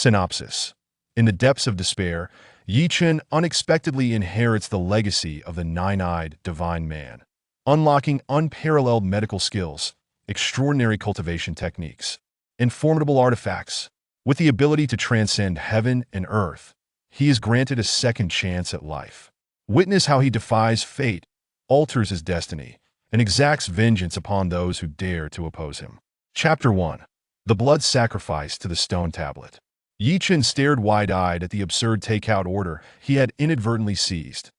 Synopsis. In the depths of despair, Chen unexpectedly inherits the legacy of the nine-eyed divine man, unlocking unparalleled medical skills, extraordinary cultivation techniques, and formidable artifacts. With the ability to transcend heaven and earth, he is granted a second chance at life. Witness how he defies fate, alters his destiny, and exacts vengeance upon those who dare to oppose him. Chapter 1. The Blood Sacrifice to the Stone Tablet. Chen stared wide-eyed at the absurd takeout order he had inadvertently seized.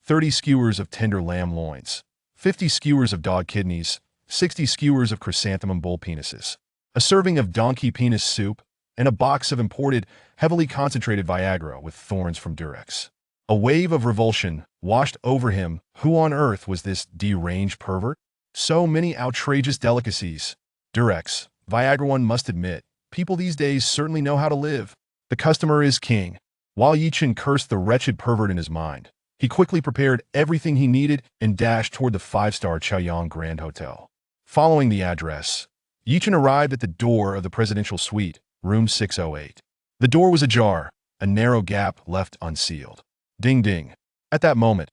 30 skewers of tender lamb loins, 50 skewers of dog kidneys, 60 skewers of chrysanthemum bull penises, a serving of donkey penis soup, and a box of imported, heavily concentrated Viagra with thorns from Durex. A wave of revulsion washed over him. Who on earth was this deranged pervert? So many outrageous delicacies. Durex, Viagra, one must admit. People these days certainly know how to live. The customer is king. While Chen cursed the wretched pervert in his mind, he quickly prepared everything he needed and dashed toward the 5-star Chaoyang Grand Hotel. Following the address, Chen arrived at the door of the presidential suite, room 608. The door was ajar, a narrow gap left unsealed. Ding ding. At that moment,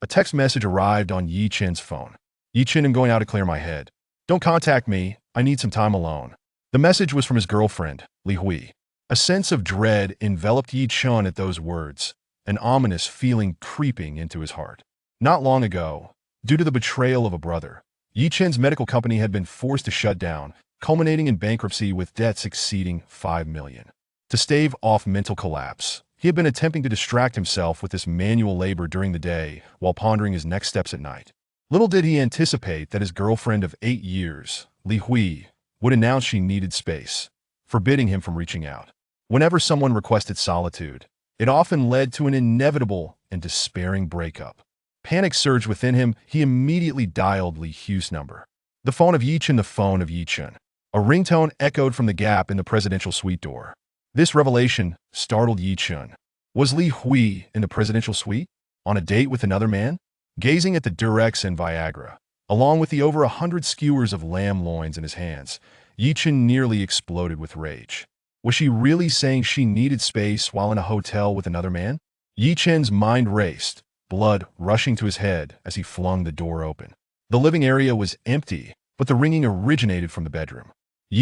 a text message arrived on Chen's phone. Chen, I'm going out to clear my head. Don't contact me, I need some time alone. The message was from his girlfriend, Li Hui. A sense of dread enveloped Chen at those words, an ominous feeling creeping into his heart. Not long ago, due to the betrayal of a brother, Chen's medical company had been forced to shut down, culminating in bankruptcy with debts exceeding $5 million. To stave off mental collapse, he had been attempting to distract himself with this manual labor during the day while pondering his next steps at night. Little did he anticipate that his girlfriend of 8 years, Li Hui, would announce she needed space, forbidding him from reaching out. Whenever someone requested solitude, it often led to an inevitable and despairing breakup. Panic surged within him. He immediately dialed Li Hui's number. The phone of Chen. A ringtone echoed from the gap in the presidential suite door. This revelation startled Chen. Was Li Hui in the presidential suite? On a date with another man? Gazing at the Durex and Viagra, along with the over 100 skewers of lamb loins in his hands, Chen nearly exploded with rage. Was she really saying she needed space while in a hotel with another man? Chen's mind raced, blood rushing to his head as he flung the door open. The living area was empty, but the ringing originated from the bedroom.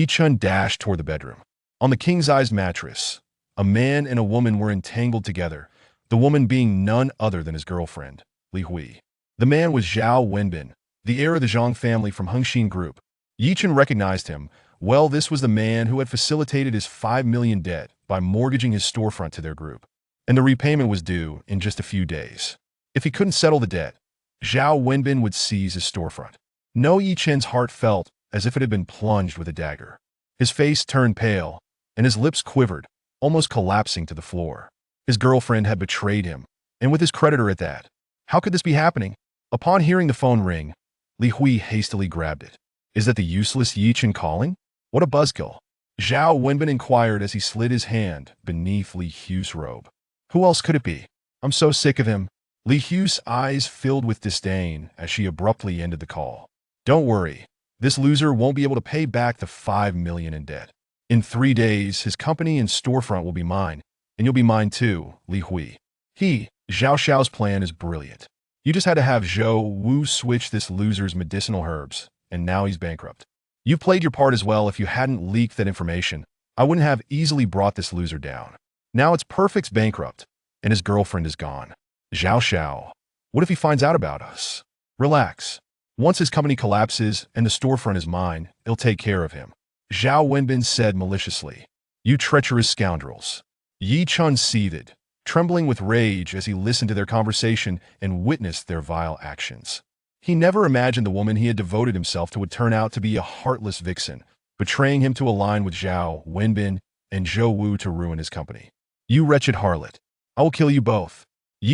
Chen dashed toward the bedroom. On the king-sized mattress, a man and a woman were entangled together, the woman being none other than his girlfriend, Li Hui. The man was Zhao Wenbin, the heir of the Zhang family from Hengxin Group. Chen recognized him. Well, this was the man who had facilitated his $5 million debt by mortgaging his storefront to their group. And the repayment was due in just a few days. If he couldn't settle the debt, Zhao Wenbin would seize his storefront. No, Chen's heart felt as if it had been plunged with a dagger. His face turned pale, and his lips quivered, almost collapsing to the floor. His girlfriend had betrayed him, and with his creditor at that. How could this be happening? Upon hearing the phone ring, Li Hui hastily grabbed it. Is that the useless Chen calling? What a buzzkill. Zhao Wenbin inquired as he slid his hand beneath Li Hui's robe. Who else could it be? I'm so sick of him. Li Hui's eyes filled with disdain as she abruptly ended the call. Don't worry. This loser won't be able to pay back the $5 million in debt. In 3 days, his company and storefront will be mine, and you'll be mine too, Li Hui. Zhao Xiao's plan is brilliant. You just had to have Zhou Wu switch this loser's medicinal herbs, and now he's bankrupt. You played your part as well. If you hadn't leaked that information, I wouldn't have easily brought this loser down. Now it's Perfect's bankrupt, and his girlfriend is gone. Zhao Xiao, what if he finds out about us? Relax. Once his company collapses and the storefront is mine, it'll take care of him. Zhao Wenbin said maliciously. You treacherous scoundrels. Chen seethed, trembling with rage as he listened to their conversation and witnessed their vile actions. He never imagined the woman he had devoted himself to would turn out to be a heartless vixen, betraying him to align with Zhao Wenbin and Zhou Wu to ruin his company. You wretched harlot. I will kill you both.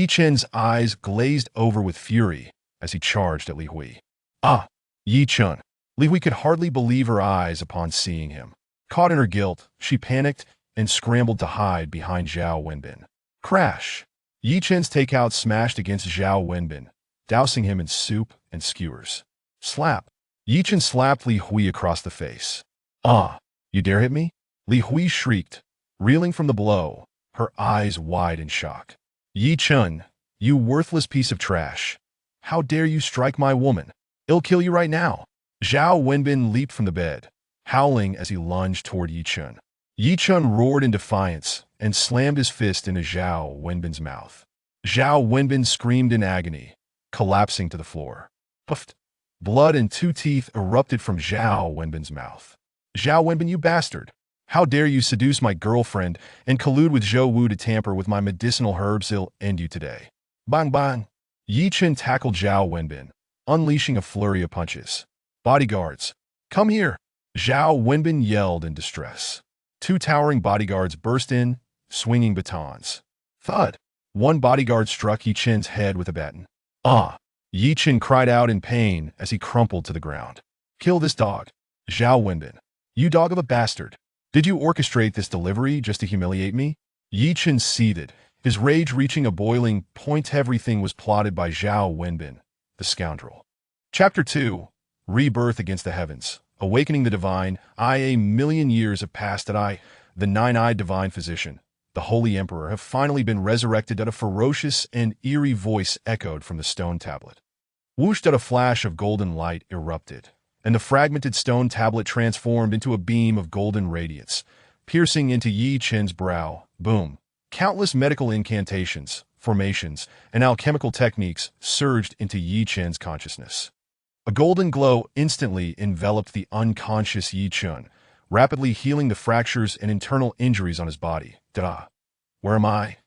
Chen's eyes glazed over with fury as he charged at Li Hui. Ah! Chen. Li Hui could hardly believe her eyes upon seeing him. Caught in her guilt, she panicked and scrambled to hide behind Zhao Wenbin. Crash! Chen's takeout smashed against Zhao Wenbin, dousing him in soup and skewers. Slap! Chen slapped Li Hui across the face. Ah! You dare hit me? Li Hui shrieked, reeling from the blow, her eyes wide in shock. Yi Chen, you worthless piece of trash. How dare you strike my woman? I'll kill you right now. Zhao Wenbin leaped from the bed, howling as he lunged toward Yi Chen. Yi Chen roared in defiance and slammed his fist into Zhao Wenbin's mouth. Zhao Wenbin screamed in agony, collapsing to the floor. Puffed. Blood and two teeth erupted from Zhao Wenbin's mouth. Zhao Wenbin, you bastard! How dare you seduce my girlfriend and collude with Zhou Wu to tamper with my medicinal herbs? I'll end you today. Bang bang! Yi Chen tackled Zhao Wenbin, unleashing a flurry of punches. Bodyguards, come here! Zhao Wenbin yelled in distress. Two towering bodyguards burst in, swinging batons. Thud! One bodyguard struck Yi Chen's head with a baton. Ah! Yi Chen cried out in pain as he crumpled to the ground. Kill this dog. Zhao Wenbin. You dog of a bastard. Did you orchestrate this delivery just to humiliate me? Yi Chen seethed, his rage reaching a boiling point. Everything was plotted by Zhao Wenbin, the scoundrel. Chapter 2. Rebirth against the heavens. Awakening the divine. A million years have passed that I, the nine-eyed divine physician, the holy emperor, have finally been resurrected. That a ferocious and eerie voice echoed from the stone tablet. Whoosh! That a flash of golden light erupted, and the fragmented stone tablet transformed into a beam of golden radiance, piercing into Yi Chen's brow. Boom! Countless medical incantations, formations, and alchemical techniques surged into Yi Chen's consciousness. A golden glow instantly enveloped the unconscious Yi Chen, rapidly healing the fractures and internal injuries on his body. Da! Where am I?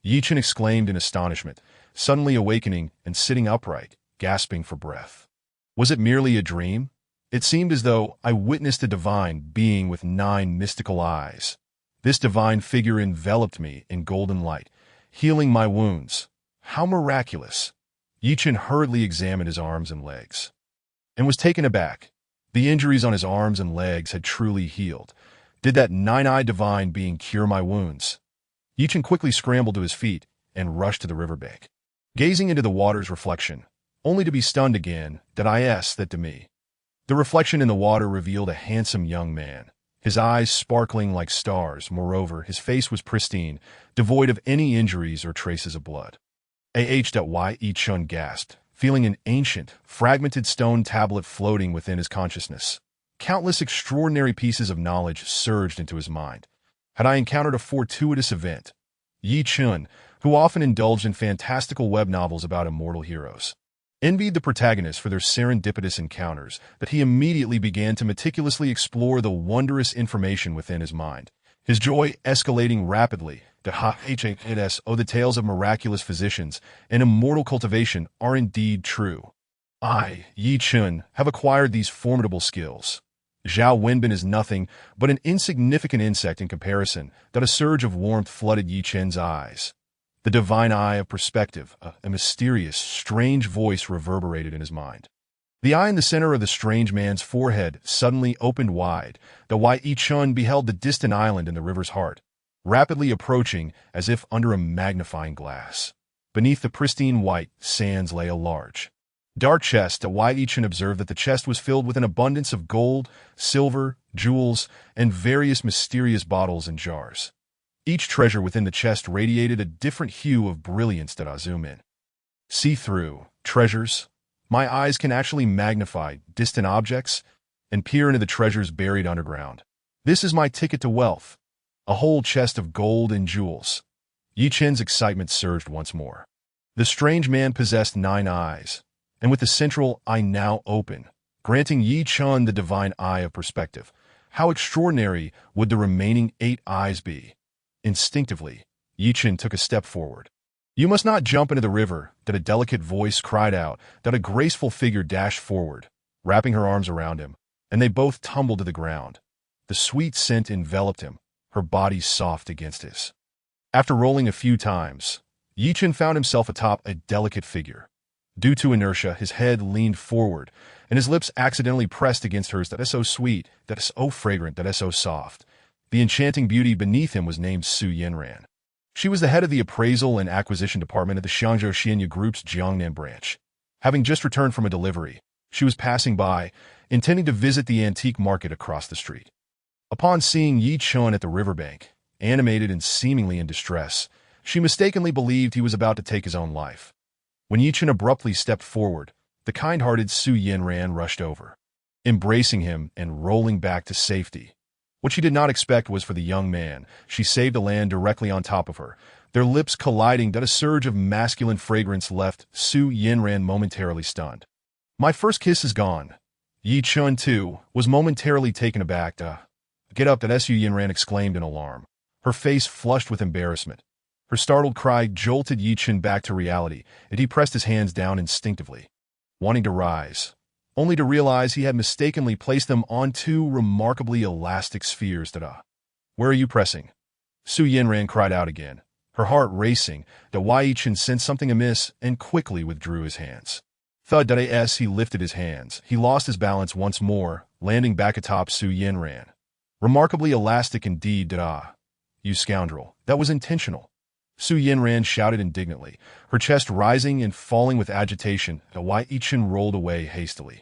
Yi Chen exclaimed in astonishment, suddenly awakening and sitting upright, gasping for breath. Was it merely a dream? It seemed as though I witnessed a divine being with 9 mystical eyes. This divine figure enveloped me in golden light, healing my wounds. How miraculous! Yi Chen hurriedly examined his arms and legs, and was taken aback. The injuries on his arms and legs had truly healed. Did that nine-eyed divine being cure my wounds? Yi Chen quickly scrambled to his feet and rushed to the riverbank, gazing into the water's reflection, only to be stunned again. That to me. The reflection in the water revealed a handsome young man, his eyes sparkling like stars. Moreover, his face was pristine, devoid of any injuries or traces of blood. Yi Chen gasped, feeling an ancient, fragmented stone tablet floating within his consciousness. Countless extraordinary pieces of knowledge surged into his mind. Had I encountered a fortuitous event? Yi Chen, who often indulged in fantastical web novels about immortal heroes, envied the protagonists for their serendipitous encounters, but he immediately began to meticulously explore the wondrous information within his mind, his joy escalating rapidly. The tales of miraculous physicians and immortal cultivation are indeed true. I, Yi Chen, have acquired these formidable skills. Zhao Wenbin is nothing but an insignificant insect in comparison. That a surge of warmth flooded Yi Chen's eyes. The divine eye of perspective, a mysterious, strange voice reverberated in his mind. The eye in the center of the strange man's forehead suddenly opened wide. Yi Chen beheld the distant island in the river's heart, rapidly approaching as if under a magnifying glass. Beneath the pristine white sands lay a large, dark chest. Yi Chen observed that the chest was filled with an abundance of gold, silver, jewels, and various mysterious bottles and jars. Each treasure within the chest radiated a different hue of brilliance. I zoom in. See through treasures. My eyes can actually magnify distant objects and peer into the treasures buried underground. This is my ticket to wealth. A whole chest of gold and jewels. Yi Chen's excitement surged once more. The strange man possessed 9 eyes, and with the central eye now open, granting Yi Chen the divine eye of perspective. How extraordinary would the remaining 8 eyes be? Instinctively, Yi Chen took a step forward. You must not jump into the river. That a delicate voice cried out. That a graceful figure dashed forward, wrapping her arms around him, and they both tumbled to the ground. The sweet scent enveloped him, her body soft against his. After rolling a few times, Yi Chen found himself atop a delicate figure. Due to inertia, his head leaned forward, and his lips accidentally pressed against hers. That is so sweet, that is so fragrant, that is so soft. The enchanting beauty beneath him was named Su Yanran. She was the head of the appraisal and acquisition department at the Xiangzhou Xianya Group's Jiangnan branch. Having just returned from a delivery, she was passing by, intending to visit the antique market across the street. Upon seeing Yi Chen at the riverbank, animated and seemingly in distress. She mistakenly believed he was about to take his own life. When Chen abruptly stepped forward, the kind-hearted Su Yinran rushed over, embracing him and rolling back to safety. What she did not expect was for the young man. She saved to land directly on top of her, their lips colliding that a surge of masculine fragrance left Su Yinran momentarily stunned. My first kiss is gone. Chen, too, was momentarily taken aback. Get up, that Su Yinran exclaimed in alarm, her face flushed with embarrassment. Her startled cry jolted Chen back to reality, and he pressed his hands down instinctively, wanting to rise, only to realize he had mistakenly placed them on two remarkably elastic spheres. Where are you pressing? Su Yinran cried out again, her heart racing. Chen sensed something amiss and quickly withdrew his hands. Thud. As he lifted his hands, he lost his balance once more, landing back atop Su Yinran. Remarkably elastic indeed. You scoundrel, that was intentional. Su Yinran shouted indignantly, her chest rising and falling with agitation. Chen rolled away hastily,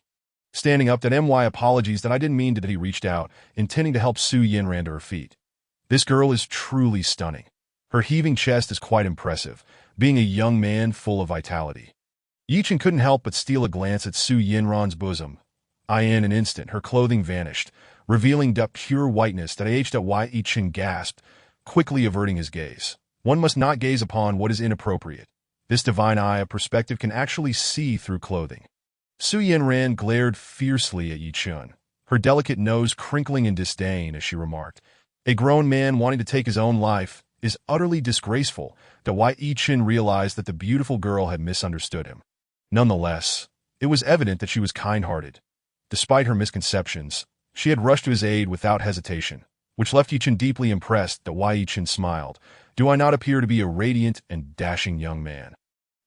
standing up. My apologies, that I didn't mean to. He reached out, intending to help Su Yinran to her feet. This girl is truly stunning. Her heaving chest is quite impressive, being a young man full of vitality. Chen couldn't help but steal a glance at Su Yinran's bosom. In an instant, her clothing vanished, revealing pure whiteness. Chen gasped, quickly averting his gaze. One must not gaze upon what is inappropriate. This divine eye of perspective can actually see through clothing. Su Yinran glared fiercely at Chen, her delicate nose crinkling in disdain as she remarked, a grown man wanting to take his own life is utterly disgraceful. Chen realized that the beautiful girl had misunderstood him. Nonetheless, it was evident that she was kind-hearted. Despite her misconceptions, she had rushed to his aid without hesitation, which left Chen deeply impressed. Chen smiled. Do I not appear to be a radiant and dashing young man?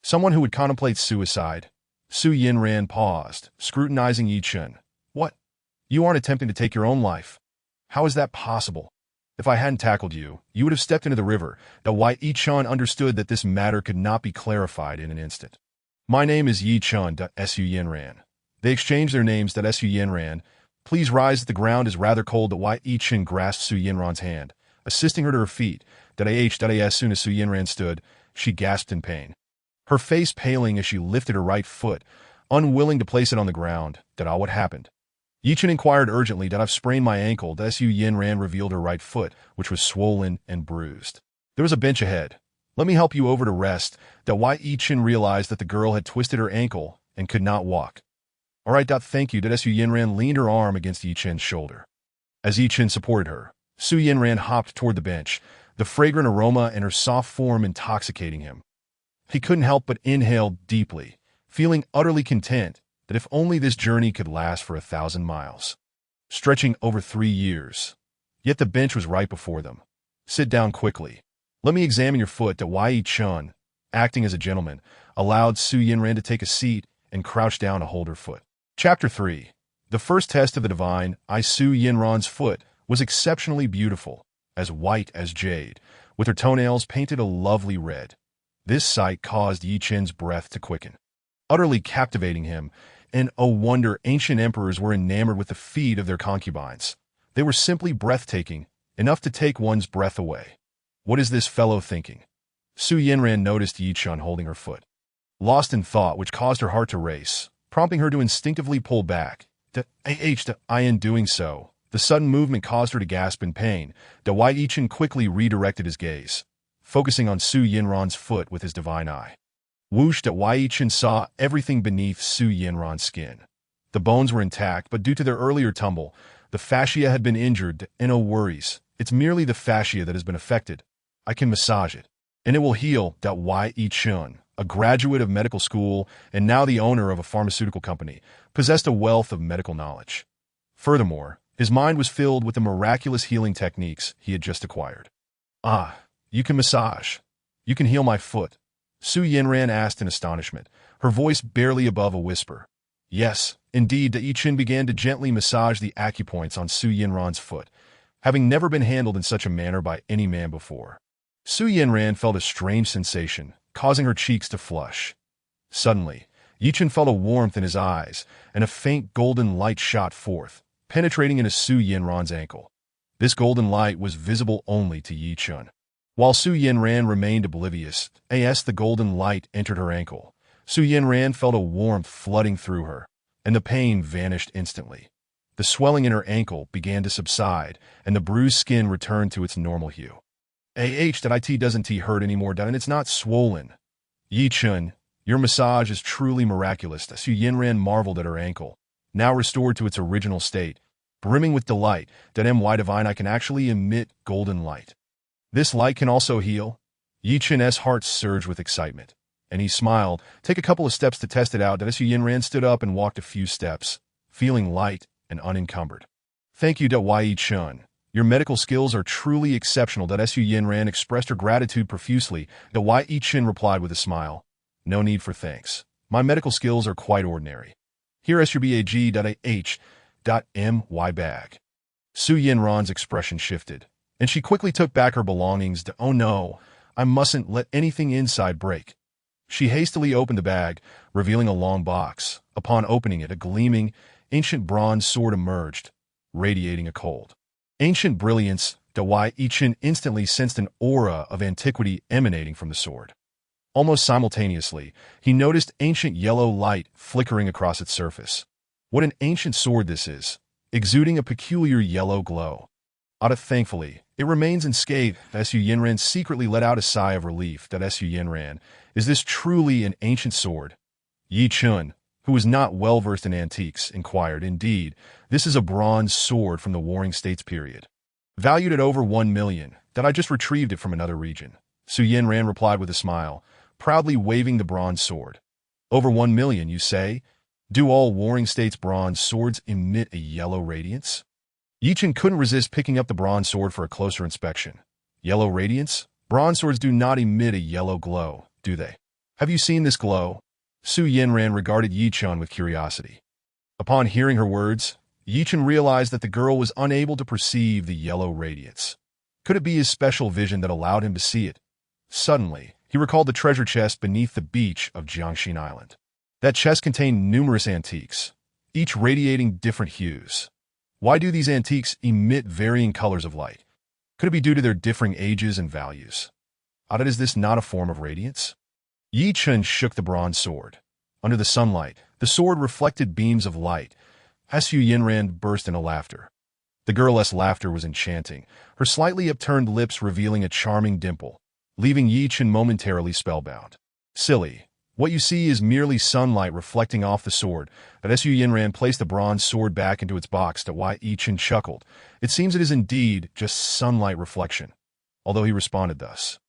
Someone who would contemplate suicide? Su Yinran paused, scrutinizing Chen. What? You aren't attempting to take your own life? How is that possible? If I hadn't tackled you, you would have stepped into the river. Chen understood that this matter could not be clarified in an instant. My name is Chen. Su Yinran. They exchanged their names. Su Yinran. Please rise. The ground is rather cold. Chen grasped Su Yinran's hand, assisting her to her feet. As soon as Su Yinran stood, she gasped in pain, her face paling as she lifted her right foot, unwilling to place it on the ground. What happened? Chen inquired urgently. I've sprained my ankle. Su Yinran revealed her right foot, which was swollen and bruised. There was a bench ahead. Let me help you over to rest. Chen realized that the girl had twisted her ankle and could not walk. All right, thank you. Su Yinran leaned her arm against Chen's shoulder. As Chen supported her, Su Yinran hopped toward the bench, the fragrant aroma and her soft form intoxicating him. He couldn't help but inhale deeply, feeling utterly content that if only this journey could last for 1,000 miles, stretching over 3 years. Yet the bench was right before them. Sit down quickly. Let me examine your foot. Chen, acting as a gentleman, allowed Su Yinran to take a seat and crouch down to hold her foot. Chapter 3. The first test of the divine Su Yinran's foot was exceptionally beautiful, as white as jade, with her toenails painted a lovely red. This sight caused Chen's breath to quicken, utterly captivating him, and oh wonder, ancient emperors were enamored with the feet of their concubines. They were simply breathtaking, enough to take one's breath away. What is this fellow thinking? Su Yinran noticed Chen holding her foot, lost in thought, which caused her heart to race, prompting her to instinctively pull back. In doing so, the sudden movement caused her to gasp in pain. Chen quickly redirected his gaze, focusing on Su Yinran's foot with his divine eye. Whoosh! Chen saw everything beneath Su Yinran's skin. The bones were intact, but due to their earlier tumble, the fascia had been injured. No worries, it's merely the fascia that has been affected. I can massage it, and it will heal. Chen, a graduate of medical school and now the owner of a pharmaceutical company, possessed a wealth of medical knowledge. Furthermore, his mind was filled with the miraculous healing techniques he had just acquired. You can massage. You can heal my foot. Su Yinran asked in astonishment, her voice barely above a whisper. Yes, indeed. Chen began to gently massage the acupoints on Su Yinran's foot, having never been handled in such a manner by any man before. Su Yinran felt a strange sensation, causing her cheeks to flush. Suddenly, Chen felt a warmth in his eyes, and a faint golden light shot forth, penetrating into Su Yinran's ankle. This golden light was visible only to Yi Chen. While Su Yanran remained oblivious, as the golden light entered her ankle, Su Yanran felt a warmth flooding through her, and the pain vanished instantly. The swelling in her ankle began to subside, and the bruised skin returned to its normal hue. It doesn't hurt anymore, and it's not swollen. Yi Chen, your massage is truly miraculous. Su Yanran marveled at her ankle, now restored to its original state, brimming with delight that divine I can actually emit golden light. This light can also heal? Yi Chen's heart surged with excitement, and he smiled. Take a couple of steps to test it out. Su Yanran stood up and walked a few steps, feeling light and unencumbered. Thank you, Yi Chen. Your medical skills are truly exceptional. Su Yanran expressed her gratitude profusely. Yi Chen replied with a smile. No need for thanks. My medical skills are quite ordinary. Here SUBAG.AH.MY bag. Su Yanran's expression shifted, and she quickly took back her belongings. Oh no, I mustn't let anything inside break. She hastily opened the bag, revealing a long box. Upon opening it, a gleaming, ancient bronze sword emerged, radiating a cold, ancient brilliance. Yi Chen instantly sensed an aura of antiquity emanating from the sword. Almost simultaneously, he noticed ancient yellow light flickering across its surface. What an ancient sword this is, exuding a peculiar yellow glow. Thankfully, it remains unscathed. Su Yanran secretly let out a sigh of relief. Su Yanran, is this truly an ancient sword? Yi Chen, who was not well-versed in antiques, inquired. Indeed, this is a bronze sword from the Warring States period, valued at over 1 million, I just retrieved it from another region. Su Yanran replied with a smile, proudly waving the bronze sword. Over 1 million, you say? Do all Warring States bronze swords emit a yellow radiance? Yi Chen couldn't resist picking up the bronze sword for a closer inspection. Yellow radiance? Bronze swords do not emit a yellow glow, do they? Have you seen this glow? Su Yanran regarded Yi Chen with curiosity. Upon hearing her words, Yi Chen realized that the girl was unable to perceive the yellow radiance. Could it be his special vision that allowed him to see it? Suddenly, he recalled the treasure chest beneath the beach of Jiangxin Island. That chest contained numerous antiques, each radiating different hues. Why do these antiques emit varying colors of light? Could it be due to their differing ages and values? Is this not a form of radiance? Yi Chen shook the bronze sword. Under the sunlight, the sword reflected beams of light. Su Yanran burst into laughter. The girl's laughter was enchanting, her slightly upturned lips revealing a charming dimple, leaving Yi Chen momentarily spellbound. Silly. What you see is merely sunlight reflecting off the sword. Su Yanran placed the bronze sword back into its box. Yi Chen chuckled. It seems it is indeed just sunlight reflection. Although he responded thus,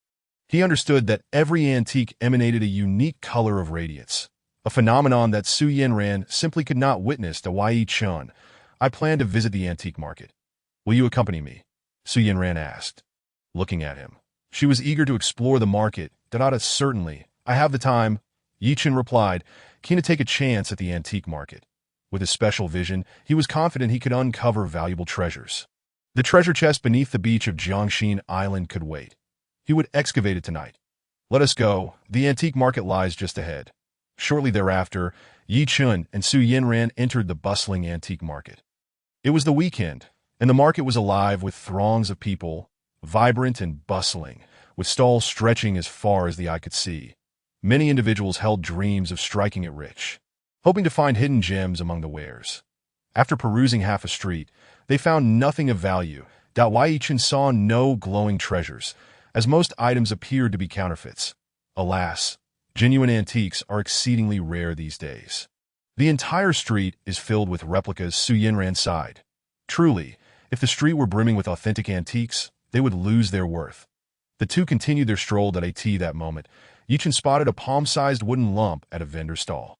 he understood that every antique emanated a unique color of radiance, a phenomenon that Su Yanran simply could not witness. Yi Chen, I plan to visit the antique market. Will you accompany me? Su Yanran asked, looking at him. She was eager to explore the market. Certainly, I have the time. Yi Chen replied, keen to take a chance at the antique market. With his special vision, he was confident he could uncover valuable treasures. The treasure chest beneath the beach of Jiangxin Island could wait. He would excavate it tonight. Let us go. The antique market lies just ahead. Shortly thereafter, Yi Chen and Su Yanran entered the bustling antique market. It was the weekend, and the market was alive with throngs of people, vibrant and bustling, with stalls stretching as far as the eye could see. Many individuals held dreams of striking it rich, hoping to find hidden gems among the wares. After perusing half a street, they found nothing of value. Yi Chen saw no glowing treasures, as most items appeared to be counterfeits. Alas, genuine antiques are exceedingly rare these days. The entire street is filled with replicas. Su Yanran sighed. Truly, if the street were brimming with authentic antiques, they would lose their worth. The two continued their stroll. That moment, Yi Chen spotted a palm-sized wooden lump at a vendor stall.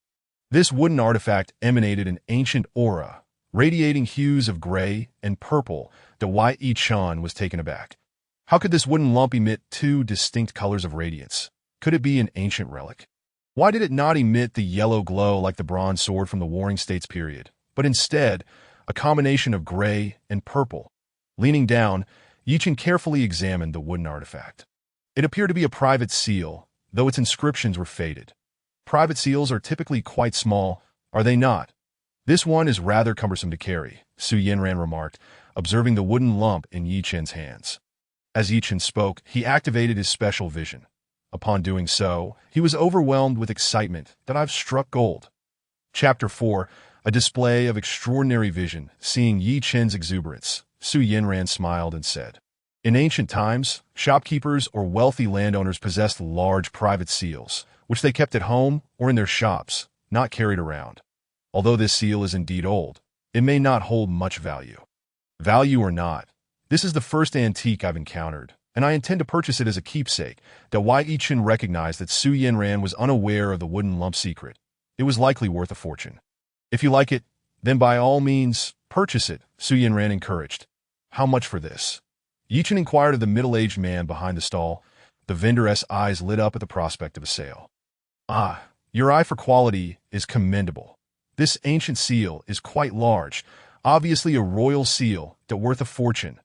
This wooden artifact emanated an ancient aura, radiating hues of gray and purple. Yi Chen was taken aback. How could this wooden lump emit two distinct colors of radiance? Could it be an ancient relic? Why did it not emit the yellow glow like the bronze sword from the Warring States period, but instead a combination of gray and purple? Leaning down, Yi Chen carefully examined the wooden artifact. It appeared to be a private seal, though its inscriptions were faded. Private seals are typically quite small, are they not? This one is rather cumbersome to carry, Su Yanran remarked, observing the wooden lump in Yi Chen's hands. As Yi Chen spoke, he activated his special vision. Upon doing so, he was overwhelmed with excitement that I've struck gold. Chapter 4, a display of extraordinary vision. Seeing Yi Chen's exuberance, Su Yinran smiled and said, "In ancient times, shopkeepers or wealthy landowners possessed large private seals, which they kept at home or in their shops, not carried around. Although this seal is indeed old, it may not hold much value. Value or not, this is the first antique I've encountered, and I intend to purchase it as a keepsake." That Yi Chen recognized that Su Yinran was unaware of the wooden lump secret. It was likely worth a fortune. "If you like it, then by all means, purchase it," Su Yinran encouraged. "How much for this?" Yi Chen inquired of the middle-aged man behind the stall. The vendor's eyes lit up at the prospect of a sale. "Ah, your eye for quality is commendable. This ancient seal is quite large, obviously a royal seal that worth a fortune."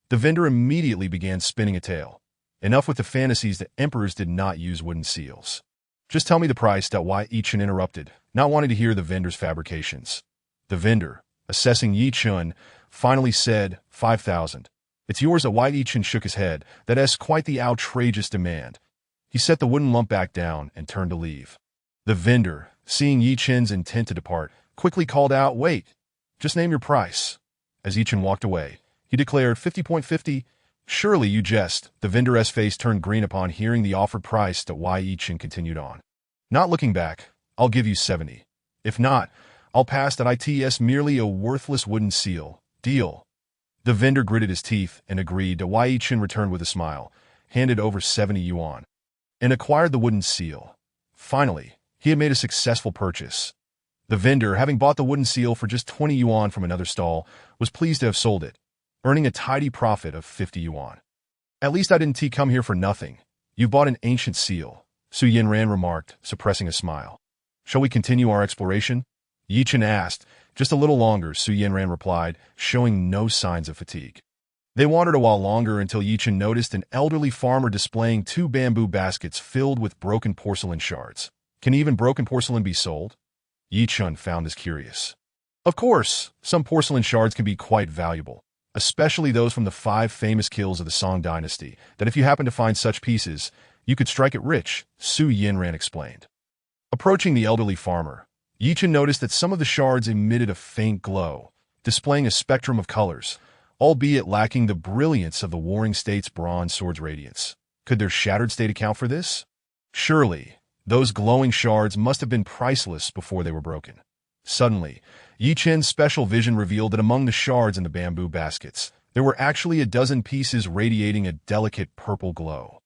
The vendor immediately began spinning a tale. Enough with the fantasies that emperors did not use wooden seals. "Just tell me the price," Yi Chen interrupted, not wanting to hear the vendor's fabrications. The vendor, assessing Yi Chen, finally said, 5,000. "It's yours." Yi Chen shook his head. "That's quite the outrageous demand." He set the wooden lump back down and turned to leave. The vendor, seeing Yi Chen's intent to depart, quickly called out, "Wait, just name your price." As Yi Chen walked away, he declared, 50.50. "Surely you jest." The vendor's face turned green upon hearing the offered price. Yi Chen continued on. "Not looking back, I'll give you 70. If not, I'll pass that it's merely a worthless wooden seal. Deal." The vendor gritted his teeth and agreed. Yi Chen returned with a smile, handed over 70 yuan, and acquired the wooden seal. Finally, he had made a successful purchase. The vendor, having bought the wooden seal for just 20 yuan from another stall, was pleased to have sold it, earning a tidy profit of 50 yuan. "At least I didn't come here for nothing. You've bought an ancient seal," Su Yinran remarked, suppressing a smile. "Shall we continue our exploration?" Yi Chen asked. "Just a little longer," Su Yinran replied, showing no signs of fatigue. They wandered a while longer until Yi Chen noticed an elderly farmer displaying 2 bamboo baskets filled with broken porcelain shards. "Can even broken porcelain be sold?" Yi Chen found this curious. "Of course, some porcelain shards can be quite valuable, especially those from the 5 famous kilns of the Song dynasty, that if you happen to find such pieces, you could strike it rich," Su Yinran explained. Approaching the elderly farmer, Yi Chen noticed that some of the shards emitted a faint glow, displaying a spectrum of colors, albeit lacking the brilliance of the Warring State's bronze sword's radiance. Could their shattered state account for this? Surely, those glowing shards must have been priceless before they were broken. Suddenly, Yi Chen's special vision revealed that among the shards in the bamboo baskets, there were actually a dozen pieces radiating a delicate purple glow.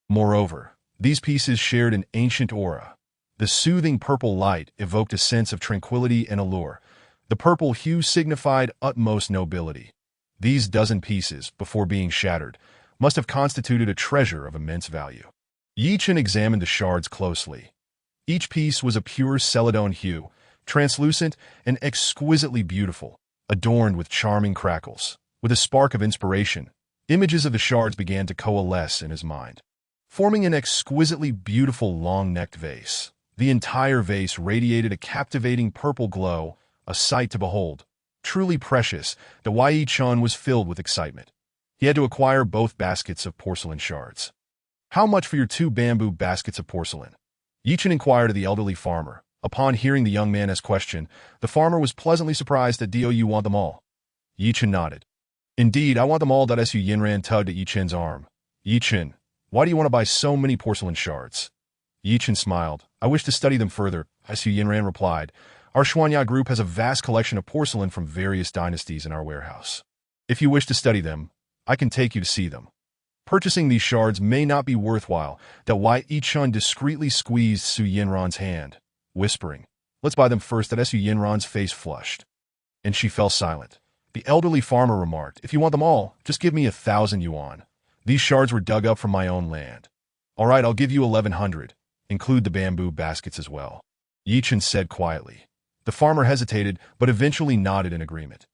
Moreover, these pieces shared an ancient aura. The soothing purple light evoked a sense of tranquility and allure. The purple hue signified utmost nobility. These dozen pieces, before being shattered, must have constituted a treasure of immense value. Yi Chen examined the shards closely. Each piece was a pure celadone hue, translucent and exquisitely beautiful, adorned with charming crackles. With a spark of inspiration, images of the shards began to coalesce in his mind, forming an exquisitely beautiful long-necked vase. The entire vase radiated a captivating purple glow, a sight to behold. Truly precious, Yi Chen was filled with excitement. He had to acquire both baskets of porcelain shards. "How much for your 2 bamboo baskets of porcelain?" Yi Chen inquired of the elderly farmer. Upon hearing the young man's question, the farmer was pleasantly surprised that "Do you want them all?" Yi Chen nodded. "Indeed, I want them all." Su Yinran tugged at Yi Chen's arm. "Yi Chen, why do you want to buy so many porcelain shards?" Yi Chen smiled. "I wish to study them further," Su Yinran replied. "Our Xuanya group has a vast collection of porcelain from various dynasties in our warehouse. If you wish to study them, I can take you to see them. Purchasing these shards may not be worthwhile." Yi Chen discreetly squeezed Su Yinran's hand, whispering, "Let's buy them first." Su Yinran's face flushed, and she fell silent. The elderly farmer remarked, "If you want them all, just give me 1,000 yuan. These shards were dug up from my own land." "All right, I'll give you 1,100. Include the bamboo baskets as well," Yi Chen said quietly. The farmer hesitated, but eventually nodded in agreement.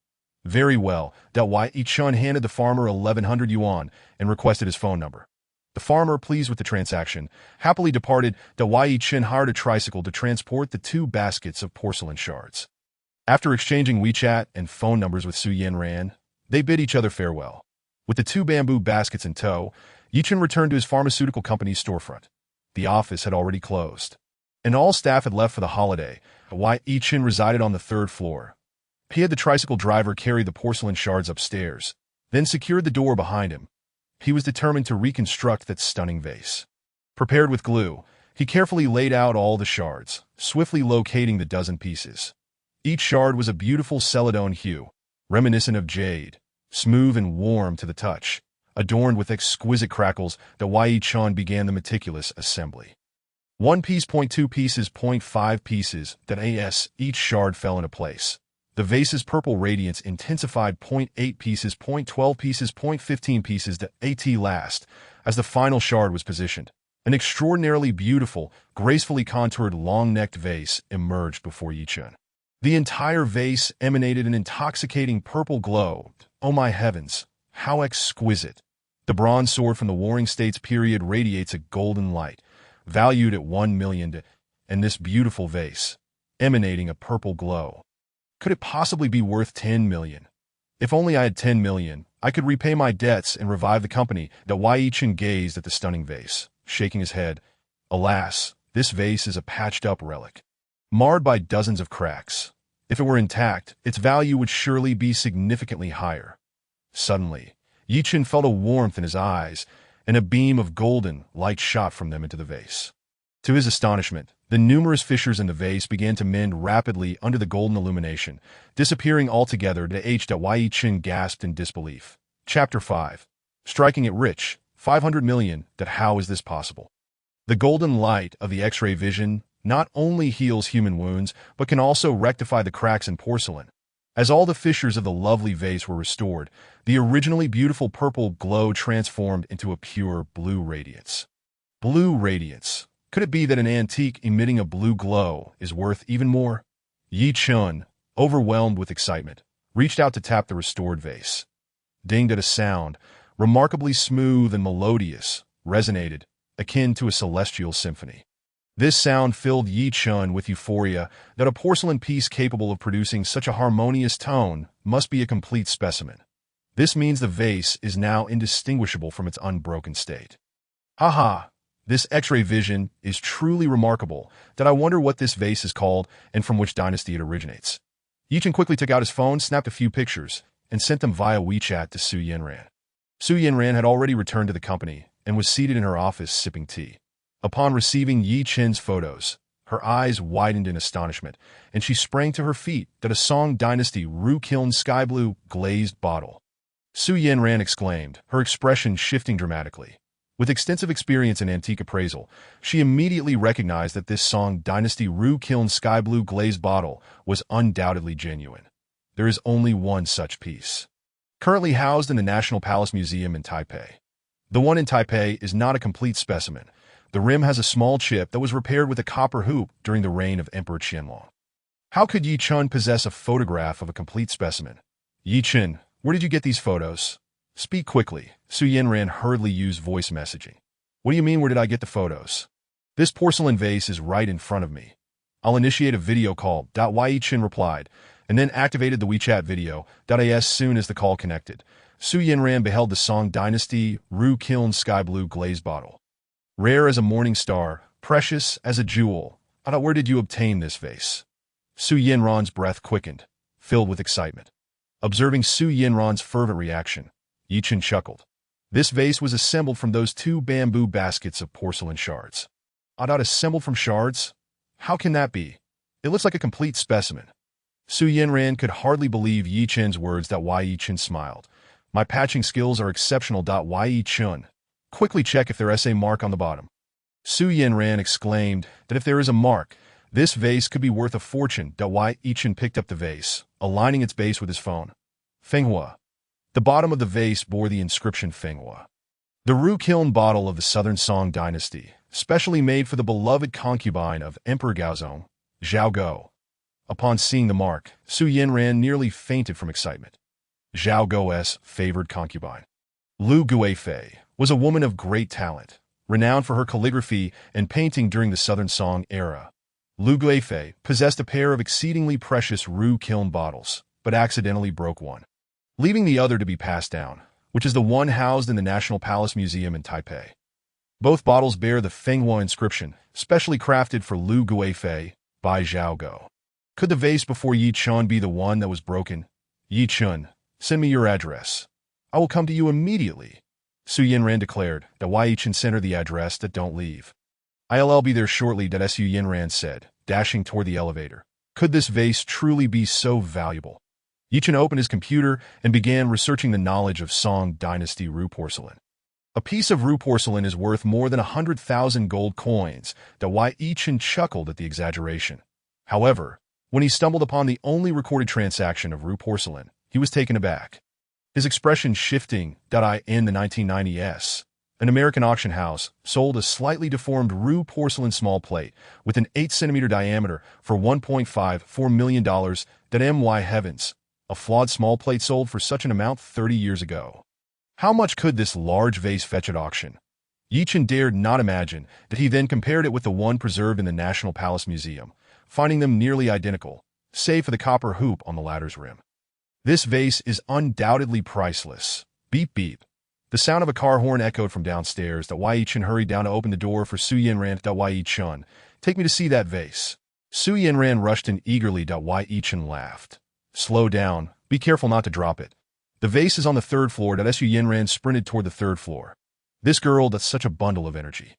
"Very well." Yi Chen handed the farmer 1,100 yuan and requested his phone number. The farmer, pleased with the transaction, happily departed. Yi Chen hired a tricycle to transport the 2 baskets of porcelain shards. After exchanging WeChat and phone numbers with Su Yinran, They bid each other farewell. With the two bamboo baskets in tow, Chen returned to his pharmaceutical company's storefront. The office had already closed, and all staff had left for the holiday, while Chen resided on the third floor. He had the tricycle driver carry the porcelain shards upstairs, then secured the door behind him. He was determined to reconstruct that stunning vase. Prepared with glue, he carefully laid out all the shards, swiftly locating the dozen pieces. Each shard was a beautiful celadone hue, reminiscent of jade, smooth and warm to the touch, adorned with exquisite crackles that Chen began the meticulous assembly. 1 piece, 2 pieces, 5 pieces, each shard fell into place. The vase's purple radiance intensified. 8 pieces, 12 pieces, 15 pieces, at last, as the final shard was positioned. An extraordinarily beautiful, gracefully contoured long-necked vase emerged before Chen. The entire vase emanated an intoxicating purple glow. Oh my heavens, how exquisite! The bronze sword from the Warring States period radiates a golden light, valued at 1 million, and this beautiful vase, emanating a purple glow. Could it possibly be worth 10 million? If only I had 10 million, I could repay my debts and revive the company. Chen gazed at the stunning vase, shaking his head. Alas, this vase is a patched-up relic, marred by dozens of cracks. If it were intact, its value would surely be significantly higher. Suddenly, Chen felt a warmth in his eyes, and a beam of golden light shot from them into the vase. To his astonishment, the numerous fissures in the vase began to mend rapidly under the golden illumination, disappearing altogether. Chen gasped in disbelief. Chapter 5. Striking it rich, 500 million. How is this possible? The golden light of the X-ray vision not only heals human wounds, but can also rectify the cracks in porcelain. As all the fissures of the lovely vase were restored, the originally beautiful purple glow transformed into a pure blue radiance. Blue radiance. Could it be that an antique emitting a blue glow is worth even more? Chen, overwhelmed with excitement, reached out to tap the restored vase. Dinged at a sound, remarkably smooth and melodious, resonated, akin to a celestial symphony. This sound filled Chen with euphoria that a porcelain piece capable of producing such a harmonious tone must be a complete specimen. This means the vase is now indistinguishable from its unbroken state. Haha, this X-ray vision is truly remarkable. I wonder what this vase is called and from which dynasty it originates. Chen quickly took out his phone, snapped a few pictures, and sent them via WeChat to Su Yanran. Su Yanran had already returned to the company and was seated in her office sipping tea. Upon receiving Chen's photos, her eyes widened in astonishment, and she sprang to her feet. A Song Dynasty Ru-Kiln Sky Blue Glazed Bottle. Su Yanran exclaimed, her expression shifting dramatically. With extensive experience in antique appraisal, she immediately recognized that this Song Dynasty Ru-Kiln Sky Blue Glazed Bottle was undoubtedly genuine. There is only one such piece, currently housed in the National Palace Museum in Taipei. The one in Taipei is not a complete specimen. The rim has a small chip that was repaired with a copper hoop during the reign of Emperor Qianlong. How could Chen possess a photograph of a complete specimen? Chen, where did you get these photos? Speak quickly. Su Yanran hurriedly used voice messaging. What do you mean, where did I get the photos? This porcelain vase is right in front of me. I'll initiate a video call. Chen replied, and then activated the WeChat video. As soon as the call connected, Su Yanran beheld the Song Dynasty Ru-Kiln Sky Blue Glazed Bottle. Rare as a morning star, precious as a jewel. Where did you obtain this vase? Su Yanran's breath quickened, filled with excitement. Observing Su Yanran's fervent reaction, Chen chuckled. This vase was assembled from those 2 bamboo baskets of porcelain shards. Assembled from shards? How can that be? It looks like a complete specimen. Su Yanran could hardly believe Chen's words. Chen smiled. My patching skills are exceptional. Chen, quickly check if there's a mark on the bottom. Su Yanran exclaimed that if there is a mark, this vase could be worth a fortune. Chen picked up the vase, aligning its base with his phone. Fenghua. The bottom of the vase bore the inscription Fenghua. The Ru-Kiln bottle of the Southern Song Dynasty, specially made for the beloved concubine of Emperor Gaozong, Zhao Go. Upon seeing the mark, Su Yanran nearly fainted from excitement. Zhao Go's favored concubine, Lu Guifei, was a woman of great talent, renowned for her calligraphy and painting during the Southern Song era. Lu Guifei possessed a pair of exceedingly precious Ru-Kiln bottles, but accidentally broke one. leaving the other to be passed down, which is the one housed in the National Palace Museum in Taipei. Both bottles bear the Fenghua inscription, specially crafted for Lu Guifei by Zhao Go. Could the vase before Yi Chun be the one that was broken? Yi Chun, send me your address. I will come to you immediately. Su Yinran declared that Yi Chun sent her the address that don't leave. I'll be there shortly, that Su Yinran said, dashing toward the elevator. Could this vase truly be so valuable? Yi Chun opened his computer and began researching the knowledge of Song Dynasty Ru porcelain. A piece of Ru porcelain is worth more than 100,000 gold coins. Yi Chun chuckled at the exaggeration. However, when he stumbled upon the only recorded transaction of Ru porcelain, he was taken aback. His expression shifting. In the 1990s, an American auction house sold a slightly deformed Ru porcelain small plate with an 8-centimeter diameter for $1.54 million. My heavens, a flawed small plate sold for such an amount 30 years ago. How much could this large vase fetch at auction? Yi Chun dared not imagine that he then compared it with the one preserved in the National Palace Museum, finding them nearly identical, save for the copper hoop on the latter's rim. This vase is undoubtedly priceless. Beep beep. The sound of a car horn echoed from downstairs. Yi Chun hurried down to open the door for Su Yinran. Yi Chun, take me to see that vase. Su Yinran rushed in eagerly. Yi Chun laughed. Slow down. Be careful not to drop it. The vase is on the 3rd floor. Su Yinran sprinted toward the 3rd floor. This girl, that's such a bundle of energy.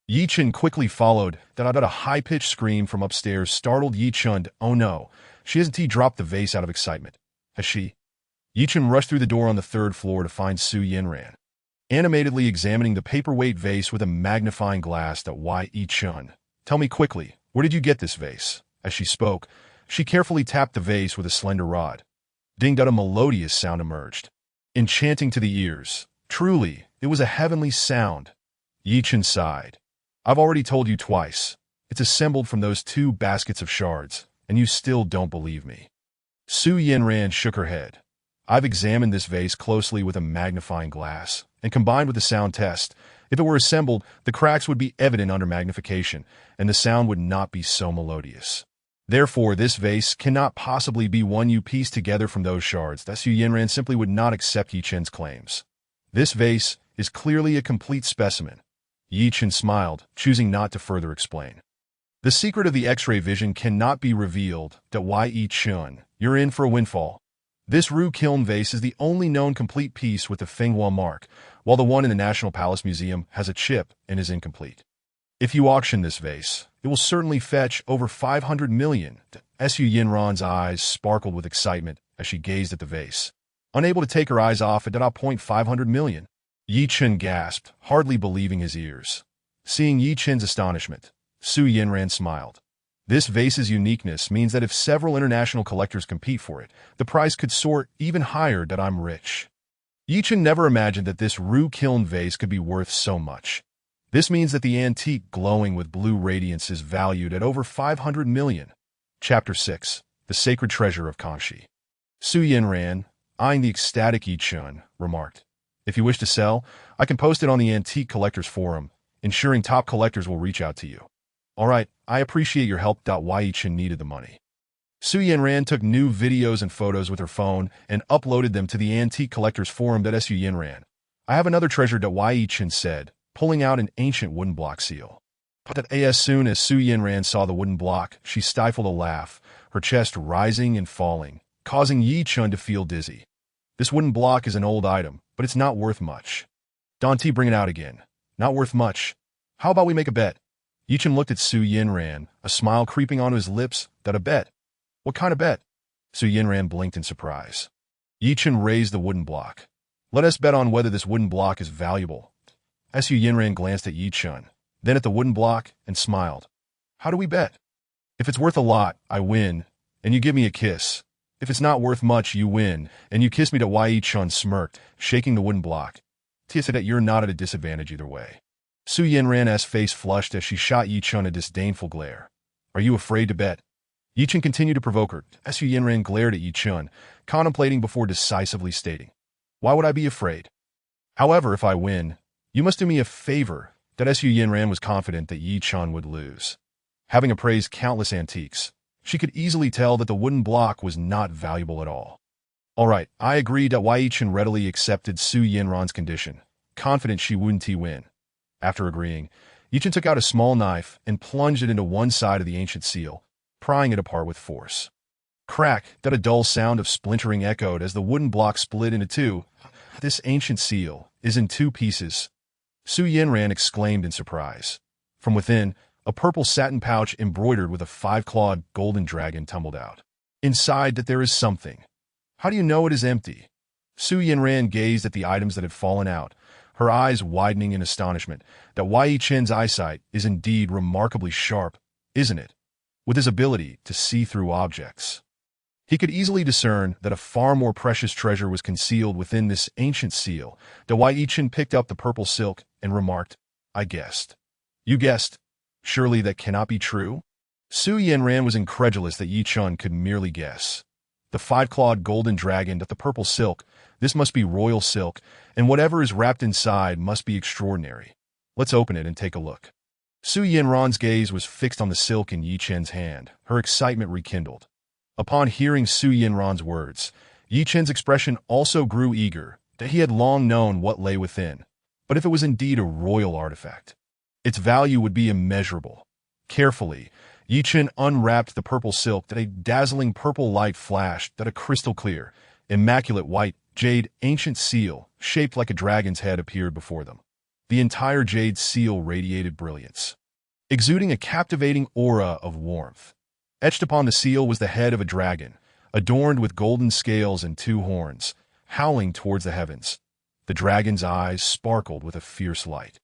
Yi Chun quickly followed. A high-pitched scream from upstairs startled Yi Chun. Oh no, she hasn't dropped the vase out of excitement. Has she? Yi Chun rushed through the door on the 3rd floor to find Su Yinran, animatedly examining the paperweight vase with a magnifying glass. Yi Chun, tell me quickly, where did you get this vase? As she spoke, she carefully tapped the vase with a slender rod. Ding! A melodious sound emerged, enchanting to the ears. Truly, it was a heavenly sound. Yi Chun sighed. I've already told you twice. It's assembled from those 2 baskets of shards, and you still don't believe me. Su Yinran shook her head. I've examined this vase closely with a magnifying glass, and combined with the sound test, if it were assembled, the cracks would be evident under magnification, and the sound would not be so melodious. Therefore, this vase cannot possibly be one you pieced together from those shards. Su Yinran simply would not accept Yi Chun's claims. This vase is clearly a complete specimen. Yi Chun smiled, choosing not to further explain. The secret of the X-ray vision cannot be revealed. Yi Chun, you're in for a windfall. This Ru kiln vase is the only known complete piece with the Fenghua mark, while the one in the National Palace Museum has a chip and is incomplete. If you auction this vase, it will certainly fetch over 500 million. Su Yinran's eyes sparkled with excitement as she gazed at the vase, unable to take her eyes off it. 500 million. Yi Chun gasped, hardly believing his ears. Seeing Yi Chun's astonishment, Su Yinran smiled. This vase's uniqueness means that if several international collectors compete for it, the price could soar even higher. I'm rich. Yi Chun never imagined that this Ru kiln vase could be worth so much. This means that the antique glowing with blue radiance is valued at over 500 million. Chapter 6. The Sacred Treasure of Kanshi. Su Yinran, eyeing the ecstatic Yi Chun, remarked, If you wish to sell, I can post it on the Antique Collectors Forum, ensuring top collectors will reach out to you. All right, I appreciate your help. Yi Chun needed the money. Su Yinran took new videos and photos with her phone and uploaded them to the Antique Collectors Forum. Su Yinran, I have another treasure. Yi Chun said, pulling out an ancient wooden block seal. As soon as Su Yinran saw the wooden block, she stifled a laugh, her chest rising and falling, causing Yi Chun to feel dizzy. This wooden block is an old item, but it's not worth much. Dante, bring it out again. Not worth much. How about we make a bet? Yi Chun looked at Su Yinran, a smile creeping onto his lips. A bet? What kind of bet? Su Yinran blinked in surprise. Yi Chun raised the wooden block. Let us bet on whether this wooden block is valuable. Su Yinran glanced at Yi Chun, then at the wooden block, and smiled. How do we bet? If it's worth a lot, I win, and you give me a kiss. If it's not worth much, you win, and you kiss me. Yi Chun smirked, shaking the wooden block. Tia said that you're not at a disadvantage either way. Su Yinran's face flushed as she shot Yi Chun a disdainful glare. Are you afraid to bet? Yi Chun continued to provoke her. Su Yinran glared at Yi Chun, contemplating before decisively stating, Why would I be afraid? However, if I win, you must do me a favor. Su Yinran was confident that Yi Chun would lose. Having appraised countless antiques, she could easily tell that the wooden block was not valuable at all. All right, I agreed that Wei Chen readily accepted Su Yanran's condition, confident she wouldn't win. After agreeing, Yi Chen took out a small knife and plunged it into one side of the ancient seal, prying it apart with force. Crack, that a dull sound of splintering echoed as the wooden block split into two. This ancient seal is in two pieces. Su Yanran exclaimed in surprise. From within, a purple satin pouch embroidered with a five-clawed golden dragon tumbled out. Inside that there is something. How do you know it is empty? Su Yanran gazed at the items that had fallen out, her eyes widening in astonishment that Wei Chen's eyesight is indeed remarkably sharp, isn't it? With his ability to see through objects. He could easily discern that a far more precious treasure was concealed within this ancient seal. That Wei Chen picked up the purple silk and remarked, I guessed. You guessed. Surely that cannot be true? Su Yanran was incredulous that Yi Chen could merely guess. The five-clawed golden dragon, that the purple silk, this must be royal silk, and whatever is wrapped inside must be extraordinary. Let's open it and take a look. Su Yanran's gaze was fixed on the silk in Yi Chen's hand, her excitement rekindled. Upon hearing Su Yanran's words, Yi Chen's expression also grew eager, that he had long known what lay within. But if it was indeed a royal artifact, its value would be immeasurable. Carefully, Yi Chen unwrapped the purple silk that a dazzling purple light flashed that a crystal-clear, immaculate white, jade ancient seal, shaped like a dragon's head, appeared before them. The entire jade seal radiated brilliance, exuding a captivating aura of warmth. Etched upon the seal was the head of a dragon, adorned with golden scales and two horns, howling towards the heavens. The dragon's eyes sparkled with a fierce light,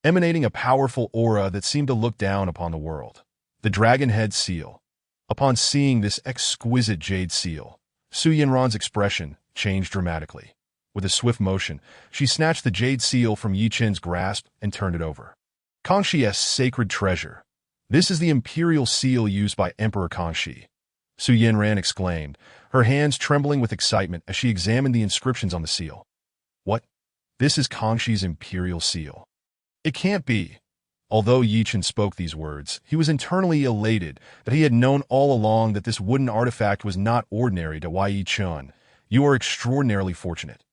emanating a powerful aura that seemed to look down upon the world. The dragon head seal. Upon seeing this exquisite jade seal, Su Yanran's expression changed dramatically. With a swift motion, she snatched the jade seal from Yi Chen's grasp and turned it over. Kangxi's sacred treasure. This is the imperial seal used by Emperor Kangxi. Su Yanran exclaimed, her hands trembling with excitement as she examined the inscriptions on the seal. What? This is Kangxi's imperial seal. It can't be. Although Yi Chen spoke these words, he was internally elated that he had known all along that this wooden artifact was not ordinary to Wei Chen. You are extraordinarily fortunate.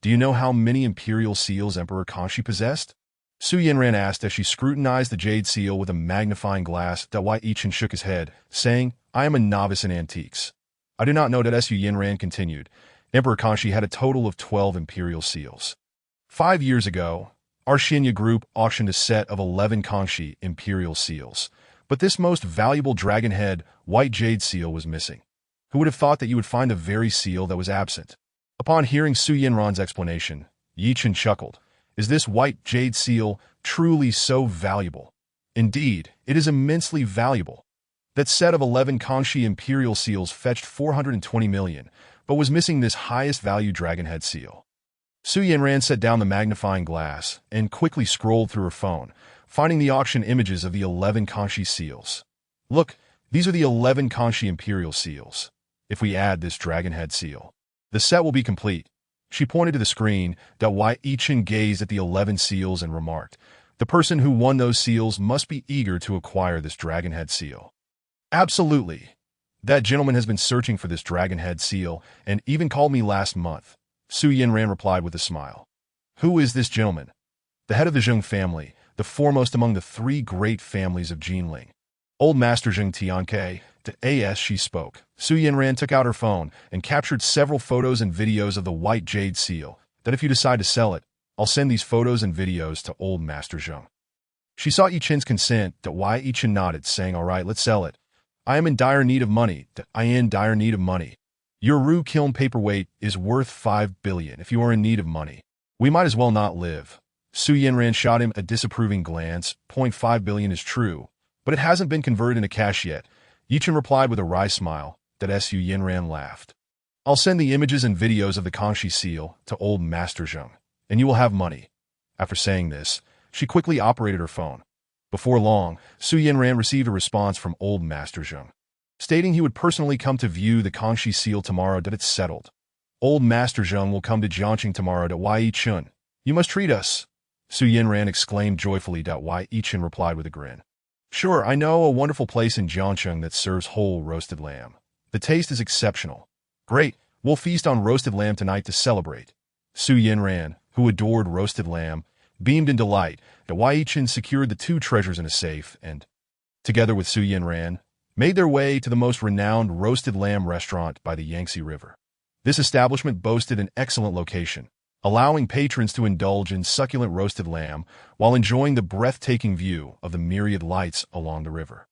Do you know how many imperial seals Emperor Kangxi possessed? Su Yanran asked as she scrutinized the jade seal with a magnifying glass. That Wei Chen shook his head, saying, I am a novice in antiques. I do not know that. Su Yanran continued. Emperor Kangxi had a total of 12 imperial seals. 5 years ago, our Shinya group auctioned a set of 11 Kangxi imperial seals, but this most valuable dragon head, white jade seal, was missing. Who would have thought that you would find the very seal that was absent? Upon hearing Su Yanran's explanation, Yi Chen chuckled. Is this white jade seal truly so valuable? Indeed, it is immensely valuable. That set of 11 Kangxi imperial seals fetched 420 million, but was missing this highest value dragon head seal. Su Yanran set down the magnifying glass and quickly scrolled through her phone, finding the auction images of the 11 Kangxi seals. Look, these are the 11 Kangxi imperial seals. If we add this dragon head seal, the set will be complete. She pointed to the screen. Wei Chen gazed at the 11 seals and remarked, the person who won those seals must be eager to acquire this dragon head seal. Absolutely. That gentleman has been searching for this dragon head seal and even called me last month. Su Yanran replied with a smile. Who is this gentleman? The head of the Zheng family, the foremost among the 3 great families of Jinling. Old Master Zheng Tianke. As she spoke, Su Yanran took out her phone and captured several photos and videos of the white jade seal. That if you decide to sell it, I'll send these photos and videos to Old Master Zheng. She sought Yi Chen's consent. Wei Chen nodded, saying, all right, let's sell it. I am in dire need of money. Your Ru kiln paperweight is worth 5 billion. If you are in need of money, we might as well not live. Su Yanran shot him a disapproving glance. 0.5 billion is true, but it hasn't been converted into cash yet. Yi Chen replied with a wry smile. Su Yanran laughed. I'll send the images and videos of the Kangxi seal to Old Master Zheng, and you will have money. After saying this, she quickly operated her phone. Before long, Su Yanran received a response from Old Master Zheng, stating he would personally come to view the Kangxi seal tomorrow. That it's settled. Old Master Zheng will come to Jiangqing tomorrow. Wei Chen, you must treat us. Su Yanran exclaimed joyfully. Wei Chen replied with a grin. Sure, I know a wonderful place in Jiangqing that serves whole roasted lamb. The taste is exceptional. Great, We'll feast on roasted lamb tonight to celebrate. Su Yinran, who adored roasted lamb, beamed in delight that Wei Chen secured the two treasures in a safe and, together with Su Yinran, made their way to the most renowned roasted lamb restaurant by the Yangtze River. This establishment boasted an excellent location, allowing patrons to indulge in succulent roasted lamb while enjoying the breathtaking view of the myriad lights along the river.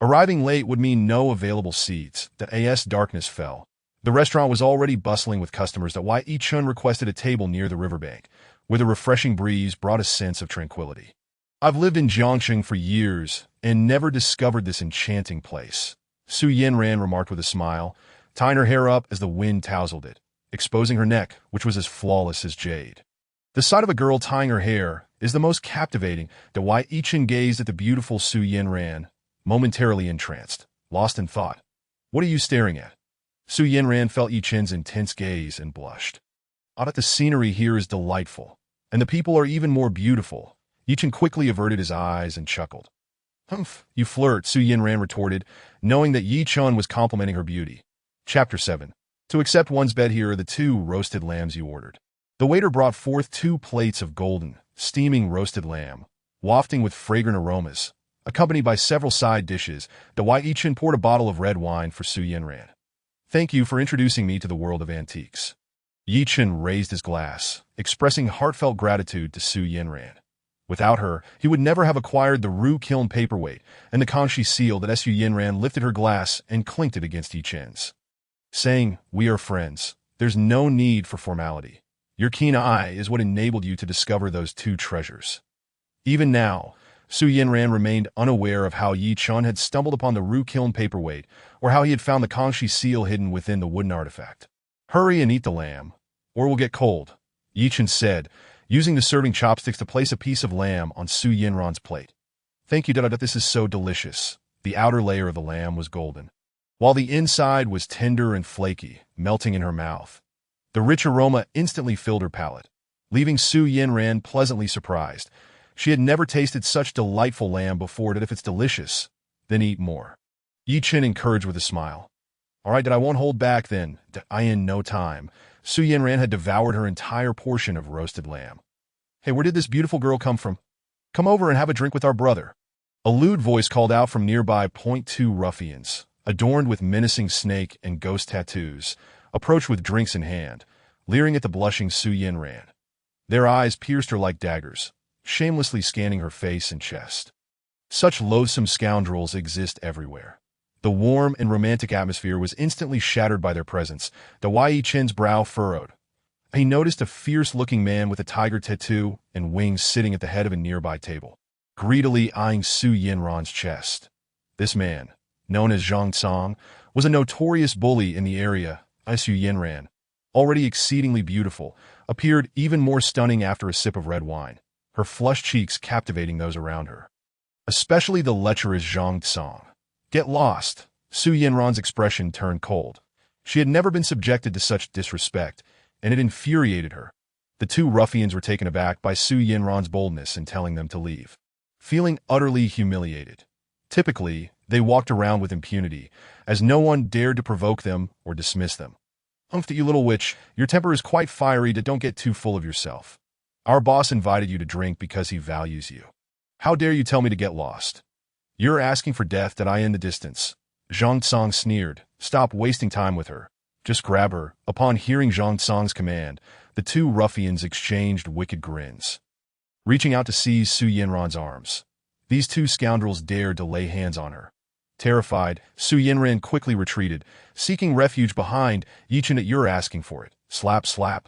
Arriving late would mean no available seats. As darkness fell, the restaurant was already bustling with customers. Wei Chen requested a table near the riverbank, where the refreshing breeze brought a sense of tranquility. I've lived in Jiangxing for years and never discovered this enchanting place, Su Yinran remarked with a smile, tying her hair up as the wind tousled it, exposing her neck, which was as flawless as jade. The sight of a girl tying her hair is the most captivating. Wei Chen gazed at the beautiful Su Yinran, momentarily entranced, lost in thought. What are you staring at? Su Yinran felt Yi Chen's intense gaze and blushed. The scenery here is delightful, and the people are even more beautiful. Yi Chen quickly averted his eyes and chuckled. Humph, you flirt, Su Yinran retorted, knowing that Yi Chen was complimenting her beauty. Chapter 7. To accept one's bet, here are the 2 roasted lambs you ordered. The waiter brought forth 2 plates of golden, steaming roasted lamb, wafting with fragrant aromas, accompanied by several side dishes. Wei Chen poured a bottle of red wine for Su Yinran. Thank you for introducing me to the world of antiques. Yi Chen raised his glass, expressing heartfelt gratitude to Su Yinran. Without her, he would never have acquired the Ru kiln paperweight and the Kangxi seal. Su Yinran lifted her glass and clinked it against Yi Chen's, saying, "We are friends. There's no need for formality. Your keen eye is what enabled you to discover those 2 treasures." Even now, Su Yinran remained unaware of how Yi Chen had stumbled upon the Ru kiln paperweight or how he had found the Kangxi seal hidden within the wooden artifact. Hurry and eat the lamb, or we'll get cold, Yi Chen said, using the serving chopsticks to place a piece of lamb on Su Yinran's plate. Thank you, this is so delicious. The outer layer of the lamb was golden, while the inside was tender and flaky, melting in her mouth. The rich aroma instantly filled her palate, leaving Su Yinran pleasantly surprised. She had never tasted such delightful lamb before. If it's delicious, then eat more, Yi Chen encouraged with a smile. All right, I won't hold back then. In no time, Su Yinran had devoured her entire portion of roasted lamb. Hey, where did this beautiful girl come from? Come over and have a drink with our brother. A lewd voice called out from nearby. 2 ruffians, adorned with menacing snake and ghost tattoos, approached with drinks in hand, leering at the blushing Su Yinran. Their eyes pierced her like daggers, shamelessly scanning her face and chest. Such loathsome scoundrels exist everywhere. The warm and romantic atmosphere was instantly shattered by their presence. Wei Chen's brow furrowed. He noticed a fierce-looking man with a tiger tattoo and wings sitting at the head of a nearby table, greedily eyeing Su Yinran's chest. This man, known as Zhang Tsang, was a notorious bully in the area. Su Yinran, already exceedingly beautiful, appeared even more stunning after a sip of red wine, her flushed cheeks captivating those around her, especially the lecherous Zhang Tsang. Get lost. Su Yinran's expression turned cold. She had never been subjected to such disrespect, and it infuriated her. The 2 ruffians were taken aback by Su Yinran's boldness in telling them to leave, feeling utterly humiliated. Typically, they walked around with impunity, as no one dared to provoke them or dismiss them. Humph, you little witch, your temper is quite fiery. Don't get too full of yourself. Our boss invited you to drink because he values you. How dare you tell me to get lost? You're asking for death. In the distance, Zhang Tsang sneered. Stop wasting time with her. Just grab her. Upon hearing Zhang Tsang's command, the 2 ruffians exchanged wicked grins, reaching out to seize Su Yinran's arms. These 2 scoundrels dared to lay hands on her. Terrified, Su Yinran quickly retreated, seeking refuge behind Yi Chen. You're asking for it. Slap, slap.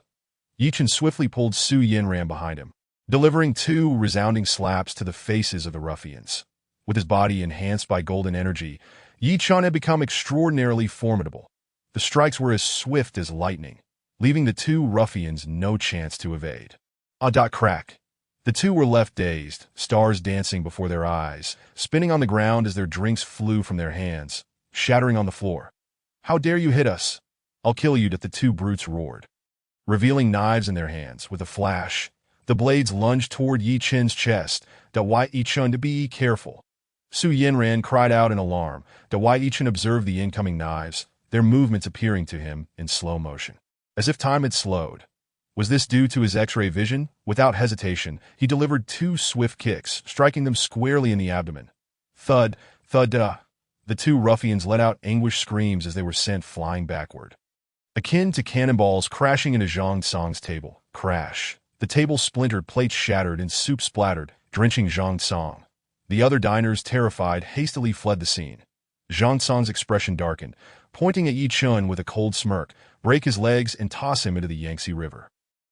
Yi Chen swiftly pulled Su Yinran behind him, delivering 2 resounding slaps to the faces of the ruffians. With his body enhanced by golden energy, Yi Chen had become extraordinarily formidable. The strikes were as swift as lightning, leaving the 2 ruffians no chance to evade. Crack. The 2 were left dazed, stars dancing before their eyes, spinning on the ground as their drinks flew from their hands, shattering on the floor. How dare you hit us? I'll kill you, the 2 brutes roared. Revealing knives in their hands, with a flash, the blades lunged toward Yi Chen's chest. Wei Chen to be careful. Su Yinran cried out in alarm. Wei Chen observed the incoming knives, their movements appearing to him in slow motion, as if time had slowed. Was this due to his X-ray vision? Without hesitation, he delivered two swift kicks, striking them squarely in the abdomen. Thud, thud-da. The two ruffians let out anguished screams as they were sent flying backward, akin to cannonballs crashing into Zhang Song's table. Crash. The table splintered, plates shattered, and soup splattered, drenching Zhang Song. The other diners, terrified, hastily fled the scene. Zhang Song's expression darkened, pointing at Yi Chun with a cold smirk. Break his legs and toss him into the Yangtze River.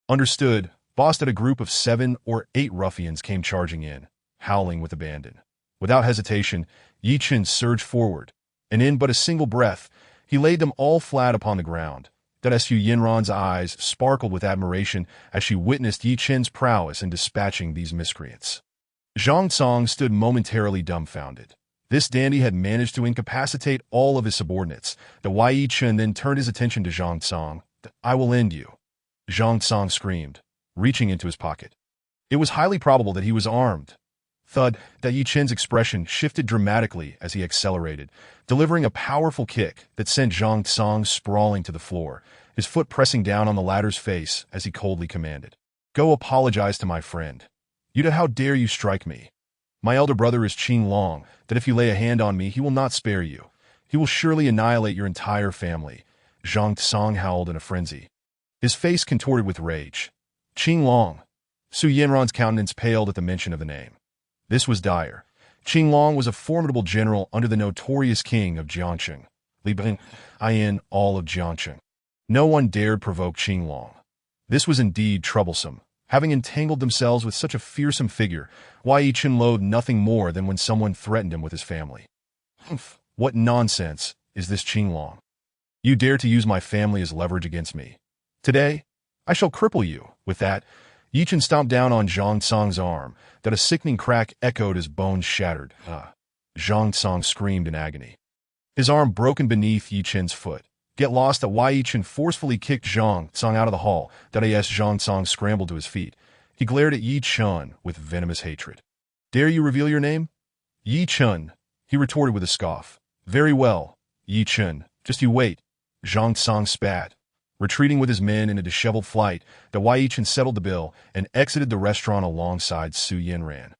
Understood. Boss. That a group of 7 or 8 ruffians came charging in, howling with abandon. Without hesitation, Yi Chun surged forward, and in but a single breath, he laid them all flat upon the ground. That Su Yinran's eyes sparkled with admiration as she witnessed Yi Chun's prowess in dispatching these miscreants. Zhang Song stood momentarily dumbfounded. This dandy had managed to incapacitate all of his subordinates. The Yi Chun then turned his attention to Zhang Song. "I will end you," Zhang Song screamed, reaching into his pocket. It was highly probable that he was armed. Thud. That Yi Chun's expression shifted dramatically as he accelerated, delivering a powerful kick that sent Zhang Song sprawling to the floor, his foot pressing down on the latter's face as he coldly commanded, "Go apologize to my friend. How dare you strike me? My elder brother is Qing Long, that if you lay a hand on me, he will not spare you. He will surely annihilate your entire family." Zhang Song howled in a frenzy, his face contorted with rage. Qing Long. Su Yinran's countenance paled at the mention of the name. This was dire. Qing Long was a formidable general under the notorious king of Jiangcheng, Li Bing, all of Jiangcheng. No one dared provoke Qing Long. This was indeed troublesome. Having entangled themselves with such a fearsome figure, Yi Chun loathed nothing more than when someone threatened him with his family. "Humph, what nonsense is this, Qing Long? You dare to use my family as leverage against me. Today, I shall cripple you." With that, Yi Chun stomped down on Zhang Song's arm, that a sickening crack echoed as bones shattered. Zhang Song screamed in agony, his arm broken beneath Yi Chun's foot. Get lost. That Yi Chun forcefully kicked Zhang Song out of the hall. That Zhang Song scrambled to his feet. He glared at Yi Chun with venomous hatred. "Dare you reveal your name?" "Yi Chun," he retorted with a scoff. "Very well, Yi Chun, just you wait." Zhang Song spat. Retreating with his men in a disheveled flight, the Yi Chun settled the bill and exited the restaurant alongside Su Yinran,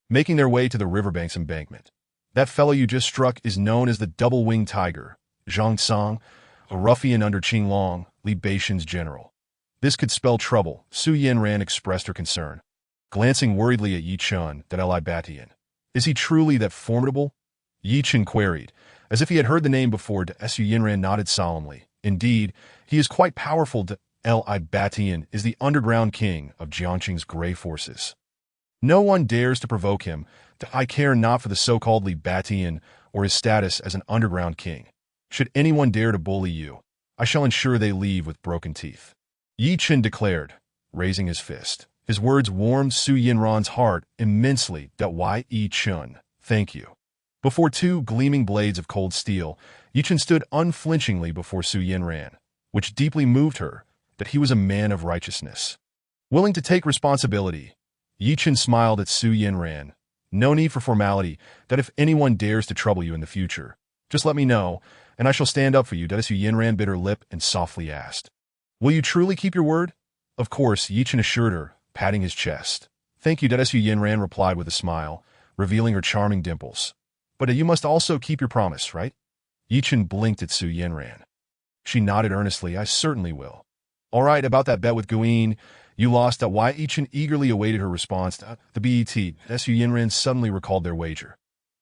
making their way to the riverbank's embankment. "That fellow you just struck is known as the double-winged tiger, Zhang Song, a ruffian under Qing Long, Li Beishan's general. This could spell trouble." Su Yinran expressed her concern, glancing worriedly at Yi Chun. "That Li Batian. Is he truly that formidable?" Yi Chun queried, as if he had heard the name before. Su Yinran nodded solemnly. "Indeed, he is quite powerful. Li Batian is the underground king of Jiangqing's gray forces. No one dares to provoke him. I care not for the so-called Li Batian or his status as an underground king. Should anyone dare to bully you, I shall ensure they leave with broken teeth," Yi Chun declared, raising his fist. His words warmed Su Yinran's heart immensely. Yi Chun, thank you. Before two gleaming blades of cold steel, Yi Chun stood unflinchingly before Su Yinran, which deeply moved her, that he was a man of righteousness, willing to take responsibility. Yi Chun smiled at Su Yinran. "No need for formality. That if anyone dares to trouble you in the future, just let me know, and I shall stand up for you." Su Yinran bit her lip and softly asked, "Will you truly keep your word?" "Of course," Yi Chun assured her, patting his chest. "Thank you," Su Yinran replied with a smile, revealing her charming dimples. "But you must also keep your promise, right?" Yi Chun blinked at Su Yinran. She nodded earnestly. "I certainly will." "All right, about that bet with Guin, you lost." Yi Chun eagerly awaited her response. The bet. Su Yinran suddenly recalled their wager.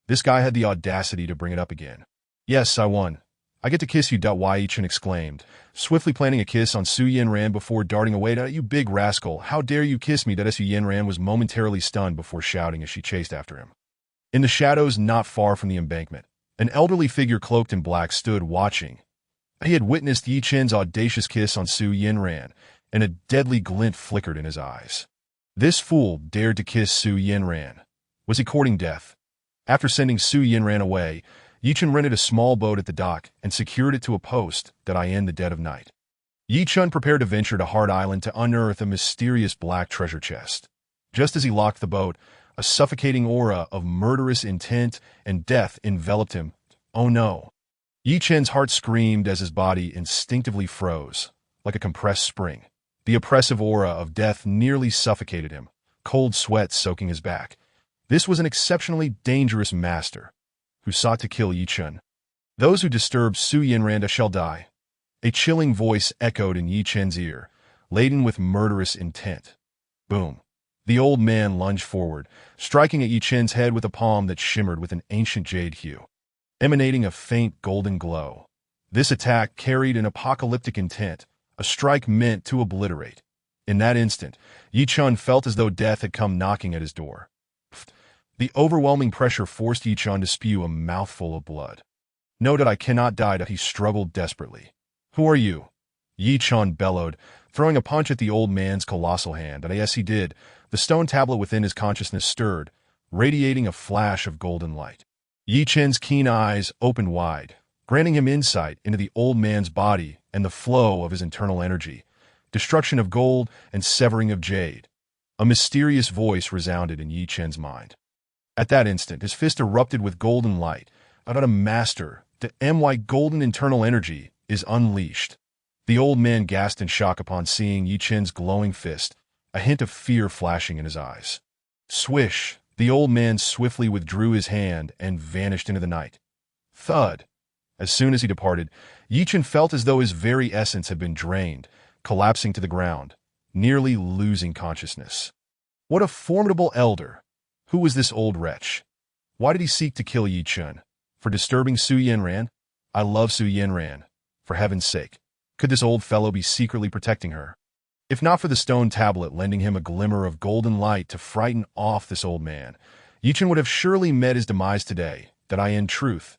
This guy had the audacity to bring it up again. "Yes, I won. I get to kiss you." Yi Chun exclaimed, swiftly planting a kiss on Su Yinran before darting away. "You big rascal, how dare you kiss me?" Su Yinran was momentarily stunned before shouting as she chased after him. In the shadows not far from the embankment, an elderly figure cloaked in black stood watching. He had witnessed Yi Chun's audacious kiss on Su Yinran, and a deadly glint flickered in his eyes. This fool dared to kiss Su Yinran. Was he courting death? After sending Su Yinran away, Yi Chun rented a small boat at the dock and secured it to a post in the dead of night. Yi Chun prepared to venture to Hard Island to unearth a mysterious black treasure chest. Just as he locked the boat, a suffocating aura of murderous intent and death enveloped him. Oh no! Yi Chen's heart screamed as his body instinctively froze, like a compressed spring. The oppressive aura of death nearly suffocated him, cold sweat soaking his back. This was an exceptionally dangerous master, who sought to kill Yi Chen. Those who disturb Su Yinranda shall die. A chilling voice echoed in Yi Chen's ear, laden with murderous intent. Boom. The old man lunged forward, striking at Yi Chen's head with a palm that shimmered with an ancient jade hue, emanating a faint golden glow. This attack carried an apocalyptic intent, a strike meant to obliterate. In that instant, Yi Chen felt as though death had come knocking at his door. The overwhelming pressure forced Yi Chen to spew a mouthful of blood. "Know that I cannot die," he struggled desperately. "Who are you?" Yi Chen bellowed, throwing a punch at the old man's colossal hand, and as he did, the stone tablet within his consciousness stirred, radiating a flash of golden light. Yi Chen's keen eyes opened wide, granting him insight into the old man's body and the flow of his internal energy. Destruction of gold and severing of jade. A mysterious voice resounded in Yi Chen's mind. At that instant, his fist erupted with golden light. "About a master, the my golden internal energy is unleashed." The old man gasped in shock upon seeing Yi Chen's glowing fist, a hint of fear flashing in his eyes. Swish! The old man swiftly withdrew his hand and vanished into the night. Thud! As soon as he departed, Yi Chen felt as though his very essence had been drained, collapsing to the ground, nearly losing consciousness. What a formidable elder! Who was this old wretch? Why did he seek to kill Yi Chen? For disturbing Su Yinran? I love Su Yinran. For heaven's sake, could this old fellow be secretly protecting her? If not for the stone tablet lending him a glimmer of golden light to frighten off this old man, Yi Chen would have surely met his demise today. In truth,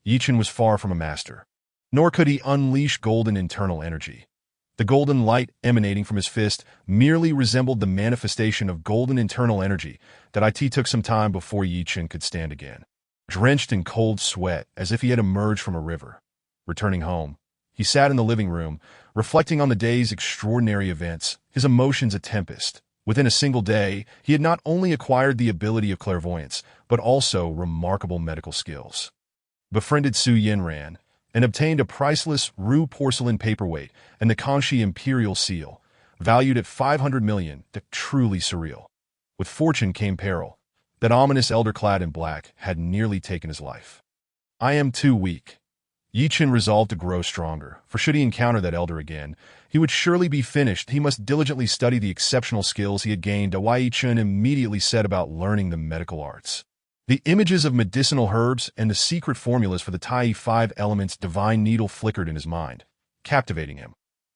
Yi Chen was far from a master. Nor could he unleash golden internal energy. The golden light emanating from his fist merely resembled the manifestation of golden internal energy that it took some time before Yi Chen could stand again. Drenched in cold sweat, as if he had emerged from a river. Returning home, he sat in the living room, reflecting on the day's extraordinary events, his emotions a tempest. Within a single day, he had not only acquired the ability of clairvoyance, but also remarkable medical skills. Befriended Su Yinran, and obtained a priceless Ru porcelain paperweight and the Kanshi imperial seal, valued at 500 million, truly surreal. With fortune came peril. That ominous elder clad in black had nearly taken his life. I am too weak. Yi Chen resolved to grow stronger, for should he encounter that elder again, he would surely be finished. He must diligently study the exceptional skills he had gained. Yi Chen immediately set about learning the medical arts. The images of medicinal herbs and the secret formulas for the Tai 5 elements divine needle flickered in his mind, captivating him.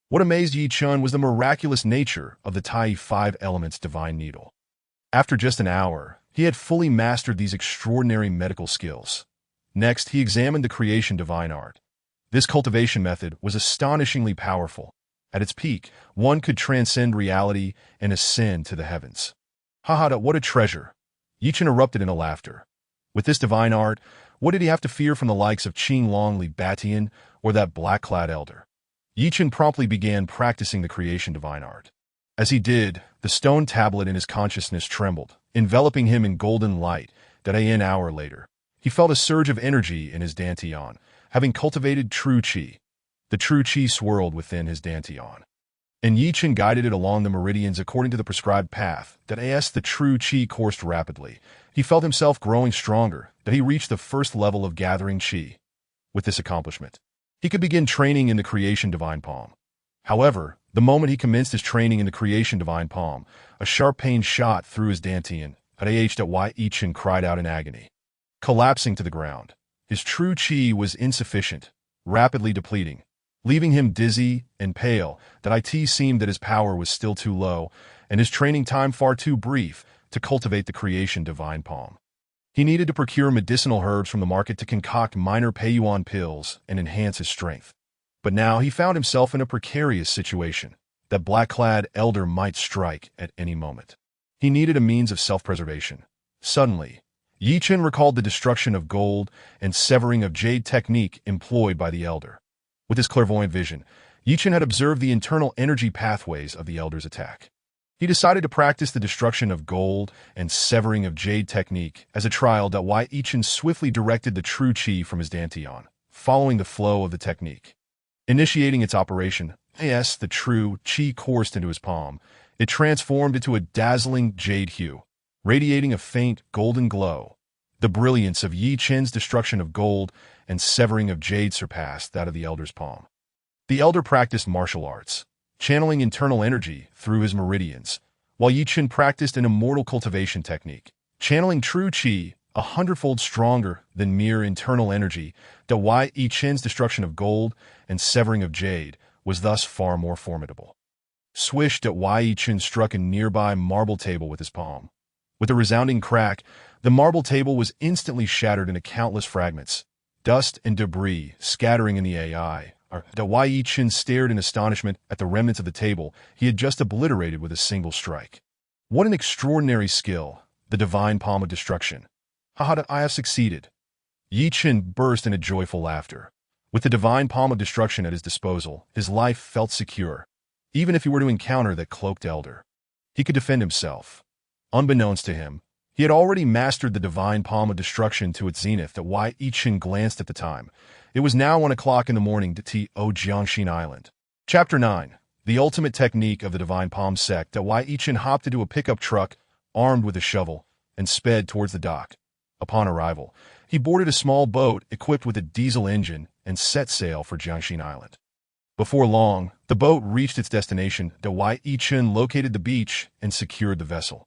What amazed Yi Chen was the miraculous nature of the Tai 5 elements divine needle. After just an hour, he had fully mastered these extraordinary medical skills. Next, he examined the creation divine art. This cultivation method was astonishingly powerful. At its peak, one could transcend reality and ascend to the heavens. What a treasure! Yi Chen erupted into laughter. With this divine art, what did he have to fear from the likes of Qing Long Li Batian or that black-clad elder? Yi Chen promptly began practicing the creation divine art. As he did, the stone tablet in his consciousness trembled, enveloping him in golden light. An hour later, he felt a surge of energy in his dantian, having cultivated true qi. The true qi swirled within his dantian, and Yi Chen guided it along the meridians according to the prescribed path. The true qi coursed rapidly. He felt himself growing stronger, he reached the first level of gathering qi. With this accomplishment, he could begin training in the creation divine palm. However, the moment he commenced his training in the creation divine palm, a sharp pain shot through his dantian. Yi Chen cried out in agony. Collapsing to the ground, his true qi was insufficient, rapidly depleting, leaving him dizzy and pale. It seemed that his power was still too low, and his training time far too brief to cultivate the creation divine palm. He needed to procure medicinal herbs from the market to concoct minor Peiyuan pills and enhance his strength. But now he found himself in a precarious situation. That black-clad elder might strike at any moment. He needed a means of self-preservation. Suddenly, Yi Chen recalled the destruction of gold and severing of jade technique employed by the elder. With his clairvoyant vision, Yi Chen had observed the internal energy pathways of the elder's attack. He decided to practice the destruction of gold and severing of jade technique as a trial. Yi Chen swiftly directed the true qi from his dantian, following the flow of the technique. Initiating its operation, as the true qi coursed into his palm, it transformed into a dazzling jade hue, radiating a faint golden glow. The brilliance of Yi Chen's destruction of gold and severing of jade surpassed that of the elder's palm. The elder practiced martial arts, channeling internal energy through his meridians, while Yi Chen practiced an immortal cultivation technique, channeling true qi 100-fold stronger than mere internal energy. Yi Chen's destruction of gold and severing of jade was thus far more formidable. Swish! Yi Chen struck a nearby marble table with his palm. With a resounding crack, the marble table was instantly shattered into countless fragments, dust and debris scattering in the AI. Yi Chen stared in astonishment at the remnants of the table he had just obliterated with a single strike. What an extraordinary skill, the divine palm of destruction. I have succeeded. Yi Chen burst into joyful laughter. With the divine palm of destruction at his disposal, his life felt secure. Even if he were to encounter that cloaked elder, he could defend himself. Unbeknownst to him, he had already mastered the divine palm of destruction to its zenith. Yi Chen glanced at the time. It was now 1 o'clock in the morning to Jiangxin Island. Chapter 9. The ultimate technique of the divine palm sect. Yi Chen hopped into a pickup truck, armed with a shovel, and sped towards the dock. Upon arrival, he boarded a small boat equipped with a diesel engine and set sail for Jiangxin Island. Before long, the boat reached its destination. Yi Chen located the beach and secured the vessel.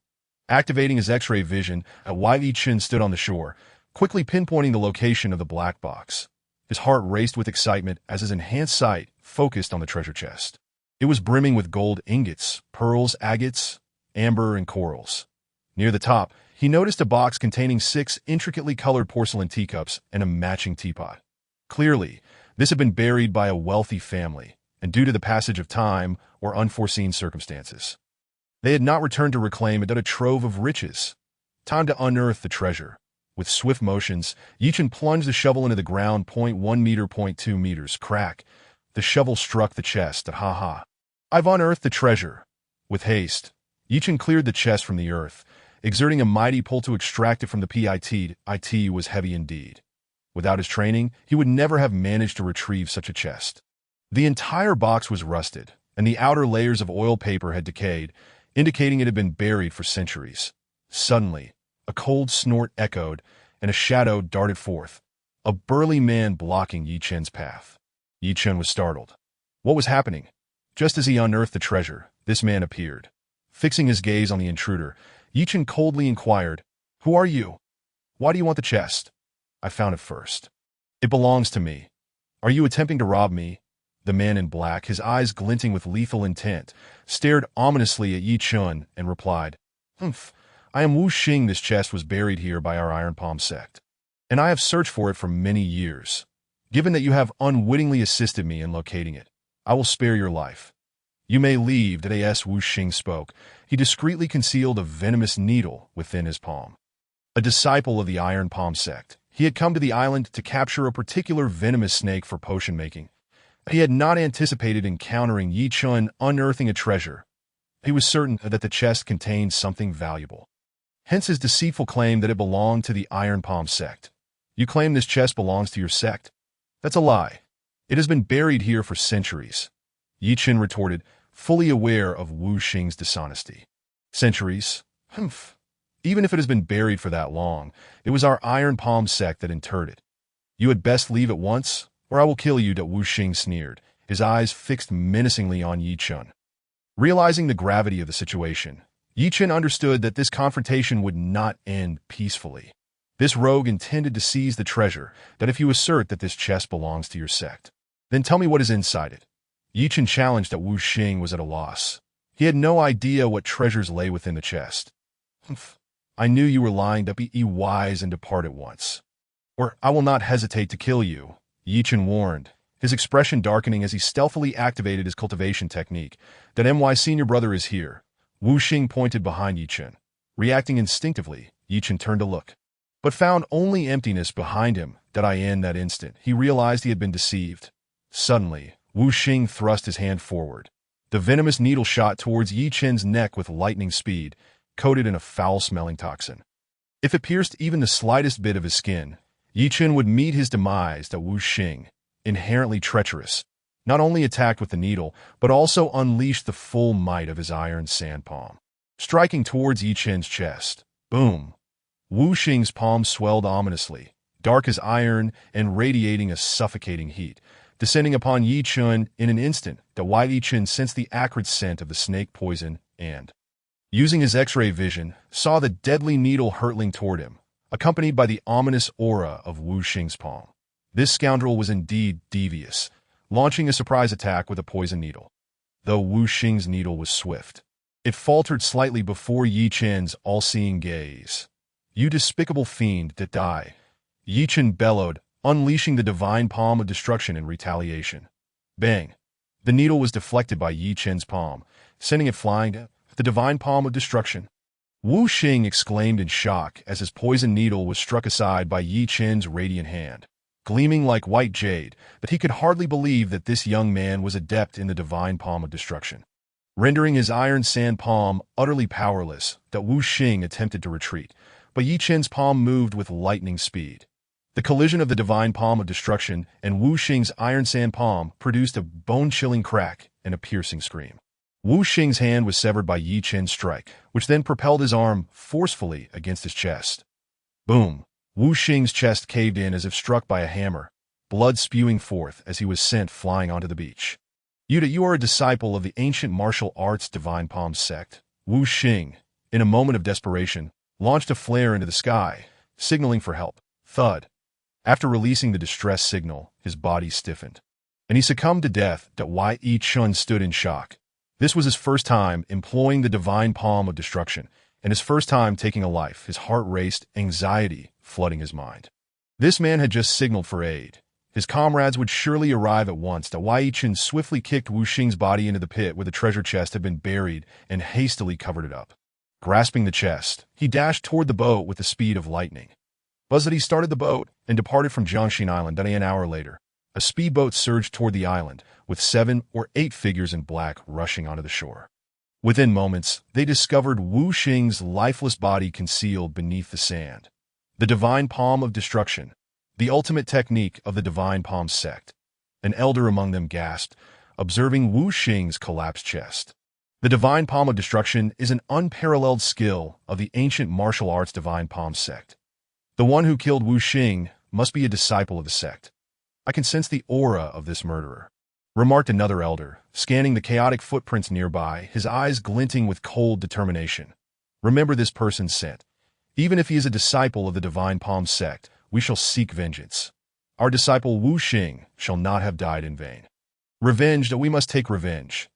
Activating his X-ray vision, Yi Chen stood on the shore, quickly pinpointing the location of the black box. His heart raced with excitement as his enhanced sight focused on the treasure chest. It was brimming with gold ingots, pearls, agates, amber, and corals. Near the top, he noticed a box containing 6 intricately colored porcelain teacups and a matching teapot. Clearly, this had been buried by a wealthy family, and due to the passage of time or unforeseen circumstances, they had not returned to reclaim it at a trove of riches. Time to unearth the treasure. With swift motions, Yi Chen plunged the shovel into the ground. 0.1 meter, 0.2 meters. Crack. The shovel struck the chest. I've unearthed the treasure. With haste, Yi Chen cleared the chest from the earth, exerting a mighty pull to extract it from the pit. It was heavy indeed. Without his training, he would never have managed to retrieve such a chest. The entire box was rusted, and the outer layers of oil paper had decayed, indicating it had been buried for centuries. Suddenly, a cold snort echoed, and a shadow darted forth, a burly man blocking Yi Chen's path. Yi Chen was startled. What was happening? Just as he unearthed the treasure, this man appeared. Fixing his gaze on the intruder, Yi Chen coldly inquired, "Who are you? Why do you want the chest?" "I found it first. It belongs to me. Are you attempting to rob me?" The man in black, his eyes glinting with lethal intent, stared ominously at Yi Chen and replied, "Humph. I am Wu Xing. This chest was buried here by our Iron Palm sect, and I have searched for it for many years. Given that you have unwittingly assisted me in locating it, I will spare your life. You may leave." As Wu Xing spoke, he discreetly concealed a venomous needle within his palm. A disciple of the Iron Palm sect, he had come to the island to capture a particular venomous snake for potion making. He had not anticipated encountering Yi Chen unearthing a treasure. He was certain that the chest contained something valuable. Hence his deceitful claim that it belonged to the Iron Palm sect. "You claim this chest belongs to your sect? That's a lie. It has been buried here for centuries," Yi Chen retorted, fully aware of Wu Xing's dishonesty. "Centuries? Humph. Even if it has been buried for that long, it was our Iron Palm sect that interred it. You had best leave at once, or I will kill you." Wu Xing sneered, his eyes fixed menacingly on Yi Chen. Realizing the gravity of the situation, Yi Chen understood that this confrontation would not end peacefully. This rogue intended to seize the treasure, that if you assert that this chest belongs to your sect, then tell me what is inside it. Yi Chen challenged that Wu Xing was at a loss. He had no idea what treasures lay within the chest. "Humph. I knew you were lying. Be wise and depart at once, or I will not hesitate to kill you," Yi Chen warned, his expression darkening as he stealthily activated his cultivation technique. "My senior brother is here." Wu Xing pointed behind Yi Chen. Reacting instinctively, Yi Chen turned to look, but found only emptiness behind him. In that instant, he realized he had been deceived. Suddenly, Wu Xing thrust his hand forward. The venomous needle shot towards Yi Chen's neck with lightning speed, coated in a foul-smelling toxin. If it pierced even the slightest bit of his skin, Chen would meet his demise that Wu Xing, inherently treacherous, not only attacked with the needle, but also unleashed the full might of his iron sand palm. Striking towards Chen's chest. Boom! Wu Xing's palm swelled ominously, dark as iron and radiating a suffocating heat, descending upon Chen in an instant that Chen sensed the acrid scent of the snake poison and, using his X-ray vision, saw the deadly needle hurtling toward him, accompanied by the ominous aura of Wu Xing's palm. This scoundrel was indeed devious, launching a surprise attack with a poison needle. Though Wu Xing's needle was swift, it faltered slightly before Chen's all-seeing gaze. "You despicable fiend that die!" Chen bellowed, unleashing the divine palm of destruction in retaliation. Bang! The needle was deflected by Chen's palm, sending it flying to the divine palm of destruction. Wu Xing exclaimed in shock as his poison needle was struck aside by Chen's radiant hand, gleaming like white jade, but he could hardly believe that this young man was adept in the divine palm of destruction. Rendering his iron sand palm utterly powerless, that Wu Xing attempted to retreat, but Chen's palm moved with lightning speed. The collision of the divine palm of destruction and Wu Xing's iron sand palm produced a bone-chilling crack and a piercing scream. Wu Xing's hand was severed by Chen's strike, which then propelled his arm forcefully against his chest. Boom! Wu Xing's chest caved in as if struck by a hammer, blood spewing forth as he was sent flying onto the beach. You are a disciple of the ancient martial arts divine palm sect. Wu Xing, in a moment of desperation, launched a flare into the sky, signaling for help. Thud. After releasing the distress signal, his body stiffened, and he succumbed to death. Chen stood in shock. This was his first time employing the divine palm of destruction, and his first time taking a life. His heart raced, anxiety flooding his mind. This man had just signaled for aid. His comrades would surely arrive at once. Chen swiftly kicked Wu Xing's body into the pit where the treasure chest had been buried and hastily covered it up. Grasping the chest, he dashed toward the boat with the speed of lightning. He started the boat and departed from Jiangxin Island. An hour later, a speedboat surged toward the island, with 7 or 8 figures in black rushing onto the shore. Within moments, they discovered Wu Xing's lifeless body concealed beneath the sand. The divine palm of destruction, the ultimate technique of the divine palm sect. An elder among them gasped, observing Wu Xing's collapsed chest. The divine palm of destruction is an unparalleled skill of the ancient martial arts divine palm sect. The one who killed Wu Xing must be a disciple of the sect. I can sense the aura of this murderer, remarked another elder, scanning the chaotic footprints nearby, his eyes glinting with cold determination. Remember this person's scent. Even if he is a disciple of the divine palm sect, we shall seek vengeance. Our disciple Wu Xing shall not have died in vain. Revenge, that we must take revenge.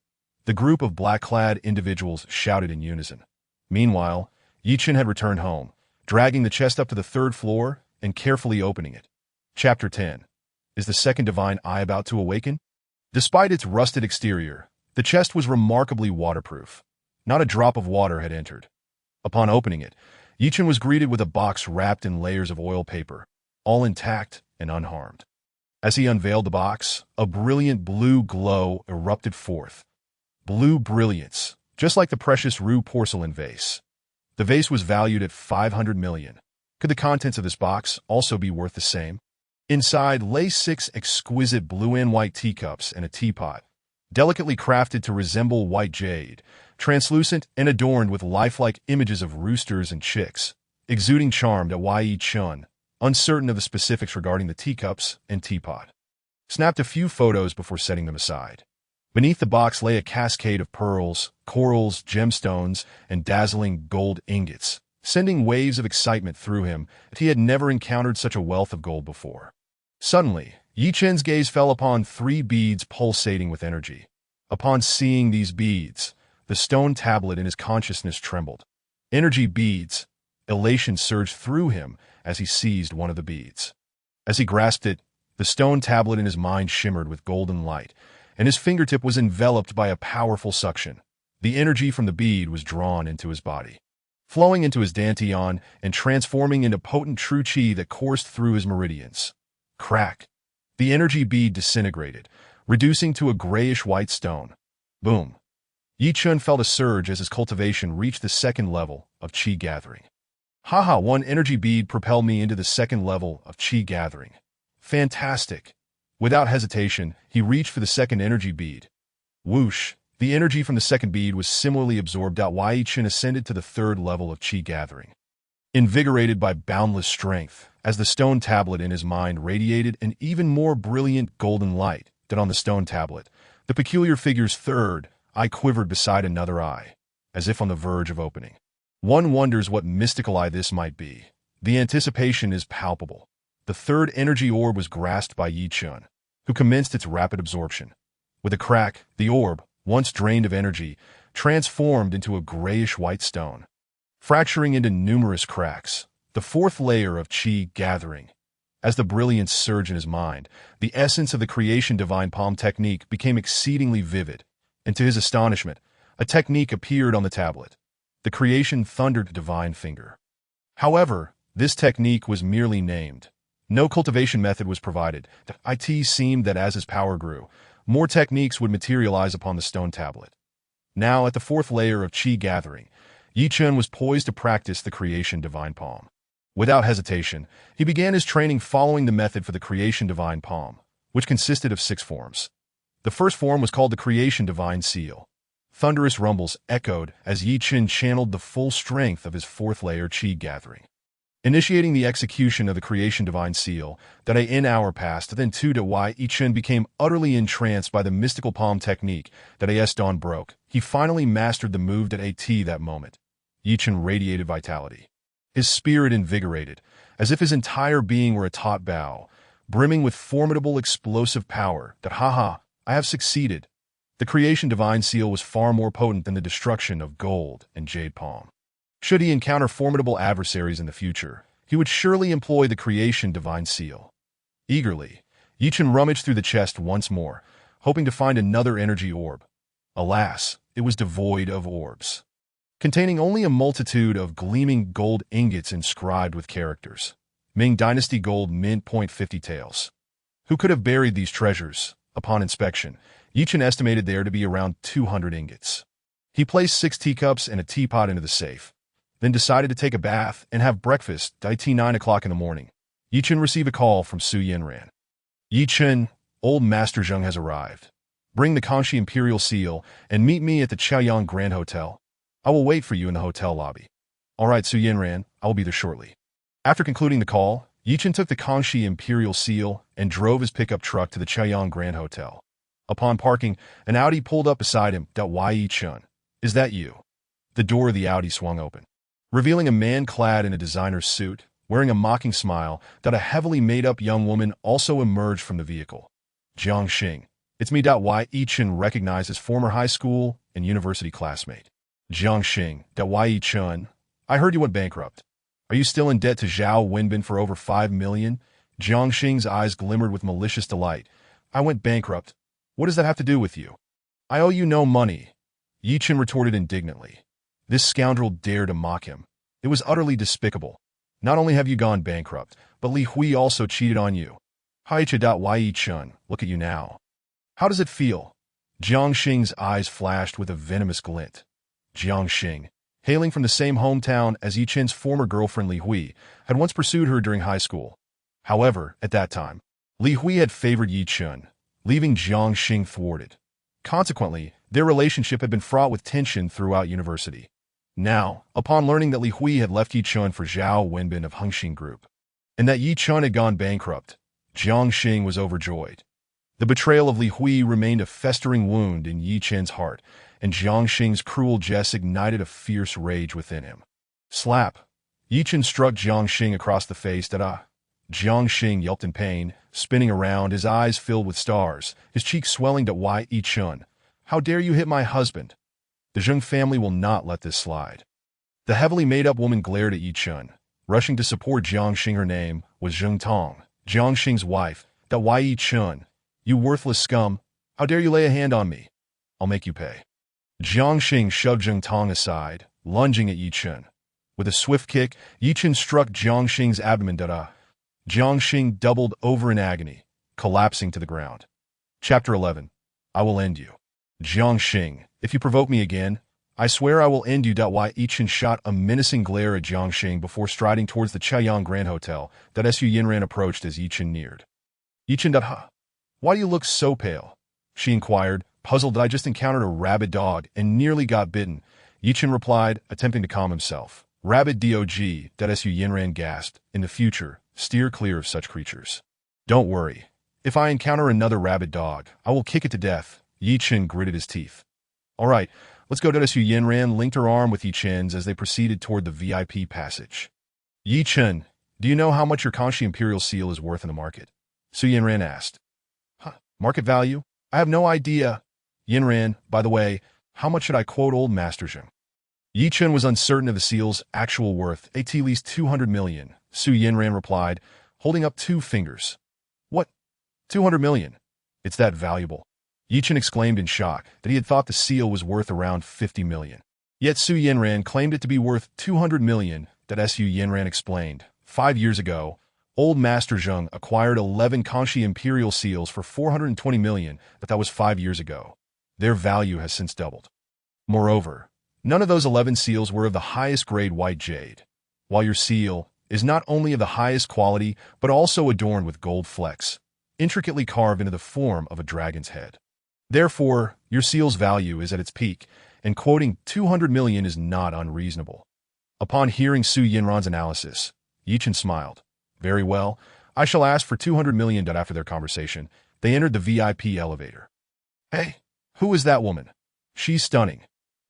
The group of black-clad individuals shouted in unison. Meanwhile, Chen had returned home, dragging the chest up to the 3rd floor and carefully opening it. Chapter 10. Is the second divine eye about to awaken? Despite its rusted exterior, the chest was remarkably waterproof. Not a drop of water had entered. Upon opening it, Chen was greeted with a box wrapped in layers of oil paper, all intact and unharmed. As he unveiled the box, a brilliant blue glow erupted forth. Blue brilliance, just like the precious Rue porcelain vase. The vase was valued at 500 million. Could the contents of this box also be worth the same? Inside lay 6 exquisite blue and white teacups and a teapot, delicately crafted to resemble white jade, translucent and adorned with lifelike images of roosters and chicks, exuding charm that Chen, uncertain of the specifics regarding the teacups and teapot, snapped a few photos before setting them aside. Beneath the box lay a cascade of pearls, corals, gemstones, and dazzling gold ingots, sending waves of excitement through him that he had never encountered such a wealth of gold before. Suddenly, Chen's gaze fell upon 3 beads pulsating with energy. Upon seeing these beads, the stone tablet in his consciousness trembled. Energy beads. Elation surged through him as he seized one of the beads. As he grasped it, the stone tablet in his mind shimmered with golden light, and his fingertip was enveloped by a powerful suction. The energy from the bead was drawn into his body, flowing into his dantian and transforming into potent true qi that coursed through his meridians. Crack! The energy bead disintegrated, reducing to a grayish-white stone. Boom! Chen felt a surge as his cultivation reached the 2nd level of qi gathering. Haha, one energy bead propelled me into the second level of chi gathering. Fantastic. Without hesitation, he reached for the second energy bead. Whoosh! The energy from the second bead was similarly absorbed out while Chen ascended to the third level of chi gathering. Invigorated by boundless strength, as the stone tablet in his mind radiated an even more brilliant golden light than on the stone tablet, the peculiar figure's third eye quivered beside another eye, as if on the verge of opening. One wonders what mystical eye this might be. The anticipation is palpable. The third energy orb was grasped by Chen, who commenced its rapid absorption. With a crack, the orb, once drained of energy, transformed into a grayish-white stone. Fracturing into numerous cracks, the fourth layer of chi gathering. As the brilliance surged in his mind, the essence of the creation divine palm technique became exceedingly vivid, and to his astonishment, a technique appeared on the tablet. The creation thundered divine finger. However, this technique was merely named. No cultivation method was provided. It seemed that as his power grew, more techniques would materialize upon the stone tablet. Now, at the fourth layer of chi gathering, Chen was poised to practice the creation divine palm. Without hesitation, he began his training following the method for the creation divine palm, which consisted of 6 forms. The first form was called the creation divine seal. Thunderous rumbles echoed as Chen channeled the full strength of his fourth layer chi gathering. Initiating the execution of the creation divine seal, that an hour passed, then 2 to why Chen became utterly entranced by the mystical palm technique that as dawn broke. He finally mastered the move that moment. Chen radiated vitality. His spirit invigorated, as if his entire being were a taut bow, brimming with formidable explosive power that I have succeeded. The creation divine seal was far more potent than the destruction of gold and jade palm. Should he encounter formidable adversaries in the future, he would surely employ the creation divine seal. Eagerly, Chen rummaged through the chest once more, hoping to find another energy orb. Alas, it was devoid of orbs, containing only a multitude of gleaming gold ingots inscribed with characters. Ming Dynasty Gold Mint .50 taels. Who could have buried these treasures? Upon inspection, Chen estimated there to be around 200 ingots. He placed 6 teacups and a teapot into the safe, then decided to take a bath and have breakfast at 9 o'clock in the morning. Chen received a call from Su Yinran. Chen, old Master Zheng has arrived. Bring the Kanshi Imperial Seal and meet me at the Chaoyang Grand Hotel. I will wait for you in the hotel lobby. All right, Su Yinran, I will be there shortly. After concluding the call, Chen took the Kanshi Imperial Seal and drove his pickup truck to the Chaoyang Grand Hotel. Upon parking, an Audi pulled up beside him. Chen, is that you? The door of the Audi swung open, revealing a man clad in a designer's suit, wearing a mocking smile. That a heavily made-up young woman also emerged from the vehicle. Jiang Xing, it's me. Chen recognized his former high school and university classmate. Jiang Xing, Chen, I heard you went bankrupt. Are you still in debt to Zhao Wenbin for over 5 million? Jiang Xing's eyes glimmered with malicious delight. I went bankrupt. What does that have to do with you? I owe you no money. Chen retorted indignantly. This scoundrel dared to mock him. It was utterly despicable. Not only have you gone bankrupt, but Li Hui also cheated on you. Chen, look at you now. How does it feel? Jiang Xing's eyes flashed with a venomous glint. Jiang Xing, hailing from the same hometown as Chen's former girlfriend Li Hui, had once pursued her during high school. However, at that time, Li Hui had favored Chen, leaving Jiang Xing thwarted. Consequently, their relationship had been fraught with tension throughout university. Now, upon learning that Li Hui had left Chen for Zhao Wenbin of Hengxin Group, and that Chen had gone bankrupt, Jiang Xing was overjoyed. The betrayal of Li Hui remained a festering wound in Chen's heart, and Jiang Xing's cruel jest ignited a fierce rage within him. Slap! Chen struck Jiang Xing across the face. Jiang Xing yelped in pain, spinning around, his eyes filled with stars, his cheeks swelling. Chen, how dare you hit my husband? The Zheng family will not let this slide. The heavily made-up woman glared at Chen, rushing to support Jiang Xing. Her name was Zheng Tong, Jiang Xing's wife. Chen, you worthless scum, how dare you lay a hand on me? I'll make you pay. Jiang Xing shoved Zheng Tong aside, lunging at Chen. With a swift kick, Chen struck Jiang Xing's abdomen. Jiang Xing doubled over in agony, collapsing to the ground. Chapter 11. I will end you. Jiang Xing, if you provoke me again, I swear I will end you. Yi Chen shot a menacing glare at Jiangxing before striding towards the Chaoyang Grand Hotel that Su Yinran approached as Yi Chen neared. Yi Chen. Why do you look so pale? She inquired, puzzled that I just encountered a rabid dog and nearly got bitten. Yi Chen replied, attempting to calm himself. Rabid dog, Su Yinran gasped. In the future, steer clear of such creatures. Don't worry. If I encounter another rabid dog, I will kick it to death. Yi Chen gritted his teeth. All right, let's go. Su Yinran linked her arm with Yi Chen's as they proceeded toward the VIP passage. Yi Chen, do you know how much your Kanshi Imperial Seal is worth in the market? Su Yinran asked. Market value? I have no idea. Yinran, by the way, how much should I quote old Master Zheng? Yi Chen was uncertain of the seal's actual worth, at least 200 million. Su Yinran replied, holding up 2 fingers. What? 200 million? It's that valuable. Yi Chen exclaimed in shock that he had thought the seal was worth around 50 million. Yet Su Yinran claimed it to be worth 200 million. Su Yinran explained. 5 years ago, old Master Zheng acquired 11 Kanshi Imperial Seals for 420 million, but that was 5 years ago. Their value has since doubled. Moreover, none of those 11 seals were of the highest grade white jade, while your seal is not only of the highest quality, but also adorned with gold flecks, intricately carved into the form of a dragon's head. Therefore, your seal's value is at its peak, and quoting 200 million is not unreasonable. Upon hearing Su Yinran's analysis, Yi Chen smiled. Very well, I shall ask for 200 million. After their conversation, they entered the VIP elevator. Hey, who is that woman? She's stunning.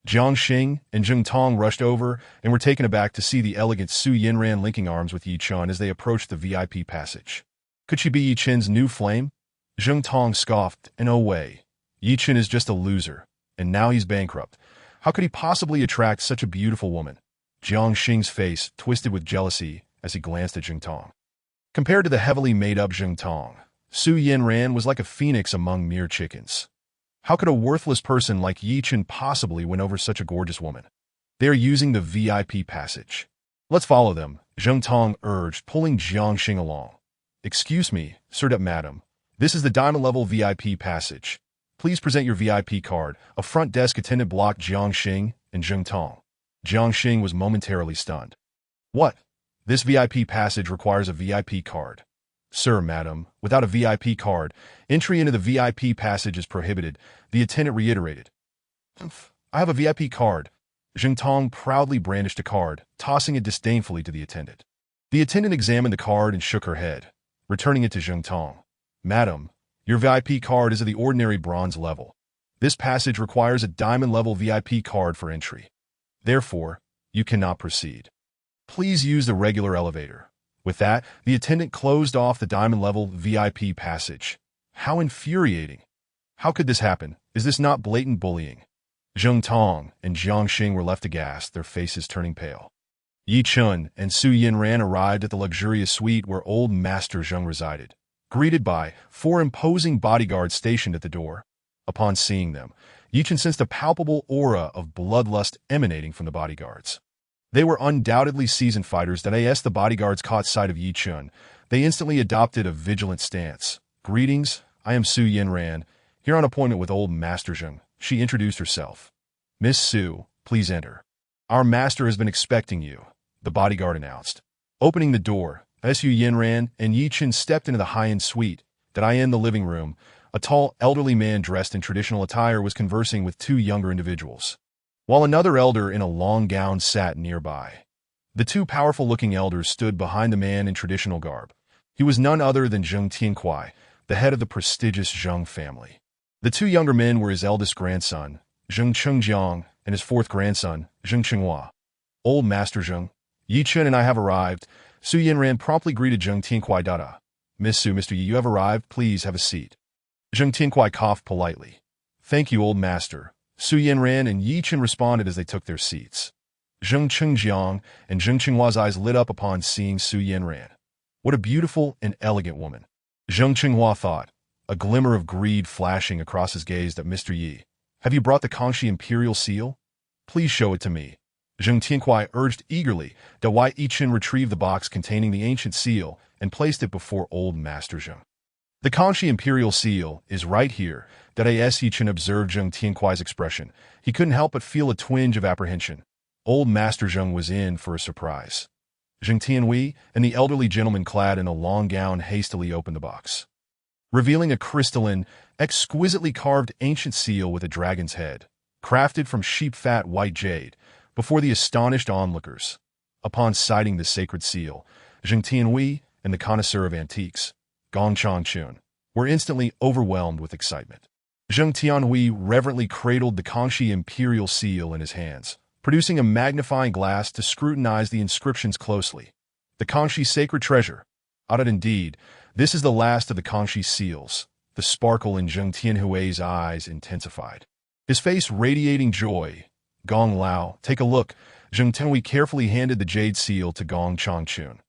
Jiangxing and Zheng Tong rushed over and were taken aback to see the elegant Su Yinran linking arms with Yi Chen as they approached the VIP passage. Could she be Yi Chen's new flame? Zheng Tong scoffed, no way. Yi Chen is just a loser, and now he's bankrupt. How could he possibly attract such a beautiful woman? Jiangxing's face twisted with jealousy as he glanced at Zheng Tong. Compared to the heavily made-up Zheng Tong, Su Yinran was like a phoenix among mere chickens. How could a worthless person like Yi Chen possibly win over such a gorgeous woman? They are using the VIP passage. Let's follow them, Zheng Tong urged, pulling Jiangxing along. Excuse me, sir, madam. This is the diamond-level VIP passage. Please present your VIP card. A front desk attendant blocked Jiangxing and Zheng Tong. Jiangxing was momentarily stunned. What? This VIP passage requires a VIP card. Sir, madam, without a VIP card, entry into the VIP passage is prohibited, the attendant reiterated. I have a VIP card. Zheng Tong proudly brandished a card, tossing it disdainfully to the attendant. The attendant examined the card and shook her head, returning it to Zheng Tong. Madam, your VIP card is of the ordinary bronze level. This passage requires a diamond-level VIP card for entry. Therefore, you cannot proceed. Please use the regular elevator. With that, the attendant closed off the diamond-level VIP passage. How infuriating. How could this happen? Is this not blatant bullying? Zheng Tong and Jiangxing were left aghast, their faces turning pale. Yi Chen and Su Yinran arrived at the luxurious suite where old Master Zheng resided, greeted by 4 imposing bodyguards stationed at the door. Upon seeing them, Yi Chen sensed a palpable aura of bloodlust emanating from the bodyguards. They were undoubtedly seasoned fighters. As the bodyguards caught sight of Yi Chen, they instantly adopted a vigilant stance. Greetings, I am Su Yinran, here on appointment with old Master Zheng. She introduced herself. Miss Su, please enter. Our master has been expecting you, the bodyguard announced. Opening the door, Su Yinran and Yi Chen stepped into the high-end suite. In the living room, a tall, elderly man dressed in traditional attire was conversing with 2 younger individuals, while another elder in a long gown sat nearby. The 2 powerful-looking elders stood behind the man in traditional garb. He was none other than Zheng Tiankuai, the head of the prestigious Zheng family. The 2 younger men were his eldest grandson, Zheng Chengjiang, and his 4th grandson, Zheng Qinghua. Old Master Zheng, Yi Chen and I have arrived. Su Yinran promptly greeted Zheng Tiankuai. Miss Su, Mr. Yi, you have arrived. Please have a seat. Zheng Tiankuai coughed politely. Thank you, old master. Su Yinran and Yi Chen responded as they took their seats. Zheng Chengjiang and Zheng Qinghua's eyes lit up upon seeing Su Yinran. What a beautiful and elegant woman. Zheng Qinghua thought, a glimmer of greed flashing across his gaze at Mr. Yi. Have you brought the Kanshi Imperial Seal? Please show it to me. Zheng Tiankuai urged eagerly that Yi Chen retrieve the box containing the ancient seal and placed it before old Master Zheng. The Kangxi imperial seal is right here. As Yi Chen observed Zheng Tiankui's expression, he couldn't help but feel a twinge of apprehension. Old Master Zheng was in for a surprise. Zheng Tianhui and the elderly gentleman clad in a long gown hastily opened the box, revealing a crystalline, exquisitely carved ancient seal with a dragon's head, crafted from sheep-fat white jade, before the astonished onlookers. Upon sighting the sacred seal, Zheng Tianhui and the connoisseur of antiques, Gong Changchun, were instantly overwhelmed with excitement. Zheng Tianhui reverently cradled the Kangxi imperial seal in his hands, producing a magnifying glass to scrutinize the inscriptions closely. The Kangxi sacred treasure. Indeed, this is the last of the Kangxi seals. The sparkle in Zheng Tianhui's eyes intensified, his face radiating joy. Gong Lao, take a look. Zheng Tianhui carefully handed the jade seal to Gong Changchun.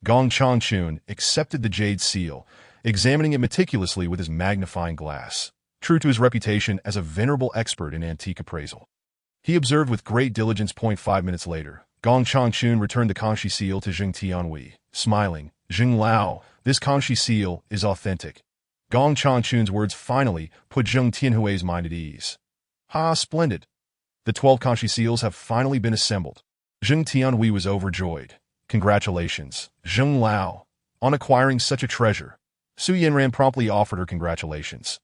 Gong Changchun accepted the jade seal, examining it meticulously with his magnifying glass. True to his reputation as a venerable expert in antique appraisal, he observed with great diligence. 5 minutes later, Gong Changchun returned the Kangxi seal to Zheng Tianhui, smiling. Zheng Lao, this Kangxi seal is authentic. Gong Changchun's words finally put Zheng Tianhui's mind at ease. Splendid. The 12 Kangxi seals have finally been assembled. Zheng Tianhui was overjoyed. Congratulations, Zheng Lao, on acquiring such a treasure. Su Yanran promptly offered her congratulations.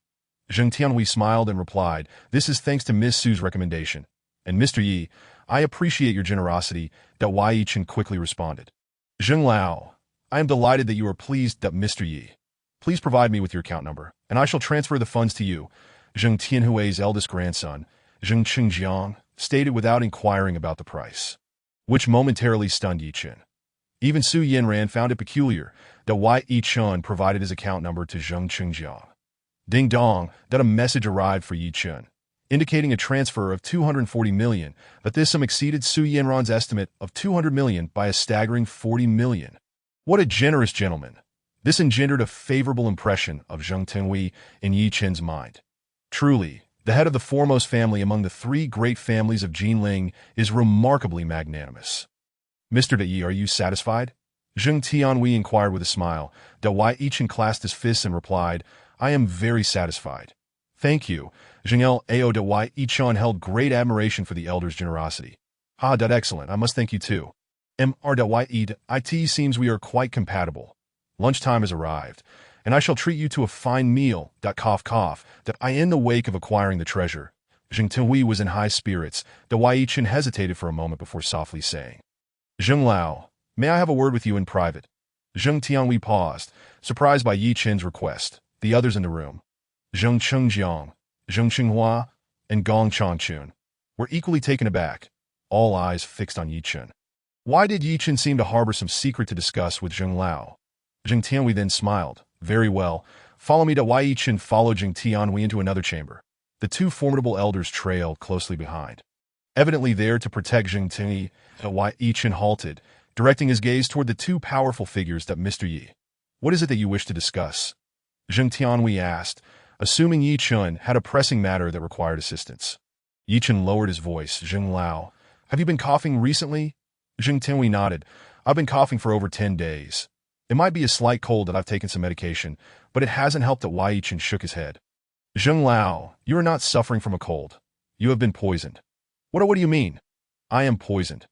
Zheng Tianhui smiled and replied, this is thanks to Miss Su's recommendation. And Mr. Yi, I appreciate your generosity. Yi Chen quickly responded. Zheng Lao, I am delighted that you are pleased. Mr. Yi, please provide me with your account number, and I shall transfer the funds to you. Zheng Tianhui's eldest grandson, Zheng Qingjiang, stated without inquiring about the price, which momentarily stunned Yi Chen. Even Su Yanran found it peculiar that Yi Chen provided his account number to Zheng Qingjiang. Ding dong, a message arrived for Yi Chen, indicating a transfer of 240 million, but this sum exceeded Su Yanran's estimate of 200 million by a staggering 40 million. What a generous gentleman! This engendered a favorable impression of Zheng Tianhui in Yi Chen's mind. Truly, the head of the foremost family among the 3 great families of Jinling is remarkably magnanimous. Mr. Yi, are you satisfied? Zheng Tianhui inquired with a smile. Yi Chen clasped his fists and replied, I am very satisfied. Thank you. Zheng Yi Chen held great admiration for the elder's generosity. Excellent. I must thank you too. It seems we are quite compatible. Lunchtime has arrived, and I shall treat you to a fine meal. In the wake of acquiring the treasure, Zheng Tianhui was in high spirits. Yi Chen hesitated for a moment before softly saying, Zheng Lao, may I have a word with you in private? Zheng Tianhui paused, surprised by Yi Chen's request. The others in the room, Zheng Chengjiang, Zheng Qinghua, and Gong Changchun, were equally taken aback, all eyes fixed on Yi Chen. Why did Yi Chen seem to harbor some secret to discuss with Zheng Lao? Zheng Tianhui then smiled. Very well. Follow me. Yi Chen followed Zheng Tianhui into another chamber. The 2 formidable elders trailed closely behind. Evidently there to protect Zheng Tianhui, Yi Chen halted, directing his gaze toward the 2 powerful figures. Mr. Yi, what is it that you wish to discuss? Zheng Tianhui asked, assuming Yi Chen had a pressing matter that required assistance. Yi Chen lowered his voice. Zheng Lao, have you been coughing recently? Zheng Tianhui nodded. I've been coughing for over 10 days. It might be a slight cold that I've taken some medication, but it hasn't helped. Yi Chen shook his head. Zheng Lao, you are not suffering from a cold. You have been poisoned. What do you mean? I am poisoned.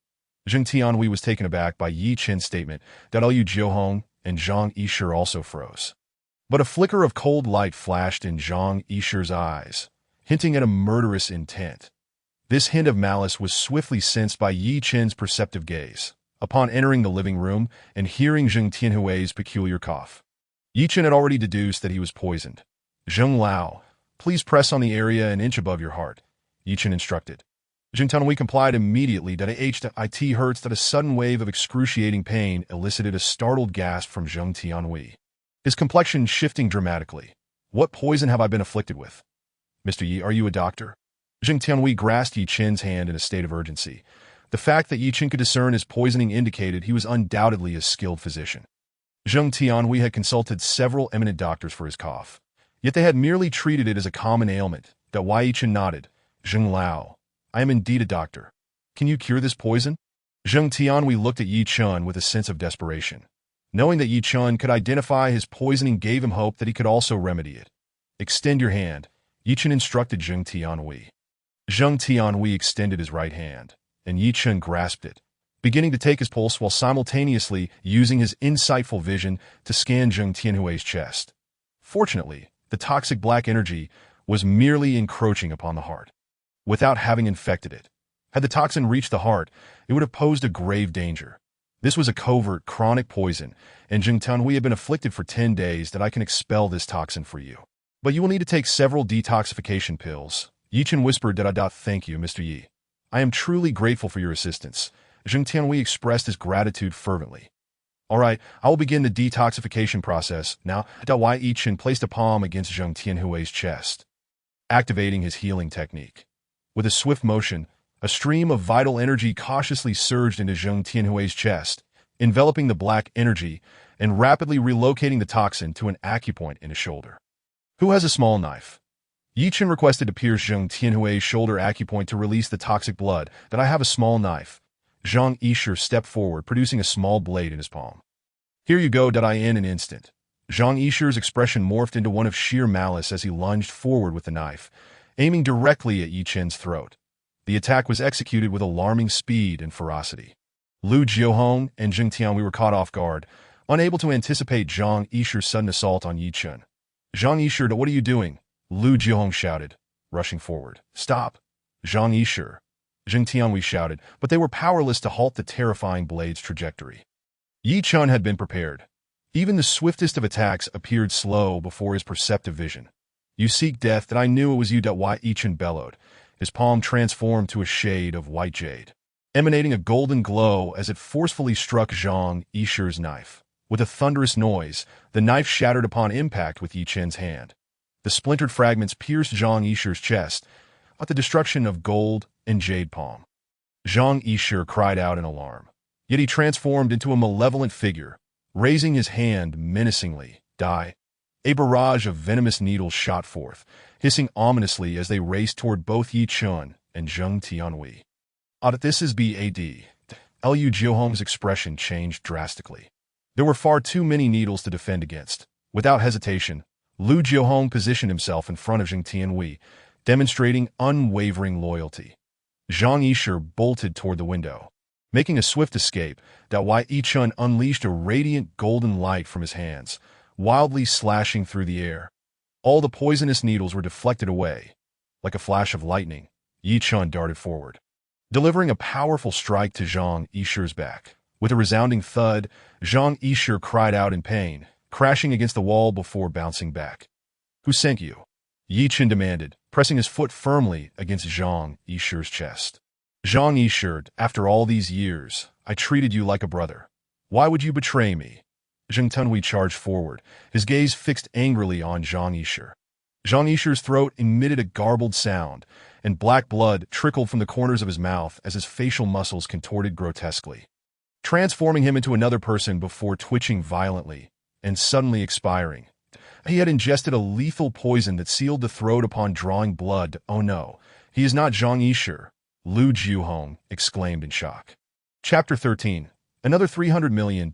Zheng Tianhui was taken aback by Yi Chen's statement. Liu Jiuhong and Zhang Yishir also froze. But a flicker of cold light flashed in Zhang Yishir's eyes, hinting at a murderous intent. This hint of malice was swiftly sensed by Yi Chen's perceptive gaze, upon entering the living room and hearing Zheng Tianhui's peculiar cough. Yi Chen had already deduced that he was poisoned. Zheng Lao, please press on the area an inch above your heart, Yi Chen instructed. Zheng Tianhui complied immediately. It hurts. That a sudden wave of excruciating pain elicited a startled gasp from Zheng Tianhui, his complexion shifting dramatically. What poison have I been afflicted with? Mr. Yi, are you a doctor? Zheng Tianhui grasped Yi Chen's hand in a state of urgency. The fact that Yi Chen could discern his poisoning indicated he was undoubtedly a skilled physician. Zheng Tianhui had consulted several eminent doctors for his cough, yet they had merely treated it as a common ailment. Yi Chen nodded. Zheng Lao, I am indeed a doctor. Can you cure this poison? Zheng Tianhui looked at Yi Chen with a sense of desperation. Knowing that Yi Chen could identify his poisoning gave him hope that he could also remedy it. Extend your hand, Yi Chen instructed Zheng Tianhui. Zheng Tianhui extended his right hand, and Yi Chen grasped it, beginning to take his pulse while simultaneously using his insightful vision to scan Zheng Tianhui's chest. Fortunately, the toxic black energy was merely encroaching upon the heart, without having infected it. Had the toxin reached the heart, it would have posed a grave danger. This was a covert, chronic poison, and Zheng Tianhui had been afflicted for 10 days that I can expel this toxin for you. But you will need to take several detoxification pills. Yi Chen whispered Thank you, Mr. Yi. I am truly grateful for your assistance. Zheng Tianhui expressed his gratitude fervently. All right, I will begin the detoxification process. Now, Yi Chen placed a palm against Zheng Tianhui's chest, activating his healing technique. With a swift motion, a stream of vital energy cautiously surged into Zheng Tianhui's chest, enveloping the black energy and rapidly relocating the toxin to an acupoint in his shoulder. Who has a small knife? Yi Chen requested to pierce Zheng Tianhui's shoulder acupoint to release the toxic blood. That I have a small knife. Zhang Yisher stepped forward, producing a small blade in his palm. Here you go. In an instant, Zhang Yisher's expression morphed into one of sheer malice as he lunged forward with the knife, aiming directly at Yi Chen's throat. The attack was executed with alarming speed and ferocity. Lu Jiuhong and Zheng Tianhui were caught off guard, unable to anticipate Zhang Yisher's sudden assault on Yi Chen. Zhang Yisher, what are you doing? Lu Jiuhong shouted, rushing forward. Stop! Zhang Yisher, Zheng Tianhui shouted, but they were powerless to halt the terrifying blade's trajectory. Yi Chen had been prepared. Even the swiftest of attacks appeared slow before his perceptive vision. You seek death, that I knew it was you. Yi Chen bellowed. His palm transformed to a shade of white jade, emanating a golden glow as it forcefully struck Zhang Yisher's knife. With a thunderous noise, the knife shattered upon impact with Yi Chen's hand. The splintered fragments pierced Zhang Yisher's chest, at the destruction of gold and jade palm. Zhang Yisher cried out in alarm. Yet he transformed into a malevolent figure, raising his hand menacingly. Die. A barrage of venomous needles shot forth, hissing ominously as they raced toward both Yi Chen and Zheng Tianhui. This is BAD. Lu Jiuhong's expression changed drastically. There were far too many needles to defend against. Without hesitation, Lu Jiuhong positioned himself in front of Zheng Tianhui, demonstrating unwavering loyalty. Zhang Yisher bolted toward the window. Making a swift escape, Yi Chen unleashed a radiant golden light from his hands, wildly slashing through the air. All the poisonous needles were deflected away. Like a flash of lightning, Yi Chen darted forward, delivering a powerful strike to Zhang Yisher's back. With a resounding thud, Zhang Yisher cried out in pain, crashing against the wall before bouncing back. Who sent you? Yi Chen demanded, pressing his foot firmly against Zhang Yisher's chest. Zhang Yisher, after all these years, I treated you like a brother. Why would you betray me? Zheng Tianhui charged forward, his gaze fixed angrily on Zhang Yisher. Zhang Yisher's throat emitted a garbled sound, and black blood trickled from the corners of his mouth as his facial muscles contorted grotesquely, transforming him into another person before twitching violently and suddenly expiring. He had ingested a lethal poison that sealed the throat upon drawing blood. Oh no, he is not Zhang Yisher, Lu Jiuhong exclaimed in shock. Chapter 13. Another 300 million.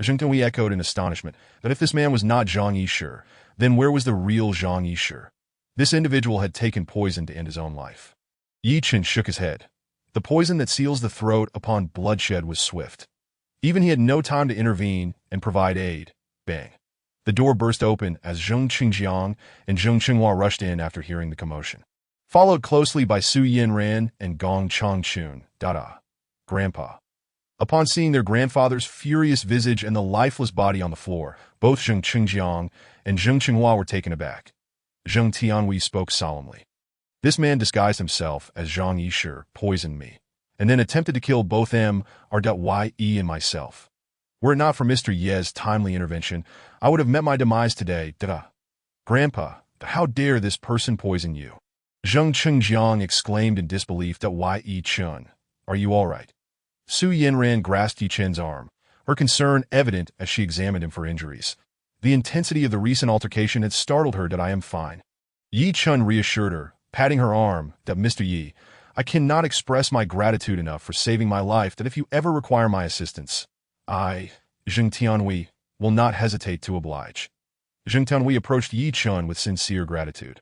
Zheng Tianhui echoed in astonishment that if this man was not Zhang Yisher, then where was the real Zhang Yisher? This individual had taken poison to end his own life. Yi Chen shook his head. The poison that seals the throat upon bloodshed was swift. Even he had no time to intervene and provide aid. Bang. The door burst open as Zheng Qingjiang and Zheng Qinghua rushed in after hearing the commotion, followed closely by Su Yanran and Gong Changchun. Grandpa. Upon seeing their grandfather's furious visage and the lifeless body on the floor, both Zheng Qingjiang and Zheng Qinghua were taken aback. Zheng Tianhui spoke solemnly. This man disguised himself as Zhang Yisher, poisoned me, and then attempted to kill both Yi and myself. Were it not for Mr. Ye's timely intervention, I would have met my demise today. Grandpa, how dare this person poison you? Zheng Qingjiang exclaimed in disbelief. Yi Chen, are you all right? Su Yanran grasped Yi Chen's arm, her concern evident as she examined him for injuries. The intensity of the recent altercation had startled her. I am fine. Yi Chen reassured her, patting her arm. Mr. Yi, I cannot express my gratitude enough for saving my life. If you ever require my assistance, Zheng Tianhui will not hesitate to oblige. Zheng Tianhui approached Yi Chen with sincere gratitude.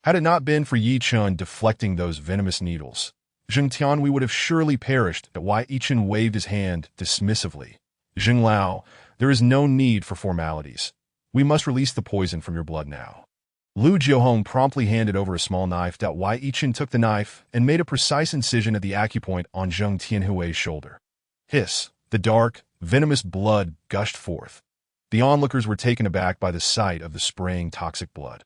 Had it not been for Yi Chen deflecting those venomous needles, Zheng Tianhui would have surely perished. At why Yi Chen waved his hand dismissively. Zheng Lao, there is no need for formalities. We must release the poison from your blood now. Lu Jiuhong promptly handed over a small knife. Wai Yichen took the knife and made a precise incision at the acupoint on Zheng Tianhui's shoulder. Hiss! The dark, venomous blood gushed forth. The onlookers were taken aback by the sight of the spraying toxic blood.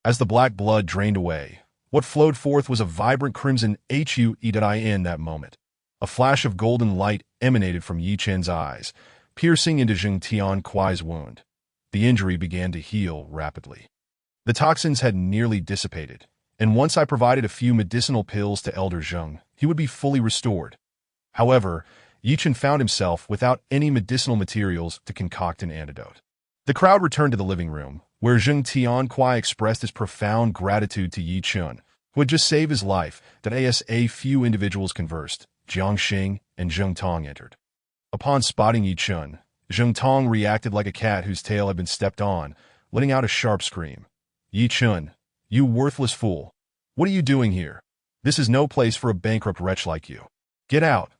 As the black blood drained away, what flowed forth was a vibrant crimson HUE.in that moment. A flash of golden light emanated from Yi Chen's eyes, piercing into Zheng Tianhui's wound. The injury began to heal rapidly. The toxins had nearly dissipated, and once I provided a few medicinal pills to Elder Zheng, he would be fully restored. However, Yi Chen found himself without any medicinal materials to concoct an antidote. The crowd returned to the living room, where Zheng Tianhui expressed his profound gratitude to Yi Chen, who had just saved his life. As a few individuals conversed, Jiang Xing and Zheng Tong entered. Upon spotting Yi Chen, Zheng Tong reacted like a cat whose tail had been stepped on, letting out a sharp scream. Yi Chen, you worthless fool. What are you doing here? This is no place for a bankrupt wretch like you. Get out.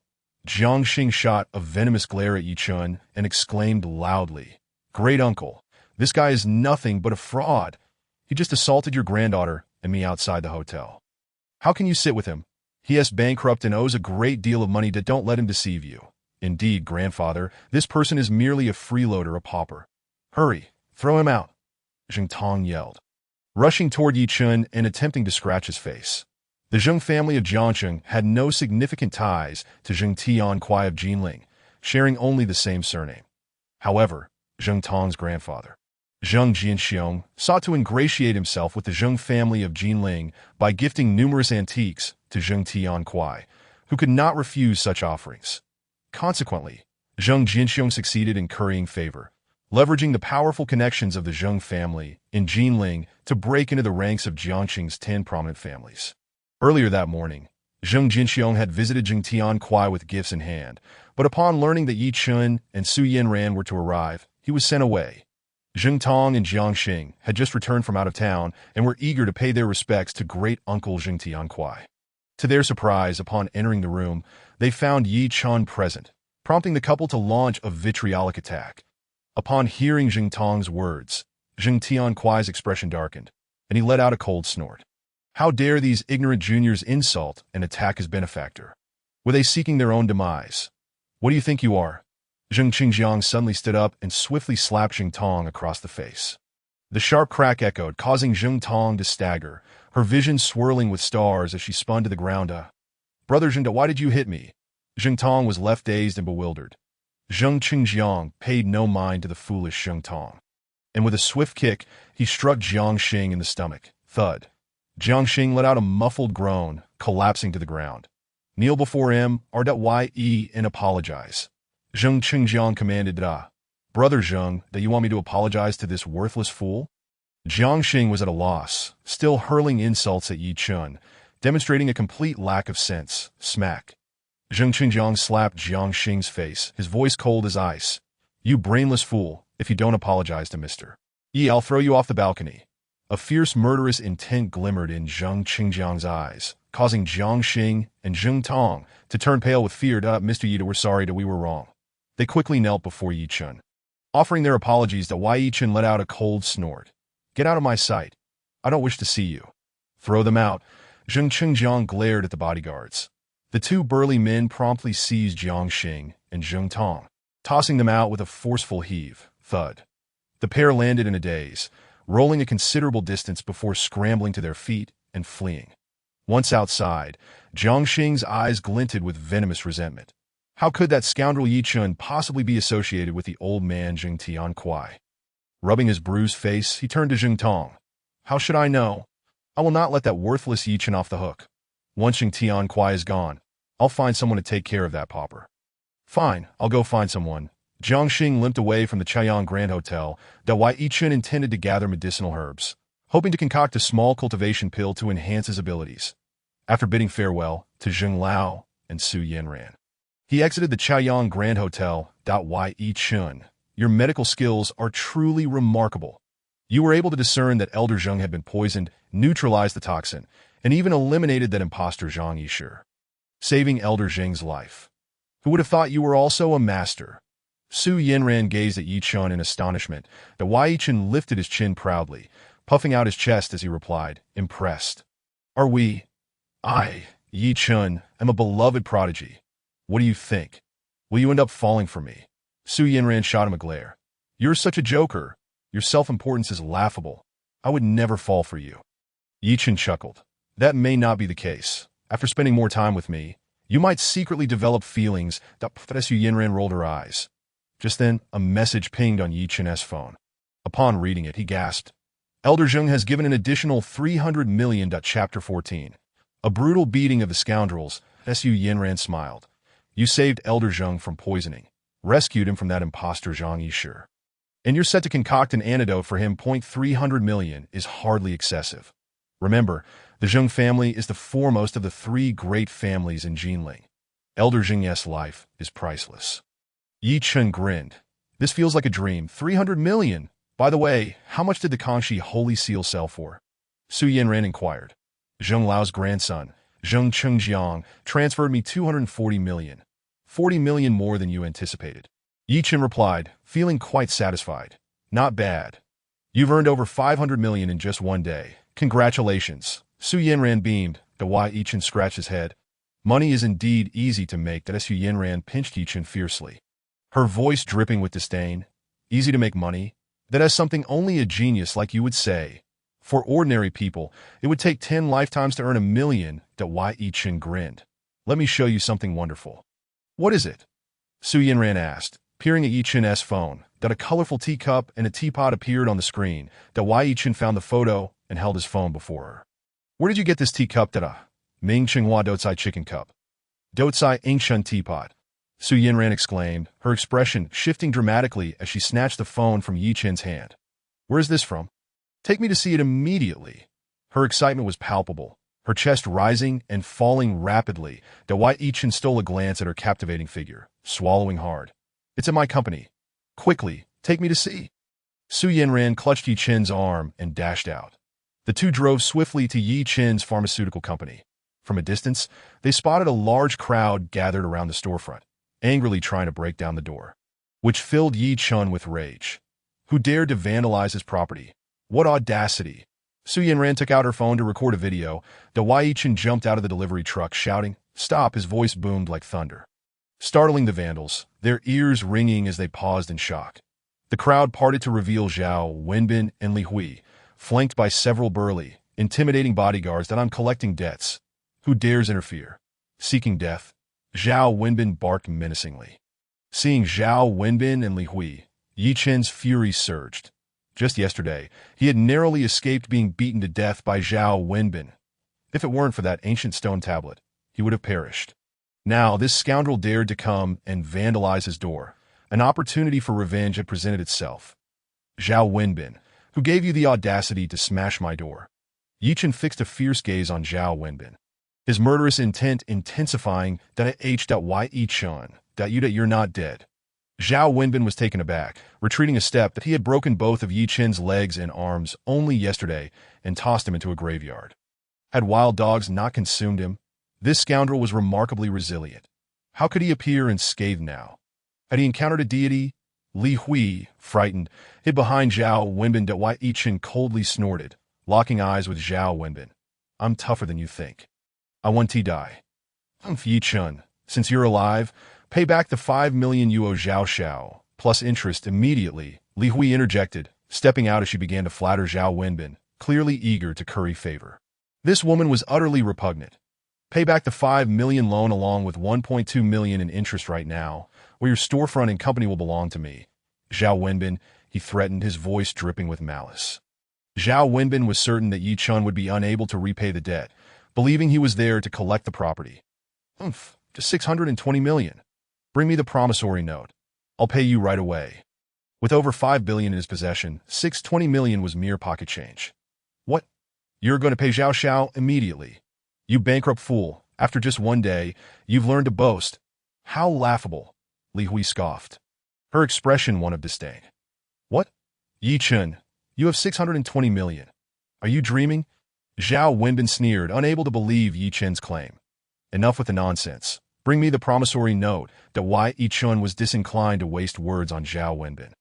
Jiang Xing shot a venomous glare at Yi Chen and exclaimed loudly, Great uncle, this guy is nothing but a fraud. He just assaulted your granddaughter and me outside the hotel. How can you sit with him? He is bankrupt and owes a great deal of money. Don't let him deceive you. Indeed, grandfather, this person is merely a freeloader, a pauper. Hurry, throw him out. Zheng Tong yelled, rushing toward Yi Chen and attempting to scratch his face. The Zheng family of Jiangsheng had no significant ties to Zheng Tianhui of Jinling, sharing only the same surname. However, Zheng Tong's grandfather, Zheng Jianxiong, sought to ingratiate himself with the Zheng family of Jinling by gifting numerous antiques to Zheng Tianhui, who could not refuse such offerings. Consequently, Zheng Jianxiong succeeded in currying favor, leveraging the powerful connections of the Zheng family in Jinling to break into the ranks of Jiangsheng's 10 prominent families. Earlier that morning, Zheng Jinxiong had visited Zheng Tianhui with gifts in hand, but upon learning that Yi Chen and Su Yanran were to arrive, he was sent away. Zheng Tong and Jiang Xing had just returned from out of town and were eager to pay their respects to great uncle Zheng Tianhui. To their surprise, upon entering the room, they found Yi Chen present, prompting the couple to launch a vitriolic attack. Upon hearing Zheng Tong's words, Zheng Tianhui's expression darkened, and he let out a cold snort. How dare these ignorant juniors insult and attack his benefactor? Were they seeking their own demise? What do you think you are? Zheng Qingjiang suddenly stood up and swiftly slapped Zheng Tong across the face. The sharp crack echoed, causing Zheng Tong to stagger, her vision swirling with stars as she spun to the ground. Brother Zheng, why did you hit me? Zheng Tong was left dazed and bewildered. Zheng Qingjiang paid no mind to the foolish Zheng Tong, and with a swift kick, he struck Jiang Xing in the stomach. Thud. Jiang Xing let out a muffled groan, collapsing to the ground. Kneel before him, RYE, and apologize. Zheng Qingjiang commanded. Brother Zheng, that you want me to apologize to this worthless fool? Jiang Xing was at a loss, still hurling insults at Yi Chen, demonstrating a complete lack of sense. Smack. Zheng Qingjiang slapped Jiang Xing's face, his voice cold as ice. You brainless fool, if you don't apologize to Mr. Yi, I'll throw you off the balcony. A fierce murderous intent glimmered in Zheng Qingjiang's eyes, causing Jiang Xing and Zheng Tong to turn pale with fear. Mr. Yi, we're sorry, we were wrong. They quickly knelt before Yi Chen, offering their apologies. Wai Yi Chen let out a cold snort. Get out of my sight. I don't wish to see you. Throw them out. Zheng Qingjiang glared at the bodyguards. The two burly men promptly seized Jiang Xing and Zheng Tong, tossing them out with a forceful heave. Thud. The pair landed in a daze, rolling a considerable distance before scrambling to their feet and fleeing. Once outside, Jiang Xing's eyes glinted with venomous resentment. How could that scoundrel Yi Chen possibly be associated with the old man Zheng Tianhui? Rubbing his bruised face, he turned to Zheng Tong. How should I know? I will not let that worthless Yi Chen off the hook. Once Zheng Tianhui is gone, I'll find someone to take care of that pauper. Fine, I'll go find someone. Jiang Xing limped away from the Chaoyang Grand Hotel. Wai Yi Chen intended to gather medicinal herbs, hoping to concoct a small cultivation pill to enhance his abilities. After bidding farewell to Zheng Lao and Su Yanran, He exited the Chaoyang Grand Hotel. Yi Chun, your medical skills are truly remarkable. You were able to discern that Elder Zheng had been poisoned, neutralized the toxin, and even eliminated that imposter Zhang Yishu, saving Elder Zheng's life. Who would have thought you were also a master? Su Yanran gazed at Yi Chun in astonishment. Yi Chun lifted his chin proudly, puffing out his chest as he replied, impressed. Are we? I, Yi Chun, am a beloved prodigy. What do you think? Will you end up falling for me? Su Yanran shot him a glare. You're such a joker. Your self-importance is laughable. I would never fall for you. Yi Chun chuckled. That may not be the case. After spending more time with me, you might secretly develop feelings. Su Yanran rolled her eyes. Just then, a message pinged on Yi Chun's phone. Upon reading it, he gasped. Elder Zheng has given an additional 300 million. Chapter 14. A brutal beating of the scoundrels. Su Yanran smiled. You saved Elder Zheng from poisoning, rescued him from that imposter Zhang Yishu. And you're set to concoct an antidote for him. 300 million is hardly excessive. Remember, the Zheng family is the foremost of the three great families in Jinling. Elder Zheng's life is priceless. Yi Chun grinned. This feels like a dream. 300 million. By the way, how much did the Kangxi Holy Seal sell for? Su Yanran inquired. Zheng Lao's grandson, Zheng Chengjiang, transferred me 240 million. 40 million more than you anticipated. Yi Chun replied, feeling quite satisfied. Not bad. You've earned over 500 million in just one day. Congratulations. Su Yanran beamed. Yi Chun scratched his head. Money is indeed easy to make. Su Yanran pinched Yi Chun fiercely, her voice dripping with disdain. Easy to make money? That is something only a genius like you would say. For ordinary people, it would take 10 lifetimes to earn 1 million. Yi Chun grinned. Let me show you something wonderful. What is it? Su Yanran asked, peering at Yi Chun's phone. A colorful teacup and a teapot appeared on the screen. Yi Chun found the photo and held his phone before her. Where did you get this teacup? Ming Chenghua Dotsai chicken cup. Dotsai Ingshun teapot. Su Yanran exclaimed, her expression shifting dramatically as she snatched the phone from Yi Chun's hand. Where is this from? Take me to see it immediately. Her excitement was palpable, her chest rising and falling rapidly. Yi Chun stole a glance at her captivating figure, swallowing hard. It's in my company. Quickly, take me to see. Su Yanran clutched Yi Chun's arm and dashed out. The two drove swiftly to Yi Chun's pharmaceutical company. From a distance, they spotted a large crowd gathered around the storefront, angrily trying to break down the door, which filled Yi Chun with rage. Who dared to vandalize his property? What audacity! Su Yanran took out her phone to record a video. Yi Chun jumped out of the delivery truck, shouting, "Stop!" His voice boomed like thunder, startling the vandals, their ears ringing as they paused in shock. The crowd parted to reveal Zhao Wenbin and Li Hui, flanked by several burly, intimidating bodyguards. I'm collecting debts. Who dares interfere? Seeking death? Zhao Wenbin barked menacingly. Seeing Zhao Wenbin and Li Hui, Yi Chun's fury surged. Just yesterday, he had narrowly escaped being beaten to death by Zhao Wenbin. If it weren't for that ancient stone tablet, he would have perished. Now, this scoundrel dared to come and vandalize his door. An opportunity for revenge had presented itself. Zhao Wenbin, who gave you the audacity to smash my door? Yi Chun fixed a fierce gaze on Zhao Wenbin, his murderous intent intensifying. Yi Chun, you're not dead. Zhao Wenbin was taken aback, retreating a step. That he had broken both of Yi Chun's legs and arms only yesterday and tossed him into a graveyard. Had wild dogs not consumed him? This scoundrel was remarkably resilient. How could he appear unscathed now? Had he encountered a deity? Li Hui, frightened, hid behind Zhao Wenbin. Yi Chun coldly snorted, locking eyes with Zhao Wenbin. I'm tougher than you think. I want to die. Yi Chun, since you're alive, pay back the 5 million you owe Zhao Xiao, plus interest immediately. Li Hui interjected, stepping out as she began to flatter Zhao Wenbin, clearly eager to curry favor. This woman was utterly repugnant. Pay back the 5 million loan along with 1.2 million in interest right now, or your storefront and company will belong to me. Zhao Wenbin, he threatened, his voice dripping with malice. Zhao Wenbin was certain that Yi Chun would be unable to repay the debt, believing he was there to collect the property. Just 620 million. Bring me the promissory note. I'll pay you right away. With over 5 billion in his possession, 620 million was mere pocket change. What? You're going to pay Zhao Xiao immediately. You bankrupt fool. After just one day, you've learned to boast. How laughable, Li Hui scoffed, her expression one of disdain. What? Yi Chen, you have 620 million. Are you dreaming? Zhao Wenbin sneered, unable to believe Yi Chen's claim. Enough with the nonsense. Bring me the promissory note. Yi Chen was disinclined to waste words on Zhao Wenbin.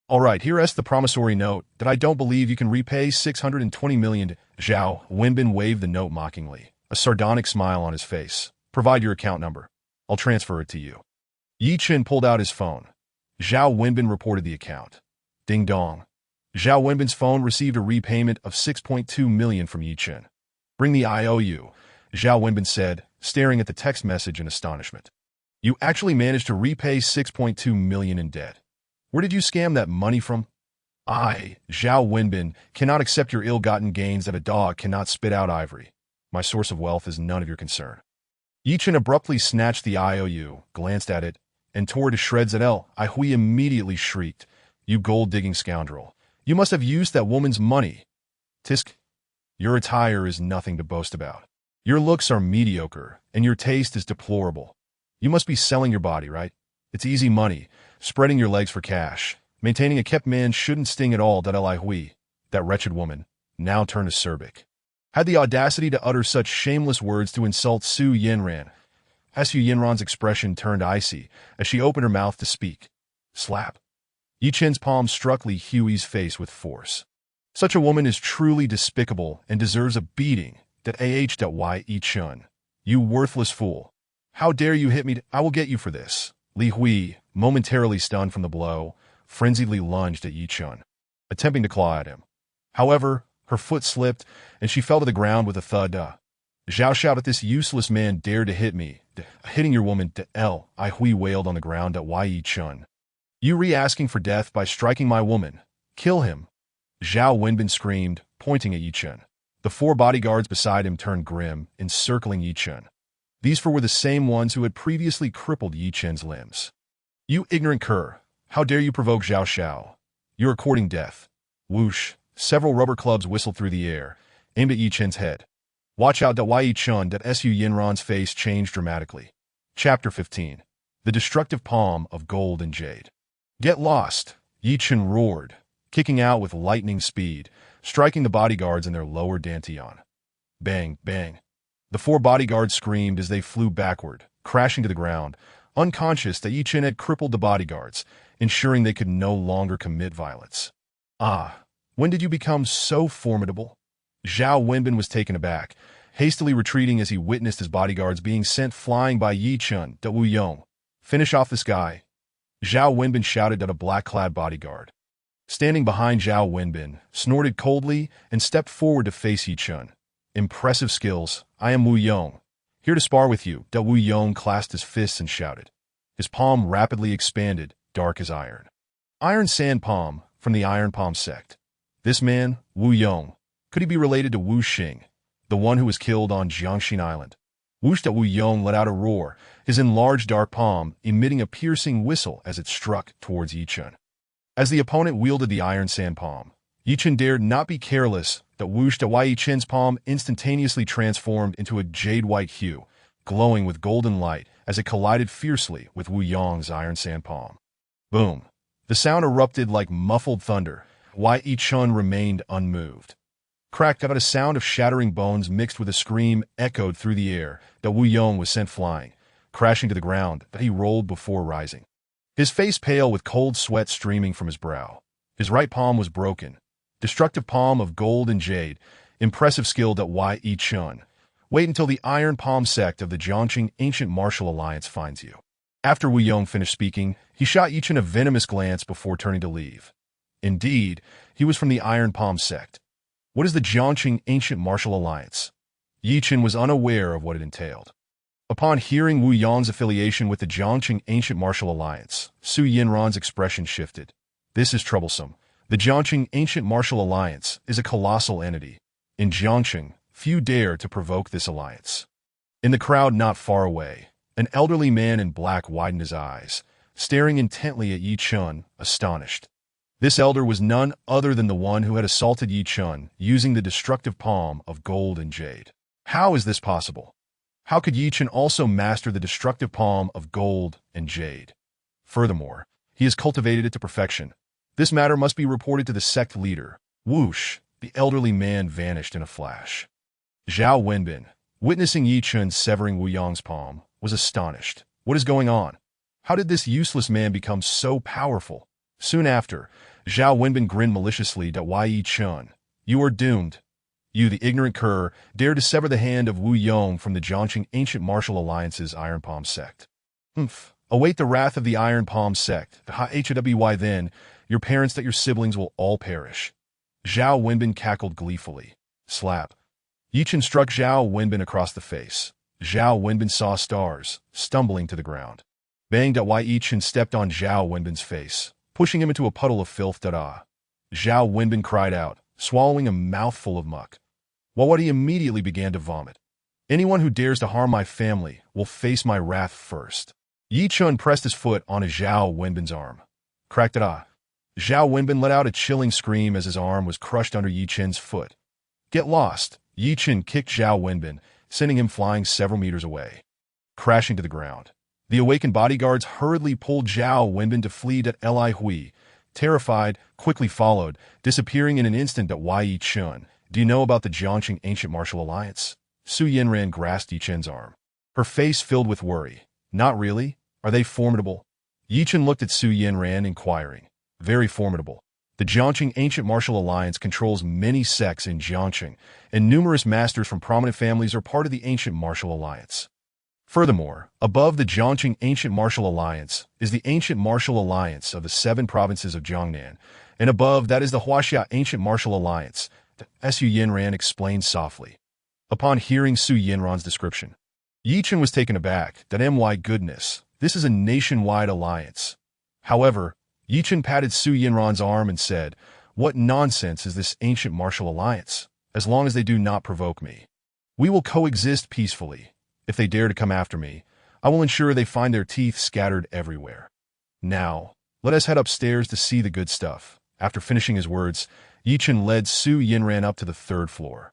All right, here's the promissory note that I don't believe you can repay 620 million. Zhao Wenbin waved the note mockingly, a sardonic smile on his face. Provide your account number. I'll transfer it to you. Yi Chen pulled out his phone. Zhao Wenbin reported the account. Ding dong. Zhao Wenbin's phone received a repayment of 6.2 million from Yi Chen. Bring the IOU, Zhao Wenbin said, staring at the text message in astonishment. You actually managed to repay 6.2 million in debt. Where did you scam that money from? I, Zhao Wenbin, cannot accept your ill-gotten gains that a dog cannot spit out ivory. My source of wealth is none of your concern. Yi Chen abruptly snatched the IOU, glanced at it, and tore it to shreds at Li Hui immediately shrieked, You gold-digging scoundrel. You must have used that woman's money. Tisk. Your attire is nothing to boast about. Your looks are mediocre, and your taste is deplorable. You must be selling your body, right? It's easy money, spreading your legs for cash. Maintaining a kept man shouldn't sting at all. Li Hui, that wretched woman, now turned acerbic, had the audacity to utter such shameless words to insult Su Yinran. Su Yinran's expression turned icy as she opened her mouth to speak. Slap. Yi Chen's palm struck Li Hui's face with force. Such a woman is truly despicable and deserves a beating. Yi Chen, you worthless fool. How dare you hit me? I will get you for this. Li Hui, momentarily stunned from the blow, frenziedly lunged at Yi Chen, attempting to claw at him. However, her foot slipped, and she fell to the ground with a thud. Zhao shouted, This useless man dared to hit me. Hitting your woman. Li Hui wailed on the ground at Yi Chen. You re-asking for death by striking my woman. Kill him. Zhao Wenbin screamed, pointing at Yi Chen. The 4 bodyguards beside him turned grim, encircling Yi Chen. These 4 were the same ones who had previously crippled Yi Chen's limbs. You ignorant cur. How dare you provoke Zhao Xiao? You are courting death. Whoosh. Several rubber clubs whistled through the air, aimed at Yi Chen's head. Watch out. Yi Chen. Su Yinran's face changed dramatically. Chapter 15. The Destructive Palm of Gold and Jade. Get lost, Yi Chen roared, kicking out with lightning speed, striking the bodyguards in their lower dantian. Bang, bang. The 4 bodyguards screamed as they flew backward, crashing to the ground, unconscious that Yi Chen had crippled the bodyguards, ensuring they could no longer commit violence. Ah, when did you become so formidable? Zhao Wenbin was taken aback, hastily retreating as he witnessed his bodyguards being sent flying by Yi Chen. Wu Yong, finish off this guy. Zhao Wenbin shouted at a black-clad bodyguard. Standing behind Zhao Wenbin, snorted coldly and stepped forward to face Yi Chen. Impressive skills. I am Wu Yong. Here to spar with you. Wu Yong clasped his fists and shouted. His palm rapidly expanded, dark as iron. Iron Sand Palm, from the Iron Palm sect. This man, Wu Yong, could he be related to Wu Xing, the one who was killed on Jiangxin Island? Whoosh! Wu Yong let out a roar, his enlarged dark palm emitting a piercing whistle as it struck towards Yi Chen. As the opponent wielded the Iron Sand Palm, Yi Chen dared not be careless. Whoosh! Yi Chen's palm instantaneously transformed into a jade-white hue, glowing with golden light as it collided fiercely with Wu Yong's Iron Sand Palm. Boom! The sound erupted like muffled thunder. Yi Chen remained unmoved. Crack! A sound of shattering bones mixed with a scream echoed through the air. Wu Yong was sent flying, crashing to the ground, but he rolled before rising. His face pale with cold sweat streaming from his brow. His right palm was broken. Destructive palm of gold and jade. Impressive skill. Yi Chen. Wait until the Iron Palm sect of the Jiangxing Ancient Martial Alliance finds you. After Wu Yong finished speaking, he shot Yi Chen a venomous glance before turning to leave. Indeed, he was from the Iron Palm sect. What is the Jiangxing Ancient Martial Alliance? Yi Chen was unaware of what it entailed. Upon hearing Wu Yong's affiliation with the Jiangxing Ancient Martial Alliance, Su Yinran's expression shifted. This is troublesome. The Jiangxing Ancient Martial Alliance is a colossal entity. In Jiangxing, few dare to provoke this alliance. In the crowd not far away, an elderly man in black widened his eyes, staring intently at Yi Chen, astonished. This elder was none other than the one who had assaulted Yi Chen using the destructive palm of gold and jade. How is this possible? How could Yi Chen also master the destructive palm of gold and jade? Furthermore, he has cultivated it to perfection. This matter must be reported to the sect leader. Whoosh! The elderly man vanished in a flash. Zhao Wenbin, witnessing Yi Chen severing Wu Yang's palm, was astonished. What is going on? How did this useless man become so powerful? Soon after, Zhao Wenbin grinned maliciously at Yi Chen. You are doomed. You, the ignorant cur, dared to sever the hand of Wu Yong from the Jiangqing Ancient Martial Alliance's Iron Palm sect. Await the wrath of the Iron Palm sect. HWY then, your parents that your siblings will all perish. Zhao Wenbin cackled gleefully. Slap. Yi Chen struck Zhao Wenbin across the face. Zhao Wenbin saw stars, stumbling to the ground. Banged at Yi Chen stepped on Zhao Wenbin's face, pushing him into a puddle of filth. Zhao Wenbin cried out, swallowing a mouthful of muck. While he immediately began to vomit. Anyone who dares to harm my family will face my wrath first. Yi Chen pressed his foot on Zhao Wenbin's arm. Cracked. Zhao Wenbin let out a chilling scream as his arm was crushed under Yi Chen's foot. Get lost! Yi Chen kicked Zhao Wenbin, sending him flying several meters away. Crashing to the ground. The awakened bodyguards hurriedly pulled Zhao Wenbin to flee at Li Hui. Terrified, quickly followed, disappearing in an instant at Yi Chen. Do you know about the Jiangqing Ancient Martial Alliance? Su Yinran grasped Yi Chen's arm. Her face filled with worry. Not really? Are they formidable? Yi Chen looked at Su Yinran, inquiring. Very formidable. The Jiangqing Ancient Martial Alliance controls many sects in Jiangqing, and numerous masters from prominent families are part of the Ancient Martial Alliance. Furthermore, above the Jiangqing Ancient Martial Alliance is the Ancient Martial Alliance of the 7 provinces of Jiangnan, and above that is the Huaxia Ancient Martial Alliance, Su Yinran explained softly. Upon hearing Su Yinran's description, Yi Chen was taken aback. My goodness, this is a nationwide alliance. However, Yi Chen patted Su Yinran's arm and said, what nonsense is this ancient martial alliance, as long as they do not provoke me. We will coexist peacefully. If they dare to come after me, I will ensure they find their teeth scattered everywhere. Now, let us head upstairs to see the good stuff. After finishing his words, Yi Chen led Su Yinran up to the 3rd floor.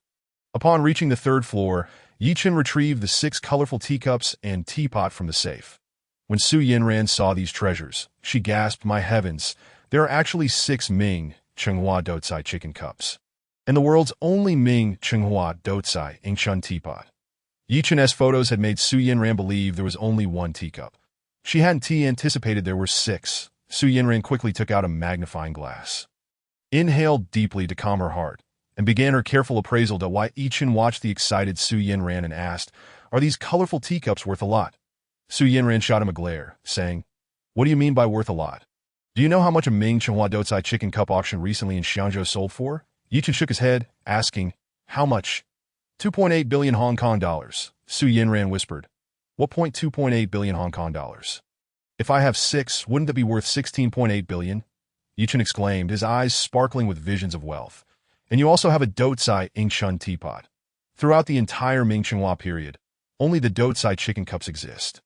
Upon reaching the 3rd floor, Yi Chen retrieved the 6 colorful teacups and teapot from the safe. When Su Yinran saw these treasures, she gasped, my heavens, there are actually 6 Ming Chenghua Dotsai chicken cups. And the world's only Ming Chenghua Dotsai Ingshun teapot. Yi Chen's photos had made Su Yinran believe there was only 1 teacup. She hadn't anticipated there were 6. Su Yinran quickly took out a magnifying glass. Inhaled deeply to calm her heart, and began her careful appraisal. Yi Chen watched the excited Su Yinran and asked, are these colorful teacups worth a lot? Su Yinran shot him a glare, saying, what do you mean by worth a lot? Do you know how much a Ming Chenghua Dotsai chicken cup auction recently in Xiangzhou sold for? Yi Chen shook his head, asking, how much? 2.8 billion Hong Kong dollars, Su Yinran whispered. What point 2.8 billion Hong Kong dollars? If I have 6, wouldn't that be worth 16.8 billion? Yi Chen exclaimed, his eyes sparkling with visions of wealth. And you also have a Dotsai Ingshun teapot. Throughout the entire Ming Chenghua period, only the Dotsai chicken cups exist.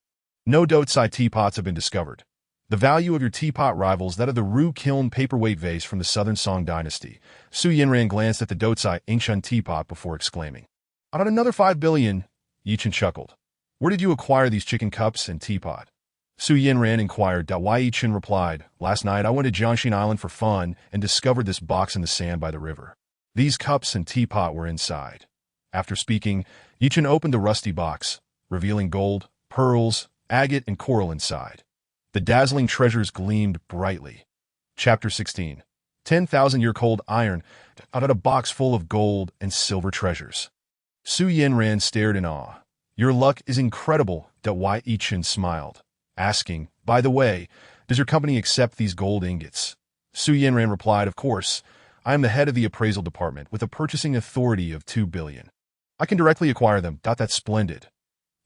No Dotsai teapots have been discovered. The value of your teapot rivals that of the Ru kiln paperweight vase from the Southern Song dynasty. Su Yinran glanced at the Dotsai Ingshun teapot before exclaiming, "About another 5 billion, Yi Chen chuckled. Where did you acquire these chicken cups and teapot? Su Yinran inquired. Yi Chen replied, last night I went to Jiangxin Island for fun and discovered this box in the sand by the river. These cups and teapot were inside. After speaking, Yi Chen opened the rusty box, revealing gold, pearls, agate, and coral inside. The dazzling treasures gleamed brightly. Chapter 16. 10,000-year-cold iron out of a box full of gold and silver treasures. Su Yinran stared in awe. Your luck is incredible, Yi Chen smiled, asking, by the way, does your company accept these gold ingots? Su Yinran replied, of course. I am the head of the appraisal department with a purchasing authority of 2 billion. I can directly acquire them. That's splendid.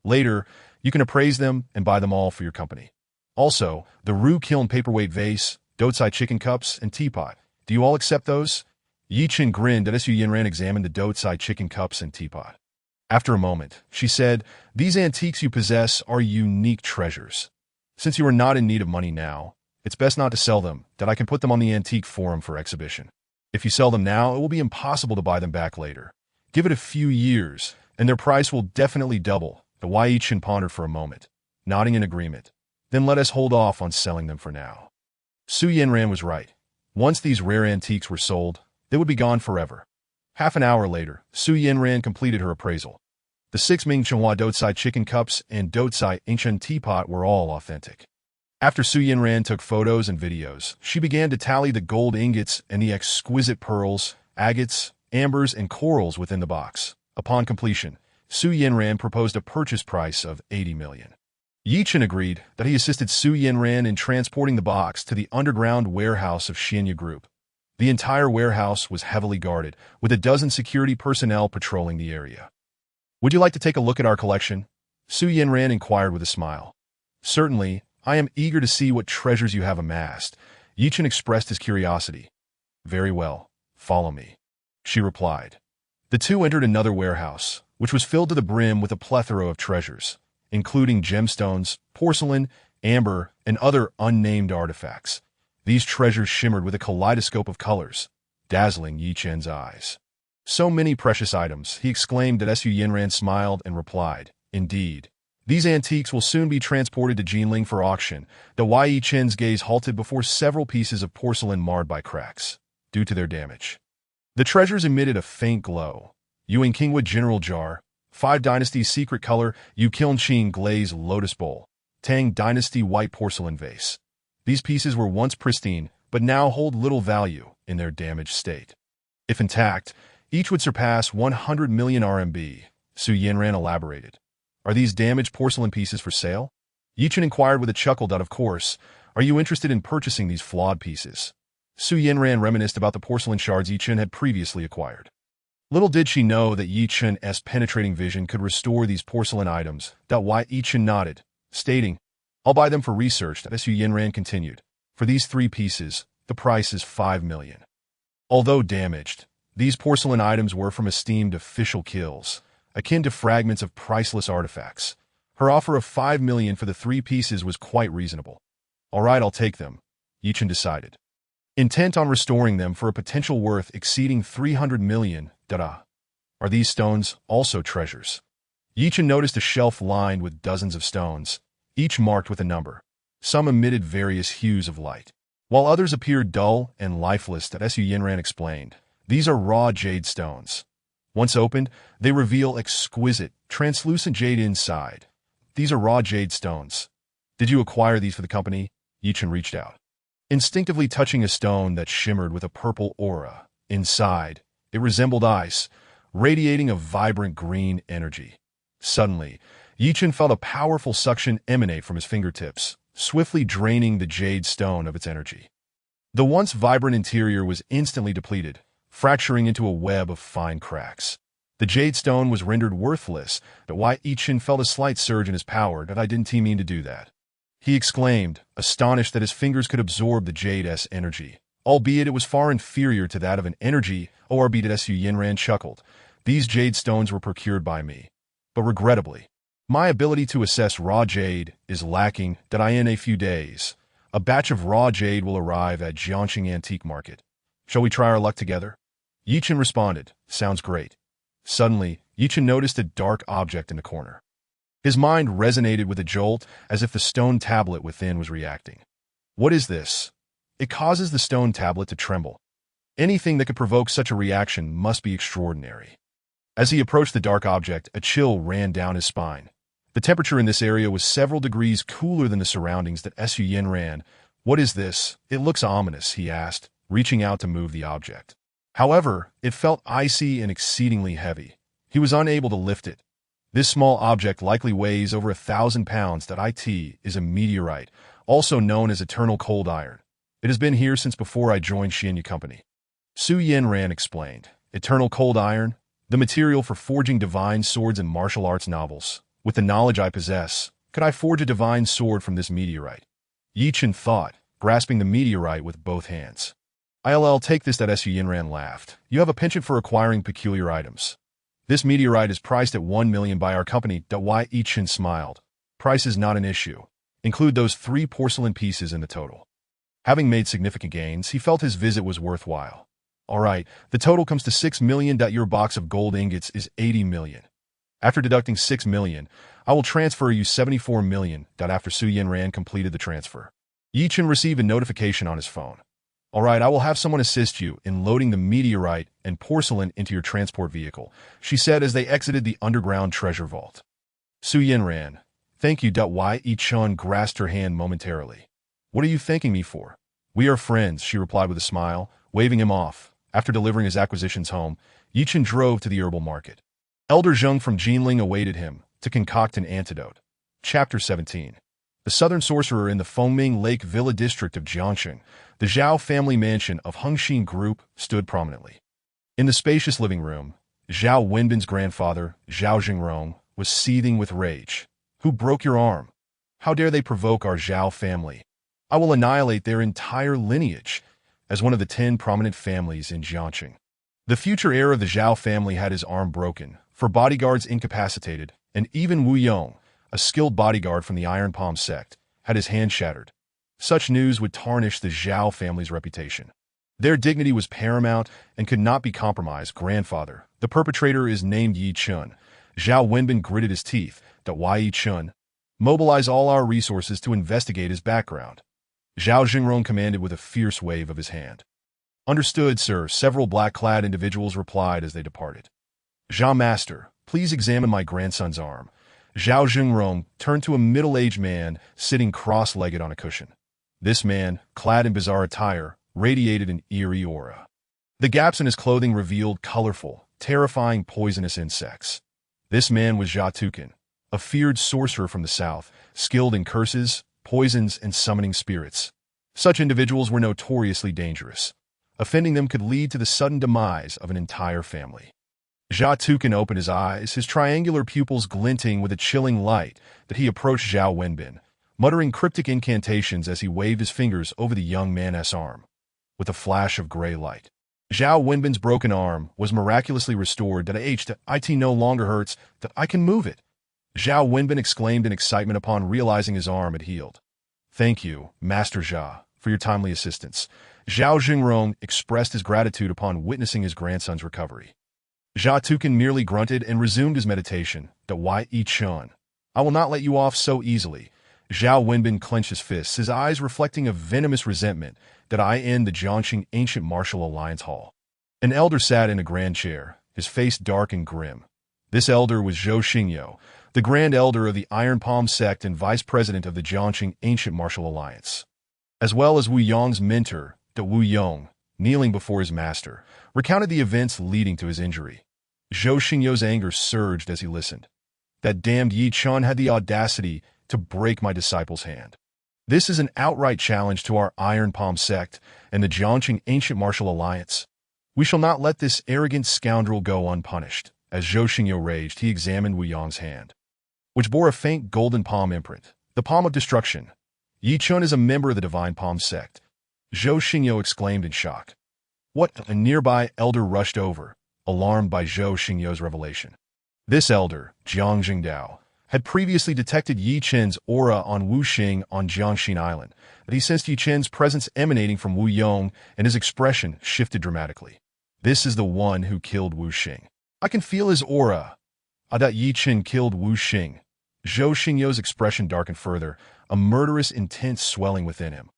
Later, you can appraise them and buy them all for your company. Also, the Ru kiln paperweight vase, Dotsai chicken cups, and teapot. Do you all accept those? Yi Chen grinned as Su Yinran examined the Dotsai chicken cups and teapot. After a moment, she said, these antiques you possess are unique treasures. Since you are not in need of money now, it's best not to sell them, that I can put them on the antique forum for exhibition. If you sell them now, it will be impossible to buy them back later. Give it a few years, and their price will definitely double. The Yi Chen pondered for a moment, nodding in agreement. Then let us hold off on selling them for now. Su Yanran was right. Once these rare antiques were sold, they would be gone forever. Half an hour later, Su Yanran completed her appraisal. The 6 Ming Chenhua Dotsai chicken cups and Dotsai ancient teapot were all authentic. After Su Yanran took photos and videos, she began to tally the gold ingots and the exquisite pearls, agates, ambers, and corals within the box. Upon completion, Su Yanran proposed a purchase price of 80 million. Yi Chen agreed that he assisted Su Yanran in transporting the box to the underground warehouse of Xianya Group. The entire warehouse was heavily guarded, with a dozen security personnel patrolling the area. Would you like to take a look at our collection? Su Yanran inquired with a smile. Certainly, I am eager to see what treasures you have amassed. Yi Chen expressed his curiosity. Very well, follow me, she replied. The two entered another warehouse, which was filled to the brim with a plethora of treasures, including gemstones, porcelain, amber, and other unnamed artifacts. These treasures shimmered with a kaleidoscope of colors, dazzling Yi Chen's eyes. So many precious items, he exclaimed as Su Yanran smiled and replied, Indeed. These antiques will soon be transported to Jinling for auction. The Yi Chen's gaze halted before several pieces of porcelain marred by cracks, due to their damage. The treasures emitted a faint glow. Yuan Qingwa General Jar, 5 Dynasty Secret Color, Yu Qing Glaze Lotus Bowl, Tang Dynasty White Porcelain Vase. These pieces were once pristine, but now hold little value in their damaged state. If intact, each would surpass 100 million RMB, Su Yanran elaborated. Are these damaged porcelain pieces for sale? Yi Chen inquired with a chuckle. Of course. Are you interested in purchasing these flawed pieces? Su Yanran reminisced about the porcelain shards Yi Chen had previously acquired. Little did she know that Yi Chen's penetrating vision could restore these porcelain items. Yi Chen nodded, stating, I'll buy them for research. Su Yanran continued. For these 3 pieces, the price is 5 million. Although damaged, these porcelain items were from esteemed official kills, akin to fragments of priceless artifacts. Her offer of 5 million for the 3 pieces was quite reasonable. All right, I'll take them, Yi Chen decided, intent on restoring them for a potential worth exceeding 300 million. Are these stones also treasures? Yi Chen noticed a shelf lined with dozens of stones, each marked with a number. Some emitted various hues of light, while others appeared dull and lifeless. Su Yanran explained, these are raw jade stones. Once opened, they reveal exquisite, translucent jade inside. These are raw jade stones. Did you acquire these for the company? Yi Chen reached out, instinctively touching a stone that shimmered with a purple aura. Inside, it resembled ice, radiating a vibrant green energy. Suddenly, Yi Chen felt a powerful suction emanate from his fingertips, swiftly draining the jade stone of its energy. The once vibrant interior was instantly depleted, fracturing into a web of fine cracks. The jade stone was rendered worthless. Yi Chen felt a slight surge in his power. I didn't mean to do that, he exclaimed, astonished that his fingers could absorb the jade's energy, albeit it was far inferior to that of an energy orb. Su Yanran chuckled. These jade stones were procured by me, but regrettably, my ability to assess raw jade is lacking. In a few days, a batch of raw jade will arrive at Jiangxing Antique Market. Shall we try our luck together? Yi Chen responded, sounds great. Suddenly, Yi Chen noticed a dark object in the corner. His mind resonated with a jolt, as if the stone tablet within was reacting. What is this? It causes the stone tablet to tremble. Anything that could provoke such a reaction must be extraordinary. As he approached the dark object, a chill ran down his spine. The temperature in this area was several degrees cooler than the surroundings. Su Yanran. What is this? It looks ominous, he asked, reaching out to move the object. However, it felt icy and exceedingly heavy. He was unable to lift it. This small object likely weighs over 1,000 pounds. It is a meteorite, also known as eternal cold iron. It has been here since before I joined Xianya Company. Su Yanran explained. Eternal cold iron? The material for forging divine swords and martial arts novels. With the knowledge I possess, could I forge a divine sword from this meteorite? Yi Chen thought, grasping the meteorite with both hands. I'll take this. Su Yanran laughed. You have a penchant for acquiring peculiar items. This meteorite is priced at 1 million by our company. Yi Chen smiled. Price is not an issue. Include those 3 porcelain pieces in the total. Having made significant gains, he felt his visit was worthwhile. All right, the total comes to 6 million. Your box of gold ingots is 80 million. After deducting 6 million, I will transfer you 74 million. After Su Yanran completed the transfer, Yi Chen received a notification on his phone. All right, I will have someone assist you in loading the meteorite and porcelain into your transport vehicle, she said as they exited the underground treasure vault. Su Yanran, thank you. Yi Chen grasped her hand momentarily. What are you thanking me for? We are friends, she replied with a smile, waving him off. After delivering his acquisitions home, Yi Chen drove to the herbal market. Elder Zheng from Jinling awaited him to concoct an antidote. Chapter 17. The southern sorcerer in the Fengming Lake Villa district of Jiangxing, the Zhao family mansion of Hengxin Group, stood prominently. In the spacious living room, Zhao Wenbin's grandfather, Zhao Jingrong, was seething with rage. Who broke your arm? How dare they provoke our Zhao family? I will annihilate their entire lineage. As one of the 10 prominent families in Jiangxing, the future heir of the Zhao family had his arm broken, 4 bodyguards incapacitated, and even Wu Yong, a skilled bodyguard from the Iron Palm sect, had his hand shattered. Such news would tarnish the Zhao family's reputation. Their dignity was paramount and could not be compromised. Grandfather, the perpetrator is named Yi Chen. Zhao Wenbin gritted his teeth. Yi Chen, mobilize all our resources to investigate his background. Zhao Jingrong commanded with a fierce wave of his hand. Understood, sir, several black-clad individuals replied as they departed. Zhao Master, please examine my grandson's arm. Zhao Jingrong turned to a middle-aged man sitting cross-legged on a cushion. This man, clad in bizarre attire, radiated an eerie aura. The gaps in his clothing revealed colorful, terrifying poisonous insects. This man was Zha Tuken, a feared sorcerer from the south, skilled in curses, poisons, and summoning spirits. Such individuals were notoriously dangerous. Offending them could lead to the sudden demise of an entire family. Zha Tuken opened his eyes, his triangular pupils glinting with a chilling light, that he approached Zhao Wenbin, muttering cryptic incantations as he waved his fingers over the young man's arm. With a flash of gray light, Zhao Wenbin's broken arm was miraculously restored. It no longer hurts, that I can move it. Zhao Wenbin exclaimed in excitement upon realizing his arm had healed. Thank you, Master Zha, for your timely assistance. Zhao Jingrong expressed his gratitude upon witnessing his grandson's recovery. Zha Tuken merely grunted and resumed his meditation. Yi Chen, I will not let you off so easily. Zhao Wenbin clenched his fists, his eyes reflecting a venomous resentment. I end the Jiangxing Ancient Martial Alliance Hall. An elder sat in a grand chair, his face dark and grim. This elder was Zhou Xingyo, the Grand Elder of the Iron Palm sect and Vice President of the Jiangxing Ancient Martial Alliance, as well as Wu Yong's mentor. Wu Yong, kneeling before his master, recounted the events leading to his injury. Zhou Xingyo's anger surged as he listened. That damned Yi Chen had the audacity to break my disciple's hand. This is an outright challenge to our Iron Palm sect and the Jiangxing Ancient Martial Alliance. We shall not let this arrogant scoundrel go unpunished. As Zhou Xingyo raged, he examined Wu Yong's hand, which bore a faint golden palm imprint, the palm of destruction. Yi Chen is a member of the Divine Palm sect. Zhou Xingyo exclaimed in shock. What? A nearby elder rushed over, alarmed by Zhou Xingyo's revelation. This elder, Jiang Jingdao, had previously detected Yi Chen's aura on Wu Xing on Jiangxin Island, but he sensed Yi Chen's presence emanating from Wu Yong, and his expression shifted dramatically. This is the one who killed Wu Xing. I can feel his aura. Yi Chen killed Wu Xing. Zhou Xingyo's expression darkened further, a murderous intent swelling within him.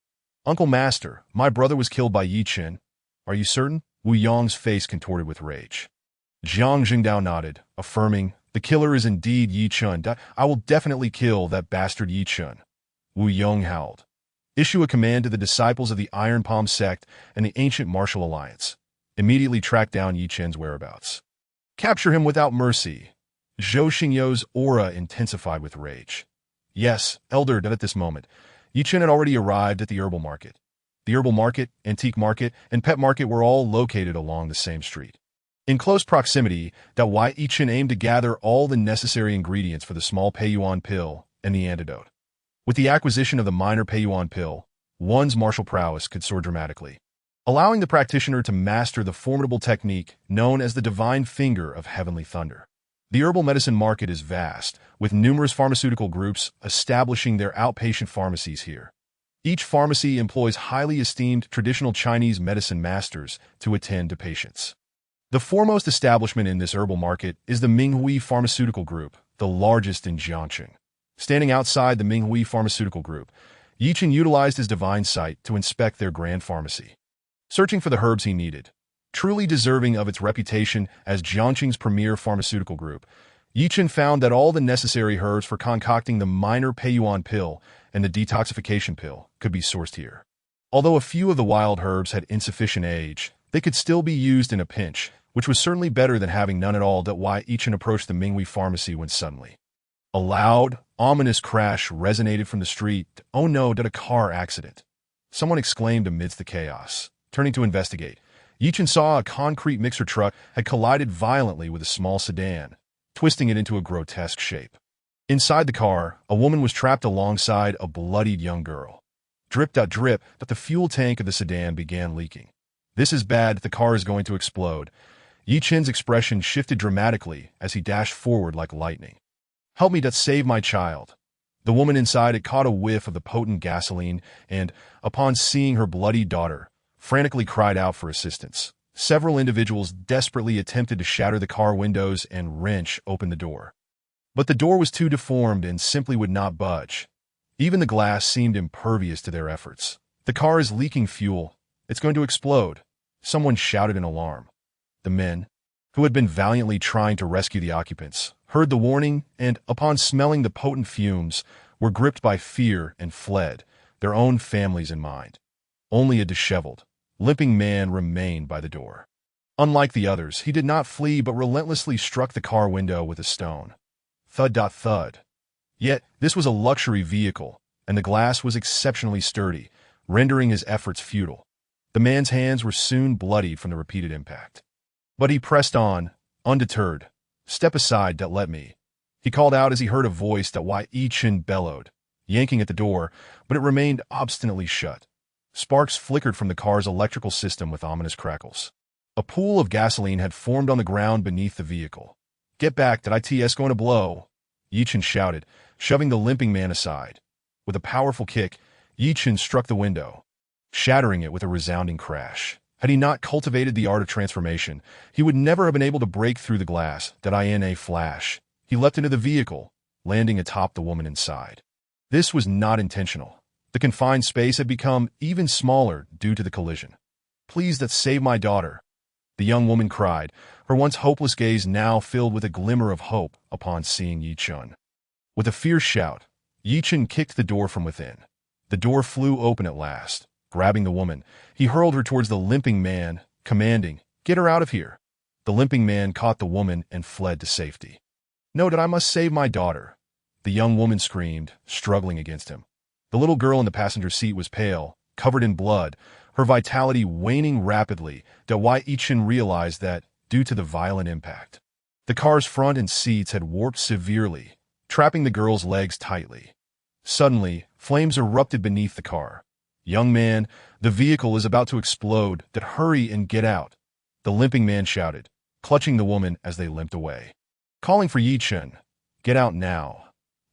Uncle Master, my brother was killed by Yi Chen. Are you certain? Wu Yong's face contorted with rage. Jiang Jingdao nodded, affirming, the killer is indeed Yi Chen. I will definitely kill that bastard Yi Chen. Wu Yong howled. Issue a command to the disciples of the Iron Palm sect and the Ancient Martial Alliance. Immediately track down Yi Chen's whereabouts. Capture him without mercy. Zhou Xingyo's aura intensified with rage. Yes, Elder, at this moment, Yi Chen had already arrived at the herbal market. The herbal market, antique market, and pet market were all located along the same street. In close proximity, Yi Chen aimed to gather all the necessary ingredients for the small Peiyuan pill and the antidote. With the acquisition of the minor Peiyuan pill, one's martial prowess could soar dramatically, allowing the practitioner to master the formidable technique known as the Divine Finger of Heavenly Thunder. The herbal medicine market is vast, with numerous pharmaceutical groups establishing their outpatient pharmacies here. Each pharmacy employs highly esteemed traditional Chinese medicine masters to attend to patients. The foremost establishment in this herbal market is the Minghui Pharmaceutical Group, the largest in Jiangxing. Standing outside the Minghui Pharmaceutical Group, Chen utilized his divine sight to inspect their grand pharmacy. Searching for the herbs he needed, truly deserving of its reputation as Jiangxing's premier pharmaceutical group, Chen found that all the necessary herbs for concocting the minor Peiyuan pill and the detoxification pill could be sourced here. Although a few of the wild herbs had insufficient age, they could still be used in a pinch, which was certainly better than having none at all. That's why Chen approached the Minghui pharmacy when suddenly a loud, ominous crash resonated from the street. "Oh no, did a car accident?" Someone exclaimed amidst the chaos. Turning to investigate, Chen saw a concrete mixer truck had collided violently with a small sedan, twisting it into a grotesque shape. Inside the car, a woman was trapped alongside a bloodied young girl. Drip, drip, but the fuel tank of the sedan began leaking. "This is bad, the car is going to explode." Chen's expression shifted dramatically as he dashed forward like lightning. "Help me, save my child." The woman inside it caught a whiff of the potent gasoline and, upon seeing her bloody daughter, frantically cried out for assistance. Several individuals desperately attempted to shatter the car windows and wrench open the door. But the door was too deformed and simply would not budge. Even the glass seemed impervious to their efforts. "The car is leaking fuel. It's going to explode," someone shouted in alarm. The men, who had been valiantly trying to rescue the occupants, heard the warning and, upon smelling the potent fumes, were gripped by fear and fled, their own families in mind. Only a disheveled, limping man remained by the door. Unlike the others, he did not flee but relentlessly struck the car window with a stone. Thud, thud. Yet, this was a luxury vehicle, and the glass was exceptionally sturdy, rendering his efforts futile. The man's hands were soon bloodied from the repeated impact. But he pressed on, undeterred. "Step aside, let me," he called out as he heard a voice that Chen bellowed, yanking at the door, but it remained obstinately shut. Sparks flickered from the car's electrical system with ominous crackles. A pool of gasoline had formed on the ground beneath the vehicle. "Get back, it's going to blow," Chen shouted, shoving the limping man aside. With a powerful kick, Chen struck the window, shattering it with a resounding crash. Had he not cultivated the art of transformation, he would never have been able to break through the glass. In a flash, he leapt into the vehicle, landing atop the woman inside. This was not intentional. The confined space had become even smaller due to the collision. "Please, save my daughter," the young woman cried, her once hopeless gaze now filled with a glimmer of hope upon seeing Chen. With a fierce shout, Chen kicked the door from within. The door flew open at last. Grabbing the woman, he hurled her towards the limping man, commanding, "Get her out of here." The limping man caught the woman and fled to safety. "No, I must save my daughter," the young woman screamed, struggling against him. The little girl in the passenger seat was pale, covered in blood, her vitality waning rapidly. Chen realized that, due to the violent impact, the car's front and seats had warped severely, trapping the girl's legs tightly. Suddenly, flames erupted beneath the car. "Young man, the vehicle is about to explode. Hurry and get out," the limping man shouted, clutching the woman as they limped away. Calling for Chen, "Get out now,"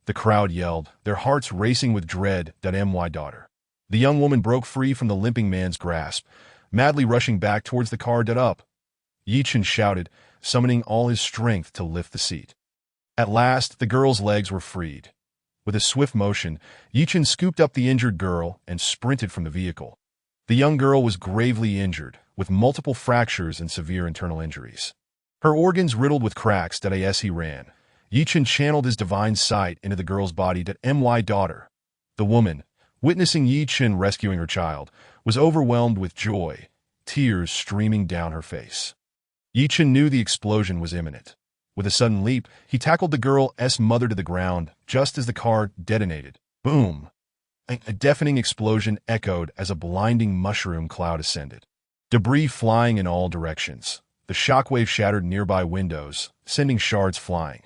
the crowd yelled, their hearts racing with dread. My daughter. The young woman broke free from the limping man's grasp, madly rushing back towards the car. Up," Chen shouted, summoning all his strength to lift the seat. At last, the girl's legs were freed. With a swift motion, Chen scooped up the injured girl and sprinted from the vehicle. The young girl was gravely injured, with multiple fractures and severe internal injuries. Her organs riddled with cracks. As he ran, Chen channeled his divine sight into the girl's body. My daughter. The woman, witnessing Chen rescuing her child, was overwhelmed with joy, tears streaming down her face. Chen knew the explosion was imminent. With a sudden leap, he tackled the girl's mother to the ground just as the car detonated. Boom! A deafening explosion echoed as a blinding mushroom cloud ascended. Debris flying in all directions. The shockwave shattered nearby windows, sending shards flying.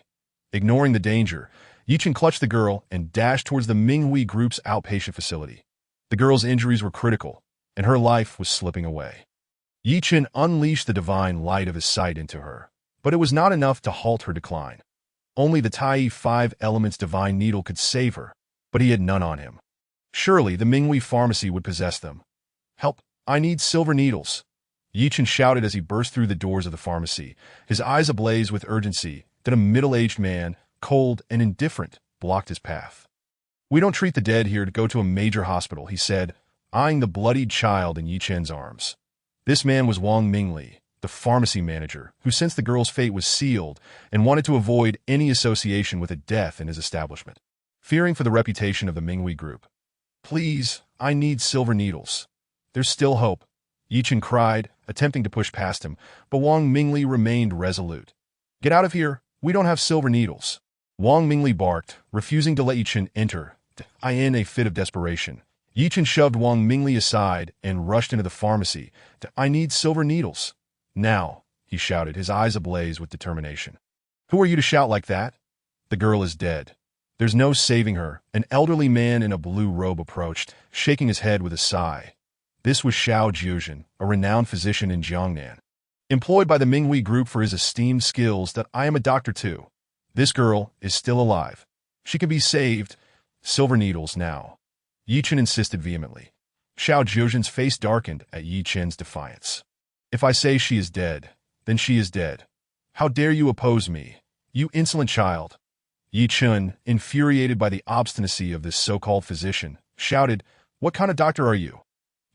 Ignoring the danger, Chen clutched the girl and dashed towards the Minghui Group's outpatient facility. The girl's injuries were critical, and her life was slipping away. Chen unleashed the divine light of his sight into her. But it was not enough to halt her decline. Only the Tai 5 Elements divine needle could save her, but he had none on him. Surely the Minghui pharmacy would possess them. "Help, I need silver needles," Chen shouted as he burst through the doors of the pharmacy, his eyes ablaze with urgency that a middle-aged man, cold and indifferent, blocked his path. "We don't treat the dead here, to go to a major hospital," he said, eyeing the bloodied child in Chen's arms. This man was Wang Mingli, the pharmacy manager, who sensed the girl's fate was sealed and wanted to avoid any association with a death in his establishment, fearing for the reputation of the Minghui group. "Please, I need silver needles. There's still hope," Chen cried, attempting to push past him, but Wang Mingli remained resolute. "Get out of here, we don't have silver needles." Wang Mingli barked, refusing to let Chen enter. In a fit of desperation, Chen shoved Wang Mingli aside and rushed into the pharmacy. "I need silver needles. Now," he shouted, his eyes ablaze with determination. "Who are you to shout like that? The girl is dead. There's no saving her." An elderly man in a blue robe approached, shaking his head with a sigh. This was Xiao Jiuzhen, a renowned physician in Jiangnan, employed by the Minghui group for his esteemed skills. "I am a doctor too. This girl is still alive. She can be saved. Silver needles now," Chen insisted vehemently. Xiao Jiuzhen's face darkened at Chen's defiance. "If I say she is dead, then she is dead. How dare you oppose me, you insolent child?" Chen, infuriated by the obstinacy of this so-called physician, shouted, "What kind of doctor are you?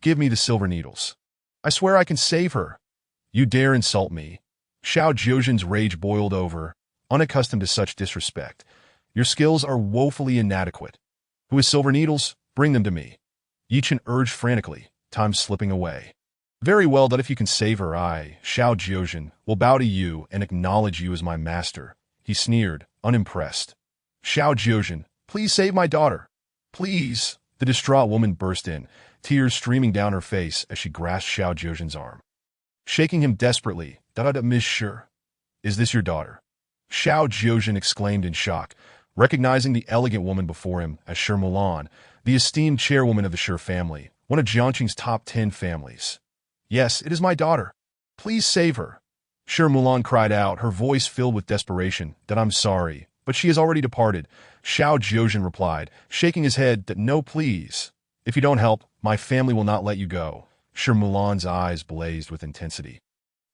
Give me the silver needles. I swear I can save her." "You dare insult me?" Xiao Jiuzhen's rage boiled over, unaccustomed to such disrespect. "Your skills are woefully inadequate. Who has silver needles? Bring them to me." Chen urged frantically, time slipping away. "Very well, that if you can save her, I, Xiao Jiuzhen, will bow to you and acknowledge you as my master," he sneered, unimpressed. "Xiao Jiuzhen, please save my daughter. Please." The distraught woman burst in, tears streaming down her face as she grasped Xiao Jiuzhen's arm. Shaking him desperately, "Monsieur, is this your daughter?" Xiao Jiuzhen exclaimed in shock, recognizing the elegant woman before him as Shi Mulan, the esteemed chairwoman of the Shi family, one of Jiangqing's top 10 families. "Yes, it is my daughter. Please save her." Shi Mulan cried out, her voice filled with desperation. "I'm sorry, but she has already departed," Xiao Jiuzhen replied, shaking his head. "No, please. If you don't help, my family will not let you go." Shi Mulan's eyes blazed with intensity,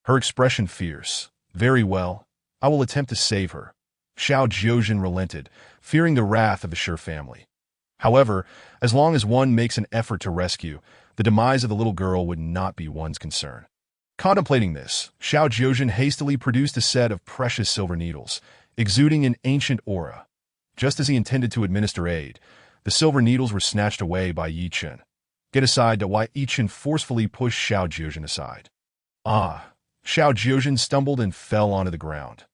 her expression fierce. "Very well, I will attempt to save her." Xiao Jiuzhen relented, fearing the wrath of the Shi family. However, as long as one makes an effort to rescue, the demise of the little girl would not be one's concern. Contemplating this, Xiao Jiuzhen hastily produced a set of precious silver needles, exuding an ancient aura. Just as he intended to administer aid, the silver needles were snatched away by Chen. "Get aside," Chen forcefully pushed Xiao Jiuzhen aside. "Ah!" Xiao Jiuzhen stumbled and fell onto the ground.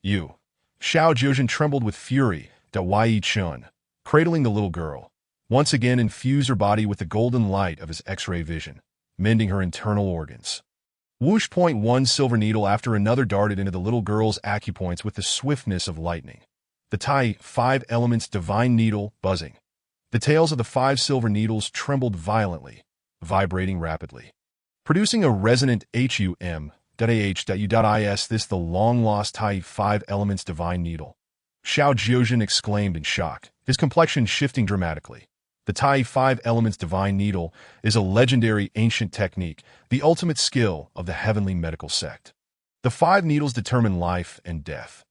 "You!" Xiao Jiuzhen trembled with fury. Chen, cradling the little girl, once again infused her body with the golden light of his X-ray vision, mending her internal organs. Whoosh! One silver needle after another darted into the little girl's acupoints with the swiftness of lightning. The Tai 5 elements divine needle buzzing. The tails of the 5 silver needles trembled violently, vibrating rapidly, producing a resonant hum.ah.u.is. This the long-lost Tai 5 elements divine needle. Xiao Jiuzhen exclaimed in shock, his complexion shifting dramatically. The Tai 5 elements divine needle is a legendary ancient technique, the ultimate skill of the heavenly medical sect. The 5 needles determine life and death.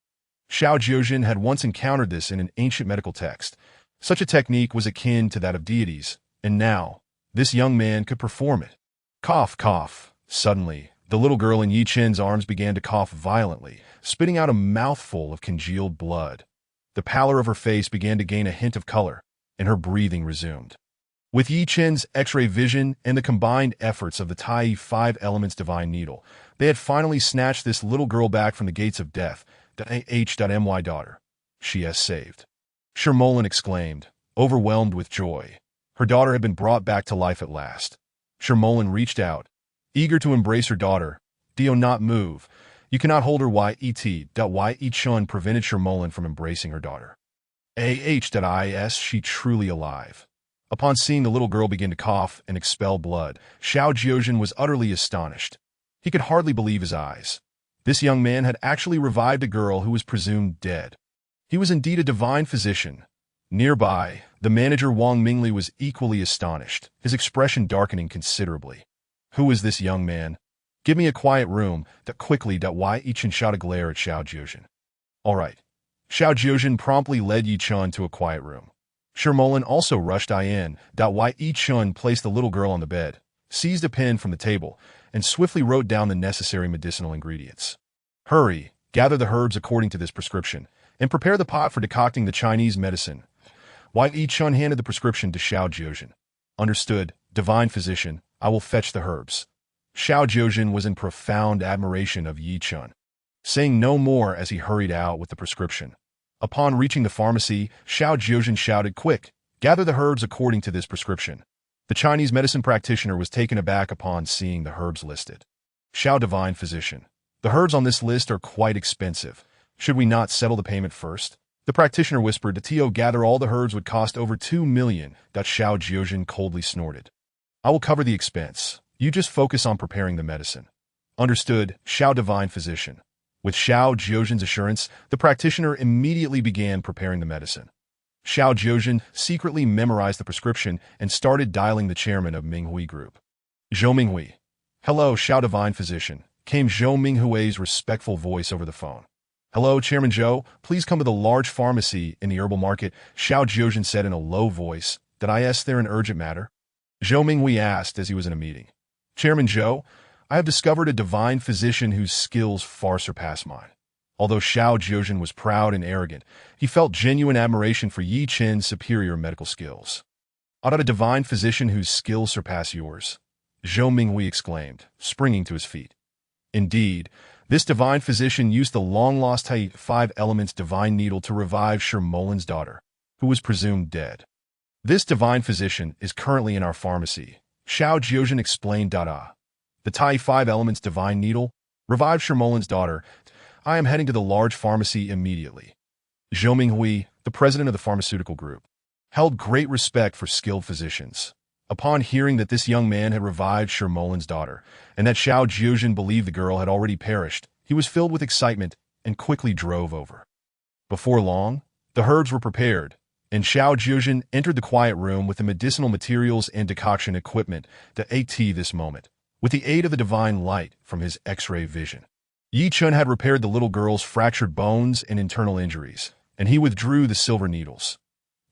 Xiao Jiuzhen had once encountered this in an ancient medical text. Such a technique was akin to that of deities, and now, this young man could perform it. Cough, cough. Suddenly, the little girl in Chen's arms began to cough violently, spitting out a mouthful of congealed blood. The pallor of her face began to gain a hint of color, and her breathing resumed. With Chen's X-ray vision and the combined efforts of the Tai 5 elements divine needle, they had finally snatched this little girl back from the gates of death. My daughter. She is saved. Shi Mulan exclaimed, overwhelmed with joy. Her daughter had been brought back to life at last. Shi Mulan reached out, eager to embrace her daughter. "Do not move. You cannot hold her." Chen prevented Shi Mulan from embracing her daughter. Is she truly alive? Upon seeing the little girl begin to cough and expel blood, Xiao Jiuzhen was utterly astonished. He could hardly believe his eyes. This young man had actually revived a girl who was presumed dead. He was indeed a divine physician. Nearby, the manager Wang Mingli was equally astonished, his expression darkening considerably. Who is this young man? Give me a quiet room, that quickly. Why Yi Chen shot a glare at Xiao Jiuzhen. All right. Xiao Jiuzhen promptly led Yi Chen to a quiet room. Shermolin also rushed in. Why Yi Chen placed the little girl on the bed, seized a pen from the table, and swiftly wrote down the necessary medicinal ingredients. Hurry, gather the herbs according to this prescription, and prepare the pot for decocting the Chinese medicine. Why Yi Chen handed the prescription to Xiao Jiuzhen. Understood, divine physician, I will fetch the herbs. Xiao Jiuzhen was in profound admiration of Yi Chen, saying no more as he hurried out with the prescription. Upon reaching the pharmacy, Xiao Jiuzhen shouted, "Quick, gather the herbs according to this prescription." The Chinese medicine practitioner was taken aback upon seeing the herbs listed. Xiao divine physician, the herbs on this list are quite expensive. Should we not settle the payment first? The practitioner whispered to Tio gather all the herbs would cost over 2 million. Xiao Jiuzhen coldly snorted. I will cover the expense. You just focus on preparing the medicine. Understood, Xiao divine physician. With Xiao Jiuzhen's assurance, the practitioner immediately began preparing the medicine. Xiao Jiuzhen secretly memorized the prescription and started dialing the chairman of Minghui Group. Zhou Minghui. Hello, Xiao divine physician, came Zhou Minghui's respectful voice over the phone. Hello, Chairman Zhou, please come to the large pharmacy in the herbal market, Xiao Jiuzhen said in a low voice. Did I ask there an urgent matter? Zhou Minghui asked as he was in a meeting. Chairman Zhou, I have discovered a divine physician whose skills far surpass mine. Although Xiao Jiuzhen was proud and arrogant, he felt genuine admiration for Yi Chen's superior medical skills. "I've got a divine physician whose skills surpass yours," Zhou Minghui exclaimed, springing to his feet. Indeed, this divine physician used the long-lost five elements divine needle to revive Shermolin's daughter, who was presumed dead. This divine physician is currently in our pharmacy, Xiao Jiuzhen explained. The Tai 5 elements divine needle revived Shermolin's daughter. I am heading to the large pharmacy immediately. Zhou Minghui, the president of the pharmaceutical group, held great respect for skilled physicians. Upon hearing that this young man had revived Shermolin's daughter, and that Xiao Jiuzhen believed the girl had already perished, he was filled with excitement and quickly drove over. Before long, the herbs were prepared, and Xiao Jiuzhen entered the quiet room with the medicinal materials and decoction equipment this moment, with the aid of the divine light from his X-ray vision. Yi Chen had repaired the little girl's fractured bones and internal injuries, and he withdrew the silver needles.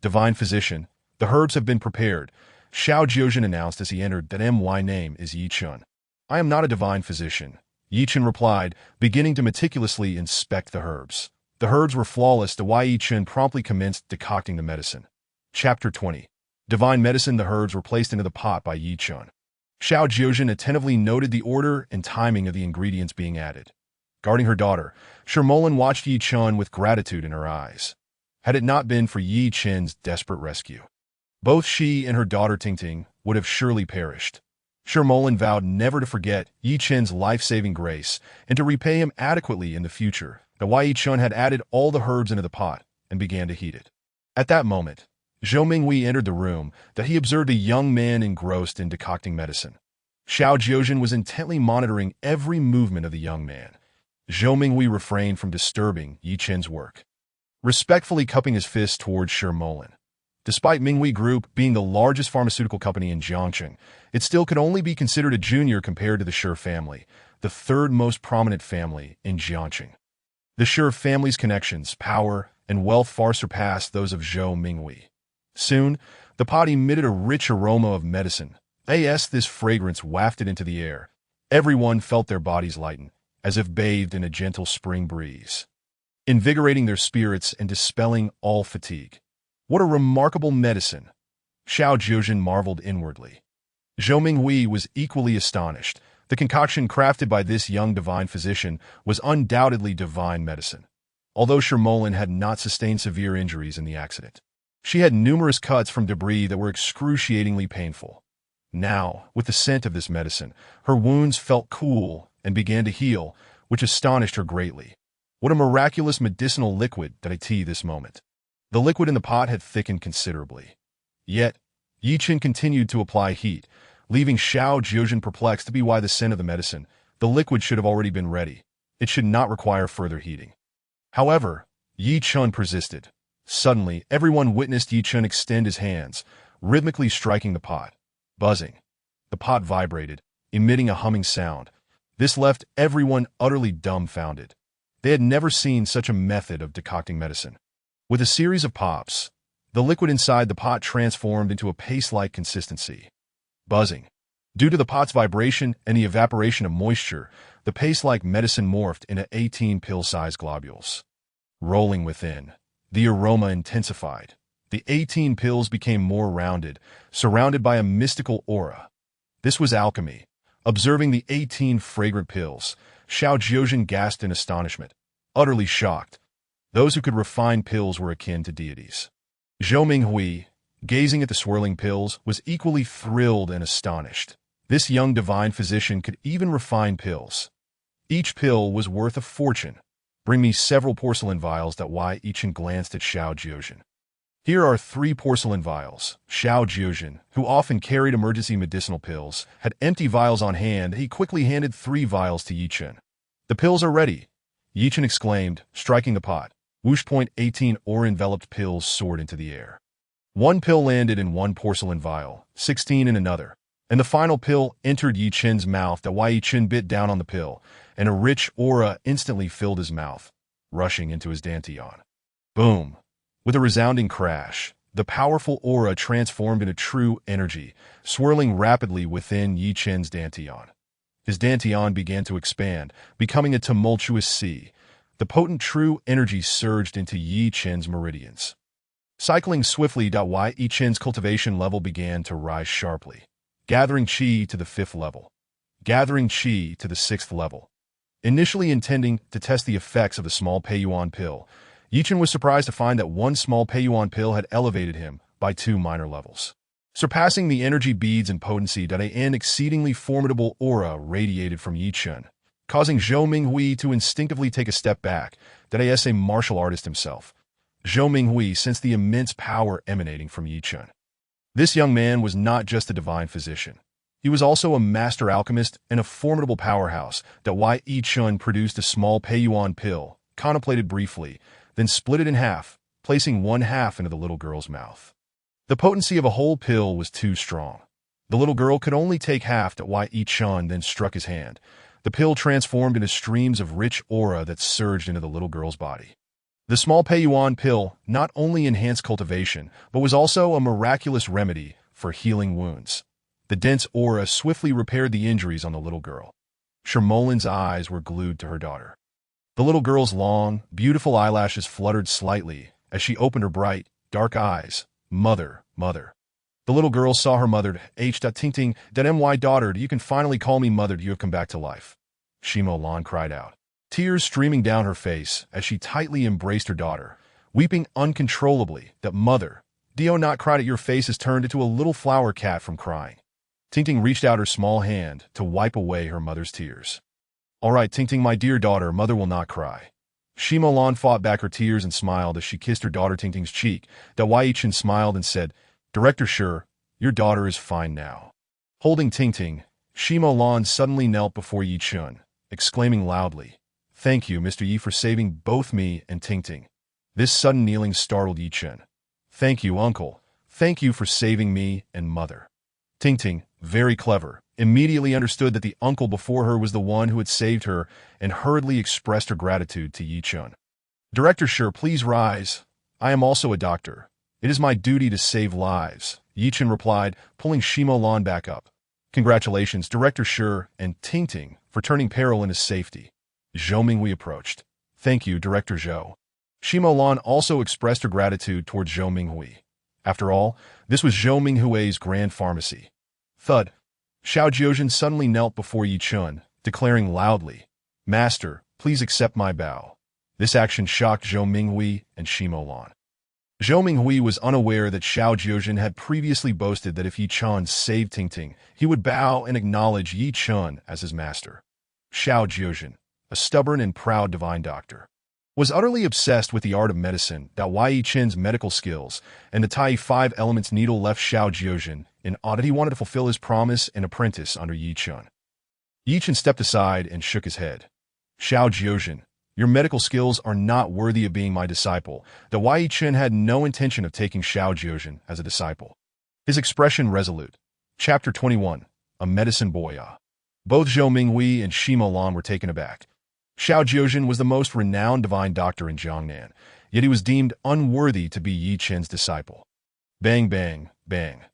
Divine physician, the herbs have been prepared, Xiao Jiuzhen announced as he entered. My name is Yi Chen. I am not a divine physician, Yi Chen replied, beginning to meticulously inspect the herbs. The herbs were flawless. Yi Chen promptly commenced decocting the medicine. Chapter 20. Divine medicine. The herbs were placed into the pot by Yi Chen. Xiao Jiuzhen attentively noted the order and timing of the ingredients being added. Guarding her daughter, Shermolin watched Yi Chen with gratitude in her eyes. Had it not been for Yi Chen's desperate rescue, both she and her daughter Tingting would have surely perished. Shermolin vowed never to forget Yi Chen's life-saving grace and to repay him adequately in the future. Yi Chen had added all the herbs into the pot and began to heat it. At that moment, Zhou Minghui entered the room. He observed a young man engrossed in decocting medicine. Xiao Jiuzhen was intently monitoring every movement of the young man. Zhou Minghui refrained from disturbing Yi Chen's work, respectfully cupping his fist towards Shermolin. Despite Minghui Group being the largest pharmaceutical company in Jiangqing, it still could only be considered a junior compared to the Shi family, the third most prominent family in Jiangqing. The Shi family's connections, power, and wealth far surpassed those of Zhou Minghui. Soon, the pot emitted a rich aroma of medicine. This fragrance wafted into the air. Everyone felt their bodies lighten, as if bathed in a gentle spring breeze, invigorating their spirits and dispelling all fatigue. What a remarkable medicine! Xiao Jiuzhen marveled inwardly. Zhou Minghui was equally astonished. The concoction crafted by this young divine physician was undoubtedly divine medicine. Although Shermolin had not sustained severe injuries in the accident, she had numerous cuts from debris that were excruciatingly painful. Now, with the scent of this medicine, her wounds felt cool and began to heal, which astonished her greatly. What a miraculous medicinal liquid this moment! The liquid in the pot had thickened considerably. Yet, Yi Chen continued to apply heat, leaving Xiao Jiuzhen perplexed why the scent of the medicine. The liquid should have already been ready. It should not require further heating. However, Yi Chen persisted. Suddenly, everyone witnessed Yi Chen extend his hands, rhythmically striking the pot. Buzzing. The pot vibrated, emitting a humming sound. This left everyone utterly dumbfounded. They had never seen such a method of decocting medicine. With a series of pops, the liquid inside the pot transformed into a paste-like consistency. Buzzing. Due to the pot's vibration and the evaporation of moisture, the paste-like medicine morphed into 18 pill-sized globules. Rolling within, the aroma intensified. The 18 pills became more rounded, surrounded by a mystical aura. This was alchemy. Observing the 18 fragrant pills, Xiao Jiuzhen gasped in astonishment, utterly shocked. Those who could refine pills were akin to deities. Zhou Minghui, gazing at the swirling pills, was equally thrilled and astonished. This young divine physician could even refine pills. Each pill was worth a fortune. Bring me several porcelain vials. Chen glanced at Xiao Jiuzhen. Here are 3 porcelain vials. Xiao Jiuzhen, who often carried emergency medicinal pills, had empty vials on hand. He quickly handed 3 vials to Chen. The pills are ready, Chen exclaimed, striking the pot. Whoosh! 18 ore-enveloped pills soared into the air. 1 pill landed in one porcelain vial, 16 in another, and the final pill entered Chen's mouth. Chen bit down on the pill, and a rich aura instantly filled his mouth, rushing into his dantian. Boom! With a resounding crash, the powerful aura transformed into true energy, swirling rapidly within Chen's dantian. His dantian began to expand, becoming a tumultuous sea. The potent true energy surged into Chen's meridians. Cycling swiftly, Chen's cultivation level began to rise sharply, gathering qi to the 5th level, gathering qi to the 6th level. Initially intending to test the effects of a small Peiyuan pill, Chen was surprised to find that one small Peiyuan pill had elevated him by 2 minor levels. Surpassing the energy beads in potency, an exceedingly formidable aura radiated from Chen, causing Zhou Minghui to instinctively take a step back. As a martial artist himself, Zhou Minghui sensed the immense power emanating from Chen. This young man was not just a divine physician. He was also a master alchemist and a formidable powerhouse. Chen produced a small Peiyuan pill, contemplated briefly, then split it in half, placing 1/2 into the little girl's mouth. The potency of a whole pill was too strong. The little girl could only take half. Chen then struck his hand. The pill transformed into streams of rich aura that surged into the little girl's body. The small Peiyuan pill not only enhanced cultivation, but was also a miraculous remedy for healing wounds. The dense aura swiftly repaired the injuries on the little girl. Shermolin's eyes were glued to her daughter. The little girl's long, beautiful eyelashes fluttered slightly as she opened her bright, dark eyes. Mother, mother. The little girl saw her mother. Ting, my daughter, you can finally call me mother. You have come back to life. Shimo Lan cried out, tears streaming down her face as she tightly embraced her daughter, weeping uncontrollably. Mother, Dio not cried. Your face has turned into a little flower cat from crying. Ting reached out her small hand to wipe away her mother's tears. All right, Ting, my dear daughter, mother will not cry. Shimo Lan fought back her tears and smiled as she kissed her daughter Ting's cheek. Chen smiled and said, Director Shi, your daughter is fine now. Holding Ting, Shimo Lan suddenly knelt before Chen, exclaiming loudly, Thank you, Mr. Yi, for saving both me and Ting. This sudden kneeling startled Chen. Thank you, uncle. Thank you for saving me and mother. Ting, very clever, immediately understood that the uncle before her was the one who had saved her and hurriedly expressed her gratitude to Chen. Director Shi, please rise. I am also a doctor. It is my duty to save lives, Chen replied, pulling Shimo Lan back up. Congratulations, Director Shi and Ting, for turning peril into safety. Zhou Minghui approached. Thank you, Director Zhou. Shimo Lan also expressed her gratitude towards Zhou Minghui. After all, this was Zhou Minghui's grand pharmacy. Thud. Xiao Jiuzhen suddenly knelt before Chen, declaring loudly, Master, please accept my bow. This action shocked Zhou Minghui and Shimo Lan. Zhou Minghui was unaware that Xiao Jiuzhen had previously boasted that if Chen saved Ting, he would bow and acknowledge Chen as his master. Xiao Jiuzhen, a stubborn and proud divine doctor, was utterly obsessed with the art of medicine. Chen's medical skills and the Tai 5 elements needle left Xiao Jiuzhen in awe that he wanted to fulfill his promise and apprentice under Chen. Chen stepped aside and shook his head. Xiao Jiuzhen, your medical skills are not worthy of being my disciple. Chen had no intention of taking Xiao Jiuzhen as a disciple. His expression resolute. Chapter 21, A Medicine Boya. Both Zhou Minghui and Shimo Lan were taken aback. Xiao Jiuzhen was the most renowned divine doctor in Jiangnan, yet he was deemed unworthy to be Yi Chen's disciple. Bang, bang, bang.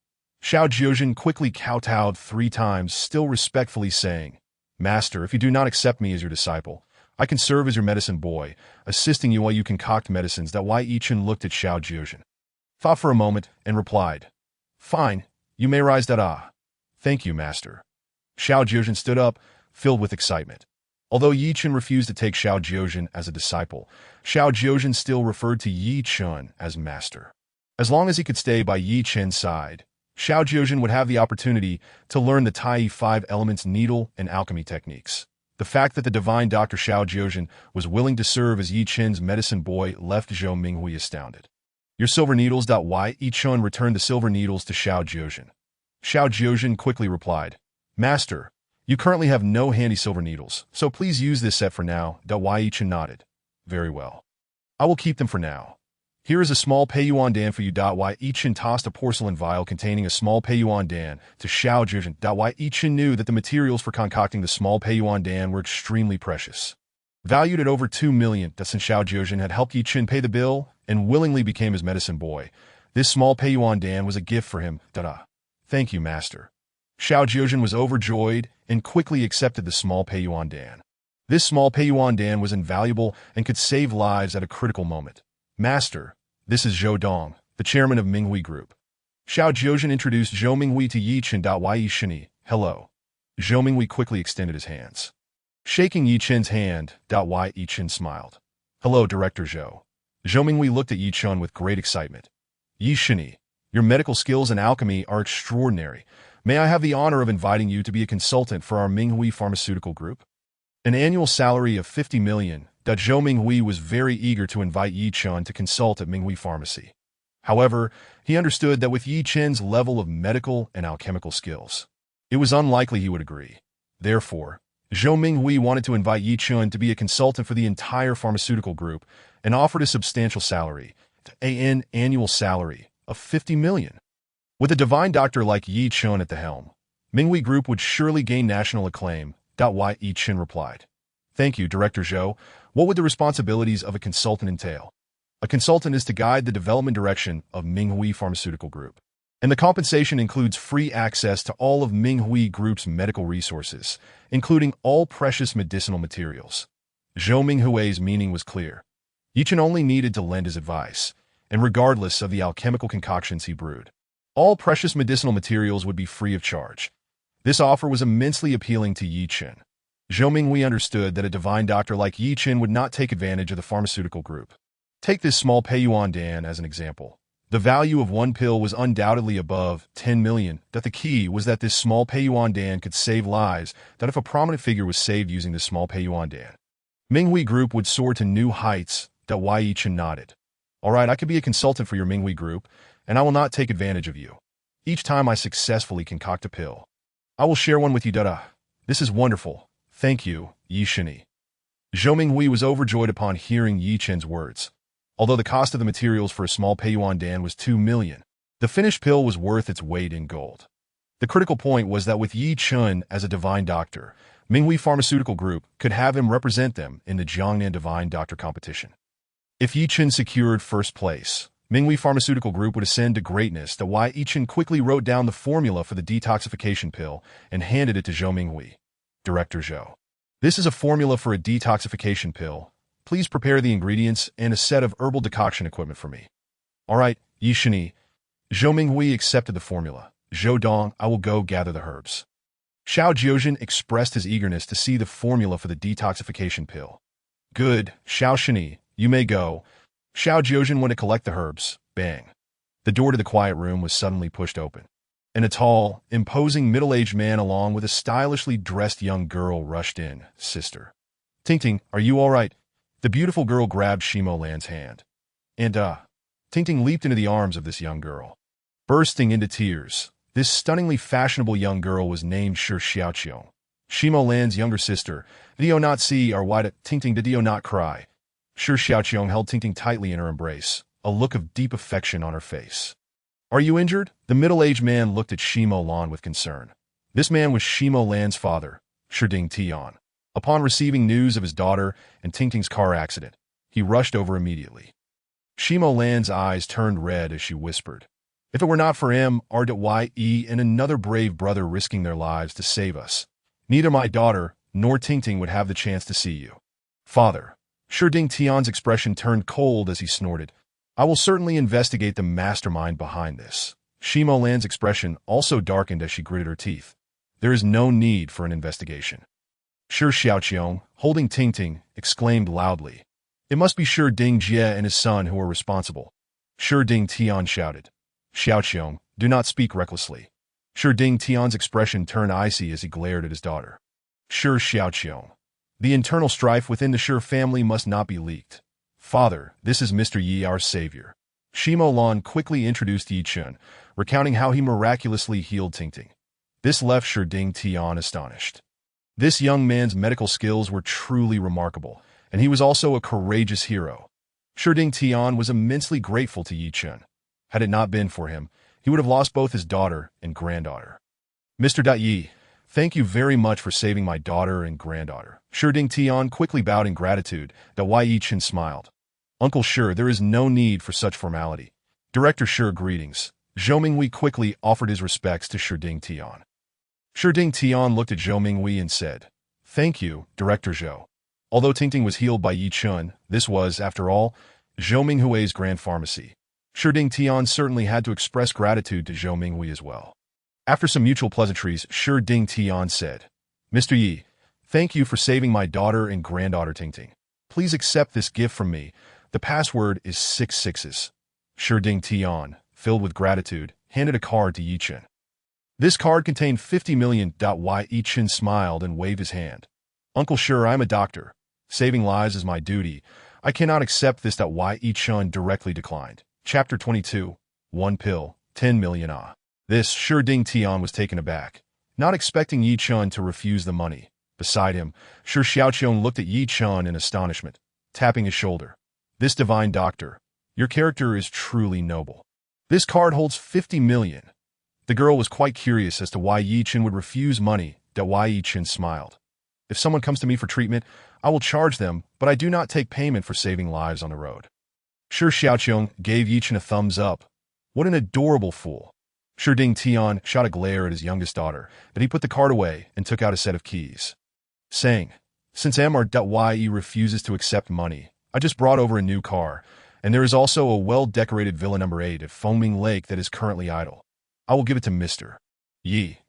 Xiao Jiuzhen quickly kowtowed 3 times, still respectfully saying, "Master, if you do not accept me as your disciple, I can serve as your medicine boy, assisting you while you concoct medicines." That Wai Yichen looked at Xiao Jiuzhen, thought for a moment, and replied, "Fine, you may rise." Thank you, master. Xiao Jiuzhen stood up, filled with excitement. Although Yi Chen refused to take Xiao Jiuzhen as a disciple, Xiao Jiuzhen still referred to Yi Chen as master. As long as he could stay by Yi Chen's side, Xiao Jiuzhen would have the opportunity to learn the Tai 5 elements needle and alchemy techniques. The fact that the divine Dr. Xiao Jiuzhen was willing to serve as Yi Chen's medicine boy left Zhou Minghui astounded. "Your silver needles." Wai Yichen returned the silver needles to Xiao Jiuzhen. Xiao Jiuzhen quickly replied, "Master, you currently have no handy silver needles, so please use this set for now." Wai Yichen nodded. "Very well. I will keep them for now. Here is a small Peiyuan Dan for you." Wai Yichen tossed a porcelain vial containing a small Peiyuan Dan to Xiao Jiuzhen. Wai Yichen knew that the materials for concocting the small Peiyuan Dan were extremely precious. Valued at over 2 million, since Xiao Jiuzhen had helped Yi Chen pay the bill and willingly became his medicine boy, this small Peiyuan Dan was a gift for him. "Thank you, master." Xiao Jiuzhen was overjoyed and quickly accepted the small Peiyuan Dan. This small Peiyuan Dan was invaluable and could save lives at a critical moment. "Master, this is Zhou Dong, the chairman of Minghui Group." Xiao Jiuzhen introduced Zhou Minghui to Yi Chen. Wai Yichen, "Hello." Zhou Minghui quickly extended his hands. Shaking Yi Chen's hand, Wai Yichen smiled. "Hello, Director Zhou." Zhou Minghui looked at Yi Chen with great excitement. "Yi Chen, your medical skills and alchemy are extraordinary. May I have the honor of inviting you to be a consultant for our Minghui Pharmaceutical Group?" An annual salary of 50 million, Zhou Minghui was very eager to invite Yi Chen to consult at Minghui Pharmacy. However, he understood that with Yi Chen's level of medical and alchemical skills, it was unlikely he would agree. Therefore, Zhou Minghui wanted to invite Yi Chen to be a consultant for the entire pharmaceutical group and offered a substantial salary, an annual salary of 50 million. With a divine doctor like Yi Chen at the helm, Minghui Group would surely gain national acclaim. Wai Yichen replied, "Thank you, Director Zhou. What would the responsibilities of a consultant entail?" A consultant is to guide the development direction of Minghui Pharmaceutical Group, and the compensation includes free access to all of Minghui Group's medical resources, including all precious medicinal materials. Zhou Minghui's meaning was clear. Yi Chen only needed to lend his advice, and regardless of the alchemical concoctions he brewed, all precious medicinal materials would be free of charge. This offer was immensely appealing to Yi Chen. Zhou Minghui understood that a divine doctor like Yi Chen would not take advantage of the pharmaceutical group. Take this small Peiyuan Dan as an example. The value of one pill was undoubtedly above 10 million. The key was that this small Peiyuan Dan could save lives, that if a prominent figure was saved using this small Peiyuan Dan, Minghui Group would soar to new heights. Wai Yichen nodded. "All right, I could be a consultant for your Minghui Group, and I will not take advantage of you. Each time I successfully concoct a pill, I will share one with you. This is wonderful. Thank you, Yi Chen." Zhou Minghui was overjoyed upon hearing Yi Chen's words. Although the cost of the materials for a small Peiyuan Dan was 2 million, the finished pill was worth its weight in gold. The critical point was that with Yi Chen as a divine doctor, Minghui Pharmaceutical Group could have him represent them in the Jiangnan Divine Doctor competition. If Yi Chen secured first place, Minghui Pharmaceutical Group would ascend to greatness. Wai Yichen quickly wrote down the formula for the detoxification pill and handed it to Zhou Minghui. "Director Zhou, this is a formula for a detoxification pill. Please prepare the ingredients and a set of herbal decoction equipment for me." "All right, Yi Chen." Zhou Minghui accepted the formula. "Zhou Dong, I will go gather the herbs." Xiao Jiuzhen expressed his eagerness to see the formula for the detoxification pill. "Good, Xiao Chen, you may go." Xiao Jiuzhen went to collect the herbs. Bang. The door to the quiet room was suddenly pushed open, and a tall, imposing middle-aged man along with a stylishly dressed young girl rushed in. "Sister. Tingting, are you all right?" The beautiful girl grabbed Shimo Lan's hand. And, Tingting leaped into the arms of this young girl, bursting into tears. This stunningly fashionable young girl was named Shi Xiaoqiong, Shimo Lan's younger sister. "Did you not see our white Tingting? Did you not cry?" Shi Xiaoqiong held Tingting tightly in her embrace, a look of deep affection on her face. "Are you injured?" The middle-aged man looked at Shimo Lan with concern. This man was Shimo Lan's father, Sherding Tian. Upon receiving news of his daughter and Tingting's car accident, he rushed over immediately. Shimo Lan's eyes turned red as she whispered, "If it were not for him, RDYE and another brave brother risking their lives to save us, neither my daughter nor Tingting would have the chance to see you." Father. Sherding Tian's expression turned cold as he snorted, "I will certainly investigate the mastermind behind this." Shimo Lan's expression also darkened as she gritted her teeth. "There is no need for an investigation." Shi Xiaoqiong, holding Tingting, exclaimed loudly, "It must be Shi Dingjie and his son who are responsible." Shi Ding Tian shouted, "Xiaoqiong, do not speak recklessly." Shi Ding Tian's expression turned icy as he glared at his daughter. Shi Xiaoqiong. The internal strife within the Shi family must not be leaked. Father, this is Mr. Yi, our savior. Shimo Lan quickly introduced Yi Chen, recounting how he miraculously healed Tingting. This left Shi Ding Tian astonished. This young man's medical skills were truly remarkable, and he was also a courageous hero. Shi Ding Tian was immensely grateful to Yi Chen. Had it not been for him, he would have lost both his daughter and granddaughter. Mr. Yi, thank you very much for saving my daughter and granddaughter. Shi Ding Tian quickly bowed in gratitude, that Yi Chen smiled. Uncle Shi, there is no need for such formality. Director Shi, greetings. Zhou Mingwei quickly offered his respects to Shi Ding Tian. Shi Ding Tian looked at Zhou Mingwei and said, "Thank you, Director Zhou." Although Tingting was healed by Yi Chen, this was, after all, Zhou Minghui's grand pharmacy. Shi Ding Tian certainly had to express gratitude to Zhou Mingwei as well. After some mutual pleasantries, Shi Ding Tian said, "Mr. Yi, thank you for saving my daughter and granddaughter Tingting. Please accept this gift from me. The password is 6 sixes." Shi Ding Tian, filled with gratitude, handed a card to Yi Chen. This card contained 50 million. Yi Chen smiled and waved his hand. "Uncle Shi, I am a doctor. Saving lives is my duty. I cannot accept this." Yi Chen directly declined. Chapter 22. 1 pill, 10 million. This, Shi Ding Tian was taken aback, not expecting Yi Chen to refuse the money. Beside him, Shi Xiaoqiong looked at Yi Chen in astonishment, tapping his shoulder. "This divine doctor, your character is truly noble. This card holds 50 million. The girl was quite curious as to why Yi Chen would refuse money. Yi Chen smiled. "If someone comes to me for treatment, I will charge them, but I do not take payment for saving lives on the road." Shi Xiaoqiong gave Yi Chen a thumbs up. What an adorable fool. Shi Ding Tian shot a glare at his youngest daughter, but he put the card away and took out a set of keys, saying, "Since MR.YE refuses to accept money, I just brought over a new car, and there is also a well-decorated Villa No. 8 at Foaming Lake that is currently idle. I will give it to Mr. Yi."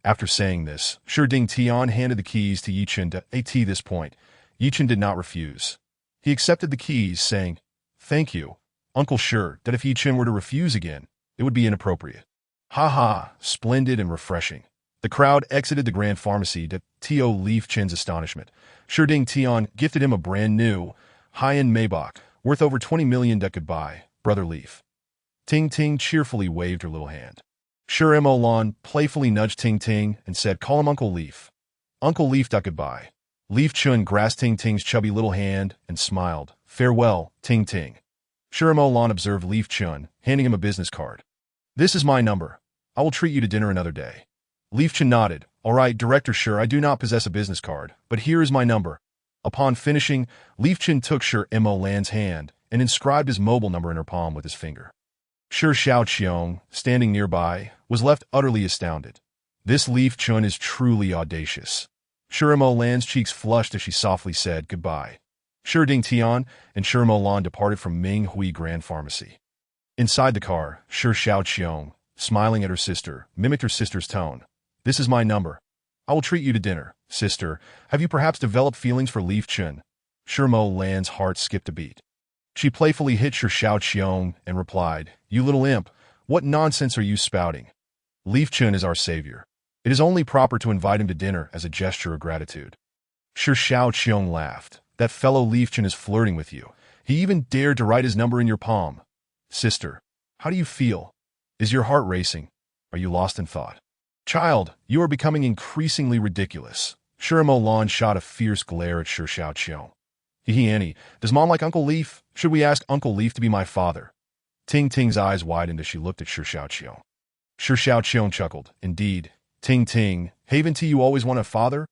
After saying this, Shi Ding Tian handed the keys to Yi Chen. At this point, Yi Chen did not refuse. He accepted the keys, saying, "Thank you, Uncle Shi, that if Yi Chen were to refuse again, it would be inappropriate." "Ha ha, splendid and refreshing." The crowd exited the grand pharmacy to Tio Leaf Chen's astonishment. Shi Ding Tian gifted him a brand new, high-end Maybach, worth over 20 million. Goodbye, Brother Leaf. Ting Ting cheerfully waved her little hand. Shi Mo Lan playfully nudged Ting Ting and said, "Call him Uncle Leaf." Uncle Leaf. Goodbye. Leaf Chun grasped Ting Ting's chubby little hand and smiled. "Farewell, Ting Ting." Shi Mo Lan observed Leaf Chun, handing him a business card. "This is my number. I will treat you to dinner another day." Leaf Chun nodded. "All right, Director Shi, I do not possess a business card, but here is my number." Upon finishing, Leaf Chun took Shi Mo Lan's hand and inscribed his mobile number in her palm with his finger. Shi Xiaoqiong, standing nearby, was left utterly astounded. This Leaf Chun is truly audacious. Shi Mo Lan's cheeks flushed as she softly said goodbye. Shi Ding Tian and Shi Mo Lan departed from Ming Hui Grand Pharmacy. Inside the car, Shi Xiaoqiong, smiling at her sister, mimicked her sister's tone. "This is my number. I will treat you to dinner. Sister, have you perhaps developed feelings for Leaf Chun?" Shi Mo Lan's heart skipped a beat. She playfully hit Shi Xiaoqiong and replied, "You little imp, what nonsense are you spouting? Leaf Chun is our savior. It is only proper to invite him to dinner as a gesture of gratitude." Shi Xiaoqiong laughed. "That fellow Leaf Chun is flirting with you. He even dared to write his number in your palm. Sister, how do you feel? Is your heart racing? Are you lost in thought? Child, you are becoming increasingly ridiculous." Shi Mo Lan shot a fierce glare at Shi Xiaoqiong. "Hee Annie, does Mom like Uncle Leaf? Should we ask Uncle Leaf to be my father?" Ting Ting's eyes widened as she looked at Shi Xiaoqiong. Shi Xiaoqiong chuckled. "Indeed, Ting Ting, haven't you always wanted a father?"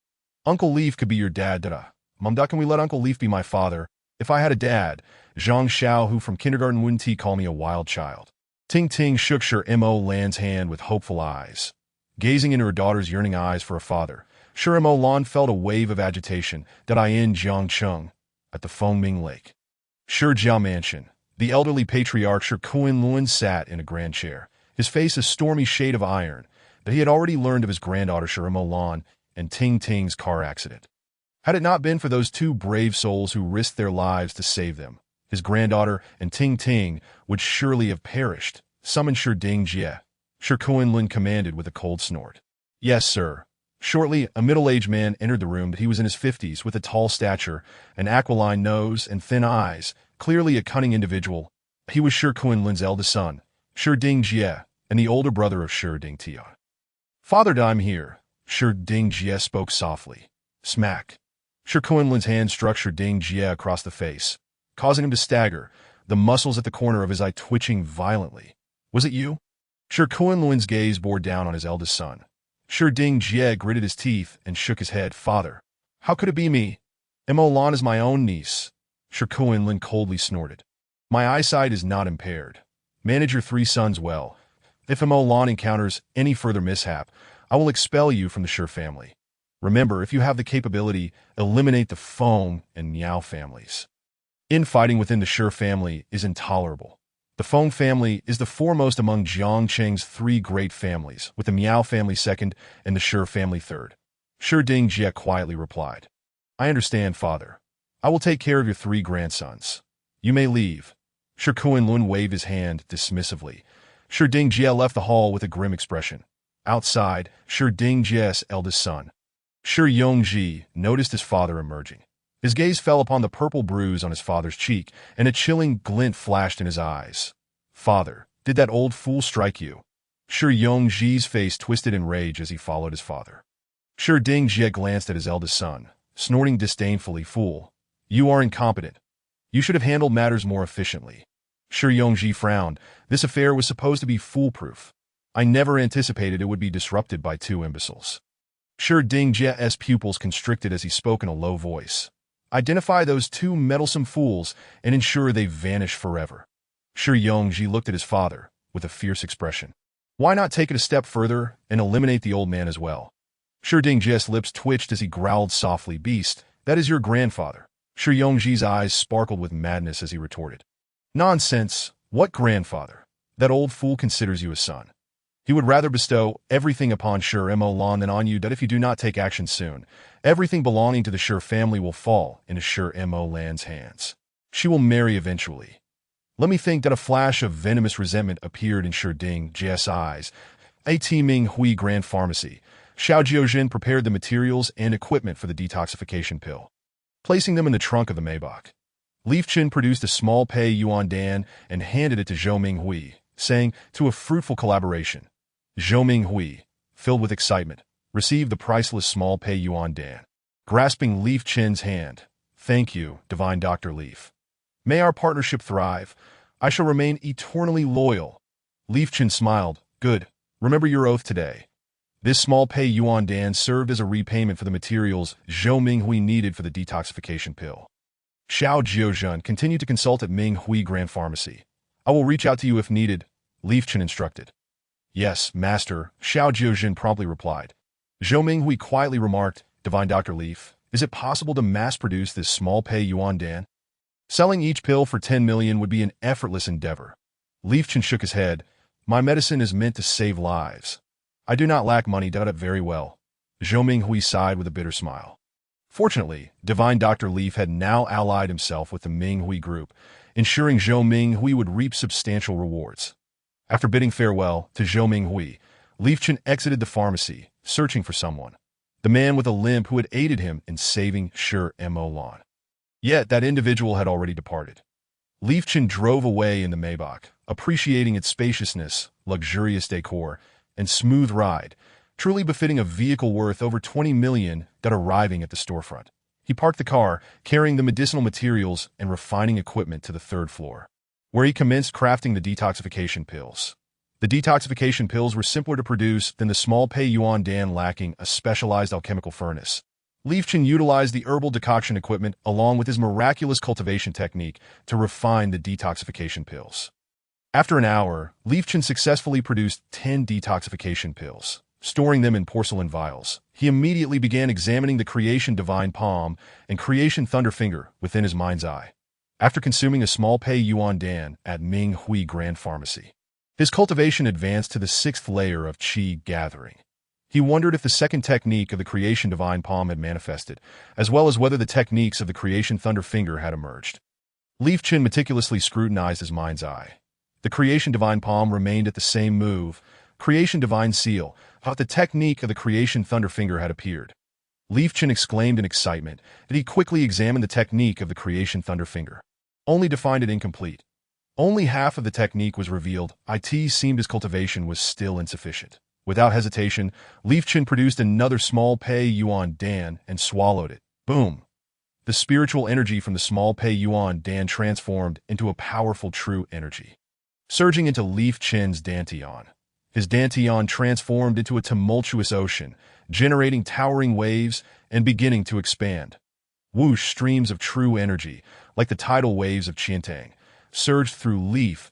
Uncle Leaf could be your dad, da. Mom, can we let Uncle Leaf be my father? If I had a dad, Zhang Xiao, who from kindergarten wouldn't he call me a wild child? Ting Ting shook Sher Mo Lan's hand with hopeful eyes. Gazing into her daughter's yearning eyes for a father, Sher Mo Lan felt a wave of agitation that I in Jiangcheng at the Fengming Lake. Sher Jiao Mansion. The elderly patriarch Sher Kunlun sat in a grand chair, his face a stormy shade of iron, but he had already learned of his granddaughter Sher Mo Lan and Ting Ting's car accident. Had it not been for those two brave souls who risked their lives to save them, his granddaughter and Ting Ting would surely have perished. Summon Sher Ding Jie. Sher Kunlun commanded with a cold snort. Yes, sir. Shortly, a middle-aged man entered the room, but he was in his 50s with a tall stature, an aquiline nose, and thin eyes, clearly a cunning individual. He was Sher Kunlun's eldest son, Sher Ding Jie, and the older brother of Sher Ding Tia. Father, I'm here. Sher Ding Jie spoke softly. Smack. Sher Kunlun's hand struck Sher Ding Jie across the face, causing him to stagger, the muscles at the corner of his eye twitching violently. Was it you? Sher Kunlun's gaze bore down on his eldest son. Sher Ding Jie gritted his teeth and shook his head. Father, how could it be me? Mo Lan is my own niece. Sher Kunlun coldly snorted. My eyesight is not impaired. Manage your three sons well. If Mo Lan encounters any further mishap, I will expel you from the Sher family. Remember, if you have the capability, eliminate the Feng and Miao families. Infighting within the Sher family is intolerable. The Feng family is the foremost among Jiangcheng's three great families, with the Miao family second and the Sher family third. Sher Ding Jie quietly replied. I understand, father. I will take care of your three grandsons. You may leave. Sher Kunlun waved his hand dismissively. Sher Ding Jie left the hall with a grim expression. Outside, Sher Ding Jie's eldest son, Sher Yongji, noticed his father emerging. His gaze fell upon the purple bruise on his father's cheek, and a chilling glint flashed in his eyes. Father, did that old fool strike you? Sher Yongji's face twisted in rage as he followed his father. Sher Ding Jie glanced at his eldest son, snorting disdainfully. Fool, you are incompetent. You should have handled matters more efficiently. Sher Yongji frowned. This affair was supposed to be foolproof. I never anticipated it would be disrupted by two imbeciles. Sher Ding Jie's pupils constricted as he spoke in a low voice. Identify those two meddlesome fools and ensure they vanish forever. Sher Yongji looked at his father with a fierce expression. Why not take it a step further and eliminate the old man as well? Sher Ding Jie's lips twitched as he growled softly. Beast, that is your grandfather. Sher Yongji's eyes sparkled with madness as he retorted. Nonsense. What grandfather? That old fool considers you a son. He would rather bestow everything upon Sher Mo Lan than on you. That if you do not take action soon, everything belonging to the Sher family will fall into Sher Mo Lan's hands. She will marry eventually. Let me think. That a flash of venomous resentment appeared in Sher Ding Jie's eyes. At Ming Hui Grand Pharmacy, Xiao Jiujin prepared the materials and equipment for the detoxification pill, placing them in the trunk of the Maybach. Leaf Chen produced a small pei yuan dan and handed it to Zhou Ming Hui, saying, to a fruitful collaboration. Zhou Ming Hui, filled with excitement, received the priceless small pei yuan dan. Grasping Leaf Chen's hand, thank you, Divine Dr. Leaf. May our partnership thrive. I shall remain eternally loyal. Leaf Chen smiled. Good. Remember your oath today. This small pei yuan dan served as a repayment for the materials Zhou Ming Hui needed for the detoxification pill. Xiao Jiuzhen continued to consult at Ming Hui Grand Pharmacy. I will reach out to you if needed, Leaf Chen instructed. Yes, master, Xiao Jiuzhen promptly replied. Zhou Ming Hui quietly remarked, Divine Dr. Leaf, is it possible to mass-produce this small pei yuan dan? Selling each pill for 10 million would be an effortless endeavor. Leaf Chen shook his head. My medicine is meant to save lives. I do not lack money. Done it very well. Zhou Ming Hui sighed with a bitter smile. Fortunately, Divine Dr. Leaf had now allied himself with the Ming Hui group, ensuring Zhou Ming Hui would reap substantial rewards. After bidding farewell to Zhou Ming Hui, Leaf Chen exited the pharmacy, searching for someone, the man with a limp who had aided him in saving Sher Mo Lan. Yet that individual had already departed. Leaf Chen drove away in the Maybach, appreciating its spaciousness, luxurious decor, and smooth ride, truly befitting a vehicle worth over 20 million that arriving at the storefront. He parked the car, carrying the medicinal materials and refining equipment to the third floor, where he commenced crafting the detoxification pills. The detoxification pills were simpler to produce than the small pei yuan dan, lacking a specialized alchemical furnace. Chen utilized the herbal decoction equipment along with his miraculous cultivation technique to refine the detoxification pills. After an hour, Chen successfully produced 10 detoxification pills. Storing them in porcelain vials, he immediately began examining the Creation Divine Palm and Creation Thunderfinger within his mind's eye. After consuming a small Pei Yuan Dan at Ming Hui Grand Pharmacy, his cultivation advanced to the 6th layer of Qi gathering. He wondered if the second technique of the Creation Divine Palm had manifested, as well as whether the techniques of the Creation Thunderfinger had emerged. Chen meticulously scrutinized his mind's eye. The Creation Divine Palm remained at the same move, Creation Divine Seal, but the technique of the Creation Thunderfinger had appeared. Chen exclaimed in excitement, and he quickly examined the technique of the Creation Thunderfinger, only to find it incomplete. Only half of the technique was revealed. It seemed his cultivation was still insufficient. Without hesitation, Chen produced another small Pei Yuan Dan and swallowed it. Boom! The spiritual energy from the small Pei Yuan Dan transformed into a powerful true energy. Surging into Chen's Dantian. His Dantian transformed into a tumultuous ocean, generating towering waves and beginning to expand. Whoosh streams of true energy, like the tidal waves of Qiantang, surged through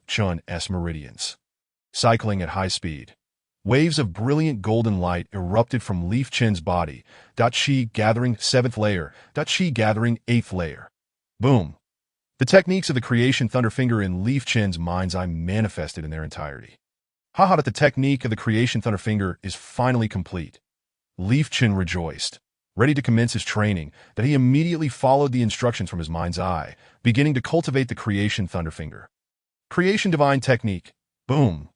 Chen's meridians. Cycling at high speed, waves of brilliant golden light erupted from Chen's body. Qi gathering 7th layer. Qi gathering 8th layer. Boom! The techniques of the Creation Thunderfinger in Chen's mind's eye manifested in their entirety. The technique of the Creation Thunderfinger is finally complete. Chen rejoiced. Ready to commence his training, that he immediately followed the instructions from his mind's eye, beginning to cultivate the Creation Thunderfinger. Creation Divine Technique. Boom!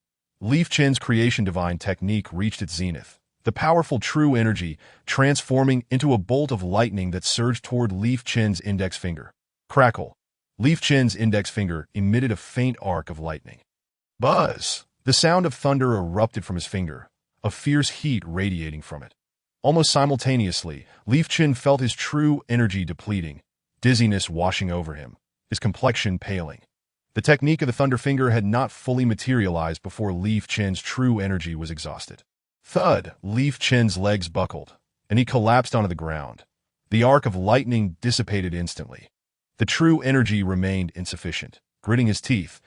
Chen's Creation Divine Technique reached its zenith. The powerful true energy transforming into a bolt of lightning that surged toward Chen's index finger. Crackle! Chen's index finger emitted a faint arc of lightning. Buzz! The sound of thunder erupted from his finger, a fierce heat radiating from it. Almost simultaneously, Chen felt his true energy depleting, dizziness washing over him, his complexion paling. The technique of the Thunderfinger had not fully materialized before Chen's true energy was exhausted. Thud! Chen's legs buckled, and he collapsed onto the ground. The arc of lightning dissipated instantly. The true energy remained insufficient. Gritting his teeth,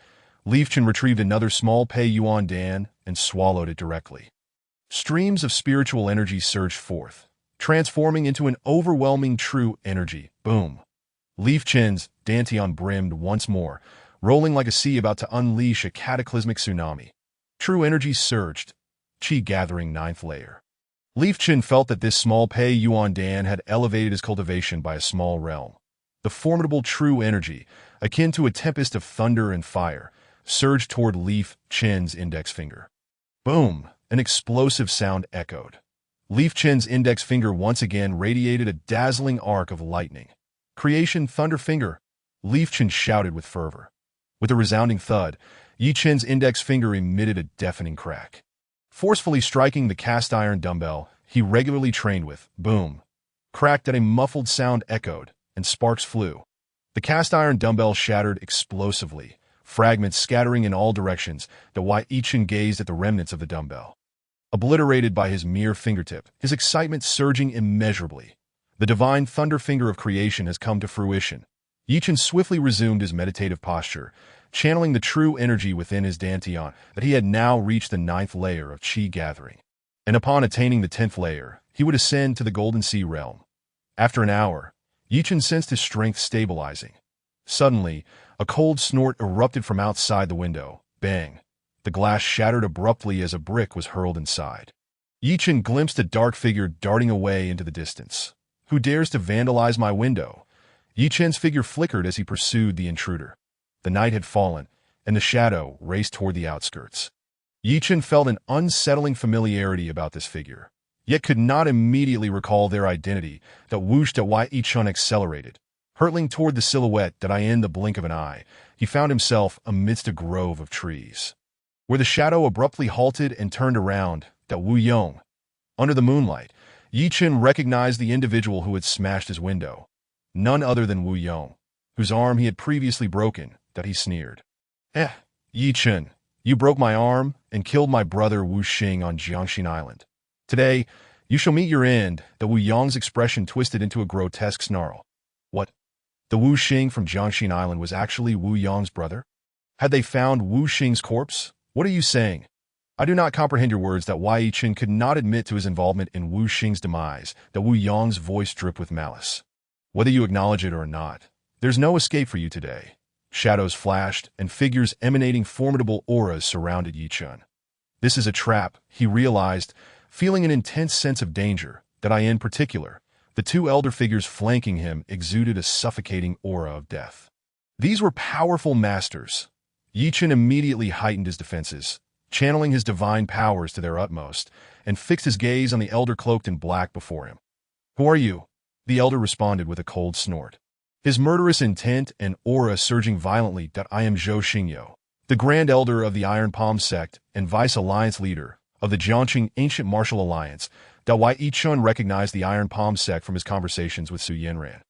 Chen retrieved another small Pei Yuan Dan and swallowed it directly. Streams of spiritual energy surged forth, transforming into an overwhelming true energy. Boom! Chen's Dantian brimmed once more, rolling like a sea about to unleash a cataclysmic tsunami. True energy surged, Qi gathering 9th layer. Chen felt that this small Pei Yuan Dan had elevated his cultivation by a small realm. The formidable true energy, akin to a tempest of thunder and fire, surged toward Chen's index finger. Boom! An explosive sound echoed. Chen's index finger once again radiated a dazzling arc of lightning. Creation Thunderfinger! Chen shouted with fervor. With a resounding thud, Chen's index finger emitted a deafening crack. Forcefully striking the cast-iron dumbbell he regularly trained with, boom! Cracked that a muffled sound echoed, and sparks flew. The cast-iron dumbbell shattered explosively, fragments scattering in all directions. Chen gazed at the remnants of the dumbbell. Obliterated by his mere fingertip, his excitement surging immeasurably. The divine Thunderfinger of creation has come to fruition. Chen swiftly resumed his meditative posture, channeling the true energy within his Dantian that he had now reached the 9th layer of Qi gathering. And upon attaining the 10th layer, he would ascend to the Golden Sea realm. After an hour, Chen sensed his strength stabilizing. Suddenly, a cold snort erupted from outside the window. Bang! The glass shattered abruptly as a brick was hurled inside. Chen glimpsed a dark figure darting away into the distance. Who dares to vandalize my window? Chen's figure flickered as he pursued the intruder. The night had fallen, and the shadow raced toward the outskirts. Chen felt an unsettling familiarity about this figure, yet could not immediately recall their identity. That whooshed at Chen accelerated. Hurtling toward the silhouette that in the blink of an eye, he found himself amidst a grove of trees. Where the shadow abruptly halted and turned around, that Wu Yong. Under the moonlight, Chen recognized the individual who had smashed his window. None other than Wu Yong, whose arm he had previously broken, that he sneered. Chen, you broke my arm and killed my brother Wu Xing on Jiangxin Island. Today, You shall meet your end. The Wu Yang's expression twisted into a grotesque snarl. What? The Wu Xing from Jiangxin Island was actually Wu Yang's brother? Had they found Wu Xing's corpse? What are you saying? I do not comprehend your words. That Yi Chen could not admit to his involvement in Wu Xing's demise. That Wu Yang's voice dripped with malice. Whether you acknowledge it or not, there's no escape for you today. Shadows flashed, and figures emanating formidable auras surrounded Yi Chen. This is a trap, he realized, feeling an intense sense of danger. That I, in particular, the two elder figures flanking him, exuded a suffocating aura of death. These were powerful masters. Yi Chen immediately heightened his defenses, channeling his divine powers to their utmost, and fixed his gaze on the elder cloaked in black before him. Who are you? The elder responded with a cold snort, his murderous intent and aura surging violently. That I am Zhou Xingyo, the Grand Elder of the Iron Palm Sect and Vice Alliance Leader of the Jiangqing Ancient Martial Alliance. Yi Chen recognized the Iron Palm Sect from his conversations with Su Yanran,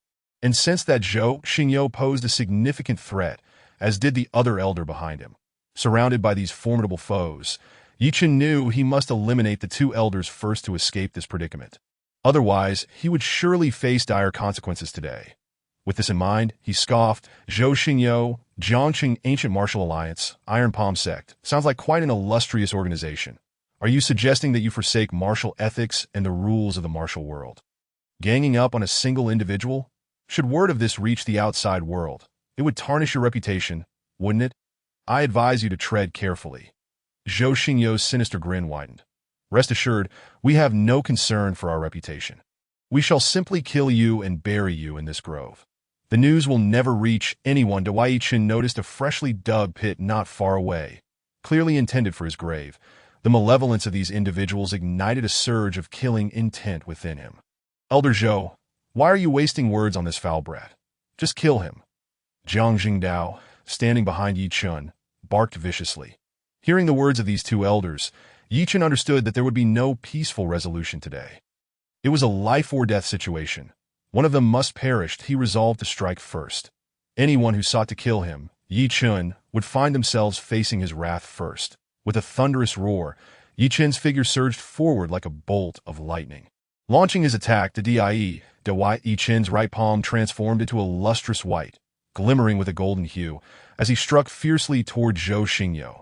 and sensed that Zhou Xingyo posed a significant threat, as did the other elder behind him. Surrounded by these formidable foes, Yi Chen knew he must eliminate the two elders first to escape this predicament. Otherwise, he would surely face dire consequences today. With this in mind, he scoffed. Zhou Xingyo, Jiangqing Ancient Martial Alliance, Iron Palm Sect. Sounds like quite an illustrious organization. Are you suggesting that you forsake martial ethics and the rules of the martial world? Ganging up on a single individual? Should word of this reach the outside world, it would tarnish your reputation, wouldn't it? I advise you to tread carefully. Zhou Xingyo's sinister grin widened. Rest assured, we have no concern for our reputation. We shall simply kill you and bury you in this grove. The news will never reach anyone. Yi Chen noticed a freshly dug pit not far away, clearly intended for his grave. The malevolence of these individuals ignited a surge of killing intent within him. Elder Zhou, why are you wasting words on this foul brat? Just kill him. Jiang Jingdao, standing behind Yi Chen, barked viciously. Hearing the words of these two elders, Yi Chen understood that there would be no peaceful resolution today. It was a life-or-death situation. One of them must perish. He resolved to strike first. Anyone who sought to kill him, Yi Chen, would find themselves facing his wrath first. With a thunderous roar, Yi Chen's figure surged forward like a bolt of lightning. Launching his attack, Yi Chen's right palm transformed into a lustrous white, glimmering with a golden hue, as he struck fiercely toward Zhou Xingyo.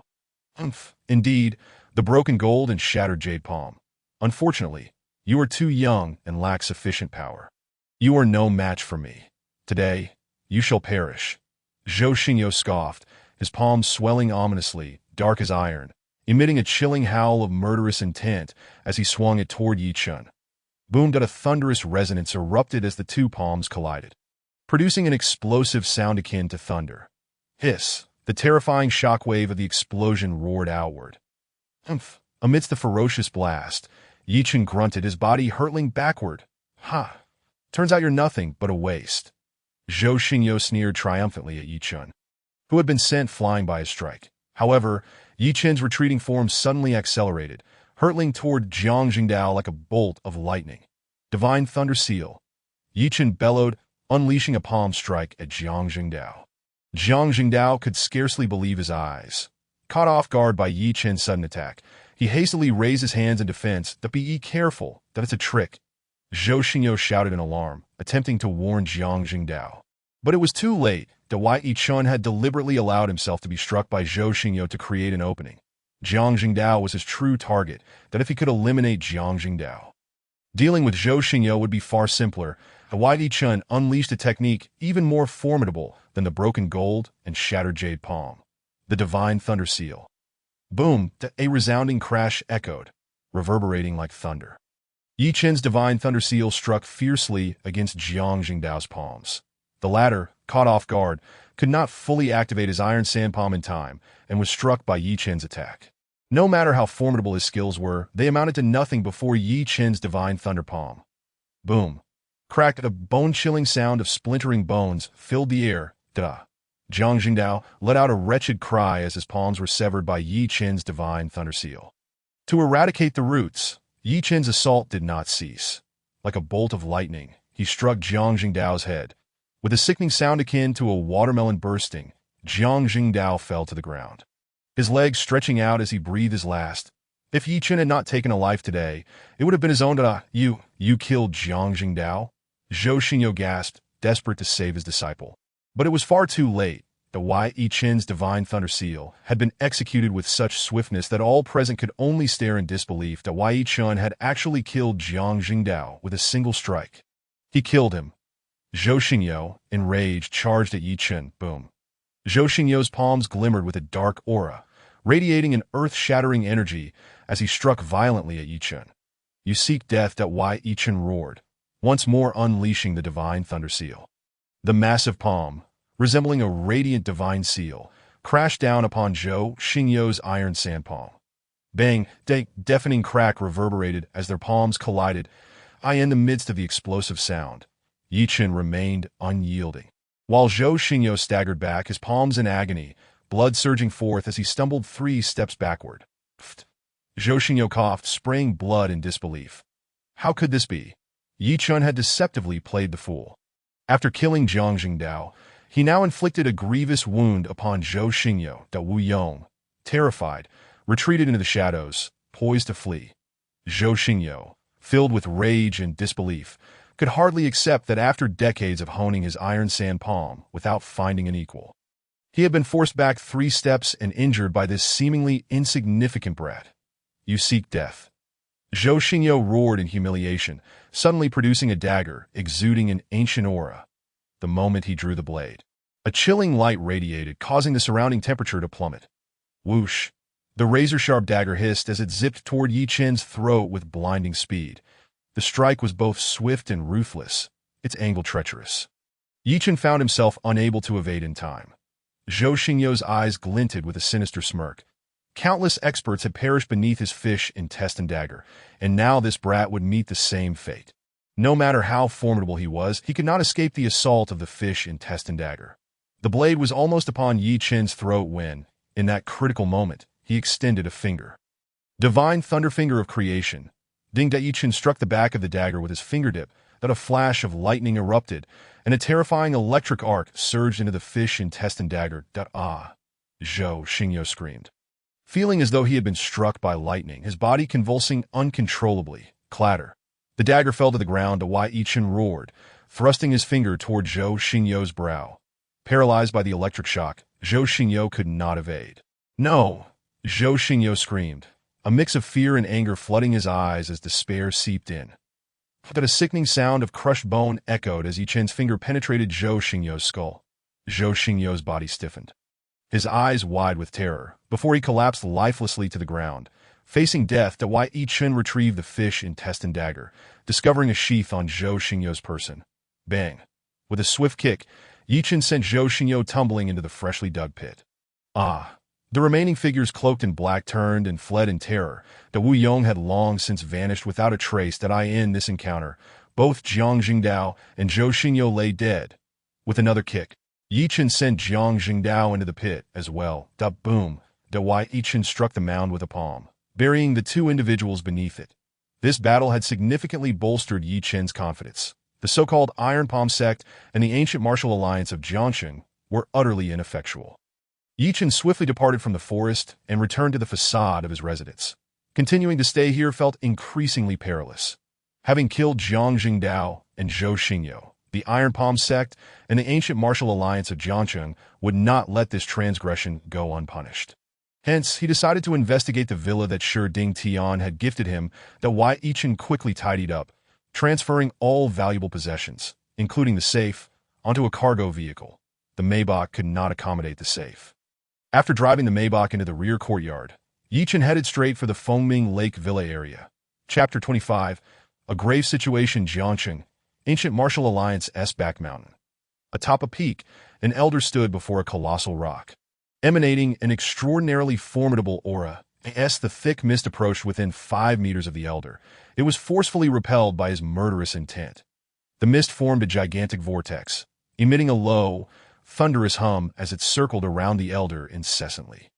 Indeed, the broken gold and shattered jade palm. Unfortunately, you are too young and lack sufficient power. You are no match for me. Today, you shall perish. Zhou Xingyo scoffed, his palms swelling ominously, dark as iron, emitting a chilling howl of murderous intent as he swung it toward Yi Chen. Boomed at a thunderous resonance erupted as the two palms collided, producing an explosive sound akin to thunder. Hiss! The terrifying shockwave of the explosion roared outward. Amidst the ferocious blast, Yi Chen grunted, his body hurtling backward. Ha! Turns out you're nothing but a waste. Zhou Xingyo sneered triumphantly at Yi Chen, who had been sent flying by his strike. However, Yi Chen's retreating form suddenly accelerated, hurtling toward Jiang Jingdao like a bolt of lightning. Divine Thunder Seal. Yi Chen bellowed, unleashing a palm strike at Jiang Jingdao. Jiang Jingdao could scarcely believe his eyes. Caught off guard by Yi Chen's sudden attack, he hastily raised his hands in defense. Be careful, that it's a trick. Zhou Xingyo shouted in alarm, attempting to warn Jiang Jingdao. But it was too late. Yi Chen had deliberately allowed himself to be struck by Zhou Xingyo to create an opening. Jiang Jingdao was his true target, that if he could eliminate Jiang Jingdao, dealing with Zhou Xingyo would be far simpler. Yi Chen unleashed a technique even more formidable than the broken gold and shattered jade palm. The Divine Thunder Seal. Boom! A resounding crash echoed, reverberating like thunder. Yi Chen's Divine Thunder Seal struck fiercely against Jiang Jingdao's palms. The latter, caught off guard, could not fully activate his iron sand palm in time and was struck by Yi Chen's attack. No matter how formidable his skills were, they amounted to nothing before Yi Chen's Divine Thunder Palm. Boom! Cracked, a bone-chilling sound of splintering bones filled the air. Jiang Jingdao let out a wretched cry as his palms were severed by Yi Chen's Divine Thunder Seal. To eradicate the roots, Yi Chen's assault did not cease. Like a bolt of lightning, he struck Jiang Jingdao's head. With a sickening sound akin to a watermelon bursting, Jiang Jingdao fell to the ground, his legs stretching out as he breathed his last. If Yi Chen had not taken a life today, it would have been his own. You killed Jiang Jingdao? Zhou Xingyo gasped, desperate to save his disciple. But it was far too late. The Yi Chen's divine thunder seal had been executed with such swiftness that all present could only stare in disbelief that Yi Chen had actually killed Jiang Jingdao with a single strike. He killed him. Zhou Xingyo, enraged, charged at Yi Chen. Boom. Zhou Xingyo's palms glimmered with a dark aura, radiating an earth-shattering energy as he struck violently at Yi Chen. You seek death. Yi Chen roared, once more unleashing the divine thunder seal. The massive palm, resembling a radiant divine seal, crashed down upon Zhou Xingyo's iron sand palm. Bang! Deafening crack reverberated as their palms collided. In the midst of the explosive sound, Yi Chen remained unyielding. While Zhou Xingyo staggered back, his palms in agony, blood surging forth as he stumbled 3 steps backward. Pfft. Zhou Xingyo coughed, spraying blood in disbelief. How could this be? Yi Chen had deceptively played the fool. After killing Jiang Jingdao, he now inflicted a grievous wound upon Zhou Xingyo. Wu Yong, terrified, retreated into the shadows, poised to flee. Zhou Xingyo, filled with rage and disbelief, could hardly accept that after decades of honing his iron sand palm without finding an equal, he had been forced back 3 steps and injured by this seemingly insignificant brat. You seek death. Zhou Xingyo roared in humiliation, suddenly producing a dagger, exuding an ancient aura. The moment he drew the blade, a chilling light radiated, causing the surrounding temperature to plummet. Whoosh! The razor-sharp dagger hissed as it zipped toward Yi Chen's throat with blinding speed. The strike was both swift and ruthless, its angle treacherous. Yi Chen found himself unable to evade in time. Zhou Xingyo's eyes glinted with a sinister smirk. Countless experts had perished beneath his fish-intestine dagger, and now this brat would meet the same fate. No matter how formidable he was, he could not escape the assault of the fish-intestine dagger. The blade was almost upon Yi Chen's throat when, in that critical moment, he extended a finger. Divine Thunderfinger of Creation. Ding! Yi Chen struck the back of the dagger with his fingertip, that a flash of lightning erupted, and a terrifying electric arc surged into the fish-intestine dagger. Zhou Xingyo screamed. Feeling as though he had been struck by lightning, his body convulsing uncontrollably. Clatter. The dagger fell to the ground. Yi Chen roared, thrusting his finger toward Zhou Xingyo's brow. Paralyzed by the electric shock, Zhou Xingyo could not evade. No! Zhou Xingyo screamed, a mix of fear and anger flooding his eyes as despair seeped in. That a sickening sound of crushed bone echoed as Yi Chen's finger penetrated Zhou Xingyo's skull. Zhou Xingyo's body stiffened, his eyes wide with terror, before he collapsed lifelessly to the ground. Facing death, Yi Chen retrieved the fish-intestine dagger, discovering a sheath on Zhou Xingyo's person. Bang! With a swift kick, Yi Chen sent Zhou Xingyo tumbling into the freshly dug pit. The remaining figures cloaked in black turned and fled in terror. Wu Yong had long since vanished without a trace. In this encounter, both Jiang Jingdao and Zhou Xingyo lay dead. With another kick, Yi Chen sent Jiang Jingdao into the pit as well. Boom! Yi Chen struck the mound with a palm, burying the 2 individuals beneath it. This battle had significantly bolstered Yi Chen's confidence. The so-called Iron Palm sect and the ancient martial alliance of Jiangsheng were utterly ineffectual. Yi Chen swiftly departed from the forest and returned to the facade of his residence. Continuing to stay here felt increasingly perilous. Having killed Jiang Jingdao and Zhou Xingyo, the Iron Palm sect and the ancient martial alliance of Jiangsheng would not let this transgression go unpunished. Hence, he decided to investigate the villa that Shi Ding Tian had gifted him. Yi Chen quickly tidied up, transferring all valuable possessions, including the safe, onto a cargo vehicle. The Maybach could not accommodate the safe. After driving the Maybach into the rear courtyard, Yi Chen headed straight for the Fengming Lake Villa area. Chapter 25, A Grave Situation. Jiangsheng, Ancient Martial Alliance back mountain. Atop a peak, an elder stood before a colossal rock, emanating an extraordinarily formidable aura. As the thick mist approached within 5 meters of the elder, it was forcefully repelled by his murderous intent. The mist formed a gigantic vortex, emitting a low, thunderous hum as it circled around the elder incessantly.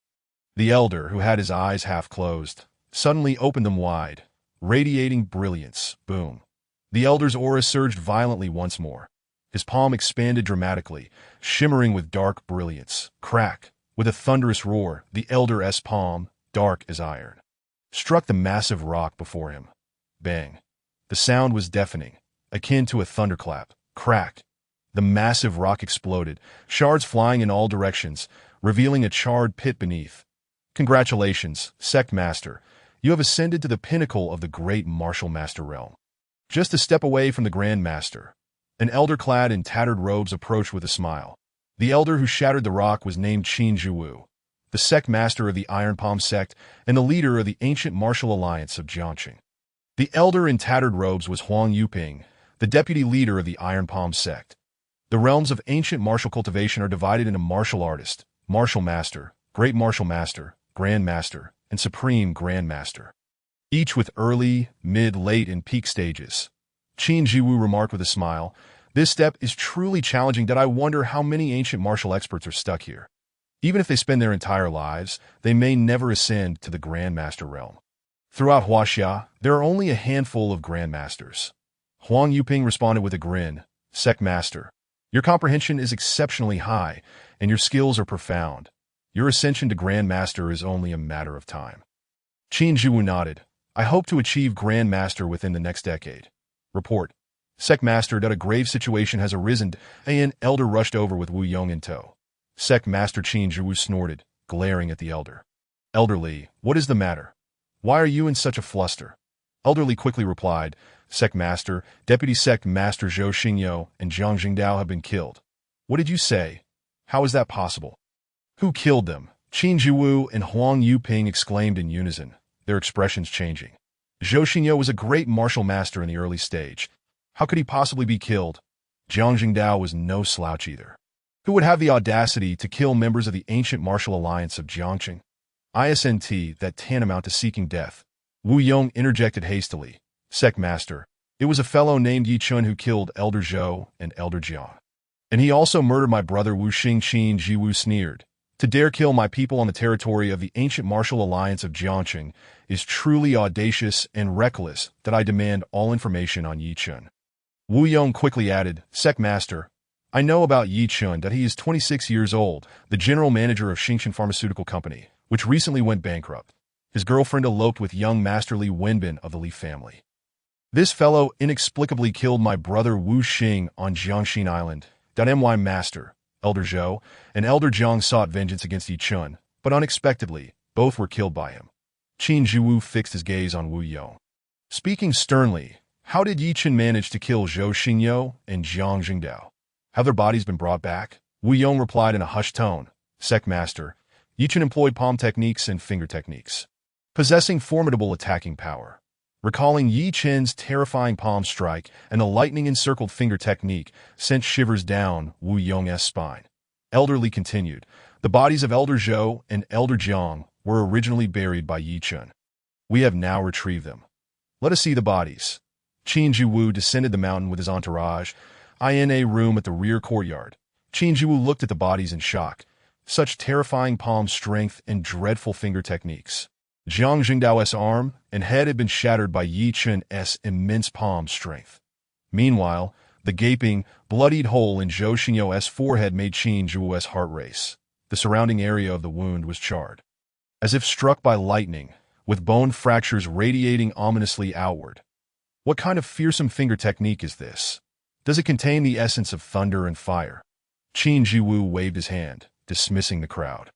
The elder, who had his eyes half closed, suddenly opened them wide, radiating brilliance. Boom! The elder's aura surged violently once more. His palm expanded dramatically, shimmering with dark brilliance. Crack! With a thunderous roar, the elder's palm, dark as iron, struck the massive rock before him. Bang. The sound was deafening, akin to a thunderclap. Crack. The massive rock exploded, shards flying in all directions, revealing a charred pit beneath. Congratulations, Sect Master. You have ascended to the pinnacle of the great martial master realm. Just a step away from the Grand Master, an elder clad in tattered robes approached with a smile. The elder who shattered the rock was named Qin Zhiwu, the sect master of the Iron Palm sect and the leader of the ancient martial alliance of Jiangqing. The elder in tattered robes was Huang Yuping, the deputy leader of the Iron Palm sect. The realms of ancient martial cultivation are divided into martial artist, martial master, great martial master, grand master, and supreme grand master, each with early, mid, late, and peak stages. Qin Zhiwu remarked with a smile, "This step is truly challenging that I wonder how many ancient martial experts are stuck here. Even if they spend their entire lives, they may never ascend to the Grand Master realm. Throughout Huaxia, there are only a handful of Grand Masters." Huang Yuping responded with a grin, "Sect Master, your comprehension is exceptionally high, and your skills are profound. Your ascension to Grand Master is only a matter of time." Qin Zhiwu nodded. "I hope to achieve Grand Master within the next decade." Report. Sect Master that a grave situation has arisen. An elder rushed over with Wu Yong in tow. Sect Master Qin Zhiwu snorted, glaring at the elder. "Elderly, what is the matter? Why are you in such a fluster?" Elderly quickly replied, "Sect Master, Deputy Sect Master Zhou Xingyo and Zhang Jingdao have been killed." "What did you say? How is that possible?" "Who killed them?" Qin Zhiwu and Huang Yuping exclaimed in unison, their expressions changing. "Zhou Xingyo was a great martial master in the early stage. How could he possibly be killed? Zhang Jingdao was no slouch either. Who would have the audacity to kill members of the ancient martial alliance of Jiangqing? ISNT, that tantamount to seeking death." Wu Yong interjected hastily, "Sect Master, it was a fellow named Yi Chun who killed Elder Zhou and Elder Jiang. And he also murdered my brother Wu Xing." Qin Zhiwu sneered. "To dare kill my people on the territory of the ancient martial alliance of Jiangqing is truly audacious and reckless that I demand all information on Yi Chun." Wu Yong quickly added, "Sect Master, I know about Yi Chun that he is 26 years old, the general manager of Xingchen Pharmaceutical Company, which recently went bankrupt. His girlfriend eloped with young Master Li Wenbin of the Li family. This fellow inexplicably killed my brother Wu Xing on Jiangxin Island. My master, Elder Zhou, and Elder Jiang sought vengeance against Yi Chun, but unexpectedly, both were killed by him." Qin Zhiwu fixed his gaze on Wu Yong. Speaking sternly, "How did Yi Chun manage to kill Zhou Xingyo and Zhang Jingdao? Have their bodies been brought back?" Wu Yong replied in a hushed tone, "Sect Master, Yi Chun employed palm techniques and finger techniques, possessing formidable attacking power. Recalling Yi Chun's terrifying palm strike and the lightning-encircled finger technique sent shivers down Wu Yong's spine." Elderly continued, "The bodies of Elder Zhou and Elder Jiang were originally buried by Yi Chun. We have now retrieved them. Let us see the bodies." Qin Zhiwu descended the mountain with his entourage, in a room at the rear courtyard. Qin Zhiwu looked at the bodies in shock. Such terrifying palm strength and dreadful finger techniques. Zhang Jingdao's arm and head had been shattered by Yi Chun's immense palm strength. Meanwhile, the gaping, bloodied hole in Zhou Xingyo's forehead made Qin Zhiwu's heart race. The surrounding area of the wound was charred, as if struck by lightning, with bone fractures radiating ominously outward. What kind of fearsome finger technique is this? Does it contain the essence of thunder and fire? Qin Zhiwu waved his hand, dismissing the crowd.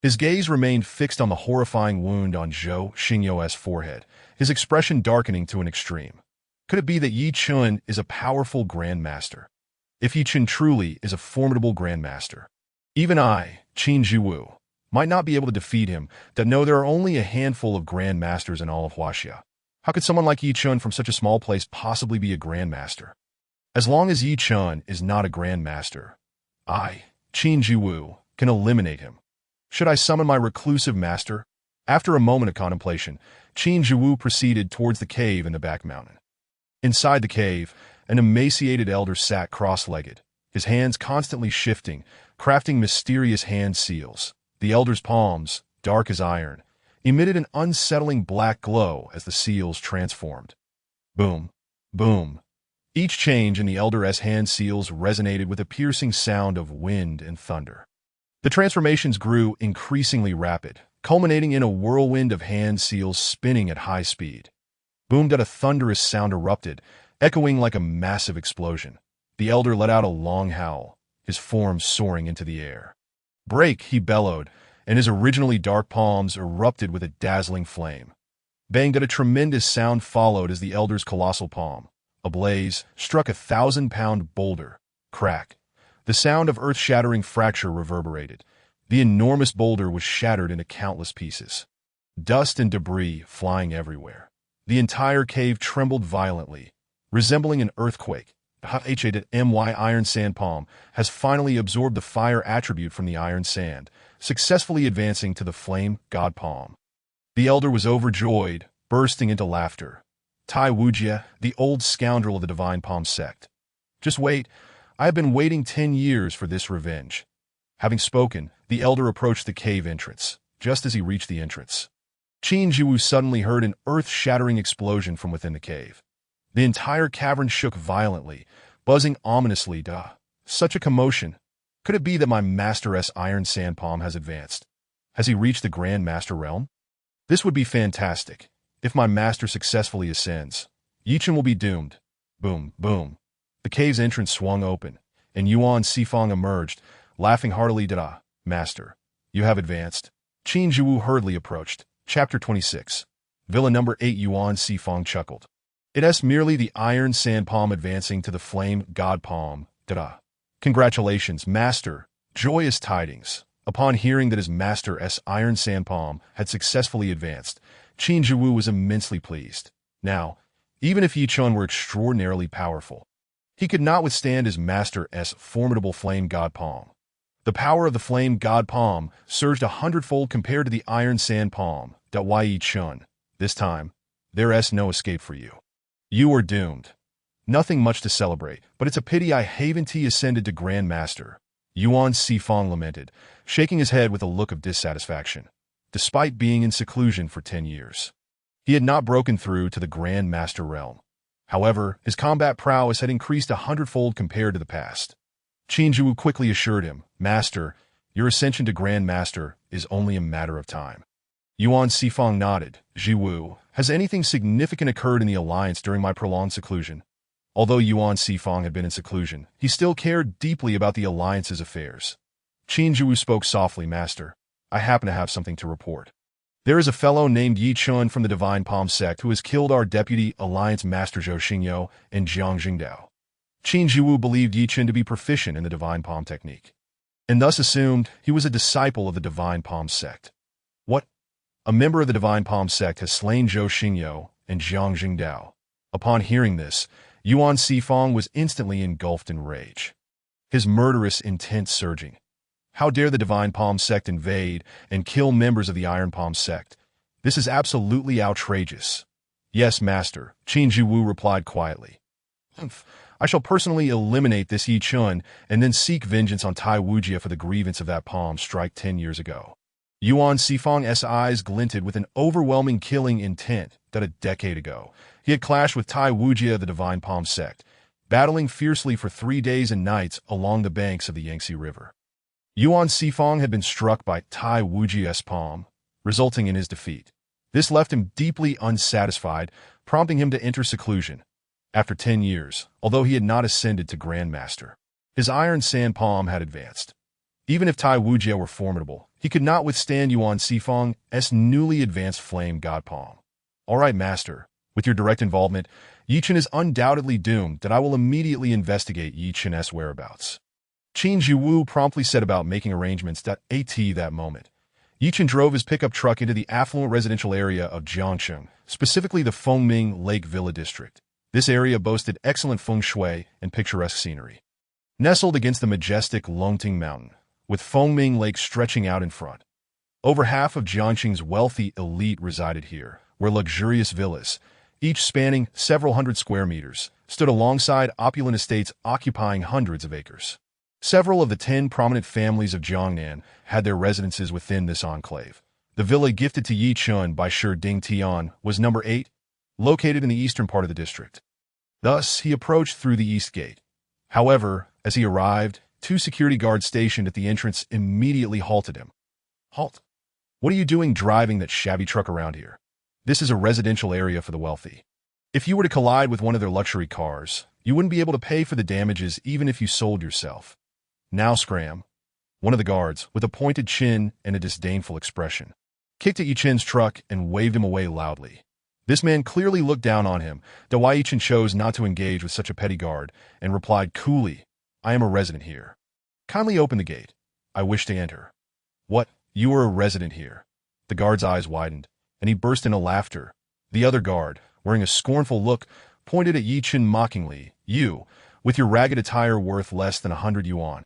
His gaze remained fixed on the horrifying wound on Zhou Xingyo's forehead, his expression darkening to an extreme. Could it be that Yi Chun is a powerful Grand Master? If Yi Chun truly is a formidable Grand Master, even I, Qin Zhiwu, might not be able to defeat him, that no, there are only a handful of Grand Masters in all of Huaxia. How could someone like Yi Chun from such a small place possibly be a Grand Master? As long as Yi Chun is not a Grand Master, I, Qin Zhiwu, can eliminate him. Should I summon my reclusive master? After a moment of contemplation, Qin Zhiwu proceeded towards the cave in the back mountain. Inside the cave, an emaciated elder sat cross-legged, his hands constantly shifting, crafting mysterious hand seals. The elder's palms, dark as iron, emitted an unsettling black glow as the seals transformed. Boom, boom. Each change in the elder's hand seals resonated with a piercing sound of wind and thunder. The transformations grew increasingly rapid, culminating in a whirlwind of hand seals spinning at high speed. Boomed at a thunderous sound erupted, echoing like a massive explosion. The elder let out a long howl, his form soaring into the air. "Break!" he bellowed, and his originally dark palms erupted with a dazzling flame. Banged at a tremendous sound followed as the elder's colossal palm, ablaze, struck a 1,000-pound boulder. Crack. The sound of earth-shattering fracture reverberated. The enormous boulder was shattered into countless pieces. Dust and debris flying everywhere. The entire cave trembled violently, resembling an earthquake. The MY iron sand palm has finally absorbed the fire attribute from the iron sand, successfully advancing to the flame god palm. The elder was overjoyed, bursting into laughter. Tai Wujia, the old scoundrel of the Divine Palm sect. "Just wait. I have been waiting 10 years for this revenge." Having spoken, the elder approached the cave entrance. Just as he reached the entrance, Qin Jiwu suddenly heard an earth-shattering explosion from within the cave. The entire cavern shook violently, buzzing ominously. Such a commotion. Could it be that my Master-S Iron Sand Palm has advanced? Has he reached the Grand Master realm? This would be fantastic. If my master successfully ascends, Yichen will be doomed. Boom, boom. The cave's entrance swung open, and Yuan Sifang emerged, laughing heartily. Master, you have advanced. Qin Jiwu hurriedly approached. Chapter 26. Villa number 8. Yuan Sifang chuckled. It's merely the iron sand palm advancing to the flame god palm. Congratulations, master. Joyous tidings. Upon hearing that his Master-S Iron Sand Palm had successfully advanced, Qin Jiwu was immensely pleased. Now, even if Yichun were extraordinarily powerful, he could not withstand his Master-S formidable Flame God Palm. The power of the Flame God Palm surged 100-fold compared to the Iron Sand Palm. Yichun. This time, there's no escape for you. You are doomed. Nothing much to celebrate, but it's a pity I haven't ascended to Grand Master. Yuan Sifang lamented, shaking his head with a look of dissatisfaction. Despite being in seclusion for 10 years, he had not broken through to the Grand Master realm. However, his combat prowess had increased 100-fold compared to the past. Qin Jiwu quickly assured him, "Master, your ascension to Grand Master is only a matter of time." Yuan Sifang nodded. "Jiwu, has anything significant occurred in the alliance during my prolonged seclusion?" Although Yuan Sifang had been in seclusion, he still cared deeply about the alliance's affairs. Qin Jiwu spoke softly. "Master, I happen to have something to report. There is a fellow named Yi Chun from the Divine Palm sect who has killed our deputy alliance master Zhou Xingyo and Jiang Jingdao." Qin Jiwu believed Yi Chun to be proficient in the Divine Palm technique, and thus assumed he was a disciple of the Divine Palm sect. "What? A member of the Divine Palm sect has slain Zhou Xingyo and Jiang Jingdao." Upon hearing this, Yuan Sifang was instantly engulfed in rage, his murderous intent surging. How dare the Divine Palm sect invade and kill members of the Iron Palm sect? This is absolutely outrageous. "Yes, master," Qin Jiwu replied quietly. "I shall personally eliminate this Yi Chun and then seek vengeance on Tai Wujia for the grievance of that palm strike 10 years ago." Yuan Sifang's eyes glinted with an overwhelming killing intent that a decade ago he had clashed with Tai Wujia of the Divine Palm sect, battling fiercely for 3 days and nights along the banks of the Yangtze River. Yuan Sifang had been struck by Tai Wujia's palm, resulting in his defeat. This left him deeply unsatisfied, prompting him to enter seclusion. After 10 years, although he had not ascended to Grand Master, his Iron Sand Palm had advanced. Even if Tai Wujia were formidable, he could not withstand Yuan Sifang's newly advanced Flame God Palm. "All right, master. With your direct involvement, Yichen is undoubtedly doomed. That I will immediately investigate Yichen's whereabouts." Qin Jiwu promptly set about making arrangements. At that moment, Yichen drove his pickup truck into the affluent residential area of Jiangcheng, specifically the Fengming Lake Villa district. This area boasted excellent feng shui and picturesque scenery. Nestled against the majestic Longting Mountain, with Fengming Lake stretching out in front. Over half of Jiangcheng's wealthy elite resided here, where luxurious villas, each spanning several hundred square meters, stood alongside opulent estates occupying hundreds of acres. Several of the 10 prominent families of Jiangnan had their residences within this enclave. The villa gifted to Yi Chun by Shi Ding Tian was number 8, located in the eastern part of the district. Thus, he approached through the east gate. However, as he arrived, 2 security guards stationed at the entrance immediately halted him. "Halt! What are you doing driving that shabby truck around here? This is a residential area for the wealthy. If you were to collide with one of their luxury cars, you wouldn't be able to pay for the damages even if you sold yourself. Now scram. One of the guards, with a pointed chin and a disdainful expression, kicked at Yi Chen's truck and waved him away loudly. This man clearly looked down on him, though Yi Chen chose not to engage with such a petty guard, and replied coolly, "I am a resident here. Kindly open the gate. I wish to enter." "What? You are a resident here?" The guard's eyes widened, and he burst into laughter. The other guard, wearing a scornful look, pointed at Yi Chen mockingly. "You, with your ragged attire worth less than 100 yuan,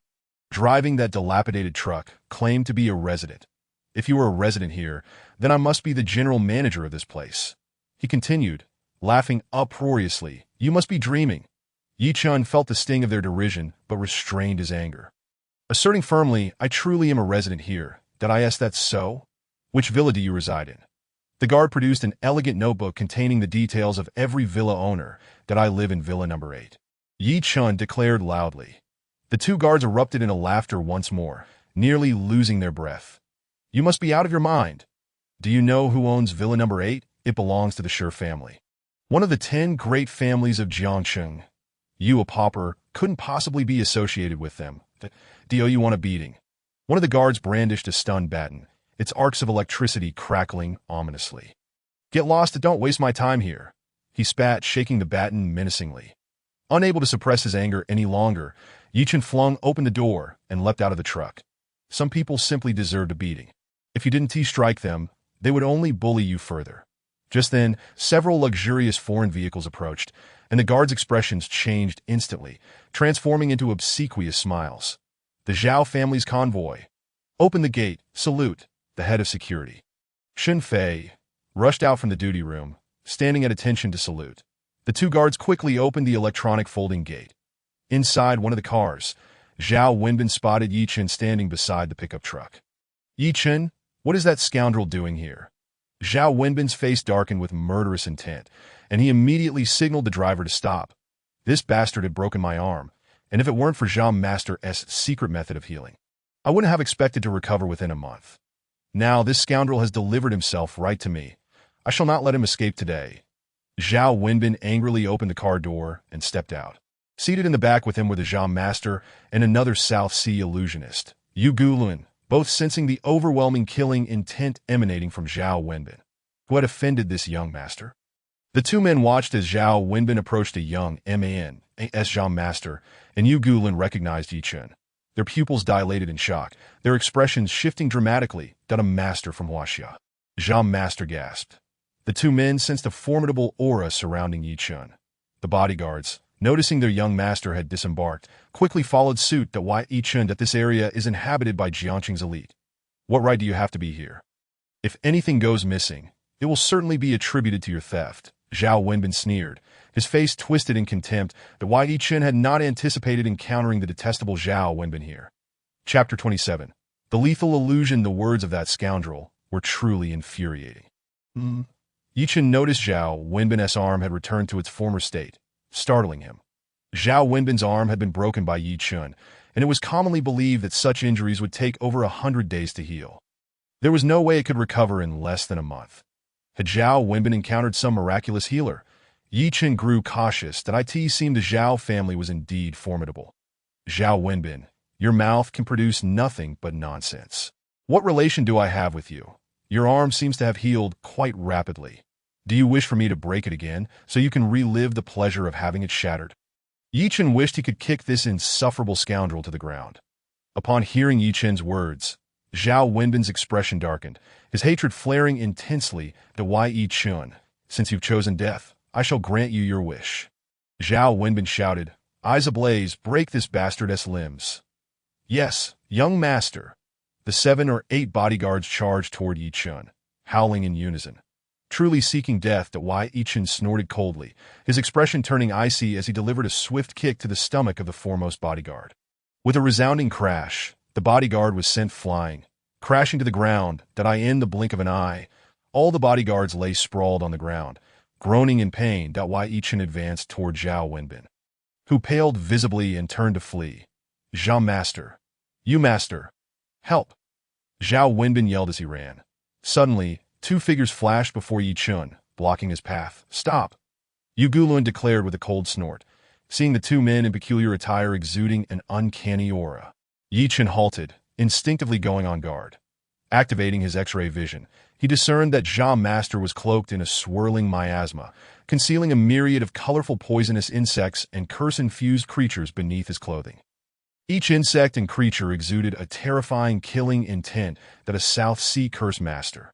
driving that dilapidated truck, claim to be a resident. If you are a resident here, then I must be the general manager of this place." He continued, laughing uproariously. "You must be dreaming." Yi Chen felt the sting of their derision, but restrained his anger. Asserting firmly, "I truly am a resident here. Did I ask that so? Which villa do you reside in?" The guard produced an elegant notebook containing the details of every villa owner. "That I live in villa number 8. Yi Chen declared loudly. The two guards erupted into laughter once more, nearly losing their breath. "You must be out of your mind. Do you know who owns villa number 8? It belongs to the Shi family, one of the 10 great families of Jiangcheng. You, a pauper, couldn't possibly be associated with them. Do you want a beating?" One of the guards brandished a stun baton, its arcs of electricity crackling ominously. "Get lost and don't waste my time here," he spat, shaking the baton menacingly. Unable to suppress his anger any longer, Yi Chen flung open the door and leapt out of the truck. Some people simply deserved a beating. If you didn't strike them, they would only bully you further. Just then, several luxurious foreign vehicles approached, and the guards' expressions changed instantly, transforming into obsequious smiles. "The Zhao family's convoy. Open the gate. Salute." The head of security, Shen Fei, rushed out from the duty room, standing at attention to salute. The two guards quickly opened the electronic folding gate. Inside one of the cars, Zhao Wenbin spotted Yi Chen standing beside the pickup truck. "Yi Chen, what is that scoundrel doing here?" Zhao Wenbin's face darkened with murderous intent, and he immediately signaled the driver to stop. "This bastard had broken my arm, and if it weren't for Zhao Master's secret method of healing, I wouldn't have expected to recover within a month. Now this scoundrel has delivered himself right to me. I shall not let him escape today." Zhao Wenbin angrily opened the car door and stepped out. Seated in the back with him were the Zhao Master and another South Sea illusionist, Yu Gulun, both sensing the overwhelming killing intent emanating from Zhao Wenbin, who had offended this young master. The two men watched as Zhao Wenbin approached a young M.A.N.A.S. Zhao Master, and Yu Gulun recognized Yi Chen. Their pupils dilated in shock, their expressions shifting dramatically. "That a master from Huaxia." Zhao Master gasped. The two men sensed a formidable aura surrounding Yi Chen. The bodyguards, noticing their young master had disembarked, quickly followed suit. "That Yi Chen, that this area is inhabited by Jiangcheng's elite. What right do you have to be here? If anything goes missing, it will certainly be attributed to your theft." Zhao Wenbin sneered, his face twisted in contempt. That Yi Chen had not anticipated encountering the detestable Zhao Wenbin here. Chapter 27. The lethal illusion. The words of that scoundrel were truly infuriating. Yi Chen noticed Zhao Wenbin's arm had returned to its former state, startling him. Zhao Wenbin's arm had been broken by Yi Chen, and it was commonly believed that such injuries would take over 100 days to heal. There was no way it could recover in less than a month. Had Zhao Wenbin encountered some miraculous healer? Yi Chen grew cautious. That it seemed the Zhao family was indeed formidable. "Zhao Wenbin, your mouth can produce nothing but nonsense. What relation do I have with you? Your arm seems to have healed quite rapidly. Do you wish for me to break it again, so you can relive the pleasure of having it shattered?" Yi Chen wished he could kick this insufferable scoundrel to the ground. Upon hearing Yi Chen's words, Zhao Wenbin's expression darkened, his hatred flaring intensely. "Yi Chen, since you've chosen death, I shall grant you your wish." Zhao Wenbin shouted, eyes ablaze, "Break this bastard's limbs." "Yes, young master." The 7 or 8 bodyguards charged toward Yi Chen, howling in unison. Truly seeking death. Yi Chen snorted coldly, his expression turning icy as he delivered a swift kick to the stomach of the foremost bodyguard. With a resounding crash, the bodyguard was sent flying, crashing to the ground. In the blink of an eye, all the bodyguards lay sprawled on the ground, groaning in pain. Yi Chen advanced toward Zhao Wenbin, who paled visibly and turned to flee. "Zhao Master! You master! Help!" Zhao Wenbin yelled as he ran. Suddenly, two figures flashed before Yi Chun, blocking his path. "Stop!" Yu Gulun declared with a cold snort, seeing the two men in peculiar attire exuding an uncanny aura. Yi Chun halted, instinctively going on guard. Activating his X-ray vision, he discerned that Zha Master was cloaked in a swirling miasma, concealing a myriad of colorful poisonous insects and curse-infused creatures beneath his clothing. Each insect and creature exuded a terrifying killing intent that a South Sea curse master.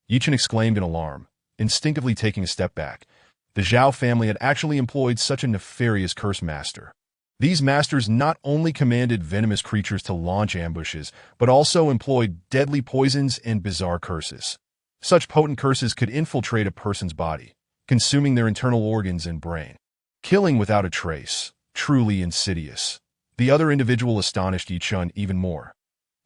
Yi Chun exclaimed in alarm, instinctively taking a step back. The Zhao family had actually employed such a nefarious curse master. These masters not only commanded venomous creatures to launch ambushes, but also employed deadly poisons and bizarre curses. Such potent curses could infiltrate a person's body, consuming their internal organs and brain. Killing without a trace, truly insidious. The other individual astonished Yi Chun even more.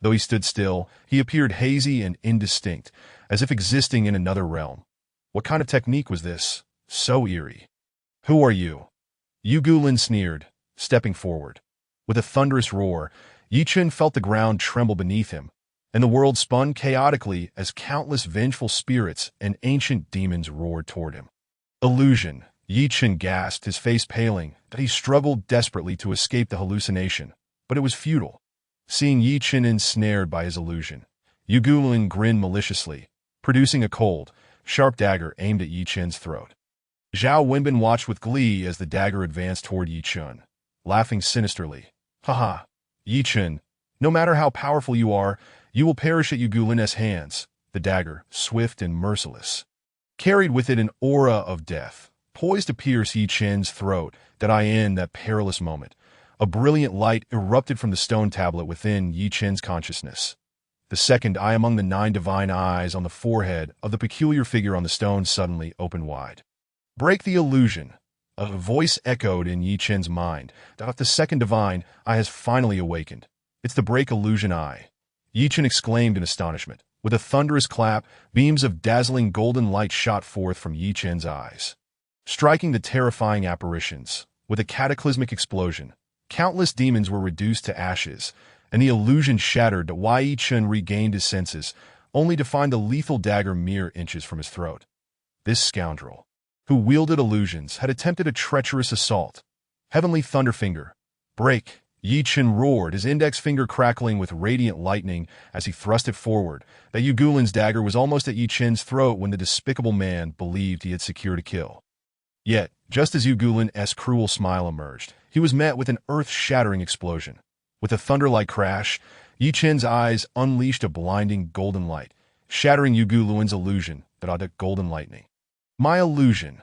Though he stood still, he appeared hazy and indistinct, as if existing in another realm. What kind of technique was this? So eerie. "Who are you?" Yu Gulin sneered, stepping forward. With a thunderous roar, Yi Chun felt the ground tremble beneath him, and the world spun chaotically as countless vengeful spirits and ancient demons roared toward him. "Illusion," Yi Chun gasped, his face paling, that he struggled desperately to escape the hallucination, but it was futile. Seeing Yi Chun ensnared by his illusion, Yu Gulin grinned maliciously, producing a cold, sharp dagger aimed at Yi Chun's throat. Zhao Wenbin watched with glee as the dagger advanced toward Yi Chun, laughing sinisterly. "Haha, Yi Chun, no matter how powerful you are, you will perish at Yu Gulin's hands." The dagger, swift and merciless, carried with it an aura of death, poised to pierce Yi Chun's throat. That in that perilous moment, a brilliant light erupted from the stone tablet within Yi Chun's consciousness. The second eye among the 9 divine eyes on the forehead of the peculiar figure on the stone suddenly opened wide. "Break the illusion," a voice echoed in Yi Chun's mind. The second divine eye has finally awakened. "It's the break illusion eye." Yi Chun exclaimed in astonishment. With a thunderous clap, beams of dazzling golden light shot forth from Yi Chun's eyes, striking the terrifying apparitions. With a cataclysmic explosion, countless demons were reduced to ashes, and the illusion shattered. Yi Chun regained his senses, only to find the lethal dagger mere inches from his throat. This scoundrel, who wielded illusions, had attempted a treacherous assault. "Heavenly Thunderfinger, break!" Yi Chun roared, his index finger crackling with radiant lightning as he thrust it forward. That Yu Gulin's dagger was almost at Yi Chun's throat when the despicable man believed he had secured a kill. Yet, just as Yu Gulin's cruel smile emerged, he was met with an earth-shattering explosion. With a thunder-like crash, Yi Chun's eyes unleashed a blinding golden light, shattering Yu Gulin's illusion. That golden lightning. "My illusion!"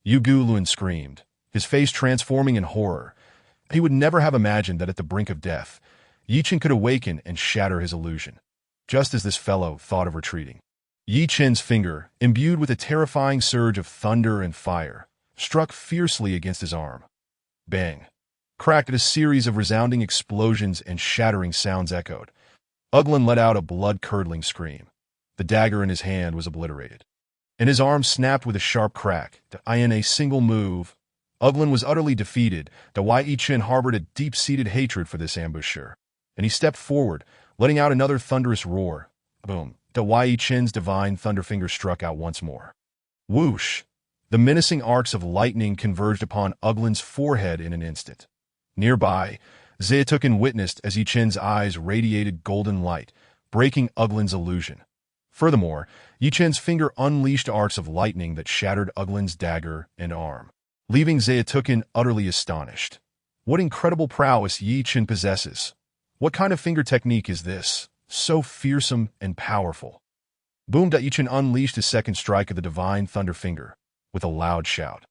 Yu Gulin screamed, his face transforming in horror. He would never have imagined that at the brink of death, Yi Chun could awaken and shatter his illusion, just as this fellow thought of retreating. Yi Chun's finger, imbued with a terrifying surge of thunder and fire, struck fiercely against his arm. Bang! Cracked, a series of resounding explosions and shattering sounds echoed. Uglin let out a blood-curdling scream. The dagger in his hand was obliterated, and his arm snapped with a sharp crack. In a single move, Uglin was utterly defeated. Yi Chun harbored a deep-seated hatred for this ambusher, and he stepped forward, letting out another thunderous roar. Boom! Yi Chun's divine thunderfinger struck out once more. Whoosh! The menacing arcs of lightning converged upon Uglin's forehead in an instant. Nearby, Zaetukin witnessed as Yi Chun's eyes radiated golden light, breaking Uglin's illusion. Furthermore, Yi Chun's finger unleashed arcs of lightning that shattered Uglin's dagger and arm, leaving Zaetukin utterly astonished. What incredible prowess Yi Chun possesses! What kind of finger technique is this? So fearsome and powerful. Boom! Yi Chun unleashed his second strike of the divine thunder finger, with a loud shout.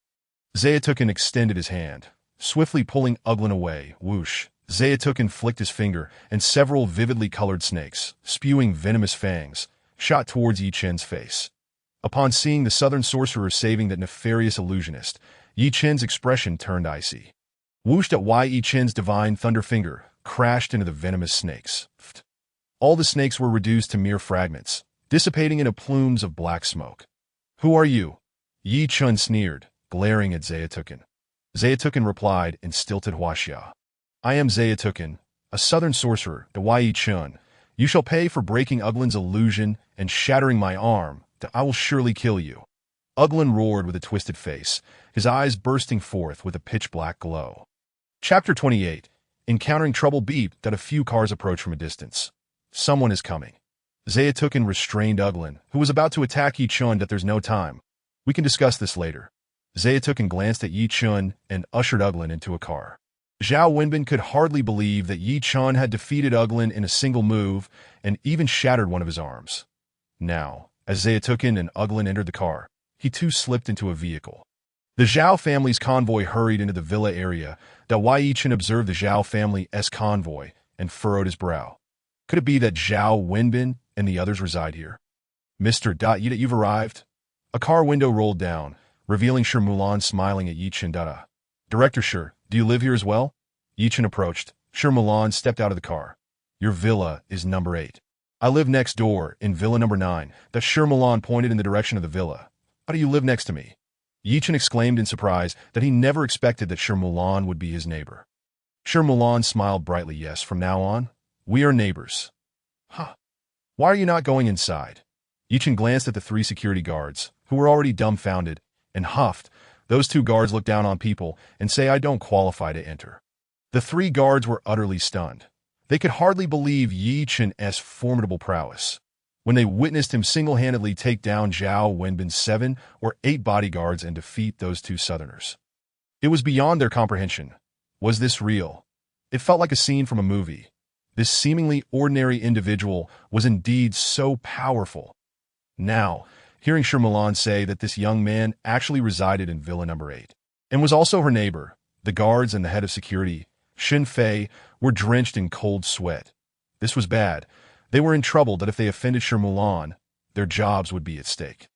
Zaetukin extended his hand, swiftly pulling Uglin away. Whoosh! Zaetukin flicked his finger, and several vividly colored snakes, spewing venomous fangs, shot towards Yi Chun's face. Upon seeing the southern sorcerer saving that nefarious illusionist, Yi Chun's expression turned icy. Whooshed at Yi Chun's divine thunder finger, crashed into the venomous snakes. All the snakes were reduced to mere fragments, dissipating into plumes of black smoke. "Who are you?" Yi Chun sneered, glaring at Zaetukin. Zaetukin replied in stilted Huaxia. "I am Zaetukin, a southern sorcerer, Yi Chun. You shall pay for breaking Uglin's illusion and shattering my arm, that I will surely kill you. Uglin roared with a twisted face, his eyes bursting forth with a pitch-black glow. Chapter 28. Encountering trouble beeped that a few cars approached from a distance. Someone is coming. Zayatukin restrained Uglin, who was about to attack Yi Chun, that there's no time. We can discuss this later. Zayatukin glanced at Yi Chun and ushered Uglin into a car. Zhao Wenbin could hardly believe that Yi Chun had defeated Uglin in a single move and even shattered one of his arms. Now, as Zayatukin and Uglin entered the car, he too slipped into a vehicle. The Zhao family's convoy hurried into the villa area. Yi Chun observed the Zhao family's convoy and furrowed his brow. Could it be that Zhao Wenbin and the others reside here? Mr. Yi, you've arrived? A car window rolled down, revealing Shi Mulan smiling at Yi Chun. Director Shi, do you live here as well? Yi Chun approached. Shi Mulan stepped out of the car. Your villa is number 8. I live next door, in villa number 9. Shi Mulan pointed in the direction of the villa. How do you live next to me? Yi Chun exclaimed in surprise that he never expected that Shi Mulan would be his neighbor. Shi Mulan smiled brightly. Yes, from now on, we are neighbors. Huh. Why are you not going inside? Yi Chun glanced at the 3 security guards, who were already dumbfounded, and huffed. Those 2 guards look down on people and say I don't qualify to enter. The 3 guards were utterly stunned. They could hardly believe Yi Chun's formidable prowess when they witnessed him single-handedly take down Zhao Wenbin's 7 or 8 bodyguards and defeat those 2 Southerners. It was beyond their comprehension. Was this real? It felt like a scene from a movie. This seemingly ordinary individual was indeed so powerful. Now, hearing Shi Mulan say that this young man actually resided in villa number 8 and was also her neighbor, the guards and the head of security, Xin Fei, were drenched in cold sweat. This was bad. They were in trouble that if they offended Shi Mulan, their jobs would be at stake.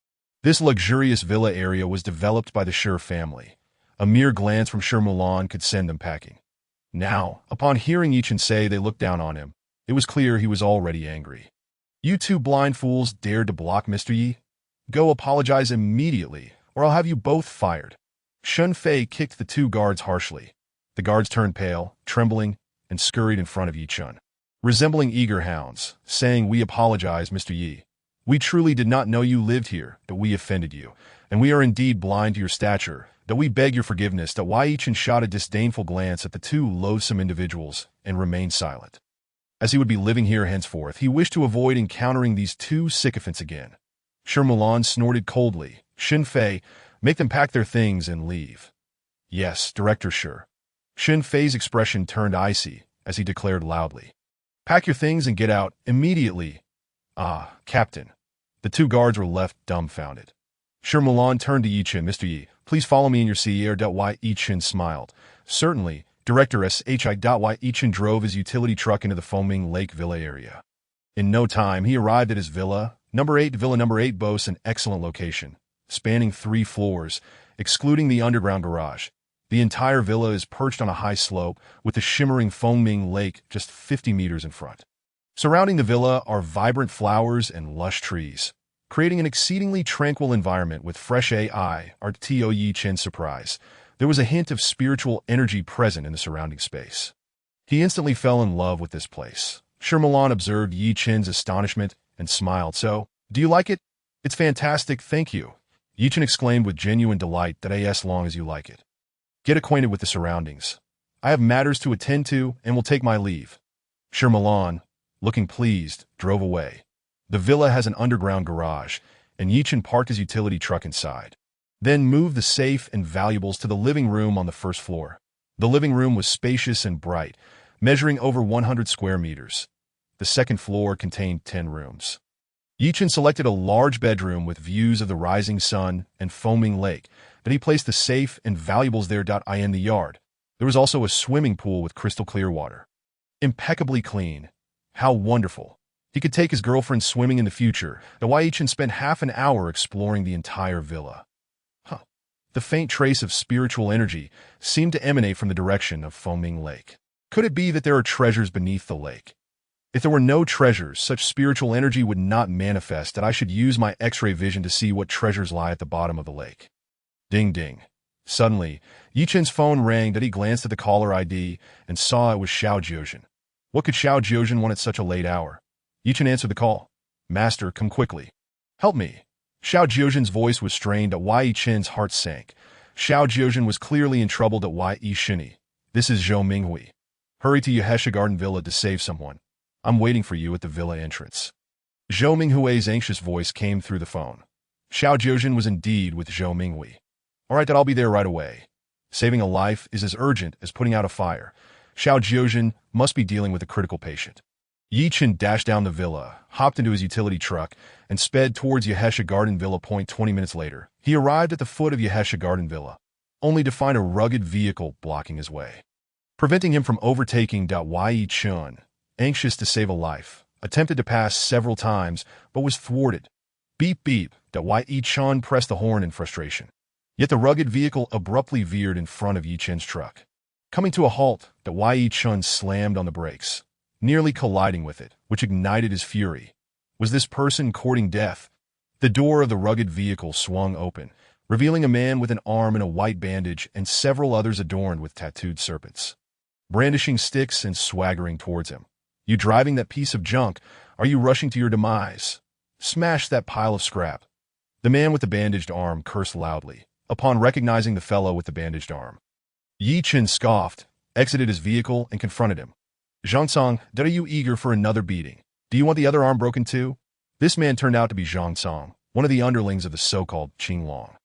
This luxurious villa area was developed by the Shi family. A mere glance from Shi Mulan could send them packing. Now, upon hearing Yi Chun say they looked down on him, it was clear he was already angry. You 2 blind fools dared to block Mr. Yi? Go apologize immediately, or I'll have you both fired. Shun Fei kicked the 2 guards harshly. The guards turned pale, trembling, and scurried in front of Yi Chun, resembling eager hounds, saying, We apologize, Mr. Yi. We truly did not know you lived here, that we offended you, and we are indeed blind to your stature, that we beg your forgiveness. Yi Chun shot a disdainful glance at the 2 loathsome individuals and remained silent. As he would be living here henceforth, he wished to avoid encountering these 2 sycophants again. Shi Mulan snorted coldly. Xin Fei, make them pack their things and leave. Yes, Director Shi. Xin Fei's expression turned icy as he declared loudly. Pack your things and get out immediately. Ah, Captain. The 2 guards were left dumbfounded. Shi Mulan turned to Yi Chun. Mr. Yi, please follow me in your CR. Yi Chun smiled. Certainly, Director SHI. Yi Chun drove his utility truck into the foaming lake villa area. In no time, he arrived at his villa. Number 8 Villa number 8 boasts an excellent location, spanning 3 floors, excluding the underground garage. The entire villa is perched on a high slope, with the shimmering foaming lake just 50 meters in front. Surrounding the villa are vibrant flowers and lush trees, creating an exceedingly tranquil environment with fresh air. To Yi Chun's surprise, there was a hint of spiritual energy present in the surrounding space. He instantly fell in love with this place. Shi Mulan observed Yi Chun's astonishment and smiled. So, do you like it? It's fantastic, thank you. Yi Chun exclaimed with genuine delight. That as long as you like it. Get acquainted with the surroundings. I have matters to attend to and will take my leave. Shi Mulan, looking pleased, drove away. The villa has an underground garage, and Yi Chun parked his utility truck inside. Then moved the safe and valuables to the living room on the first floor. The living room was spacious and bright, measuring over 100 square meters. The second floor contained 10 rooms. Yi Chun selected a large bedroom with views of the rising sun and foaming lake. Then he placed the safe and valuables there. In the yard, there was also a swimming pool with crystal clear water. Impeccably clean. How wonderful. He could take his girlfriend swimming in the future. Yi Chun spent half an hour exploring the entire villa. The faint trace of spiritual energy seemed to emanate from the direction of foaming lake. Could it be that there are treasures beneath the lake? If there were no treasures, such spiritual energy would not manifest. That I should use my X-ray vision to see what treasures lie at the bottom of the lake. Ding ding. Suddenly, Yi Chun's phone rang. He glanced at the caller ID and saw it was Xiao Jiuzhen. What could Xiao Jiuzhen want at such a late hour? Yi Chen answered the call. Master, come quickly. Help me. Xiao Jiuzhen's voice was strained at why Yi Chen's heart sank. Xiao Jiuzhen was clearly in trouble at why Yi Shini. This is Zhou Minghui. Hurry to Yahesha Garden Villa to save someone. I'm waiting for you at the villa entrance. Zhou Minghui's anxious voice came through the phone. Xiao Jiuzhen was indeed with Zhou Minghui. All right, I'll be there right away. Saving a life is as urgent as putting out a fire. Xiao Jiuzhen must be dealing with a critical patient. Yi Chen dashed down the villa, hopped into his utility truck, and sped towards Yahesha Garden Villa. 20 minutes later, he arrived at the foot of Yahesha Garden Villa, only to find a rugged vehicle blocking his way, preventing him from overtaking. Yi Chen, anxious to save a life, attempted to pass several times, but was thwarted. Beep beep. Yi Chen pressed the horn in frustration. Yet the rugged vehicle abruptly veered in front of Yi Chen's truck. Coming to a halt, Yi Chen slammed on the brakes, nearly colliding with it, which ignited his fury. Was this person courting death? The door of the rugged vehicle swung open, revealing a man with an arm in a white bandage and several others adorned with tattooed serpents, brandishing sticks and swaggering towards him. You driving that piece of junk? Are you rushing to your demise? Smash that pile of scrap. The man with the bandaged arm cursed loudly, upon recognizing the fellow with the bandaged arm. Yi Chen scoffed, exited his vehicle, and confronted him. Zhangsong, are you eager for another beating? Do you want the other arm broken too? This man turned out to be Zhangsong, one of the underlings of the so-called Qinglong.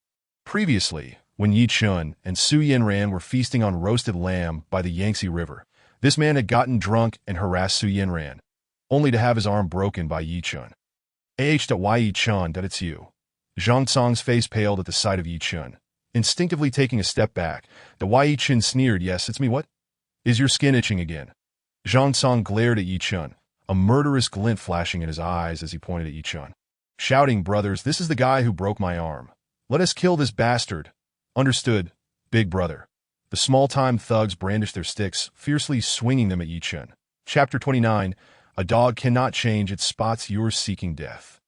Previously, when Yi Chen and Su Yanran were feasting on roasted lamb by the Yangtze River, this man had gotten drunk and harassed Su Yanran, only to have his arm broken by Yi Chen. Yi Chen, it's you. Zhangsong's face paled at the sight of Yi Chen. Instinctively taking a step back, Yi Chen sneered, yes, it's me. What? Is your skin itching again? Zhangsong glared at Yi Chen, a murderous glint flashing in his eyes as he pointed at Yi Chen, shouting, brothers, this is the guy who broke my arm. Let us kill this bastard. Understood, big brother. The small-time thugs brandished their sticks, fiercely swinging them at Yi Chen. Chapter 29, A dog cannot change its spots, you're seeking death.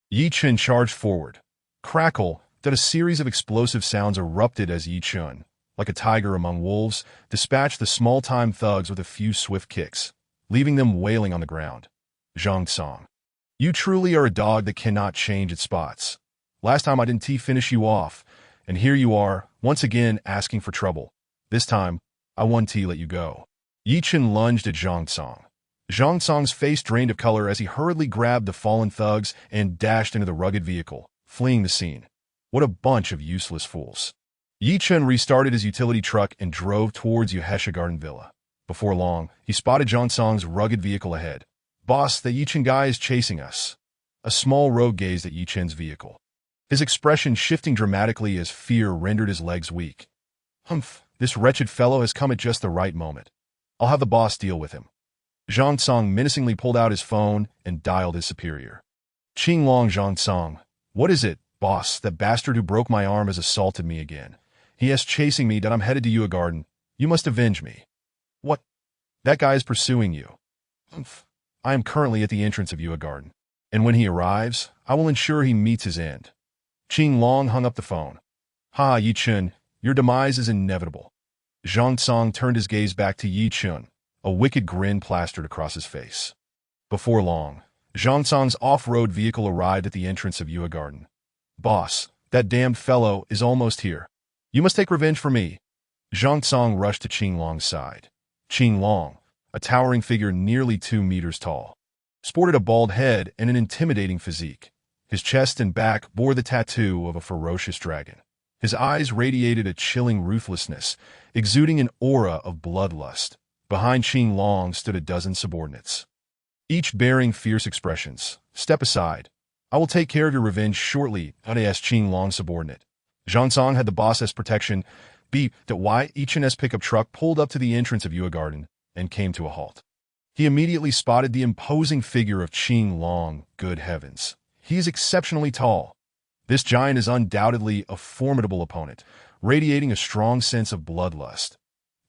Yi Chen charged forward. Crackle, that a series of explosive sounds erupted as Yi Chen, like a tiger among wolves, dispatched the small-time thugs with a few swift kicks, leaving them wailing on the ground. Zhangsong, you truly are a dog that cannot change its spots. Last time I didn't finish you off, and here you are, once again asking for trouble. This time, I won't let you go. Yi Chen lunged at Zhangsong. Zhangsong's face drained of color as he hurriedly grabbed the fallen thugs and dashed into the rugged vehicle, fleeing the scene. What a bunch of useless fools. Yi Chen restarted his utility truck and drove towards Yahesha Garden Villa. Before long, he spotted Zhangsong's rugged vehicle ahead. Boss, the Yi Chen guy is chasing us. A small rogue gazed at Yi Chen's vehicle, his expression shifting dramatically as fear rendered his legs weak. Humph, this wretched fellow has come at just the right moment. I'll have the boss deal with him. Zhangsong menacingly pulled out his phone and dialed his superior. Qinglong. Zhangsong. What is it, boss? That bastard who broke my arm has assaulted me again. He is chasing me. I'm headed to Yua Garden. You must avenge me. What? That guy is pursuing you. Humph. I am currently at the entrance of Yua Garden, and when he arrives, I will ensure he meets his end. Qinglong hung up the phone. Ha, Yi Chen, your demise is inevitable. Zhangsong turned his gaze back to Yi Chen, a wicked grin plastered across his face. Before long, Zhangsong's off-road vehicle arrived at the entrance of Yua Garden. Boss, that damned fellow is almost here. You must take revenge for me. Zhangsong rushed to Qinglong's side. Qinglong, a towering figure nearly 2 meters tall, sported a bald head and an intimidating physique. His chest and back bore the tattoo of a ferocious dragon. His eyes radiated a chilling ruthlessness, exuding an aura of bloodlust. Behind Qinglong stood a dozen subordinates, each bearing fierce expressions. Step aside. I will take care of your revenge shortly, asked Qinglong's subordinate. Zhangsong had the boss's protection. Beep. Yi Chen's pickup truck pulled up to the entrance of Yua Garden and came to a halt. He immediately spotted the imposing figure of Qinglong. Good heavens. He is exceptionally tall. This giant is undoubtedly a formidable opponent, radiating a strong sense of bloodlust.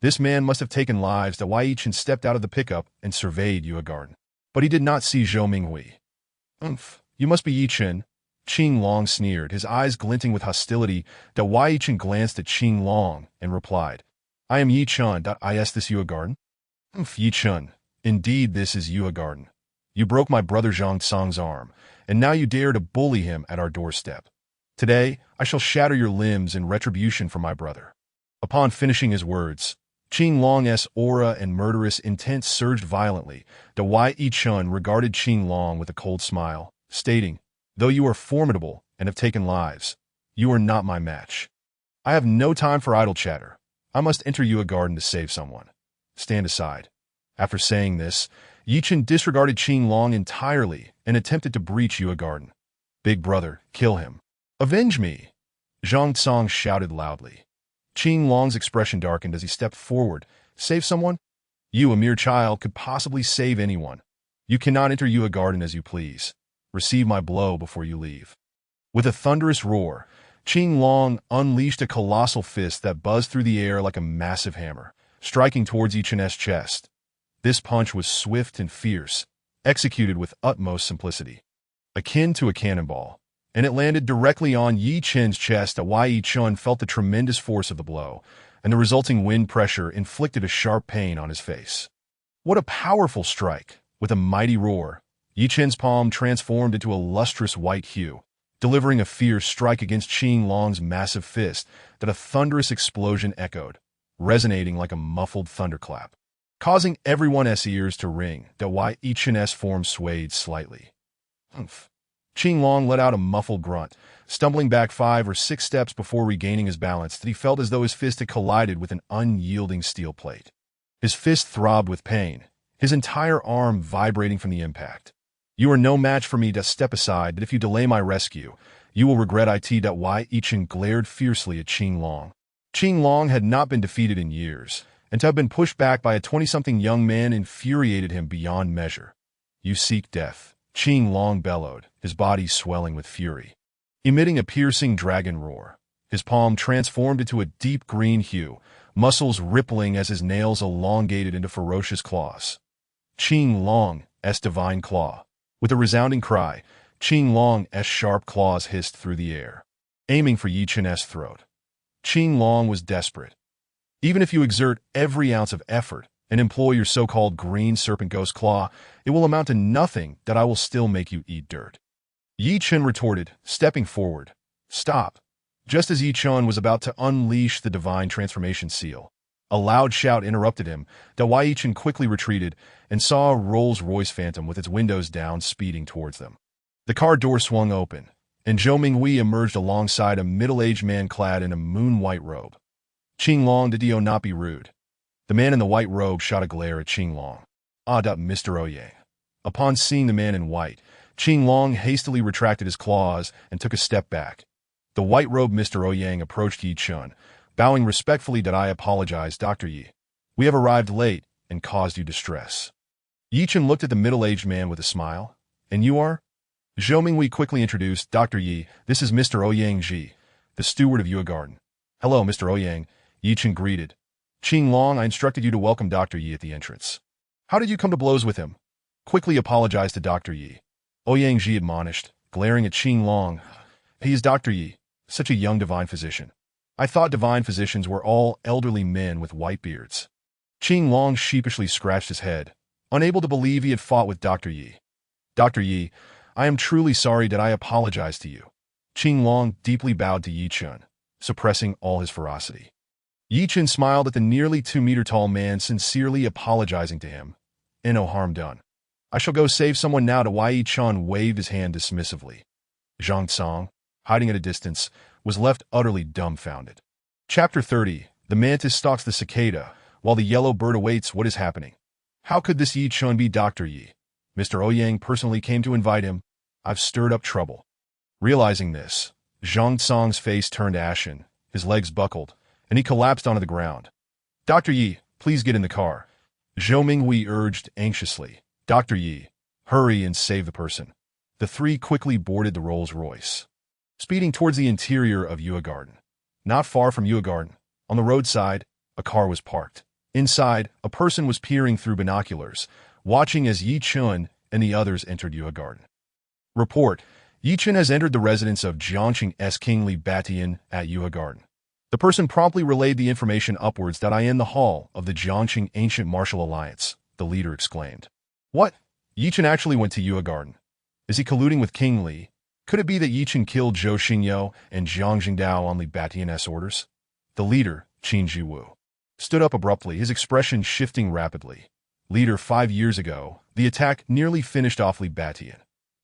This man must have taken lives. Yi Chen stepped out of the pickup and surveyed Yua Garden, but he did not see Zhou Minghui. Umph, you must be Yi Chen. Qinglong sneered, his eyes glinting with hostility. Yi Chen glanced at Qinglong and replied, I am Yi Chen. Is this Yua Garden? Umph, Yi Chen. Indeed, this is Yua Garden. You broke my brother Zhang Tsang's arm, and now you dare to bully him at our doorstep. Today, I shall shatter your limbs in retribution for my brother." Upon finishing his words, Qing Long's aura and murderous intent surged violently. Dawai Chen regarded Qing Long with a cold smile, stating, "Though you are formidable and have taken lives, you are not my match. I have no time for idle chatter. I must enter Yue Garden to save someone. Stand aside." After saying this, Yi Chen disregarded Qing Long entirely and attempted to breach Yue Garden. "Big brother, kill him. Avenge me!" Zhang Tsang shouted loudly. Qing Long's expression darkened as he stepped forward. "Save someone? You, a mere child, could possibly save anyone. You cannot enter Yue Garden as you please. Receive my blow before you leave." With a thunderous roar, Qing Long unleashed a colossal fist that buzzed through the air like a massive hammer, striking towards Yi Chen's chest. This punch was swift and fierce, executed with utmost simplicity, akin to a cannonball, and it landed directly on Yi Chen's chest. Yi Chen felt the tremendous force of the blow, and the resulting wind pressure inflicted a sharp pain on his face. What a powerful strike! With a mighty roar, Yi Chen's palm transformed into a lustrous white hue, delivering a fierce strike against Qing Long's massive fist that a thunderous explosion echoed, resonating like a muffled thunderclap, causing everyone's ears to ring. Yi Chen's form swayed slightly. Humph. Qing Long let out a muffled grunt, stumbling back 5 or 6 steps before regaining his balance. That he felt as though his fist had collided with an unyielding steel plate. His fist throbbed with pain, his entire arm vibrating from the impact. "You are no match for me. Step aside, but if you delay my rescue, you will regret it." Yi Chen glared fiercely at Qing Long. Qing Long had not been defeated in years, and to have been pushed back by a 20-something young man infuriated him beyond measure. "You seek death," Qing Long bellowed, his body swelling with fury. Emitting a piercing dragon roar, his palm transformed into a deep green hue, muscles rippling as his nails elongated into ferocious claws. Qing Long's divine claw. With a resounding cry, Qing Long's sharp claws hissed through the air, aiming for Yi Chen's throat. Qing Long was desperate. "Even if you exert every ounce of effort and employ your so-called green serpent ghost claw, it will amount to nothing. That I will still make you eat dirt." Yi Chen retorted, stepping forward. "Stop." Just as Yi Chen was about to unleash the divine transformation seal, a loud shout interrupted him. Yi Chen quickly retreated and saw a Rolls-Royce Phantom with its windows down speeding towards them. The car door swung open, and Zhou Minghui emerged alongside a middle-aged man clad in a moon-white robe. "Qing Long, did you not be rude?" The man in the white robe shot a glare at Qing Long. Mr. Ouyang." Upon seeing the man in white, Qing Long hastily retracted his claws and took a step back. The white-robed Mr. Ouyang approached Yi Chen, bowing respectfully. "I apologize, Dr. Yi. We have arrived late and caused you distress." Yi Chen looked at the middle-aged man with a smile. "And you are?" Zhou Minghui quickly introduced. "Dr. Yi, this is Mr. Ouyang Ji, the steward of Yue Garden." "Hello, Mr. Ouyang," Yi Chen greeted. "Qing Long, I instructed you to welcome Dr. Yi at the entrance. How did you come to blows with him?" "Quickly apologize to Dr. Yi," Ouyang Ji admonished, glaring at Qing Long. "He is Dr. Yi, such a young divine physician. I thought divine physicians were all elderly men with white beards." Qing Long sheepishly scratched his head, unable to believe he had fought with Dr. Yi. "Dr. Yi, I am truly sorry. I apologize to you." Qing Long deeply bowed to Yi Chen, suppressing all his ferocity. Yi Chen smiled at the nearly 2-meter-tall man, sincerely apologizing to him. "No harm done. I shall go save someone now." Yi Chen waved his hand dismissively. Zhang Tsang, hiding at a distance, was left utterly dumbfounded. Chapter 30. The mantis stalks the cicada, while the yellow bird awaits. What is happening? How could this Yi Chen be Dr. Yi? Mr. Ouyang personally came to invite him. I've stirred up trouble. Realizing this, Zhang Tsang's face turned ashen, his legs buckled, and he collapsed onto the ground. "Dr. Yi, please get in the car," Zhou Minghui urged anxiously. "Dr. Yi, hurry and save the person." The three quickly boarded the Rolls-Royce, speeding towards the interior of Yue Garden. Not far from Yue Garden, on the roadside, a car was parked. Inside, a person was peering through binoculars, watching as Yi Chen and the others entered Yue Garden. Report: Yi Chen has entered the residence of Jiangqing's kingly Batian at Yue Garden. The person promptly relayed the information upwards. "I in the hall of the Jiangqing Ancient Martial Alliance," the leader exclaimed. "What? Yi Chen actually went to Yue Garden. Is he colluding with King Li? Could it be that Yi Chen killed Zhou Xingyou and Jiang Jingdao on Li Batian's orders? The leader, Qin Jiwu, stood up abruptly, his expression shifting rapidly. Leader, 5 years ago, the attack nearly finished off Li Batian.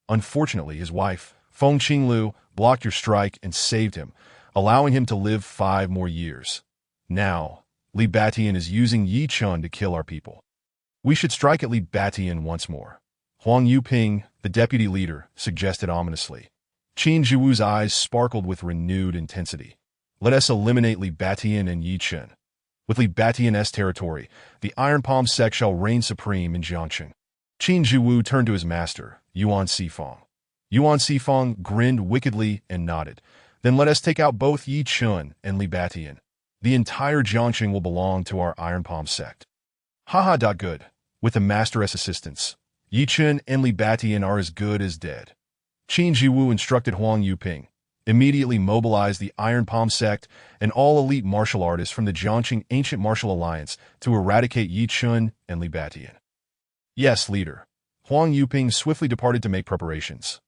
Unfortunately, his wife, Feng Qinglu, blocked your strike and saved him, allowing him to live 5 more years. Now, Li Batian is using Yi Chen to kill our people. We should strike at Li Batian once more. Huang Yuping, the deputy leader, suggested ominously. Qin Jiwu's eyes sparkled with renewed intensity. Let us eliminate Li Batian and Yi Chen. With Li Batian's territory, the Iron Palm sect shall reign supreme in Jiangqing. Qin Jiwu turned to his master, Yuan Sifang. Yuan Sifang grinned wickedly and nodded. Then let us take out both Yi Chen and Li Batian. The entire Jiangqing will belong to our Iron Palm sect. Haha. Good. With the master's assistance, Yi Chen and Li Batian are as good as dead. Qin Jiwu instructed Huang Yuping. Immediately mobilize the Iron Palm sect and all elite martial artists from the Jiangqing Ancient Martial Alliance to eradicate Yi Chen and Li Batian. Yes, leader. Huang Yuping swiftly departed to make preparations.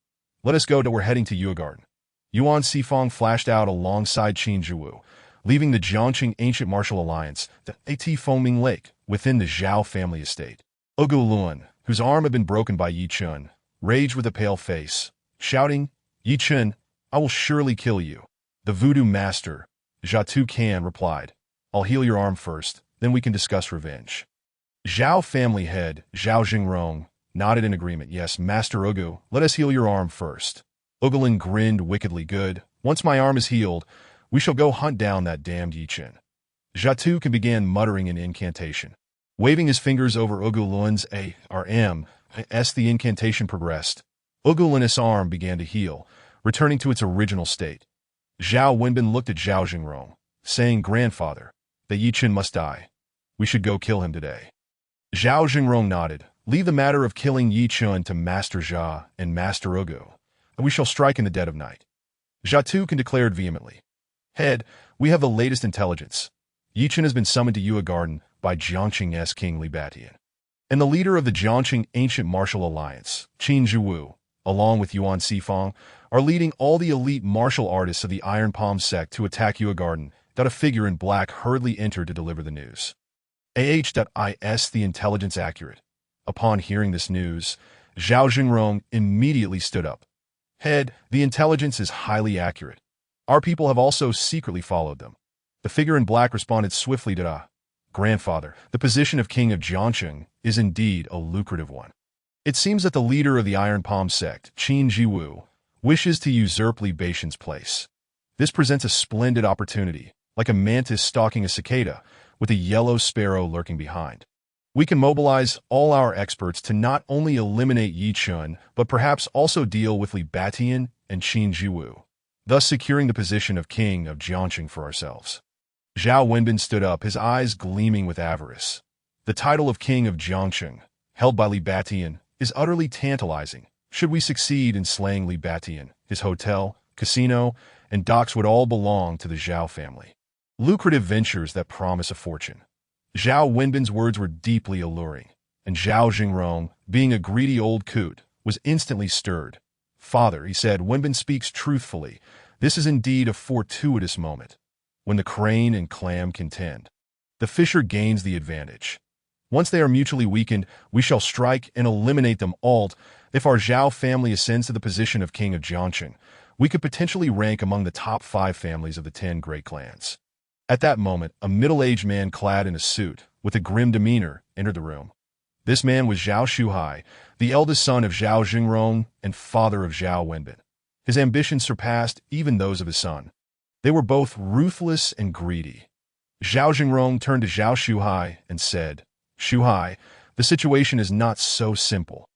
Let us go. We're heading to Yue Garden. Yuan Sifang flashed out alongside Qin Jiwu, leaving the Jiangqing Ancient Martial Alliance at Fengming Lake within the Zhao family estate. Ogu Luan, whose arm had been broken by Yi Chen, raged with a pale face, shouting, Yi Chen, I will surely kill you. The voodoo master, Zhatu Kan, replied, I'll heal your arm first, then we can discuss revenge. Zhao family head, Zhao Jingrong, nodded in agreement. Yes, Master Ogu, let us heal your arm first. Ogulin grinned wickedly. Good. Once my arm is healed, we shall go hunt down that damned Yi Chen. Zhatu Kan began muttering an incantation. Waving his fingers over Ogulin's arm, as the incantation progressed, Ogulin's arm began to heal, returning to its original state. Zhao Wenbin looked at Zhao Jingrong, saying, Grandfather, that Yi Chen must die. We should go kill him today. Zhao Jingrong nodded. Leave the matter of killing Yi Chen to Master Zha and Master Ogu, and we shall strike in the dead of night. Zhatu Kan declared vehemently. Head, we have the latest intelligence. Yi Chen has been summoned to Yue Garden by Jiangqing's King Li Batian. And the leader of the Jiangqing Ancient Martial Alliance, Qin Jiwu, along with Yuan Sifang, are leading all the elite martial artists of the Iron Palm sect to attack Yue Garden. A figure in black hurriedly entered to deliver the news. Is the intelligence accurate? Upon hearing this news, Zhao Jingrong immediately stood up. Head, the intelligence is highly accurate. Our people have also secretly followed them. The figure in black responded swiftly to Grandfather, the position of King of Jiangqing is indeed a lucrative one. It seems that the leader of the Iron Palm sect, Qin Jiwu, wishes to usurp Li Batian's place. This presents a splendid opportunity, like a mantis stalking a cicada, with a yellow sparrow lurking behind. We can mobilize all our experts to not only eliminate Yi Chen, but perhaps also deal with Li Batian and Qin Jiwu, thus securing the position of King of Jiangqing for ourselves. Zhao Wenbin stood up, his eyes gleaming with avarice. The title of King of Jiangqing, held by Li Batian, is utterly tantalizing. Should we succeed in slaying Li Batian, his hotel, casino, and docks would all belong to the Zhao family. Lucrative ventures that promise a fortune. Zhao Wenbin's words were deeply alluring, and Zhao Jingrong, being a greedy old coot, was instantly stirred. Father, he said, Wenbin speaks truthfully. This is indeed a fortuitous moment. When the crane and clam contend, the fisher gains the advantage. Once they are mutually weakened, we shall strike and eliminate them all. If our Zhao family ascends to the position of King of Jiangqing, we could potentially rank among the top 5 families of the 10 great clans. At that moment, a middle-aged man clad in a suit, with a grim demeanor, entered the room. This man was Zhao Shuhai, the eldest son of Zhao Jingrong and father of Zhao Wenbin. His ambitions surpassed even those of his son. They were both ruthless and greedy. Zhao Jingrong turned to Zhao Shuhai and said, Shuhai, the situation is not so simple.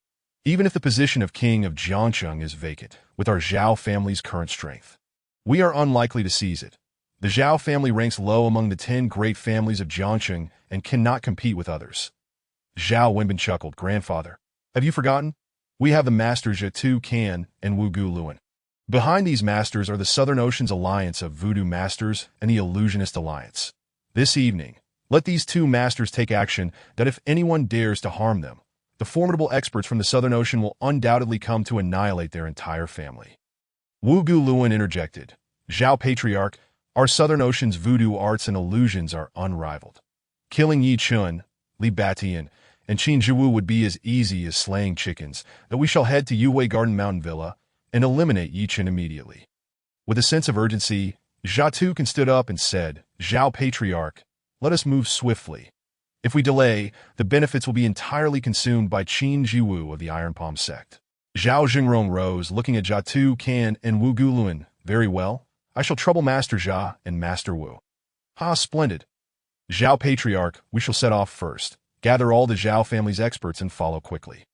Even if the position of King of Jiangqing is vacant, with our Zhao family's current strength, we are unlikely to seize it. The Zhao family ranks low among the 10 great families of Jiangqing and cannot compete with others. Zhao Wenbin chuckled. Grandfather, have you forgotten? We have the masters Zhatu Kan and Wugu Luan. Behind these masters are the Southern Oceans Alliance of Voodoo Masters and the Illusionist Alliance. This evening, let these 2 masters take action that if anyone dares to harm them, The formidable experts from the Southern Ocean will undoubtedly come to annihilate their entire family. Wu Gu Luan interjected. Zhao Patriarch, our Southern Ocean's voodoo arts and illusions are unrivaled. Killing Yi Chun, Li Batian, and Qin Zhiwu would be as easy as slaying chickens, that we shall head to Yuwei Garden Mountain Villa and eliminate Yi Chun immediately. With a sense of urgency, Jia Tukan stood up and said, Zhao Patriarch, let us move swiftly. If we delay, the benefits will be entirely consumed by Qin Zhiwu of the Iron Palm sect. Zhao Jingrong rose, looking at Jia Tukan and Wu Guluan. Very well. I shall trouble Master Jia and Master Wu. Ah, splendid. Zhao Patriarch, we shall set off first. Gather all the Zhao family's experts and follow quickly.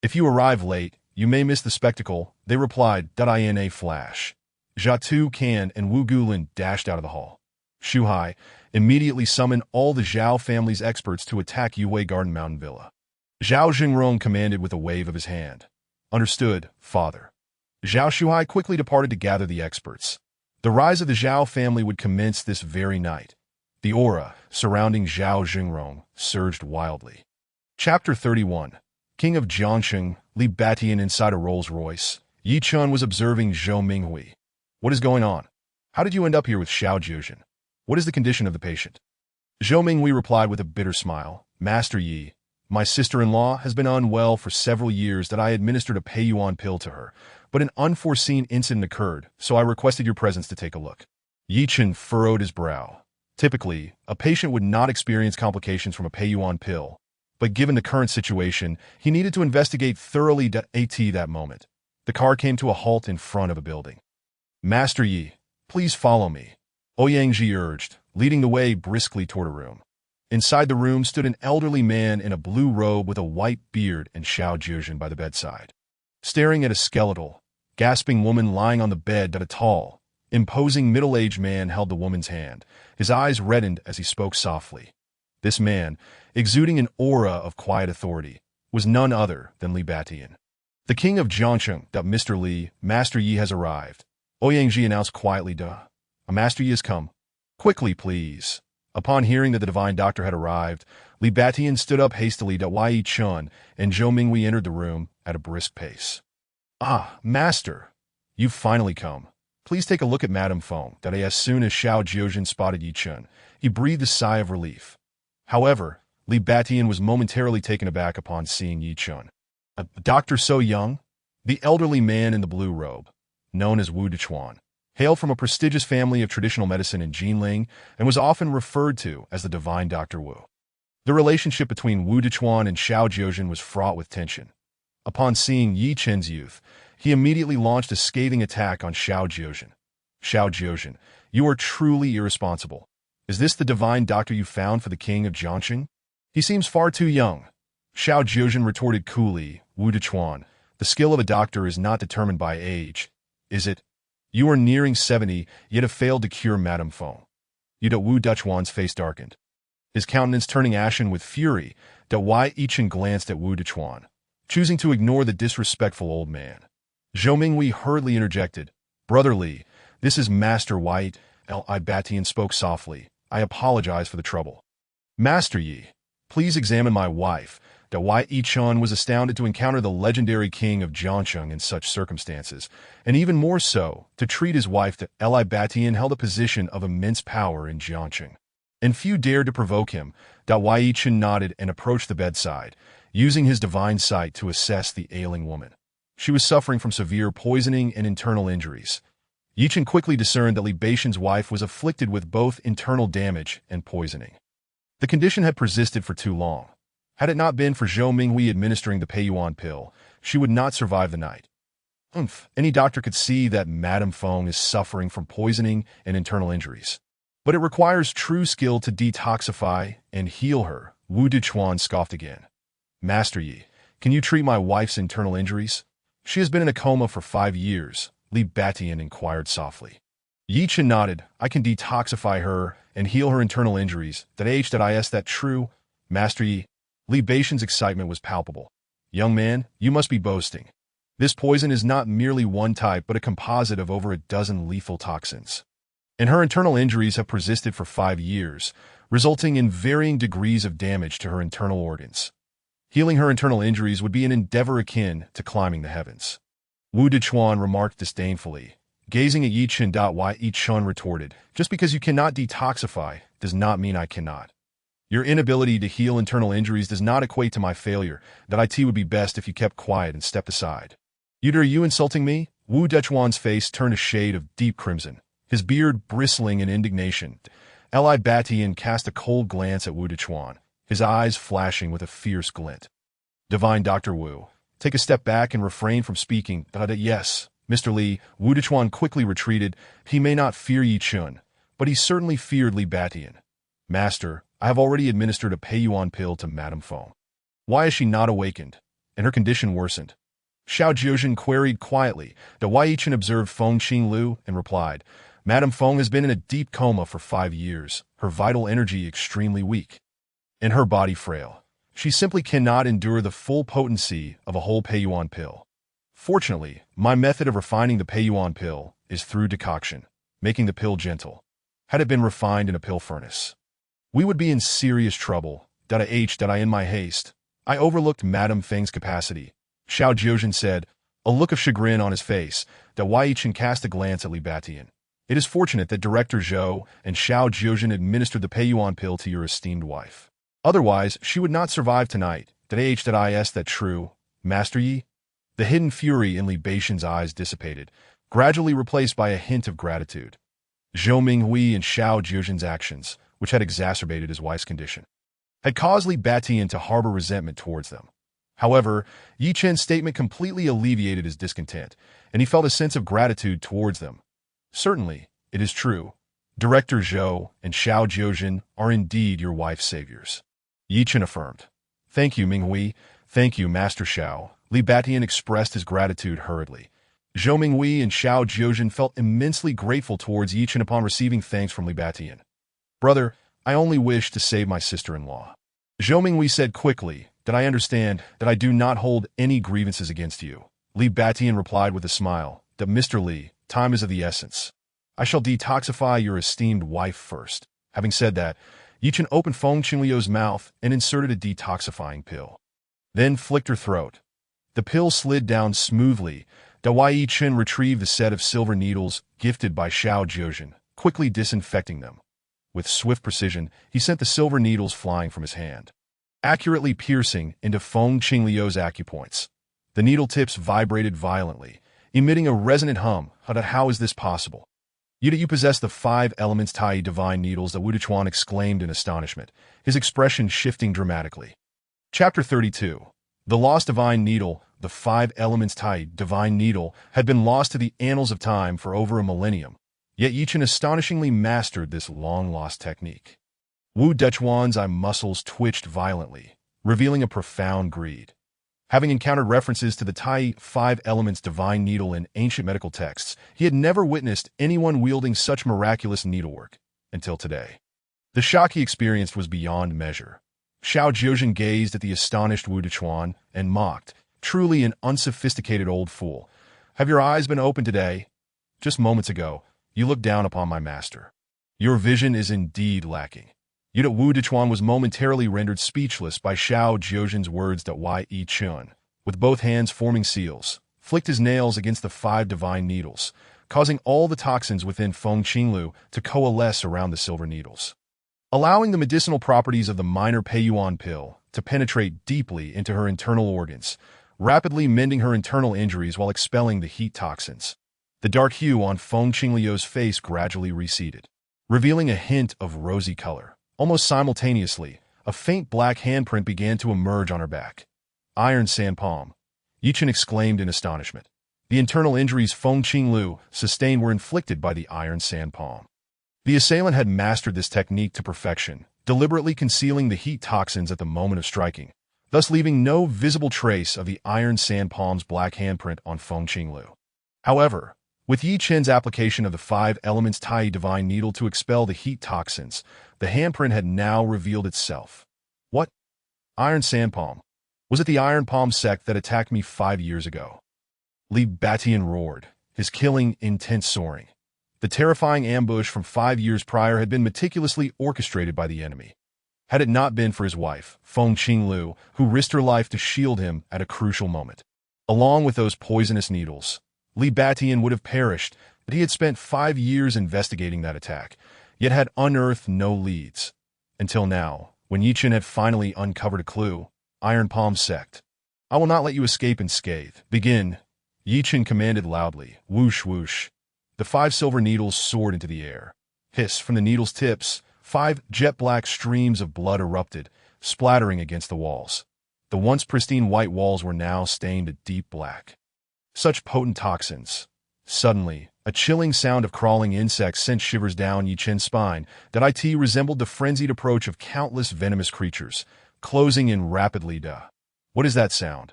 If you arrive late, you may miss the spectacle, they replied, in a flash. Jia Tukan and Wu Gulin dashed out of the hall. Shu Hai immediately summoned all the Zhao family's experts to attack Yuwei Garden Mountain Villa. Zhao Jingrong commanded with a wave of his hand. Understood, father. Zhao Shuhai quickly departed to gather the experts. The rise of the Zhao family would commence this very night. The aura surrounding Zhao Jingrong surged wildly. Chapter 31. King of Jiangsheng, Li Batian inside a Rolls-Royce. Yi Chun was observing Zhou Minghui. What is going on? How did you end up here with Xiao Jiuzhen? What is the condition of the patient? Zhou Minghui replied with a bitter smile. Master Yi, my sister-in-law has been unwell for several years that I administered a Peiyuan pill to her, but an unforeseen incident occurred, so I requested your presence to take a look. Yi Chun furrowed his brow. Typically, a patient would not experience complications from a Peiyuan pill, but given the current situation, he needed to investigate thoroughly that moment. The car came to a halt in front of a building. Master Yi, please follow me, Ouyangji urged, leading the way briskly toward a room. Inside the room stood an elderly man in a blue robe with a white beard and Xiao Jiuzhen by the bedside. Staring at a skeletal, gasping woman lying on the bed, a tall, imposing middle-aged man held the woman's hand. His eyes reddened as he spoke softly. This man, exuding an aura of quiet authority, was none other than Li Batian. The king of Jiangsheng, Mr. Li, Master Yi has arrived. Ouyangji announced quietly, A Master Yi has come. Quickly, please. Upon hearing that the divine doctor had arrived, Li Batian stood up hastily. Yi Chun and Zhou Minghui entered the room at a brisk pace. Ah, Master, you've finally come. Please take a look at Madame Feng. As soon as Xiao Jiuzhen spotted Yi Chun, he breathed a sigh of relief. However, Li Batian was momentarily taken aback upon seeing Yi Chun. A doctor so young? The elderly man in the blue robe, known as Wu Dechuan, hailed from a prestigious family of traditional medicine in Jinling and was often referred to as the divine Dr. Wu. The relationship between Wu Dechuan and Xiao Jiuzhen was fraught with tension. Upon seeing Yi Chen's youth, he immediately launched a scathing attack on Xiao Jiuzhen. Xiao Jiuzhen, you are truly irresponsible. Is this the divine doctor you found for the king of Jiangsheng? He seems far too young. Xiao Jiuzhen retorted coolly. Wu Dechuan, the skill of a doctor is not determined by age, is it? You are nearing 70, yet have failed to cure Madame Feng. Wu Dechuan's face darkened, his countenance turning ashen with fury. Yi Chen glanced at Wu Dechuan, choosing to ignore the disrespectful old man. Zhou Minghui hurriedly interjected. Brother Li, this is Master White. Li Batian spoke softly. I apologize for the trouble. Master Yi, please examine my wife. Yi Chun was astounded to encounter the legendary king of Jiangsheng in such circumstances, and even more so, to treat his wife. Li Batian held a position of immense power in Jiangsheng, and few dared to provoke him. Yi Chun nodded and approached the bedside, using his divine sight to assess the ailing woman. She was suffering from severe poisoning and internal injuries. Yi Chen quickly discerned that Li Batian's wife was afflicted with both internal damage and poisoning. The condition had persisted for too long. Had it not been for Zhou Minghui administering the Peiyuan pill, she would not survive the night. Any doctor could see that Madame Feng is suffering from poisoning and internal injuries. But it requires true skill to detoxify and heal her. Wu Dechuan scoffed again. Master Yi, can you treat my wife's internal injuries? She has been in a coma for 5 years, Li Batian inquired softly. Yi Chen nodded. I can detoxify her and heal her internal injuries. Is that true? Master Yi, Li Batian's excitement was palpable. Young man, you must be boasting. This poison is not merely one type but a composite of over a dozen lethal toxins. And her internal injuries have persisted for 5 years, resulting in varying degrees of damage to her internal organs. Healing her internal injuries would be an endeavor akin to climbing the heavens. Wu Dechuan remarked disdainfully, gazing at Yi Chen. Yi Chen retorted, just because you cannot detoxify does not mean I cannot. Your inability to heal internal injuries does not equate to my failure. That IT would be best if you kept quiet and stepped aside. Are you insulting me? Wu Dechuan's face turned a shade of deep crimson, his beard bristling in indignation. Li Batian cast a cold glance at Wu Dechuan, his eyes flashing with a fierce glint. Divine Dr. Wu, take a step back and refrain from speaking. Yes, Mr. Li. Wu Dechuan quickly retreated. He may not fear Yi Chen, but he certainly feared Li Batian. Master, I have already administered a Peiyuan pill to Madame Feng. Why is she not awakened? And her condition worsened. Xiao Jiuzhen queried quietly. Yi Chen observed Feng Qinglu and replied, Madame Feng has been in a deep coma for 5 years, her vital energy extremely weak, and her body frail. She simply cannot endure the full potency of a whole Peiyuan pill. Fortunately, my method of refining the Peiyuan pill is through decoction, making the pill gentle. Had it been refined in a pill furnace, we would be in serious trouble. In my haste, I overlooked Madame Feng's capacity. Xiao Jiuzhen said, a look of chagrin on his face. Yi Chen cast a glance at Li Batian. It is fortunate that Director Zhou and Xiao Jiuzhen administered the Peiyuan pill to your esteemed wife. Otherwise, she would not survive tonight. Is that true, Master Yi? The hidden fury in Li Batian's eyes dissipated, gradually replaced by a hint of gratitude. Zhou Minghui and Xiao Jiuzhen's actions, which had exacerbated his wife's condition, had caused Li Batian to harbor resentment towards them. However, Yi Chen's statement completely alleviated his discontent, and he felt a sense of gratitude towards them. Certainly, it is true. Director Zhou and Xiao Jiuzhen are indeed your wife's saviors. Yi Chen affirmed. Thank you, Minghui. Thank you, Master Xiao. Li Batian expressed his gratitude hurriedly. Zhou Minghui and Xiao Jiuzhen felt immensely grateful towards Yi Chen upon receiving thanks from Li Batian. Brother, I only wish to save my sister-in-law. Zhou Minghui said quickly, that I understand that I do not hold any grievances against you. Li Batian replied with a smile, that Mr. Li, time is of the essence. I shall detoxify your esteemed wife first. Having said that, Yi Chen opened Feng Qingliu's mouth and inserted a detoxifying pill. Then flicked her throat. The pill slid down smoothly. Yi Chen retrieved the set of silver needles gifted by Xiao Jiuzhen, quickly disinfecting them. With swift precision, he sent the silver needles flying from his hand, accurately piercing into Feng Qingliu's acupoints. The needle tips vibrated violently, emitting a resonant hum. How is this possible? You possess the 5 elements Tai divine needles, Wu Dechuan exclaimed in astonishment, his expression shifting dramatically. Chapter 32. The Lost Divine Needle. The 5 elements Tai divine needle had been lost to the annals of time for over a millennium, yet Yi Chen astonishingly mastered this long-lost technique. Wu Dechuan's eye muscles twitched violently, revealing a profound greed. Having encountered references to the Tai 5 elements divine needle in ancient medical texts, he had never witnessed anyone wielding such miraculous needlework until today. The shock he experienced was beyond measure. Xiao Jiuzhen gazed at the astonished Wu Dechuan and mocked, truly an unsophisticated old fool. Have your eyes been opened today? Just moments ago, you looked down upon my master. Your vision is indeed lacking. Wu Dechuan was momentarily rendered speechless by Xiao Jiuzhen's words. Yi Chen, with both hands forming seals, flicked his nails against the 5 divine needles, causing all the toxins within Feng Qinglu to coalesce around the silver needles, allowing the medicinal properties of the minor Peiyuan pill to penetrate deeply into her internal organs, rapidly mending her internal injuries while expelling the heat toxins. The dark hue on Feng Qingliu's face gradually receded, revealing a hint of rosy color. Almost simultaneously, a faint black handprint began to emerge on her back. Iron sand palm. Yi Chen exclaimed in astonishment. The internal injuries Feng Qinglu sustained were inflicted by the iron sand palm. The assailant had mastered this technique to perfection, deliberately concealing the heat toxins at the moment of striking, thus leaving no visible trace of the iron sand palm's black handprint on Feng Qinglu. However, with Yi Chen's application of the 5 elements Tai divine needle to expel the heat toxins, the handprint had now revealed itself. What? Iron sand palm. Was it the iron palm sect that attacked me 5 years ago? Li Batian roared, his killing intent soaring. The terrifying ambush from 5 years prior had been meticulously orchestrated by the enemy. had it not been for his wife, Feng Qinglu, who risked her life to shield him at a crucial moment. Along with those poisonous needles, Li Batian would have perished, but he had spent 5 years investigating that attack, yet had unearthed no leads. Until now, when Yi Chen had finally uncovered a clue, Iron Palm sect. "I will not let you escape unscathed. Begin," Yi Chen commanded loudly. Whoosh whoosh. The 5 silver needles soared into the air. Hiss from the needles' tips, 5 jet-black streams of blood erupted, splattering against the walls. The once pristine white walls were now stained a deep black. Such potent toxins. Suddenly, a chilling sound of crawling insects sent shivers down Yi Chen's spine. That it resembled the frenzied approach of countless venomous creatures, closing in rapidly. What is that sound?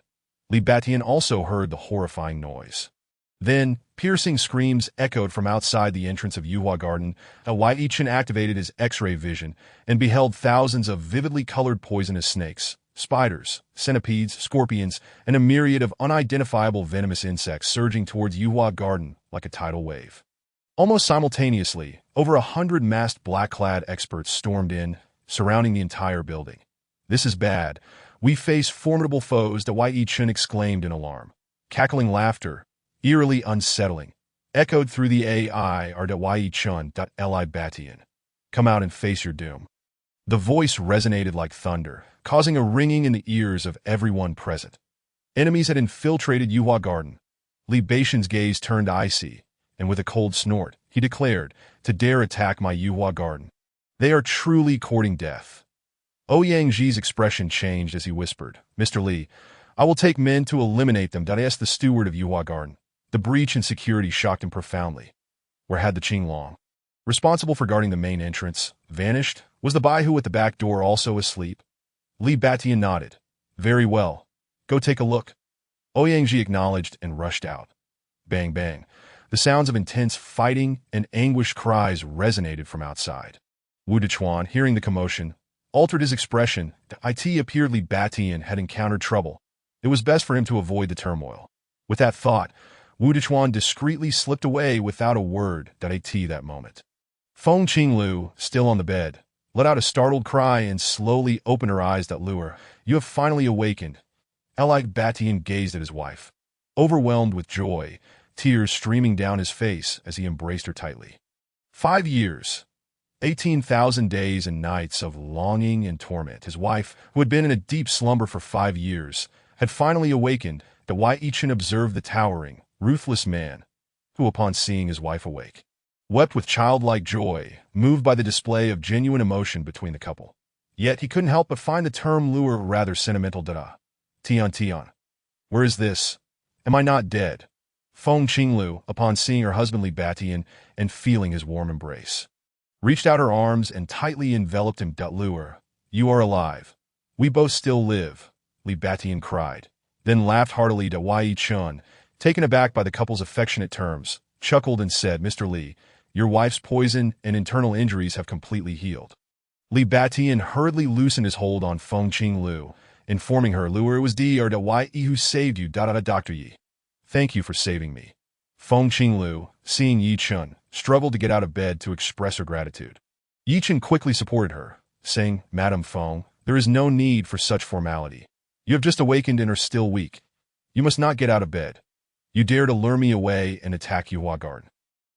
Li Batian also heard the horrifying noise. Then, piercing screams echoed from outside the entrance of Yuhua Garden. Yi Chen activated his X-ray vision and beheld thousands of vividly colored poisonous snakes, spiders, centipedes, scorpions, and a myriad of unidentifiable venomous insects surging towards Yuhua Garden like a tidal wave. Almost simultaneously, over 100 masked black-clad experts stormed in, surrounding the entire building. "This is bad. We face formidable foes," Yi Chen exclaimed in alarm. Cackling laughter, eerily unsettling, echoed through the AI or Yi Chen. Li Batian. "Come out and face your doom." The voice resonated like thunder, causing a ringing in the ears of everyone present. Enemies had infiltrated Yuhua Garden. Li Batian's gaze turned icy, and with a cold snort, he declared, "To dare attack my Yuhua Garden. They are truly courting death." Ouyangji's expression changed as he whispered, "Mr. Li, I will take men to eliminate them." The steward of Yuhua Garden. The breach in security shocked him profoundly. Where had the Qinglong, responsible for guarding the main entrance, vanished? Was the Baihu at the back door also asleep? Li Batian nodded. "Very well. Go take a look." Ouyangji acknowledged and rushed out. Bang bang. The sounds of intense fighting and anguished cries resonated from outside. Wu Dechuan, hearing the commotion, altered his expression. It appeared Li Batian had encountered trouble. It was best for him to avoid the turmoil. With that thought, Wu Dechuan discreetly slipped away without a word. That moment. Feng Qinglu, still on the bed, let out a startled cry and slowly opened her eyes. Lure, you have finally awakened. Li Batian gazed at his wife, overwhelmed with joy, tears streaming down his face as he embraced her tightly. 5 years. 18,000 days and nights of longing and torment. His wife, who had been in a deep slumber for 5 years, had finally awakened. Yi Chen observed the towering, ruthless man, who, upon seeing his wife awake, wept with childlike joy, moved by the display of genuine emotion between the couple. Yet he couldn't help but find the term lure rather sentimental. Tian. Where is this? Am I not dead? Feng Qinglu, upon seeing her husband Li Batian and feeling his warm embrace, reached out her arms and tightly enveloped him. Lure, you are alive. We both still live, Li Batian cried, then laughed heartily. Yi Chen, taken aback by the couple's affectionate terms, chuckled and said, "Mr. Li, your wife's poison and internal injuries have completely healed." Li Batian hurriedly loosened his hold on Feng Qinglu, informing her, "Lure, it was Yi who saved you. Dr. Yi. Thank you for saving me." Feng Qinglu, seeing Yi Chen, struggled to get out of bed to express her gratitude. Yi Chen quickly supported her, saying, "Madame Feng, there is no need for such formality. You have just awakened and are still weak. You must not get out of bed. You dare to lure me away and attack Yuhua Garden.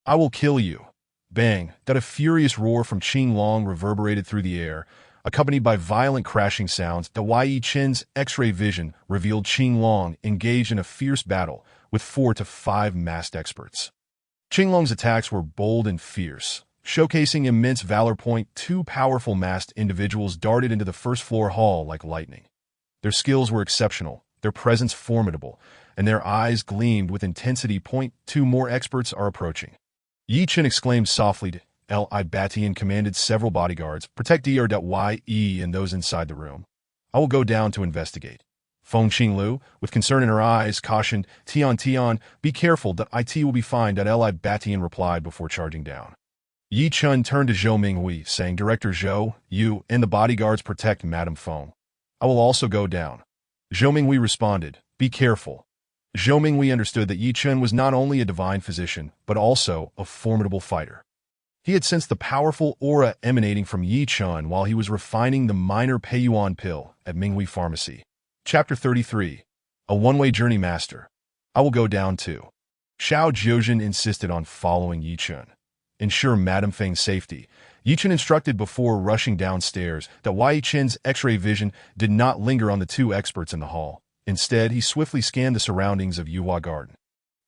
I will kill you." Bang! A furious roar from Qinglong reverberated through the air, accompanied by violent crashing sounds. Yi Chen's X-ray vision revealed Qinglong engaged in a fierce battle with 4 to 5 masked experts. Qinglong's attacks were bold and fierce, showcasing immense valor. 2 powerful masked individuals darted into the first-floor hall like lightning. Their skills were exceptional, their presence formidable, and their eyes gleamed with intensity. 2 more experts are approaching. Yi Chen exclaimed softly. Li Batian commanded several bodyguards, "Protect Yi and those inside the room. I will go down to investigate." Feng Qinglu, with concern in her eyes, cautioned, Tian, be careful. It will be fine." Li Batian replied before charging down. Yi Chen turned to Zhou Minghui, saying, "Director Zhou, you and the bodyguards protect Madame Feng. I will also go down." Zhou Minghui responded, "Be careful." Zhou Minghui understood that Yi Chen was not only a divine physician, but also a formidable fighter. He had sensed the powerful aura emanating from Yi Chen while he was refining the minor Peiyuan pill at Minghui Pharmacy. Chapter 33. A One-Way Journey Master. I will go down too. Xiao Jiuzhen insisted on following Yi Chen. Ensure Madame Feng's safety. Yi Chen instructed before rushing downstairs that Yi Chen's X-ray vision did not linger on the two experts in the hall. Instead, he swiftly scanned the surroundings of Yuhua Garden,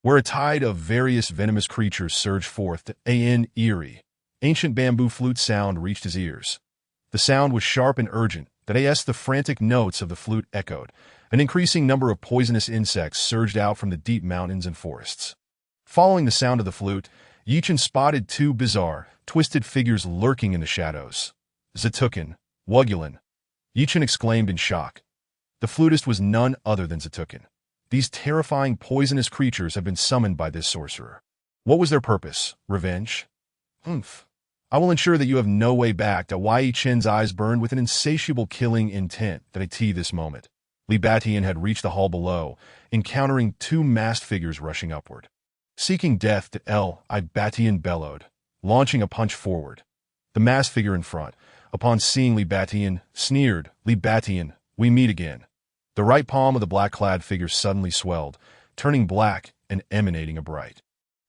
where a tide of various venomous creatures surged forth. An eerie, ancient bamboo flute sound reached his ears. The sound was sharp and urgent. The frantic notes of the flute echoed. An increasing number of poisonous insects surged out from the deep mountains and forests. Following the sound of the flute, Yi Chen spotted two bizarre, twisted figures lurking in the shadows. Zatukin, Wugulin. Yi Chen exclaimed in shock. The flutist was none other than Zatukin. These terrifying poisonous creatures have been summoned by this sorcerer. What was their purpose? Revenge? Humph. I will ensure that you have no way back. Yi Chen's eyes burned with an insatiable killing intent. This moment, Li Batian had reached the hall below, encountering two masked figures rushing upward. Seeking death, Li Batian bellowed, launching a punch forward. The masked figure in front, upon seeing Li Batian, sneered, Li Batian, we meet again. The right palm of the black-clad figure suddenly swelled, turning black and emanating a bright,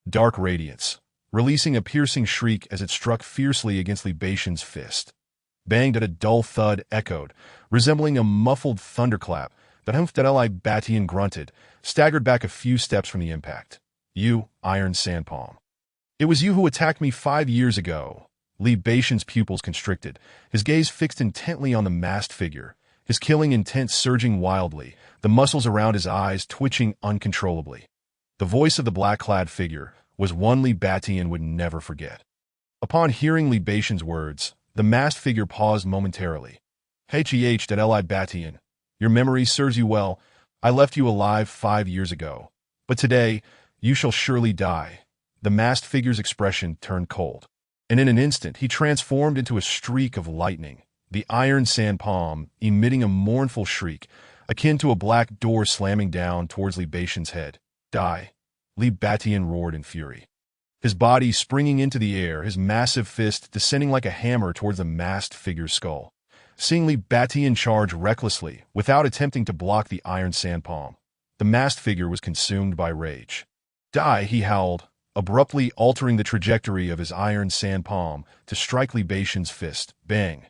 dark radiance, releasing a piercing shriek as it struck fiercely against Li Batian's fist. Banged at a dull thud echoed, resembling a muffled thunderclap. Li Batian grunted, staggered back a few steps from the impact. You, Iron Sandpalm. It was you who attacked me 5 years ago. Li Batian's pupils constricted, his gaze fixed intently on the masked figure, his killing intent surging wildly, the muscles around his eyes twitching uncontrollably. The voice of the black-clad figure was one Li Batian would never forget. Upon hearing Li Batian's words, the masked figure paused momentarily. Li Batian, your memory serves you well. I left you alive 5 years ago. But today, you shall surely die. The masked figure's expression turned cold, and in an instant he transformed into a streak of lightning, the iron sandpalm emitting a mournful shriek, akin to a black door slamming down towards Li Batian's head. Die! Li Batian roared in fury, his body springing into the air, his massive fist descending like a hammer towards the masked figure's skull. Seeing Li Batian charge recklessly, without attempting to block the iron sandpalm, the masked figure was consumed by rage. Die, he howled, abruptly altering the trajectory of his iron sandpalm to strike Li Batian's fist. Bang!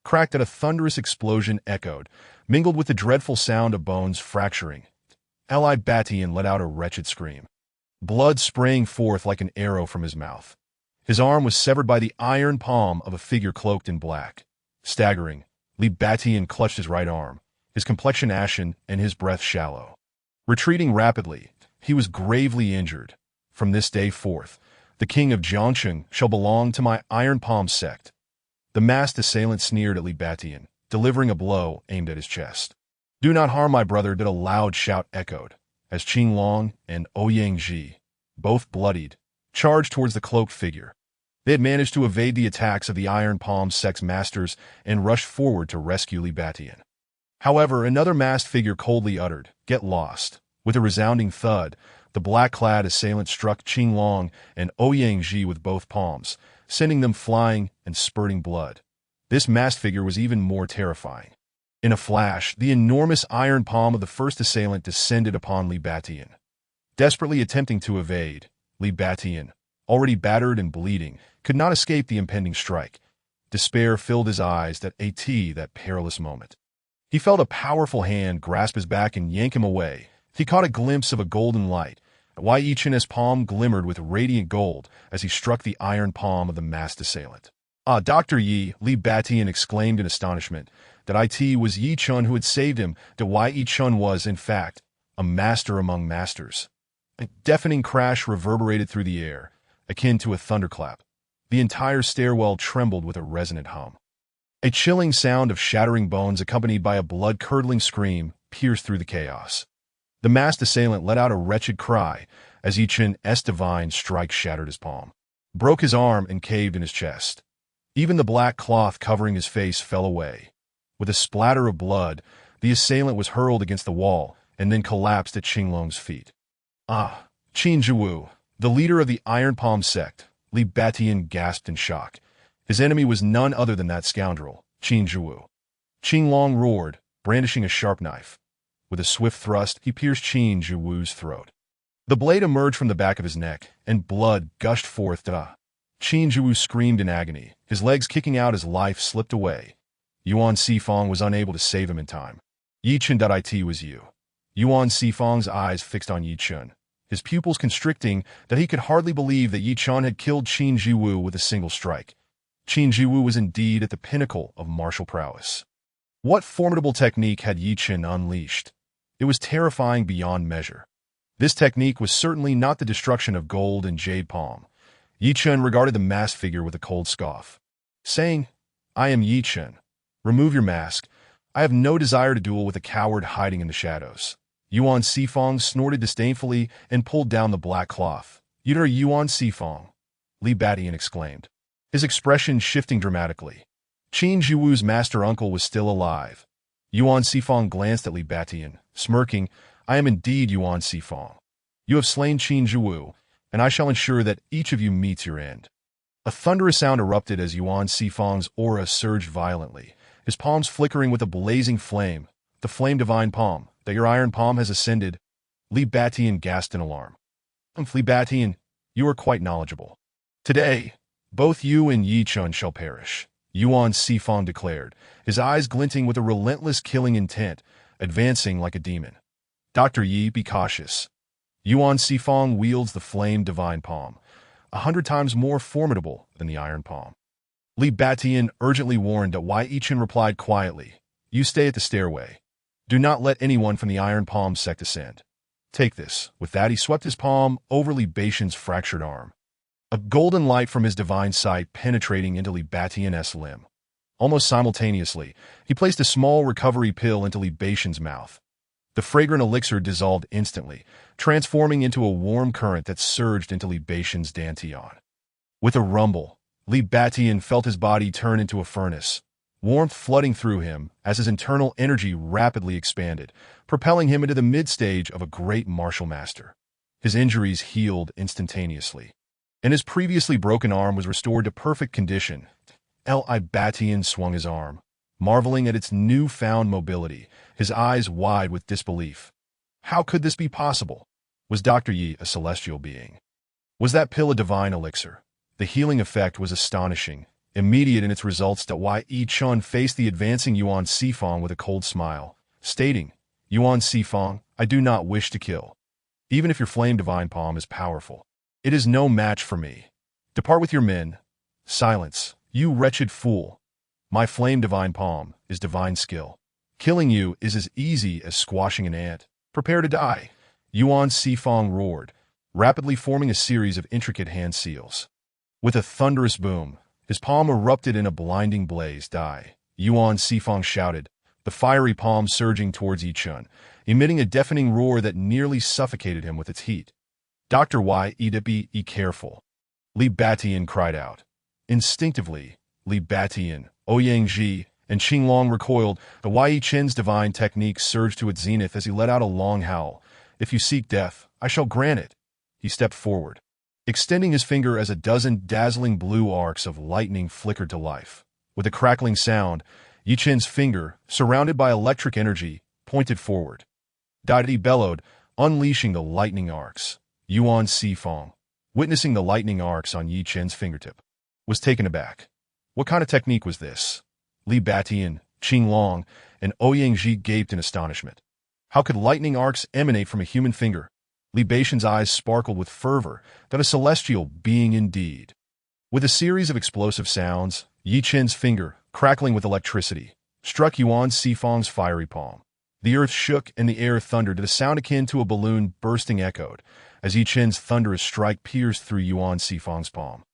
Cracked at a thunderous explosion echoed, mingled with the dreadful sound of bones fracturing. Li Batian let out a wretched scream, blood spraying forth like an arrow from his mouth. His arm was severed by the iron palm of a figure cloaked in black. Staggering, Li Batian clutched his right arm, his complexion ashen and his breath shallow. Retreating rapidly, he was gravely injured. From this day forth, the king of Jiangsheng shall belong to my Iron Palm sect. The masked assailant sneered at Li Batian, delivering a blow aimed at his chest. Do not harm my brother, a loud shout echoed, as Qing Long and Ouyang Ji, both bloodied, charged towards the cloaked figure. They had managed to evade the attacks of the Iron Palm sect's masters and rushed forward to rescue Li Batian. However, another masked figure coldly uttered, "Get lost." With a resounding thud, the black-clad assailant struck Qing Long and Ouyang Ji with both palms, sending them flying and spurting blood. This masked figure was even more terrifying. In a flash, the enormous iron palm of the first assailant descended upon Li Batian. Desperately attempting to evade, Li Batian, already battered and bleeding, could not escape the impending strike. Despair filled his eyes that perilous moment. He felt a powerful hand grasp his back and yank him away. He caught a glimpse of a golden light. Yi Chen's palm glimmered with radiant gold as he struck the iron palm of the masked assailant. Ah, Dr. Yi, Li Batian exclaimed in astonishment. That it was Yi Chen who had saved him. Yi Chen was, in fact, a master among masters. A deafening crash reverberated through the air, akin to a thunderclap. The entire stairwell trembled with a resonant hum. A chilling sound of shattering bones accompanied by a blood-curdling scream pierced through the chaos. The masked assailant let out a wretched cry as Yi Chen's divine strike shattered his palm, broke his arm, and caved in his chest. Even the black cloth covering his face fell away. With a splatter of blood, the assailant was hurled against the wall and then collapsed at Qinglong's feet. Ah, Qin Zhiwu, the leader of the Iron Palm sect, Li Batian gasped in shock. His enemy was none other than that scoundrel, Qin Zhiwu. Qing Long roared, brandishing a sharp knife. With a swift thrust, he pierced Qin Zhiwu's throat. The blade emerged from the back of his neck, and blood gushed forth. Qin Zhiwu screamed in agony, his legs kicking out as life slipped away. Yuan Sifang was unable to save him in time. Yi Chen.it was you. Yuan Sifang's eyes fixed on Yi Chen, his pupils constricting that he could hardly believe that Yi Chen had killed Qin Zhiwu with a single strike. Qin Zhiwu was indeed at the pinnacle of martial prowess. What formidable technique had Yi Chen unleashed? It was terrifying beyond measure. This technique was certainly not the destruction of gold and jade palm. Yi Chen regarded the masked figure with a cold scoff, saying, "I am Yi Chen. Remove your mask. I have no desire to duel with a coward hiding in the shadows." Yuan Sifang snorted disdainfully and pulled down the black cloth. "You are Yuan Sifang," Li Batian exclaimed, his expression shifting dramatically. Qin Zhiwu's master uncle was still alive. Yuan Sifang glanced at Li Batian, smirking. "I am indeed Yuan Sifang. You have slain Qin Zhiwu, and I shall ensure that each of you meets your end." A thunderous sound erupted as Yuan Sifang's aura surged violently, his palms flickering with a blazing flame. "The flame divine palm, that your iron palm has ascended." Li Batian gasped in alarm. "Li Batian, you are quite knowledgeable. Today, both you and Yi Chen shall perish," Yuan Sifang declared, his eyes glinting with a relentless killing intent, advancing like a demon. "Dr. Yi, be cautious." Yuan Sifang wields the flame divine palm, 100 times more formidable than the iron palm. Li Batian urgently warned that Wai Yichen replied quietly, "You stay at the stairway. Do not let anyone from the iron palm sect ascend. Take this." With that, he swept his palm over Li Batian's fractured arm. A golden light from his divine sight penetrating into Li Batian's limb. Almost simultaneously, he placed a small recovery pill into Li Batian's mouth. The fragrant elixir dissolved instantly, transforming into a warm current that surged into Li Batian's dantian. With a rumble, Li Batian felt his body turn into a furnace, warmth flooding through him as his internal energy rapidly expanded, propelling him into the mid-stage of a great martial master. His injuries healed instantaneously, and his previously broken arm was restored to perfect condition. Li Batian swung his arm, marveling at its newfound mobility, his eyes wide with disbelief. How could this be possible? Was Dr. Yi a celestial being? Was that pill a divine elixir? The healing effect was astonishing, immediate in its results. Wai Yichen faced the advancing Yuan Sifang with a cold smile, stating, "Yuan Sifang, I do not wish to kill. Even if your flame divine palm is powerful, it is no match for me. Depart with your men." "Silence, you wretched fool. My flame divine palm is divine skill. Killing you is as easy as squashing an ant. Prepare to die." Yuan Sifang roared, rapidly forming a series of intricate hand seals. With a thunderous boom, his palm erupted in a blinding blaze. "Die!" Yuan Sifang shouted, the fiery palm surging towards Yi Chen, emitting a deafening roar that nearly suffocated him with its heat. "Dr. Y, be careful," Li Batian cried out. Instinctively, Li Batian, Ouyang Ji, and Qinglong recoiled. The Wai Chen's divine technique surged to its zenith as he let out a long howl. "If you seek death, I shall grant it." He stepped forward, extending his finger as a dozen dazzling blue arcs of lightning flickered to life. With a crackling sound, Yi Chen's finger, surrounded by electric energy, pointed forward. He bellowed, unleashing the lightning arcs. Yuan Sifang, witnessing the lightning arcs on Yi Chen's fingertip, was taken aback. What kind of technique was this? Li Batian, Qinglong, and Ouyang Ji gaped in astonishment. How could lightning arcs emanate from a human finger? Li Batian's eyes sparkled with fervor, that a celestial being indeed. With a series of explosive sounds, Yi Chen's finger, crackling with electricity, struck Yuan Sifang's fiery palm. The earth shook and the air thundered to the sound akin to a balloon bursting echoed, as Yi Chen's thunderous strike pierced through Yuan Sifang's palm.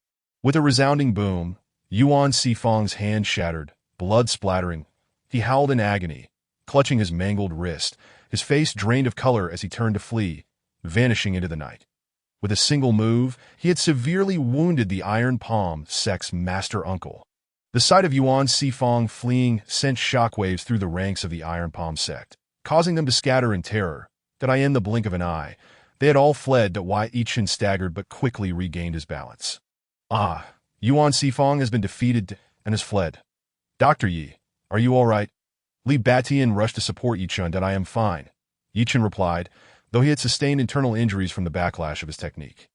With a resounding boom, Yuan Sifang's hand shattered, blood splattering. He howled in agony, clutching his mangled wrist, his face drained of color as he turned to flee, vanishing into the night. With a single move, he had severely wounded the Iron Palm sect's master uncle. The sight of Yuan Sifang fleeing sent shockwaves through the ranks of the Iron Palm sect, causing them to scatter in terror. In the blink of an eye, they had all fled. Wai Yichen staggered but quickly regained his balance. Ah, Yuan Sifong has been defeated and has fled. Dr. Yi, are you all right? Li Batian rushed to support Yi Chen. That I am fine, Yi Chen replied, though he had sustained internal injuries from the backlash of his technique.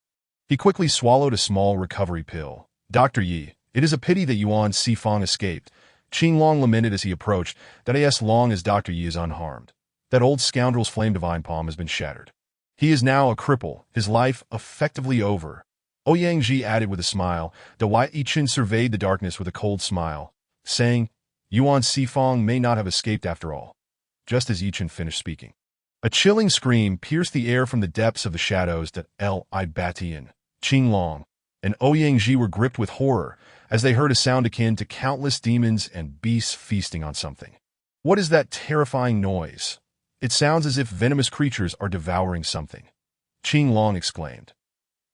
He quickly swallowed a small recovery pill. Dr. Yi, it is a pity that Yuan Sifong escaped. Qing Long lamented as he approached, that as long as Dr. Yi is unharmed. That old scoundrel's flame divine palm has been shattered. He is now a cripple, his life effectively over. Ouyang Ji added with a smile, though Yi Chen surveyed the darkness with a cold smile, saying, Yuan Sifong may not have escaped after all. Just as Yi Chen finished speaking, a chilling scream pierced the air from the depths of the shadows that Li Batian, Qing Long, and Ouyang Ji were gripped with horror as they heard a sound akin to countless demons and beasts feasting on something. What is that terrifying noise? It sounds as if venomous creatures are devouring something, Qing Long exclaimed.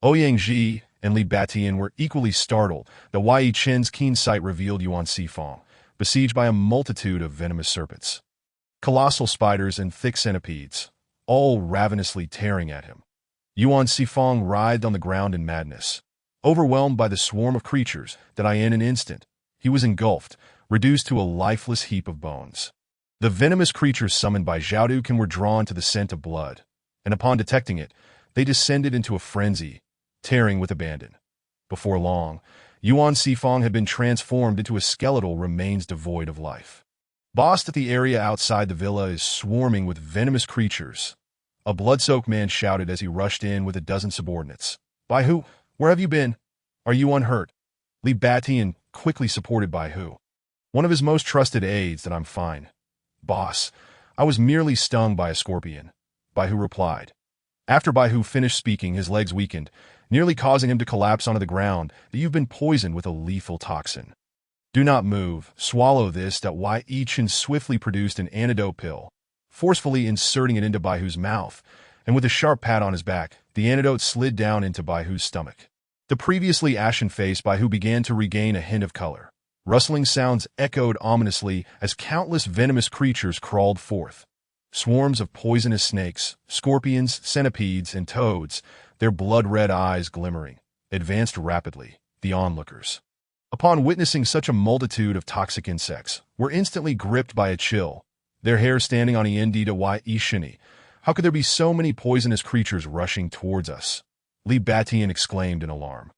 Ouyang Ji and Li Batian were equally startled that Yi Chen's keen sight revealed Yuan Sifong, besieged by a multitude of venomous serpents, colossal spiders and thick centipedes, all ravenously tearing at him. Yuan Sifong writhed on the ground in madness. Overwhelmed by the swarm of creatures that in an instant, he was engulfed, reduced to a lifeless heap of bones. The venomous creatures summoned by Zhao Dukan were drawn to the scent of blood, and upon detecting it, they descended into a frenzy, tearing with abandon. Before long, Yuan Sifong had been transformed into a skeletal remains devoid of life. Bossed at the area outside the villa is swarming with venomous creatures. A blood-soaked man shouted as he rushed in with a dozen subordinates. By who? Where have you been? Are you unhurt? Li Batian quickly supported Bai Hu, one of his most trusted aides. That I'm fine. Boss, I was merely stung by a scorpion, Bai Hu replied. After Bai Hu finished speaking, his legs weakened, nearly causing him to collapse onto the ground. That you've been poisoned with a lethal toxin. Do not move. Swallow this. Yi Chen swiftly produced an antidote pill, forcefully inserting it into Bai Hu's mouth, and with a sharp pat on his back, the antidote slid down into Bai Hu's stomach. The previously ashen face Bai Hu began to regain a hint of color. Rustling sounds echoed ominously as countless venomous creatures crawled forth. Swarms of poisonous snakes, scorpions, centipedes, and toads, their blood-red eyes glimmering, advanced rapidly, the onlookers, upon witnessing such a multitude of toxic insects, were instantly gripped by a chill, their hair standing on end to Yi Shini. How could there be so many poisonous creatures rushing towards us? Li Batian exclaimed in alarm.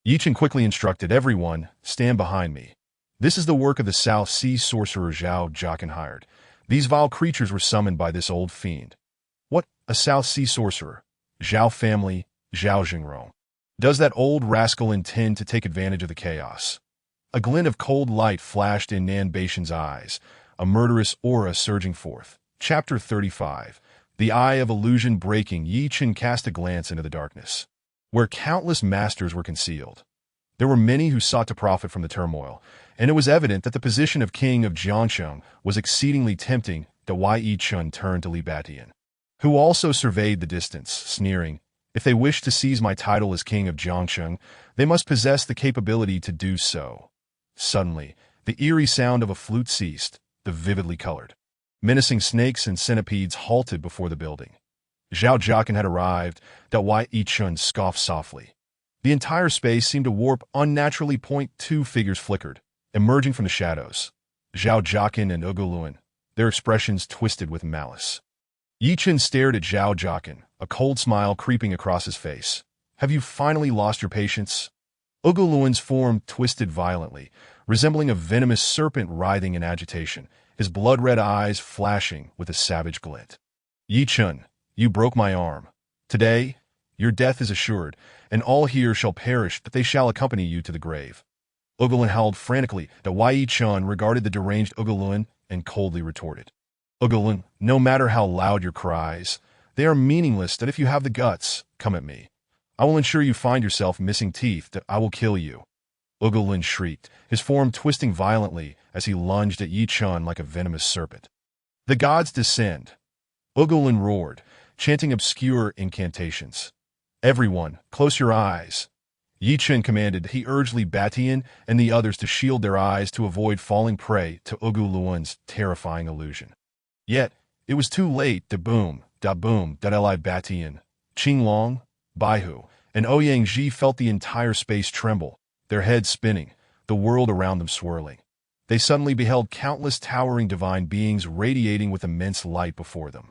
Yi Chen quickly instructed everyone, stand behind me. This is the work of the South Sea sorcerer Zhao Jiaqin hired. These vile creatures were summoned by this old fiend. What, a South Sea sorcerer? Zhao family, Zhao Jingrong. Does that old rascal intend to take advantage of the chaos? A glint of cold light flashed in Nan Baishan's eyes, a murderous aura surging forth. Chapter 35. The eye of illusion breaking, Yi Chen cast a glance into the darkness, where countless masters were concealed. There were many who sought to profit from the turmoil, and it was evident that the position of king of Jiangsheng was exceedingly tempting. Yi Chen turned to Li Batian, who also surveyed the distance, sneering, if they wish to seize my title as king of Jiangsheng, they must possess the capability to do so. Suddenly, the eerie sound of a flute ceased, the vividly colored, menacing snakes and centipedes halted before the building. Zhao Jiaqin had arrived. Yi Chen scoffed softly. The entire space seemed to warp unnaturally. Two figures flickered, emerging from the shadows. Zhao Jiaqin and Uguluan, their expressions twisted with malice. Yi Chen stared at Zhao Jiaqin, a cold smile creeping across his face. Have you finally lost your patience? Uguluan's form twisted violently, resembling a venomous serpent writhing in agitation, his blood-red eyes flashing with a savage glint. Yi Chen, you broke my arm. Today, your death is assured, and all here shall perish, that they shall accompany you to the grave. Uguluan howled frantically. Yi Chen regarded the deranged Uguluan and coldly retorted. Uguluan, no matter how loud your cries, they are meaningless. That if you have the guts, come at me. I will ensure you find yourself missing teeth. That I will kill you. Uguluan shrieked, his form twisting violently as he lunged at Yi Chen like a venomous serpent. The gods descend. Uguluan roared, chanting obscure incantations. Everyone, close your eyes. Yi Chen commanded. He urged Li Batian and the others to shield their eyes to avoid falling prey to Uguluan's terrifying illusion. Yet, it was too late. Li Batian, Qing Long, Bai Hu, and Ouyang Ji felt the entire space tremble, their heads spinning, the world around them swirling. They suddenly beheld countless towering divine beings radiating with immense light before them.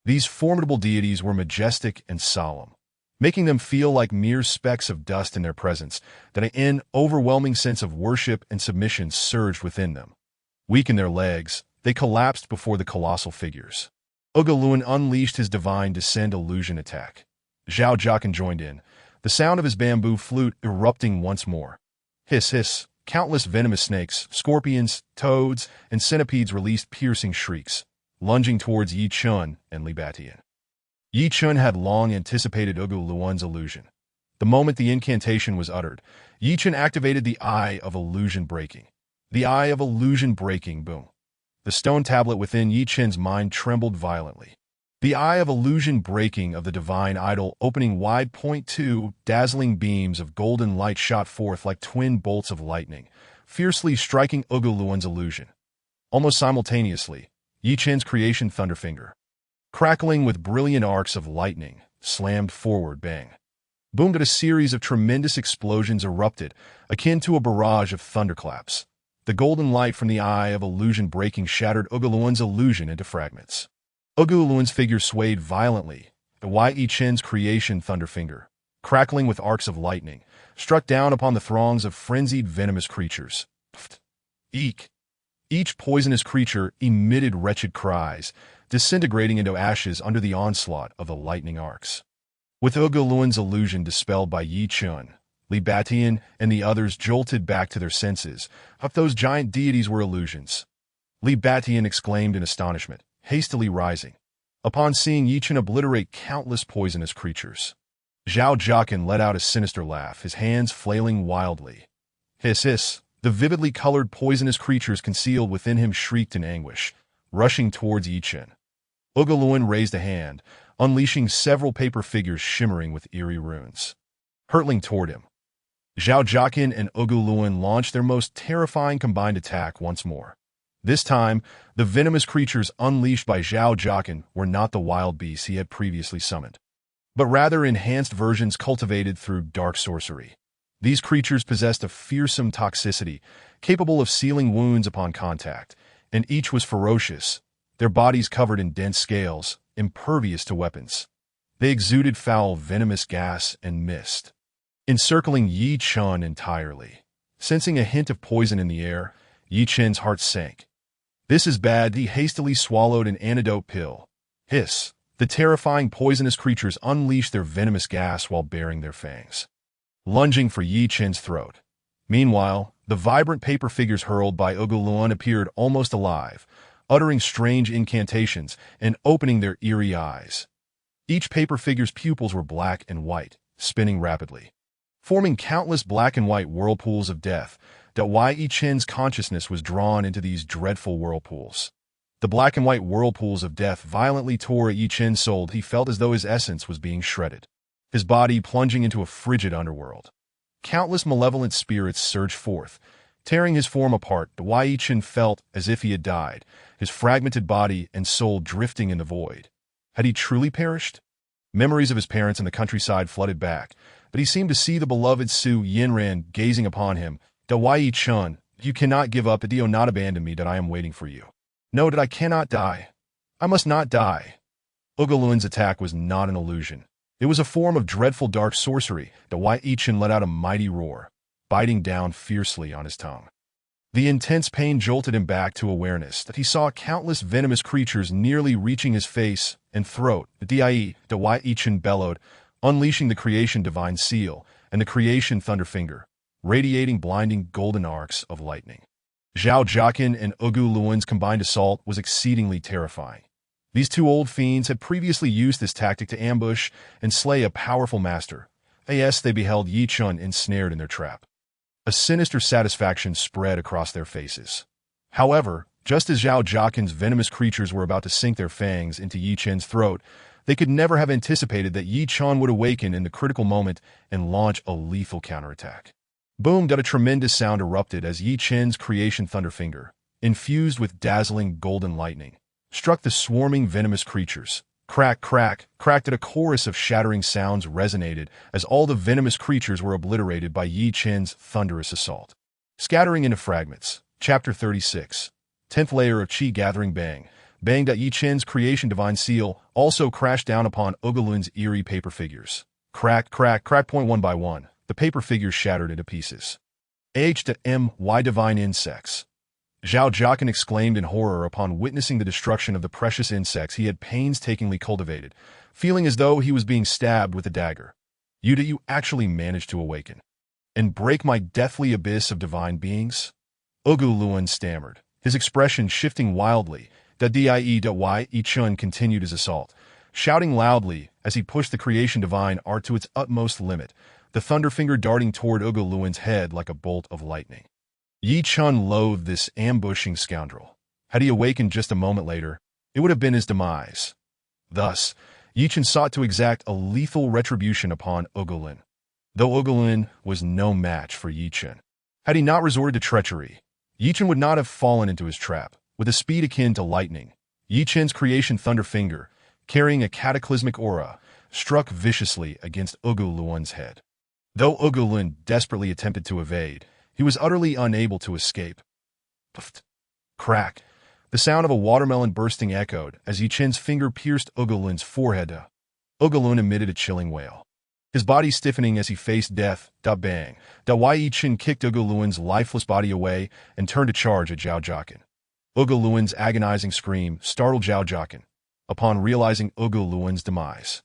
These formidable deities were majestic and solemn, making them feel like mere specks of dust in their presence, that an overwhelming sense of worship and submission surged within them. Weak in their legs, they collapsed before the colossal figures. Ugaluan unleashed his divine descend illusion attack. Zhao Jiaqin joined in, the sound of his bamboo flute erupting once more. Hiss, hiss, countless venomous snakes, scorpions, toads, and centipedes released piercing shrieks, lunging towards Yi Chun and Li Batian. Yi Chun had long anticipated Ugaluan's illusion. The moment the incantation was uttered, Yi Chun activated the Eye of Illusion Breaking. The Eye of Illusion Breaking, boom. The stone tablet within Yi Chun's mind trembled violently. The Eye of Illusion Breaking of the divine idol opening wide. Two dazzling beams of golden light shot forth like twin bolts of lightning, fiercely striking Ugaluan's illusion. Almost simultaneously, Yi Chun's creation Thunderfinger, crackling with brilliant arcs of lightning, slammed forward, bang. Boomed at a series of tremendous explosions erupted, akin to a barrage of thunderclaps. The golden light from the Eye of Illusion Breaking shattered Ugaluan's illusion into fragments. Ugaluan's figure swayed violently. The Yi Chen's creation Thunderfinger, crackling with arcs of lightning, struck down upon the throngs of frenzied venomous creatures. Eek! Each poisonous creature emitted wretched cries, disintegrating into ashes under the onslaught of the lightning arcs. With Ugaluan's illusion dispelled by Yi Chun, Li Batian and the others jolted back to their senses. If those giant deities were illusions. Li Batian exclaimed in astonishment, hastily rising, upon seeing Yi Chun obliterate countless poisonous creatures. Zhao Jiaqin let out a sinister laugh, his hands flailing wildly. Hiss, hiss, the vividly colored poisonous creatures concealed within him shrieked in anguish, rushing towards Yi Chun. Ugaluan raised a hand, unleashing several paper figures shimmering with eerie runes. Hurtling toward him, Zhao Jiaqin and Ugaluan launched their most terrifying combined attack once more. This time, the venomous creatures unleashed by Zhao Jiaqin were not the wild beasts he had previously summoned, but rather enhanced versions cultivated through dark sorcery. These creatures possessed a fearsome toxicity, capable of sealing wounds upon contact, and each was ferocious, their bodies covered in dense scales, impervious to weapons. They exuded foul venomous gas and mist, encircling Yi Chun entirely. Sensing a hint of poison in the air, Yi Chun's heart sank. This is bad. He hastily swallowed an antidote pill. Hiss! The terrifying poisonous creatures unleashed their venomous gas while baring their fangs, lunging for Yi Chun's throat. Meanwhile, the vibrant paper figures hurled by Ugaluan appeared almost alive, uttering strange incantations and opening their eerie eyes. Each paper figure's pupils were black and white, spinning rapidly, forming countless black and white whirlpools of death. Yi Chen's consciousness was drawn into these dreadful whirlpools. The black and white whirlpools of death violently tore at Yi Chen's soul. He felt as though his essence was being shredded, his body plunging into a frigid underworld. Countless malevolent spirits surged forth, tearing his form apart. Yi Chen felt as if he had died, his fragmented body and soul drifting in the void. Had he truly perished? Memories of his parents and the countryside flooded back, but he seemed to see the beloved Su Yinran gazing upon him. Yi Chun, you cannot give up. Do not abandon me. That I am waiting for you. No, that I cannot die. I must not die. Ugaluan's attack was not an illusion. It was a form of dreadful dark sorcery. Yi Chun let out a mighty roar, biting down fiercely on his tongue. The intense pain jolted him back to awareness that he saw countless venomous creatures nearly reaching his face and throat. Yi Chun bellowed, unleashing the creation divine seal and the creation Thunderfinger, radiating blinding golden arcs of lightning. Zhao Jiaqin and Ugaluan's combined assault was exceedingly terrifying. These two old fiends had previously used this tactic to ambush and slay a powerful master. As they beheld Yi Chun ensnared in their trap, a sinister satisfaction spread across their faces. However, just as Zhao Jiaqin's venomous creatures were about to sink their fangs into Yi Chun's throat, they could never have anticipated that Yi Chun would awaken in the critical moment and launch a lethal counterattack. Boom! A tremendous sound erupted as Yi Chen's creation Thunderfinger, infused with dazzling golden lightning, struck the swarming venomous creatures, Crack, crack, cracked at a chorus of shattering sounds resonated as all the venomous creatures were obliterated by Yi Chen's thunderous assault. Scattering into fragments. Chapter 36. 10th layer of Qi gathering bang. Bang. Yi Chen's creation divine seal also crashed down upon Ugalun's eerie paper figures. Crack, crack, crack. Point one by one. The paper figures shattered into pieces. H.M.Y. divine insects. Zhao Jiaqin exclaimed in horror upon witnessing the destruction of the precious insects he had painstakingly cultivated, feeling as though he was being stabbed with a dagger. You actually managed to awaken and break my deathly abyss of divine beings? Ugu Luan stammered, his expression shifting wildly. Yi Chun continued his assault, shouting loudly as he pushed the creation divine art to its utmost limit, the thunderfinger darting toward Ugu Luan's head like a bolt of lightning. Yi Chun loathed this ambushing scoundrel. Had he awakened just a moment later, it would have been his demise. Thus, Yi Chun sought to exact a lethal retribution upon Ugulin, though Ugulin was no match for Yi Chun. Had he not resorted to treachery, Yi Chun would not have fallen into his trap. With a speed akin to lightning, Yi Chen's creation thunderfinger, carrying a cataclysmic aura, struck viciously against Ugu Luan's head. Though Ugu Luan desperately attempted to evade, he was utterly unable to escape. Puff! Crack! The sound of a watermelon bursting echoed as Yi Chen's finger pierced Ugu Luan's forehead. Ugu Luan emitted a chilling wail, his body stiffening as he faced death. Bang! Yi Chen kicked Ugu Luan's lifeless body away and turned to charge at Zhao Jiaqin. Ugu Luan's agonizing scream startled Zhao Jiaqin upon realizing Ugu Luan's demise.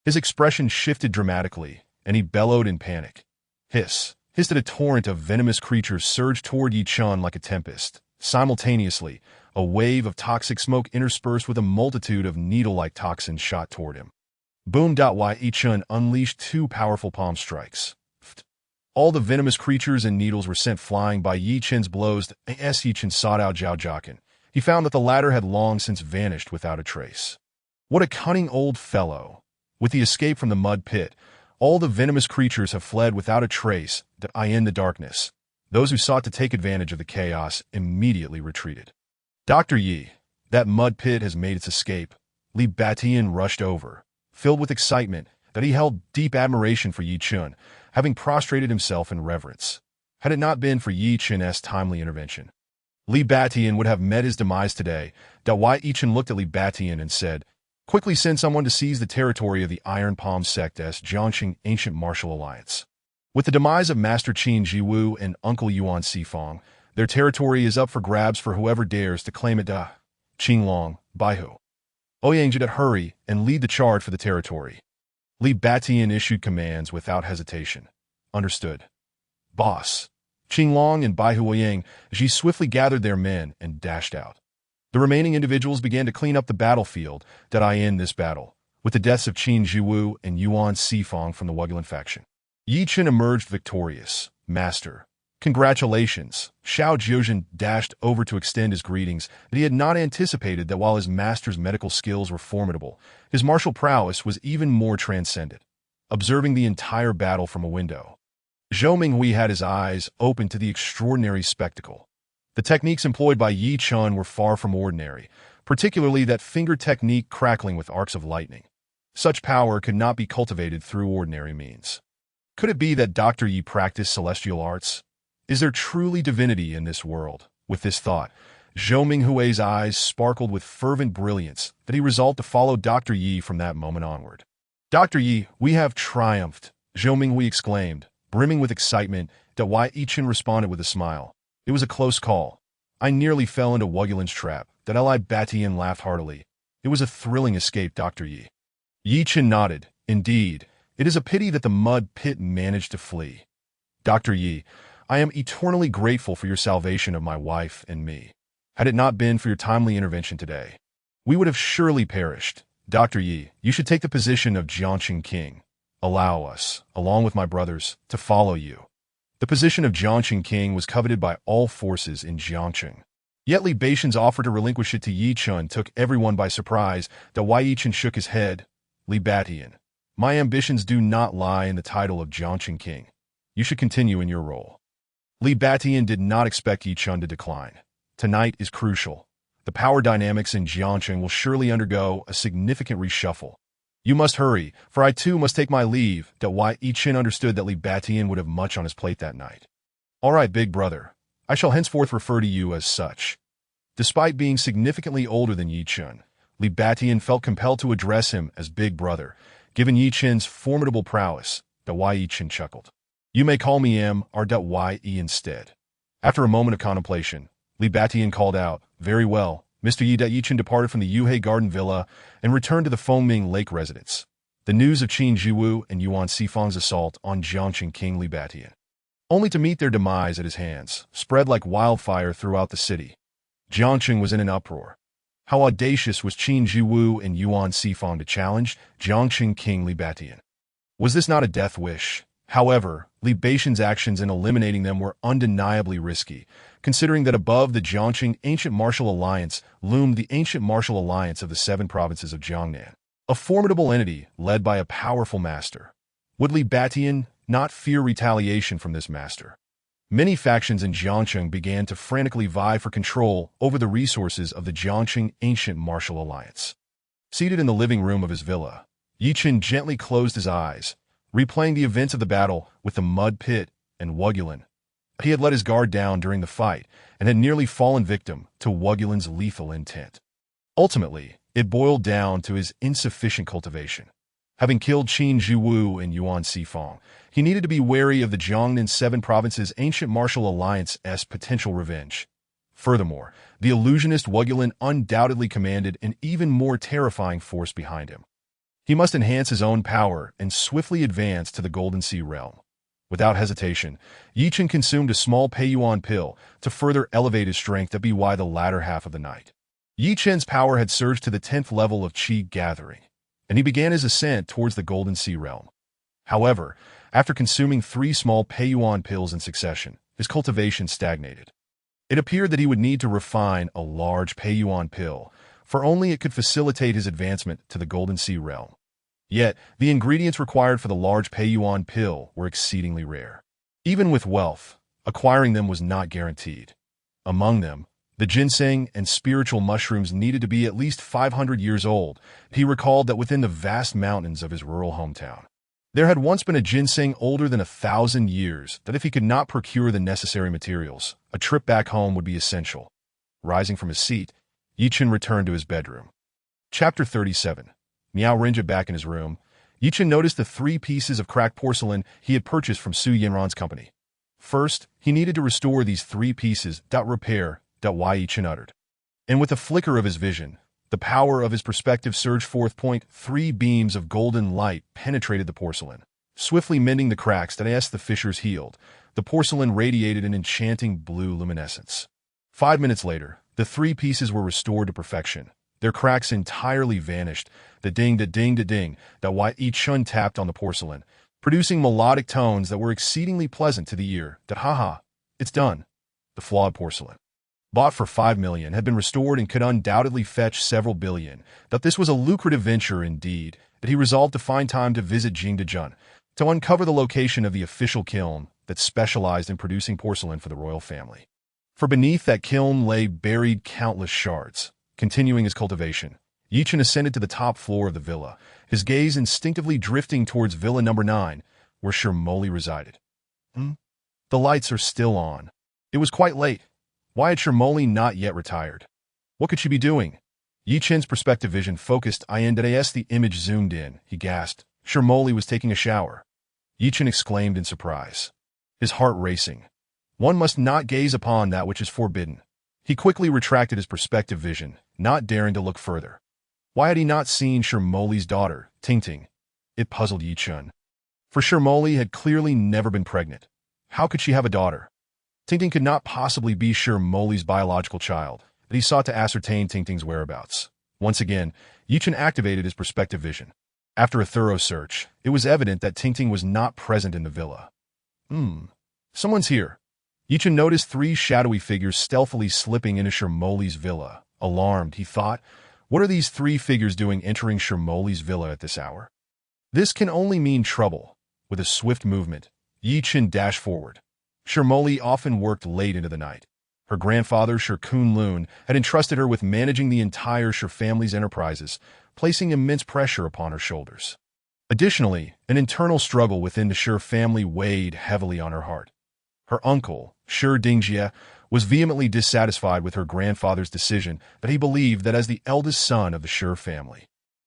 His expression shifted dramatically, and he bellowed in panic. Hiss! Hissed at a torrent of venomous creatures surged toward Yi Chun like a tempest. Simultaneously, a wave of toxic smoke interspersed with a multitude of needle-like toxins shot toward him. Boom! Yi Chun unleashed two powerful palm strikes. All the venomous creatures and needles were sent flying by Yi Chen's blows. As Yi Chen sought out Zhao Jiaqin, he found that the latter had long since vanished without a trace. What a cunning old fellow! With the escape from the mud pit, all the venomous creatures have fled without a trace. In the darkness, those who sought to take advantage of the chaos immediately retreated. Dr. Yi, that mud pit has made its escape. Li Batian rushed over, filled with excitement that he held deep admiration for Yi Chun, having prostrated himself in reverence. Had it not been for Yi Chun's timely intervention, Li Batian would have met his demise today. Yi Chun looked at Li Batian and said, "Quickly send someone to seize the territory of the Iron Palm sect as Jiangqing Ancient Martial Alliance." With the demise of Master Qin Jiwu and Uncle Yuan Sifang, their territory is up for grabs for whoever dares to claim it. Qinglong, Baihu. Oyangjit, hurry and lead the charge for the territory. Li Batian issued commands without hesitation. Understood. Boss. Qinglong and Baihu Oyang Ji swiftly gathered their men and dashed out. The remaining individuals began to clean up the battlefield. In this battle, with the deaths of Qin Jiwu and Yuan Sifang from the Wugulan faction, Yi Chen emerged victorious. Master. Congratulations. Xiao Jiuzhen dashed over to extend his greetings, but he had not anticipated that while his master's medical skills were formidable, his martial prowess was even more transcendent. Observing the entire battle from a window, Zhou Minghui had his eyes open to the extraordinary spectacle. The techniques employed by Yi Chun were far from ordinary, particularly that finger technique crackling with arcs of lightning. Such power could not be cultivated through ordinary means. Could it be that Dr. Yi practiced celestial arts? Is there truly divinity in this world? With this thought, Zhou Minghui's eyes sparkled with fervent brilliance that he resolved to follow Dr. Yi from that moment onward. "Dr. Yi, we have triumphed," Zhou Minghui exclaimed, brimming with excitement. Yi Chen responded with a smile. "It was a close call. I nearly fell into Wugulan's trap." Li Batian laughed heartily. "It was a thrilling escape, Dr. Yi." Yi Chen nodded. "Indeed, it is a pity that the mud pit managed to flee. Dr. Yi, I am eternally grateful for your salvation of my wife and me. Had it not been for your timely intervention today, we would have surely perished. Dr. Yi, you should take the position of Jiangqing King. Allow us, along with my brothers, to follow you." The position of Jiangqing King was coveted by all forces in Jiangqing. Yet Li Batian's offer to relinquish it to Yi Chun took everyone by surprise. Yi Chen shook his head. "Li Batian, my ambitions do not lie in the title of Jiangqing King. You should continue in your role." Li Batian did not expect Yi Chun to decline. Tonight is crucial. The power dynamics in Jiangcheng will surely undergo a significant reshuffle. You must hurry, for I too must take my leave. Chen understood that Li Batian would have much on his plate that night. All right, big brother. I shall henceforth refer to you as such. Despite being significantly older than Yi Chen, Li Batian felt compelled to address him as big brother, given Yi Chen's formidable prowess. Yi Chen chuckled. You may call me M.R.Y.E instead. After a moment of contemplation, Li Batian called out, Very well, Mr. Yi Chen departed from the Yuhei Garden Villa and returned to the Fengming Lake residence. The news of Qin Jiwu and Yuan Sifang's assault on Jiangcheng King Li Batian, only to meet their demise at his hands, spread like wildfire throughout the city. Jiangcheng was in an uproar. How audacious was Qin Jiwu and Yuan Sifang to challenge Jiangcheng King Li Batian? Was this not a death wish? However, Li Batian's actions in eliminating them were undeniably risky, considering that above the Jiangcheng Ancient Martial Alliance loomed the Ancient Martial Alliance of the 7 provinces of Jiangnan, a formidable entity led by a powerful master. Would Li Batian not fear retaliation from this master? Many factions in Jiangcheng began to frantically vie for control over the resources of the Jiangcheng Ancient Martial Alliance. Seated in the living room of his villa, Yi Chen gently closed his eyes, replaying the events of the battle with the mud pit and Wugulin. He had let his guard down during the fight and had nearly fallen victim to Wugulin's lethal intent. Ultimately, it boiled down to his insufficient cultivation. Having killed Qin Jiwu and Yuan Sifang, he needed to be wary of the Jiangnan 7 provinces' Ancient Martial Alliance's potential revenge. Furthermore, the illusionist Wugulin undoubtedly commanded an even more terrifying force behind him. He must enhance his own power and swiftly advance to the Golden Sea realm. Without hesitation, Yi Chen consumed a small Peiyuan pill to further elevate his strength by the latter half of the night. Yi Chen's power had surged to the 10th level of Qi gathering, and he began his ascent towards the Golden Sea realm. However, after consuming 3 small Peiyuan pills in succession, his cultivation stagnated. It appeared that he would need to refine a large Peiyuan pill, for only it could facilitate his advancement to the Golden Sea realm. Yet, the ingredients required for the large Peiyuan pill were exceedingly rare. Even with wealth, acquiring them was not guaranteed. Among them, the ginseng and spiritual mushrooms needed to be at least 500 years old. He recalled that within the vast mountains of his rural hometown, there had once been a ginseng older than 1,000 years that if he could not procure the necessary materials, a trip back home would be essential. Rising from his seat, Yi Chen returned to his bedroom. Chapter 37. Miao Rinja back in his room, Yi Chen noticed the 3 pieces of cracked porcelain he had purchased from Su Yinran's company. First, he needed to restore these 3 pieces. Repair. Yi Chen uttered. And with a flicker of his vision, the power of his perspective surged forth. 3 beams of golden light penetrated the porcelain, swiftly mending the cracks that as the fissures healed. The porcelain radiated an enchanting blue luminescence. 5 minutes later, the 3 pieces were restored to perfection. Their cracks entirely vanished. The ding, Yi Chen tapped on the porcelain, producing melodic tones that were exceedingly pleasant to the ear. Ha, it's done. The flawed porcelain, bought for 5 million, had been restored and could undoubtedly fetch several billion. That this was a lucrative venture indeed, that he resolved to find time to visit Jingdezhen, to uncover the location of the official kiln that specialized in producing porcelain for the royal family. For beneath that kiln lay buried countless shards. Continuing his cultivation, Yi Chen ascended to the top floor of the villa, his gaze instinctively drifting towards Villa Number 9, where Shermoli resided. The lights are still on. It was quite late. Why had Shermoli not yet retired? What could she be doing? Yi Chen's perspective vision focused as the image zoomed in. He gasped. Shermoli was taking a shower. Yi Chen exclaimed in surprise, his heart racing. One must not gaze upon that which is forbidden. He quickly retracted his perspective vision, not daring to look further. Why had he not seen Shermoli's daughter, Tingting? It puzzled Yi Chen. For Shermoli had clearly never been pregnant. How could she have a daughter? Tingting could not possibly be Shermoli's biological child, but he sought to ascertain Tingting's whereabouts. Once again, Yi Chen activated his perspective vision. After a thorough search, it was evident that Tingting was not present in the villa. Someone's here. Yi Chen noticed 3 shadowy figures stealthily slipping into Shermoli's villa. Alarmed, he thought, what are these 3 figures doing entering Shermoli's villa at this hour? This can only mean trouble. With a swift movement, Yi Chen dashed forward. Shermoli often worked late into the night. Her grandfather, Sher Kunlun, had entrusted her with managing the entire Sher family's enterprises, placing immense pressure upon her shoulders. Additionally, an internal struggle within the Sher family weighed heavily on her heart. Her uncle, Sher Dingjie, was vehemently dissatisfied with her grandfather's decision that he believed that as the eldest son of the Sher family,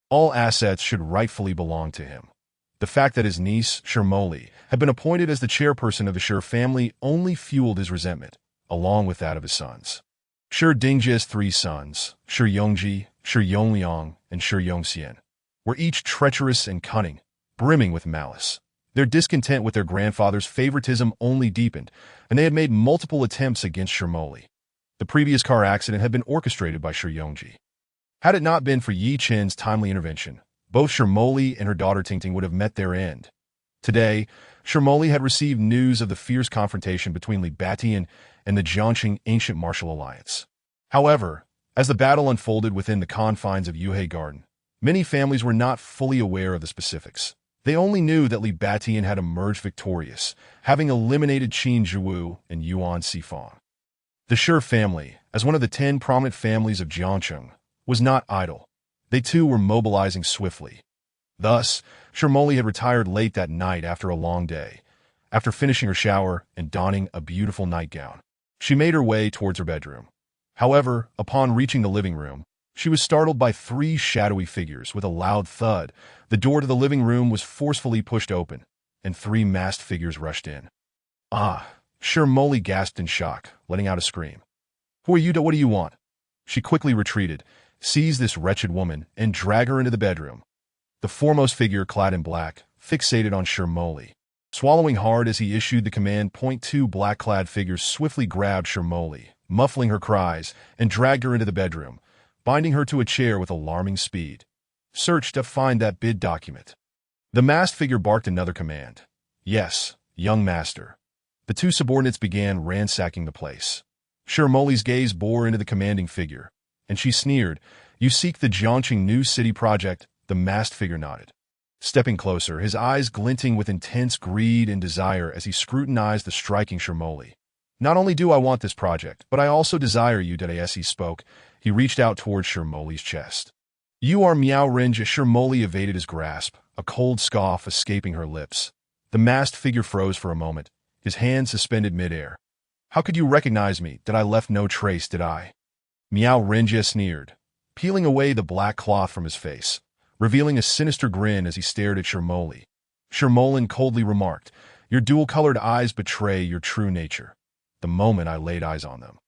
all assets should rightfully belong to him. The fact that his niece, Shermoli, had been appointed as the chairperson of the Sher family only fueled his resentment, along with that of his sons. Sher Dingjie's three sons, Sher Yongji, Sher Yongliang, and Sher Yongxian, were each treacherous and cunning, brimming with malice. Their discontent with their grandfather's favoritism only deepened, and they had made multiple attempts against Shermoli. The previous car accident had been orchestrated by Sher Yongji. Had it not been for Yi Chen's timely intervention, both Shermoli and her daughter Tingting would have met their end. Today, Shermoli had received news of the fierce confrontation between Li Batian and the Jiangqing Ancient Martial Alliance. However, as the battle unfolded within the confines of Yuhe Garden, many families were not fully aware of the specifics. They only knew that Li Batian had emerged victorious, having eliminated Qin Zhiwu and Yuan Sifang. The Sher family, as one of the 10 prominent families of Jiangqing, was not idle. They too were mobilizing swiftly. Thus, Shermoli had retired late that night after a long day. After finishing her shower and donning a beautiful nightgown, she made her way towards her bedroom. However, upon reaching the living room, she was startled by 3 shadowy figures. With a loud thud, the door to the living room was forcefully pushed open, and 3 masked figures rushed in. "Ah!" Shermoli gasped in shock, letting out a scream. "Who are you? What do you want?" She quickly retreated, seized this wretched woman, and dragged her into the bedroom. The foremost figure, clad in black, fixated on Shermoli. Swallowing hard as he issued the command, 2 black-clad figures swiftly grabbed Shermoli, muffling her cries, and dragged her into the bedroom, binding her to a chair with alarming speed. "Search to find that bid document." The masked figure barked another command. "Yes, young master." The 2 subordinates began ransacking the place. Shermoli's gaze bore into the commanding figure, and she sneered. "You seek the Jiangqing New City project?" The masked figure nodded. Stepping closer, his eyes glinting with intense greed and desire as he scrutinized the striking Shermoli. "Not only do I want this project, but I also desire you," as he spoke. He reached out towards Shermoli's chest. "You are Miao Renja." Shermoli evaded his grasp, a cold scoff escaping her lips. The masked figure froze for a moment, his hands suspended midair. "How could you recognize me? That I left no trace, did I?" Miao Renja sneered, peeling away the black cloth from his face, revealing a sinister grin as he stared at Shermoli. Shermolin coldly remarked, "Your dual-colored eyes betray your true nature." The moment I laid eyes on them,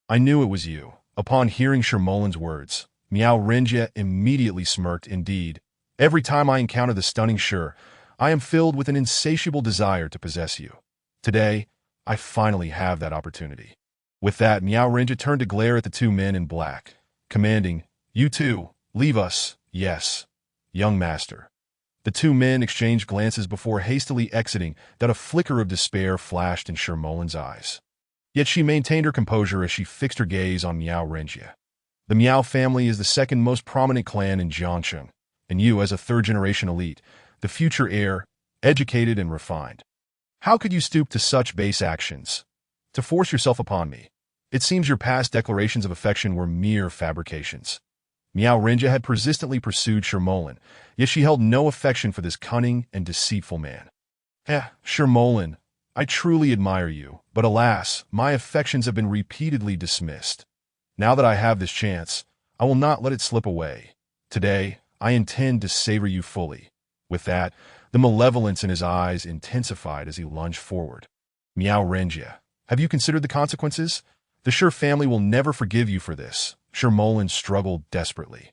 I knew it was you. Upon hearing Shermolin's words, Miao Renjie immediately smirked. "Indeed, every time I encounter the stunning Sher, I am filled with an insatiable desire to possess you. Today, I finally have that opportunity." With that, Miao Renjie turned to glare at the 2 men in black, commanding, "You two, leave us." "Yes, young master." The 2 men exchanged glances before hastily exiting. That a flicker of despair flashed in Shermolin's eyes. Yet she maintained her composure as she fixed her gaze on Miao Renjie. "The Miao family is the 2nd most prominent clan in Jiangqing, and you, as a 3rd-generation elite, the future heir, educated and refined. How could you stoop to such base actions? To force yourself upon me? It seems your past declarations of affection were mere fabrications." Miao Renjie had persistently pursued Shermolin, yet she held no affection for this cunning and deceitful man. Shermolin, I truly admire you, but alas, my affections have been repeatedly dismissed. Now that I have this chance, I will not let it slip away. Today, I intend to savor you fully." With that, the malevolence in his eyes intensified as he lunged forward. "Miao Renjie, have you considered the consequences? The Sher family will never forgive you for this." Shermolin struggled desperately.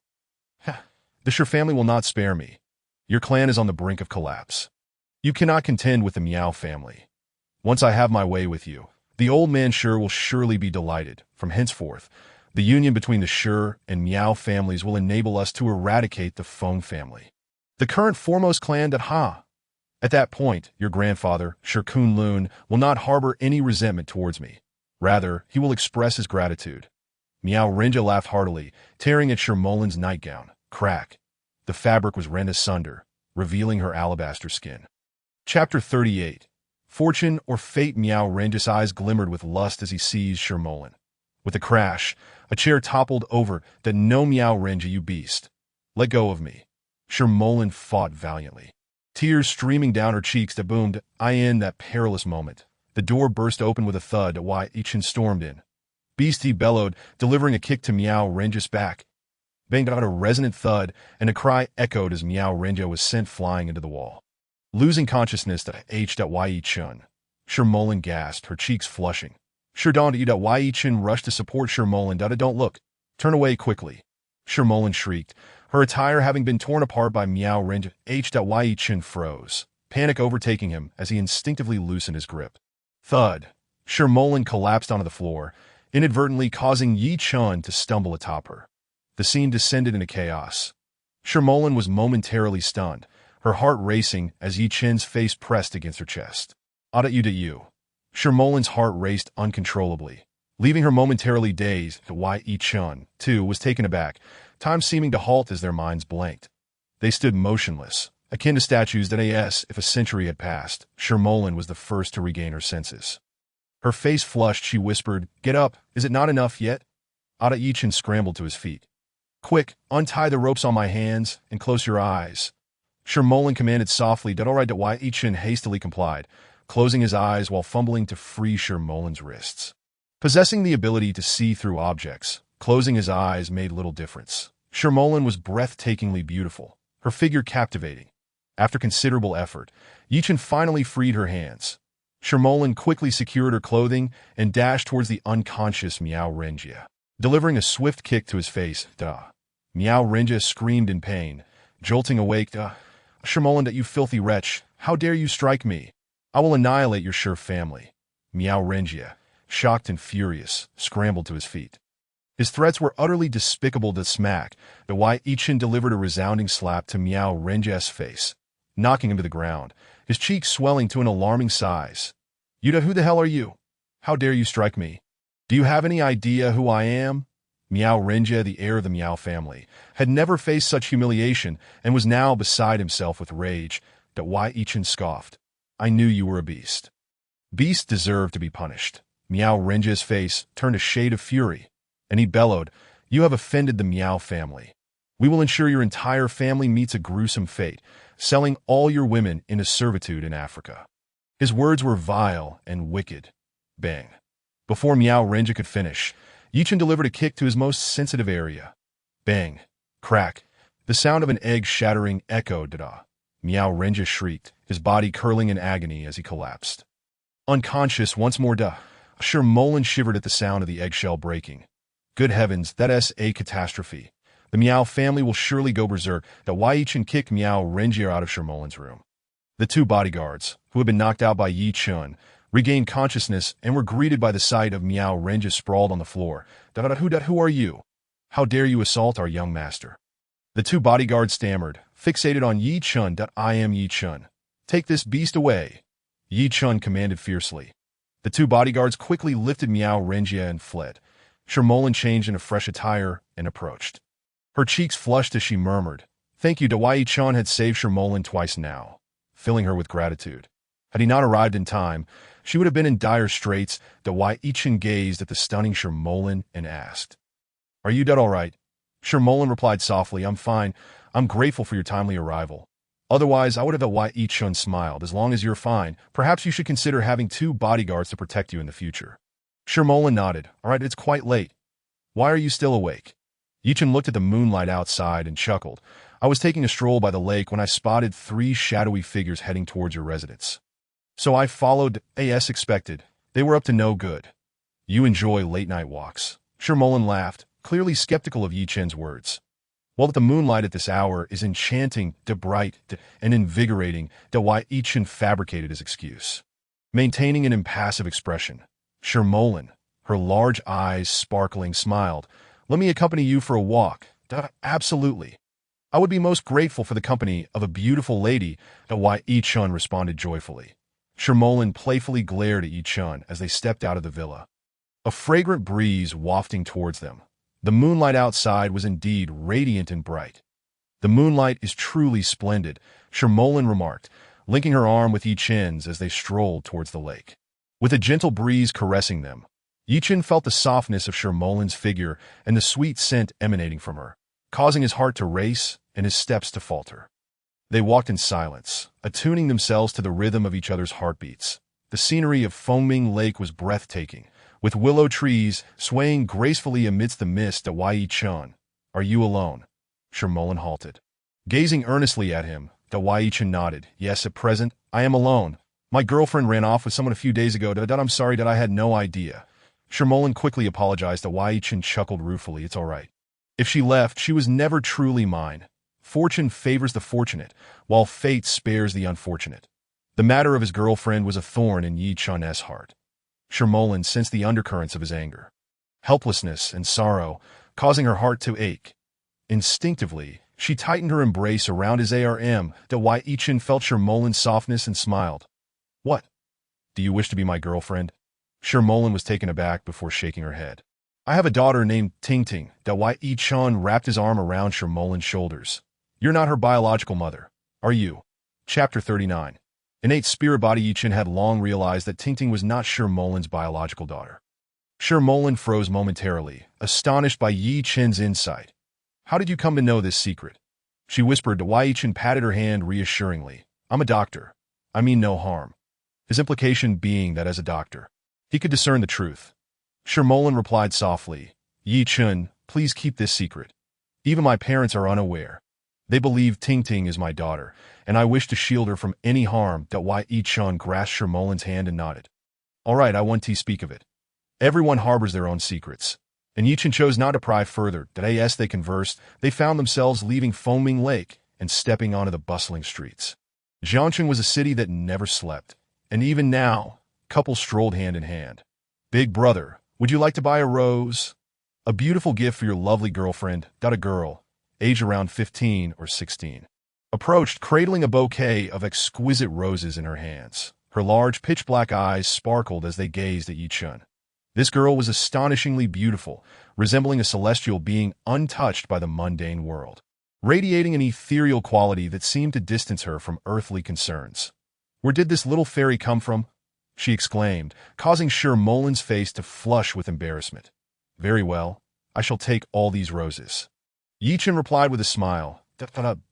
"The Sher family will not spare me. Your clan is on the brink of collapse. You cannot contend with the Miao family. Once I have my way with you, the old man Sher will surely be delighted. From henceforth, the union between the Sher and Miao families will enable us to eradicate the Feng family, the current foremost clan at Ha. At that point, your grandfather, Sher Kunlun, will not harbor any resentment towards me. Rather, he will express his gratitude." Miao Renjie laughed heartily, tearing at Shermolin's nightgown. Crack! The fabric was rent asunder, revealing her alabaster skin. Chapter 38. Fortune or fate? Miao Renjie's eyes glimmered with lust as he seized Shermolin. With a crash, a chair toppled over. That no meow Renja, you beast. Let go of me. Shermolin fought valiantly. Tears streaming down her cheeks that boomed. In that perilous moment, the door burst open with a thud. Why Chen stormed in. Beastie bellowed, delivering a kick to Meow Renja's back. Banged out a resonant thud, and a cry echoed as Meow Renja was sent flying into the wall. Losing consciousness that H.Y. Chen. Shermolin gasped, her cheeks flushing. Sherdan.Y. Chen rushed to support Shermolin. Don't look. Turn away quickly. Shermolin shrieked, her attire having been torn apart by Meow Renja. H.Y. Chen froze, panic overtaking him as he instinctively loosened his grip. Thud. Shermolin collapsed onto the floor, inadvertently causing Yi Chun to stumble atop her. The scene descended into chaos. Shermolin was momentarily stunned, her heart racing as Yi Chen's face pressed against her chest. You. Shermolin's heart raced uncontrollably, leaving her momentarily dazed. Yi Chun, too, was taken aback, time seeming to halt as their minds blanked. They stood motionless, akin to statues that if a century had passed. Shermolin was the first to regain her senses. Her face flushed, she whispered, "Get up, is it not enough yet?" Yi Chen scrambled to his feet. "Quick, untie the ropes on my hands and close your eyes." Shermolin commanded softly. All right. Yi Chen hastily complied, closing his eyes while fumbling to free Shermolin's wrists. Possessing the ability to see through objects, closing his eyes made little difference. Shermolin was breathtakingly beautiful, her figure captivating. After considerable effort, Yi Chen finally freed her hands. Shermolin quickly secured her clothing and dashed towards the unconscious Meow Renja, delivering a swift kick to his face. Meow Renja screamed in pain, jolting awake. Shermolin, you filthy wretch, how dare you strike me? I will annihilate your Sher family. Meow Renja, shocked and furious, scrambled to his feet. His threats were utterly despicable. To smack, Yi Chen delivered a resounding slap to Meow Renja's face, knocking him to the ground, his cheeks swelling to an alarming size. "Yuda, who the hell are you? How dare you strike me? Do you have any idea who I am?" Meow Renja, the heir of the Meow family, had never faced such humiliation and was now beside himself with rage. Yi Chen scoffed. "I knew you were a beast. Beasts deserve to be punished." Meow Renja's face turned a shade of fury, and he bellowed, "You have offended the Meow family. We will ensure your entire family meets a gruesome fate, selling all your women into servitude in Africa." His words were vile and wicked. Bang. Before Meow Renja could finish, Yi Chen delivered a kick to his most sensitive area. Bang. Crack. The sound of an egg shattering echoed. Meow Renja shrieked, his body curling in agony as he collapsed. Unconscious once more. Shermolin shivered at the sound of the eggshell breaking. Good heavens, that's a catastrophe. The Meow family will surely go berserk. Yi Chen kicked Meow Renja out of Shermolin's room. The two bodyguards, who had been knocked out by Yi Chun, regained consciousness and were greeted by the sight of Meow Renja sprawled on the floor. Who are you? How dare you assault our young master? The two bodyguards stammered, fixated on Yi Chun. "I am Yi Chun. Take this beast away," Yi Chun commanded fiercely. The two bodyguards quickly lifted Meow Renja and fled. Shermolin changed into fresh attire and approached. Her cheeks flushed as she murmured, "Thank you." Yi Chun had saved Shermolin twice now, filling her with gratitude. Had he not arrived in time, she would have been in dire straits. Yi Chen gazed at the stunning Shermolin and asked, "Are you all right?" Shermolin replied softly, "I'm fine. I'm grateful for your timely arrival. Otherwise, I would have." Yi Chen smiled. "As long as you're fine, perhaps you should consider having two bodyguards to protect you in the future." Shermolin nodded. "All right, it's quite late. Why are you still awake?" Yi Chen looked at the moonlight outside and chuckled. "I was taking a stroll by the lake when I spotted three shadowy figures heading towards your residence. So I followed, as expected. They were up to no good." "You enjoy late-night walks." Shermolin laughed, clearly skeptical of Yi Chen's words. "Well, the moonlight at this hour is enchanting, bright, and invigorating." Yi Chen fabricated his excuse, maintaining an impassive expression. Shermolin, her large eyes sparkling, smiled. "Let me accompany you for a walk." "Absolutely. I would be most grateful for the company of a beautiful lady." Yi Chen responded joyfully. Shermolin playfully glared at Yi Chen as they stepped out of the villa, a fragrant breeze wafting towards them. The moonlight outside was indeed radiant and bright. "The moonlight is truly splendid," Shermolin remarked, linking her arm with Yi Chen's as they strolled towards the lake. With a gentle breeze caressing them, Yi Chen felt the softness of Shermolin's figure and the sweet scent emanating from her, causing his heart to race and his steps to falter. They walked in silence, attuning themselves to the rhythm of each other's heartbeats. The scenery of Foaming Lake was breathtaking, with willow trees swaying gracefully amidst the mist. Yi Chen, are you alone? Shermolin halted. Gazing earnestly at him, Yi Chen nodded. Yes, at present, I am alone. My girlfriend ran off with someone a few days ago. I'm sorry that I had no idea. Shermolin quickly apologized. Yi Chen chuckled ruefully. It's all right. If she left, she was never truly mine. Fortune favors the fortunate, while fate spares the unfortunate. The matter of his girlfriend was a thorn in Yi Chen's heart. Shermolin sensed the undercurrents of his anger, helplessness, and sorrow, causing her heart to ache. Instinctively, she tightened her embrace around his arm. Yi Chen felt Shermolin's softness and smiled. What? Do you wish to be my girlfriend? Shermolin was taken aback before shaking her head. I have a daughter named Ting. Yi Chen wrapped his arm around Shermolin's shoulders. You're not her biological mother, are you? Chapter 39. Innate spirit body. Yi Chen had long realized that Ting was not Shermolin's biological daughter. Shermolin froze momentarily, astonished by Yi Chen's insight. How did you come to know this secret? She whispered. Yi Chen patted her hand reassuringly. I'm a doctor. I mean no harm. His implication being that as a doctor, he could discern the truth. Shermolin replied softly. Yi Chen, please keep this secret. Even my parents are unaware. They believe Ting is my daughter, and I wish to shield her from any harm. Yi Chen grasped Shermolin's hand and nodded. All right, I want to speak of it. Everyone harbors their own secrets, and Yi Chen chose not to pry further. As they conversed, they found themselves leaving Foaming Lake and stepping onto the bustling streets. Jiangcheng was a city that never slept, and even now, couples strolled hand in hand. Big brother, would you like to buy a rose? A beautiful gift for your lovely girlfriend. A girl, age around 15 or 16, approached, cradling a bouquet of exquisite roses in her hands. Her large, pitch-black eyes sparkled as they gazed at Yi Chen. This girl was astonishingly beautiful, resembling a celestial being untouched by the mundane world, radiating an ethereal quality that seemed to distance her from earthly concerns. Where did this little fairy come from? She exclaimed, causing Shermolin's face to flush with embarrassment. Very well, I shall take all these roses. Yi Chen replied with a smile.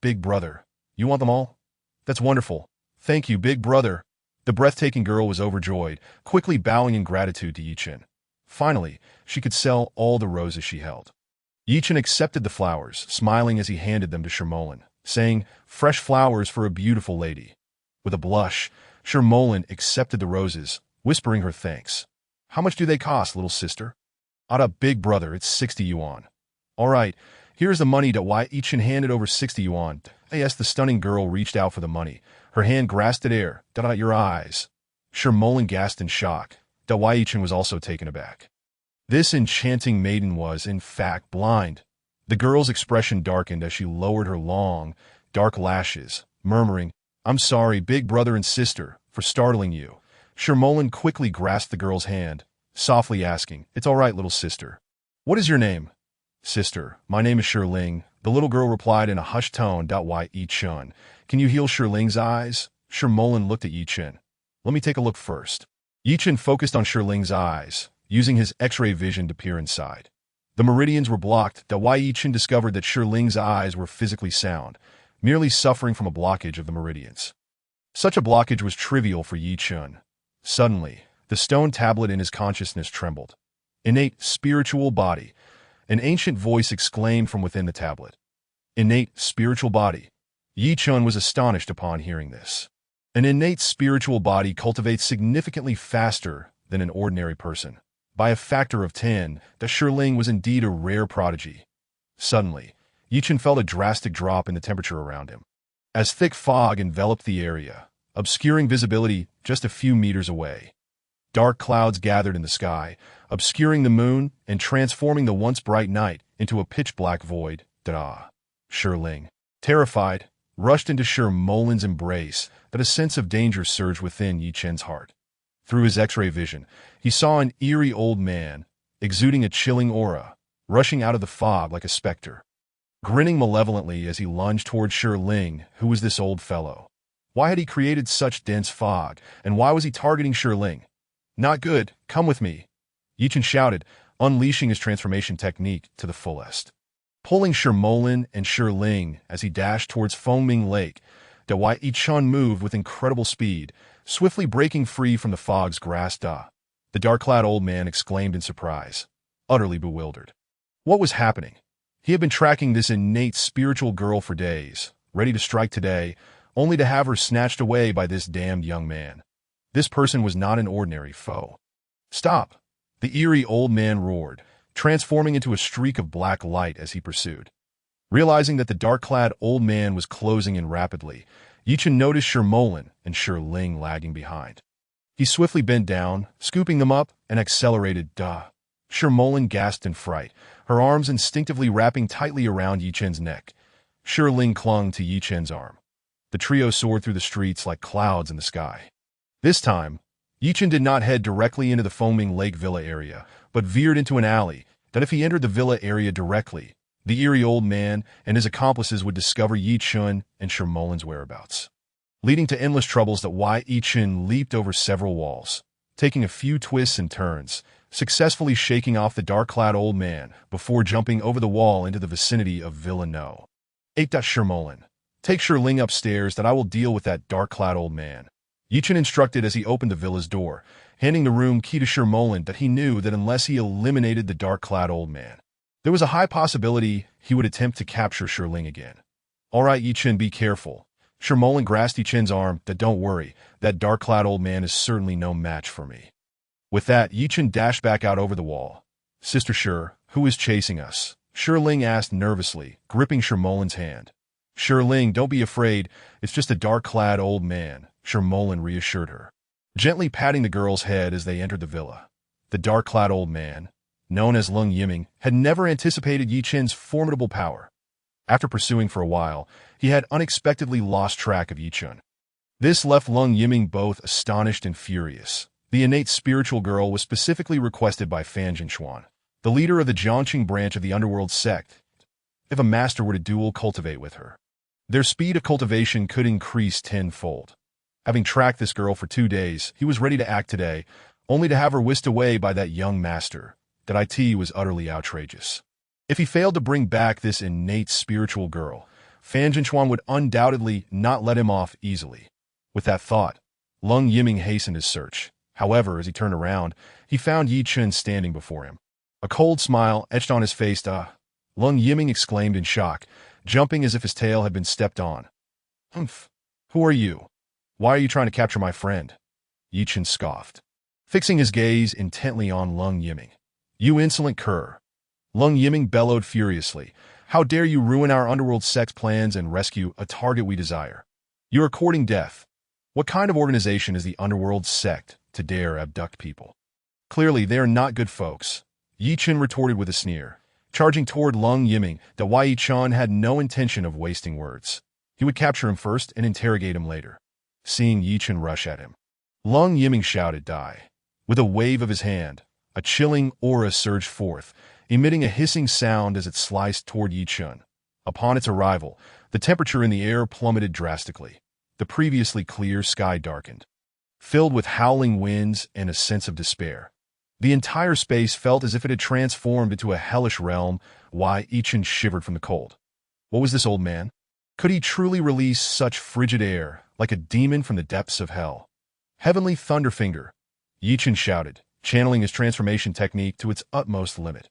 Big brother, you want them all? That's wonderful. Thank you, big brother. The breathtaking girl was overjoyed, quickly bowing in gratitude to Yi Chen. Finally, she could sell all the roses she held. Yi Chen accepted the flowers, smiling as he handed them to Shermolin, saying, fresh flowers for a beautiful lady. With a blush, Shermolin accepted the roses, whispering her thanks. How much do they cost, little sister? Big brother, it's 60 yuan. All right, here's the money. Yi Chen handed over 60 yuan. As the stunning girl reached out for the money, her hand grasped at air. Your eyes. Shermolin gasped in shock. Yi Chen was also taken aback. This enchanting maiden was, in fact, blind. The girl's expression darkened as she lowered her long, dark lashes, murmuring, I'm sorry, big brother and sister, for startling you. Shermolin quickly grasped the girl's hand, softly asking, It's all right, little sister. What is your name? Sister, my name is Sherling, the little girl replied in a hushed tone. Yi Chen, can you heal Sherling's eyes? Shermolin looked at Yi Chen. Let me take a look first. Yi Chen focused on Sherling's eyes, using his X-ray vision to peer inside. The meridians were blocked. Yi Chen discovered that Sherling's eyes were physically sound, merely suffering from a blockage of the meridians. Such a blockage was trivial for Yi Chen. Suddenly, the stone tablet in his consciousness trembled. Innate spiritual body. An ancient voice exclaimed from within the tablet. Innate spiritual body. Yi Chen was astonished upon hearing this. An innate spiritual body cultivates significantly faster than an ordinary person. By a factor of 10, the Sherling was indeed a rare prodigy. Suddenly, Yi Chen felt a drastic drop in the temperature around him, as thick fog enveloped the area, obscuring visibility just a few meters away. Dark clouds gathered in the sky, obscuring the moon and transforming the once bright night into a pitch-black void. Sherling, terrified, rushed into Shermolin's embrace, but a sense of danger surged within Yi Chen's heart. Through his X-ray vision, he saw an eerie old man, exuding a chilling aura, rushing out of the fog like a specter. Grinning malevolently as he lunged toward Sherling, who was this old fellow? Why had he created such dense fog, and why was he targeting Sherling? Not good, come with me. Chen shouted, unleashing his transformation technique to the fullest. Pulling Shermolin and Ling as he dashed towards Foaming Lake, Chen moved with incredible speed, swiftly breaking free from the fog's grasp. The dark-clad old man exclaimed in surprise, utterly bewildered. What was happening? He had been tracking this innate spiritual girl for days, ready to strike today, only to have her snatched away by this damned young man. This person was not an ordinary foe. Stop! The eerie old man roared, transforming into a streak of black light as he pursued. Realizing that the dark-clad old man was closing in rapidly, Chen noticed Shermolin and Ling lagging behind. He swiftly bent down, scooping them up, and accelerated. Shermolin gasped in fright, her arms instinctively wrapping tightly around Chen's neck. Ling clung to Chen's arm. The trio soared through the streets like clouds in the sky. This time, Chen did not head directly into the Foaming Lake Villa area, but veered into an alley that if he entered the villa area directly, the eerie old man and his accomplices would discover Chen and Shermolin's whereabouts, leading to endless troubles that Chen leaped over several walls, taking a few twists and turns, successfully shaking off the dark-clad old man before jumping over the wall into the vicinity of Villa No. 8. Shermolin, take Ling upstairs that I will deal with that dark-clad old man. Chen instructed as he opened the villa's door, handing the room key to Shermolin that he knew that unless he eliminated the dark-clad old man, there was a high possibility he would attempt to capture Ling again. All right, Chen, be careful. Shermolin grasped Chen's arm. Don't worry, that dark-clad old man is certainly no match for me. With that, Chen dashed back out over the wall. Sister who is chasing us? Ling asked nervously, gripping Shermolin's hand. Ling, don't be afraid, it's just a dark-clad old man, Shermolin reassured her, gently patting the girl's head as they entered the villa. The dark-clad old man, known as Lung Yiming, had never anticipated Chen's formidable power. After pursuing for a while, he had unexpectedly lost track of Chen. This left Lung Yiming both astonished and furious. The innate spiritual girl was specifically requested by Fan Jinshuan, the leader of the Jiangqing branch of the underworld sect, if a master were to dual cultivate with her. Their speed of cultivation could increase tenfold. Having tracked this girl for 2 days, he was ready to act today, only to have her whisked away by that young master. That was utterly outrageous. If he failed to bring back this innate spiritual girl, Fan Jinshuan would undoubtedly not let him off easily. With that thought, Lung Yiming hastened his search. However, as he turned around, he found Chen standing before him. A cold smile etched on his face. Lung Yiming exclaimed in shock, jumping as if his tail had been stepped on. Humph! Who are you? Why are you trying to capture my friend? Chen scoffed, fixing his gaze intently on Lung Yiming. You insolent cur! Lung Yiming bellowed furiously. How dare you ruin our underworld sect's plans and rescue a target we desire? You are courting death. What kind of organization is the underworld sect to dare abduct people? Clearly, they are not good folks. Chen retorted with a sneer, charging toward Lung Yiming. Chen had no intention of wasting words. He would capture him first and interrogate him later. Seeing Chen rush at him, Lung Yiming shouted, "Die!" With a wave of his hand, a chilling aura surged forth, emitting a hissing sound as it sliced toward Chen. Upon its arrival, the temperature in the air plummeted drastically. The previously clear sky darkened, filled with howling winds and a sense of despair. The entire space felt as if it had transformed into a hellish realm. Chen shivered from the cold. What was this old man? Could he truly release such frigid air, like a demon from the depths of hell? Heavenly Thunderfinger! Chen shouted, channeling his transformation technique to its utmost limit.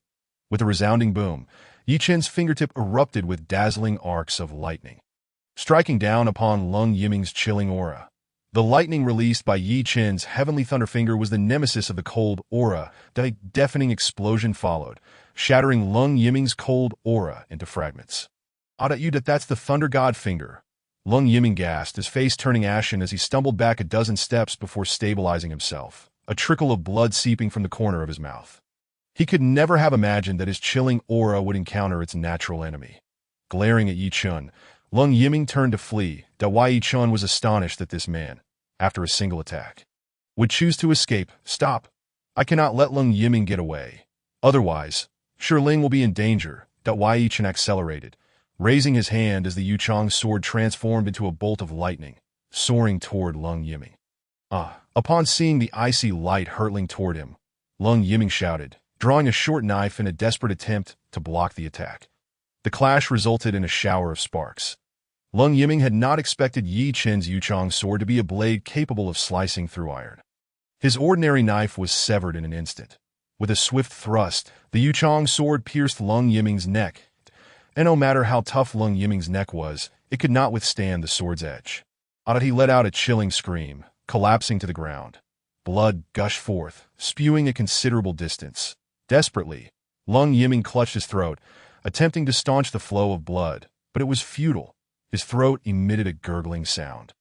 With a resounding boom, Chen's fingertip erupted with dazzling arcs of lightning, striking down upon Lung Yiming's chilling aura. The lightning released by Chen's Heavenly Thunderfinger was the nemesis of the cold aura. A deafening explosion followed, shattering Lung Yiming's cold aura into fragments. That's the Thunder God Finger. Lung Yiming gasped, his face turning ashen as he stumbled back a dozen steps before stabilizing himself, a trickle of blood seeping from the corner of his mouth. He could never have imagined that his chilling aura would encounter its natural enemy. Glaring at Chen, Lung Yiming turned to flee. Chen was astonished that this man, after a single attack, would choose to escape. Stop! I cannot let Lung Yiming get away. Otherwise, Ling will be in danger. Chen accelerated, raising his hand as the Yuchang sword transformed into a bolt of lightning, soaring toward Lung Yiming. Upon seeing the icy light hurtling toward him, Lung Yiming shouted, drawing a short knife in a desperate attempt to block the attack. The clash resulted in a shower of sparks. Lung Yiming had not expected Yi Chen's Yuchong sword to be a blade capable of slicing through iron. His ordinary knife was severed in an instant. With a swift thrust, the Yuchong sword pierced Lung Yiming's neck, and no matter how tough Lung Yiming's neck was, it could not withstand the sword's edge. He let out a chilling scream, collapsing to the ground. Blood gushed forth, spewing a considerable distance. Desperately, Lung Yiming clutched his throat, attempting to staunch the flow of blood, but it was futile. His throat emitted a gurgling sound.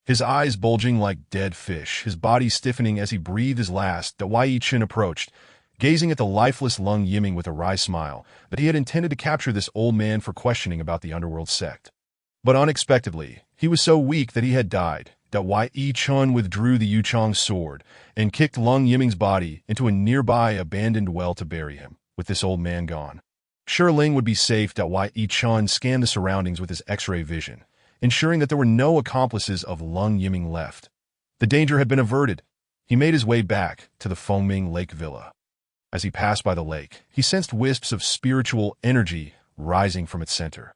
His eyes bulging like dead fish, his body stiffening as he breathed his last, Yi Chen approached, gazing at the lifeless Lung Yiming with a wry smile that he had intended to capture this old man for questioning about the underworld sect. But unexpectedly, he was so weak that he had died. Yi Chen withdrew the Yuchong sword and kicked Lung Yiming's body into a nearby abandoned well to bury him. With this old man gone, Ling would be safe. Yi Chen scanned the surroundings with his X-ray vision, ensuring that there were no accomplices of Lung Yiming left. The danger had been averted. He made his way back to the Fengming Lake Villa. As he passed by the lake, he sensed wisps of spiritual energy rising from its center.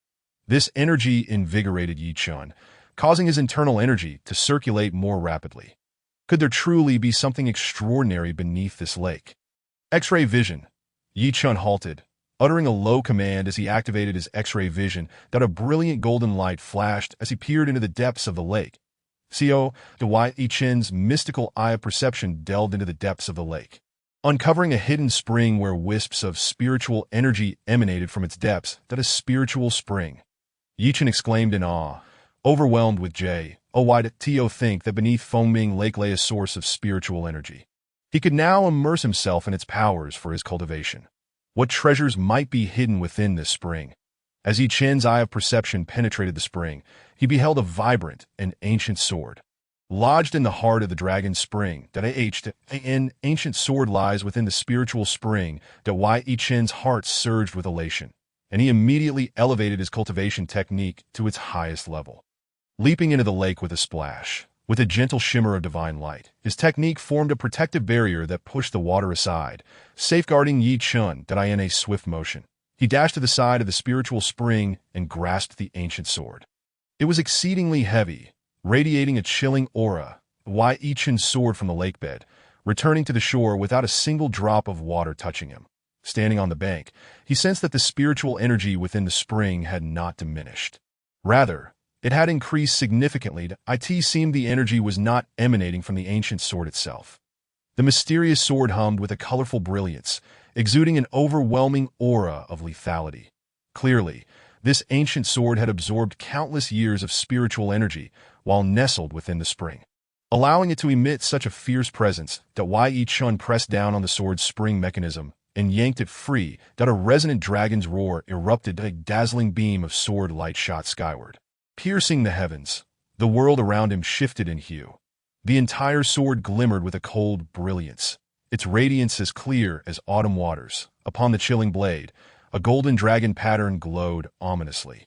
This energy invigorated Yi Chen, causing his internal energy to circulate more rapidly. Could there truly be something extraordinary beneath this lake? X-ray vision. Yi Chen halted, uttering a low command as he activated his X-ray vision. A brilliant golden light flashed as he peered into the depths of the lake. Yi Chen's mystical eye of perception delved into the depths of the lake, uncovering a hidden spring where wisps of spiritual energy emanated from its depths. A spiritual spring. Yi Chen exclaimed in awe, overwhelmed with why did Tio think that beneath Fengming Lake lay a source of spiritual energy? He could now immerse himself in its powers for his cultivation. What treasures might be hidden within this spring? As Yi Chen's eye of perception penetrated the spring, he beheld a vibrant and ancient sword. Lodged in the heart of the dragon spring, an ancient sword lies within the spiritual spring. Yi Chen's heart surged with elation, and he immediately elevated his cultivation technique to its highest level. Leaping into the lake with a splash, with a gentle shimmer of divine light, his technique formed a protective barrier that pushed the water aside, safeguarding Yi Chen in a swift motion. He dashed to the side of the spiritual spring and grasped the ancient sword. It was exceedingly heavy, radiating a chilling aura. Yi Chen's sword from the lake bed, returning to the shore without a single drop of water touching him. Standing on the bank, he sensed that the spiritual energy within the spring had not diminished. Rather, it had increased significantly. It seemed the energy was not emanating from the ancient sword itself. The mysterious sword hummed with a colorful brilliance, exuding an overwhelming aura of lethality. Clearly, this ancient sword had absorbed countless years of spiritual energy while nestled within the spring, allowing it to emit such a fierce presence. Yi Chen pressed down on the sword's spring mechanism and yanked it free. A resonant dragon's roar erupted. A dazzling beam of sword light shot skyward, piercing the heavens. The world around him shifted in hue. The entire sword glimmered with a cold brilliance, its radiance as clear as autumn waters. Upon the chilling blade, a golden dragon pattern glowed ominously.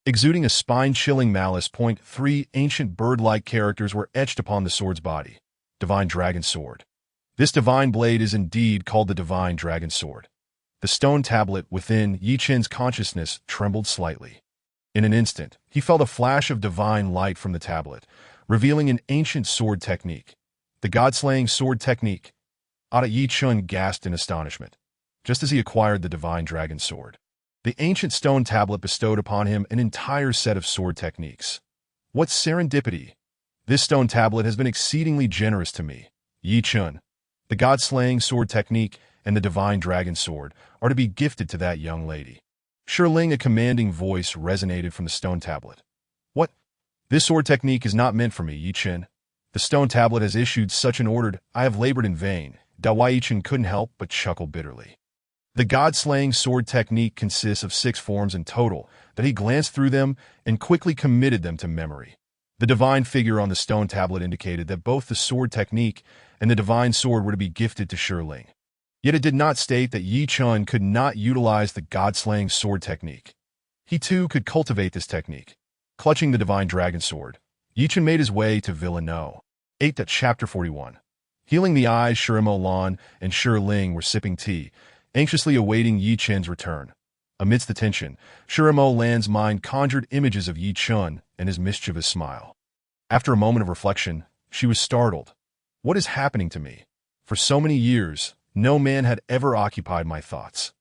Exuding a spine-chilling malice. 3 ancient bird-like characters were etched upon the sword's body. Divine Dragon Sword. This divine blade is indeed called the Divine Dragon Sword. The stone tablet within Yi Chen's consciousness trembled slightly. In an instant, he felt a flash of divine light from the tablet, revealing an ancient sword technique. The god-slaying sword technique. Yi Chen gasped in astonishment, just as he acquired the Divine Dragon Sword. The ancient stone tablet bestowed upon him an entire set of sword techniques. What serendipity! This stone tablet has been exceedingly generous to me. Yi Chen, the god-slaying sword technique, and the Divine Dragon Sword are to be gifted to that young lady. Ling, a commanding voice resonated from the stone tablet. What? This sword technique is not meant for me, Yi Chen. The stone tablet has issued such an order. I have labored in vain. Yi Chen couldn't help but chuckle bitterly. The god-slaying sword technique consists of 6 forms in total. He glanced through them and quickly committed them to memory. The divine figure on the stone tablet indicated that both the sword technique and the divine sword were to be gifted to Ling. Yet it did not state that Yi Chen could not utilize the god-slaying sword technique. He too could cultivate this technique. Clutching the Divine Dragon Sword, Yi Chen made his way to Villa No. 8. Chapter 41. Healing the eyes, Shirimo Lan and Shi Ling were sipping tea, anxiously awaiting Yi Chen's return. Amidst the tension, Shirimo Lan's mind conjured images of Yi Chen and his mischievous smile. After a moment of reflection, she was startled. What is happening to me? For so many years, no man had ever occupied my thoughts.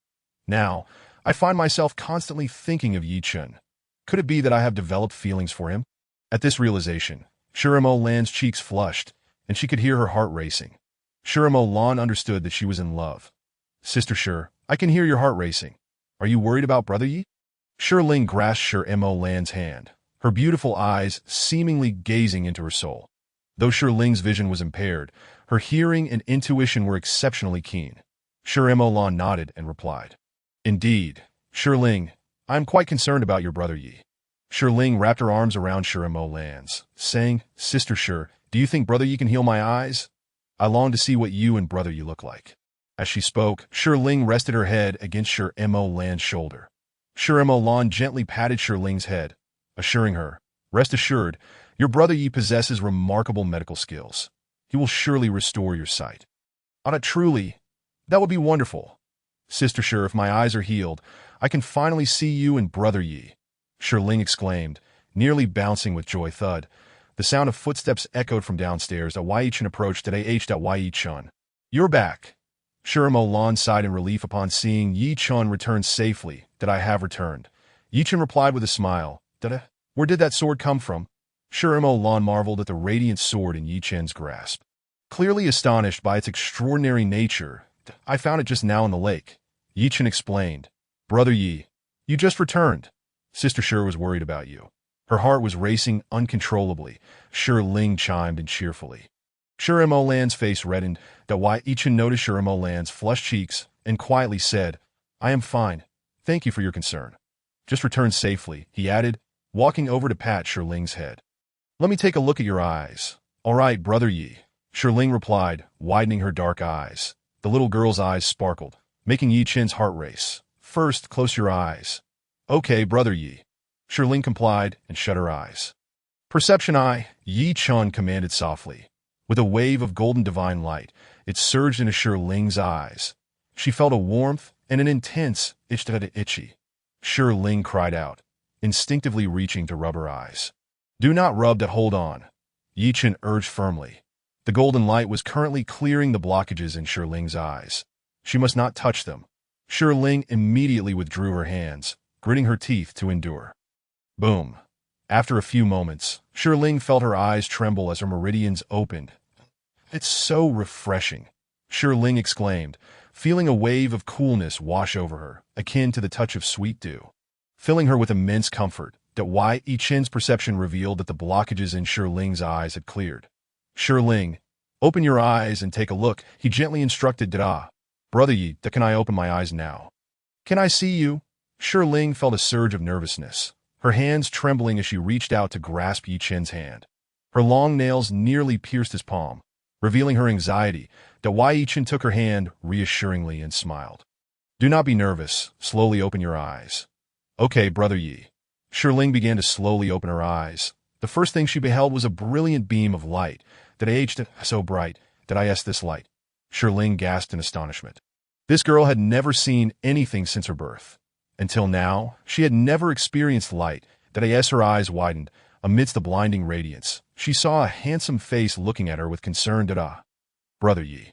Now, I find myself constantly thinking of Yi Chen. Could it be that I have developed feelings for him? At this realization, Shirimo Lan's cheeks flushed, and she could hear her heart racing. Shirimo Lan understood that she was in love. Sister Shi, I can hear your heart racing. Are you worried about Brother Yi? Shi Ling grasped Shirimo Lan's hand, her beautiful eyes seemingly gazing into her soul. Though Shi Ling's vision was impaired, her hearing and intuition were exceptionally keen. Shirimo Lan nodded and replied, Indeed, Shi Ling, I am quite concerned about your Brother Yi. Shi Ling wrapped her arms around Shirimo Lan's, saying, Sister Shi, do you think Brother Yi can heal my eyes? I long to see what you and Brother Yi look like. As she spoke, Shi Ling rested her head against Shirimo Lan's shoulder. Shirimo Lan gently patted Shi Ling's head, assuring her, Rest assured, your Brother Yi possesses remarkable medical skills. He will surely restore your sight. Truly, that would be wonderful. Sister Shi, if my eyes are healed, I can finally see you and Brother Yi. Shi Ling exclaimed, nearly bouncing with joy. Thud. The sound of footsteps echoed from downstairs. Yi Chen approached. Yi Chen. You're back. Shirimo Lan sighed in relief upon seeing Yi Chen return safely. That I have returned. Yi Chen replied with a smile. Where did that sword come from? Shirimo Lan marveled at the radiant sword in Yi Chen's grasp. Clearly astonished by its extraordinary nature, I found it just now in the lake. Yi Chen explained. Brother Yi, you just returned. Sister Shi was worried about you. Her heart was racing uncontrollably. Shi Ling chimed in cheerfully. Shirimo Lan's face reddened. Yi Chen noticed Shirimo Lan's flushed cheeks and quietly said, I am fine. Thank you for your concern. Just returned safely, he added, walking over to pat Shi Ling's head. Let me take a look at your eyes. All right, Brother Yi. Shi Ling replied, widening her dark eyes. The little girl's eyes sparkled, making Yi Chen's heart race. First, close your eyes. Okay, Brother Yi. Shi Ling complied and shut her eyes. Perception eye, Yi Chen commanded softly. With a wave of golden divine light, it surged into Shi Ling's eyes. She felt a warmth and an intense itchy. Shi Ling cried out, instinctively reaching to rub her eyes. Do not rub that, hold on. Yi Chen urged firmly. The golden light was currently clearing the blockages in Shi Ling's eyes. She must not touch them. Shi Ling immediately withdrew her hands, gritting her teeth to endure. Boom. After a few moments, Shi Ling felt her eyes tremble as her meridians opened. It's so refreshing, Shi Ling exclaimed, feeling a wave of coolness wash over her, akin to the touch of sweet dew. Filling her with immense comfort, Yi Chen's perception revealed that the blockages in Shi Ling's eyes had cleared. Shi Ling, open your eyes and take a look, he gently instructed. Brother Yi, can I open my eyes now? Can I see you? Shi Ling felt a surge of nervousness, her hands trembling as she reached out to grasp Yi Chen's hand. Her long nails nearly pierced his palm, revealing her anxiety. Yi Chen took her hand reassuringly and smiled. Do not be nervous, slowly open your eyes. Okay, Brother Yi. Shi Ling began to slowly open her eyes. The first thing she beheld was a brilliant beam of light. So bright, this light. Shi Ling gasped in astonishment. This girl had never seen anything since her birth. Until now, she had never experienced light. Her eyes widened. Amidst the blinding radiance, she saw a handsome face looking at her with concern. Brother Yi.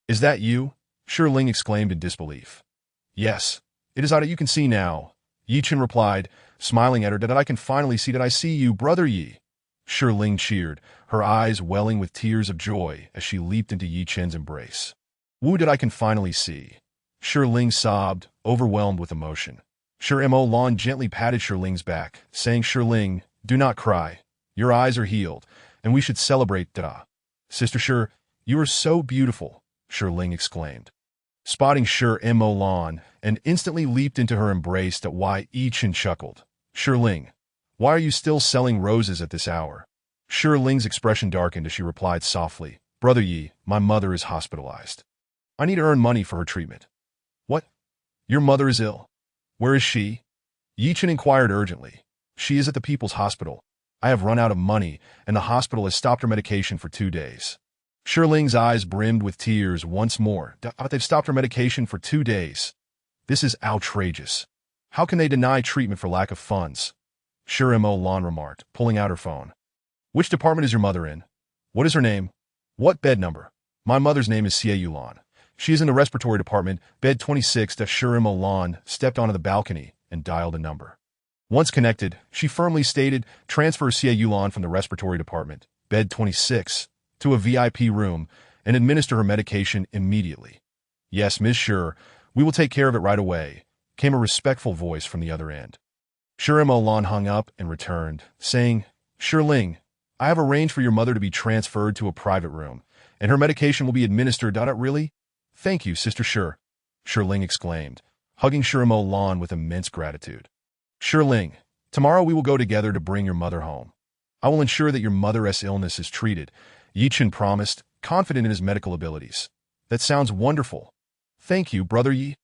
Is that you? Shi Ling exclaimed in disbelief. Yes, it is you can see now. Yi Chen replied, smiling at her. I can finally see. I see you, Brother Yi. Shi Ling cheered, her eyes welling with tears of joy as she leaped into Yi Chen's embrace. Wu, I can finally see. Shi Ling sobbed, overwhelmed with emotion. Shirimo Lan gently patted Shi Ling's back, saying, Shi Ling, do not cry. Your eyes are healed, and we should celebrate. Sister Shi, you are so beautiful, Shi Ling exclaimed. Spotting Shirimo Lan, and instantly leaped into her embrace. Yi Chen chuckled. Shi Ling, why are you still selling roses at this hour? Shi Ling's expression darkened as she replied softly, Brother Yi, my mother is hospitalized. I need to earn money for her treatment. What? Your mother is ill? Where is she? Yi Chen inquired urgently. She is at the People's Hospital. I have run out of money, and the hospital has stopped her medication for 2 days. Shirling's eyes brimmed with tears once more. They've stopped her medication for 2 days. This is outrageous. How can they deny treatment for lack of funds? Shirimo Lan remarked, pulling out her phone. Which department is your mother in? What is her name? What bed number? My mother's name is Xiaoyu Lan. She is in the respiratory department, bed 26. Shirimo Lan stepped onto the balcony and dialed a number. Once connected, she firmly stated, transfer Xiaoyu Lan from the respiratory department, bed 26, to a VIP room and administer her medication immediately. Yes, Ms. Shir, we will take care of it right away, came a respectful voice from the other end. Shirimo Lan hung up and returned, saying, Shirling, I have arranged for your mother to be transferred to a private room, and her medication will be administered. Really? Thank you, Sister Shir, Shirling exclaimed, hugging Shirimo Lan with immense gratitude. Shirling, tomorrow we will go together to bring your mother home. I will ensure that your mother's illness is treated, Yi Chen promised, confident in his medical abilities. That sounds wonderful. Thank you, Brother Yi.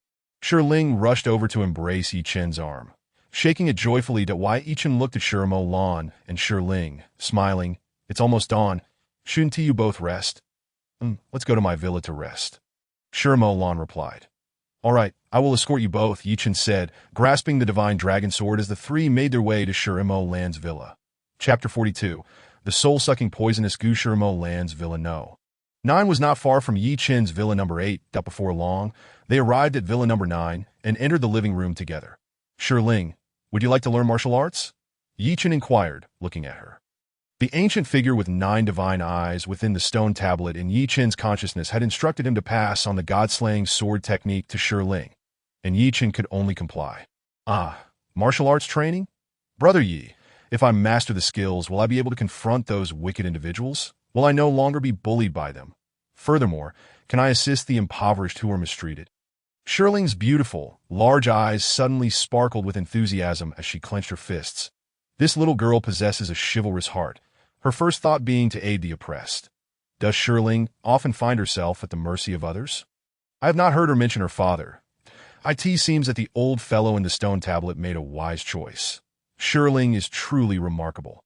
Shirling rushed over to embrace Yi Chen's arm, shaking it joyfully. Yi Chen looked at Shirimo Lan and Shirling, smiling. It's almost dawn. Shouldn't you both rest? Let's go to my villa to rest. Shirimo Lan replied. All right, I will escort you both, Yi Chen said, grasping the divine dragon sword as the three made their way to Shirimo Lan's villa. Chapter 42. The soul-sucking poisonous goo. Shirimo Lan's villa No. 9 was not far from Yi Chen's villa number 8. Before long, they arrived at villa number 9 and entered the living room together. Shirling, would you like to learn martial arts? Yi Chen inquired, looking at her. The ancient figure with 9 divine eyes within the stone tablet in Yi Chen's consciousness had instructed him to pass on the god-slaying sword technique to Shirling, and Yi Chen could only comply. Martial arts training? Brother Yi, if I master the skills, will I be able to confront those wicked individuals? Will I no longer be bullied by them? Furthermore, can I assist the impoverished who are mistreated? Shirling's beautiful, large eyes suddenly sparkled with enthusiasm as she clenched her fists. This little girl possesses a chivalrous heart, her first thought being to aid the oppressed. Does Shirling often find herself at the mercy of others? I have not heard her mention her father. It seems that the old fellow in the stone tablet made a wise choice. Shirling is truly remarkable.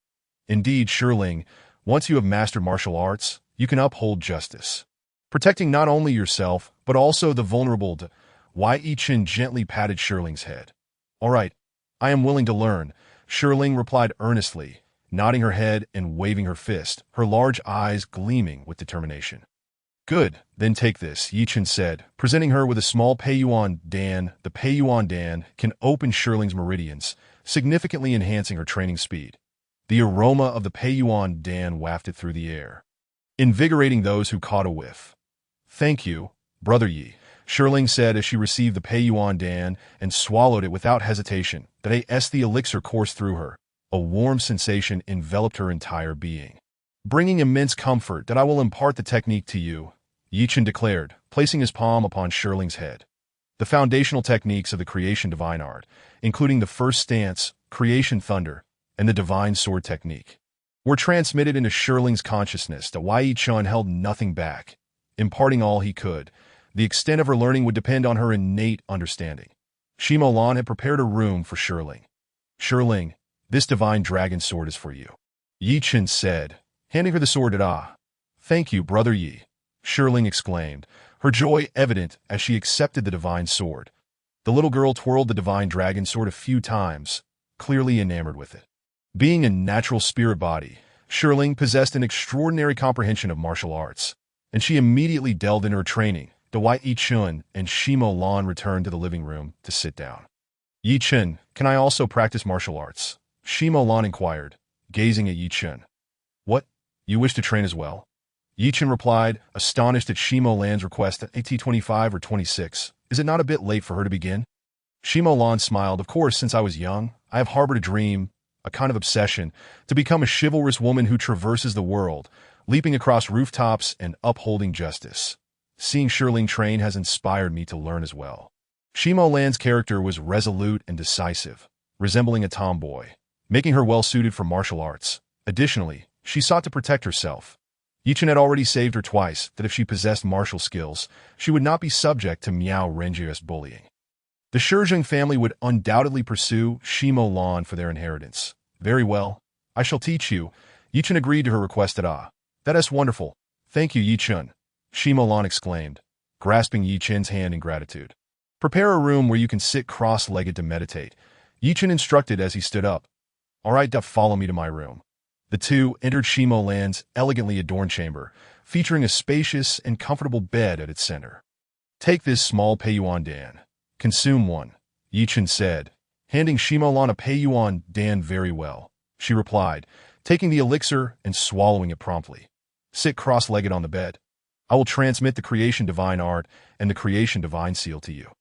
Indeed, Shirling, once you have mastered martial arts, you can uphold justice, protecting not only yourself, but also the vulnerable. Yi Chen gently patted Shirling's head. All right, I am willing to learn, Shirling replied earnestly, nodding her head and waving her fist, her large eyes gleaming with determination. Good, then take this, Yi Chen said, presenting her with a small Peiyuan Dan. The Peiyuan Dan can open Shirling's meridians, significantly enhancing her training speed. The aroma of the Peiyuan Dan wafted through the air, invigorating those who caught a whiff. Thank you, Brother Yi, Shirling said as she received the Peiyuan Dan and swallowed it without hesitation. The elixir coursed through her. A warm sensation enveloped her entire being, bringing immense comfort. I will impart the technique to you, Yi Chen declared, placing his palm upon Shirling's head. The foundational techniques of the creation divine art, including the first stance, creation thunder, and the divine sword technique, were transmitted into Shirling's consciousness. Yi Chen held nothing back, imparting all he could. The extent of her learning would depend on her innate understanding. Shimo Lan had prepared a room for Shirling. Shirling, this divine dragon sword is for you, Yi Chen said, handing her the sword. Thank you, Brother Yi, Shirling exclaimed, her joy evident as she accepted the divine sword. The little girl twirled the divine dragon sword a few times, clearly enamored with it. Being a natural spirit body, Shirling possessed an extraordinary comprehension of martial arts, and she immediately delved into her training. Yi Chen and Shimo Lan returned to the living room to sit down. Yi Chen, can I also practice martial arts? Shimo Lan inquired, gazing at Yi Chen. What? You wish to train as well? Yi Chen replied, astonished at Shimo Lan's request at 25 or 26. Is it not a bit late for her to begin? Shimo Lan smiled. Of course, since I was young, I have harbored a dream, a kind of obsession, to become a chivalrous woman who traverses the world, leaping across rooftops and upholding justice. Seeing Shirling train has inspired me to learn as well. Shimo Lan's character was resolute and decisive, resembling a tomboy, making her well-suited for martial arts. Additionally, she sought to protect herself. Yi Chen had already saved her twice, that if she possessed martial skills, she would not be subject to Miao Renjier's bullying. The Shizheng family would undoubtedly pursue Shimo Lan for their inheritance. Very well, I shall teach you. Yi Chen agreed to her request. That is wonderful. Thank you, Yi Chen, Shimolan exclaimed, grasping Yi Chen's hand in gratitude. Prepare a room where you can sit cross-legged to meditate, Yi Chen instructed as he stood up. All right, follow me to my room. The two entered Shimolan's elegantly adorned chamber, featuring a spacious and comfortable bed at its center. Take this small Peiyuan Dan. Consume one, Yi Chen said, handing Shimolan a Peiyuan Dan. Very well, she replied, taking the elixir and swallowing it promptly. Sit cross-legged on the bed. I will transmit the creation divine art and the creation divine seal to you.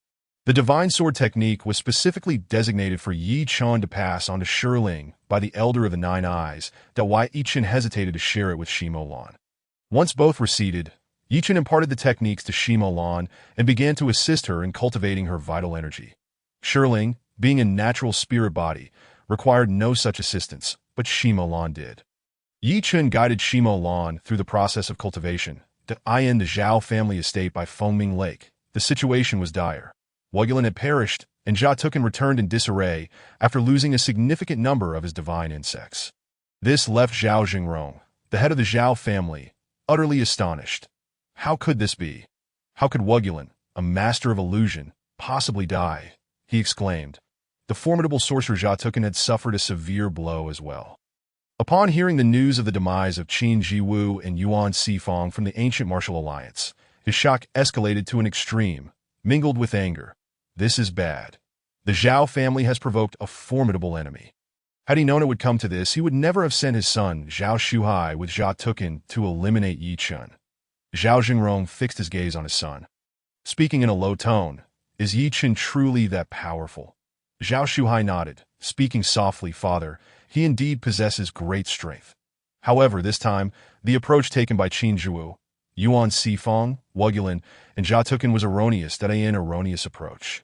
The divine sword technique was specifically designated for Yi Chen to pass on to Shiling by the Elder of the Nine Eyes, that why Yi Chen hesitated to share it with Shimolan. Once both were seated, Yi Chen imparted the techniques to Shimolan and began to assist her in cultivating her vital energy. Shiling, being a natural spirit body, required no such assistance, but Shimolan did. Yi Chen guided Shimolan through the process of cultivation. To in the Zhao family estate by Fengming Lake, the situation was dire. Wugulin had perished, and Jia Tukin returned in disarray after losing a significant number of his divine insects. This left Zhao Jingrong, the head of the Zhao family, utterly astonished. How could this be? How could Wugulin, a master of illusion, possibly die? He exclaimed. The formidable sorcerer Jia Tukin had suffered a severe blow as well. Upon hearing the news of the demise of Qin Jiwu and Yuan Sifong from the ancient martial alliance, his shock escalated to an extreme, mingled with anger. This is bad. The Zhao family has provoked a formidable enemy. Had he known it would come to this, he would never have sent his son, Zhao Shuhai, with Jia Tukin to eliminate Yi Chen. Zhao Jingrong fixed his gaze on his son. Speaking in a low tone, is Yi Chen truly that powerful? Zhao Shuhai nodded, speaking softly, Father, he indeed possesses great strength. However, this time, the approach taken by Qin Jiwu, Yuan Sifong, Wugulin, and Jia Tukin was erroneous, that an erroneous approach.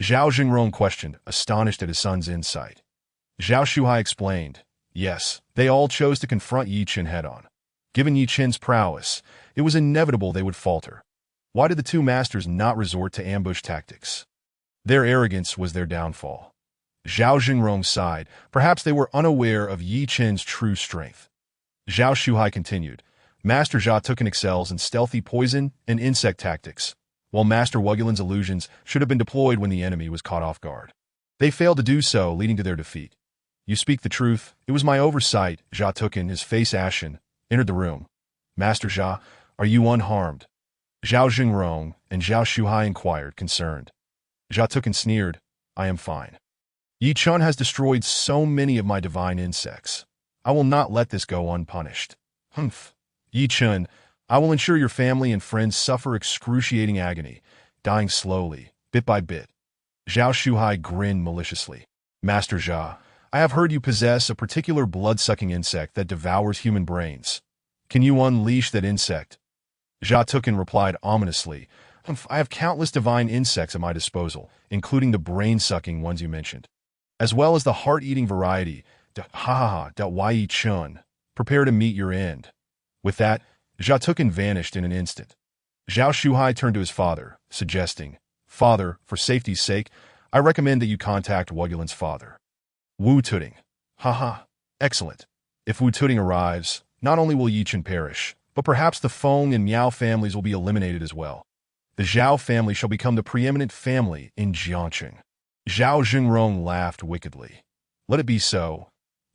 Zhao Jingrong questioned, astonished at his son's insight. Zhao Shuhai explained, yes, they all chose to confront Yi Chen head-on. Given Yi Chen's prowess, it was inevitable they would falter. Why did the two masters not resort to ambush tactics? Their arrogance was their downfall. Zhao Jingrong sighed. Perhaps they were unaware of Yi Chen's true strength. Zhao Shuhai continued, Master Jia Tukin excels in stealthy poison and insect tactics, while Master Wugulin's illusions should have been deployed when the enemy was caught off guard. They failed to do so, leading to their defeat. You speak the truth. It was my oversight. Jia Tukin, his face ashen, entered the room. Master Jia, are you unharmed? Zhao Jingrong and Zhao Shuhai inquired, concerned. Jia Tukin sneered, I am fine. Yi Chen has destroyed so many of my divine insects. I will not let this go unpunished. Humph. Yi Chen, I will ensure your family and friends suffer excruciating agony, dying slowly, bit by bit. Zhao Shuhai grinned maliciously. Master Jia, I have heard you possess a particular blood-sucking insect that devours human brains. Can you unleash that insect? Jia Tukin replied ominously, I have countless divine insects at my disposal, including the brain-sucking ones you mentioned, as well as the heart-eating variety. Yi Chen, prepare to meet your end. With that, Jia Tukin vanished in an instant. Zhao Shuhai turned to his father, suggesting, Father, for safety's sake, I recommend that you contact Wugulin's father. Wu Tuding. Excellent. If Wu Tuding arrives, not only will Yi Chen perish, but perhaps the Feng and Miao families will be eliminated as well. The Zhao family shall become the preeminent family in Jiangqing. Zhao Jingrong laughed wickedly. Let it be so.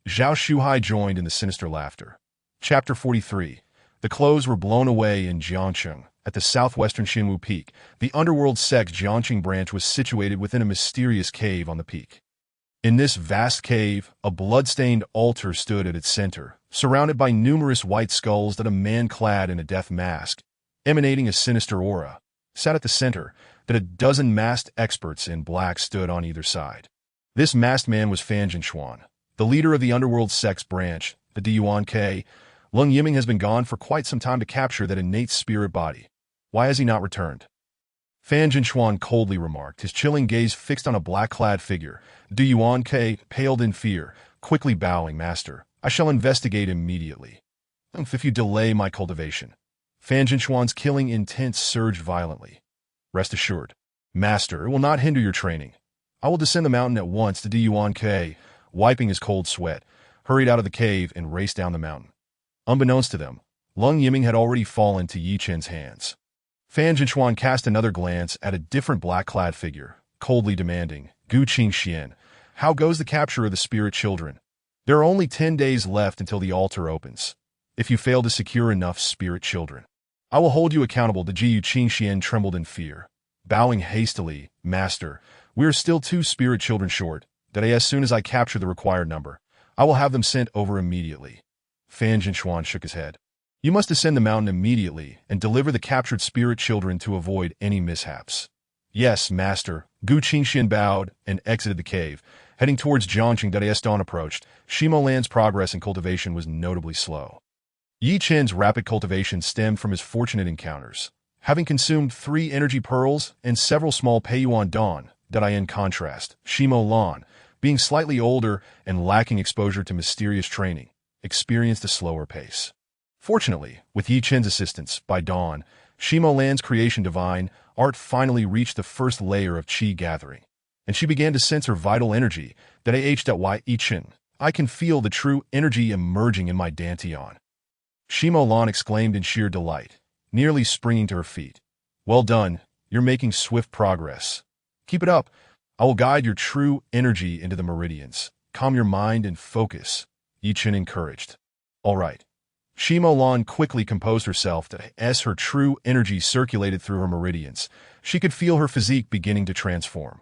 Zhao Shuhai joined in the sinister laughter. Chapter 43. The clothes were blown away in Jiangqing. At the southwestern Xinwu Peak, the underworld sect Jiangqing branch was situated within a mysterious cave on the peak. In this vast cave, a blood-stained altar stood at its center, surrounded by numerous white skulls that a man clad in a death mask, emanating a sinister aura, sat at the center, that a dozen masked experts in black stood on either side. This masked man was Fan Jinshuan, the leader of the underworld sect's branch, the Duan. Lung Yiming has been gone for quite some time to capture that innate spirit body. Why has he not returned? Fan Jinshuan coldly remarked, his chilling gaze fixed on a black-clad figure. Duan paled in fear, quickly bowing, Master, I shall investigate immediately. If you delay my cultivation. Fan Jinshuan's killing intent surged violently. Rest assured, Master, it will not hinder your training. I will descend the mountain at once. To Duan, wiping his cold sweat, hurried out of the cave and raced down the mountain. Unbeknownst to them, Lung Yiming had already fallen to Yi Chen's hands. Fan Jinshuan cast another glance at a different black-clad figure, coldly demanding, Gu Qingxian, how goes the capture of the spirit children? There are only 10 days left until the altar opens. If you fail to secure enough spirit children, I will hold you accountable. The Jiyu Qingxian trembled in fear. Bowing hastily, Master, we are still 2 spirit children short, that as soon as I capture the required number, I will have them sent over immediately. Fan Jinshuan shook his head. You must ascend the mountain immediately and deliver the captured spirit children to avoid any mishaps. Yes, Master. Gu Qingxian bowed and exited the cave, heading towards Jiangqing. As dawn approached, Shimo Lan's progress in cultivation was notably slow. Yi Chen's rapid cultivation stemmed from his fortunate encounters. Having consumed 3 energy pearls and several small Peiyuan Dawn, in contrast, Shimo Lan, being slightly older and lacking exposure to mysterious training, experienced a slower pace. Fortunately, with Yi Chen's assistance, by dawn, Shimo Lan's creation divine art finally reached the first layer of qi gathering, and she began to sense her vital energy. Yi Chen, I can feel the true energy emerging in my dantian. Shimo Lan exclaimed in sheer delight, nearly springing to her feet. Well done, you're making swift progress. Keep it up. I will guide your true energy into the meridians. Calm your mind and focus, Yi Chen encouraged. All right. Shimo Lan quickly composed herself as her true energy circulated through her meridians. She could feel her physique beginning to transform.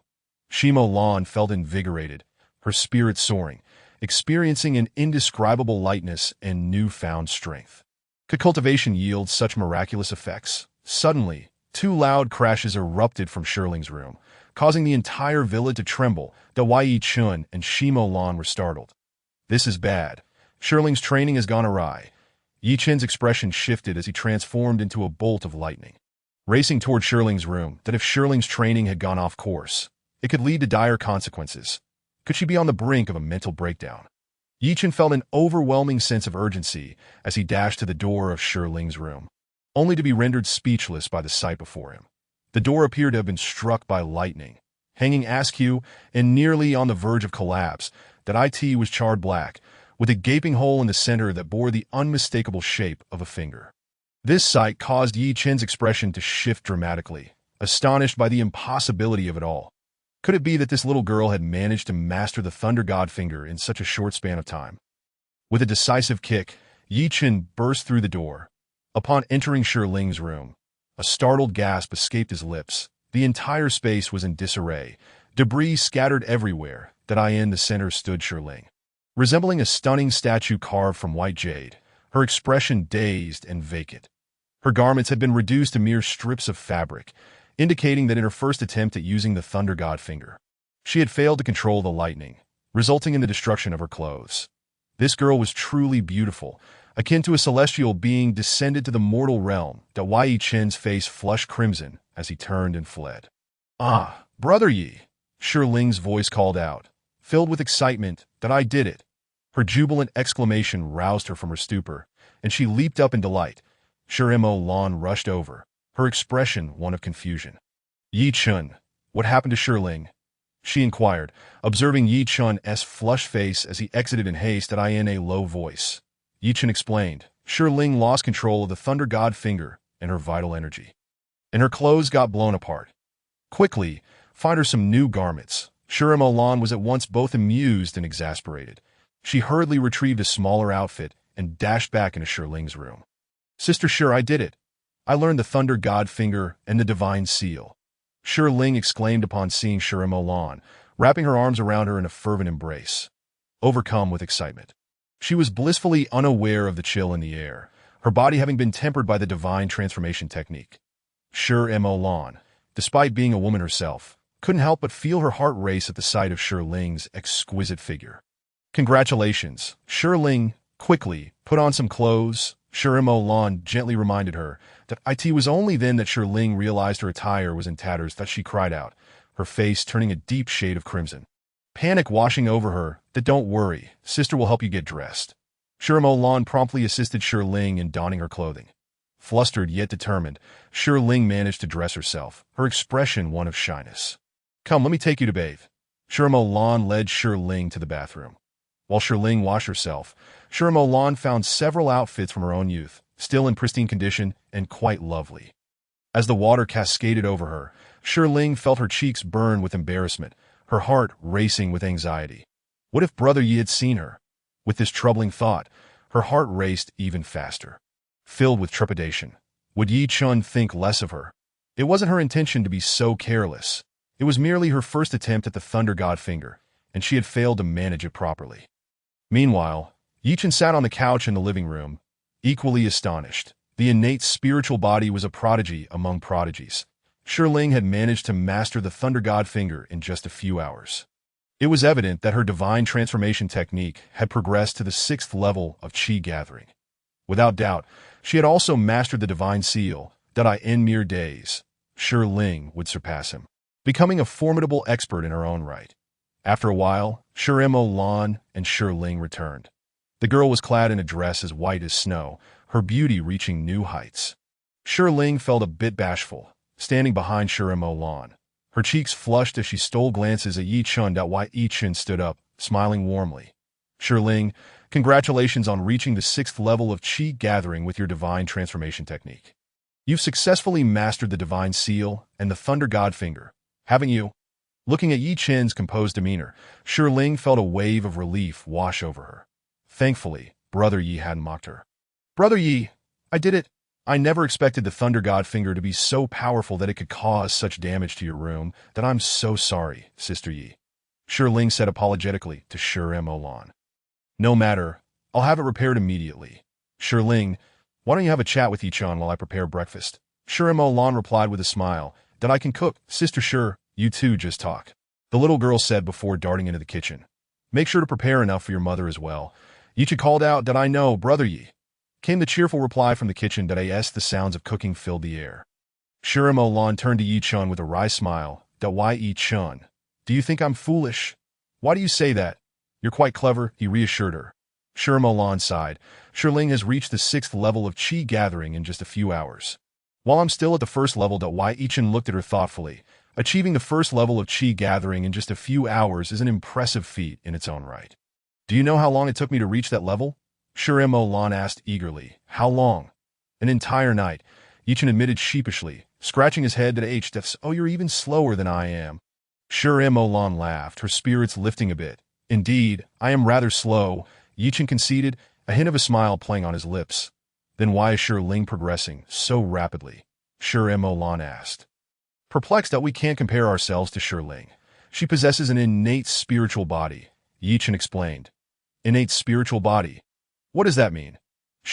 Shimo Lan felt invigorated, her spirit soaring, experiencing an indescribable lightness and newfound strength. Could cultivation yield such miraculous effects? Suddenly, 2 loud crashes erupted from Shirling's room, causing the entire villa to tremble. Yi Chen and Shimo Lan were startled. This is bad. Shirling's training has gone awry. Yi Chen's expression shifted as he transformed into a bolt of lightning. Racing toward Shirling's room, if Shirling's training had gone off course, it could lead to dire consequences. Could she be on the brink of a mental breakdown? Yi Chen felt an overwhelming sense of urgency as he dashed to the door of Shirling's room, only to be rendered speechless by the sight before him. The door appeared to have been struck by lightning. Hanging askew and nearly on the verge of collapse, it was charred black, with a gaping hole in the center that bore the unmistakable shape of a finger. This sight caused Yi Chen's expression to shift dramatically, astonished by the impossibility of it all. Could it be that this little girl had managed to master the Thunder God finger in such a short span of time? With a decisive kick, Yi Chen burst through the door. Upon entering Shirling's room, a startled gasp escaped his lips. The entire space was in disarray, debris scattered everywhere. In the center stood Shirling. Resembling a stunning statue carved from white jade, her expression dazed and vacant. Her garments had been reduced to mere strips of fabric, indicating that in her first attempt at using the Thunder God finger, she had failed to control the lightning, resulting in the destruction of her clothes. This girl was truly beautiful, akin to a celestial being descended to the mortal realm. Yi Chen's face flushed crimson as he turned and fled. Ah, Brother Yi, Shirling's voice called out, filled with excitement, I did it. Her jubilant exclamation roused her from her stupor, and she leaped up in delight. Shimo Lan rushed over, her expression one of confusion. Yi Chen, what happened to Shirling? She inquired, observing Yi Chen's flushed face as he exited in haste. In a low voice, Yi Chen explained, Shirling lost control of the Thunder God finger and her vital energy, and her clothes got blown apart. Quickly, find her some new garments. Shimo Lan was at once both amused and exasperated. She hurriedly retrieved a smaller outfit and dashed back into Shirling's room. Sister Shir, I did it. I learned the Thunder God finger and the Divine Seal. Shirling exclaimed upon seeing Shimo Lan, wrapping her arms around her in a fervent embrace. Overcome with excitement, she was blissfully unaware of the chill in the air, her body having been tempered by the divine transformation technique. Shimo Lan, despite being a woman herself, couldn't help but feel her heart race at the sight of Shirling's exquisite figure. Congratulations, Shirling. Quickly, put on some clothes. Shimo Lan gently reminded her that it was only then that Shirling realized her attire was in tatters. She cried out, her face turning a deep shade of crimson. Panic washing over her. Don't worry, sister will help you get dressed. Shimo Lan promptly assisted Shirling in donning her clothing. Flustered yet determined, Shirling managed to dress herself, her expression one of shyness. Come, let me take you to bathe. Shimo Lan led Shirling to the bathroom. While Shirling washed herself, Shimo Lan found several outfits from her own youth, still in pristine condition and quite lovely. As the water cascaded over her, Ling felt her cheeks burn with embarrassment, her heart racing with anxiety. What if Brother Yi had seen her? With this troubling thought, her heart raced even faster. Filled with trepidation, would Yi Chen think less of her? It wasn't her intention to be so careless. It was merely her first attempt at the Thunder God finger, and she had failed to manage it properly. Meanwhile, Yi Chen sat on the couch in the living room, equally astonished. The innate spiritual body was a prodigy among prodigies. Ling had managed to master the Thunder God finger in just a few hours. It was evident that her divine transformation technique had progressed to the 6th level of Qi gathering. Without doubt, she had also mastered the divine seal, that in mere days, Ling would surpass him, becoming a formidable expert in her own right. After a while, Lan and Ling returned. The girl was clad in a dress as white as snow, her beauty reaching new heights. Ling felt a bit bashful, standing behind Lan. Her cheeks flushed as she stole glances at Yi Chen. Yi Chen stood up, smiling warmly. Ling, congratulations on reaching the 6th level of Qi gathering with your divine transformation technique. You've successfully mastered the divine seal and the Thunder God finger, haven't you? Looking at Yi Chen's composed demeanor, Ling felt a wave of relief wash over her. Thankfully, Brother Yi hadn't mocked her. Brother Yi, I did it. I never expected the Thunder God finger to be so powerful that it could cause such damage to your room. That I'm so sorry, Sister Yi. Ling said apologetically to Lan. No matter, I'll have it repaired immediately. Ling, why don't you have a chat with Yi Chen while I prepare breakfast? Lan replied with a smile, that I can cook, Sister you two just talk. The little girl said before darting into the kitchen. Make sure to prepare enough for your mother as well. Yi Chen called out, that I know, Brother Yi. Came the cheerful reply from the kitchen that the sounds of cooking filled the air. Lan turned to Yi Chen with a wry smile, that why Yi Chen? Do you think I'm foolish? Why do you say that? You're quite clever, he reassured her. Lan sighed. Ling has reached the 6th level of Qi gathering in just a few hours. While I'm still at the 1st level, Yi Chen looked at her thoughtfully. Achieving the 1st level of Qi gathering in just a few hours is an impressive feat in its own right. Do you know how long it took me to reach that level? Lan asked eagerly. How long? An entire night, Yi Chen admitted sheepishly, scratching his head that oh, you're even slower than I am. Lan laughed, her spirits lifting a bit. Indeed, I am rather slow, Yi Chen conceded, a hint of a smile playing on his lips. Then why is Ling progressing so rapidly? Lan asked. Perplexed that we can't compare ourselves to Ling. She possesses an innate spiritual body, Yi Chen explained. Innate spiritual body? What does that mean?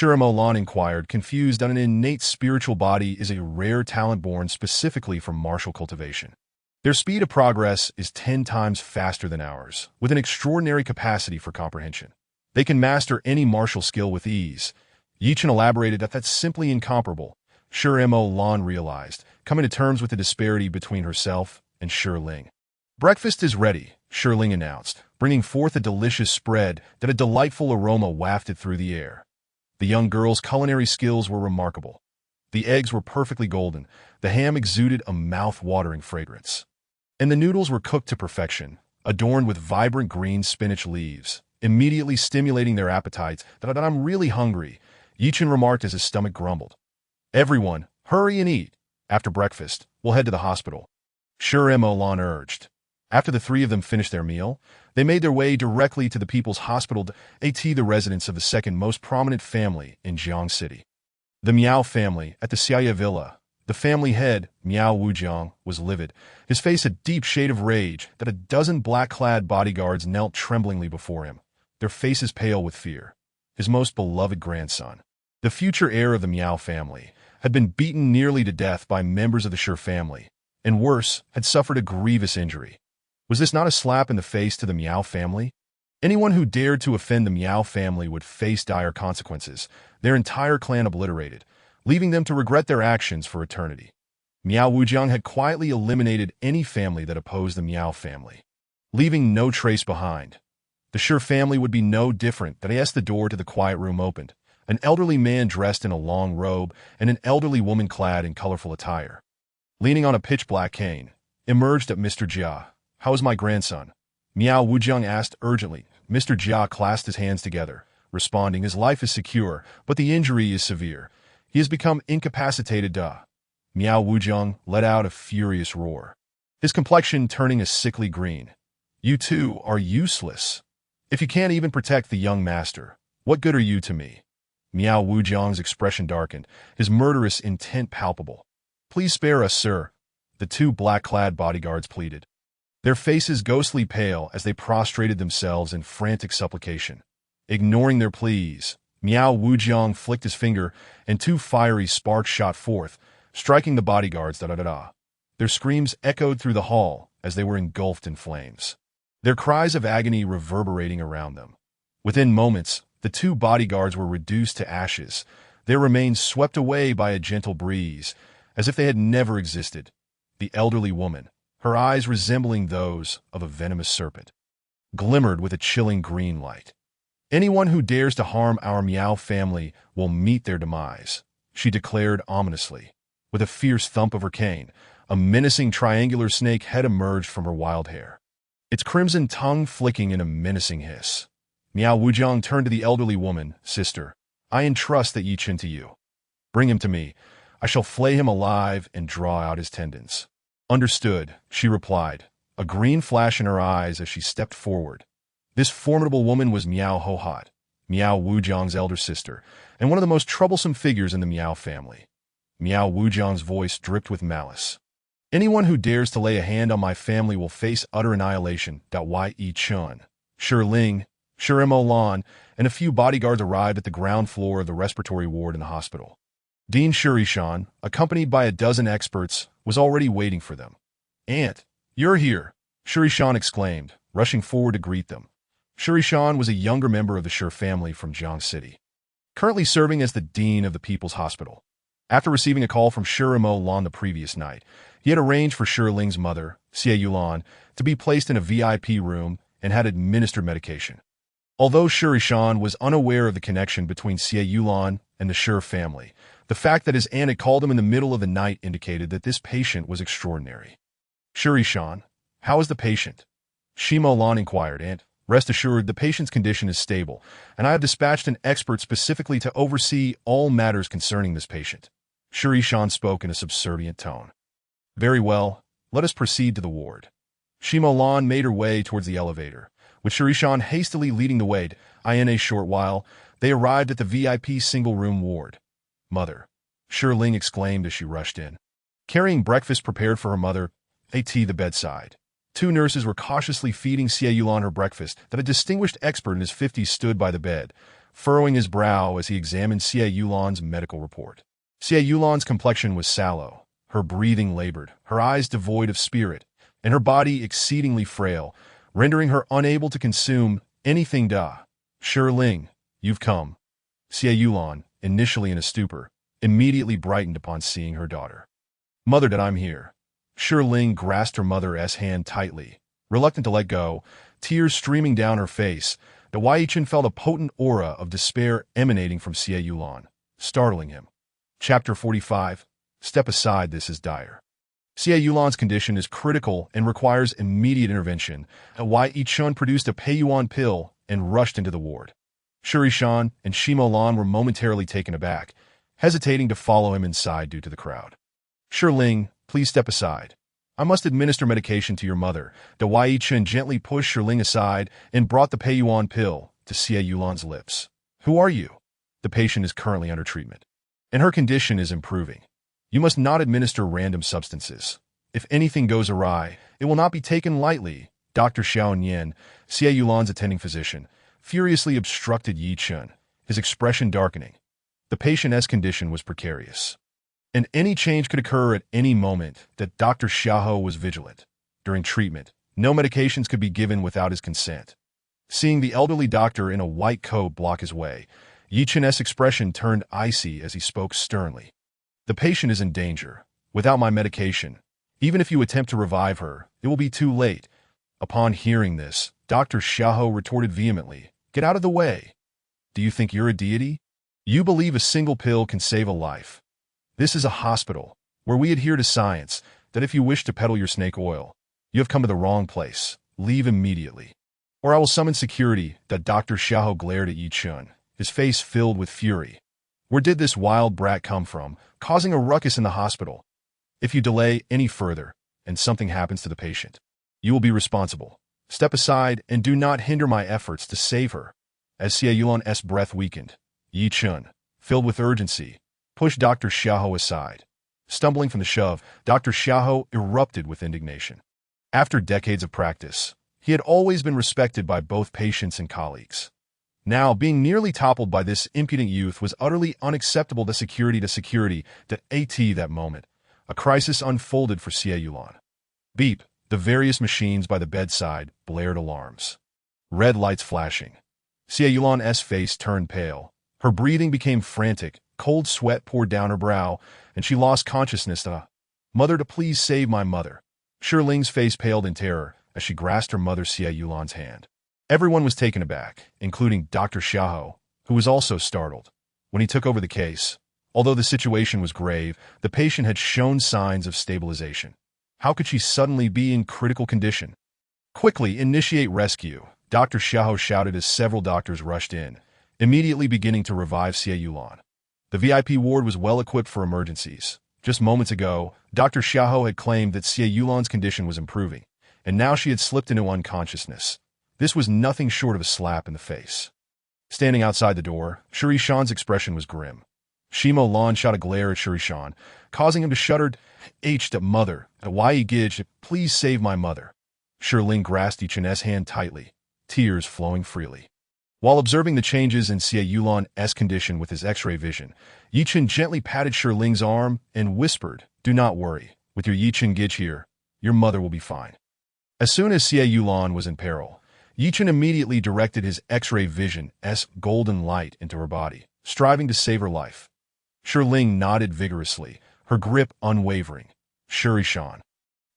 Lan inquired, confused that an innate spiritual body is a rare talent born specifically from martial cultivation. Their speed of progress is 10 times faster than ours, with an extraordinary capacity for comprehension. They can master any martial skill with ease. Yi Chen elaborated that that's simply incomparable. Lan realized, coming to terms with the disparity between herself and Ling. Breakfast is ready, Ling announced, bringing forth a delicious spread that a delightful aroma wafted through the air. The young girl's culinary skills were remarkable. The eggs were perfectly golden, the ham exuded a mouth-watering fragrance. And the noodles were cooked to perfection, adorned with vibrant green spinach leaves, immediately stimulating their appetites. That I'm really hungry, Yi Chen remarked as his stomach grumbled. Everyone, hurry and eat. After breakfast, we'll head to the hospital. Lan urged. After the three of them finished their meal, they made their way directly to the People's Hospital, the residence of the second most prominent family in Jiang City. The Miao family at the Xia Villa. The family head, Miao Wujiang, was livid, his face a deep shade of rage that a dozen black-clad bodyguards knelt tremblingly before him, their faces pale with fear. His most beloved grandson, the future heir of the Miao family, had been beaten nearly to death by members of the Shi family, and worse, had suffered a grievous injury. Was this not a slap in the face to the Miao family? Anyone who dared to offend the Miao family would face dire consequences, their entire clan obliterated, leaving them to regret their actions for eternity. Miao Wujiang had quietly eliminated any family that opposed the Miao family, leaving no trace behind. The Shi family would be no different. As the door to the quiet room opened, an elderly man dressed in a long robe and an elderly woman clad in colorful attire, leaning on a pitch-black cane, emerged at Mr. Jia. How is my grandson? Miao Wujiang asked urgently. Mr. Jia clasped his hands together, responding, "His life is secure, but the injury is severe. He has become incapacitated." Miao Wujiang let out a furious roar, his complexion turning a sickly green. "You two are useless. If you can't even protect the young master, what good are you to me?" Miao Wujiang's expression darkened, his murderous intent palpable. "Please spare us, sir," the two black-clad bodyguards pleaded, their faces ghostly pale as they prostrated themselves in frantic supplication. Ignoring their pleas, Miao Wujiang flicked his finger, and two fiery sparks shot forth, striking the bodyguards. Their screams echoed through the hall as they were engulfed in flames, their cries of agony reverberating around them. Within moments, the two bodyguards were reduced to ashes, their remains swept away by a gentle breeze, as if they had never existed. The elderly woman, her eyes resembling those of a venomous serpent, glimmered with a chilling green light. "Anyone who dares to harm our Miao family will meet their demise," she declared ominously. With a fierce thump of her cane, a menacing triangular snake head emerged from her wild hair, its crimson tongue flicking in a menacing hiss. Miao Wujiang turned to the elderly woman. "Sister, I entrust that Chen to you. Bring him to me. I shall flay him alive and draw out his tendons." "Understood," she replied, a green flash in her eyes as she stepped forward. This formidable woman was Miao Hohat, Miao Wujiang's elder sister, and one of the most troublesome figures in the Miao family. Miao Wujiang's voice dripped with malice. "Anyone who dares to lay a hand on my family will face utter annihilation." Yi Chun, Shi Ling, Shi Mo Lan, and a few bodyguards arrived at the ground floor of the respiratory ward in the hospital. Dean Shirishan, accompanied by a dozen experts, was already waiting for them. "Aunt, you're here!" Shirishan exclaimed, rushing forward to greet them. Shirishan was a younger member of the Shi family from Jiang City, currently serving as the dean of the People's Hospital. After receiving a call from Shi Mo Lan the previous night, he had arranged for Shi Ling's mother, Xie Yulan, to be placed in a VIP room and had administered medication. Although Shirishan was unaware of the connection between Xie Yulan and the Shi family, the fact that his aunt had called him in the middle of the night indicated that this patient was extraordinary. "Shirishan, how is the patient?" Shi Mo Lan inquired. "Aunt, rest assured the patient's condition is stable, and I have dispatched an expert specifically to oversee all matters concerning this patient." Shirishan spoke in a subservient tone. "Very well, let us proceed to the ward." Shi Mo Lan made her way towards the elevator, with Shirishan hastily leading the way. In a short while, they arrived at the VIP single-room ward. "Mother," Shi Ling exclaimed as she rushed in, carrying breakfast prepared for her mother, at the bedside. Two nurses were cautiously feeding Xie Yulan her breakfast. That a distinguished expert in his 50s stood by the bed, furrowing his brow as he examined Xie Yulan's medical report. Xie Yulan's complexion was sallow, her breathing labored, her eyes devoid of spirit, and her body exceedingly frail, rendering her unable to consume anything. "Shi Ling, you've come." Xie Yulan, initially in a stupor, immediately brightened upon seeing her daughter. "Mother, I'm here." Shi Ling grasped her mother's hand tightly, reluctant to let go, tears streaming down her face. Yi Chen felt a potent aura of despair emanating from Xie Yulan, startling him. Chapter 45. Step aside, this is dire. Xie Yulan's condition is critical and requires immediate intervention. Yi Chen produced a Peiyuan pill and rushed into the ward. Shirishan and Shi Mo Lan were momentarily taken aback, hesitating to follow him inside due to the crowd. "Shi Ling, please step aside. I must administer medication to your mother." Yi Chen gently pushed Shi Ling aside and brought the Peiyuan pill to Xie Yulan's lips. "Who are you?" "The patient is currently under treatment, and her condition is improving. You must not administer random substances. If anything goes awry, it will not be taken lightly." Dr. Xiaoyan, Xie Yulan's attending physician, furiously obstructed Yi Chen, his expression darkening. The patient's condition was precarious, and any change could occur at any moment. That Dr. Xiaoho was vigilant. During treatment, no medications could be given without his consent. Seeing the elderly doctor in a white coat block his way, Yi Chen's expression turned icy as he spoke sternly. "The patient is in danger. Without my medication, even if you attempt to revive her, it will be too late." Upon hearing this, Dr. Xiaoho retorted vehemently, "Get out of the way. Do you think you're a deity? You believe a single pill can save a life. This is a hospital, where we adhere to science, that if you wish to peddle your snake oil, you have come to the wrong place. Leave immediately, or I will summon security." Dr. Xiaoho glared at Yi Chen, his face filled with fury. Where did this wild brat come from, causing a ruckus in the hospital? If you delay any further, and something happens to the patient, you will be responsible. Step aside and do not hinder my efforts to save her. As Xie Yulan's breath weakened, Yi Chen, filled with urgency, pushed Dr. Xiaohou aside. Stumbling from the shove, Dr. Xiaohou erupted with indignation. After decades of practice, he had always been respected by both patients and colleagues. Now, being nearly toppled by this impudent youth was utterly unacceptable. To security, that moment, a crisis unfolded for Xie Yulan. Beep, the various machines by the bedside blared alarms. Red lights flashing. Xie Yulan's face turned pale. Her breathing became frantic, cold sweat poured down her brow, and she lost consciousness. Mother, to please save my mother. Shiling's face paled in terror as she grasped her mother Xie Yulan's hand. Everyone was taken aback, including Dr. Xiaohou, who was also startled. When he took over the case, although the situation was grave, the patient had shown signs of stabilization. How could she suddenly be in critical condition? Quickly, initiate rescue, Dr. Xiaohou shouted as several doctors rushed in, immediately beginning to revive Xie Yulan. The VIP ward was well-equipped for emergencies. Just moments ago, Dr. Xiaohou had claimed that Xie Yulan's condition was improving, and now she had slipped into unconsciousness. This was nothing short of a slap in the face. Standing outside the door, Shirishan's expression was grim. Shimo Lan shot a glare at Shirishan, causing him to shudder. Mother, why gidge, please save my mother. Shiling grasped Chen's hand tightly, tears flowing freely. While observing the changes in Xie Yulan's condition with his X-ray vision, Yi Chen gently patted Shiling's arm and whispered, "Do not worry. With your Yi Chen gidge here, your mother will be fine." As soon as Xie Yulan was in peril, Yi Chen immediately directed his X-ray vision's golden light into her body, striving to save her life. Shiling nodded vigorously, her grip unwavering. Shirishan,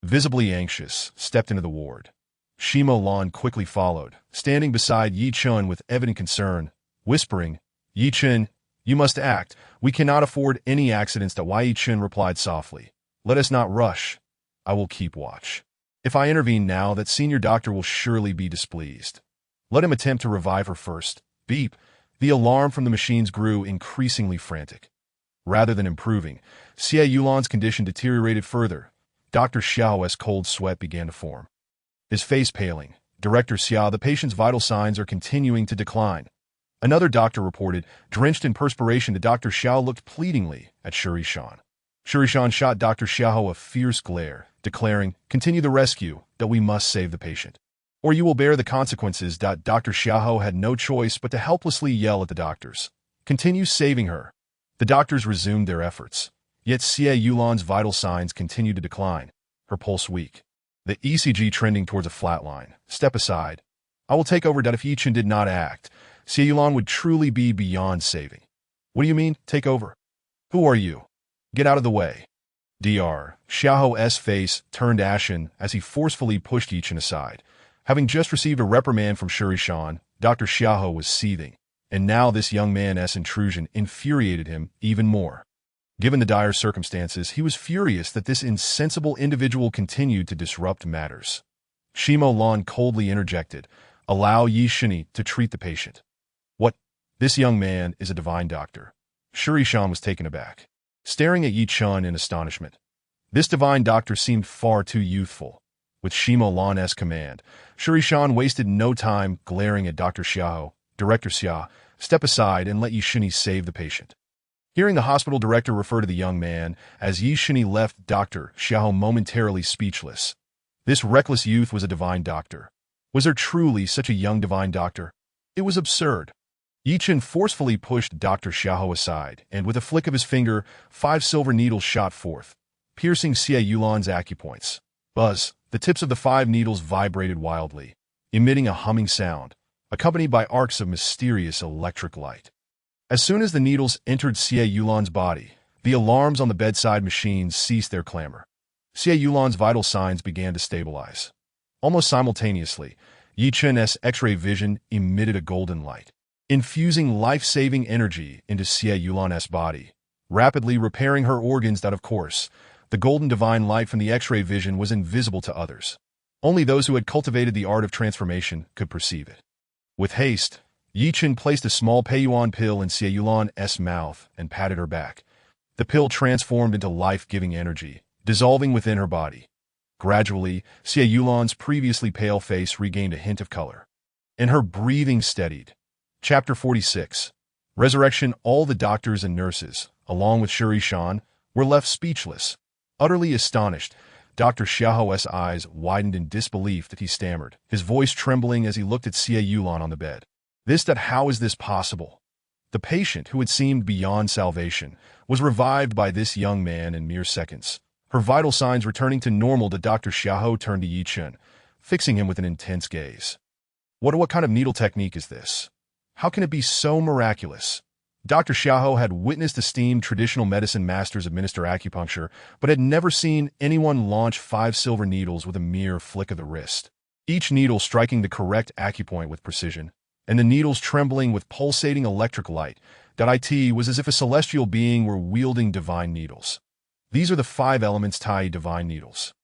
visibly anxious, stepped into the ward. Shimo Lan quickly followed, standing beside Yi Chen with evident concern, whispering, "Yi Chen, you must act. We cannot afford any accidents." Yi Chen replied softly, "Let us not rush. I will keep watch. If I intervene now, that senior doctor will surely be displeased. Let him attempt to revive her first." Beep. The alarm from the machines grew increasingly frantic. Rather than improving, Xie Yulan's condition deteriorated further. Dr. Xiao's cold sweat began to form. His face paling. "Director Xia, the patient's vital signs are continuing to decline." Another doctor reported, drenched in perspiration. Dr. Xiao looked pleadingly at Shirishan. Shirishan shot Dr. Xiao a fierce glare, declaring, "Continue the rescue, that we must save the patient, or you will bear the consequences." Dr. Xiao had no choice but to helplessly yell at the doctors, "Continue saving her." The doctors resumed their efforts, yet Xie Yulan's vital signs continued to decline, her pulse weak. The ECG trending towards a flat line. "Step aside. I will take over." If Yi Chen did not act, Xie Yulan would truly be beyond saving. "What do you mean, take over? Who are you? Get out of the way." Dr. Xiao's face turned ashen as he forcefully pushed Yi Chen aside. Having just received a reprimand from Shirishan, Dr. Xiao was seething, and now this young man's intrusion infuriated him even more. Given the dire circumstances, he was furious that this insensible individual continued to disrupt matters. Shimo Lan coldly interjected, "Allow Yi Shini to treat the patient." "What? This young man is a divine doctor." Shirishan was taken aback, staring at Yi Chen in astonishment. This divine doctor seemed far too youthful. With Shimo Lan's command, Shirishan wasted no time glaring at Dr. Xiao. "Director Xia, step aside and let Yi Shini save the patient." Hearing the hospital director refer to the young man as Yi Shini left Dr. Xiao momentarily speechless. This reckless youth was a divine doctor. Was there truly such a young divine doctor? It was absurd. Yi Chen forcefully pushed Dr. Xiao aside, and with a flick of his finger, 5 silver needles shot forth, piercing Xie Yulan's acupoints. Buzz, the tips of the 5 needles vibrated wildly, emitting a humming sound, accompanied by arcs of mysterious electric light. As soon as the needles entered Xie Yulan's body, the alarms on the bedside machines ceased their clamor. Xie Yulan's vital signs began to stabilize. Almost simultaneously, Yi Chen's X-ray vision emitted a golden light, infusing life-saving energy into Xie Yulan's body, rapidly repairing her organs. Of course, the golden divine light from the X-ray vision was invisible to others. Only those who had cultivated the art of transformation could perceive it. With haste, Yi Chen placed a small Peiyuan pill in Xie Yulan's mouth and patted her back. The pill transformed into life-giving energy, dissolving within her body. Gradually, Xie Yulan's previously pale face regained a hint of color, and her breathing steadied. Chapter 46. Resurrection. All the doctors and nurses, along with Shuri Shan, were left speechless. Utterly astonished, Dr. Xiao's eyes widened in disbelief that he stammered, his voice trembling as he looked at Xie Yulan on the bed. How is this possible? The patient, who had seemed beyond salvation, was revived by this young man in mere seconds. Her vital signs returning to normal. Dr. Xiao turned to Yi Chen, fixing him with an intense gaze. What kind of needle technique is this? How can it be so miraculous? Dr. Xiao had witnessed esteemed traditional medicine masters administer acupuncture, but had never seen anyone launch 5 silver needles with a mere flick of the wrist. Each needle striking the correct acupoint with precision, and the needles trembling with pulsating electric light. It was as if a celestial being were wielding divine needles. These are the 5 elements Tai divine needles,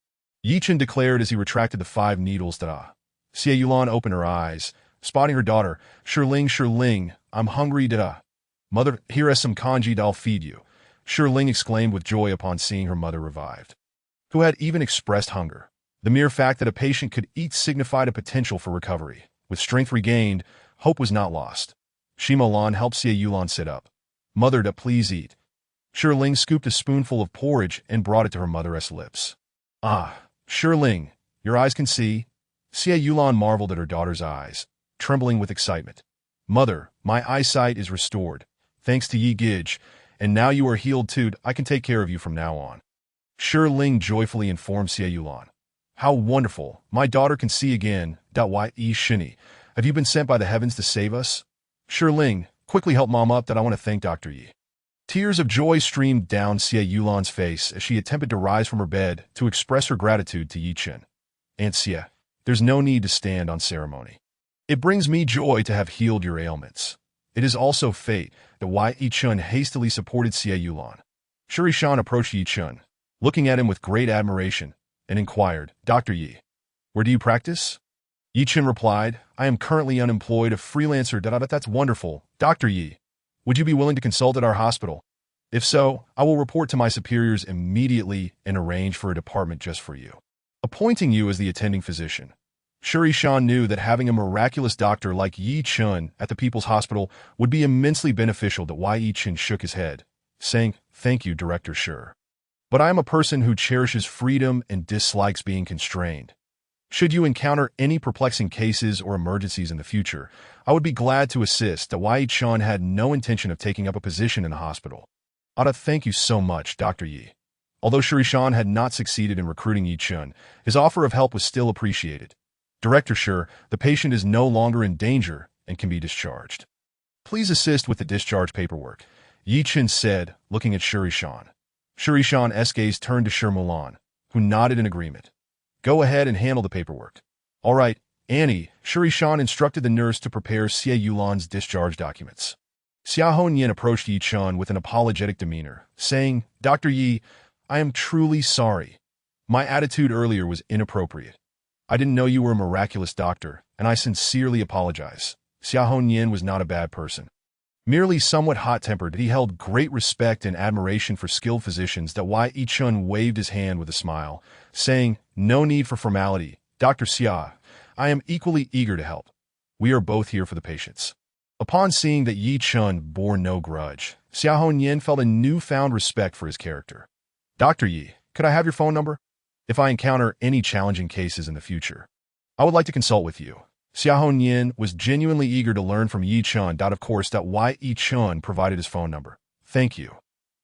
Yi Chen declared as he retracted the 5 needles. Xie Yulan opened her eyes, spotting her daughter. Shirling, I'm hungry. Mother, here is some kanji. I'll feed you. Shirling exclaimed with joy upon seeing her mother revived, who had even expressed hunger. The mere fact that a patient could eat signified a potential for recovery. With strength regained, hope was not lost. Shimolan helped Xie Yulan sit up. Mother, please eat. Shirling scooped a spoonful of porridge and brought it to her mother's lips. Ah, Shirling, your eyes can see? Xie Yulan marveled at her daughter's eyes, trembling with excitement. Mother, my eyesight is restored, thanks to Yi Gij, and now you are healed too. I can take care of you from now on. Shirling joyfully informed Xie Yulan. How wonderful, my daughter can see again. Yi Shini, have you been sent by the heavens to save us? Shirling, quickly help Mom up. I want to thank Dr. Yi. Tears of joy streamed down Xie Yulan's face as she attempted to rise from her bed to express her gratitude to Yi Chen. Aunt Xie, there's no need to stand on ceremony. It brings me joy to have healed your ailments. It is also fate that Yi Chen hastily supported Xie Yulan. Shuri Shan approached Yi Chen, looking at him with great admiration, and inquired, Dr. Yi, where do you practice? Yi Chen replied, I am currently unemployed, a freelancer. That's wonderful. Dr. Yi, would you be willing to consult at our hospital? If so, I will report to my superiors immediately and arrange for a department just for you, appointing you as the attending physician. Shuri Shan knew that having a miraculous doctor like Yi Chen at the People's Hospital would be immensely beneficial. Yi Chen shook his head, saying, Thank you, Director Sure. But I am a person who cherishes freedom and dislikes being constrained. Should you encounter any perplexing cases or emergencies in the future, I would be glad to assist. Yi Chen had no intention of taking up a position in the hospital. Thank you so much, Dr. Yi. Although Shuri Shan had not succeeded in recruiting Yi Chen, his offer of help was still appreciated. Director Sure, the patient is no longer in danger and can be discharged. Please assist with the discharge paperwork, Yi Chen said, looking at Shuri Shan. Shuri Shan's gaze turned to Shirmulan, who nodded in agreement. Go ahead and handle the paperwork. All right, Annie, Shuri Shan instructed the nurse to prepare Xie Yulan's discharge documents. Xiao Nian approached Yi Chen with an apologetic demeanor, saying, Dr. Yi, I am truly sorry. My attitude earlier was inappropriate. I didn't know you were a miraculous doctor, and I sincerely apologize. Xiao Nian was not a bad person. Merely somewhat hot-tempered, he held great respect and admiration for skilled physicians. Yi Chen waved his hand with a smile, saying, No need for formality, Dr. Xia. I am equally eager to help. We are both here for the patients. Upon seeing that Yi Chen bore no grudge, Xiao Nian felt a newfound respect for his character. Dr. Yi, could I have your phone number? If I encounter any challenging cases in the future, I would like to consult with you. Xiao Nian was genuinely eager to learn from Yi Chen. Of course, Yi Chen provided his phone number. Thank you,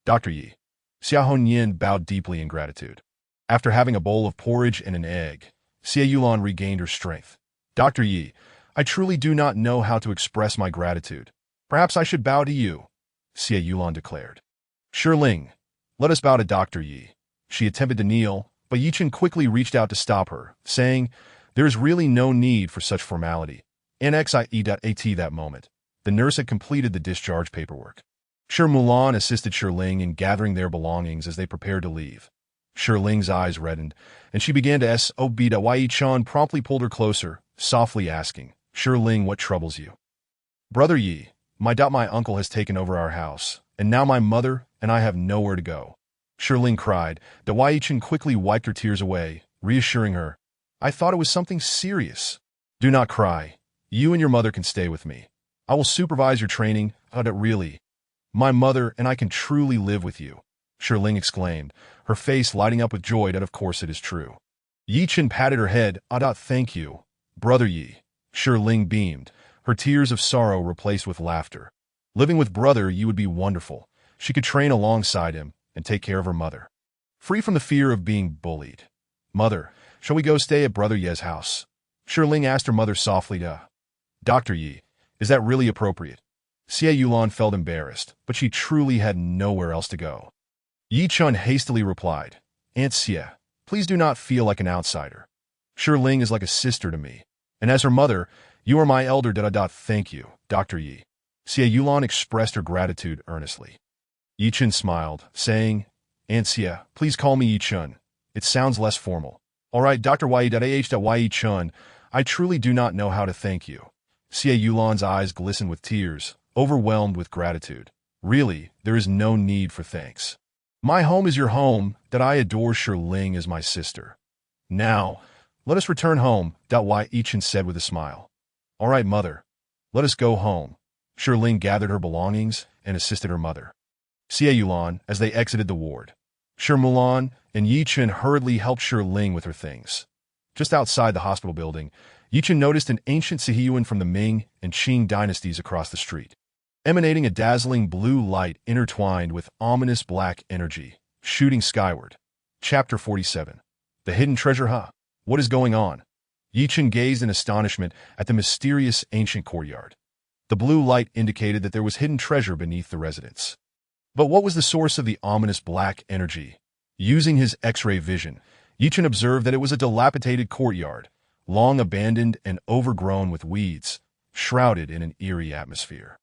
Dr. Yi. Xiao Nian bowed deeply in gratitude. After having a bowl of porridge and an egg, Xie Yulan regained her strength. Dr. Yi, I truly do not know how to express my gratitude. Perhaps I should bow to you, Xie Yulan declared. Shirling, let us bow to Dr. Yi. She attempted to kneel, but Yi Chen quickly reached out to stop her, saying, There is really no need for such formality. NXIE.AT that moment, the nurse had completed the discharge paperwork. Shirmulan assisted Shirling in gathering their belongings as they prepared to leave. Shirling's eyes reddened, and she began to sob. Yi Chen promptly pulled her closer, softly asking, Shirling, what troubles you? Brother Yi, my uncle has taken over our house, and now my mother and I have nowhere to go. Shiling cried. Dawai Chen quickly wiped her tears away, reassuring her. I thought it was something serious. Do not cry. You and your mother can stay with me. I will supervise your training. Really. My mother and I can truly live with you. Shiling exclaimed, her face lighting up with joy that of course it is true. Yi Chen patted her head. Thank you. Brother Yi. Shiling beamed, her tears of sorrow replaced with laughter. Living with Brother Yi would be wonderful. She could train alongside him and take care of her mother. Free from the fear of being bullied. Mother, shall we go stay at Brother Ye's house? Shiling asked her mother softly. Dr. Yi, is that really appropriate? Xie Yulan felt embarrassed, but she truly had nowhere else to go. Yi Chun hastily replied, Aunt Xie, please do not feel like an outsider. Shiling is like a sister to me. And as her mother, you are my elder. Thank you, Dr. Yi. Xie Yulan expressed her gratitude earnestly. Yi Chun smiled, saying, Aunt Xie, please call me Yi Chun. It sounds less formal. All right, Dr. Yi Chun, I truly do not know how to thank you. Xie Yulan's eyes glistened with tears, overwhelmed with gratitude. Really, there is no need for thanks. My home is your home, that I adore Shiling as my sister. Now, let us return home, Yi Chen said with a smile. All right, mother. Let us go home. Shiling gathered her belongings and assisted her mother. Xie Yulan, as they exited the ward. Mulan and Yi Chen hurriedly helped Shiling with her things. Just outside the hospital building, Yi Chen noticed an ancient Sihiyuan from the Ming and Qing dynasties across the street, emanating a dazzling blue light intertwined with ominous black energy, shooting skyward. Chapter 47. The Hidden Treasure. What is going on? Yi Chen gazed in astonishment at the mysterious ancient courtyard. The blue light indicated that there was hidden treasure beneath the residence. But what was the source of the ominous black energy? Using his X-ray vision, Yi Chen observed that it was a dilapidated courtyard, long abandoned and overgrown with weeds, shrouded in an eerie atmosphere.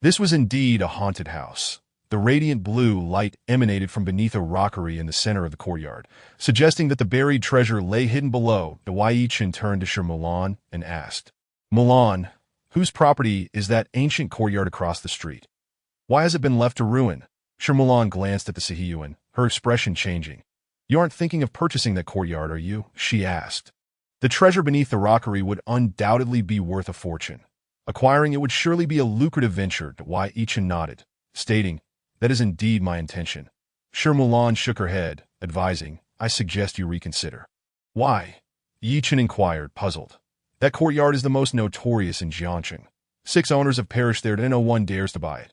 This was indeed a haunted house. The radiant blue light emanated from beneath a rockery in the center of the courtyard, suggesting that the buried treasure lay hidden below. Yi Chen turned to Mulan and asked, Mulan, whose property is that ancient courtyard across the street? Why has it been left to ruin? Mulan glanced at the Sihiyuan, her expression changing. You aren't thinking of purchasing that courtyard, are you? She asked. The treasure beneath the rockery would undoubtedly be worth a fortune. Acquiring it would surely be a lucrative venture. Yi Chen nodded, stating, That is indeed my intention. Mulan shook her head, advising, I suggest you reconsider. Why? Yi Chen inquired, puzzled. That courtyard is the most notorious in Jiangcheng. 6 owners have perished there and no one dares to buy it.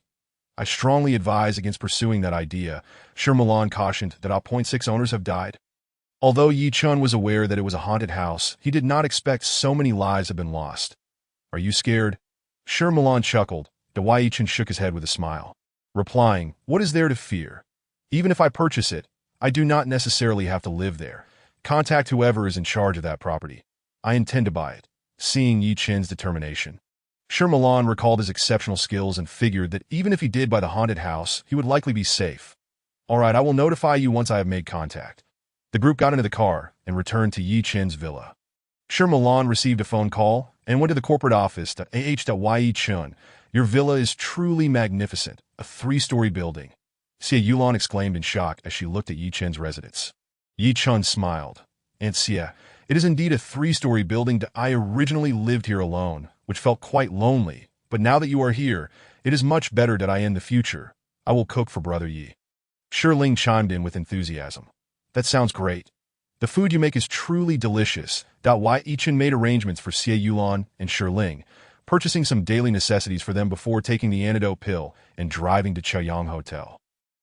I strongly advise against pursuing that idea. Mulan cautioned that 6 owners have died. Although Yi Chen was aware that it was a haunted house, he did not expect so many lives have been lost. Are you scared? Mulan chuckled. Yi Chen shook his head with a smile, replying, What is there to fear? Even if I purchase it, I do not necessarily have to live there. Contact whoever is in charge of that property. I intend to buy it. Seeing Yi Chen's determination, Mulan recalled his exceptional skills and figured that even if he did buy the haunted house, he would likely be safe. All right, I will notify you once I have made contact. The group got into the car and returned to Yi Chen's villa. Mulan received a phone call and went to the corporate office. Yi Chen, your villa is truly magnificent, a 3-story building. Xie Yulan exclaimed in shock as she looked at Yi Chen's residence. Yi Chen smiled. Aunt Xie, it is indeed a 3-story building. I originally lived here alone, which felt quite lonely, but now that you are here, it is much better that I in the future. I will cook for Brother Yi. Shiling chimed in with enthusiasm. That sounds great. The food you make is truly delicious. Yi Chen made arrangements for Xie Yulan and Shiling, purchasing some daily necessities for them before taking the antidote pill and driving to Chaoyang Hotel.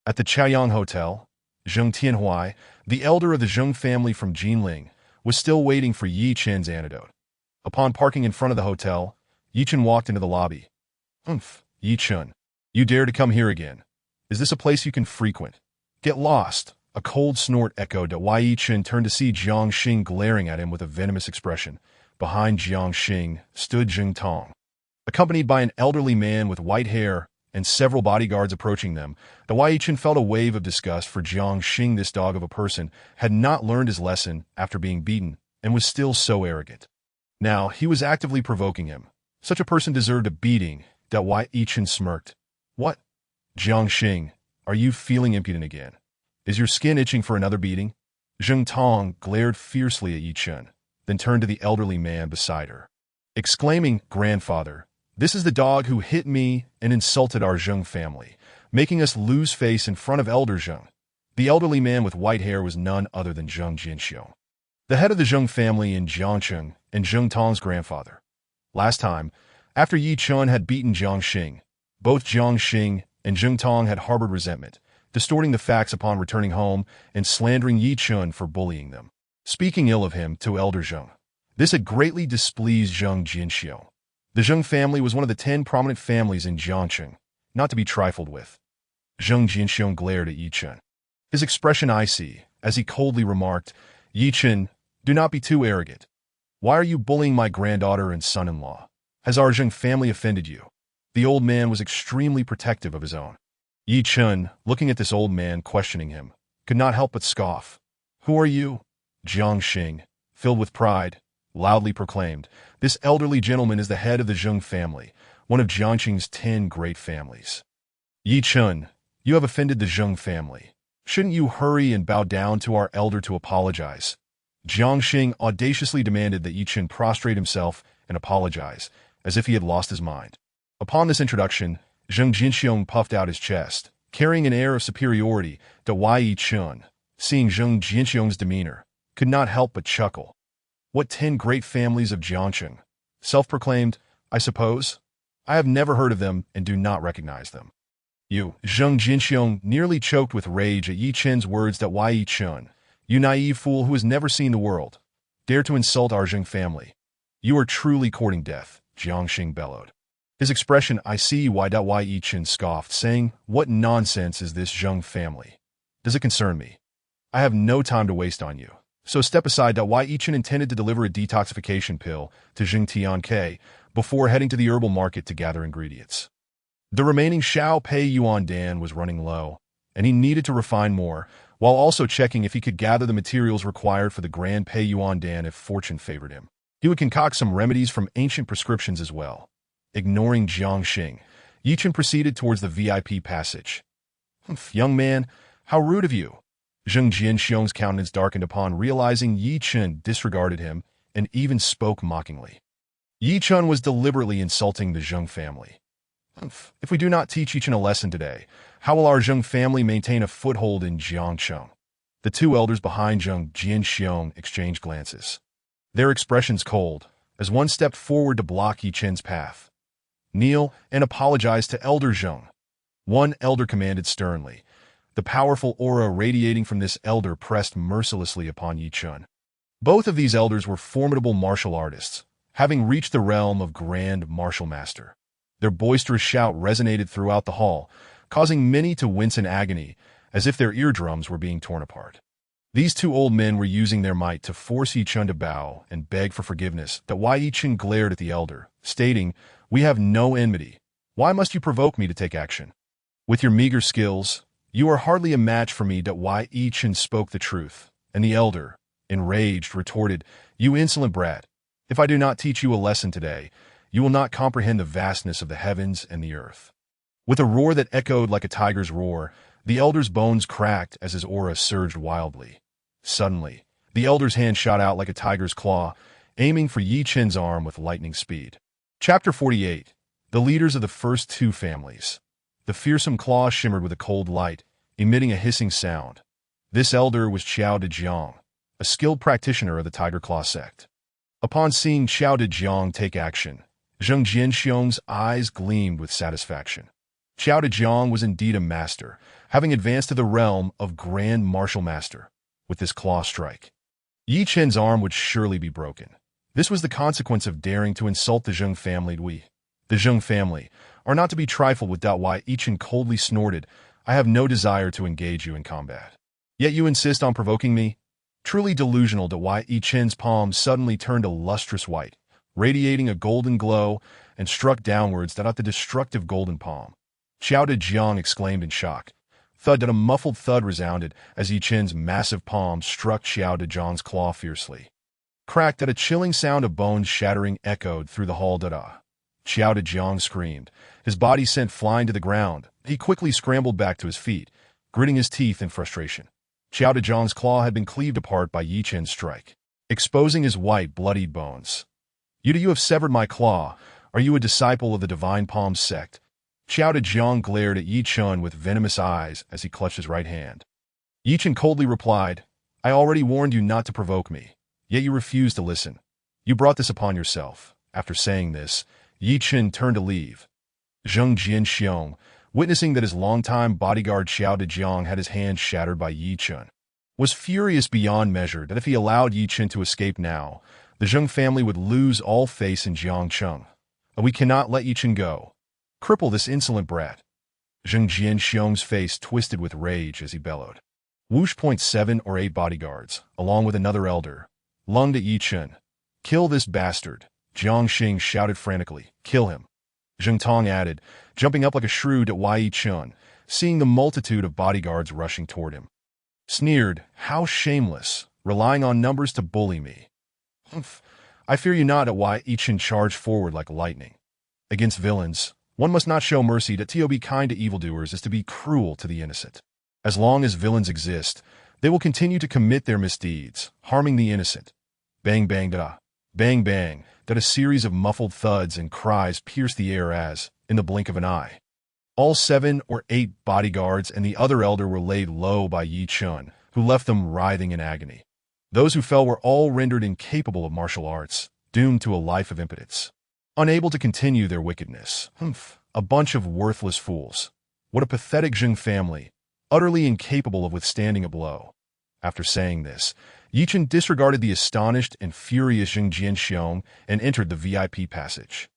At the Chaoyang Hotel, Zheng Tianhui, the elder of the Zheng family from Jinling, was still waiting for Yi Chen's antidote. Upon parking in front of the hotel, Yi Chen walked into the lobby. Yi Chen, you dare to come here again. Is this a place you can frequent? Get lost. A cold snort echoed. Yi Chen turned to see Jiang Xing glaring at him with a venomous expression. Behind Jiang Xing stood Zheng Tong, accompanied by an elderly man with white hair and several bodyguards approaching them. Yi Chen felt a wave of disgust for Jiang Xing. This dog of a person had not learned his lesson after being beaten and was still so arrogant. Now, he was actively provoking him. Such a person deserved a beating, Wai Yichen smirked. What? Jiang Xing, are you feeling impudent again? Is your skin itching for another beating? Zheng Tong glared fiercely at Yichen, then turned to the elderly man beside her, exclaiming, Grandfather, this is the dog who hit me and insulted our Zheng family, making us lose face in front of Elder Zheng. The elderly man with white hair was none other than Zheng Jinxiong, the head of the Zheng family in Jiangcheng and Zheng Tong's grandfather. Last time, after Yi Chun had beaten Jiang Xing, both Jiang Xing and Zheng Tong had harbored resentment, distorting the facts upon returning home and slandering Yi Chun for bullying them, speaking ill of him to Elder Zheng. This had greatly displeased Zheng Jinxiong. The Zheng family was one of the 10 prominent families in Jiangcheng, not to be trifled with. Zheng Jinxiong glared at Yi Chun, his expression icy, as he coldly remarked, Yi Chun, do not be too arrogant. Why are you bullying my granddaughter and son-in-law? Has our Zheng family offended you? The old man was extremely protective of his own. Yi Chun, looking at this old man questioning him, could not help but scoff. Who are you? Jiang Xing, filled with pride, loudly proclaimed, this elderly gentleman is the head of the Zheng family, one of Jiangqing's 10 great families. Yi Chun, you have offended the Zheng family. Shouldn't you hurry and bow down to our elder to apologize? Jiang Xing audaciously demanded that Yi Chun prostrate himself and apologize, as if he had lost his mind. Upon this introduction, Zheng Jinxiong puffed out his chest, carrying an air of superiority. Wai Yi Chun, seeing Zheng Jinxiong's demeanor, could not help but chuckle. What 10 great families of Jiangcheng? Self-proclaimed, I suppose? I have never heard of them and do not recognize them. You, Zheng Jinxiong, nearly choked with rage at Yi Chen's words. Wai Yi Chun, you naive fool who has never seen the world, dare to insult our Zheng family. You are truly courting death, Jiang Xing bellowed. His expression, I see why. Wai Yi Chun scoffed, saying, what nonsense is this Zheng family? Does it concern me? I have no time to waste on you. So step aside. Wai Yi Chun intended to deliver a detoxification pill to Jing Tianke before heading to the herbal market to gather ingredients. The remaining Xiao Pei Yuan Dan was running low, and he needed to refine more, while also checking if he could gather the materials required for the Grand Pei Yuan Dan if fortune favored him. He would concoct some remedies from ancient prescriptions as well. Ignoring Jiang Xing, Yi Chun proceeded towards the VIP passage. Young man, how rude of you. Zheng Jinxiong's countenance darkened upon realizing Yi Chun disregarded him and even spoke mockingly. Yi Chun was deliberately insulting the Zheng family. If we do not teach Yi Chun a lesson today, how will our Zheng family maintain a foothold in Jiangcheng? The two elders behind Zheng Jinxiong exchanged glances, their expressions cold, as one stepped forward to block Yi Chun's path. Kneel and apologize to Elder Zheng. One elder commanded sternly. The powerful aura radiating from this elder pressed mercilessly upon Yi Chun. Both of these elders were formidable martial artists, having reached the realm of Grand Martial Master. Their boisterous shout resonated throughout the hall, causing many to wince in agony, as if their eardrums were being torn apart. These two old men were using their might to force Yi Chun to bow and beg for forgiveness. Wai Yi Chun glared at the elder, stating, we have no enmity. Why must you provoke me to take action? With your meager skills, you are hardly a match for me. Wai Yi Chun spoke the truth, and the elder, enraged, retorted, you insolent brat. If I do not teach you a lesson today, you will not comprehend the vastness of the heavens and the earth. With a roar that echoed like a tiger's roar, the elder's bones cracked as his aura surged wildly. Suddenly, the elder's hand shot out like a tiger's claw, aiming for Yi Chun's arm with lightning speed. Chapter 48. The leaders of the first two families. The fearsome claw shimmered with a cold light, emitting a hissing sound. This elder was Qiao Dejiang, a skilled practitioner of the Tiger Claw sect. Upon seeing Qiao Dejiang take action, Zheng Jinxiong's eyes gleamed with satisfaction. Qiao Dejiang was indeed a master, having advanced to the realm of Grand Martial Master. With this claw strike, Yi Chen's arm would surely be broken. This was the consequence of daring to insult the Zheng family. We, the Zheng family, are not to be trifled with. Wai Yi Chen coldly snorted, I have no desire to engage you in combat. Yet you insist on provoking me? Truly delusional. Wai Yi Chen's palm suddenly turned a lustrous white, radiating a golden glow, and struck downwards at the destructive golden palm. Qiao Dejiang exclaimed in shock. Thud. A muffled thud resounded as Yi Chen's massive palm struck Qiao Dejiang's claw fiercely. Cracked. A chilling sound of bones shattering echoed through the hall. Xiao Dejiang screamed. His body sent flying to the ground. He quickly scrambled back to his feet, gritting his teeth in frustration. Xiao Dejiang's claw had been cleaved apart by Yi Chen's strike, exposing his white, bloodied bones. You have severed my claw. Are you a disciple of the Divine Palm sect? Xiao Dejiang glared at Yi Chen with venomous eyes as he clutched his right hand. Yi Chen coldly replied, I already warned you not to provoke me, yet you refused to listen. You brought this upon yourself. After saying this, Yi Chen turned to leave. Zheng Jianxiong, witnessing that his longtime bodyguard Xiao Dejiang had his hand shattered by Yi Chen, was furious beyond measure that if he allowed Yi Chen to escape now, the Zheng family would lose all face in Jiangcheng. We cannot let Yi Chen go. Cripple this insolent brat. Zheng Jianxiong's face twisted with rage as he bellowed. Whoosh! 7 or 8 bodyguards, along with another elder, lunged at Yi Chen. Kill this bastard, Jiang Xing shouted frantically. Kill him. Zheng Tong added, jumping up like a shrew at Yi Chen, seeing the multitude of bodyguards rushing toward him. Sneered, how shameless, relying on numbers to bully me. Humph, I fear you not. At Yi Chen charged forward like lightning. Against villains, one must not show mercy. To be kind to evildoers is to be cruel to the innocent. As long as villains exist, they will continue to commit their misdeeds, harming the innocent. Bang bang da, bang bang, that a series of muffled thuds and cries pierced the air as, in the blink of an eye, all 7 or 8 bodyguards and the other elder were laid low by Yi Chen, who left them writhing in agony. Those who fell were all rendered incapable of martial arts, doomed to a life of impotence, unable to continue their wickedness. Humph, a bunch of worthless fools. What a pathetic Zheng family, utterly incapable of withstanding a blow. After saying this, Yi Chen disregarded the astonished and furious Zheng Jianxiong and entered the VIP passage.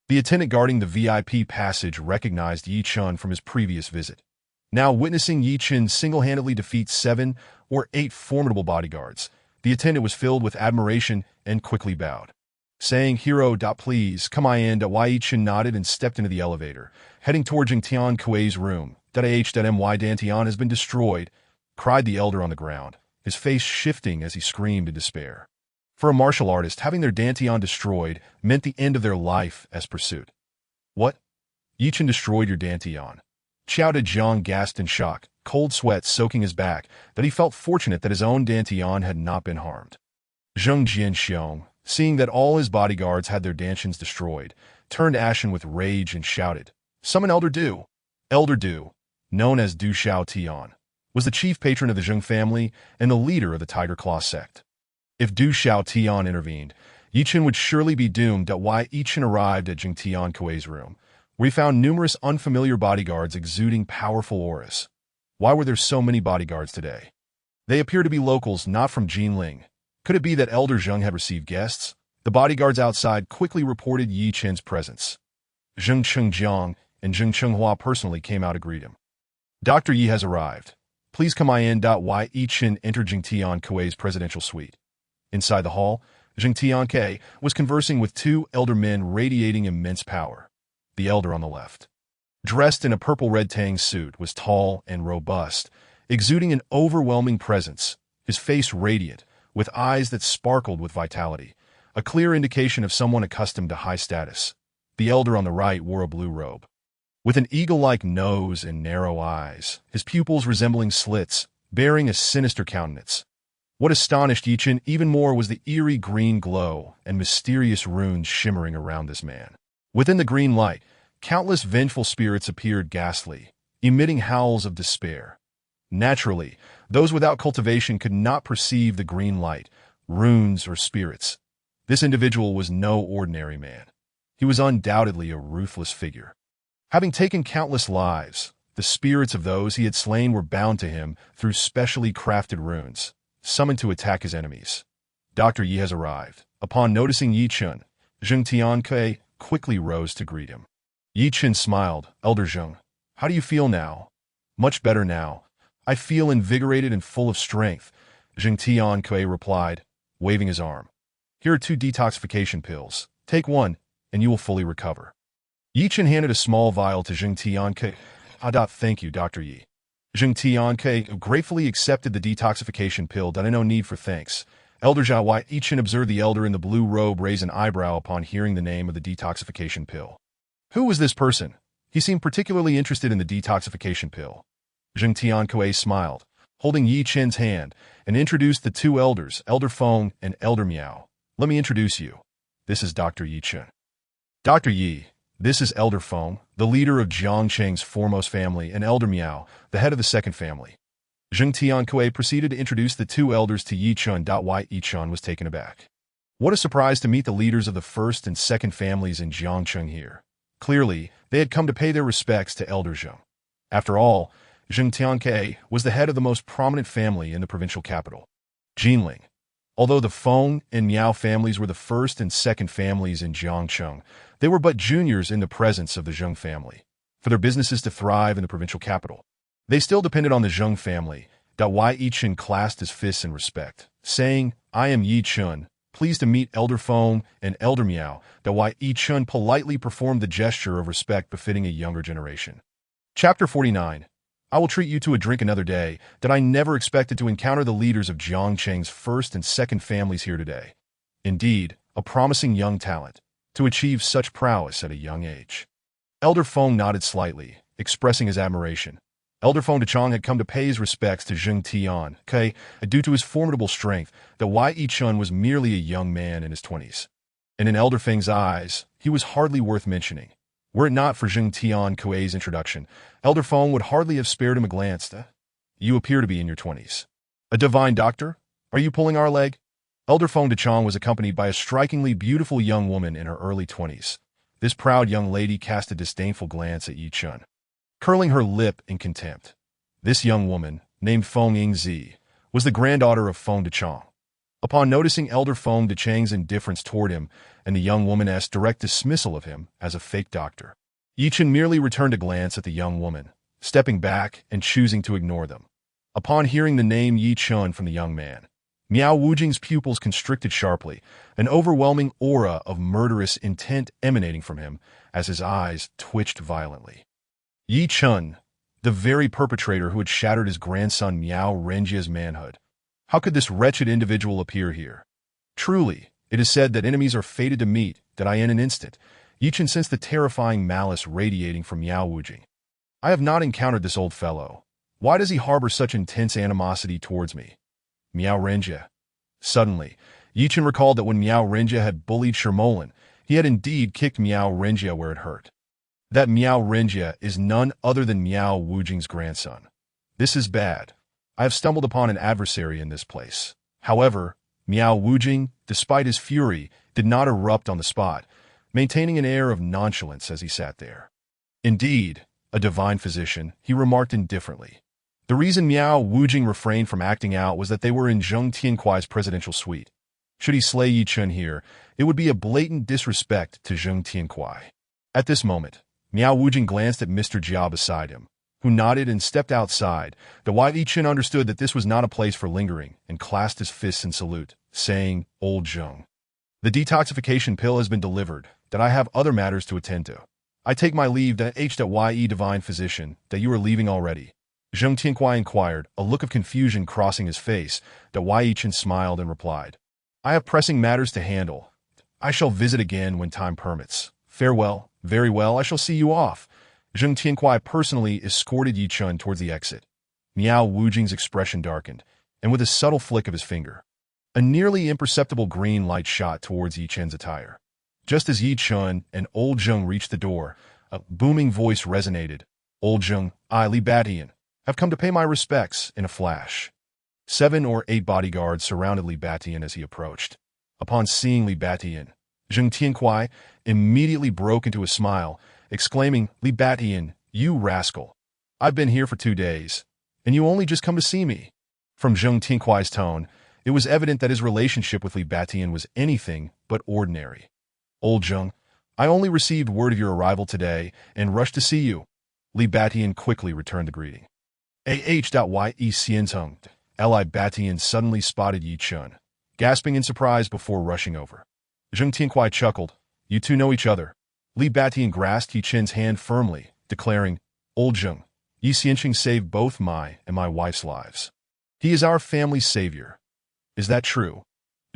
The attendant guarding the VIP passage recognized Yi Chen from his previous visit. Now witnessing Yi Chen single-handedly defeat 7 or 8 formidable bodyguards, the attendant was filled with admiration and quickly bowed. Saying, Hero, please, come in. Yi Chen nodded and stepped into the elevator, heading toward Jing Tian Kuei's room. My Dantian has been destroyed, cried the elder on the ground, his face shifting as he screamed in despair. For a martial artist, having their Dantian destroyed meant the end of their life as pursuit. What? Yi Chen destroyed your Dantian? Xiao Dejiang gasped in shock, cold sweat soaking his back, that he felt fortunate that his own Dantian had not been harmed. Zheng Jianxiong, seeing that all his bodyguards had their Dantians destroyed, turned ashen with rage and shouted, Summon Elder Du! Elder Du, known as Du Xiao Tian, was the chief patron of the Zheng family and the leader of the Tiger Claw sect. If Du Xiao Tian intervened, Yi Chen would surely be doomed. Yi Chen arrived at Jing Tian Kuei's room, where he found numerous unfamiliar bodyguards exuding powerful auras. Why were there so many bodyguards today? They appear to be locals, not from Jinling. Could it be that Elder Zheng had received guests? The bodyguards outside quickly reported Yi Chen's presence. Zheng Chengjiang and Zheng Chenghua personally came out to greet him. Dr. Yi has arrived. Please come in. Yi Chen entered Jing Tian Kuei's presidential suite. Inside the hall, Jing Tian Kui was conversing with 2 elder men radiating immense power. The elder on the left, dressed in a purple-red tang suit, was tall and robust, exuding an overwhelming presence, his face radiant, with eyes that sparkled with vitality, a clear indication of someone accustomed to high status. The elder on the right wore a blue robe, with an eagle-like nose and narrow eyes, his pupils resembling slits, bearing a sinister countenance. What astonished Yi Chen even more was the eerie green glow and mysterious runes shimmering around this man. Within the green light, countless vengeful spirits appeared ghastly, emitting howls of despair. Naturally, those without cultivation could not perceive the green light, runes, or spirits. This individual was no ordinary man. He was undoubtedly a ruthless figure. Having taken countless lives, the spirits of those he had slain were bound to him through specially crafted runes, summoned to attack his enemies. Dr. Yi has arrived. Upon noticing Yi Chen, Zheng Tian Kui quickly rose to greet him. Yi Chen smiled. Elder Zheng, how do you feel now? Much better now. I feel invigorated and full of strength, Zheng Tian Kui replied, waving his arm. Here are 2 detoxification pills. Take one, and you will fully recover. Yi Chen handed a small vial to Zheng Tian Kui. Thank you, Dr. Yi. Zheng Tian Kui gratefully accepted the detoxification pill. No need for thanks. Elder Zhao Yichen observed the elder in the blue robe raise an eyebrow upon hearing the name of the detoxification pill. Who was this person? He seemed particularly interested in the detoxification pill. Zheng Tianque smiled, holding Yi Chen's hand, and introduced the two elders, Elder Feng and Elder Miao. Let me introduce you. This is Dr. Yi Chen. Dr. Yi, this is Elder Feng, the leader of Jiangcheng's foremost family, and Elder Miao, the head of the second family. Zheng Tianque proceeded to introduce the two elders to Yi Chen. Yi Chen was taken aback. What a surprise to meet the leaders of the first and second families in Jiangcheng here. Clearly, they had come to pay their respects to Elder Zheng. After all, Zheng Tianque was the head of the most prominent family in the provincial capital, Jinling. Although the Feng and Miao families were the first and second families in Jiangcheng, they were but juniors in the presence of the Zheng family. For their businesses to thrive in the provincial capital, they still depended on the Zheng family. Yi Chen clasped his fists in respect, saying, I am Yi Chen, pleased to meet Elder Feng and Elder Miao. Yi Chen politely performed the gesture of respect befitting a younger generation. Chapter 49. I will treat you to a drink another day. I never expected to encounter the leaders of Jiangcheng's first and second families here today. Indeed, a promising young talent, to achieve such prowess at a young age. Elder Feng nodded slightly, expressing his admiration. Elder Feng Dechang had come to pay his respects to Zheng Tianque, due to his formidable strength. Yi Chen was merely a young man in his 20s. And in Elder Feng's eyes, he was hardly worth mentioning. Were it not for Zheng Tianque's introduction, Elder Feng would hardly have spared him a glance. You appear to be in your 20s. A divine doctor? Are you pulling our leg? Elder Feng Dechang was accompanied by a strikingly beautiful young woman in her early 20s. This proud young lady cast a disdainful glance at Yi Chen, curling her lip in contempt. This young woman, named Feng Yingzi, was the granddaughter of Feng Dechang. Upon noticing Elder Feng Dechang's indifference toward him and the young woman's direct dismissal of him as a fake doctor, Yi Chen merely returned a glance at the young woman, stepping back and choosing to ignore them. Upon hearing the name Yi Chen from the young man, Miao Wujing's pupils constricted sharply, an overwhelming aura of murderous intent emanating from him as his eyes twitched violently. Yi Chen, the very perpetrator who had shattered his grandson Miao Renjia's manhood. How could this wretched individual appear here? Truly, it is said that enemies are fated to meet. In an instant, Yi Chen sensed the terrifying malice radiating from Miao Wujing. I have not encountered this old fellow. Why does he harbor such intense animosity towards me? Miao Renjia. Suddenly, Yi Chen recalled that when Miao Renjia had bullied Shermolin, he had indeed kicked Miao Renjia where it hurt. That Miao Renjia is none other than Miao Wujing's grandson. This is bad. I have stumbled upon an adversary in this place. However, Miao Wujing, despite his fury, did not erupt on the spot, maintaining an air of nonchalance as he sat there. Indeed, a divine physician, he remarked indifferently. The reason Miao Wujing refrained from acting out was that they were in Zheng Tianquai's presidential suite. Should he slay Yi Chen here, it would be a blatant disrespect to Zheng Tianquai. At this moment, Miao Wujing glanced at Mr. Jia beside him, who nodded and stepped outside. Yi Chen understood that this was not a place for lingering and clasped his fists in salute, saying, Old Zheng, the detoxification pill has been delivered, that I have other matters to attend to. I take my leave, Ye divine physician, that you are leaving already. Zheng Tianquai inquired, a look of confusion crossing his face. Yi Chen smiled and replied, I have pressing matters to handle. I shall visit again when time permits. Farewell. Very well, I shall see you off. Zheng Tianquai personally escorted Yi Chen towards the exit. Miao Wujing's expression darkened, and with a subtle flick of his finger, a nearly imperceptible green light shot towards Yi Chen's attire. Just as Yi Chen and Old Zheng reached the door, a booming voice resonated. Old Zheng, I, Li Batian, have come to pay my respects. In a flash, 7 or 8 bodyguards surrounded Li Batian as he approached. Upon seeing Li Batian, Zheng Tianquai immediately broke into a smile, exclaiming, Li Batian, you rascal. I've been here for 2 days, and you only just come to see me. From Zheng Tianquai's tone, it was evident that his relationship with Li Batian was anything but ordinary. Old Zheng, I only received word of your arrival today and rushed to see you. Li Batian quickly returned the greeting. Ye Xianzheng, Li Batian suddenly spotted Yi Chen, gasping in surprise before rushing over. Zheng Tianquai chuckled. You two know each other. Li Batian grasped Yi Chen's hand firmly, declaring, Old Zheng, Yi Xianqing saved both my and my wife's lives. He is our family's savior. Is that true?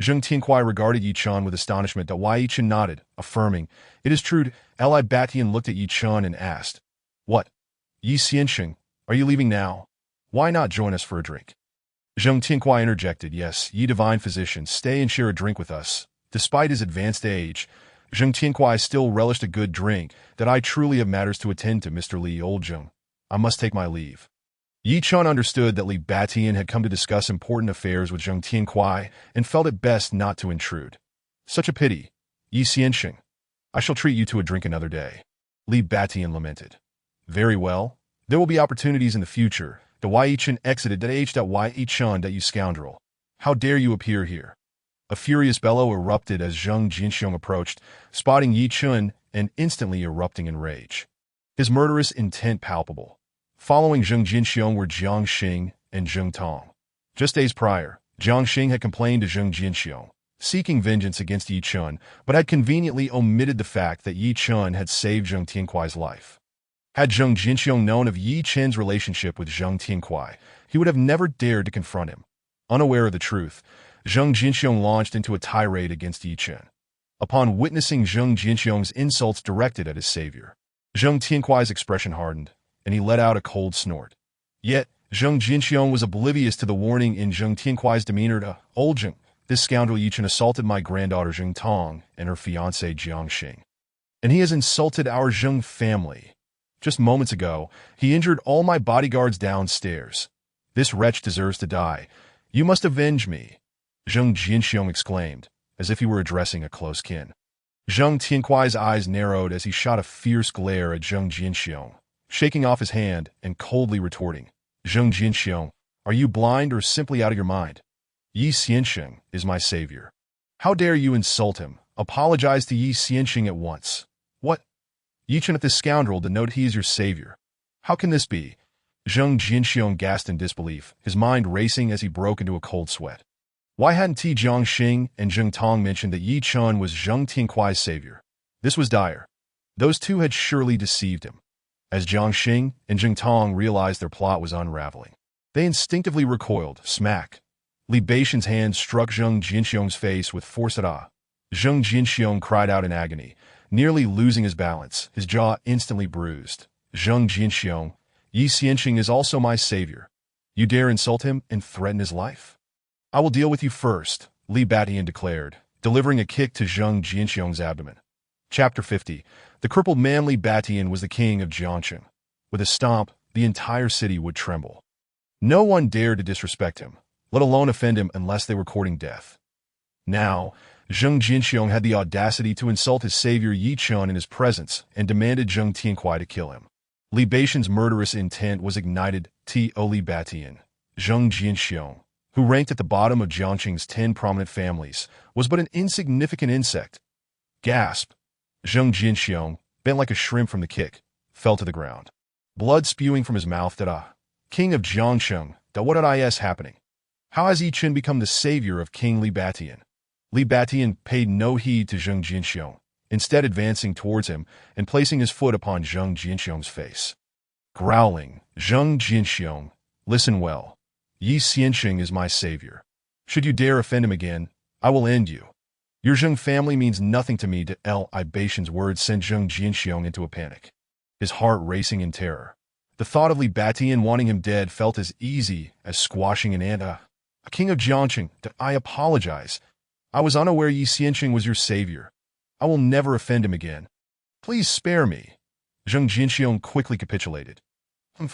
Zheng Tiankuai regarded Yi Chen with astonishment. Yi Chen nodded, affirming, "It is true." Li Batian looked at Yi Chen and asked, "What? Yi Xianxing, are you leaving now? Why not join us for a drink?" Zheng Tiankuai interjected, "Yes, ye divine physician, stay and share a drink with us." Despite his advanced age, Zheng Tiankuai still relished a good drink. "That I truly have matters to attend to, Mr. Li Old Zheng. I must take my leave." Yi Chen understood that Li Batian had come to discuss important affairs with Zheng Tiankuai and felt it best not to intrude. "Such a pity. Yi Xianxing, I shall treat you to a drink another day," Li Batian lamented. "Very well. There will be opportunities in the future." The Yi Chen exited. Yi Chen, you scoundrel. How dare you appear here? A furious bellow erupted as Zheng Jinxiong approached, spotting Yi Chen and instantly erupting in rage. His murderous intent palpable. Following Zheng Jinxiong were Jiang Xing and Zheng Tong. Just days prior, Jiang Xing had complained to Zheng Jinxiong, seeking vengeance against Yi Chen, but had conveniently omitted the fact that Yi Chen had saved Zheng Tiankuai's life. Had Zheng Jinxiong known of Yi Chen's relationship with Zheng Tiankuai, he would have never dared to confront him. Unaware of the truth, Zheng Jinxiong launched into a tirade against Yi Chen. Upon witnessing Zheng Jinxiong's insults directed at his savior, Zheng Tiankuai's expression hardened, and he let out a cold snort. Yet, Zheng Jinxiong was oblivious to the warning in Zheng Tiankuai's demeanor. "Old Zheng, this scoundrel Yi Chen assaulted my granddaughter Zheng Tong and her fiancé Jiang Xing. And he has insulted our Zheng family. Just moments ago, he injured all my bodyguards downstairs. This wretch deserves to die. You must avenge me," Zheng Jinxiong exclaimed, as if he were addressing a close kin. Zheng Tiankuai's eyes narrowed as he shot a fierce glare at Zheng Jinxiong, shaking off his hand and coldly retorting, "Zheng Jinxiong, are you blind or simply out of your mind? Yi Xianxing is my savior. How dare you insult him? Apologize to Yi Xianxing at once." "What? Yi Chen at this scoundrel denote he is your savior. How can this be?" Zheng Jinxiong gasped in disbelief, his mind racing as he broke into a cold sweat. Why hadn't Jiang Xing and Zheng Tong mentioned that Yi Chen was Zheng Tiankuai's savior? This was dire. Those two had surely deceived him. As Jiang Xing and Zheng Tong realized their plot was unraveling, they instinctively recoiled. Smack! Li Batian's hand struck Zheng Jinxiong's face with force. Zheng Jinxiong cried out in agony, nearly losing his balance, his jaw instantly bruised. "Zheng Jinxiong, Yi Xianxing is also my savior. You dare insult him and threaten his life? I will deal with you first," Li Batian declared, delivering a kick to Zheng Jinxiong's abdomen. Chapter 50. The crippled man Li Batian was the king of Jiangqing. With a stomp, the entire city would tremble. No one dared to disrespect him, let alone offend him unless they were courting death. Now, Zheng Jinxiong had the audacity to insult his savior Yi Chen in his presence and demanded Zheng Tiankuai to kill him. Li Batian's murderous intent was ignited. Li Batian, Zheng Jinxiong, who ranked at the bottom of Jiangqing's 10 prominent families, was but an insignificant insect. Gasp! Zheng Jinxiong, bent like a shrimp from the kick, fell to the ground. Blood spewing from his mouth. King of Jiangqing, what is happening? How has Yi Chen become the savior of King Li Batian? Li Batian paid no heed to Zheng Jinxiong, instead advancing towards him and placing his foot upon Zheng Jinxiong's face. Growling, "Zheng Jinxiong, listen well. Yi Xianxing is my savior. Should you dare offend him again, I will end you. Your Zheng family means nothing to me." Li Batian's words sent Zheng Jinxiong into a panic, his heart racing in terror. The thought of Li Batian wanting him dead felt as easy as squashing an ant. "A king of Jiangqing, I apologize. I was unaware Yi Xianxing was your savior. I will never offend him again. Please spare me." Zheng Jinxiong quickly capitulated.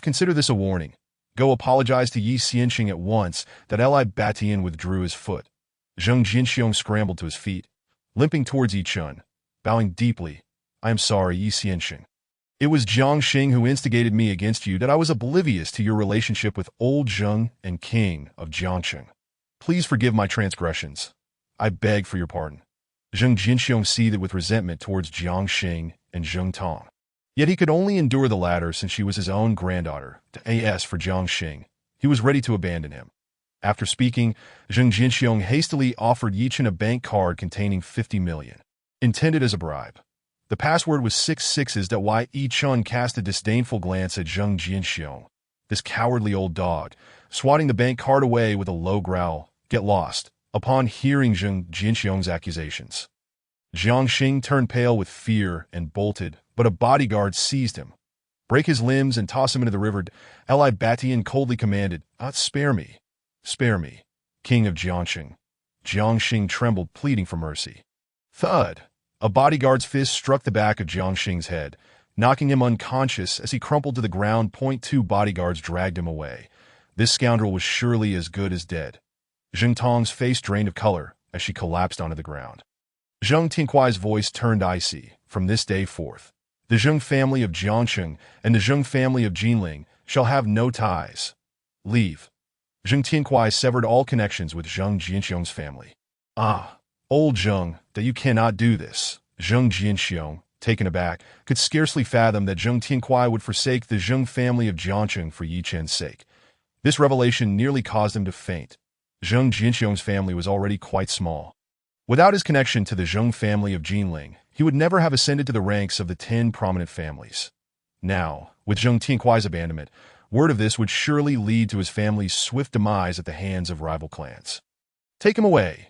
"Consider this a warning. Go apologize to Yi Xianxing at once." Li Batian withdrew his foot. Zheng Jinxiong scrambled to his feet, limping towards Yi Chen, bowing deeply. "I am sorry, Yi Xianxing. It was Jiang Xing who instigated me against you. I was oblivious to your relationship with old Zheng and king of Jiangqing. Please forgive my transgressions. I beg for your pardon." Zheng Jinxiong seethed with resentment towards Jiang Xing and Zheng Tong. Yet he could only endure the latter since she was his own granddaughter. As for Jiang Xing, he was ready to abandon him. After speaking, Zheng Jinxiong hastily offered Yi Chen a bank card containing 50 million, intended as a bribe. The password was 6 sixes. Yi Chen cast a disdainful glance at Zheng Jinxiong, this cowardly old dog, swatting the bank card away with a low growl. "Get lost. upon hearing Zheng Jinxiong's accusations. Jiang Xing turned pale with fear and bolted, but a bodyguard seized him. "Break his limbs and toss him into the river," Li Batian coldly commanded. "Spare me. Spare me, king of Jiangxing." Jiang Xing trembled, pleading for mercy. Thud! A bodyguard's fist struck the back of Jiang Xing's head, knocking him unconscious as he crumpled to the ground. Two bodyguards dragged him away. This scoundrel was surely as good as dead. Zheng Tong's face drained of color as she collapsed onto the ground. Zheng Tiankuai's voice turned icy. "From this day forth, the Zheng family of Jiangxing and the Zheng family of Jinling shall have no ties. Leave." Zheng Tiankuai severed all connections with Zheng Jinxiong's family. Old Zheng, that you cannot do this." Zheng Jinxiong, taken aback, could scarcely fathom that Zheng Tiankuai would forsake the Zheng family of Jiangxing for Yi Chen's sake. This revelation nearly caused him to faint. Zheng Jinxiong's family was already quite small. Without his connection to the Zheng family of Jinling, he would never have ascended to the ranks of the 10 prominent families. Now, with Zheng Tiankuai's abandonment, word of this would surely lead to his family's swift demise at the hands of rival clans. "Take him away!"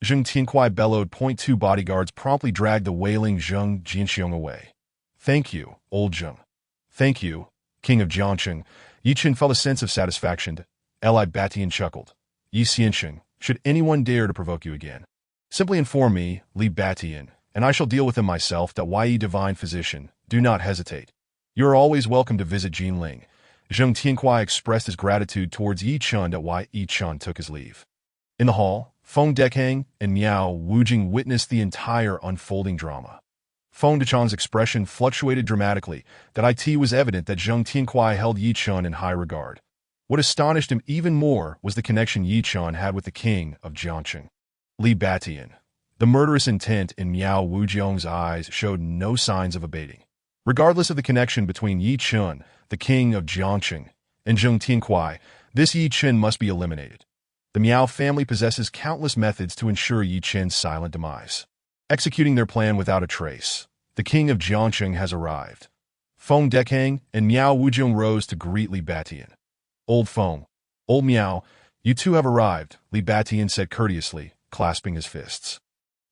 Zheng Tiankuai bellowed. 2 bodyguards promptly dragged the wailing Zheng Jinxiong away. "Thank you, old Zheng. Thank you, king of Jiangxing." Yi Chen felt a sense of satisfaction. Li Batian chuckled. "Yi Xianxing, should anyone dare to provoke you again, simply inform me, Li Batian, and I shall deal with him myself. Yi Divine Physician, do not hesitate. You are always welcome to visit Jinling." Zheng Tiankuai expressed his gratitude towards Yi Chen. Yi Chen took his leave. In the hall, Feng Dekang and Miao Wujing witnessed the entire unfolding drama. Feng Dechan's expression fluctuated dramatically. It was evident that Zheng Tiankuai held Yi Chen in high regard. What astonished him even more was the connection Yi Chen had with the king of Jiangxing. Li Batian. The murderous intent in Miao Wujing's eyes showed no signs of abating. Regardless of the connection between Yi Chen, the king of Jiangxing, and Zheng Tiankuai, this Yi Chen must be eliminated. The Miao family possesses countless methods to ensure Yi Chen's silent demise. Executing their plan without a trace, the king of Jiangxing has arrived. Feng Dekang and Miao Wujing rose to greet Li Batian. "Old Feng, old Miao, you two have arrived," Li Batian said courteously, clasping his fists.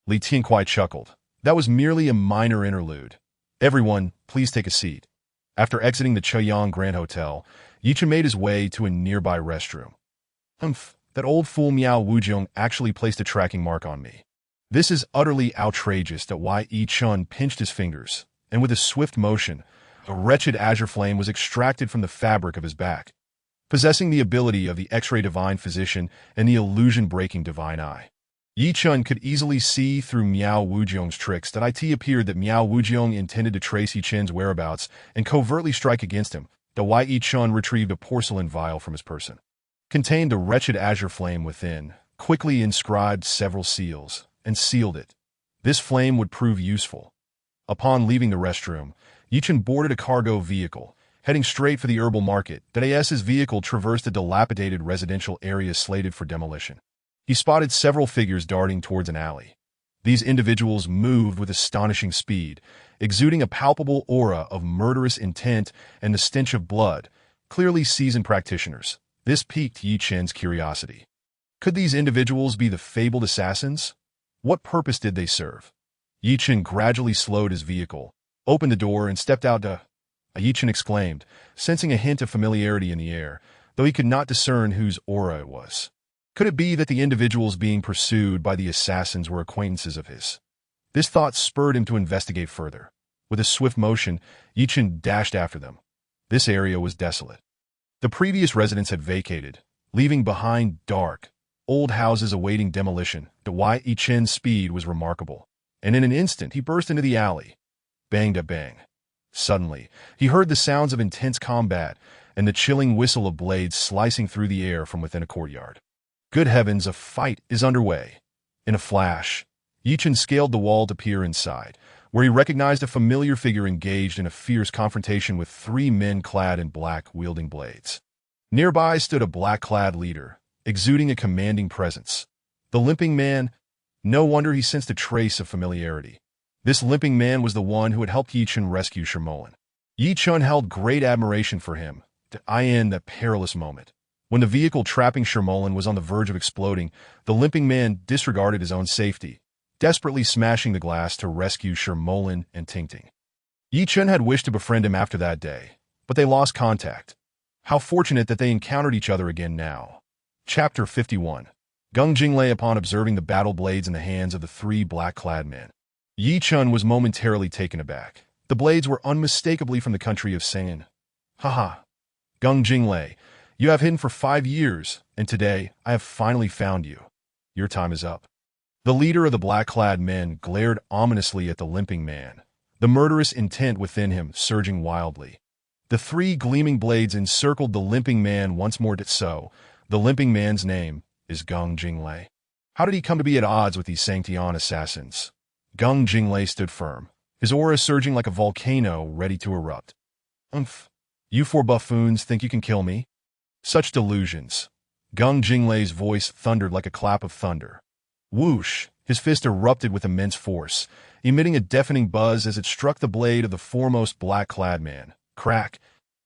Li Tiankuai chuckled. That was merely a minor interlude. "Everyone, please take a seat." After exiting the Chaoyang Grand Hotel, Yi Chen made his way to a nearby restroom. That old fool Miao Wujing actually placed a tracking mark on me. This is utterly outrageous. Yi Chen pinched his fingers, and with a swift motion, a wretched azure flame was extracted from the fabric of his back. Possessing the ability of the X-ray Divine Physician and the illusion-breaking Divine Eye, Yi Chen could easily see through Miao Wujing's tricks. It appeared that Miao Wujing intended to trace Yi Chen's whereabouts and covertly strike against him. Yi Chen retrieved a porcelain vial from his person. Contained the wretched azure flame within, quickly inscribed several seals, and sealed it. This flame would prove useful. Upon leaving the restroom, Yi Chen boarded a cargo vehicle, heading straight for the herbal market. His vehicle traversed a dilapidated residential area slated for demolition. He spotted several figures darting towards an alley. These individuals moved with astonishing speed, exuding a palpable aura of murderous intent and the stench of blood, clearly seasoned practitioners. This piqued Yi Chen's curiosity. Could these individuals be the fabled assassins? What purpose did they serve? Yi Chen gradually slowed his vehicle, opened the door, and stepped out. Yi Chen exclaimed, sensing a hint of familiarity in the air, though he could not discern whose aura it was. Could it be that the individuals being pursued by the assassins were acquaintances of his? This thought spurred him to investigate further. With a swift motion, Yi Chen dashed after them. This area was desolate. The previous residents had vacated, leaving behind dark, old houses awaiting demolition. Yi Chen's speed was remarkable, and in an instant he burst into the alley. Bang-da-bang. Suddenly, he heard the sounds of intense combat and the chilling whistle of blades slicing through the air from within a courtyard. Good heavens, a fight is underway. In a flash, Yi Chen scaled the wall to peer inside, where he recognized a familiar figure engaged in a fierce confrontation with 3 men clad in black wielding blades. Nearby stood a black-clad leader, exuding a commanding presence. The limping man, no wonder he sensed a trace of familiarity. This limping man was the one who had helped Yi Chen rescue Shermolin. Yi Chen held great admiration for him, in that perilous moment. When the vehicle trapping Shermolin was on the verge of exploding, the limping man disregarded his own safety, desperately smashing the glass to rescue Shermolin and Tingting. Chen had wished to befriend him after that day, but they lost contact. How fortunate that they encountered each other again now. Chapter 51. Gung Jinglei upon observing the battle blades in the hands of the three black-clad men. Chen was momentarily taken aback. The blades were unmistakably from the country of San. Haha. Gung Jinglei, you have hidden for 5 years, and today I have finally found you. Your time is up. The leader of the black-clad men glared ominously at the limping man, the murderous intent within him surging wildly. The three gleaming blades encircled the limping man once more. So, the limping man's name is Gung Jinglei. How did he come to be at odds with these Sanction assassins? Gung Jinglei stood firm, his aura surging like a volcano ready to erupt. Umph. You four buffoons think you can kill me? Such delusions. Gung Jinglei's voice thundered like a clap of thunder. Whoosh! His fist erupted with immense force, emitting a deafening buzz as it struck the blade of the foremost black-clad man. Crack!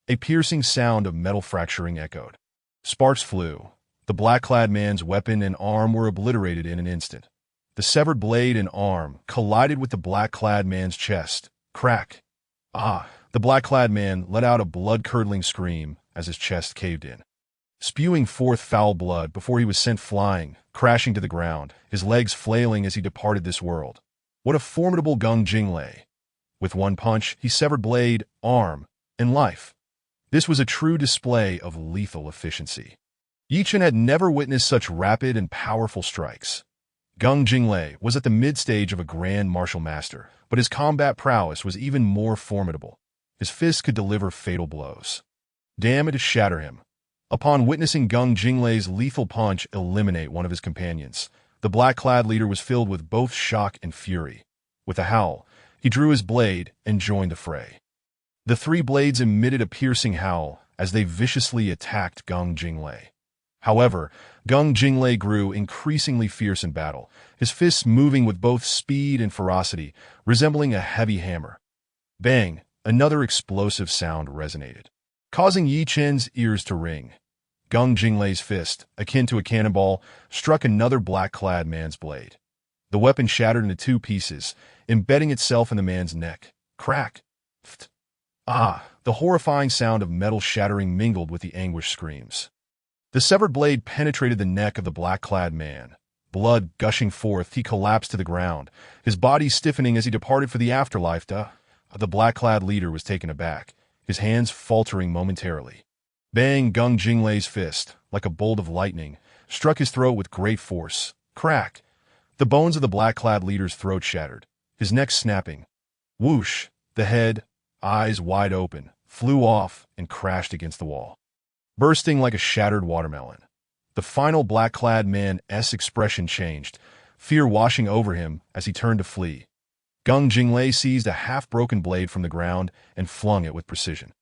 A piercing sound of metal fracturing echoed. Sparks flew. The black-clad man's weapon and arm were obliterated in an instant. The severed blade and arm collided with the black-clad man's chest. Crack! Ah! The black-clad man let out a blood-curdling scream as his chest caved in, spewing forth foul blood before he was sent flying, crashing to the ground, his legs flailing as he departed this world. What a formidable Gung Jinglei! With one punch, he severed blade, arm, and life. This was a true display of lethal efficiency. Chen had never witnessed such rapid and powerful strikes. Gung Jinglei was at the mid-stage of a grand martial master, but his combat prowess was even more formidable. His fists could deliver fatal blows. Damn it to shatter him. Upon witnessing Gung Jinglei's lethal punch eliminate one of his companions, the black-clad leader was filled with both shock and fury. With a howl, he drew his blade and joined the fray. The three blades emitted a piercing howl as they viciously attacked Gung Jinglei. However, Gung Jinglei grew increasingly fierce in battle, his fists moving with both speed and ferocity, resembling a heavy hammer. Bang! Another explosive sound resonated, causing Chen's ears to ring. Gung Jinglei's fist, akin to a cannonball, struck another black-clad man's blade. The weapon shattered into 2 pieces, embedding itself in the man's neck. Crack! Pft. Ah! The horrifying sound of metal shattering mingled with the anguished screams. The severed blade penetrated the neck of the black-clad man. Blood gushing forth, he collapsed to the ground, his body stiffening as he departed for the afterlife. The black-clad leader was taken aback, his hands faltering momentarily. Bang! Gung Jinglei's fist, like a bolt of lightning, struck his throat with great force. Crack! The bones of the black-clad leader's throat shattered, his neck snapping. Whoosh! The head, eyes wide open, flew off and crashed against the wall, bursting like a shattered watermelon. The final black-clad man's expression changed, fear washing over him as he turned to flee. Gung Jinglei seized a half-broken blade from the ground and flung it with precision.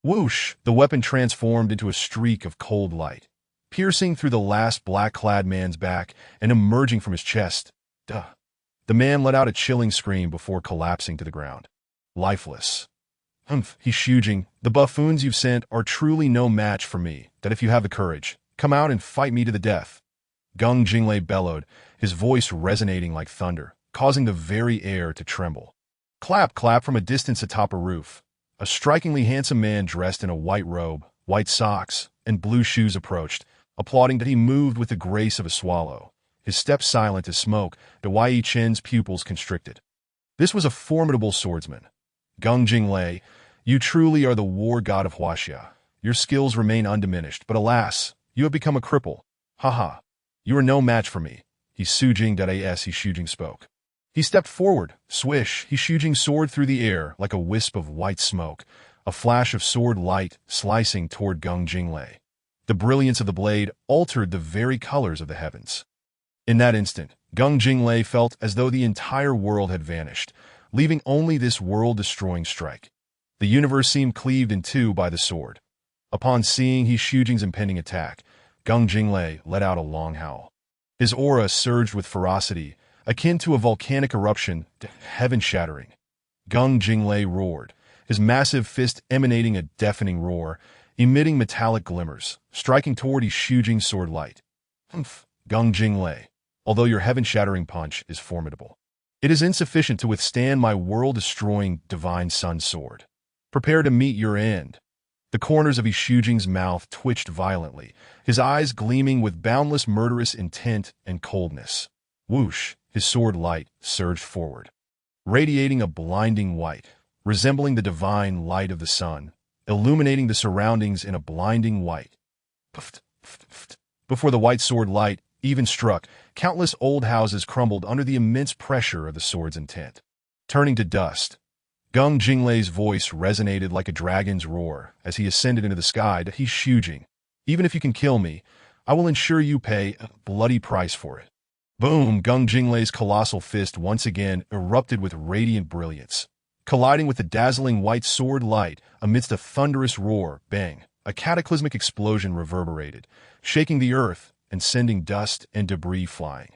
Whoosh! The weapon transformed into a streak of cold light, piercing through the last black-clad man's back and emerging from his chest. The man let out a chilling scream before collapsing to the ground, lifeless. Humph, he's shuging. The buffoons you've sent are truly no match for me, that if you have the courage, come out and fight me to the death. Gung Jinglei bellowed, his voice resonating like thunder, causing the very air to tremble. Clap, clap from a distance atop a roof. A strikingly handsome man dressed in a white robe, white socks, and blue shoes approached, applauding that he moved with the grace of a swallow, his steps silent as smoke, the Chen's pupils constricted. This was a formidable swordsman. Gung Jinglei, you truly are the war god of Huaxia. Your skills remain undiminished, but alas, you have become a cripple. Haha. You are no match for me. He Shujing spoke. He stepped forward. Swish! He Shujing soared through the air like a wisp of white smoke, a flash of sword light slicing toward Gung Jinglei. The brilliance of the blade altered the very colors of the heavens. In that instant, Gung Jinglei felt as though the entire world had vanished, leaving only this world-destroying strike. The universe seemed cleaved in two by the sword. Upon seeing Shujing's impending attack, Gung Jinglei let out a long howl. His aura surged with ferocity, akin to a volcanic eruption, heaven-shattering. Gung Jinglei roared, his massive fist emanating a deafening roar, emitting metallic glimmers, striking toward Shujing's sword light. Humph, Gung Jinglei. Although your heaven-shattering punch is formidable, it is insufficient to withstand my world-destroying divine sun sword. Prepare to meet your end. The corners of Shujing's mouth twitched violently, his eyes gleaming with boundless murderous intent and coldness. Whoosh, his sword light surged forward, radiating a blinding white, resembling the divine light of the sun, illuminating the surroundings in a blinding white. Puff, puff, puff. Before the white sword light even struck, countless old houses crumbled under the immense pressure of the sword's intent, turning to dust. Gung Jinglei's voice resonated like a dragon's roar as he ascended into the sky to Shujing. Even if you can kill me, I will ensure you pay a bloody price for it. Boom! Gung Jinglei's colossal fist once again erupted with radiant brilliance, colliding with the dazzling white sword light amidst a thunderous roar. Bang! A cataclysmic explosion reverberated, shaking the earth and sending dust and debris flying.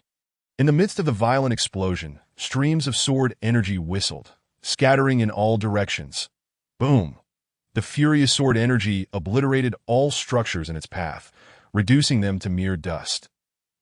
In the midst of the violent explosion, streams of sword energy whistled, scattering in all directions. Boom! The furious sword energy obliterated all structures in its path, reducing them to mere dust.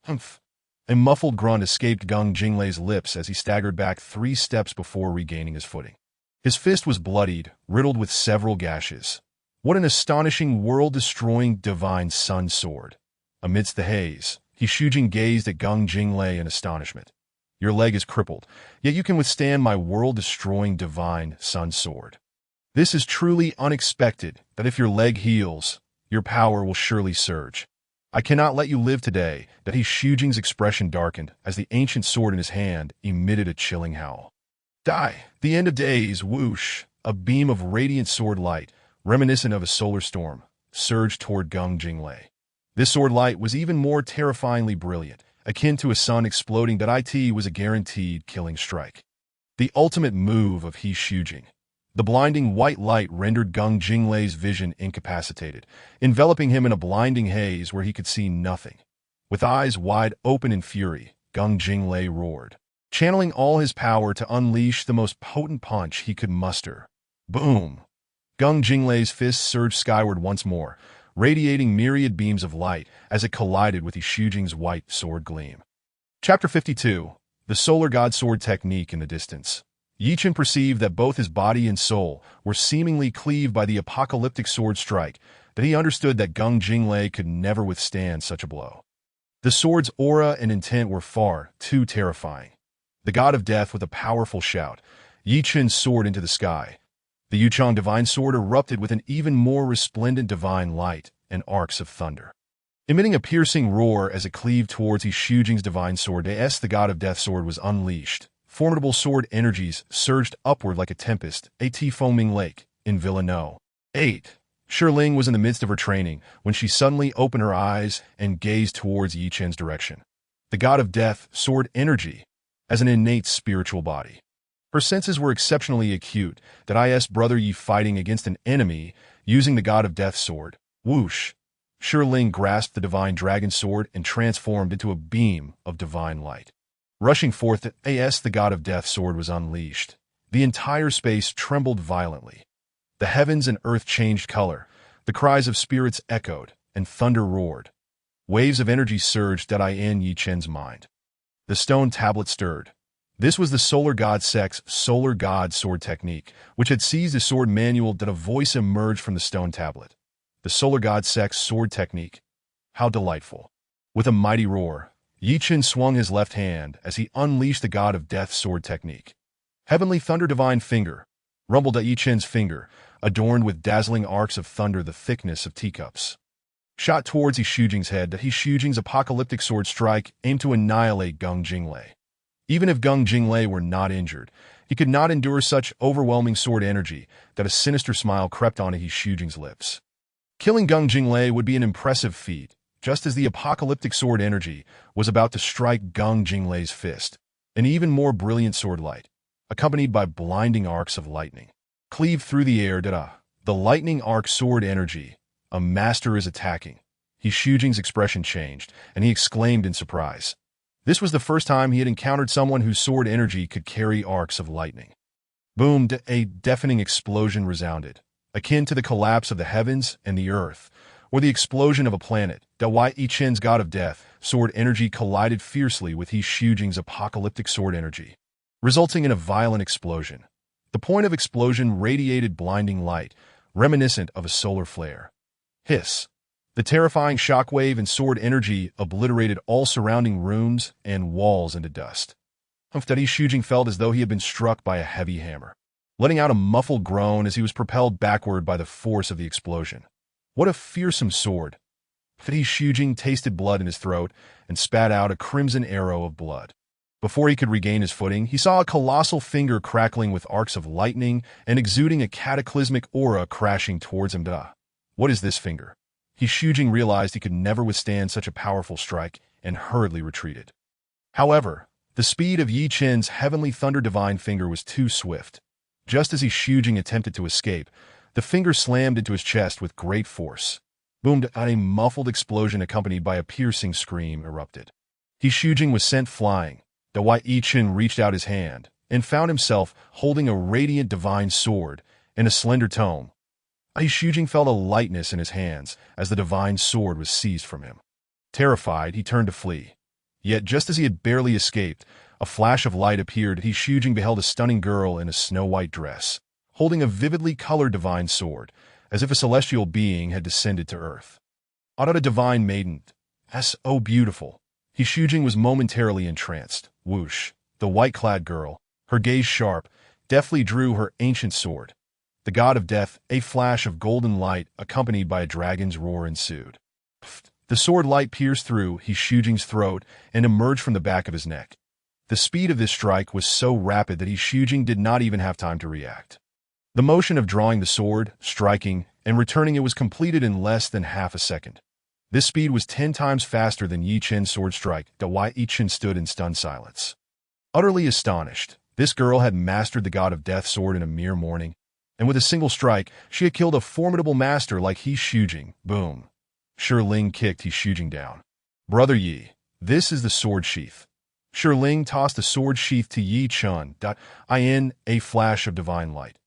Humph! A muffled grunt escaped Gung Jinglei's lips as he staggered back 3 steps before regaining his footing. His fist was bloodied, riddled with several gashes. What an astonishing, world-destroying divine sun sword! Amidst the haze, Shujing gazed at Gung Jinglei in astonishment. Your leg is crippled, yet you can withstand my world-destroying divine sun sword. This is truly unexpected, that if your leg heals, your power will surely surge. I cannot let you live today. That Shujing's expression darkened as the ancient sword in his hand emitted a chilling howl. Die! The end of days, whoosh! A beam of radiant sword light, reminiscent of a solar storm, surged toward Gung Jinglei. This sword light was even more terrifyingly brilliant, akin to a sun exploding. That it was a guaranteed killing strike. The ultimate move of Shujing. The blinding white light rendered Gung Jinglei's vision incapacitated, enveloping him in a blinding haze where he could see nothing. With eyes wide open in fury, Gung Jinglei roared, channeling all his power to unleash the most potent punch he could muster. Boom! Gung Jinglei's fist surged skyward once more, radiating myriad beams of light as it collided with Shujing's white sword gleam. Chapter 52. The Solar God Sword Technique in the Distance. Chen perceived that both his body and soul were seemingly cleaved by the apocalyptic sword strike, that he understood that Gung Jinglei could never withstand such a blow. The sword's aura and intent were far too terrifying. The god of death with a powerful shout, Chen soared into the sky. The Yuchang divine sword erupted with an even more resplendent divine light and arcs of thunder, emitting a piercing roar as it cleaved towards Shujing's divine sword. The god of death sword was unleashed. Formidable sword energies surged upward like a tempest, a foaming lake, in Villeneuve. 8. Shiling was in the midst of her training when she suddenly opened her eyes and gazed towards Chen's direction. The god of death sword energy as an innate spiritual body. Her senses were exceptionally acute, that brother Yi fighting against an enemy using the god of death sword. Whoosh! Shiling grasped the divine dragon sword and transformed into a beam of divine light. Rushing forth, the god of death sword was unleashed. The entire space trembled violently. The heavens and earth changed color. The cries of spirits echoed, and thunder roared. Waves of energy surged in Chen's mind. The stone tablet stirred. This was the Solar God Sect's Solar God Sword Technique, which had seized the sword manual. A voice emerged from the stone tablet. The Solar God Sect's Sword Technique. How delightful. With a mighty roar, Chen swung his left hand as he unleashed the god of death sword technique. Heavenly Thunder Divine Finger rumbled at Chen's finger, adorned with dazzling arcs of thunder the thickness of teacups. Shot towards Shujing's head. Shujing's apocalyptic sword strike aimed to annihilate Gung Jinglei. Even if Gung Jinglei were not injured, he could not endure such overwhelming sword energy. That a sinister smile crept onto Shujing's lips. Killing Gung Jinglei would be an impressive feat. Just as the apocalyptic sword energy was about to strike Gung Jinglei's fist, an even more brilliant sword light, accompanied by blinding arcs of lightning, cleaved through the air. The lightning arc sword energy. A master is attacking. Shujing's expression changed, and he exclaimed in surprise. This was the first time he had encountered someone whose sword energy could carry arcs of lightning. Boom! A deafening explosion resounded. akin to the collapse of the heavens and the earth, or the explosion of a planet. Yi Chen's god of death, sword energy collided fiercely with He Shujing's apocalyptic sword energy, resulting in a violent explosion. The point of explosion radiated blinding light, reminiscent of a solar flare. Hiss. The terrifying shockwave and sword energy obliterated all surrounding rooms and walls into dust. He Shujing felt as though he had been struck by a heavy hammer, letting out a muffled groan as he was propelled backward by the force of the explosion. What a fearsome sword! He Shujing tasted blood in his throat and spat out a crimson arrow of blood. Before he could regain his footing, he saw a colossal finger crackling with arcs of lightning and exuding a cataclysmic aura crashing towards him. What is this finger? He Shujing realized he could never withstand such a powerful strike and hurriedly retreated. However, the speed of Yi Chen's heavenly thunder divine finger was too swift. Just as He Shujing attempted to escape, the finger slammed into his chest with great force. Boomed, and a muffled explosion accompanied by a piercing scream erupted. He Shujing was sent flying. Yi Chen reached out his hand and found himself holding a radiant divine sword in a slender tome. He Shujing felt a lightness in his hands as the divine sword was seized from him. Terrified, he turned to flee. Yet just as he had barely escaped, a flash of light appeared. He Shujing beheld a stunning girl in a snow-white dress, holding a vividly colored divine sword, as if a celestial being had descended to earth. A divine maiden. So beautiful. He Shujing was momentarily entranced. Whoosh. The white-clad girl, her gaze sharp, deftly drew her ancient sword. The god of death, a flash of golden light accompanied by a dragon's roar ensued. The sword light pierced through He Shujing's throat and emerged from the back of his neck. The speed of this strike was so rapid that He Shujing did not even have time to react. The motion of drawing the sword, striking, and returning it was completed in less than half a second. This speed was 10 times faster than Yi Chen's sword strike. Yi Chen stood in stunned silence. Utterly astonished, this girl had mastered the god of death sword in a mere morning, and with a single strike, she had killed a formidable master like He Shujing. Boom. Ling kicked He Shujing down. Brother Yi, this is the sword sheath. Ling tossed the sword sheath to Yi Chen. In a flash of divine light,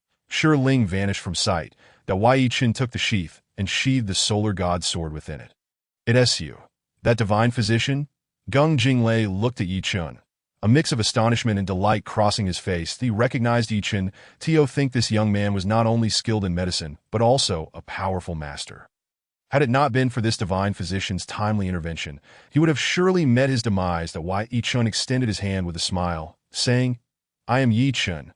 Ling vanished from sight. Yi Chen took the sheath and sheathed the solar god's sword within it. It's you, that divine physician? Gung Jinglei looked at Yi Chen, a mix of astonishment and delight crossing his face. He recognized Yi Chen. Tio think this young man was not only skilled in medicine, but also a powerful master. Had it not been for this divine physician's timely intervention, he would have surely met his demise. Yi Chen extended his hand with a smile, saying, I am Yi Chen.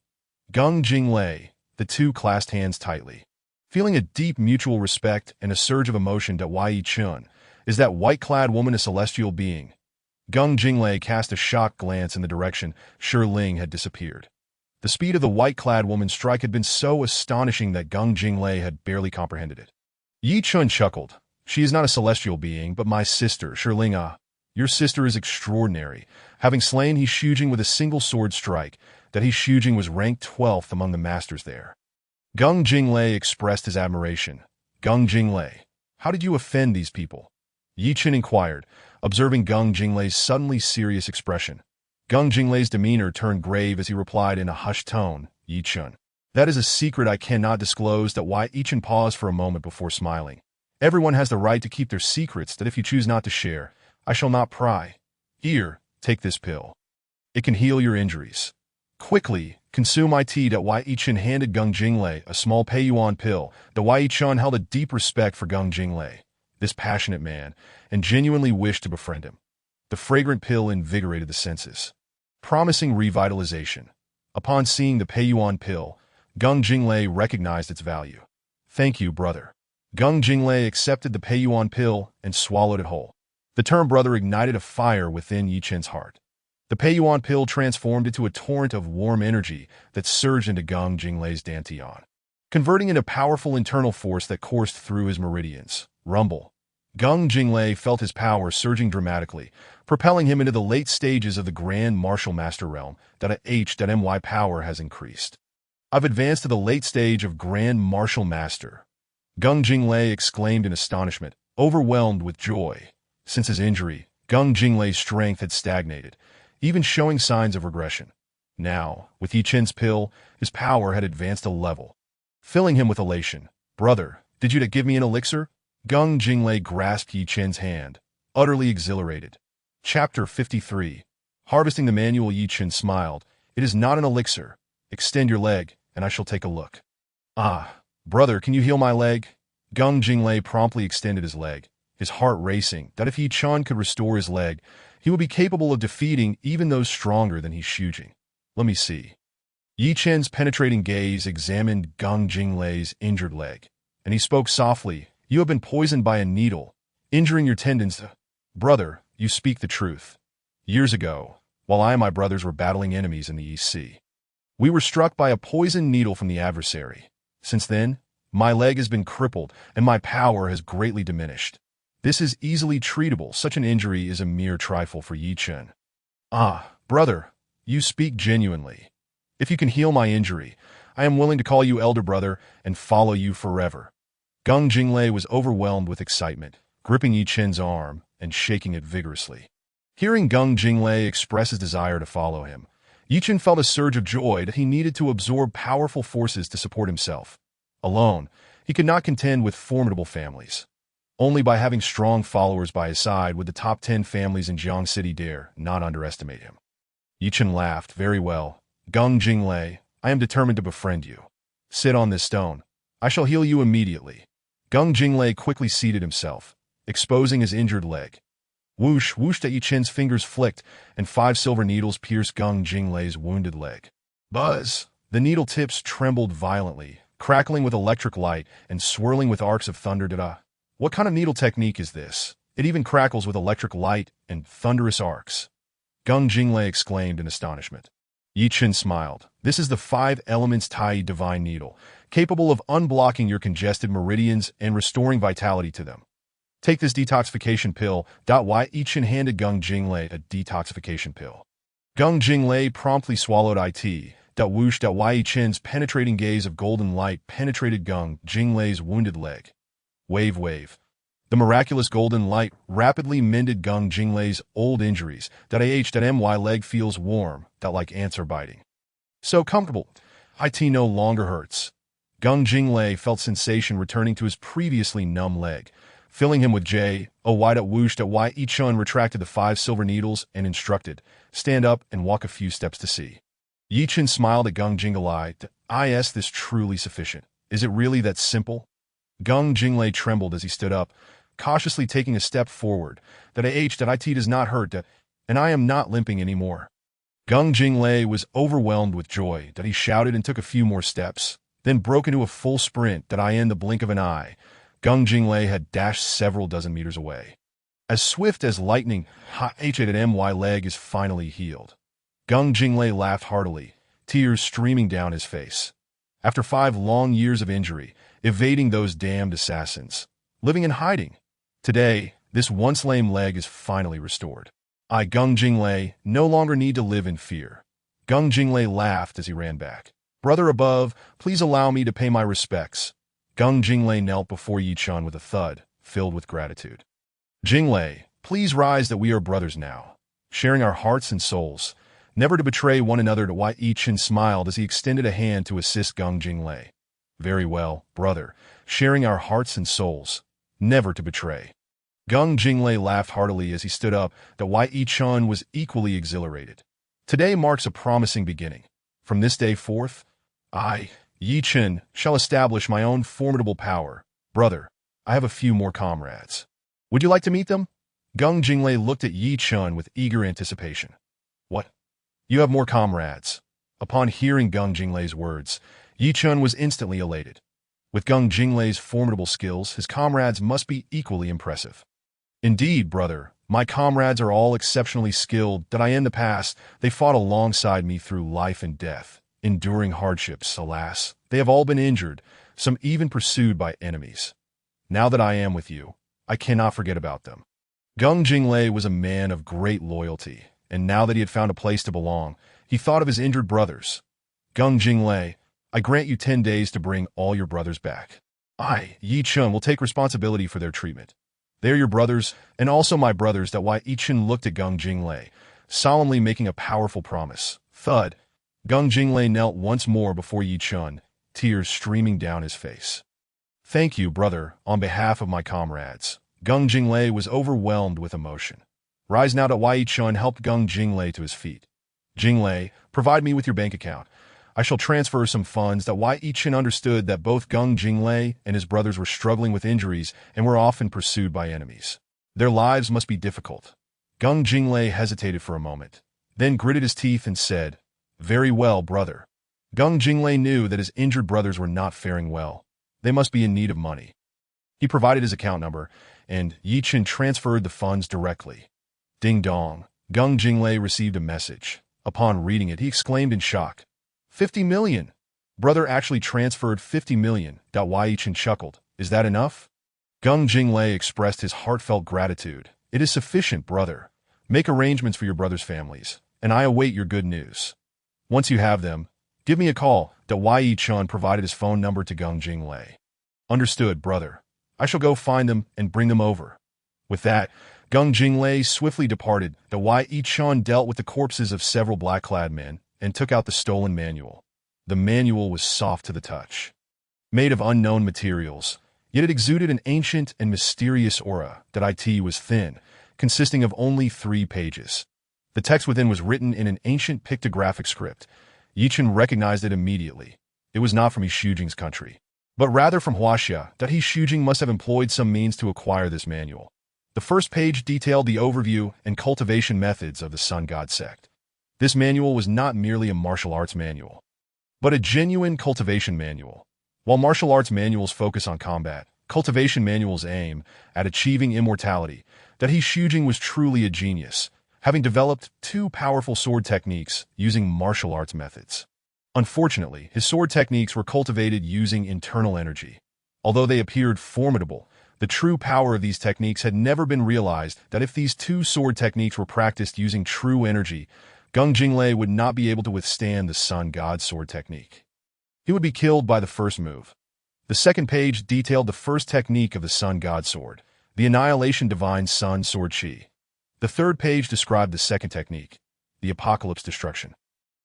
Gung Jinglei. The two clasped hands tightly. Feeling a deep mutual respect and a surge of emotion. Yi Chen. Is that white-clad woman a celestial being? Gung Jinglei cast a shocked glance in the direction Ling had disappeared. The speed of the white-clad woman's strike had been so astonishing that Gung Jinglei had barely comprehended it. Yi Chen chuckled. She is not a celestial being, but my sister, Ling. Your sister is extraordinary, having slain He Shujing with a single sword strike. That He Shujing was ranked 12th among the masters there. Gung Jinglei expressed his admiration. Gung Jinglei, how did you offend these people? Yi Chen inquired, observing Gung Jinglei's suddenly serious expression. Gung Jinglei's demeanor turned grave as he replied in a hushed tone, Yi Chen. That is a secret I cannot disclose. Yi Chen paused for a moment before smiling. Everyone has the right to keep their secrets that if you choose not to share, I shall not pry. Here, take this pill. It can heal your injuries. Quickly, consume it. Yi Chen handed Gung Jinglei a small Peiyuan pill. Yi Chen held a deep respect for Gung Jinglei, this passionate man, and genuinely wished to befriend him. The fragrant pill invigorated the senses, promising revitalization. Upon seeing the Peiyuan pill, Gung Jinglei recognized its value. Thank you, brother. Gung Jinglei accepted the Peiyuan pill and swallowed it whole. The term brother ignited a fire within Yi Chen's heart. The Peiyuan pill transformed into a torrent of warm energy that surged into Gung Jinglei's dantian, converting into powerful internal force that coursed through his meridians. Rumble. Gung Jinglei felt his power surging dramatically, propelling him into the late stages of the Grand Martial Master realm. My power has increased. I've advanced to the late stage of Grand Martial Master. Gung Jinglei exclaimed in astonishment, overwhelmed with joy. Since his injury, Gung Jinglei's strength had stagnated, even showing signs of regression. Now, with Yi Chen's pill, his power had advanced a level, filling him with elation. Brother, did you give me an elixir? Gung Jinglei grasped Yi Chen's hand, utterly exhilarated. Chapter 53. Harvesting the manual. Yi Chen smiled. It is not an elixir. Extend your leg, and I shall take a look. Ah, brother, can you heal my leg? Gung Jinglei promptly extended his leg, his heart racing that if Yi Chen could restore his leg, he would be capable of defeating even those stronger than He Shujing. Let me see. Yi Chen's penetrating gaze examined Gung Jinglei's injured leg, and he spoke softly. You have been poisoned by a needle, injuring your tendons. Brother, you speak the truth. Years ago, while I and my brothers were battling enemies in the East Sea, we were struck by a poisoned needle from the adversary. Since then, my leg has been crippled, and my power has greatly diminished. This is easily treatable. Such an injury is a mere trifle for Yi Chen. Ah, brother, you speak genuinely. If you can heal my injury, I am willing to call you elder brother and follow you forever. Gung Jinglei was overwhelmed with excitement, gripping Yi Chen's arm and shaking it vigorously. Hearing Gung Jinglei express his desire to follow him, Yi Chen felt a surge of joy that he needed to absorb powerful forces to support himself. Alone, he could not contend with formidable families. Only by having strong followers by his side would the top 10 families in Jiang City dare not underestimate him. Yi Chen laughed. Very well, Gung Jinglei, I am determined to befriend you. Sit on this stone. I shall heal you immediately. Gung Jinglei quickly seated himself, exposing his injured leg. Whoosh, whoosh, that Yi Chen's fingers flicked, and 5 silver needles pierced Gung Jinglei's wounded leg. Buzz! The needle tips trembled violently, crackling with electric light and swirling with arcs of thunder. What kind of needle technique is this? It even crackles with electric light and thunderous arcs. Gung Jinglei exclaimed in astonishment. Yi Chen smiled. This is the 5 elements Tai divine needle, capable of unblocking your congested meridians and restoring vitality to them. Take this detoxification pill. Yi Chen handed Gung Jinglei a detoxification pill. Gung Jinglei promptly swallowed it. Whoosh. Yi Chen's penetrating gaze of golden light penetrated Gung Jinglei's wounded leg. Wave, wave. The miraculous golden light rapidly mended Gung Jinglei's old injuries. My leg feels warm, like ants are biting. So comfortable. It no longer hurts. Gung Jinglei felt sensation returning to his previously numb leg, filling him with joy. Whoosh. Yi Chen retracted the 5 silver needles and instructed, stand up and walk a few steps to see. Yi Chen smiled at Gung Jinglei. Is this truly sufficient? Is it really that simple? Gung Jinglei trembled as he stood up, cautiously taking a step forward. It does not hurt, and I am not limping anymore. Gung Jinglei was overwhelmed with joy that he shouted and took a few more steps, then broke into a full sprint in the blink of an eye. Gung Jinglei had dashed several dozen meters away. As swift as lightning, my leg is finally healed. Gung Jinglei laughed heartily, tears streaming down his face. After 5 long years of injury, evading those damned assassins, living in hiding, today, this once lame leg is finally restored. I, Gung Jinglei, no longer need to live in fear. Gung Jinglei laughed as he ran back. Brother above, please allow me to pay my respects. Gung Jinglei knelt before Yi Chen with a thud, filled with gratitude. Jinglei, please rise that we are brothers now, sharing our hearts and souls, never to betray one another. Yi Chen smiled as he extended a hand to assist Gung Jinglei. Very well, brother, sharing our hearts and souls, never to betray. Gung Jinglei laughed heartily as he stood up. Yi Chen was equally exhilarated. Today marks a promising beginning. From this day forth, I, Yi Chen, shall establish my own formidable power. Brother, I have a few more comrades. Would you like to meet them? Gung Jinglei looked at Yi Chen with eager anticipation. What? You have more comrades? Upon hearing Gung Jinglei's words, Yi Chen was instantly elated. With Gung Jinglei's formidable skills, his comrades must be equally impressive. Indeed, brother, my comrades are all exceptionally skilled. In the past, they fought alongside me through life and death, enduring hardships. Alas, they have all been injured, some even pursued by enemies. Now that I am with you, I cannot forget about them. Gung Jinglei was a man of great loyalty, and now that he had found a place to belong, he thought of his injured brothers. Gung Jinglei, I grant you 10 days to bring all your brothers back. I, Yi Chen, will take responsibility for their treatment. They are your brothers, and also my brothers. Yi Chen looked at Gung Jinglei, solemnly making a powerful promise. Thud. Gung Jinglei knelt once more before Yi Chen, tears streaming down his face. Thank you, brother, on behalf of my comrades. Gung Jinglei was overwhelmed with emotion. Rise now. Yi Chun helped Gung Jinglei to his feet. Jinglei, provide me with your bank account. I shall transfer some funds. Yi Chun understood that both Gung Jinglei and his brothers were struggling with injuries and were often pursued by enemies. Their lives must be difficult. Gung Jinglei hesitated for a moment, then gritted his teeth and said, "Very well, brother." Gung Jinglei knew that his injured brothers were not faring well. They must be in need of money. He provided his account number, and Yi Chun transferred the funds directly. Ding dong. Gung Jinglei received a message. Upon reading it, he exclaimed in shock, 50 million! Brother actually transferred 50 million. Yi Chun chuckled. Is that enough? Gung Jinglei expressed his heartfelt gratitude. It is sufficient, brother. Make arrangements for your brothers' families, and I await your good news. Once you have them, give me a call. Yi Chun provided his phone number to Gung Jinglei. Understood, brother. I shall go find them and bring them over. With that, Gung Jinglei swiftly departed. Yi Chun dealt with the corpses of several black-clad men and took out the stolen manual. The manual was soft to the touch. Made of unknown materials, yet it exuded an ancient and mysterious aura. It was thin, consisting of only 3 pages. The text within was written in an ancient pictographic script. Yi Chun recognized it immediately. It was not from He Shujing's country, but rather from Huaxia. He Shujing must have employed some means to acquire this manual. The first page detailed the overview and cultivation methods of the Sun God sect. This manual was not merely a martial arts manual, but a genuine cultivation manual. While martial arts manuals focus on combat, cultivation manuals aim at achieving immortality. He Shujing was truly a genius, having developed 2 powerful sword techniques using martial arts methods. Unfortunately, his sword techniques were cultivated using internal energy. Although they appeared formidable, the true power of these techniques had never been realized. If these 2 sword techniques were practiced using true energy, Gung Jinglei would not be able to withstand the Sun God sword technique. He would be killed by the first move. The second page detailed the first technique of the Sun God sword, the Annihilation Divine Sun Sword Chi. The third page described the second technique, the Apocalypse Destruction.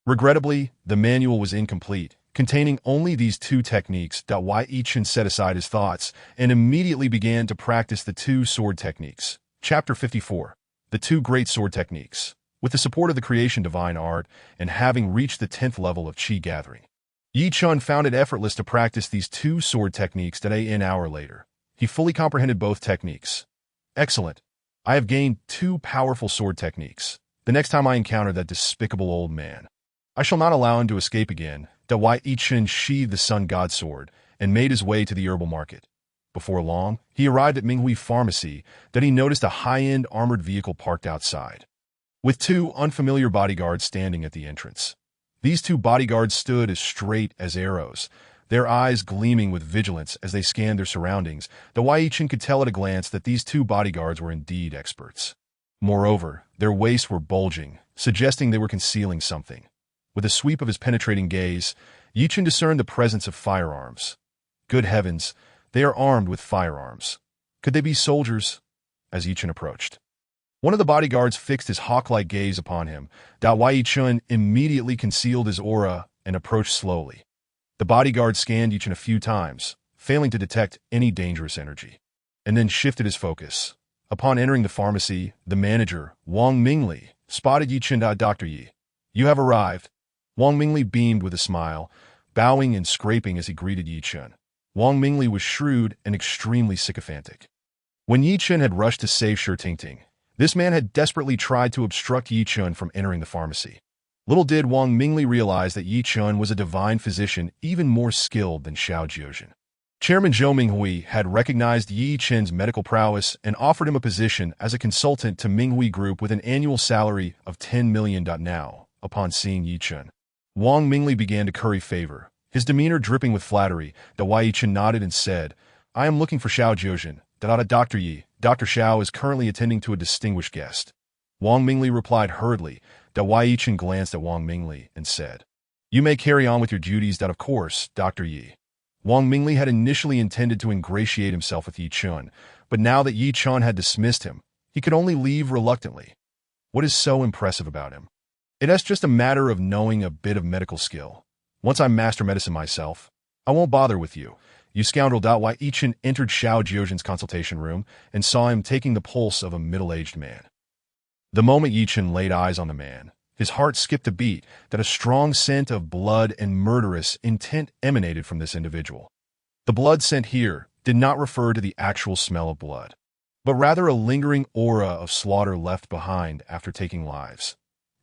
Regrettably, the manual was incomplete, containing only these 2 techniques. Yi Chun set aside his thoughts and immediately began to practice the 2 sword techniques. Chapter 54. The 2 Great Sword Techniques. With the support of the Creation Divine Art and having reached the 10th level of Qi gathering, Yi Chun found it effortless to practice these 2 sword techniques. An hour later, he fully comprehended both techniques. Excellent. I have gained 2 powerful sword techniques. The next time I encounter that despicable old man, I shall not allow him to escape again. Yi Chun sheathed the Sun God sword and made his way to the herbal market. Before long, he arrived at Minghui Pharmacy. He noticed a high-end armored vehicle parked outside, with 2 unfamiliar bodyguards standing at the entrance. These 2 bodyguards stood as straight as arrows, their eyes gleaming with vigilance as they scanned their surroundings. Yi Chun could tell at a glance that these 2 bodyguards were indeed experts. Moreover, their waists were bulging, suggesting they were concealing something. With a sweep of his penetrating gaze, Yi Chun discerned the presence of firearms. Good heavens, they are armed with firearms. Could they be soldiers? As Yi Chun approached, one of the bodyguards fixed his hawk-like gaze upon him. Yi Chun immediately concealed his aura and approached slowly. The bodyguard scanned Yi Chun a few times, failing to detect any dangerous energy, and then shifted his focus. Upon entering the pharmacy, the manager, Wang Mingli, spotted Yi Chun. Dr. Yi, you have arrived. Wang Mingli beamed with a smile, bowing and scraping as he greeted Yi Chun. Wang Mingli was shrewd and extremely sycophantic. When Yi Chun had rushed to save Shi Tingting, this man had desperately tried to obstruct Yi Chun from entering the pharmacy. Little did Wang Mingli realize that Yi Chun was a divine physician even more skilled than Xiao Jiuzhen. Chairman Zhou Minghui had recognized Yi Chun's medical prowess and offered him a position as a consultant to Minghui Group with an annual salary of 10 million. Now, upon seeing Yi Chun, Wang Mingli began to curry favor, his demeanor dripping with flattery. Yi Chun nodded and said, I am looking for Xiao Jiuzhen. Dr. Yi, Dr. Xiao is currently attending to a distinguished guest. Wang Mingli replied hurriedly. Yi Chun glanced at Wang Mingli and said, You may carry on with your duties. Of course, Dr. Yi. Wang Mingli had initially intended to ingratiate himself with Yi Chun, but now that Yi Chun had dismissed him, he could only leave reluctantly. What is so impressive about him? It's just a matter of knowing a bit of medical skill. Once I master medicine myself, I won't bother with you. You scoundrel! Wai Chen entered Xiao Jiuzhen's consultation room and saw him taking the pulse of a middle-aged man. The moment Yi Chen laid eyes on the man, his heart skipped a beat that a strong scent of blood and murderous intent emanated from this individual. The blood scent here did not refer to the actual smell of blood, but rather a lingering aura of slaughter left behind after taking lives.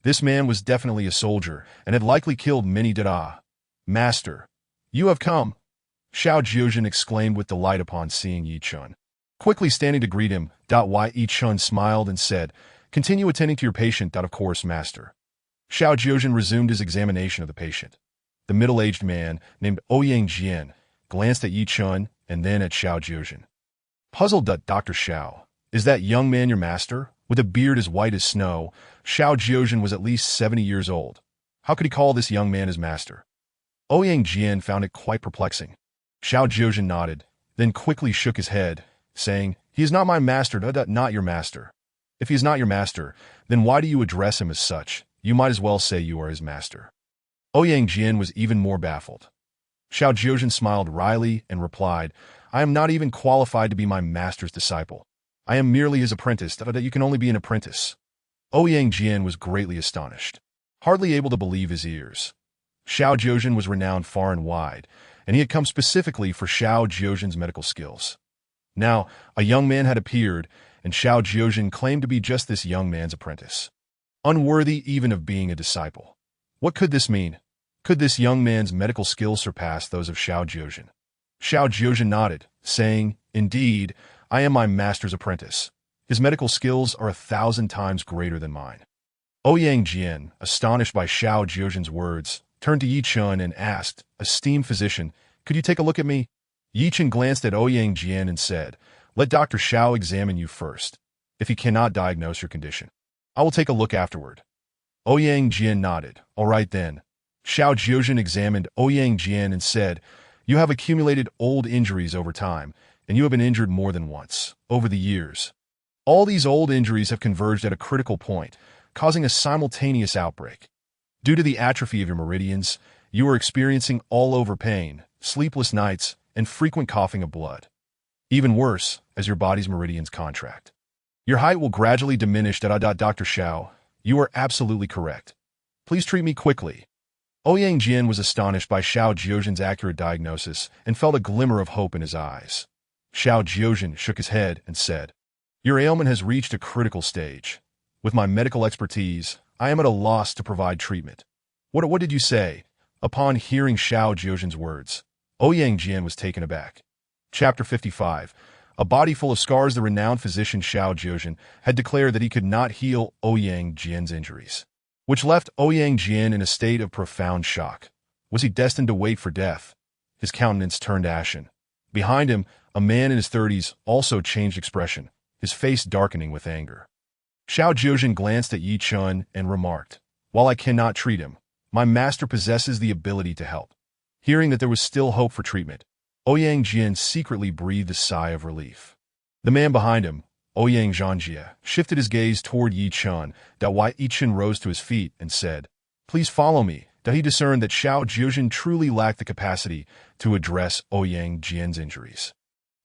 This man was definitely a soldier and had likely killed many Dada. Master, you have come! Xiao Jiuzhen exclaimed with delight upon seeing Yi Chen. Quickly standing to greet him, Yi Chen smiled and said, "Continue attending to your patient. Of course, master." Xiao Jiuzhen resumed his examination of the patient. The middle-aged man, named Ouyang Jian, glanced at Yi Chen and then at Xiao Jiuzhen. Puzzled, Dr. Xiao, is that young man your master? With a beard as white as snow, Xiao Jiuzhen was at least 70 years old. How could he call this young man his master? Ouyang Jian found it quite perplexing. Xiao Jiuzhen nodded, then quickly shook his head, saying, "He is not my master, not your master. If he is not your master, then why do you address him as such? You might as well say you are his master." Ouyang Jian was even more baffled. Xiao Jiuzhen smiled wryly and replied, "I am not even qualified to be my master's disciple. I am merely his apprentice, that you can only be an apprentice." Ouyang Jian was greatly astonished, hardly able to believe his ears. Xiao Jiuzhen was renowned far and wide, and he had come specifically for Xiao Jiuzhen's medical skills. Now, a young man had appeared, and Xiao Jiuzhen claimed to be just this young man's apprentice, unworthy even of being a disciple. What could this mean? Could this young man's medical skills surpass those of Xiao Jiuzhen? Xiao Jiuzhen nodded, saying, "Indeed, I am my master's apprentice. His medical skills are 1,000 times greater than mine." Ouyang Jian, astonished by Xiao Jiuzhen's words, turned to Yi Chen and asked, "Esteemed physician, could you take a look at me?" Yi Chen glanced at Ouyang Jian and said, "Let Dr. Xiao examine you first. If he cannot diagnose your condition, I will take a look afterward." Ouyang Jian nodded. "All right then." Xiao Jiuzhen examined Ouyang Jian and said, "You have accumulated old injuries over time, and you have been injured more than once, over the years. All these old injuries have converged at a critical point, causing a simultaneous outbreak. Due to the atrophy of your meridians, you are experiencing all-over pain, sleepless nights, and frequent coughing of blood. Even worse, as your body's meridians contract. Your height will gradually diminish. Dr. Xiao, you are absolutely correct. Please treat me quickly." Ouyang Jian was astonished by Xiao Jiuzhen's accurate diagnosis and felt a glimmer of hope in his eyes. Xiao Jiuzhen shook his head and said, "Your ailment has reached a critical stage. With my medical expertise, I am at a loss to provide treatment." What did you say?" Upon hearing Xiao Jiuzhen's words, Ouyang Jian was taken aback. Chapter 55. A body full of scars. The renowned physician Xiao Jiuzhen had declared that he could not heal Ouyang Jian's injuries, which left Ouyang Jian in a state of profound shock. Was he destined to wait for death? His countenance turned ashen. Behind him, a man in his 30s also changed expression, his face darkening with anger. Xiao Jiuzhen glanced at Yi Chen and remarked, "While I cannot treat him, my master possesses the ability to help." Hearing that there was still hope for treatment, Ouyang Jian secretly breathed a sigh of relief. The man behind him, Ouyang Zhanjie, shifted his gaze toward Yi Chen. Yi Chen rose to his feet and said, "Please follow me." He discerned that Xiao Jiuzhen truly lacked the capacity to address Ouyang Jian's injuries.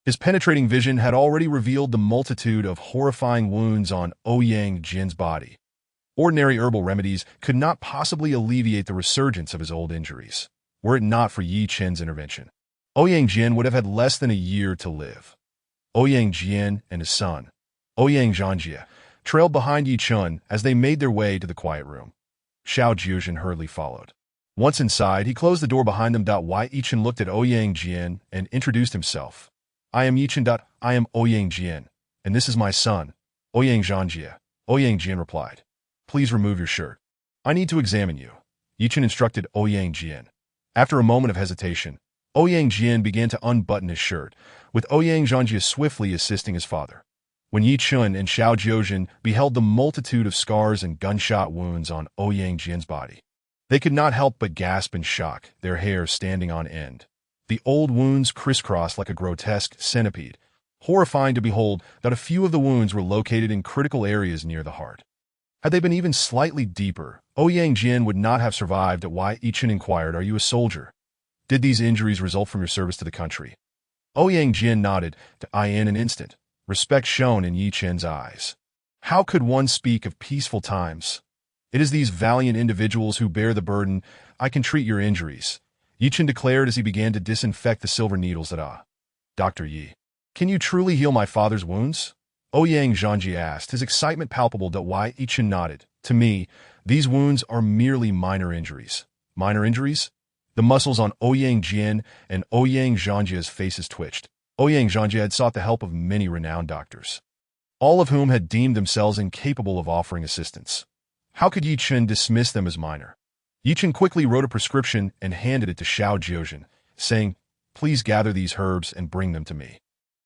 His penetrating vision had already revealed the multitude of horrifying wounds on Ouyang Jian's body. Ordinary herbal remedies could not possibly alleviate the resurgence of his old injuries, were it not for Yi Chen's intervention. Ouyang Jian would have had less than a year to live. Ouyang Jian and his son, Ouyang Zhanjie, trailed behind Yi Chen as they made their way to the quiet room. Xiao Jiuzhen hurriedly followed. Once inside, he closed the door behind them. Yi Chen looked at Ouyang Jian and introduced himself. "I am Yi Chen. I am Ouyang Jian, and this is my son, Ouyang Zhanjie." Ouyang Jian replied, "Please remove your shirt. I need to examine you," Yi Chen instructed Ouyang Jian. After a moment of hesitation, Ouyang Jian began to unbutton his shirt, with Ouyang Zhanjie swiftly assisting his father. When Yi Chen and Xiao Jiuzhen beheld the multitude of scars and gunshot wounds on Ouyang Jian's body, they could not help but gasp in shock, their hair standing on end. The old wounds crisscrossed like a grotesque centipede, horrifying to behold that a few of the wounds were located in critical areas near the heart. Had they been even slightly deeper, Ouyang Jian would not have survived. Yi Chen inquired, "Are you a soldier? Did these injuries result from your service to the country?" Ouyang Jin nodded to I in an instant, respect shown in Yi Chen's eyes. How could one speak of peaceful times? It is these valiant individuals who bear the burden. I can treat your injuries, Yi Chen declared as he began to disinfect the silver needles that Dr. Yi, can you truly heal my father's wounds? Ouyang Zhangji asked, his excitement palpable. Why? Yi Chen nodded. To me, these wounds are merely minor injuries. Minor injuries? The muscles on Ouyang Jian and Ouyang Zhangjia's faces twitched. Ouyang Zhangjia had sought the help of many renowned doctors, all of whom had deemed themselves incapable of offering assistance. How could Yi Chen dismiss them as minor? Yi Chen quickly wrote a prescription and handed it to Xiao Jiuzhen, saying, please gather these herbs and bring them to me.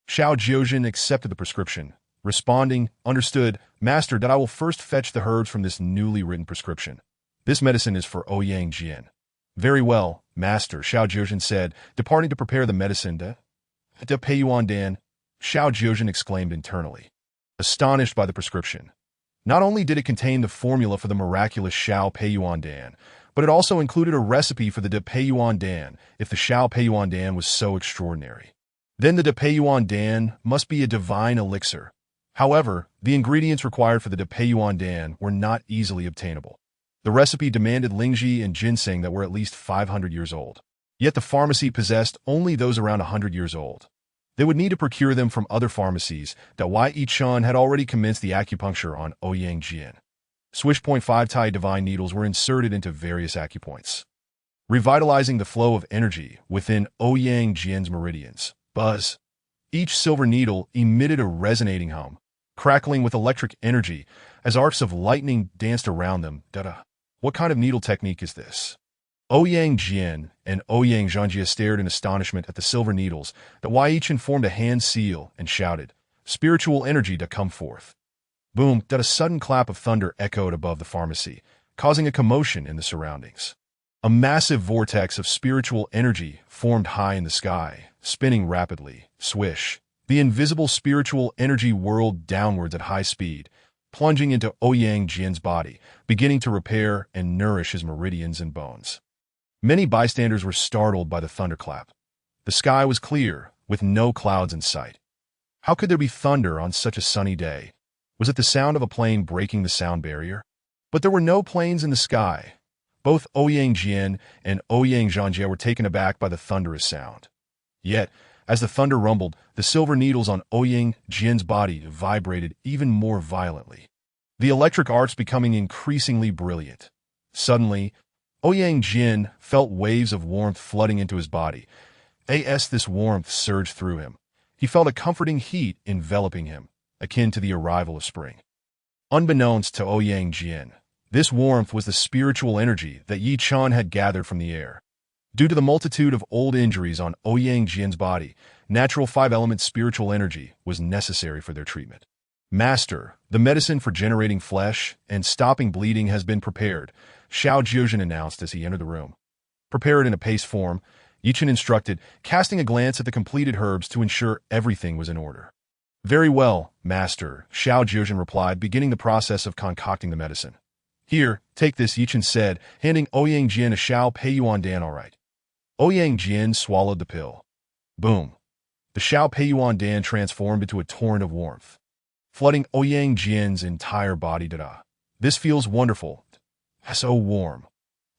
Xiao Jiuzhen accepted the prescription, responding, understood, master, that I will first fetch the herbs from this newly written prescription. This medicine is for Ouyang Jian. Very well, master, Xiao Jiuzhen said, departing to prepare the medicine. De Peiyuan Dan, Xiao Jiuzhen exclaimed internally, astonished by the prescription. Not only did it contain the formula for the miraculous Xiao Peiyuan Dan, but it also included a recipe for the De Peiyuan Dan. If the Xiao Peiyuan Dan was so extraordinary, then the De Peiyuan Dan must be a divine elixir. However, the ingredients required for the De Peiyuan Dan were not easily obtainable. The recipe demanded lingzhi and ginseng that were at least 500 years old. Yet the pharmacy possessed only those around 100 years old. They would need to procure them from other pharmacies. Yi Chen had already commenced the acupuncture on Ouyang Jian. Swish .5 Tai divine needles were inserted into various acupoints, revitalizing the flow of energy within Ouyang Jian's meridians. Buzz. Each silver needle emitted a resonating hum, crackling with electric energy as arcs of lightning danced around them. What kind of needle technique is this? Ouyang Jian and Ouyang Zhangjia stared in astonishment at the silver needles. Yi Chen formed a hand seal and shouted, spiritual energy to come forth. Boom! A sudden clap of thunder echoed above the pharmacy, causing a commotion in the surroundings. A massive vortex of spiritual energy formed high in the sky, spinning rapidly. Swish! The invisible spiritual energy whirled downwards at high speed, plunging into Ouyang Jian's body, beginning to repair and nourish his meridians and bones. Many bystanders were startled by the thunderclap. The sky was clear, with no clouds in sight. How could there be thunder on such a sunny day? Was it the sound of a plane breaking the sound barrier? But there were no planes in the sky. Both Ouyang Jian and Ouyang Zhangjia were taken aback by the thunderous sound. Yet, as the thunder rumbled, the silver needles on Ouyang Jian's body vibrated even more violently, the electric arcs becoming increasingly brilliant. Suddenly, Ouyang Jian felt waves of warmth flooding into his body. This warmth surged through him. He felt a comforting heat enveloping him, akin to the arrival of spring. Unbeknownst to Ouyang Jian, this warmth was the spiritual energy that Yi Chen had gathered from the air. Due to the multitude of old injuries on Ouyang Jian's body, natural 5-element spiritual energy was necessary for their treatment. Master, the medicine for generating flesh and stopping bleeding has been prepared, Xiao Jiuzhen announced as he entered the room. Prepare it in a paste form, Yi Chen instructed, casting a glance at the completed herbs to ensure everything was in order. Very well, master, Xiao Jiuzhen replied, beginning the process of concocting the medicine. Here, take this, Yi Chen said, handing Ouyang Jian a Xiao Peiyuan Dan. All right. Ouyang Jian swallowed the pill. Boom. The Xiao Peiyuan Dan transformed into a torrent of warmth, flooding Ouyang Jian's entire body. This feels wonderful. So warm.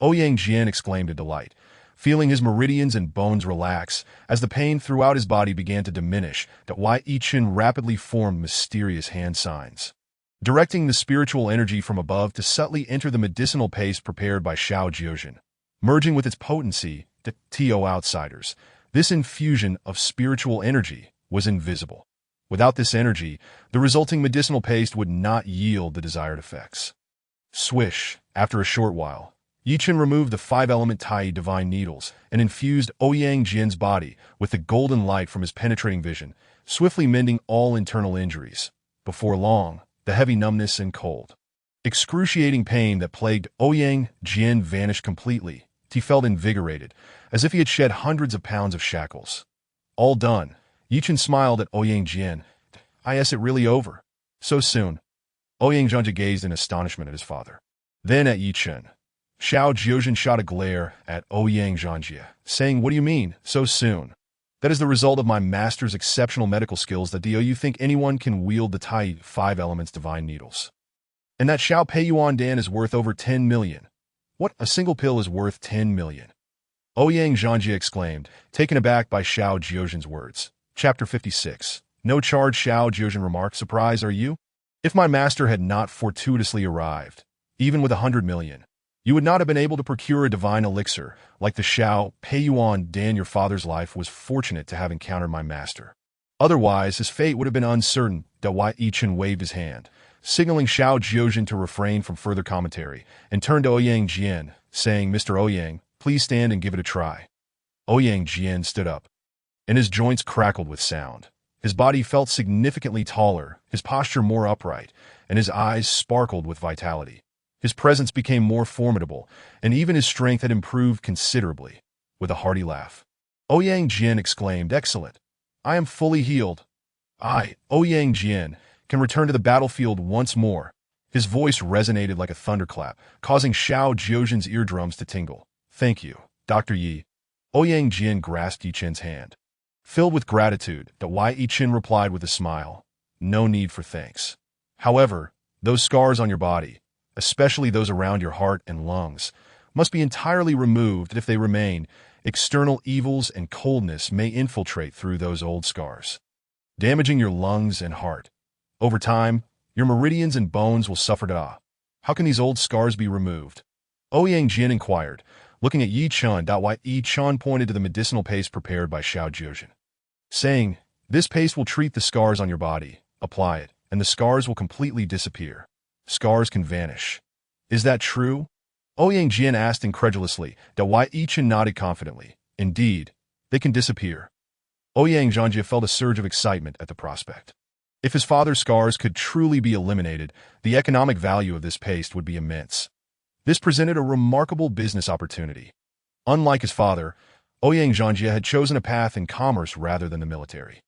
Ouyang Jian exclaimed in delight, feeling his meridians and bones relax as the pain throughout his body began to diminish. Yi Chen rapidly formed mysterious hand signs, directing the spiritual energy from above to subtly enter the medicinal paste prepared by Xiao Jiuzhen. Merging with its potency, to outsiders, this infusion of spiritual energy was invisible. Without this energy, the resulting medicinal paste would not yield the desired effects. Swish! After a short while, Yi Chen removed the 5-element Tai divine needles and infused Ouyang Jian's body with the golden light from his penetrating vision, swiftly mending all internal injuries. Before long, the heavy numbness and cold, excruciating pain that plagued Ouyang Jian vanished completely. He felt invigorated, as if he had shed hundreds of pounds of shackles. All done. Yi Chen smiled at Ouyang Jian. It really over? So soon? Ouyang Zhangjia gazed in astonishment at his father, then at Yi Chen. Xiao Jiuzhen shot a glare at Ouyang Zhangjia, saying, what do you mean, so soon? That is the result of my master's exceptional medical skills. That do you think anyone can wield the Tai 5 elements divine needles? And that Xiao Pei Yuan Dan is worth over 10 million. What? A single pill is worth 10 million. Ouyang Zhanjie exclaimed, taken aback by Xiao Jiuzhen's words. Chapter 56. No charge. Xiao Jiuzhen remarked, surprised are you? If my master had not fortuitously arrived, even with 100 million, you would not have been able to procure a divine elixir like the Xiao Pei Yuan Dan. Your father's life was fortunate to have encountered my master. Otherwise, his fate would have been uncertain. Dawai Yichen waved his hand, signaling Xiao Jiuzhen to refrain from further commentary, and turned to Ouyang Jian, saying, Mr. Ouyang, please stand and give it a try. Ouyang Jian stood up, and his joints crackled with sound. His body felt significantly taller, his posture more upright, and his eyes sparkled with vitality. His presence became more formidable, and even his strength had improved considerably. With a hearty laugh, Ouyang Jian exclaimed, excellent. I am fully healed. I, Ouyang Jian, can return to the battlefield once more. His voice resonated like a thunderclap, causing Xiao Jiuzhen's eardrums to tingle. Thank you, Dr. Yi. Ouyang Jian grasped Yi Chen's hand. Filled with gratitude, Dawai Yi Chen replied with a smile. No need for thanks. However, those scars on your body, especially those around your heart and lungs, must be entirely removed. If they remain, external evils and coldness may infiltrate through those old scars, damaging your lungs and heart. Over time, your meridians and bones will suffer. How can these old scars be removed? Ouyang Jian inquired, looking at Yi Chen. While Yi Chen pointed to the medicinal paste prepared by Xiao Jiuzhen, saying, this paste will treat the scars on your body. Apply it, and the scars will completely disappear. Scars can vanish. Is that true? Ouyang Jian asked incredulously. Dawai Yi Chen nodded confidently. Indeed, they can disappear. Ouyang Zhanjie felt a surge of excitement at the prospect. If his father's scars could truly be eliminated, the economic value of this paste would be immense. This presented a remarkable business opportunity. Unlike his father, Ouyang Zhanjie had chosen a path in commerce rather than the military.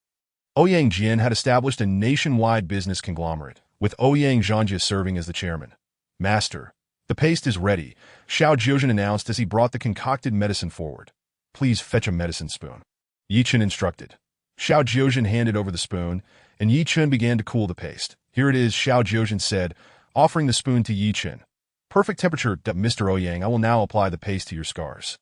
Ouyang Jian had established a nationwide business conglomerate, with Ouyang Zhanjie serving as the chairman. Master, the paste is ready, Xiao Jiuzhen announced as he brought the concocted medicine forward. Please fetch a medicine spoon. Yi Chen instructed. Xiao Jiuzhen handed over the spoon, and Yi Chen began to cool the paste. Here it is, Xiao Jiuzhen said, offering the spoon to Yi Chen. Perfect temperature, Mr. Ouyang. I will now apply the paste to your scars.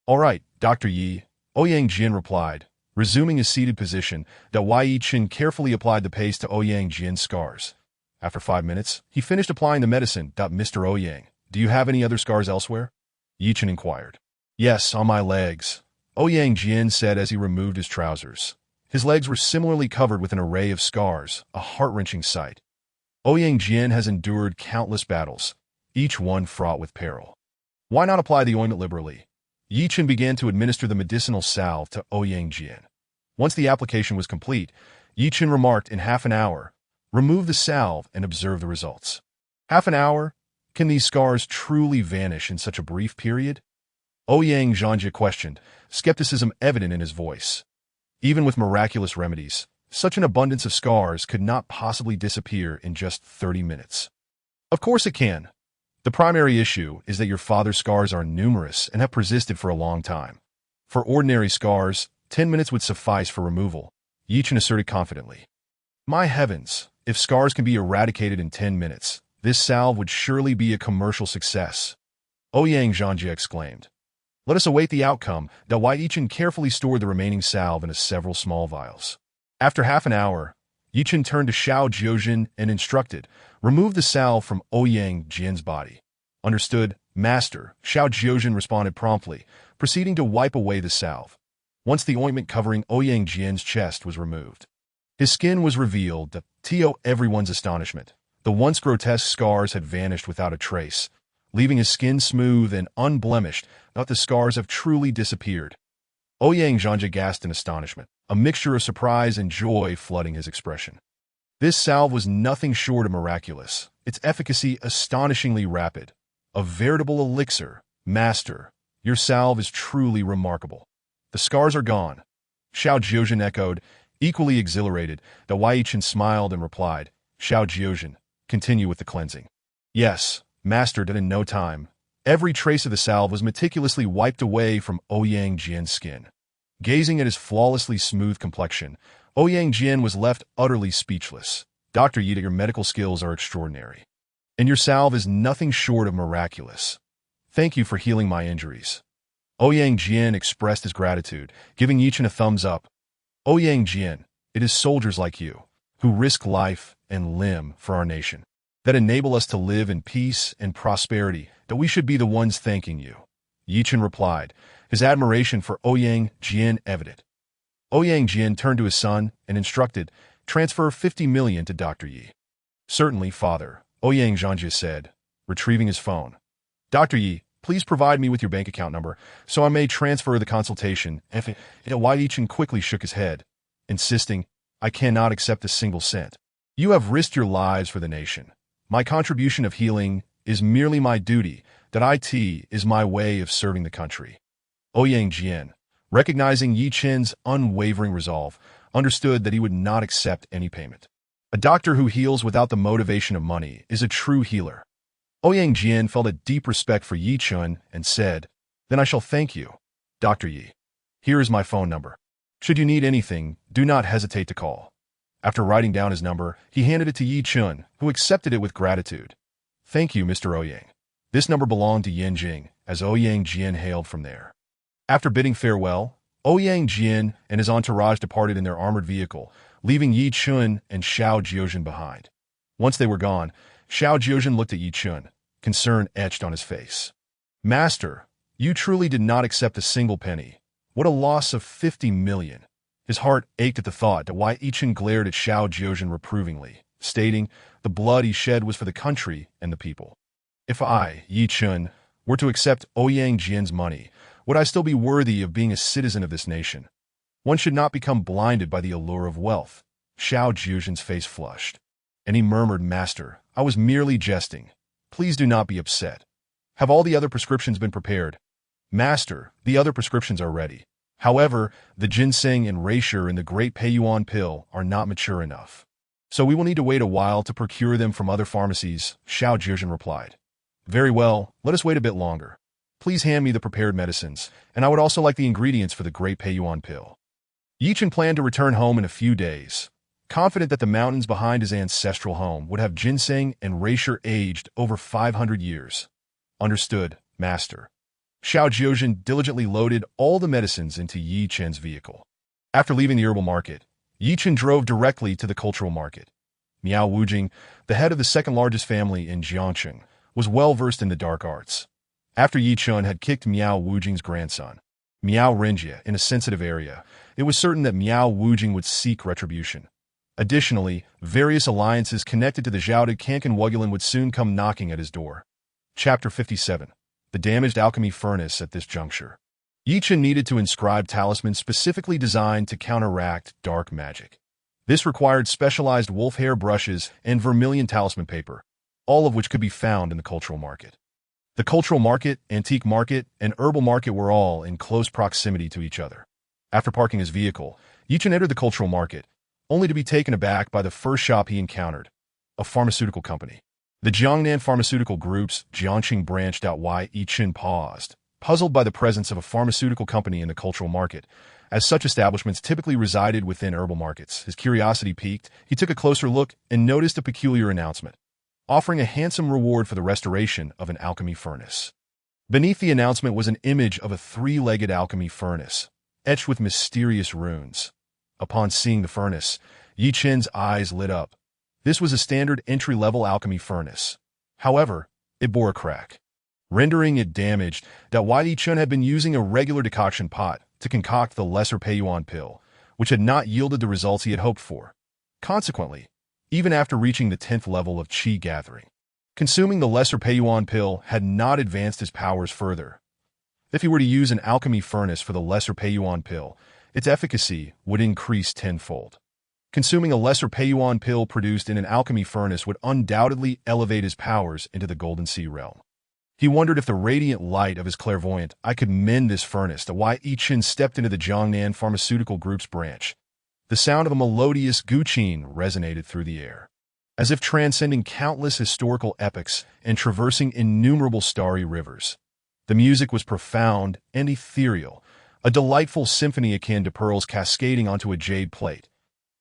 All right, Dr. Yi, Ouyang Jian replied, resuming his seated position. Yi Chen carefully applied the paste to Ouyang Jian's scars. After 5 minutes, he finished applying the medicine. Mr. Ouyang, do you have any other scars elsewhere? Yi Chen inquired. Yes, on my legs, Ouyang Jian said as he removed his trousers. His legs were similarly covered with an array of scars, a heart-wrenching sight. Ouyang Jian has endured countless battles, each one fraught with peril. Why not apply the ointment liberally? Yi Chen began to administer the medicinal salve to Ouyang Jian. Once the application was complete, Yi Chen remarked, in half an hour, remove the salve and observe the results. Half an hour? Can these scars truly vanish in such a brief period? Ouyang Zhanjie questioned, skepticism evident in his voice. Even with miraculous remedies, such an abundance of scars could not possibly disappear in just 30 minutes. Of course it can. The primary issue is that your father's scars are numerous and have persisted for a long time. For ordinary scars, 10 minutes would suffice for removal, Yi Chen asserted confidently. My heavens, if scars can be eradicated in 10 minutes, this salve would surely be a commercial success, Ouyang Zhanjie exclaimed. Let us await the outcome. Yi Chen carefully stored the remaining salve in several small vials. After half an hour, Yi Chen turned to Xiao Jiuzhen and instructed, remove the salve from Ouyang Jian's body. Understood, Master, Xiao Jiuzhen responded promptly, proceeding to wipe away the salve. Once the ointment covering Ouyang Jian's chest was removed, his skin was revealed. To everyone's astonishment, the once grotesque scars had vanished without a trace, leaving his skin smooth and unblemished. But the scars have truly disappeared. Ouyang Zhanjie gasped in astonishment, a mixture of surprise and joy flooding his expression. This salve was nothing short of miraculous, its efficacy astonishingly rapid. A veritable elixir. Master, your salve is truly remarkable. The scars are gone. Xiao Jiuzhen echoed, equally exhilarated. Yi Chen smiled and replied, Xiao Jiuzhen, continue with the cleansing. Yes, Master did in no time. Every trace of the salve was meticulously wiped away from Ouyang Jian's skin. Gazing at his flawlessly smooth complexion, Ouyang Jian was left utterly speechless. Dr. Yi, your medical skills are extraordinary, and your salve is nothing short of miraculous. Thank you for healing my injuries. Ouyang Jian expressed his gratitude, giving Yi Chen a thumbs up. Ouyang Jian, it is soldiers like you, who risk life and limb for our nation, that enable us to live in peace and prosperity, that we should be the ones thanking you. Yi Chen replied, his admiration for Ouyang Jian evident. Ouyang Jian turned to his son and instructed, transfer 50 million to Dr. Yi. Certainly, father, Ouyang Zhangjie said, retrieving his phone. Dr. Yi, please provide me with your bank account number so I may transfer the consultation. Yi Chen quickly shook his head, insisting, I cannot accept a single cent. You have risked your lives for the nation. My contribution of healing is merely my duty, that it is my way of serving the country. Ouyang Jian, recognizing Yi Chen's unwavering resolve, understood that he would not accept any payment. A doctor who heals without the motivation of money is a true healer. Ouyang Jian felt a deep respect for Yi Chen and said, then I shall thank you, Dr. Yi. Here is my phone number. Should you need anything, do not hesitate to call. After writing down his number, he handed it to Yi Chen, who accepted it with gratitude. Thank you, Mr. Ouyang. This number belonged to Yanjing, as Ouyang Jian hailed from there. After bidding farewell, Ouyang Jian and his entourage departed in their armored vehicle, leaving Yi Chen and Xiao Jiuzhen behind. Once they were gone, Xiao Jiuzhen looked at Yi Chen, concern etched on his face. Master, you truly did not accept a single penny. What a loss of 50 million. His heart ached at the thought that Yi Chen glared at Xiao Jiuzhen reprovingly, stating, the blood he shed was for the country and the people. If I, Yi Chen, were to accept Ouyang Jian's money, would I still be worthy of being a citizen of this nation? One should not become blinded by the allure of wealth. Xiao Jiuzhen's face flushed, and he murmured, Master, I was merely jesting. Please do not be upset. Have all the other prescriptions been prepared? Master, the other prescriptions are ready. However, the ginseng and reshape in the great Peiyuan pill are not mature enough. So we will need to wait a while to procure them from other pharmacies, Xiao Jiuzhen replied. Very well, let us wait a bit longer. Please hand me the prepared medicines, and I would also like the ingredients for the great Peiyuan pill. Yi Chen planned to return home in a few days, confident that the mountains behind his ancestral home would have ginseng and reshape aged over 500 years. Understood, Master. Xiao Jiuzhen diligently loaded all the medicines into Yi Chen's vehicle. After leaving the herbal market, Yi Chen drove directly to the cultural market. Miao Wujing, the head of the second-largest family in Jiangcheng, was well-versed in the dark arts. After Yi Chen had kicked Miao Wujing's grandson, Miao Renjie, in a sensitive area, it was certain that Miao Wujing would seek retribution. Additionally, various alliances connected to the Zhaoda Kankan Wugulin would soon come knocking at his door. Chapter 57. The Damaged Alchemy Furnace. At this juncture, Yi Chen needed to inscribe talismans specifically designed to counteract dark magic. This required specialized wolf hair brushes and vermilion talisman paper, all of which could be found in the cultural market. The cultural market, antique market, and herbal market were all in close proximity to each other. After parking his vehicle, Yi Chen entered the cultural market, only to be taken aback by the first shop he encountered, a pharmaceutical company. The Jiangnan Pharmaceutical Group's Jiangqing branched out. Yi Chen paused, puzzled by the presence of a pharmaceutical company in the cultural market, as such establishments typically resided within herbal markets. His curiosity piqued, he took a closer look and noticed a peculiar announcement, offering a handsome reward for the restoration of an alchemy furnace. Beneath the announcement was an image of a three-legged alchemy furnace, etched with mysterious runes. Upon seeing the furnace, Yi Chen's eyes lit up. This was a standard entry-level alchemy furnace. However, it bore a crack, rendering it damaged. Yi Chen had been using a regular decoction pot to concoct the lesser Peiyuan pill, which had not yielded the results he had hoped for. Consequently, even after reaching the 10th level of qi gathering, consuming the lesser Peiyuan pill had not advanced his powers further. If he were to use an alchemy furnace for the lesser Peiyuan pill, its efficacy would increase tenfold. Consuming a lesser Peiyuan pill produced in an alchemy furnace would undoubtedly elevate his powers into the Golden Sea realm. He wondered if the radiant light of his clairvoyant eye could mend this furnace. Yi Chen stepped into the Jiangnan Pharmaceutical Group's branch. The sound of a melodious guqin resonated through the air, as if transcending countless historical epochs and traversing innumerable starry rivers. The music was profound and ethereal, a delightful symphony akin to pearls cascading onto a jade plate.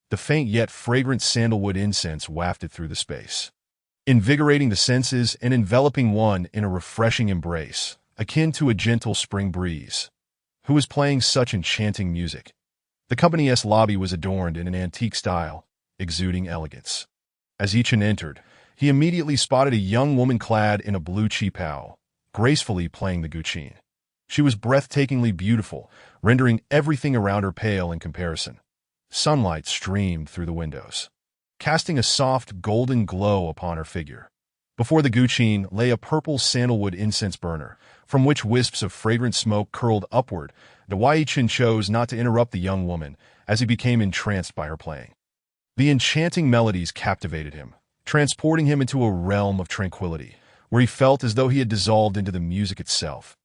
The faint yet fragrant sandalwood incense wafted through the space, invigorating the senses and enveloping one in a refreshing embrace, akin to a gentle spring breeze. Who was playing such enchanting music? The company's lobby was adorned in an antique style, exuding elegance. As Chen entered, he immediately spotted a young woman clad in a blue qipao, gracefully playing the guqin. She was breathtakingly beautiful, rendering everything around her pale in comparison. Sunlight streamed through the windows, casting a soft golden glow upon her figure. Before the guqin lay a purple sandalwood incense burner, from which wisps of fragrant smoke curled upward. The Chen chose not to interrupt the young woman as he became entranced by her playing. The enchanting melodies captivated him, transporting him into a realm of tranquility, where he felt as though he had dissolved into the music itself.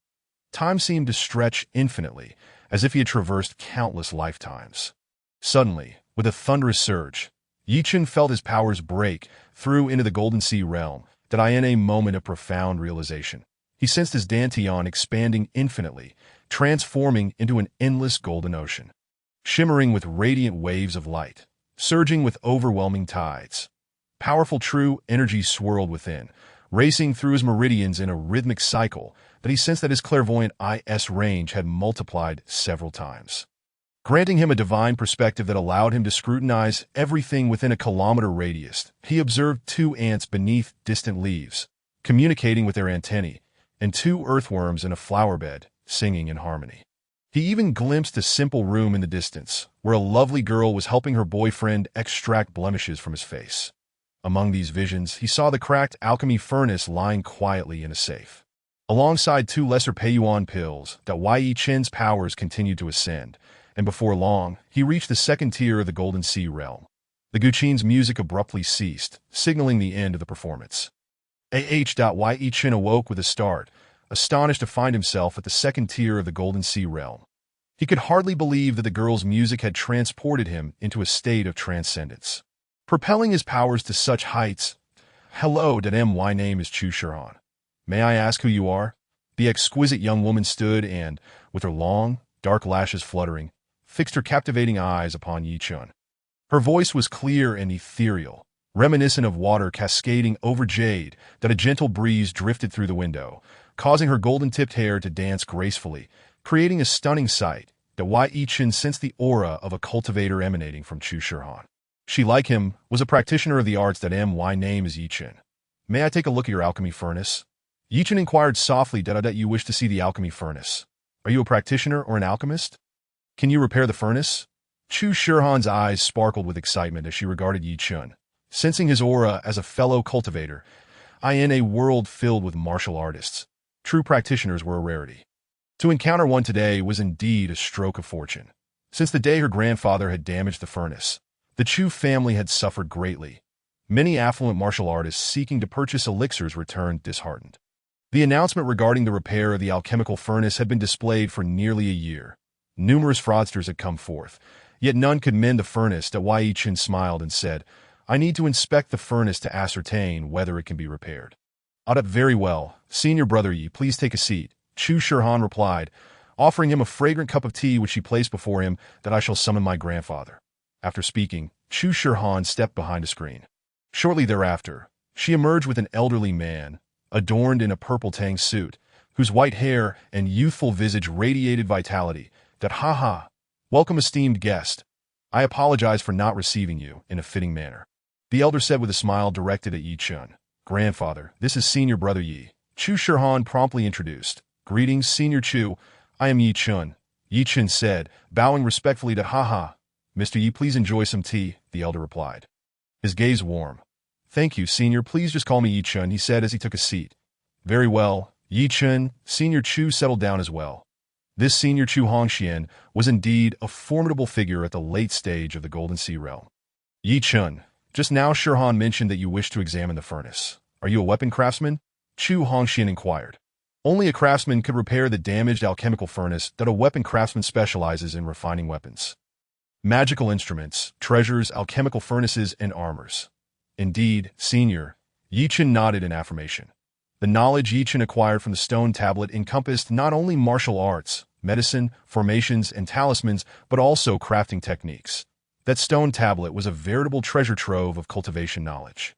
Time seemed to stretch infinitely, as if he had traversed countless lifetimes. Suddenly, with a thunderous surge, Chen felt his powers break through into the Golden Sea realm, that in a moment of profound realization. He sensed his dantian expanding infinitely, transforming into an endless golden ocean, shimmering with radiant waves of light, surging with overwhelming tides. Powerful true energy swirled within, racing through his meridians in a rhythmic cycle that he sensed that his clairvoyant IS range had multiplied several times, granting him a divine perspective that allowed him to scrutinize everything within a kilometer radius. He observed 2 ants beneath distant leaves, communicating with their antennae, and 2 earthworms in a flower bed, singing in harmony. He even glimpsed a simple room in the distance, where a lovely girl was helping her boyfriend extract blemishes from his face. Among these visions, he saw the cracked alchemy furnace lying quietly in a safe, alongside 2 lesser Peiyuan pills. That Chen's powers continued to ascend, and before long, he reached the second tier of the Golden Sea realm. The guqin's music abruptly ceased, signaling the end of the performance. Chen awoke with a start, astonished to find himself at the second tier of the Golden Sea realm. He could hardly believe that the girl's music had transported him into a state of transcendence, propelling his powers to such heights. Hello, my name is Chu Shirhan. May I ask who you are? The exquisite young woman stood and, with her long, dark lashes fluttering, fixed her captivating eyes upon Chen. Her voice was clear and ethereal, reminiscent of water cascading over jade. That a gentle breeze drifted through the window, causing her golden-tipped hair to dance gracefully, creating a stunning sight. That Chen sensed the aura of a cultivator emanating from Chu Shirhan. She, like him, was a practitioner of the arts. My name is Chen. May I take a look at your alchemy furnace? Chen inquired softly. That you wish to see the alchemy furnace. Are you a practitioner or an alchemist? Can you repair the furnace? Chu Shirhan's eyes sparkled with excitement as she regarded Chen, sensing his aura as a fellow cultivator. In a world filled with martial artists, true practitioners were a rarity. To encounter one today was indeed a stroke of fortune. Since the day her grandfather had damaged the furnace, the Chu family had suffered greatly. Many affluent martial artists seeking to purchase elixirs returned disheartened. The announcement regarding the repair of the alchemical furnace had been displayed for nearly a year. Numerous fraudsters had come forth, yet none could mend the furnace. That Chen smiled and said, I need to inspect the furnace to ascertain whether it can be repaired. Very well, senior brother Yi, please take a seat, Chu Shirhan replied, offering him a fragrant cup of tea which she placed before him. That I shall summon my grandfather. After speaking, Chu Shirhan stepped behind a screen. Shortly thereafter, she emerged with an elderly man, adorned in a purple tang suit, whose white hair and youthful visage radiated vitality. That welcome esteemed guest. I apologize for not receiving you in a fitting manner, the elder said with a smile directed at Chen. Grandfather, this is senior brother Yi. Chu Shirhan promptly introduced. Greetings, Senior Chu. I am Chen. Chen said, bowing respectfully to Mr. Yi, please enjoy some tea, the elder replied, his gaze warm. Thank you, Senior. Please just call me Chen, he said as he took a seat. Very well, Chen. Senior Chu settled down as well. This Senior Chu Hongxian was indeed a formidable figure at the late stage of the Golden Sea realm. Chen, just now Shirhan mentioned that you wish to examine the furnace. Are you a weapon craftsman? Chu Hongxian inquired. Only a craftsman could repair the damaged alchemical furnace. That a weapon craftsman specializes in refining weapons, magical instruments, treasures, alchemical furnaces, and armors. Indeed, Senior. Chen nodded in affirmation. The knowledge Chen acquired from the stone tablet encompassed not only martial arts, medicine, formations, and talismans, but also crafting techniques. That stone tablet was a veritable treasure trove of cultivation knowledge,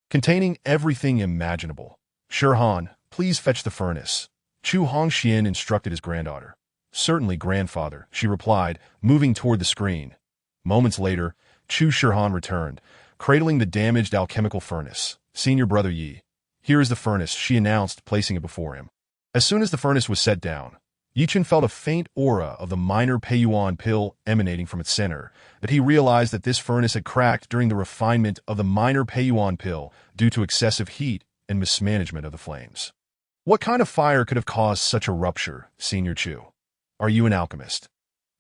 containing everything imaginable. "Shirhan, please fetch the furnace," Chu Hongxian instructed his granddaughter. "Certainly, grandfather," she replied, moving toward the screen. Moments later, Chu Shirhan returned, cradling the damaged alchemical furnace. "Senior brother Yi, here is the furnace," she announced, placing it before him. As soon as the furnace was set down, Yi Chen felt a faint aura of the minor Peiyuan pill emanating from its center, but he realized that this furnace had cracked during the refinement of the minor Peiyuan pill due to excessive heat and mismanagement of the flames. "What kind of fire could have caused such a rupture, Senior Chu? Are you an alchemist?"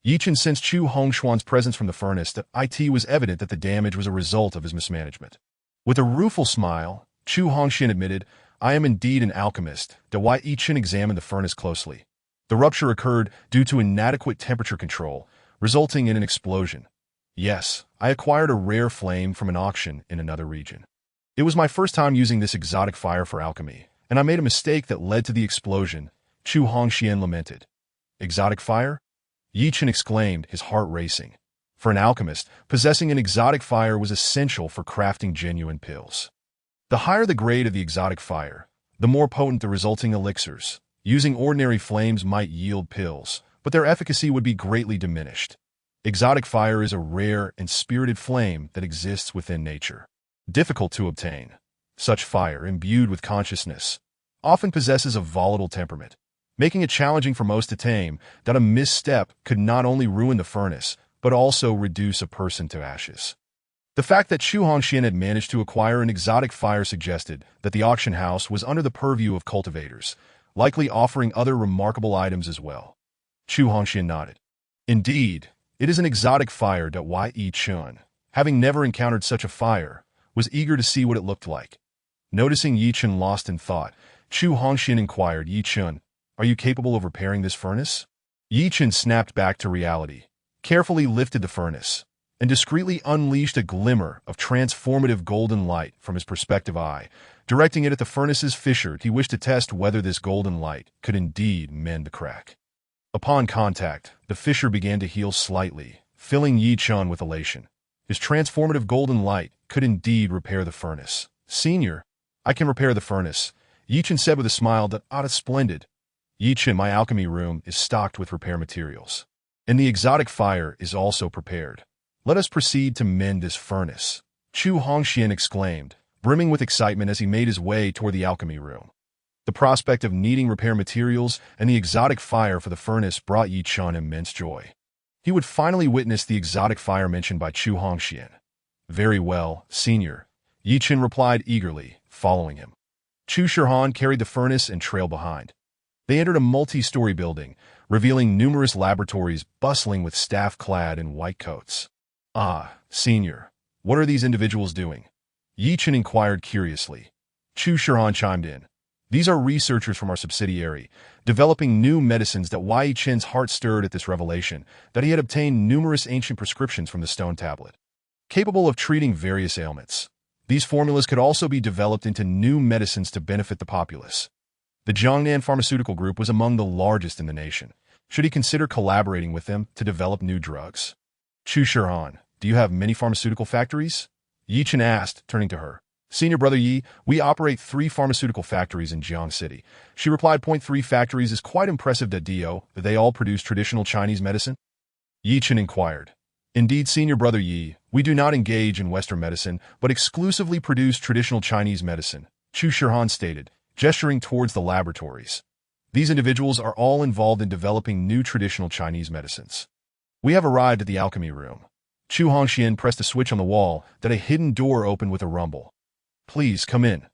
Yi Chen sensed Chu Hongshuan's presence from the furnace that it was evident that the damage was a result of his mismanagement. With a rueful smile, Chu Hongxian admitted, "I am indeed an alchemist." Yi Chen examined the furnace closely. The rupture occurred due to inadequate temperature control, resulting in an explosion. "Yes, I acquired a rare flame from an auction in another region. It was my first time using this exotic fire for alchemy, and I made a mistake that led to the explosion," Chu Hongxian lamented. "Exotic fire?" Yi Chen exclaimed, his heart racing. For an alchemist, possessing an exotic fire was essential for crafting genuine pills. The higher the grade of the exotic fire, the more potent the resulting elixirs. Using ordinary flames might yield pills, but their efficacy would be greatly diminished. Exotic fire is a rare and spirited flame that exists within nature, difficult to obtain. Such fire, imbued with consciousness, often possesses a volatile temperament, making it challenging for most to tame. That a misstep could not only ruin the furnace, but also reduce a person to ashes. The fact that Chu Hongxian had managed to acquire an exotic fire suggested that the auction house was under the purview of cultivators, likely offering other remarkable items as well. Chu Hongxian nodded. "Indeed, it is an exotic fire." Yi Chen, having never encountered such a fire, was eager to see what it looked like. Noticing Yi Chen lost in thought, Chu Hongxian inquired, "Yi Chen, are you capable of repairing this furnace?" Yi Chen snapped back to reality, carefully lifted the furnace, and discreetly unleashed a glimmer of transformative golden light from his perspective eye, directing it at the furnace's fissure. He wished to test whether this golden light could indeed mend the crack. Upon contact, the fissure began to heal slightly, filling Yi Chen with elation. His transformative golden light could indeed repair the furnace. "Senior, I can repair the furnace," Yi Chen said with a smile. "That's splendid. Yi Chen, my alchemy room is stocked with repair materials, and the exotic fire is also prepared. Let us proceed to mend this furnace," Chu Hongxian exclaimed, brimming with excitement as he made his way toward the alchemy room. The prospect of needing repair materials and the exotic fire for the furnace brought Yi Chen immense joy. He would finally witness the exotic fire mentioned by Chu Hongxian. "Very well, Senior," Yi Chen replied eagerly, following him. Chu Shirhan carried the furnace and trailed behind. They entered a multi-story building, revealing numerous laboratories bustling with staff clad in white coats. "Ah, Senior, what are these individuals doing?" Yi Chen inquired curiously. Chu Shirhan chimed in. "These are researchers from our subsidiary, developing new medicines." Yi Chen's heart stirred at this revelation, that he had obtained numerous ancient prescriptions from the stone tablet, capable of treating various ailments. These formulas could also be developed into new medicines to benefit the populace. The Jiangnan Pharmaceutical Group was among the largest in the nation. Should he consider collaborating with them to develop new drugs? "Chu Shirhan, do you have many pharmaceutical factories?" Yi Chen asked, turning to her. "Senior brother Yi, we operate 3 pharmaceutical factories in Jiang City," she replied. "3 factories is quite impressive. They all produce traditional Chinese medicine?" Yi Chen inquired. "Indeed, Senior brother Yi, we do not engage in Western medicine, but exclusively produce traditional Chinese medicine," Chu Shirhan stated, gesturing towards the laboratories. "These individuals are all involved in developing new traditional Chinese medicines." "We have arrived at the alchemy room." Chu Hongxian pressed a switch on the wall that a hidden door opened with a rumble. "Please come in."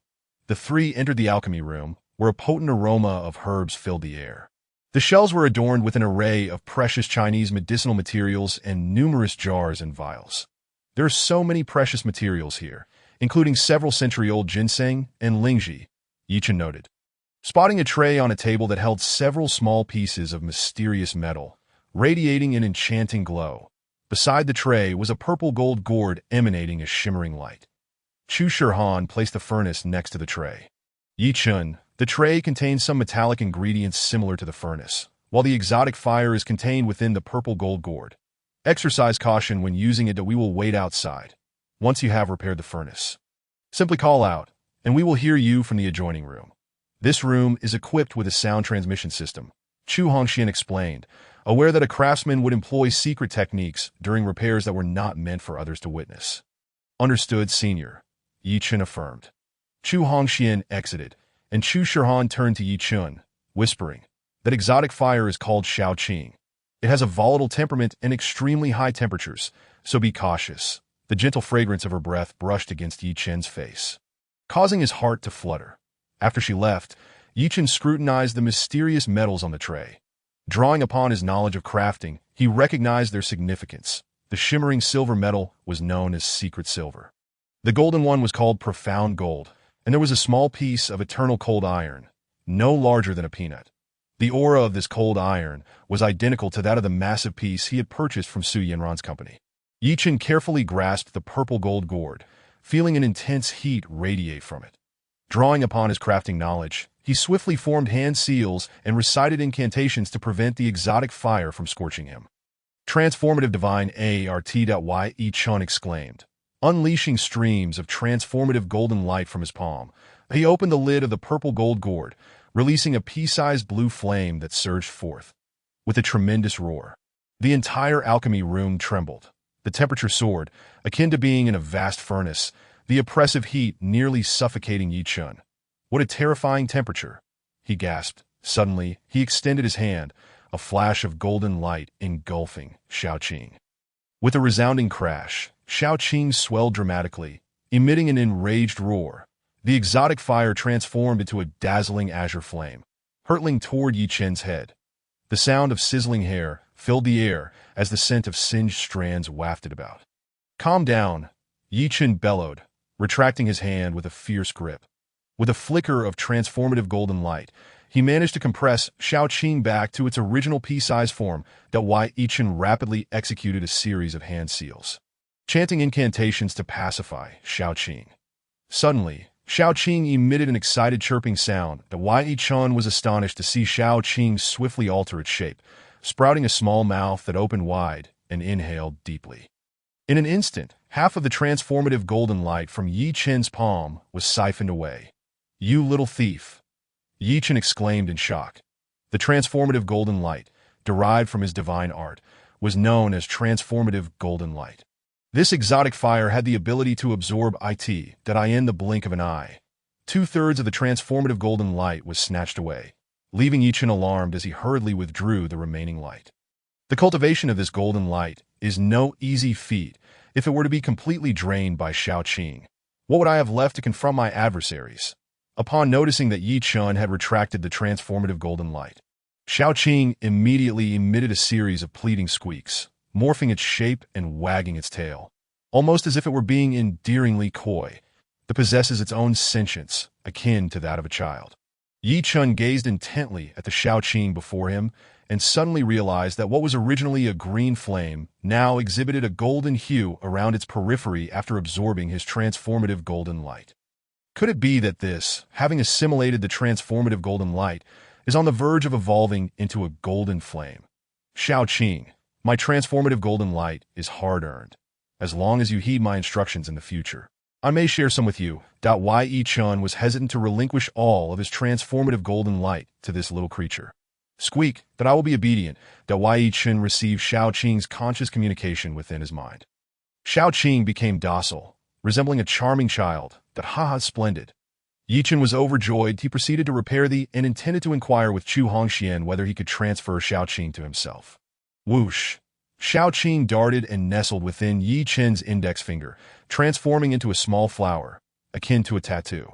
The 3 entered the alchemy room, where a potent aroma of herbs filled the air. The shelves were adorned with an array of precious Chinese medicinal materials and numerous jars and vials. "There are so many precious materials here, including several century-old ginseng and lingji," Yi Chen noted, spotting a tray on a table that held several small pieces of mysterious metal, radiating an enchanting glow. Beside the tray was a purple-gold gourd emanating a shimmering light. Chu Shirhan placed the furnace next to the tray. "Yi Chen, the tray contains some metallic ingredients similar to the furnace. while the exotic fire is contained within the purple gold gourd. Exercise caution when using it, that we will wait outside. Once you have repaired the furnace, simply call out, and we will hear you from the adjoining room. This room is equipped with a sound transmission system, Chu Hongxian explained, aware that a craftsman would employ secret techniques during repairs that were not meant for others to witness. Understood, Senior, Yi Chen affirmed. Chu Hongxian exited, and Chu Shihan turned to Yi Chen, whispering, that exotic fire is called Shaoqing. It has a volatile temperament and extremely high temperatures, so be cautious. The gentle fragrance of her breath brushed against Yi Chen's face, causing his heart to flutter. After she left, Yi Chen scrutinized the mysterious metals on the tray. Drawing upon his knowledge of crafting, he recognized their significance. The shimmering silver metal was known as secret silver. The golden one was called profound gold, and there was a small piece of eternal cold iron, no larger than a peanut. The aura of this cold iron was identical to that of the massive piece he had purchased from Su Yanran's company. Yi Chen carefully grasped the purple gold gourd, feeling an intense heat radiate from it. Drawing upon his crafting knowledge, he swiftly formed hand seals and recited incantations to prevent the exotic fire from scorching him. Transformative divine art. Yi Chen exclaimed, unleashing streams of transformative golden light from his palm. He opened the lid of the purple gold gourd, releasing a pea-sized blue flame that surged forth. With a tremendous roar, the entire alchemy room trembled. The temperature soared, akin to being in a vast furnace, the oppressive heat nearly suffocating Yi Chen. What a terrifying temperature, he gasped. Suddenly, he extended his hand, a flash of golden light engulfing Shaoqing. With a resounding crash, Shaoqing swelled dramatically, emitting an enraged roar. The exotic fire transformed into a dazzling azure flame, hurtling toward Yi Chen's head. The sound of sizzling hair filled the air as the scent of singed strands wafted about. Calm down, Yi Chen bellowed, retracting his hand with a fierce grip. With a flicker of transformative golden light, he managed to compress Shaoqing back to its original pea-sized form. Yi Chen rapidly executed a series of hand seals, chanting incantations to pacify Shaoqing. Suddenly, Shaoqing emitted an excited chirping sound. Yi Chen was astonished to see Shaoqing swiftly alter its shape, sprouting a small mouth that opened wide and inhaled deeply. In an instant, half of the transformative golden light from Yi Chen's palm was siphoned away. You little thief! Yi Chen exclaimed in shock. The transformative golden light, derived from his divine art, was known as transformative golden light. This exotic fire had the ability to absorb it in the blink of an eye. 2/3 of the transformative golden light was snatched away, leaving Yi Chen alarmed as he hurriedly withdrew the remaining light. The cultivation of this golden light is no easy feat. If it were to be completely drained by Shaoqing, what would I have left to confront my adversaries? Upon noticing that Yi Chen had retracted the transformative golden light, Shaoqing immediately emitted a series of pleading squeaks, morphing its shape and wagging its tail, almost as if it were being endearingly coy. It possesses its own sentience, akin to that of a child. Yi Chen gazed intently at the Shaoqing before him and suddenly realized that what was originally a green flame now exhibited a golden hue around its periphery after absorbing his transformative golden light. Could it be that this, having assimilated the transformative golden light, is on the verge of evolving into a golden flame? Shaoqing, my transformative golden light is hard-earned. As long as you heed my instructions in the future, I may share some with you. Yi Chen was hesitant to relinquish all of his transformative golden light to this little creature. Squeak, that I will be obedient. Yi Chen received Shaoqing's conscious communication within his mind. Shaoqing became docile, resembling a charming child. Splendid. Yi Chen was overjoyed. He proceeded to repair and intended to inquire with Chu Hongxian whether he could transfer Shaoqing to himself. Whoosh! Shaoqing darted and nestled within Yi Chen's index finger, transforming into a small flower, akin to a tattoo.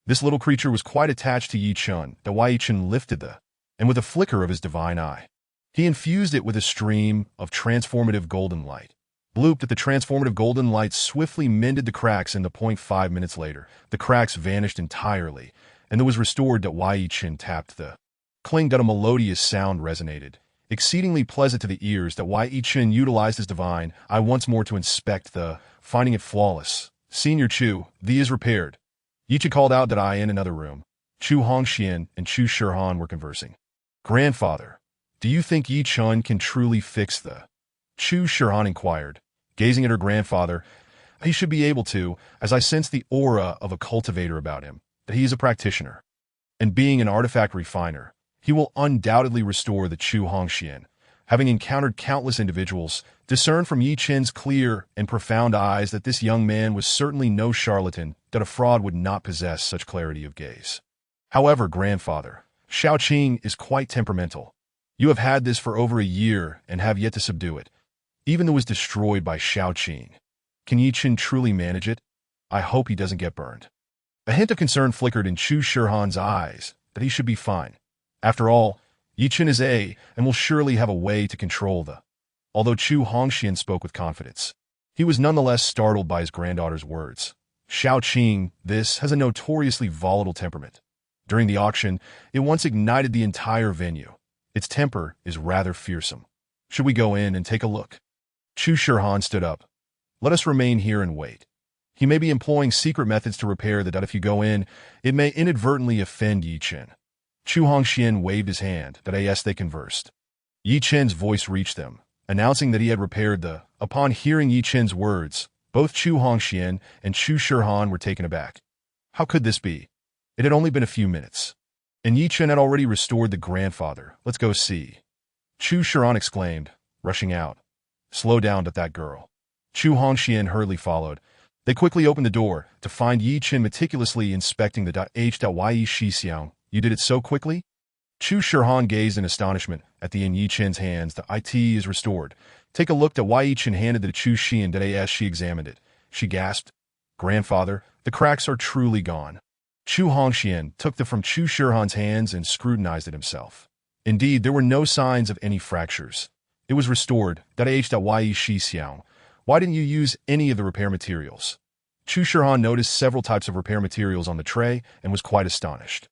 This little creature was quite attached to Yi Chen. Yi Chen lifted and with a flicker of his divine eye, he infused it with a stream of transformative golden light. Bloop, that the transformative golden light swiftly mended the cracks, and 0.5 minutes later, the cracks vanished entirely, and it was restored. Yi Chen tapped the cling. A melodious sound resonated, exceedingly pleasant to the ears. Yi Chen utilized his divine eye once more to inspect finding it flawless. Senior Chu, the is repaired. Yi Chen called out. In another room, Chu Hongxian and Chu Shihan were conversing. Grandfather, Do you think Yi Chun can truly fix the? Chu Shihan inquired, gazing at her grandfather. He should be able to, as I sense the aura of a cultivator about him, that he is a practitioner. And being an artifact refiner, he will undoubtedly restore the Chu Hongxian. Having encountered countless individuals, discern from Yi Chen's clear and profound eyes that this young man was certainly no charlatan, that a fraud would not possess such clarity of gaze. However, grandfather, Xiaoqing is quite temperamental. You have had this for over a year and have yet to subdue it, even though it was destroyed by Xiaoqing. Can Yi Chen truly manage it? I hope he doesn't get burned. A hint of concern flickered in Chu Shihan's eyes, that he should be fine. After all, Yi Chen is and will surely have a way to control the. Although Chu Hongxian spoke with confidence, he was nonetheless startled by his granddaughter's words. Xiaoqing, this, has a notoriously volatile temperament. During the auction, it once ignited the entire venue. Its temper is rather fearsome. Should we go in and take a look? Chu Shihan stood up. Let us remain here and wait. He may be employing secret methods to repair that if you go in, it may inadvertently offend Yi Chen. Chu Hongxian waved his hand, that yes, they conversed. Yi Chen's voice reached them, announcing that he had repaired the. Upon hearing Yi Chen's words, both Chu Hongxian and Chu Shihan were taken aback. How could this be? It had only been a few minutes. And Yi Chen had already restored the grandfather. Let's go see. Chu Shihan exclaimed, rushing out. Slow down at that girl. Chu Hongxian hurriedly followed. They quickly opened the door to find Yi Chen meticulously inspecting the Yi Xixiang. You did it so quickly? Chu Shihan gazed in astonishment at the Yi Chen's hands. The IT is restored. Take a look at Yi Chen handed to Chu Xian as she examined it. She gasped. Grandfather, the cracks are truly gone. Chu Hongxian took them from Chu Shihan's hands and scrutinized it himself. Indeed, there were no signs of any fractures. It was restored. Yi Xixiang. Why didn't you use any of the repair materials? Chu Shihan noticed several types of repair materials on the tray and was quite astonished.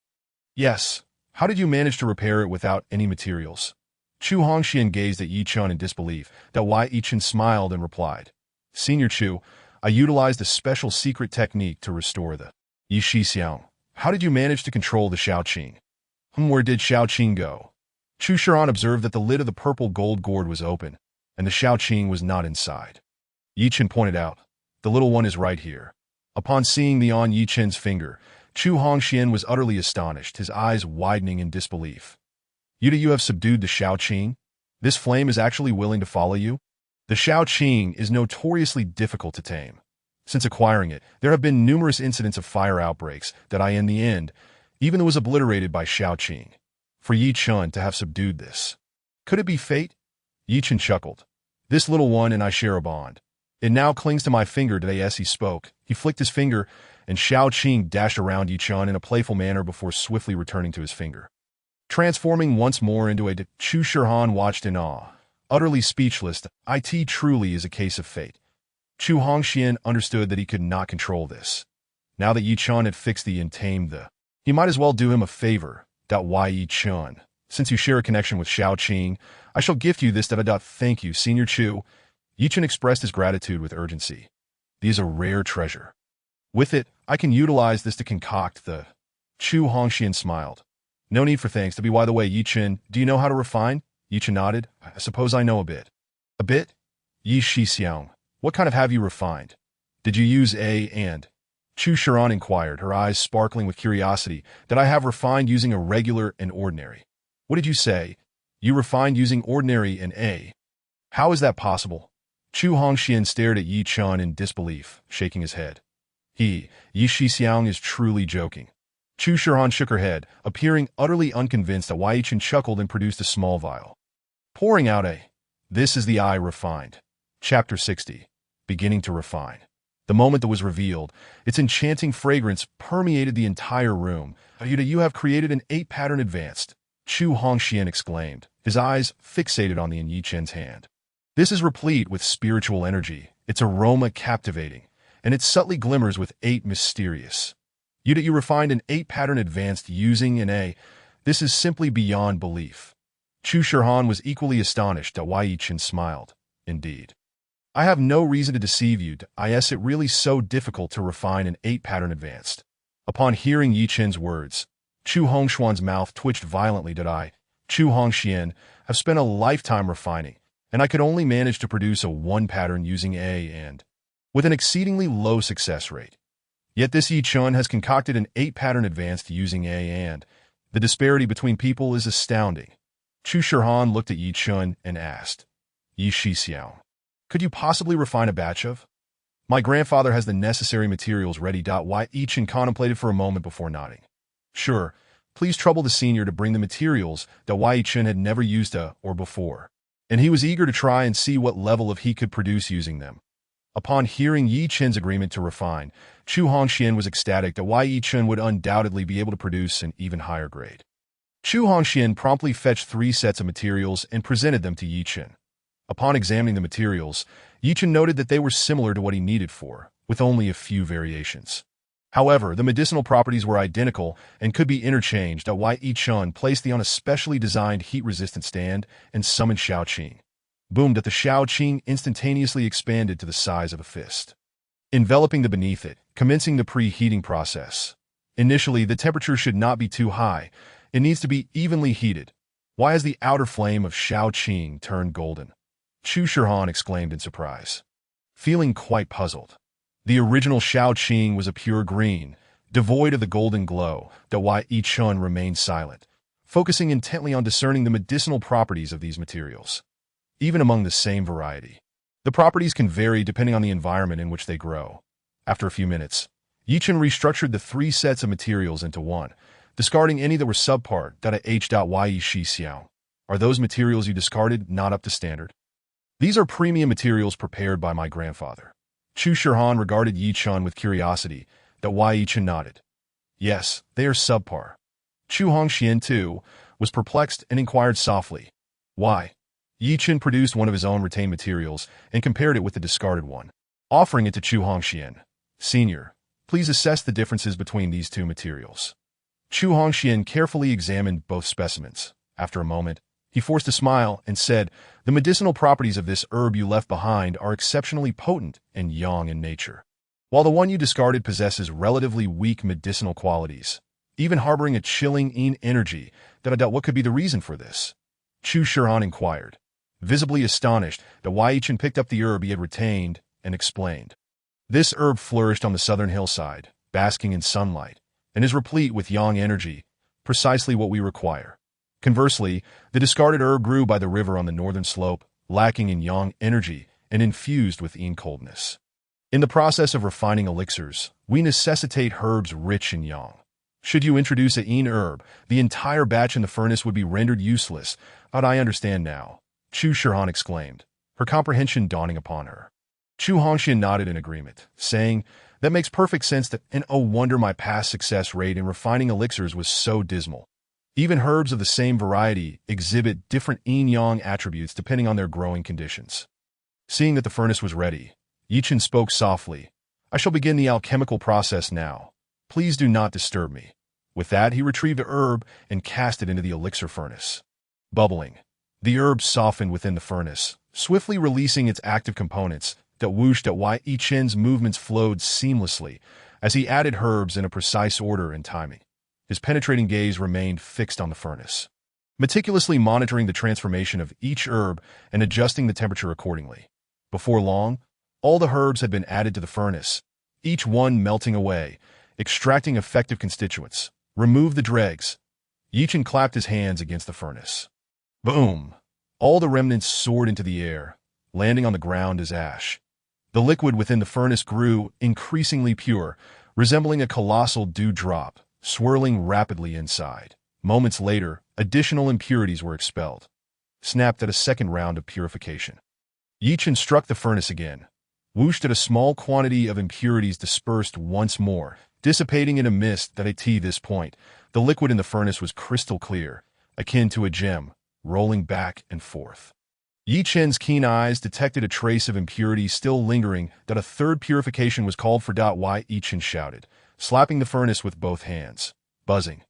Yes. How did you manage to repair it without any materials? Chu Hongxian gazed at Yi Chen in disbelief. Yi Chen smiled and replied, Senior Chu, I utilized a special secret technique to restore the Yi Xixiang. How did you manage to control the Xiaoqing? Where did Xiaoqing go? Chu Shihan observed that the lid of the purple gold gourd was open, and the Xiaoqing was not inside. Yi Chen pointed out, the little one is right here. Upon seeing the on Yi Chen's finger, Chu Hongxian was utterly astonished, his eyes widening in disbelief. You have subdued the Xiaoqing? This flame is actually willing to follow you? The Xiaoqing is notoriously difficult to tame. Since acquiring it, there have been numerous incidents of fire outbreaks that in the end, even though was obliterated by Xiaoqing. For Yi Chen to have subdued this. Could it be fate? Yi Chen chuckled. This little one and I share a bond. It now clings to my finger today as he spoke. He flicked his finger, and Xiaoqing dashed around Yi Chen in a playful manner before swiftly returning to his finger. Transforming once more into a Chu Shihan watched in awe. Utterly speechless, it truly is a case of fate. Chu Hongxian understood that he could not control this. Now that Yi Chen had fixed the and tamed the, he might as well do him a favor. Yi Chen, since you share a connection with Xiaoqing, I shall gift you this. Thank you, Senior Chu. Yi Chen expressed his gratitude with urgency. These are a rare treasure. With it, I can utilize this to concoct the. Chu Hongxian smiled. No need for thanks. By the way, Yi Chen, do you know how to refine? Yi Chen nodded. I suppose I know a bit. A bit? Yi Xixiang, what kind of have you refined? Did you use and? Chu Shihan inquired, her eyes sparkling with curiosity. That I have refined using a regular and ordinary. What did you say? You refined using ordinary and a. How is that possible? Chu Hongxian stared at Yi Chen in disbelief, shaking his head. Yi Xixiang is truly joking. Chu Shihan shook her head, appearing utterly unconvinced. That Yi Chen chuckled and produced a small vial. Pouring out a. This is the eye refined. Chapter 60. Beginning to refine. The moment that was revealed, its enchanting fragrance permeated the entire room. You have created an 8-pattern advanced. Chu Hongxian exclaimed, his eyes fixated on the Yi Chen's hand. This is replete with spiritual energy, its aroma captivating, and it subtly glimmers with 8 mysterious. You refined an 8-pattern advanced using an a. This is simply beyond belief. Chu Shihan was equally astonished. Yi Chen smiled. Indeed. I have no reason to deceive you. Is it really so difficult to refine an 8-pattern advanced? Upon hearing Yi Chen's words, Chu Hongxian's mouth twitched violently. Chu Hongxian, have spent a lifetime refining, and I could only manage to produce a one pattern using A and with an exceedingly low success rate. Yet this Yi Chen has concocted an 8-pattern advanced using A and the disparity between people is astounding. Chu Shihan looked at Yi Chen and asked, Yi Shixiao, could you possibly refine a batch of? My grandfather has the necessary materials ready. Yi Chen contemplated for a moment before nodding. Sure, please trouble the senior to bring the materials that Yi Chen had never used or before, and he was eager to try and see what level of he could produce using them. Upon hearing Yi Chen's agreement to refine, Chu Hongxian was ecstatic that Yi Chen would undoubtedly be able to produce an even higher grade. Chu Hongxian promptly fetched 3 sets of materials and presented them to Yi Chen. Upon examining the materials, Yi Chen noted that they were similar to what he needed for, with only a few variations. However, the medicinal properties were identical and could be interchanged. Yi Chen placed them on a specially designed heat-resistant stand and summoned Shao Qing. Boomed that the Shao Qing instantaneously expanded to the size of a fist, enveloping the beneath it, commencing the preheating process. Initially, the temperature should not be too high. It needs to be evenly heated. Why has the outer flame of Shao Qing turned golden? Chu Shihan exclaimed in surprise, feeling quite puzzled. The original Shao Qing was a pure green, devoid of the golden glow. Yi Chen remained silent, focusing intently on discerning the medicinal properties of these materials. Even among the same variety, the properties can vary depending on the environment in which they grow. After a few minutes, Yi Chen restructured the 3 sets of materials into one, discarding any that were subpar. Yi Shixiao, are those materials you discarded not up to standard? These are premium materials prepared by my grandfather. Chu Shihan regarded Yi Chen with curiosity. Yi Chen nodded. Yes, they are subpar. Chu Hongxian, too, was perplexed and inquired softly, why? Yi Chen produced one of his own retained materials and compared it with the discarded one, offering it to Chu Hongxian. Senior, please assess the differences between these 2 materials. Chu Hongxian carefully examined both specimens. After a moment, he forced a smile and said, the medicinal properties of this herb you left behind are exceptionally potent and yang in nature, while the one you discarded possesses relatively weak medicinal qualities, even harboring a chilling energy. What could be the reason for this? Chu Shihan inquired, visibly astonished. Yi Chen picked up the herb he had retained and explained. This herb flourished on the southern hillside, basking in sunlight, and is replete with yang energy, precisely what we require. Conversely, the discarded herb grew by the river on the northern slope, lacking in yang energy and infused with yin coldness. In the process of refining elixirs, we necessitate herbs rich in yang. Should you introduce a yin herb, the entire batch in the furnace would be rendered useless. I understand now, Chu Shihan exclaimed, her comprehension dawning upon her. Chu Hongxian nodded in agreement, saying, that makes perfect sense. And oh wonder my past success rate in refining elixirs was so dismal. Even herbs of the same variety exhibit different yin-yang attributes depending on their growing conditions. Seeing that the furnace was ready, Yi Chen spoke softly, I shall begin the alchemical process now. Please do not disturb me. With that, he retrieved a herb and cast it into the elixir furnace. Bubbling, the herb softened within the furnace, swiftly releasing its active components. Whooshed at Yi Chen's movements flowed seamlessly as he added herbs in a precise order and timing. His penetrating gaze remained fixed on the furnace, meticulously monitoring the transformation of each herb and adjusting the temperature accordingly. Before long, all the herbs had been added to the furnace, each one melting away, extracting effective constituents. Remove the dregs. Yi Chen clapped his hands against the furnace. Boom! All the remnants soared into the air, landing on the ground as ash. The liquid within the furnace grew increasingly pure, resembling a colossal dewdrop, swirling rapidly inside. Moments later, additional impurities were expelled, snapped at a second round of purification. Yi Chen struck the furnace again, whooshed at a small quantity of impurities dispersed once more, dissipating in a mist. At this point, the liquid in the furnace was crystal clear, akin to a gem, rolling back and forth. Yi Chen's keen eyes detected a trace of impurity still lingering. A third purification was called for. Yi Chen shouted, slapping the furnace with both hands. Buzzing.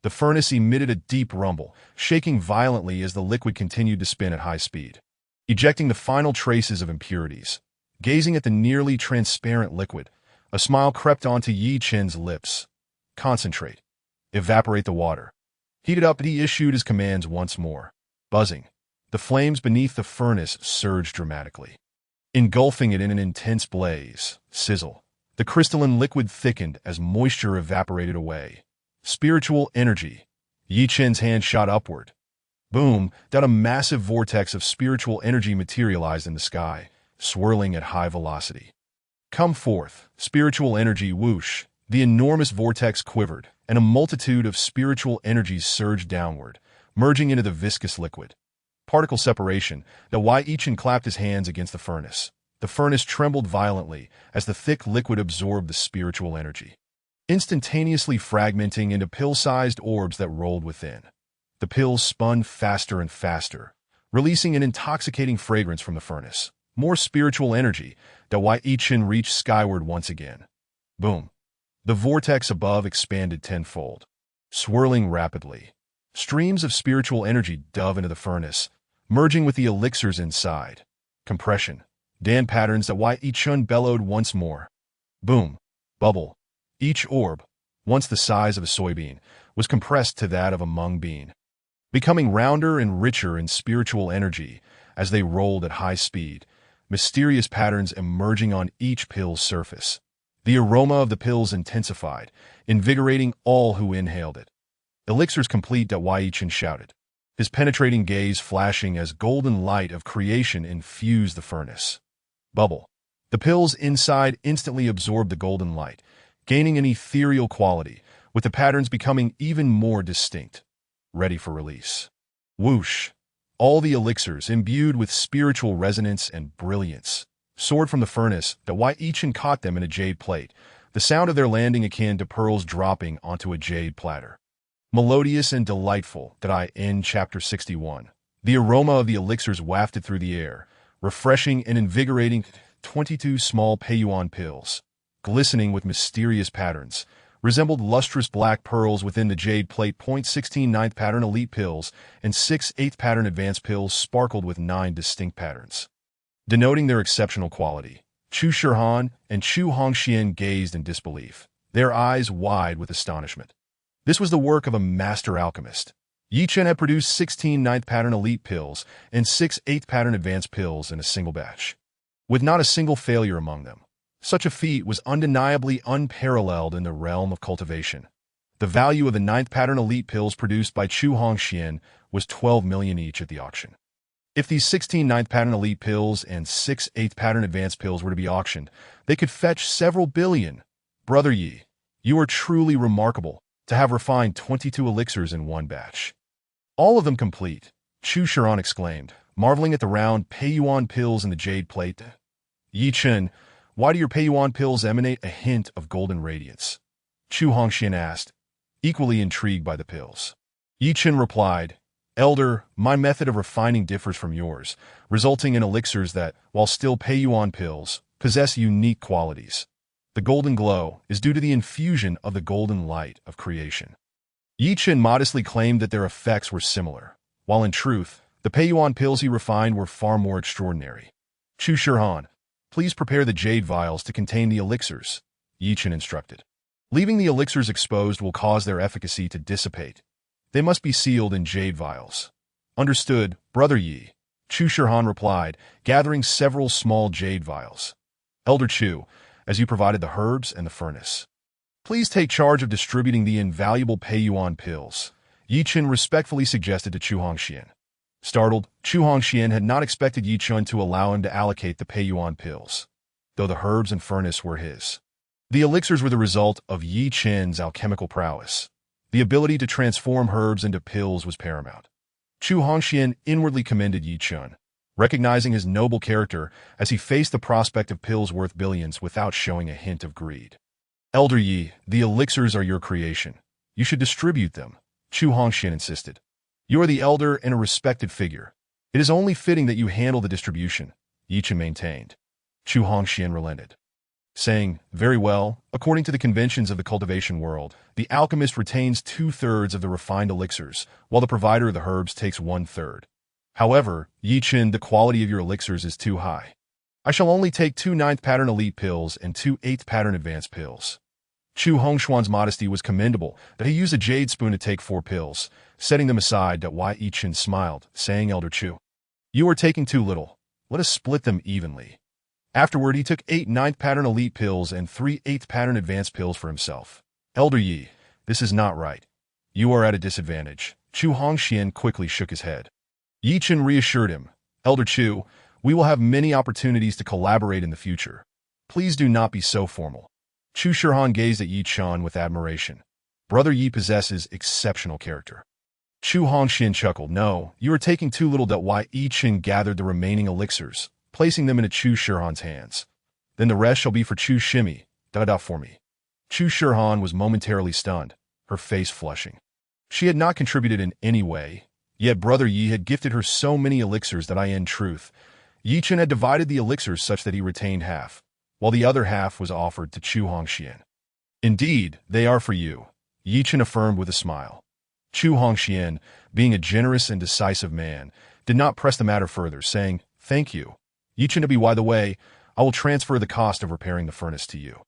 The furnace emitted a deep rumble, shaking violently as the liquid continued to spin at high speed, ejecting the final traces of impurities. Gazing at the nearly transparent liquid, a smile crept onto Yi Chen's lips. Concentrate. Evaporate the water. Heat it up. He issued his commands once more. Buzzing. The flames beneath the furnace surged dramatically, engulfing it in an intense blaze. Sizzle. The crystalline liquid thickened as moisture evaporated away. Spiritual energy. Yi Chen's hand shot upward. Boom! That a massive vortex of spiritual energy materialized in the sky, swirling at high velocity. Come forth, spiritual energy. Whoosh! The enormous vortex quivered, and a multitude of spiritual energies surged downward, merging into the viscous liquid. Particle separation. The Yi Chen clapped his hands against the furnace. The furnace trembled violently as the thick liquid absorbed the spiritual energy, instantaneously fragmenting into pill-sized orbs that rolled within. The pills spun faster and faster, releasing an intoxicating fragrance from the furnace. More spiritual energy. The Yi Chen reached skyward once again. Boom! The vortex above expanded tenfold, swirling rapidly. Streams of spiritual energy dove into the furnace, merging with the elixirs inside. Compression. Dan patterns. The Yi Chen bellowed once more. Boom! Bubble. Each orb, once the size of a soybean, was compressed to that of a mung bean, becoming rounder and richer in spiritual energy as they rolled at high speed, mysterious patterns emerging on each pill's surface. The aroma of the pills intensified, invigorating all who inhaled it. Elixirs complete. Yi Chen shouted, his penetrating gaze flashing as golden light of creation infused the furnace. Bubble. The pills inside instantly absorbed the golden light, gaining an ethereal quality, with the patterns becoming even more distinct. Ready for release. Whoosh! All the elixirs, imbued with spiritual resonance and brilliance, soared from the furnace. Yi Chen caught them in a jade plate, the sound of their landing akin to pearls dropping onto a jade platter. Melodious and delightful. In Chapter 61. The aroma of the elixirs wafted through the air, refreshing and invigorating. 22 small Peiyuan pills, glistening with mysterious patterns, resembled lustrous black pearls within the jade plate. 16 9th pattern elite pills and 6 8th pattern advanced pills sparkled with 9 distinct patterns, denoting their exceptional quality. Chu Shihan and Chu Hongxian gazed in disbelief, their eyes wide with astonishment. This was the work of a master alchemist. Yi Chen had produced 16 9th pattern elite pills and 6 8th pattern advanced pills in a single batch, with not a single failure among them. Such a feat was undeniably unparalleled in the realm of cultivation. The value of the 9th pattern elite pills produced by Chu Hongxian was 12 million each at the auction. If these 16 9th pattern elite pills and 6 8th pattern advanced pills were to be auctioned, they could fetch several billion. Brother Yi, you are truly remarkable to have refined 22 elixirs in one batch. All of them complete, Chu Shihan exclaimed, marveling at the round Peiyuan pills in the jade plate. Yi Chen, why do your Peiyuan pills emanate a hint of golden radiance? Chu Hongxian asked, equally intrigued by the pills. Yi Chen replied, Elder, my method of refining differs from yours, resulting in elixirs that, while still Peiyuan pills, possess unique qualities. The golden glow is due to the infusion of the golden light of creation. Yi Chen modestly claimed that their effects were similar, while in truth, the Peiyuan pills he refined were far more extraordinary. Chu Shihan, please prepare the jade vials to contain the elixirs, Yi Chen instructed. Leaving the elixirs exposed will cause their efficacy to dissipate. They must be sealed in jade vials. Understood, Brother Yi, Chu Shihan replied, gathering several small jade vials. Elder Chu, as you provided the herbs and the furnace, please take charge of distributing the invaluable Peiyuan pills, Yi Chen respectfully suggested to Chu Hongxian. Startled, Chu Hongxian had not expected Yi Chen to allow him to allocate the Peiyuan pills, though the herbs and furnace were his. The elixirs were the result of Yi Chen's alchemical prowess. The ability to transform herbs into pills was paramount. Chu Hongxian inwardly commended Yi Chen, recognizing his noble character as he faced the prospect of pills worth billions without showing a hint of greed. Elder Yi, the elixirs are your creation. You should distribute them, Chu Hongxian insisted. You are the elder and a respected figure. It is only fitting that you handle the distribution, Yi Chen maintained. Chu Hongxian relented, saying, very well, according to the conventions of the cultivation world, the alchemist retains 2/3 of the refined elixirs, while the provider of the herbs takes 1/3. However, Yi Chen, the quality of your elixirs is too high. I shall only take 2 9th pattern elite pills and 2 8th pattern advanced pills. Chu Hongxuan's modesty was commendable, that he used a jade spoon to take 4 pills, setting them aside. Yi Chen smiled, saying, Elder Chu, You are taking too little. Let us split them evenly. Afterward, he took 8 ninth pattern elite pills and 3 8th pattern advanced pills for himself. Elder Yi, this is not right. You are at a disadvantage. Chu Hongxian quickly shook his head. Yi Chen reassured him. Elder Chu, we will have many opportunities to collaborate in the future. Please do not be so formal. Chu Shihan gazed at Yi Chen with admiration. Brother Yi possesses exceptional character. Chu Hongxian chuckled. No, you are taking too little. Yi Chen gathered the remaining elixirs, placing them in Chu Shihan's hands. Then the rest shall be for Chu Shimi, for me. Chu Shihan was momentarily stunned, her face flushing. She had not contributed in any way, yet Brother Yi had gifted her so many elixirs that in truth, Yi Chen had divided the elixirs such that he retained half, while the other half was offered to Chu Hongxian. Indeed, they are for you, Yi Chen affirmed with a smile. Chu Hongxian, being a generous and decisive man, did not press the matter further, saying, Thank you. Yi Chen, by the way, I will transfer the cost of repairing the furnace to you.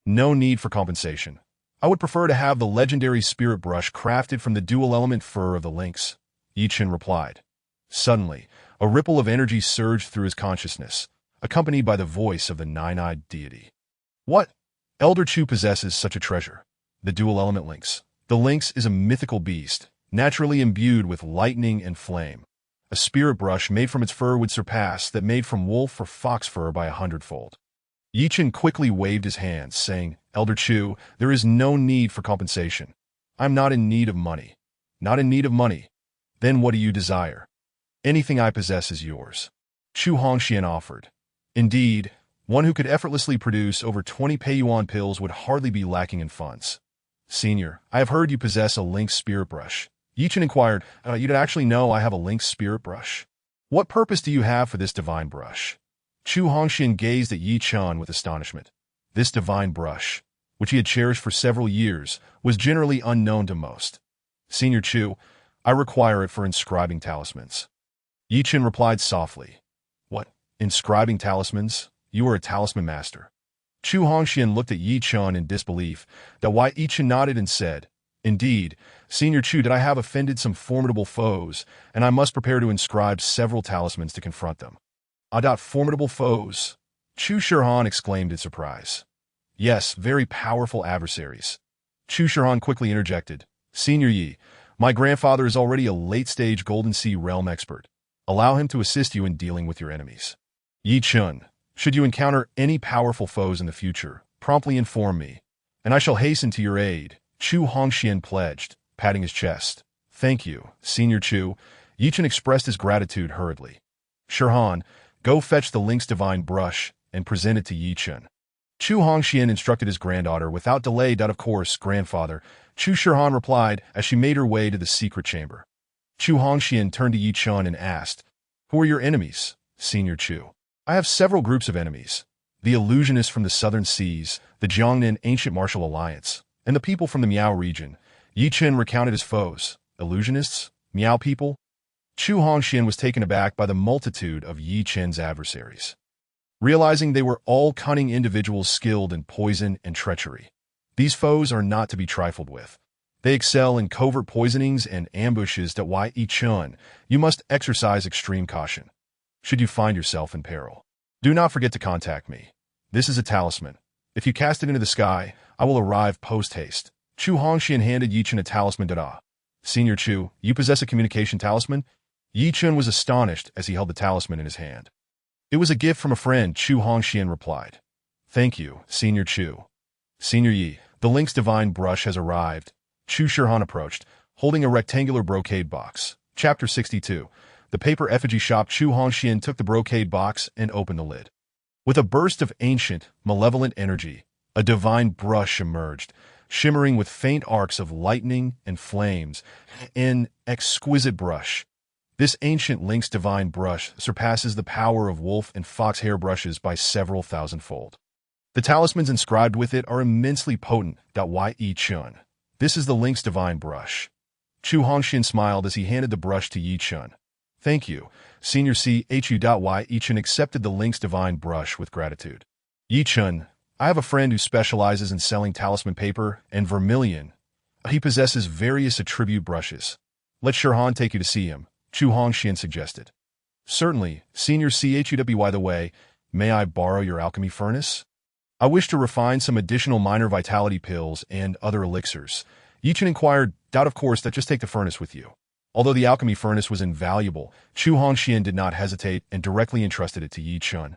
No need for compensation. I would prefer to have the legendary spirit brush crafted from the dual-element fur of the lynx, Yi Chen replied. Suddenly, a ripple of energy surged through his consciousness, accompanied by the voice of the nine-eyed deity. What? Elder Chu possesses such a treasure. The dual-element lynx. The lynx is a mythical beast, naturally imbued with lightning and flame. A spirit brush made from its fur would surpass that made from wolf or fox fur by 100-fold. Yi Chen quickly waved his hands, saying, Elder Chu, there is no need for compensation. I'm not in need of money. Not in need of money. Then what do you desire? Anything I possess is yours. Chu Hongxian offered. Indeed, one who could effortlessly produce over 20 Peiyuan pills would hardly be lacking in funds. Senior, I have heard you possess a lynx spirit brush. Yi Chen inquired, you don't actually know I have a lynx spirit brush? What purpose do you have for this divine brush? Chu Hongxian gazed at Yi Chen with astonishment. This divine brush, which he had cherished for several years, was generally unknown to most. Senior Chu, I require it for inscribing talismans. Yi Chen replied softly. What? Inscribing talismans? You are a talisman master. Chu Hongxian looked at Yi Chen in disbelief. Yi Chen nodded and said, Indeed, Senior Chu, I have offended some formidable foes, and I must prepare to inscribe several talismans to confront them. Formidable foes? Chu Shihan exclaimed in surprise. Yes, very powerful adversaries. Chu Shihan quickly interjected. Senior Yi, my grandfather is already a late-stage Golden Sea realm expert. Allow him to assist you in dealing with your enemies. Yi Chen, should you encounter any powerful foes in the future, promptly inform me, and I shall hasten to your aid, Chu Hongxian pledged, patting his chest. Thank you, Senior Chu. Yi Chen expressed his gratitude hurriedly. Shihan, go fetch the lynx divine brush and present it to Yi Chen. Chu Hongxian instructed his granddaughter without delay. Of course, grandfather, Chu Shihan replied as she made her way to the secret chamber. Chu Hongxian turned to Yi Chen and asked, Who are your enemies, Senior Chu? I have several groups of enemies. The illusionists from the southern seas, the Jiangnan Ancient Martial Alliance, and the people from the Miao region. Yi Chen recounted his foes. Illusionists? Miao people? Chu Hongxian was taken aback by the multitude of Yi Chen's adversaries. Realizing they were all cunning individuals skilled in poison and treachery. These foes are not to be trifled with. They excel in covert poisonings and ambushes. Yi Chen, you must exercise extreme caution. Should you find yourself in peril, do not forget to contact me. This is a talisman. If you cast it into the sky, I will arrive post-haste. Chu Hongxian handed Yi Chen a talisman. Senior Chu, you possess a communication talisman? Yi Chen was astonished as he held the talisman in his hand. It was a gift from a friend, Chu Hongxian replied. Thank you, Senior Chu. Senior Yi, the lynx divine brush has arrived. Chu Shihan approached, holding a rectangular brocade box. Chapter 62. The paper effigy shop. Chu Hongxian took the brocade box and opened the lid. With a burst of ancient, malevolent energy, a divine brush emerged, shimmering with faint arcs of lightning and flames. An exquisite brush. This ancient lynx divine brush surpasses the power of wolf and fox hair brushes by several thousandfold. The talismans inscribed with it are immensely potent. Yi Chen. This is the lynx divine brush. Chu Hongxian smiled as he handed the brush to Yi Chen. Thank you, Senior Chu. Yi Chen accepted the lynx divine brush with gratitude. Yi Chen, I have a friend who specializes in selling talisman paper and vermilion. He possesses various attribute brushes. Let Shihan take you to see him, Chu Hongxian suggested. Certainly, Senior CHUW. By the way, may I borrow your alchemy furnace? I wish to refine some additional minor vitality pills and other elixirs. Yichen inquired. Doubt of course that just take the furnace with you. Although the alchemy furnace was invaluable, Chu Hongxian did not hesitate and directly entrusted it to Yi Chun,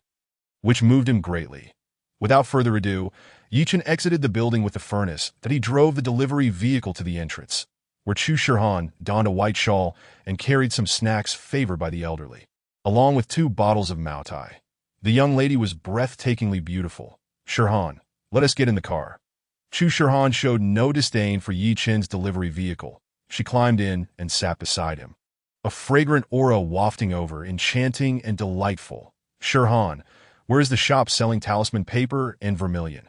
which moved him greatly. Without further ado, Yi Chun exited the building with the furnace that he drove the delivery vehicle to the entrance, where Chu Shihan donned a white shawl and carried some snacks favored by the elderly, along with 2 bottles of Mao Tai. The young lady was breathtakingly beautiful. Shihan, let us get in the car. Chu Shihan showed no disdain for Yi Chen's delivery vehicle. She climbed in and sat beside him, a fragrant aura wafting over, enchanting and delightful. Shihan, where is the shop selling talisman paper and vermilion?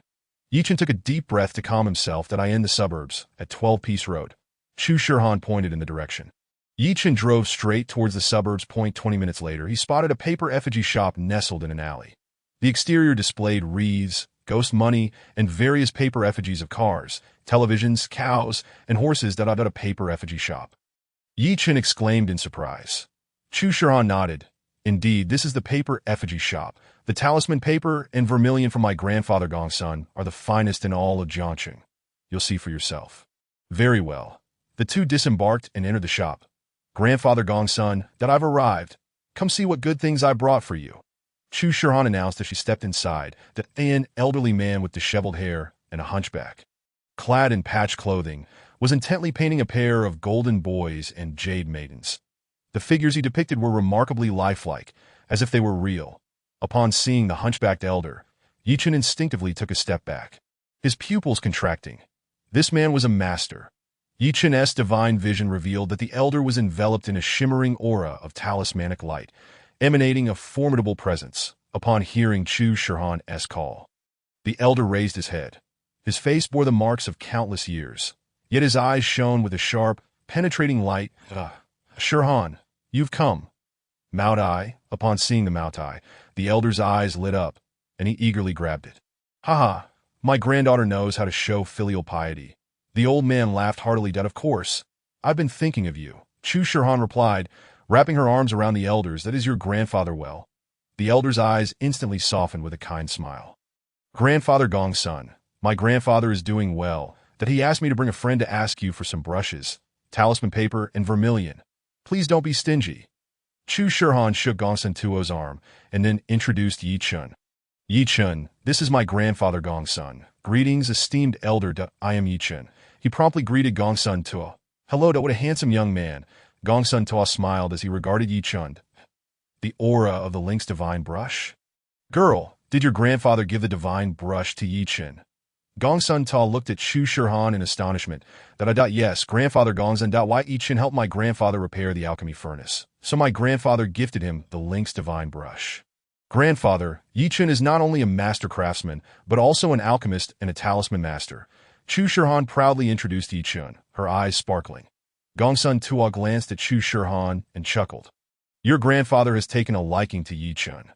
Yi Chen took a deep breath to calm himself. That I in the suburbs, at 12-Piece Road. Chu Shihan pointed in the direction. Yi Chen drove straight towards the suburbs. 20 minutes later, he spotted a paper effigy shop nestled in an alley. The exterior displayed wreaths, ghost money, and various paper effigies of cars, televisions, cows, and horses. That a paper effigy shop. Yi Chen exclaimed in surprise. Chu Shihan nodded. Indeed, this is the paper effigy shop. The talisman paper and vermilion from my grandfather Gongsun are the finest in all of Jiangqing. You'll see for yourself. Very well. The two disembarked and entered the shop. Grandfather Gongsun, that I've arrived. Come see what good things I brought for you. Chu Shihan announced as she stepped inside, that an elderly man with disheveled hair and a hunchback, clad in patched clothing, was intently painting a pair of golden boys and jade maidens. The figures he depicted were remarkably lifelike, as if they were real. Upon seeing the hunchbacked elder, Yi Chen instinctively took a step back, his pupils contracting. This man was a master. Yi Chen's divine vision revealed that the elder was enveloped in a shimmering aura of talismanic light, emanating a formidable presence. Upon hearing Chu Shihan's call, the elder raised his head. His face bore the marks of countless years, yet his eyes shone with a sharp, penetrating light. Shihan, you've come. Mao Tai. Upon seeing the Mao Tai, the elder's eyes lit up, and he eagerly grabbed it. Haha, my granddaughter knows how to show filial piety. The old man laughed heartily. That of course, I've been thinking of you. Chu Shihan replied, wrapping her arms around the elder's. That is your grandfather well. The elder's eyes instantly softened with a kind smile. Grandfather Gongsun, my grandfather is doing well, that he asked me to bring a friend to ask you for some brushes, talisman paper, and vermilion. Please don't be stingy. Chu Shihan shook Gongsun Tuo's arm and then introduced Yi Chen. Yi Chen, this is my grandfather Gongsun. Greetings, esteemed elder. I am Yi Chen. He promptly greeted Gongsun Tuo. Hello, what a handsome young man. Gongsun Tuo smiled as he regarded Yi Chen. The aura of the Link's divine brush? Girl, did your grandfather give the divine brush to Yi Chen? Gongsun Tuo looked at Chu Shihan in astonishment. Yes, grandfather Gongsun. Why Yi Chen helped my grandfather repair the alchemy furnace. So my grandfather gifted him the Link's divine brush. Grandfather, Yi Chen is not only a master craftsman, but also an alchemist and a talisman master. Chu Shihan proudly introduced Yi Chen, her eyes sparkling. Gongsun Tuo glanced at Chu Shihan and chuckled. Your grandfather has taken a liking to Yi Chen.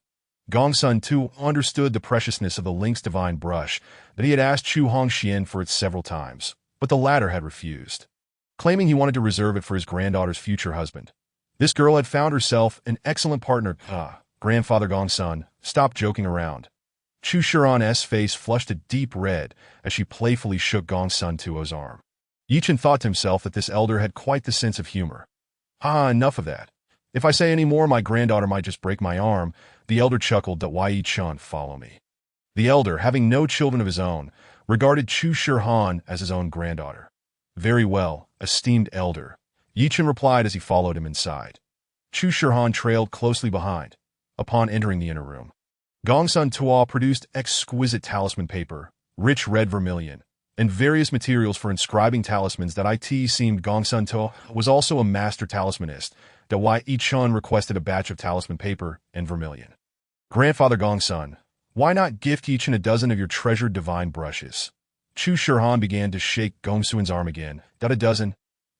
Gongsun Tuo understood the preciousness of the Link's divine brush, that he had asked Chu Hongxian for it several times, but the latter had refused, claiming he wanted to reserve it for his granddaughter's future husband. This girl had found herself an excellent partner. Grandfather Gongsun, stop joking around. Chu Shihan's face flushed a deep red as she playfully shook Gongsun Tuo's arm. Yi Chen thought to himself that this elder had quite the sense of humor. Enough of that. If I say any more, my granddaughter might just break my arm. The elder chuckled. Why Yi Chen, follow me. The elder, having no children of his own, regarded Chu Shihan as his own granddaughter. Very well, esteemed elder, Yi Chen replied as he followed him inside. Chu Shihan trailed closely behind. Upon entering the inner room, Gongsun Tuo produced exquisite talisman paper, rich red vermilion, and various materials for inscribing talismans. It seemed Gongsun Tuo was also a master talismanist. Why Yi Chen requested a batch of talisman paper and vermilion. Grandfather Gongsun, why not gift Yi Chen a dozen of your treasured divine brushes? Chu Shihan began to shake Gongsun's arm again. A dozen?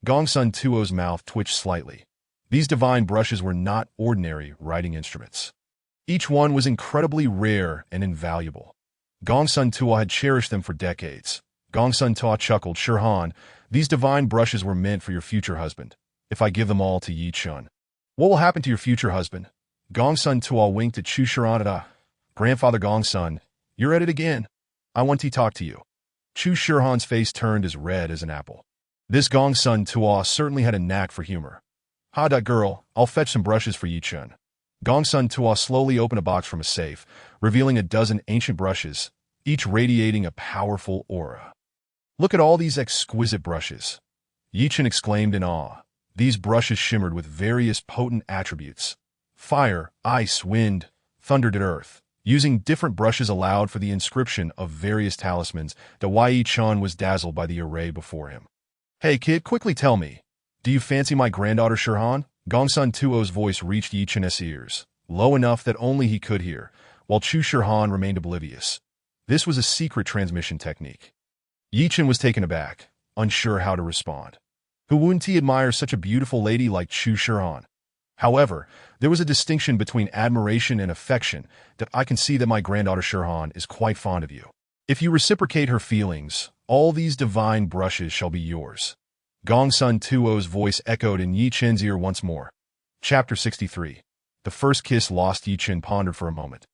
Gongsun Tuo's mouth twitched slightly. These divine brushes were not ordinary writing instruments. Each one was incredibly rare and invaluable. Gongsun Tuo had cherished them for decades. Gongsun Tuo chuckled. Shihan, these divine brushes were meant for your future husband. If I give them all to Yi Chen, what will happen to your future husband? Gongsun Tuo winked at Chu Shiran. Grandfather Gongsun, you're at it again. I want to talk to you. Chu Shiran's face turned as red as an apple. This Gongsun Tuo certainly had a knack for humor. Ha, that girl, I'll fetch some brushes for Yi Chen. Gongsun Tuo slowly opened a box from a safe, revealing a dozen ancient brushes, each radiating a powerful aura. Look at all these exquisite brushes. Yi Chen exclaimed in awe. These brushes shimmered with various potent attributes. Fire, ice, wind, thundered at earth. Using different brushes allowed for the inscription of various talismans, that Yi Chen was dazzled by the array before him. Hey kid, quickly tell me, do you fancy my granddaughter Shirhan? Gongsun Tuo's voice reached Yi Chen's ears, low enough that only he could hear, while Chu Shirhan remained oblivious. This was a secret transmission technique. Yi Chen was taken aback, unsure how to respond. Who wouldn't he admire such a beautiful lady like Chu Shirhan? However, there was a distinction between admiration and affection that I can see that my granddaughter Shirhan is quite fond of you. If you reciprocate her feelings, all these divine brushes shall be yours. Gongsun Tuo's voice echoed in Yi Chen's ear once more. Chapter 63. The first kiss lost. Yi Chen pondered for a moment,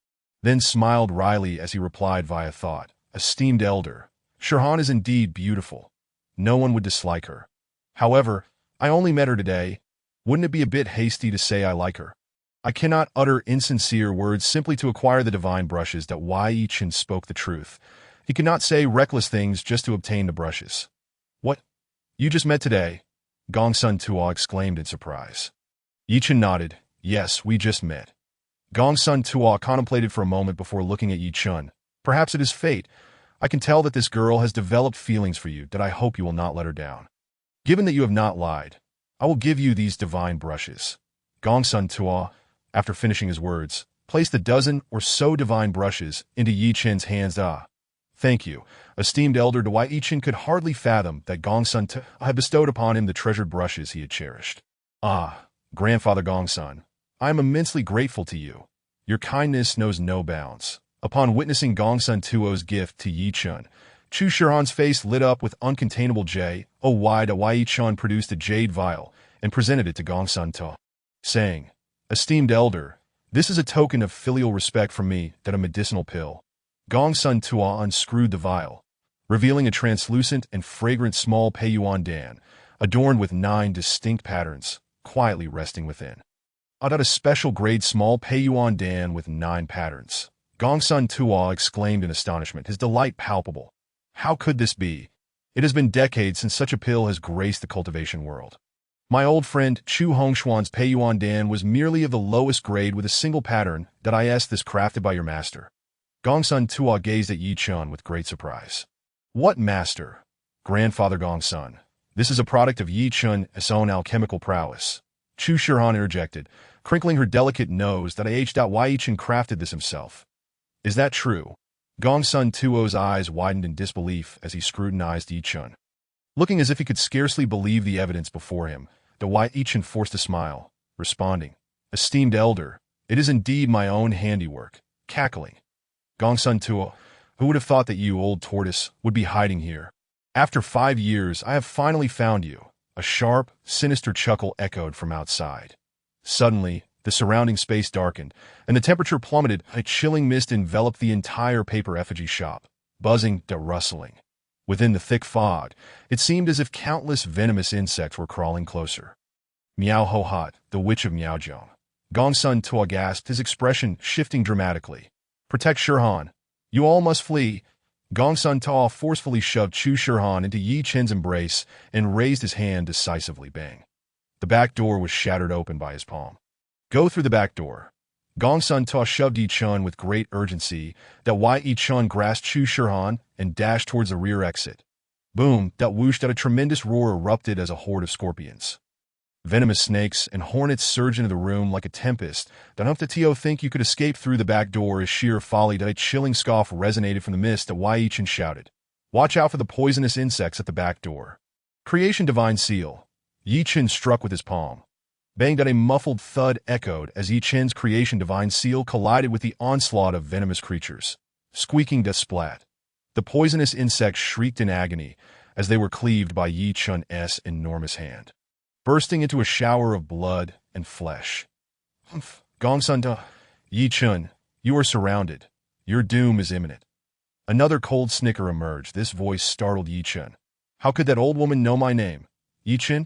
then smiled wryly as he replied via thought. Esteemed elder, Shirhan is indeed beautiful. No one would dislike her. However, I only met her today. Wouldn't it be a bit hasty to say I like her? I cannot utter insincere words simply to acquire the divine brushes. That Yi Chen spoke the truth. He could not say reckless things just to obtain the brushes. What? You just met today? Gongsun Tuo exclaimed in surprise. Yi Chen nodded. Yes, we just met. Gongsun Tuo contemplated for a moment before looking at Yi Chen. Perhaps it is fate. I can tell that this girl has developed feelings for you, that I hope you will not let her down. Given that you have not lied, I will give you these divine brushes. Gongsun Tuo, after finishing his words, placed a dozen or so divine brushes into Yi Chen's hands. Thank you, esteemed elder. Yi Chen could hardly fathom that Gongsun Tuo had bestowed upon him the treasured brushes he had cherished. Grandfather Gongsun, I am immensely grateful to you. Your kindness knows no bounds. Upon witnessing Gongsun Tuo's gift to Yi Chen, Chu Shiran's face lit up with uncontainable joy. Yi Chen produced a jade vial and presented it to Gongsun Tuo, saying, Esteemed elder, this is a token of filial respect from me, that a medicinal pill. Gongsun Tuo unscrewed the vial, revealing a translucent and fragrant small Peiyuan Dan, adorned with 9 distinct patterns, quietly resting within. A special grade small Peiyuan Dan with 9 patterns. Gongsun Tuo exclaimed in astonishment, his delight palpable. How could this be? It has been decades since such a pill has graced the cultivation world. My old friend Chu Hongshuan's Peiyuan Dan was merely of the lowest grade with a single pattern. That I asked this crafted by your master. Gongsun Tuo gazed at Yi Chen with great surprise. What master? Grandfather Gongsun. This is a product of Yi Chen's own alchemical prowess. Chu Shiran interjected, crinkling her delicate nose. That Yi Chen crafted this himself. Is that true? Gongsun Tuo's eyes widened in disbelief as he scrutinized Yi Chen. Looking as if he could scarcely believe the evidence before him, Yi Chen forced a smile, responding, Esteemed elder, it is indeed my own handiwork. Cackling. Gongsun Tuo, who would have thought that you, old tortoise, would be hiding here? After 5 years, I have finally found you. A sharp, sinister chuckle echoed from outside. Suddenly, the surrounding space darkened, and the temperature plummeted. A chilling mist enveloped the entire paper effigy shop, buzzing, rustling. Within the thick fog, it seemed as if countless venomous insects were crawling closer. Miao Ho Hot, the witch of Miaozhong. Gongsun Tuo gasped, his expression shifting dramatically. Protect Shirhan. You all must flee. Gongsun Tuo forcefully shoved Chu Shirhan into Yi Chen's embrace and raised his hand decisively. Bang. The back door was shattered open by his palm. Go through the back door. Gongsun Tuo shoved Yi Chen with great urgency. Yi Chen grasped Chu Shirhan and dashed towards the rear exit. Boom! Whooshed. A tremendous roar erupted as a horde of scorpions. Venomous snakes and hornets surged into the room like a tempest. To think you could escape through the back door is sheer folly. A chilling scoff resonated from the mist. Yi Chen shouted, Watch out for the poisonous insects at the back door. Creation Divine Seal. Yi Chen struck with his palm. Bang! A muffled thud echoed as Yi Chen's Creation Divine Seal collided with the onslaught of venomous creatures. Squeaking splat. The poisonous insects shrieked in agony as they were cleaved by Yi Chen's enormous hand, bursting into a shower of blood and flesh. Gongsun Da, Yi Chun, you are surrounded. Your doom is imminent. Another cold snicker emerged. This voice startled Yi Chun. How could that old woman know my name? Yi Chun?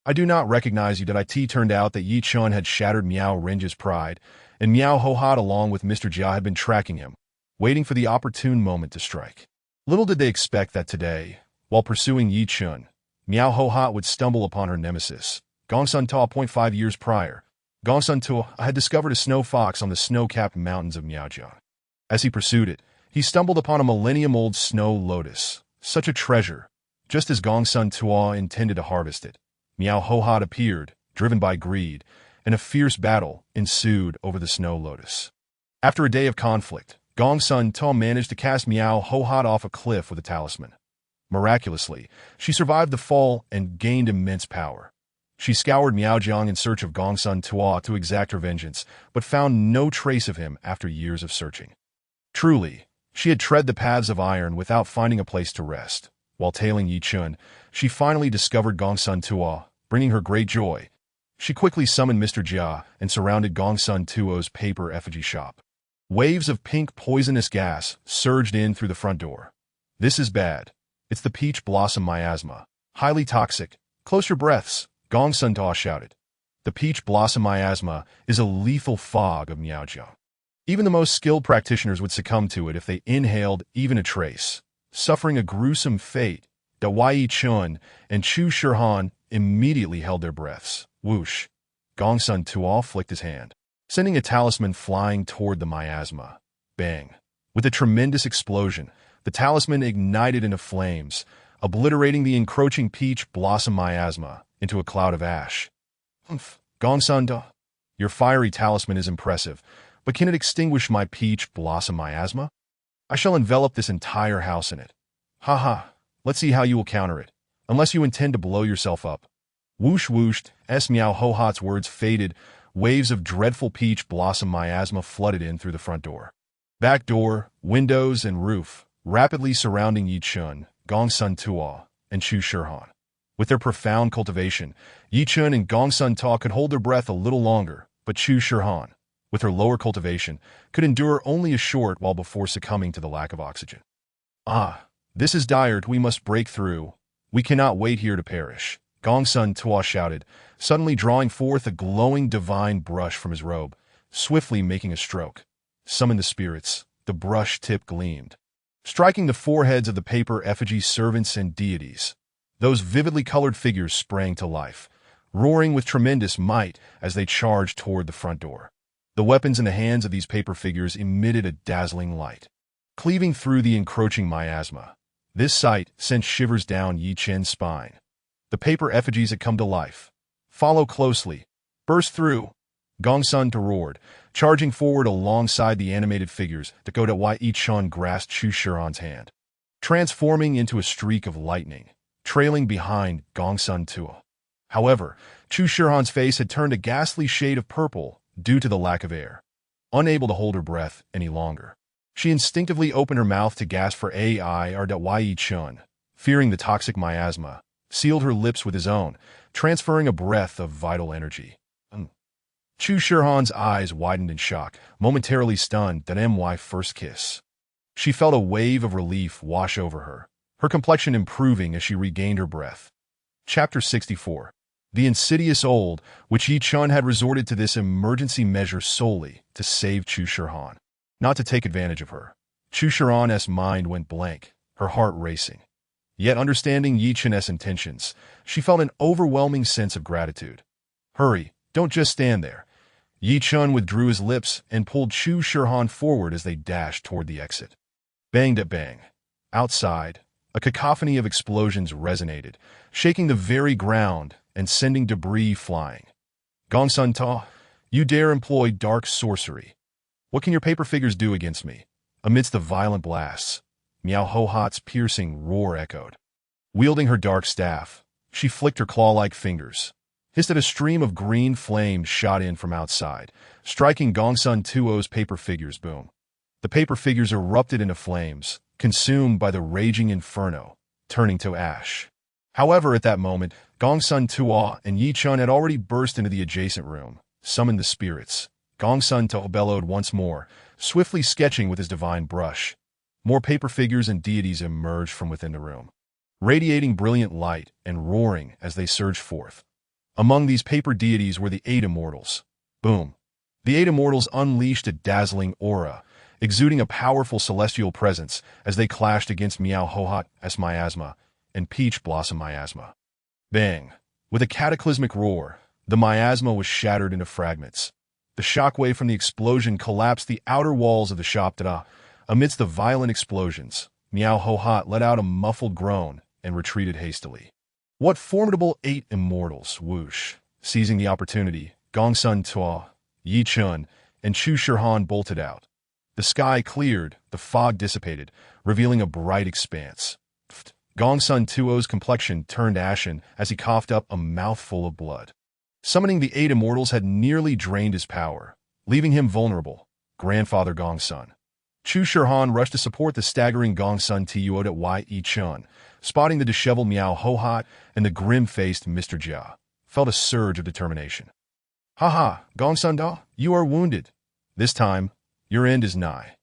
I do not recognize you. It turned out that Yi Chun had shattered Miao Renge's pride, and Miao Hohat along with Mr. Jia had been tracking him, waiting for the opportune moment to strike. Little did they expect that today, while pursuing Yi Chun, Miao Hohat would stumble upon her nemesis, Gongsun Ta. 5 years prior. Gongsun Ta had discovered a snow fox on the snow-capped mountains of Miaojia. As he pursued it, he stumbled upon a millennium-old snow lotus, such a treasure, just as Gongsun Ta intended to harvest it. Miao Hohat appeared, driven by greed, and a fierce battle ensued over the snow lotus. After a day of conflict, Gongsun Ta managed to cast Miao Hohat off a cliff with a talisman. Miraculously, she survived the fall and gained immense power. She scoured Miaojiang in search of Gongsun Ta to exact her vengeance, but found no trace of him after years of searching. Truly, she had tread the paths of iron without finding a place to rest. While tailing Yi Chun, she finally discovered Gongsun Ta, bringing her great joy. She quickly summoned Mr. Jia and surrounded Gongsun Ta's paper effigy shop. Waves of pink poisonous gas surged in through the front door. This is bad. It's the peach blossom miasma. Highly toxic. Close your breaths, Gongsun Ta shouted. The peach blossom miasma is a lethal fog of Miaojia. Even the most skilled practitioners would succumb to it if they inhaled even a trace. Suffering a gruesome fate, Da Yi Chun and Chu Shihan immediately held their breaths. Whoosh! Gongsun Ta flicked his hand, sending a talisman flying toward the miasma. Bang! With a tremendous explosion, the talisman ignited into flames, obliterating the encroaching peach blossom miasma into a cloud of ash. Humph! Gongsun Ta, your fiery talisman is impressive, but can it extinguish my peach blossom miasma? I shall envelop this entire house in it. Ha! Let's see how you will counter it, unless you intend to blow yourself up. Whoosh whooshed, Miao Hohat's words faded, waves of dreadful peach blossom miasma flooded in through the front door. Back door, windows, and roof, rapidly surrounding Yi Chun, Gongsun Ta, and Chu Shihan. With their profound cultivation, Yi Chun and Gongsun Ta could hold their breath a little longer, but Chu Shihan, with her lower cultivation, could endure only a short while before succumbing to the lack of oxygen. This is dire. We must break through. We cannot wait here to perish, Gongsun Ta shouted, suddenly drawing forth a glowing divine brush from his robe, swiftly making a stroke. Summon the spirits. The brush tip gleamed, striking the foreheads of the paper effigy servants and deities. Those vividly colored figures sprang to life, roaring with tremendous might as they charged toward the front door. The weapons in the hands of these paper figures emitted a dazzling light, cleaving through the encroaching miasma. This sight sent shivers down Yi Chen's spine. The paper effigies had come to life. Follow closely. Burst through. Gongsun Ta roared, charging forward alongside the animated figures that go to Yi Chun grasped Chu Shihan's hand, transforming into a streak of lightning, trailing behind Gongsun Ta. However, Chu Shihan's face had turned a ghastly shade of purple due to the lack of air. Unable to hold her breath any longer, she instinctively opened her mouth to gasp for AI or Yi Chun, fearing the toxic miasma, sealed her lips with his own, transferring a breath of vital energy. Chu Shihan's eyes widened in shock, momentarily stunned that my first kiss. She felt a wave of relief wash over her complexion improving as she regained her breath. Chapter 64. The insidious old, which Yi Chun had resorted to this emergency measure solely to save Chu Shihan, not to take advantage of her. Chu Shihan's mind went blank, her heart racing. Yet understanding Yi Chun's intentions, she felt an overwhelming sense of gratitude. Hurry, don't just stand there. Yi Chun withdrew his lips and pulled Chu Shihan forward as they dashed toward the exit. Bang! Outside, a cacophony of explosions resonated, shaking the very ground and sending debris flying. Gongsun Ta, you dare employ dark sorcery. What can your paper figures do against me? Amidst the violent blasts, Miao Hohat's piercing roar echoed. Wielding her dark staff, she flicked her claw-like fingers, hissed that a stream of green flame shot in from outside, striking Gongsun Ta's paper figures. Boom. The paper figures erupted into flames, consumed by the raging inferno, turning to ash. However, at that moment, Gongsun Ta and Yi Chun had already burst into the adjacent room, summoned the spirits, Gongsun To bellowed once more, swiftly sketching with his divine brush. More paper figures and deities emerged from within the room, radiating brilliant light and roaring as they surged forth. Among these paper deities were the 8 immortals. Boom! The 8 immortals unleashed a dazzling aura, exuding a powerful celestial presence as they clashed against Miao Hohat S miasma and Peach Blossom miasma. Bang! With a cataclysmic roar, the miasma was shattered into fragments. The shockwave from the explosion collapsed the outer walls of the shop. Amidst the violent explosions, Miao Hohat let out a muffled groan and retreated hastily. What formidable 8 immortals! Whoosh! Seizing the opportunity, Gongsun To, Yi Chun, and Chu Shihan bolted out. The sky cleared, the fog dissipated, revealing a bright expanse. Gongsun Tuo's complexion turned ashen as he coughed up a mouthful of blood. Summoning the 8 immortals had nearly drained his power, leaving him vulnerable. Grandfather Gongsun. Chu Shihan rushed to support the staggering Gongsun Tuo at Yi Chun, spotting the disheveled Miao Hohat and the grim-faced Mr. Jia. Felt a surge of determination. "Ha, Gongsun Da, you are wounded. This time, your end is nigh."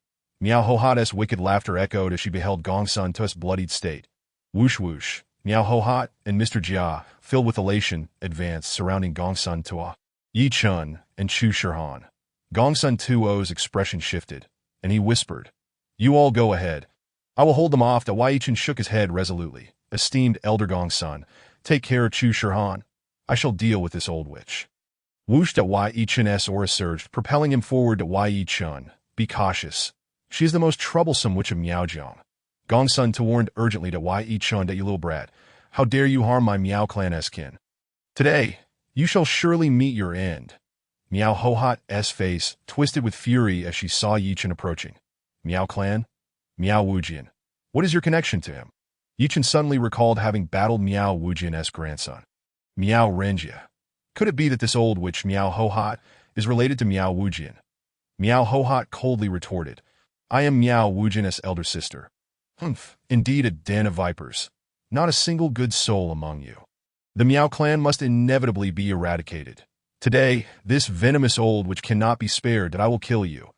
Miao Hohat's wicked laughter echoed as she beheld Gongsun To's bloodied state. Whoosh whoosh, Miao Hohat and Mr. Jia, filled with elation, advanced, surrounding Gongsun To, Yi Chun, and Chu Shihan. Gongsun Tuo's expression shifted, and he whispered, "You all go ahead. I will hold them off." Yi Chun shook his head resolutely. "Esteemed Elder Gongsun, take care of Chu Shihan. I shall deal with this old witch." Whoosh! Yi Chun's aura surged, propelling him forward. Yi Chun, "Be cautious. She is the most troublesome witch of Miaojiang." Gongsun To warned urgently to Yi Chun, "You little brat. How dare you harm my Miao clan's kin? Today, you shall surely meet your end." Miao Hohat's face twisted with fury as she saw Yi Chun approaching. "Miao clan? Miao Wujian. What is your connection to him?" Yi Chun suddenly recalled having battled Miao Wujian's grandson, Miao Renjia. Could it be that this old witch Miao Hohat is related to Miao Wujian? Miao Hohat coldly retorted, "I am Miao Wujian's elder sister." "Humph, indeed a den of vipers. Not a single good soul among you. The Miao clan must inevitably be eradicated. Today, this venomous old witch cannot be spared, that I will kill you."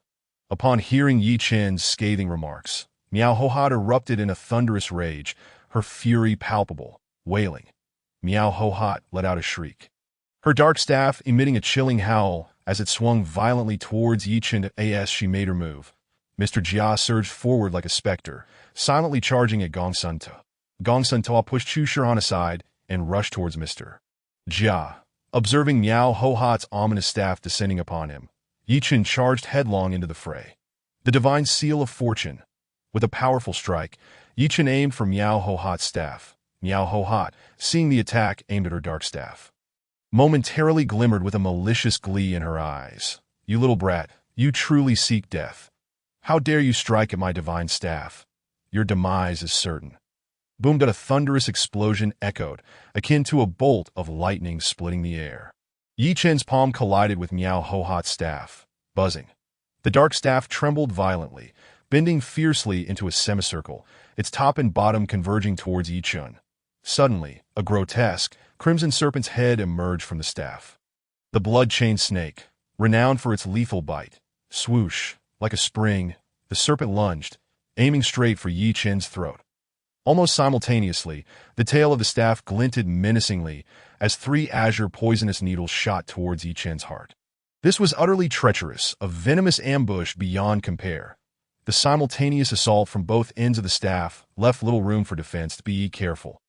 Upon hearing Yi Chen's scathing remarks, Miao Hohat erupted in a thunderous rage, her fury palpable, wailing. Miao Hohat let out a shriek, her dark staff emitting a chilling howl as it swung violently towards Yi Chen. As she made her move, Mr. Jia surged forward like a specter, silently charging at Gongsun To. Gongsun To pushed Chu Shihan aside and rushed towards Mr. Jia. Observing Miao Hohat's ominous staff descending upon him, Yi Chen charged headlong into the fray. The divine seal of fortune. With a powerful strike, Yi Chen aimed for Miao Hohat's staff. Miao Hohat, seeing the attack, aimed at her dark staff. Momentarily glimmered with a malicious glee in her eyes. "You little brat, you truly seek death. How dare you strike at my divine staff? Your demise is certain." Boomed! A thunderous explosion echoed, akin to a bolt of lightning splitting the air. Yi Chen's palm collided with Miao Hohat's staff, buzzing. The dark staff trembled violently, bending fiercely into a semicircle, its top and bottom converging towards Yi Chen. Suddenly, a grotesque, crimson serpent's head emerged from the staff. The blood-chained snake, renowned for its lethal bite. Swoosh! Like a spring, the serpent lunged, aiming straight for Yi Chen's throat. Almost simultaneously, the tail of the staff glinted menacingly as 3 azure poisonous needles shot towards Yi Chen's heart. This was utterly treacherous, a venomous ambush beyond compare. The simultaneous assault from both ends of the staff left little room for defense. "Be careful,"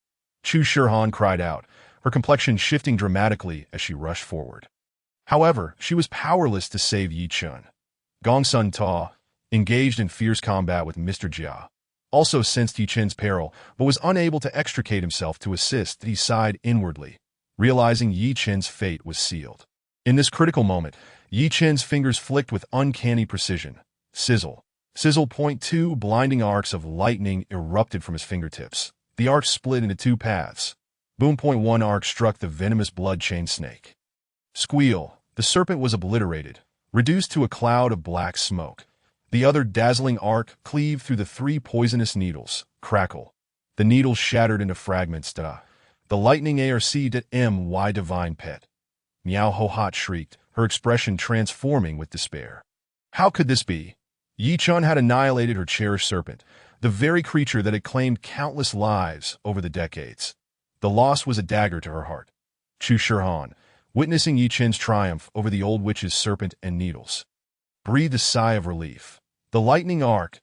Chu Shihan cried out, her complexion shifting dramatically as she rushed forward. However, she was powerless to save Yi Chen. Gongsun To, engaged in fierce combat with Mr. Jia, also sensed Yi Chen's peril, but was unable to extricate himself to assist. He sighed inwardly, realizing Yi Chen's fate was sealed. In this critical moment, Yi Chen's fingers flicked with uncanny precision. Sizzle. Sizzle. 2 blinding arcs of lightning erupted from his fingertips. The arc split into 2 paths. Boom. 1 arc struck the venomous blood-chained snake. Squeal. The serpent was obliterated, reduced to a cloud of black smoke. The other dazzling arc cleaved through the 3 poisonous needles. Crackle. The needles shattered into fragments. The lightning arc my divine pet. Miao Hohat shrieked, her expression transforming with despair. How could this be? Yi Chen had annihilated her cherished serpent, the very creature that had claimed countless lives over the decades. The loss was a dagger to her heart. Chu Shihan, witnessing Yi Chen's triumph over the old witch's serpent and needles, breathed a sigh of relief. The lightning arc,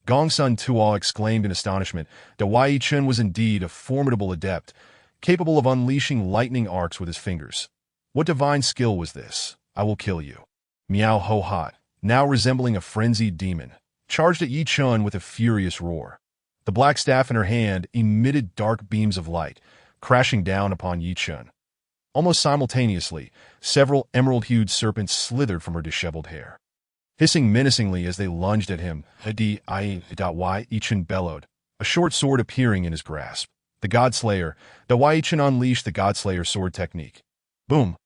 Gongsun Tuo exclaimed in astonishment that Yi Chen was indeed a formidable adept, capable of unleashing lightning arcs with his fingers. What divine skill was this? I will kill you. Miao Ho Hot, now resembling a frenzied demon, charged at Yi Chen with a furious roar. The black staff in her hand emitted dark beams of light, crashing down upon Yi Chen. Almost simultaneously, several emerald-hued serpents slithered from her disheveled hair. Hissing menacingly as they lunged at him, Yi Chen bellowed, a short sword appearing in his grasp. The Godslayer, Yi Chen unleashed the Godslayer sword technique. Boom!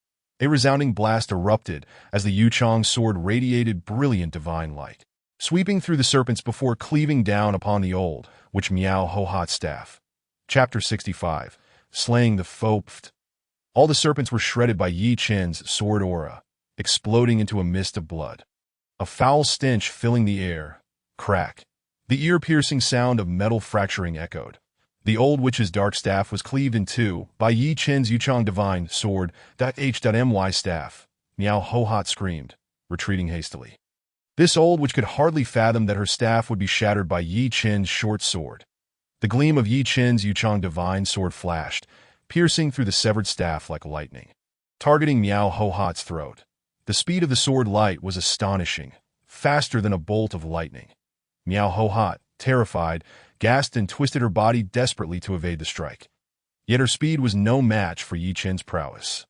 A resounding blast erupted as the Yuchong sword radiated brilliant divine light, sweeping through the serpents before cleaving down upon the old, which Miao Ho Hot staff. Chapter 65. Slaying the Foe. All the serpents were shredded by Yi Chen's sword aura, exploding into a mist of blood. A foul stench filling the air. Crack. The ear-piercing sound of metal fracturing echoed. The old witch's dark staff was cleaved in two by Yi Chen's Yuchong divine sword, .h.my staff. Miao Ho Hot screamed, retreating hastily. This old witch could hardly fathom that her staff would be shattered by Yi Chen's short sword. The gleam of Yi Chen's Yuchong divine sword flashed, piercing through the severed staff like lightning, targeting Miao Ho Hot's throat. The speed of the sword light was astonishing, faster than a bolt of lightning. Miao Ho Hot, terrified, gasped and twisted her body desperately to evade the strike. Yet her speed was no match for Yi Chen's prowess.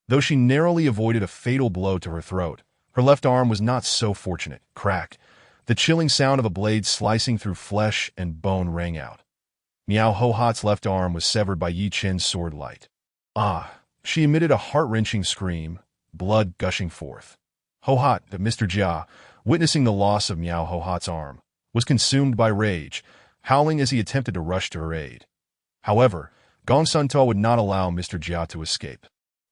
Though she narrowly avoided a fatal blow to her throat, her left arm was not so fortunate. Crack! The chilling sound of a blade slicing through flesh and bone rang out. Miao Ho Hot's left arm was severed by Yi Chen's sword light. Ah! She emitted a heart-wrenching scream, blood gushing forth. Ho Hot, Mr. Jia, witnessing the loss of Miao Ho Hot's arm, was consumed by rage, howling as he attempted to rush to her aid. However, Gongsun Tuo would not allow Mr. Jia to escape.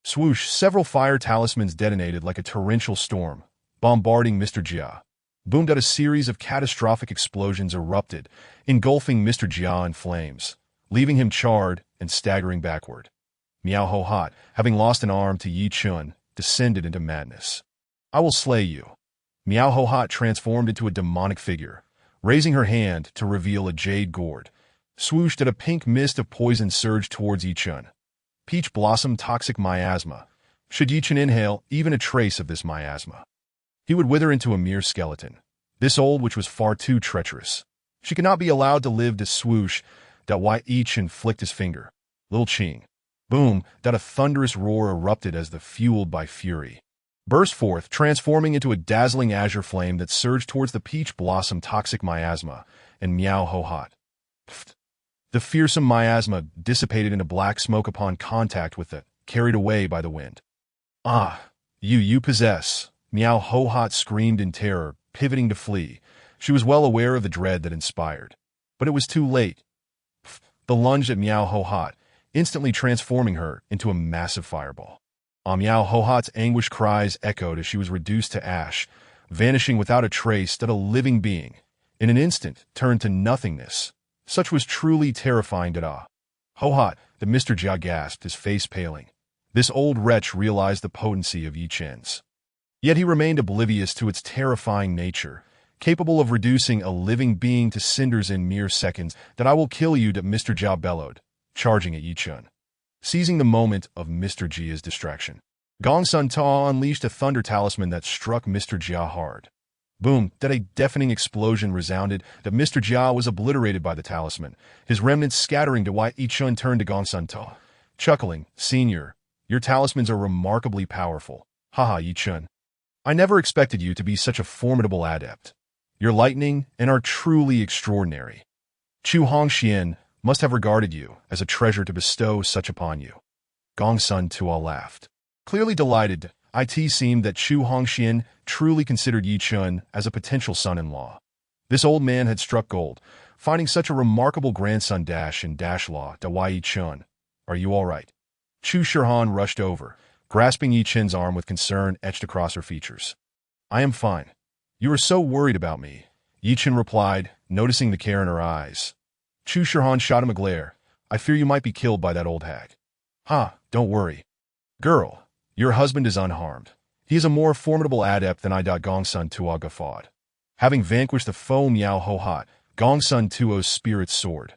Swoosh, several fire talismans detonated like a torrential storm, bombarding Mr. Jia. Boomed out a series of catastrophic explosions erupted, engulfing Mr. Jia in flames, leaving him charred and staggering backward. Miao Ho Hot, having lost an arm to Yi Chen, descended into madness. I will slay you. Miao Ho Hot transformed into a demonic figure, raising her hand to reveal a jade gourd. Swooshed at a pink mist of poison surged towards Yi Chen. Peach blossom toxic miasma. Should Yi Chen inhale even a trace of this miasma, he would wither into a mere skeleton. This old witch was far too treacherous. She could not be allowed to live to swoosh. Yi Chen flicked his finger. Little Ching. Boom! A thunderous roar erupted as the fueled by fury burst forth, transforming into a dazzling azure flame that surged towards the peach blossom toxic miasma and Miao Ho Hot. The fearsome miasma dissipated into black smoke upon contact with it, carried away by the wind. Ah! You possess! Miao Ho Hot screamed in terror, pivoting to flee. She was well aware of the dread that inspired. But it was too late. The lunge at Miao Ho Hot, instantly transforming her into a massive fireball. Miao Ho Hot's anguished cries echoed as she was reduced to ash, vanishing without a trace that a living being, in an instant, turned to nothingness. Such was truly terrifying Dada. Ho Hot, the Mr. Jia gasped, his face paling. This old wretch realized the potency of Yi Chen's. Yet he remained oblivious to its terrifying nature, capable of reducing a living being to cinders in mere seconds. That I will kill you, Mr. Jia bellowed, charging at Yi Chen. Seizing the moment of Mr. Jia's distraction, Gongsun Tuo unleashed a thunder talisman that struck Mr. Jia hard. Boom! A deafening explosion resounded. Mr. Jia was obliterated by the talisman, his remnants scattering to Yi Chen turned to Gongsun Tuo, chuckling, Senior, your talismans are remarkably powerful. Haha, Yi Chen. I never expected you to be such a formidable adept. Your lightning and are truly extraordinary. Chu Hongxian must have regarded you as a treasure to bestow such upon you. Gongsun Tuo laughed. Clearly delighted, it seemed that Chu Hongxian truly considered Yi Chen as a potential son-in-law. This old man had struck gold, finding such a remarkable grandson dash in dash law to Yi Chen. Are you all right? Chu Shihan rushed over, grasping Yi Chen's arm with concern etched across her features. I am fine. You are so worried about me, Yi Chen replied, noticing the care in her eyes. Chu Shihan shot him a glare. I fear you might be killed by that old hag. Don't worry. Girl, your husband is unharmed. He is a more formidable adept than I. Gongsun Tuo guffawed. Having vanquished the foe Miao Hohat, Gongsun Tuo's spirit soared.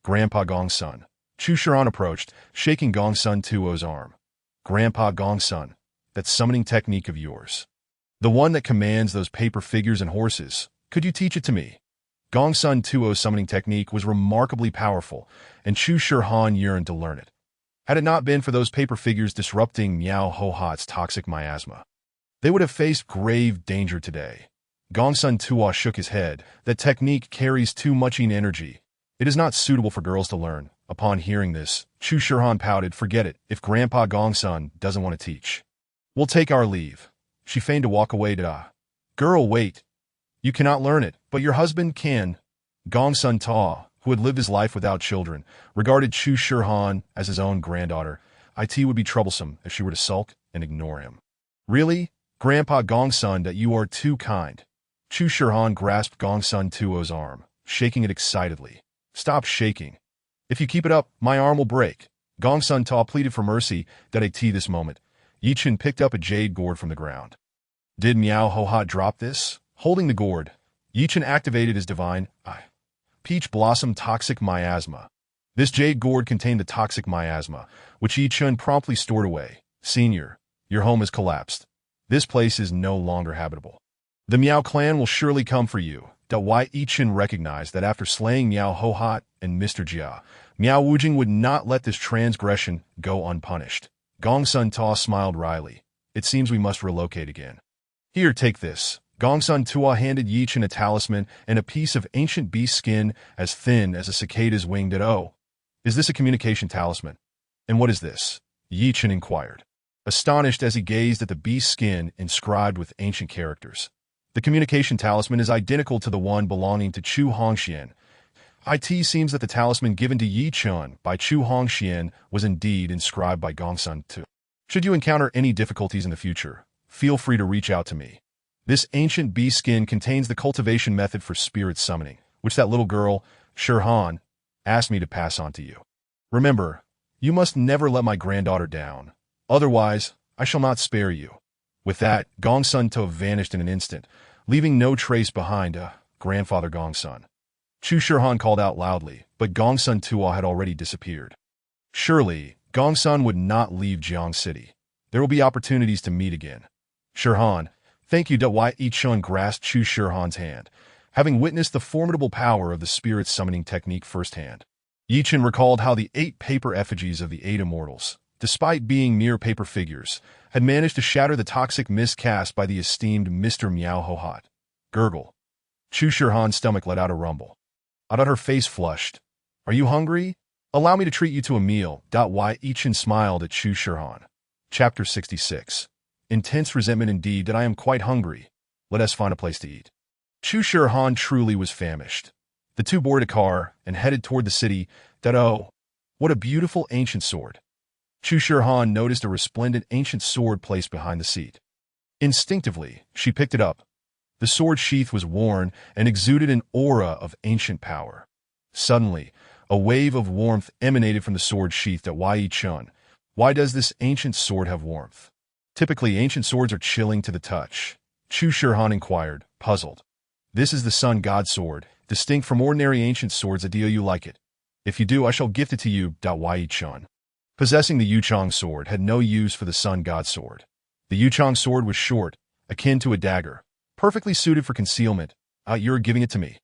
Grandpa Gongsun. Chu Shihan approached, shaking Gongsun Tuo's arm. Grandpa Gongsun, that summoning technique of yours. The one that commands those paper figures and horses. Could you teach it to me? Gongsun Tuo's summoning technique was remarkably powerful, and Chu Shihan yearned to learn it. Had it not been for those paper figures disrupting Miao Hohat's toxic miasma, they would have faced grave danger today. Gongsun Tuo shook his head. That technique carries too much energy. It is not suitable for girls to learn. Upon hearing this, Chu Shihan pouted. Forget it, if Grandpa Gongsun doesn't want to teach. We'll take our leave. She feigned to walk away. Girl, wait. You cannot learn it, but your husband can. Gongsun Tuo, who had lived his life without children, regarded Chu Shihan as his own granddaughter. It would be troublesome if she were to sulk and ignore him. Really? Grandpa Gongsun, that you are too kind. Chu Shihan grasped Gongsun Tuo's arm, shaking it excitedly. Stop shaking. If you keep it up, my arm will break. Gongsun Tuo pleaded for mercy. This moment, Yi Chen picked up a jade gourd from the ground. Did Miao Hohat drop this? Holding the gourd, Yi Chen activated his divine peach blossom toxic miasma. This jade gourd contained the toxic miasma, which Yi Chen promptly stored away. Senior, your home has collapsed. This place is no longer habitable. The Miao clan will surely come for you. Yi Chen recognized that after slaying Miao Hohat and Mr. Jia, Miao Wujing would not let this transgression go unpunished. Gongsun Tuo smiled wryly. It seems we must relocate again. Here, take this. Gongsun Tuo handed Yi Chen a talisman and a piece of ancient beast skin as thin as a cicada's wing. Is this a communication talisman? And what is this? Yi Chen inquired, astonished as he gazed at the beast skin inscribed with ancient characters. The communication talisman is identical to the one belonging to Chu Hongxian. It seems that the talisman given to Yi Chen by Chu Hongxian was indeed inscribed by Gongsun Tuo. Should you encounter any difficulties in the future, feel free to reach out to me. This ancient beast skin contains the cultivation method for spirit summoning, which that little girl, Shihan, asked me to pass on to you. Remember, you must never let my granddaughter down. Otherwise, I shall not spare you. With that, Gongsun Tuo vanished in an instant, leaving no trace behind. Grandfather Gongsun. Chu Shihan called out loudly, but Gongsun Tuo had already disappeared. Surely, Gongsun would not leave Jiang City. There will be opportunities to meet again. Shihan, thank you. Yi Chen grasped Chu Shihan's hand, having witnessed the formidable power of the spirit summoning technique firsthand. Yi Chen recalled how the 8 paper effigies of the 8 immortals, despite being mere paper figures, had managed to shatter the toxic mist cast by the esteemed Mr. Miao Hohat. Gurgle. Chu Shihan's stomach let out a rumble. Her face flushed. Are you hungry? Allow me to treat you to a meal. Yi Chen smiled at Chu Shihan. Chapter 66. Intense resentment indeed. I am quite hungry. Let us find a place to eat. Chu Shihan truly was famished. The two boarded a car and headed toward the city. Oh, what a beautiful ancient sword. Chu Shihan noticed a resplendent ancient sword placed behind the seat. Instinctively, she picked it up. The sword sheath was worn and exuded an aura of ancient power. Suddenly, a wave of warmth emanated from the sword sheath at Yi Chen. Why does this ancient sword have warmth? Typically, ancient swords are chilling to the touch. Chu Shihan inquired, puzzled. This is the Sun God Sword, distinct from ordinary ancient swords. Do you like it? If you do, I shall gift it to you. Yi Chen. Possessing the Yuchang sword had no use for the Sun God Sword. The Yuchang sword was short, akin to a dagger, perfectly suited for concealment. You're giving it to me.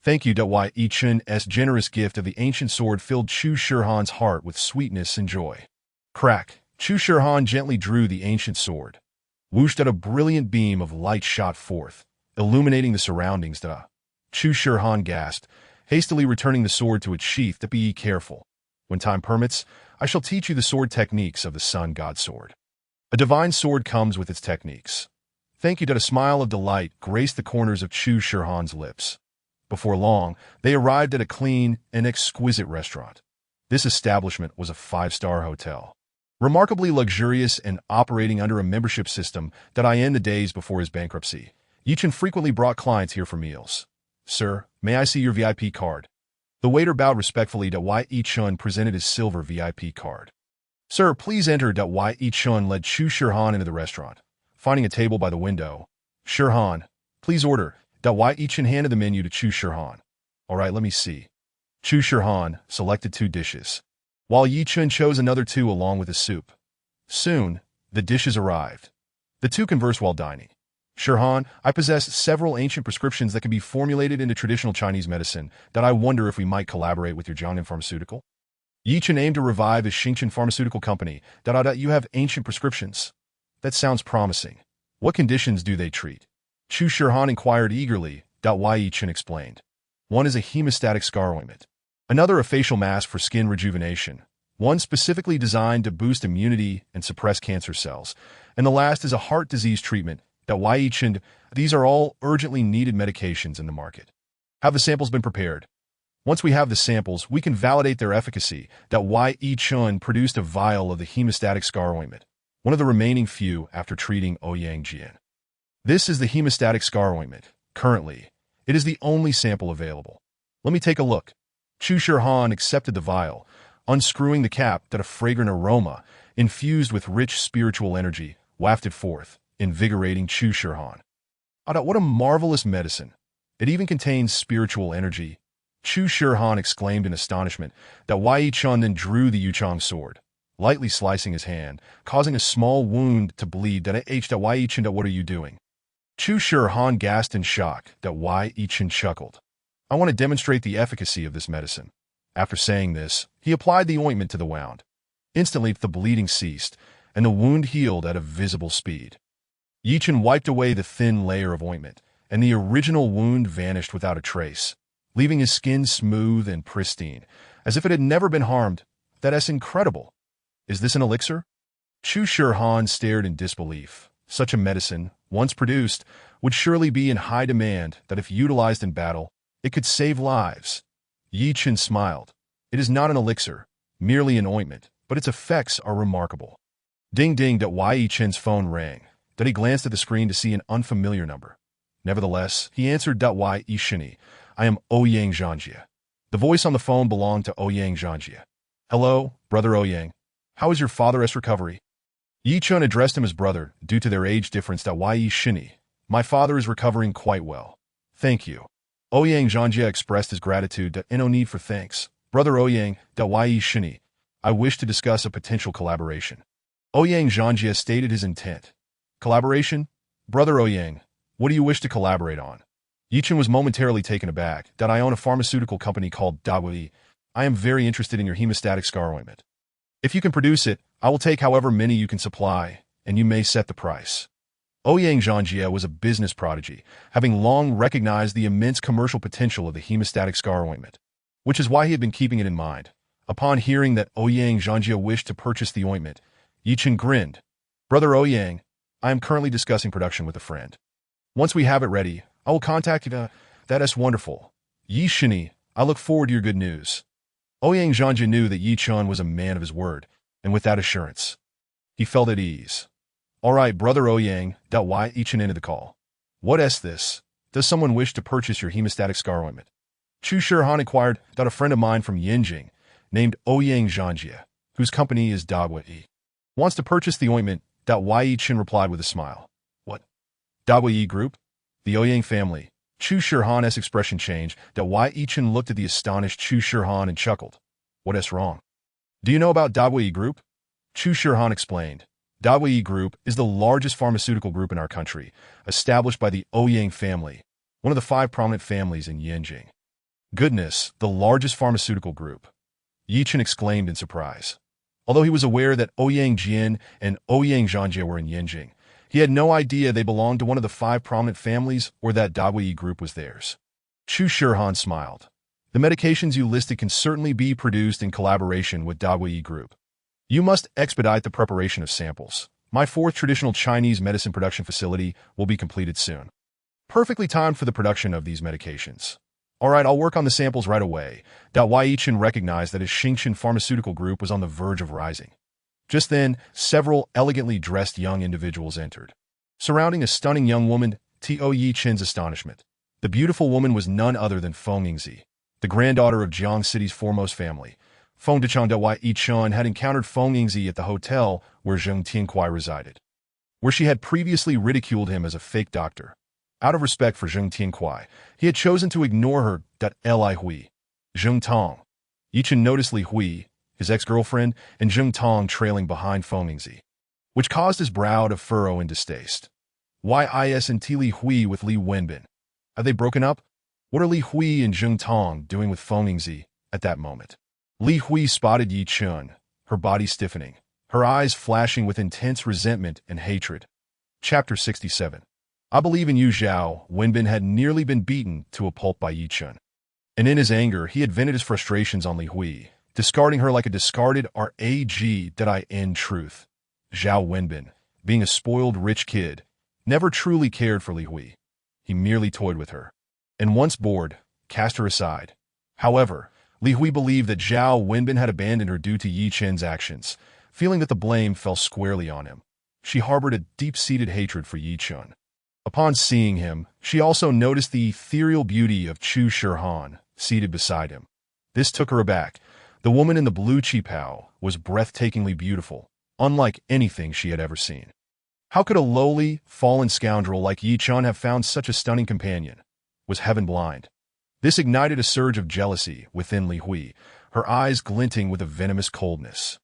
Thank you. Yi Chen's generous gift of the ancient sword filled Chu Shihan's heart with sweetness and joy. Crack. Chu Shihan gently drew the ancient sword. Whooshed at a brilliant beam of light shot forth, illuminating the surroundings. Chu Shihan gasped, hastily returning the sword to its sheath. Be careful. When time permits, I shall teach you the sword techniques of the Sun God Sword. A divine sword comes with its techniques. Thank you. A smile of delight graced the corners of Chu Shihan's lips. Before long, they arrived at a clean and exquisite restaurant. This establishment was a 5-star hotel. Remarkably luxurious and operating under a membership system that in the days before his bankruptcy. Chen frequently brought clients here for meals. Sir, may I see your VIP card? The waiter bowed respectfully. Chen presented his silver VIP card. Sir, please enter. Chen led Chu Shirhan into the restaurant. Finding a table by the window, Shirhan, please order. Chen handed the menu to Chu Shirhan. All right, let me see. Chu Shirhan selected 2 dishes, while Chen chose another 2 along with his soup. Soon, the dishes arrived. The 2 conversed while dining. Shirhan, I possess several ancient prescriptions that can be formulated into traditional Chinese medicine that I wonder if we might collaborate with your Jiangnan pharmaceutical. Chen aimed to revive his Xingchen pharmaceutical company. You have ancient prescriptions. That sounds promising. What conditions do they treat? Chu Shirhan inquired eagerly. Chen explained. One is a hemostatic scar ointment. Another a facial mask for skin rejuvenation. One specifically designed to boost immunity and suppress cancer cells. And the last is a heart disease treatment. Chen, these are all urgently needed medications in the market. Have the samples been prepared? Once we have the samples, we can validate their efficacy. Chen produced a vial of the hemostatic scar ointment, one of the remaining few after treating Ouyang Jian. This is the hemostatic scar ointment. Currently, it is the only sample available. Let me take a look. Chu Shirhan accepted the vial, unscrewing the cap. A fragrant aroma, infused with rich spiritual energy, wafted forth, invigorating Chu Shirhan. What a marvelous medicine. It even contains spiritual energy. Chu Shirhan exclaimed in astonishment. Chen then drew the Yuchang sword, lightly slicing his hand, causing a small wound to bleed. Chen, what are you doing? Chu Shirhan gasped in shock. Chen chuckled. I want to demonstrate the efficacy of this medicine. After saying this, he applied the ointment to the wound. Instantly, the bleeding ceased, and the wound healed at a visible speed. Chen wiped away the thin layer of ointment, and the original wound vanished without a trace, leaving his skin smooth and pristine, as if it had never been harmed. That's incredible. Is this an elixir? Chu Shirhan stared in disbelief. Such a medicine, once produced, would surely be in high demand. That if utilized in battle, it could save lives. Chen smiled. It is not an elixir, merely an ointment, but its effects are remarkable. Ding ding. Chen's phone rang. He glanced at the screen to see an unfamiliar number. Nevertheless, he answered. Chen, I am Ouyang Zhangjie. The voice on the phone belonged to Ouyang Zhangjie. Hello, brother Ouyang. How is your father's recovery? Chen addressed him as brother, due to their age difference. Chen, my father is recovering quite well. Thank you. Ouyang Zhangjie expressed his gratitude. No need for thanks. Brother Ouyang. Chen, I wish to discuss a potential collaboration. Ouyang Zhangjie stated his intent. Collaboration? Brother Ouyang, what do you wish to collaborate on? Chen was momentarily taken aback. I own a pharmaceutical company called Dawei. I am very interested in your hemostatic scar ointment. If you can produce it, I will take however many you can supply, and you may set the price. Ouyang Zhangjie was a business prodigy, having long recognized the immense commercial potential of the hemostatic scar ointment, which is why he had been keeping it in mind. Upon hearing that Ouyang Zhangjie wished to purchase the ointment, Chen grinned. Brother Ouyang, I am currently discussing production with a friend. Once we have it ready, I will contact you. That's wonderful. Chen, I look forward to your good news. Ouyang Zhangjie knew that Chen was a man of his word, and with that assurance, he felt at ease. All right, brother Ouyang. Chen ended the call. What is this? Does someone wish to purchase your hemostatic scar ointment? Chu Shirhan inquired. A friend of mine from Yanjing, named Ouyang Zhangjie, whose company is Dawei, wants to purchase the ointment. Chen replied with a smile. What? Dawei Group? The Ouyang family. Chu Shirhan's expression changed. Chen looked at the astonished Chu Shirhan and chuckled. What is wrong? Do you know about Dawei Group? Chu Shirhan explained. Dawei Group is the largest pharmaceutical group in our country, established by the Ouyang family, one of the 5 prominent families in Yanjing. Goodness, the largest pharmaceutical group. Chen exclaimed in surprise. Although he was aware that Ouyang Jian and Ouyang Zhangjie were in Yanjing, he had no idea they belonged to one of the 5 prominent families or that Dawei Group was theirs. Chu Shirhan smiled. The medications you listed can certainly be produced in collaboration with Dawei Group. You must expedite the preparation of samples. My 4th traditional Chinese medicine production facility will be completed soon. Perfectly timed for the production of these medications. All right, I'll work on the samples right away. Chen recognized that his Xingchen pharmaceutical group was on the verge of rising. Just then, several elegantly dressed young individuals entered. Surrounding a stunning young woman, to Yi Chen's astonishment, the beautiful woman was none other than Feng Yingzi, the granddaughter of Jiang City's foremost family. Feng Dechang Yi Chen had encountered Feng Yingzi at the hotel where Zheng Tiankuai resided, where she had previously ridiculed him as a fake doctor. Out of respect for Zheng Tiankuai, he had chosen to ignore her. Li Hui, Zheng Tong. Yi Chen noticed Li Hui, his ex-girlfriend, and Zheng Tong trailing behind Feng Yingzi, which caused his brow to furrow in distaste. Why isn't Li Hui with Li Wenbin? Have they broken up? What are Li Hui and Zheng Tong doing with Feng Yingzi at that moment? Li Hui spotted Yi Chen, her body stiffening, her eyes flashing with intense resentment and hatred. Chapter 67. I believe in you. Zhao Wenbin had nearly been beaten to a pulp by Yi Chen, and in his anger he had vented his frustrations on Li Hui, discarding her like a discarded rag. Truth. Zhao Wenbin, being a spoiled rich kid, never truly cared for Li Hui. He merely toyed with her, and once bored, cast her aside. However, Li Hui believed that Zhao Wenbin had abandoned her due to Yi Chen's actions, feeling that the blame fell squarely on him. She harbored a deep-seated hatred for Yi Chen. Upon seeing him, she also noticed the ethereal beauty of Chu Shihan seated beside him. This took her aback. The woman in the blue qipao was breathtakingly beautiful, unlike anything she had ever seen. How could a lowly, fallen scoundrel like Yi Chen have found such a stunning companion? Was heaven blind? This ignited a surge of jealousy within Li Hui, her eyes glinting with a venomous coldness.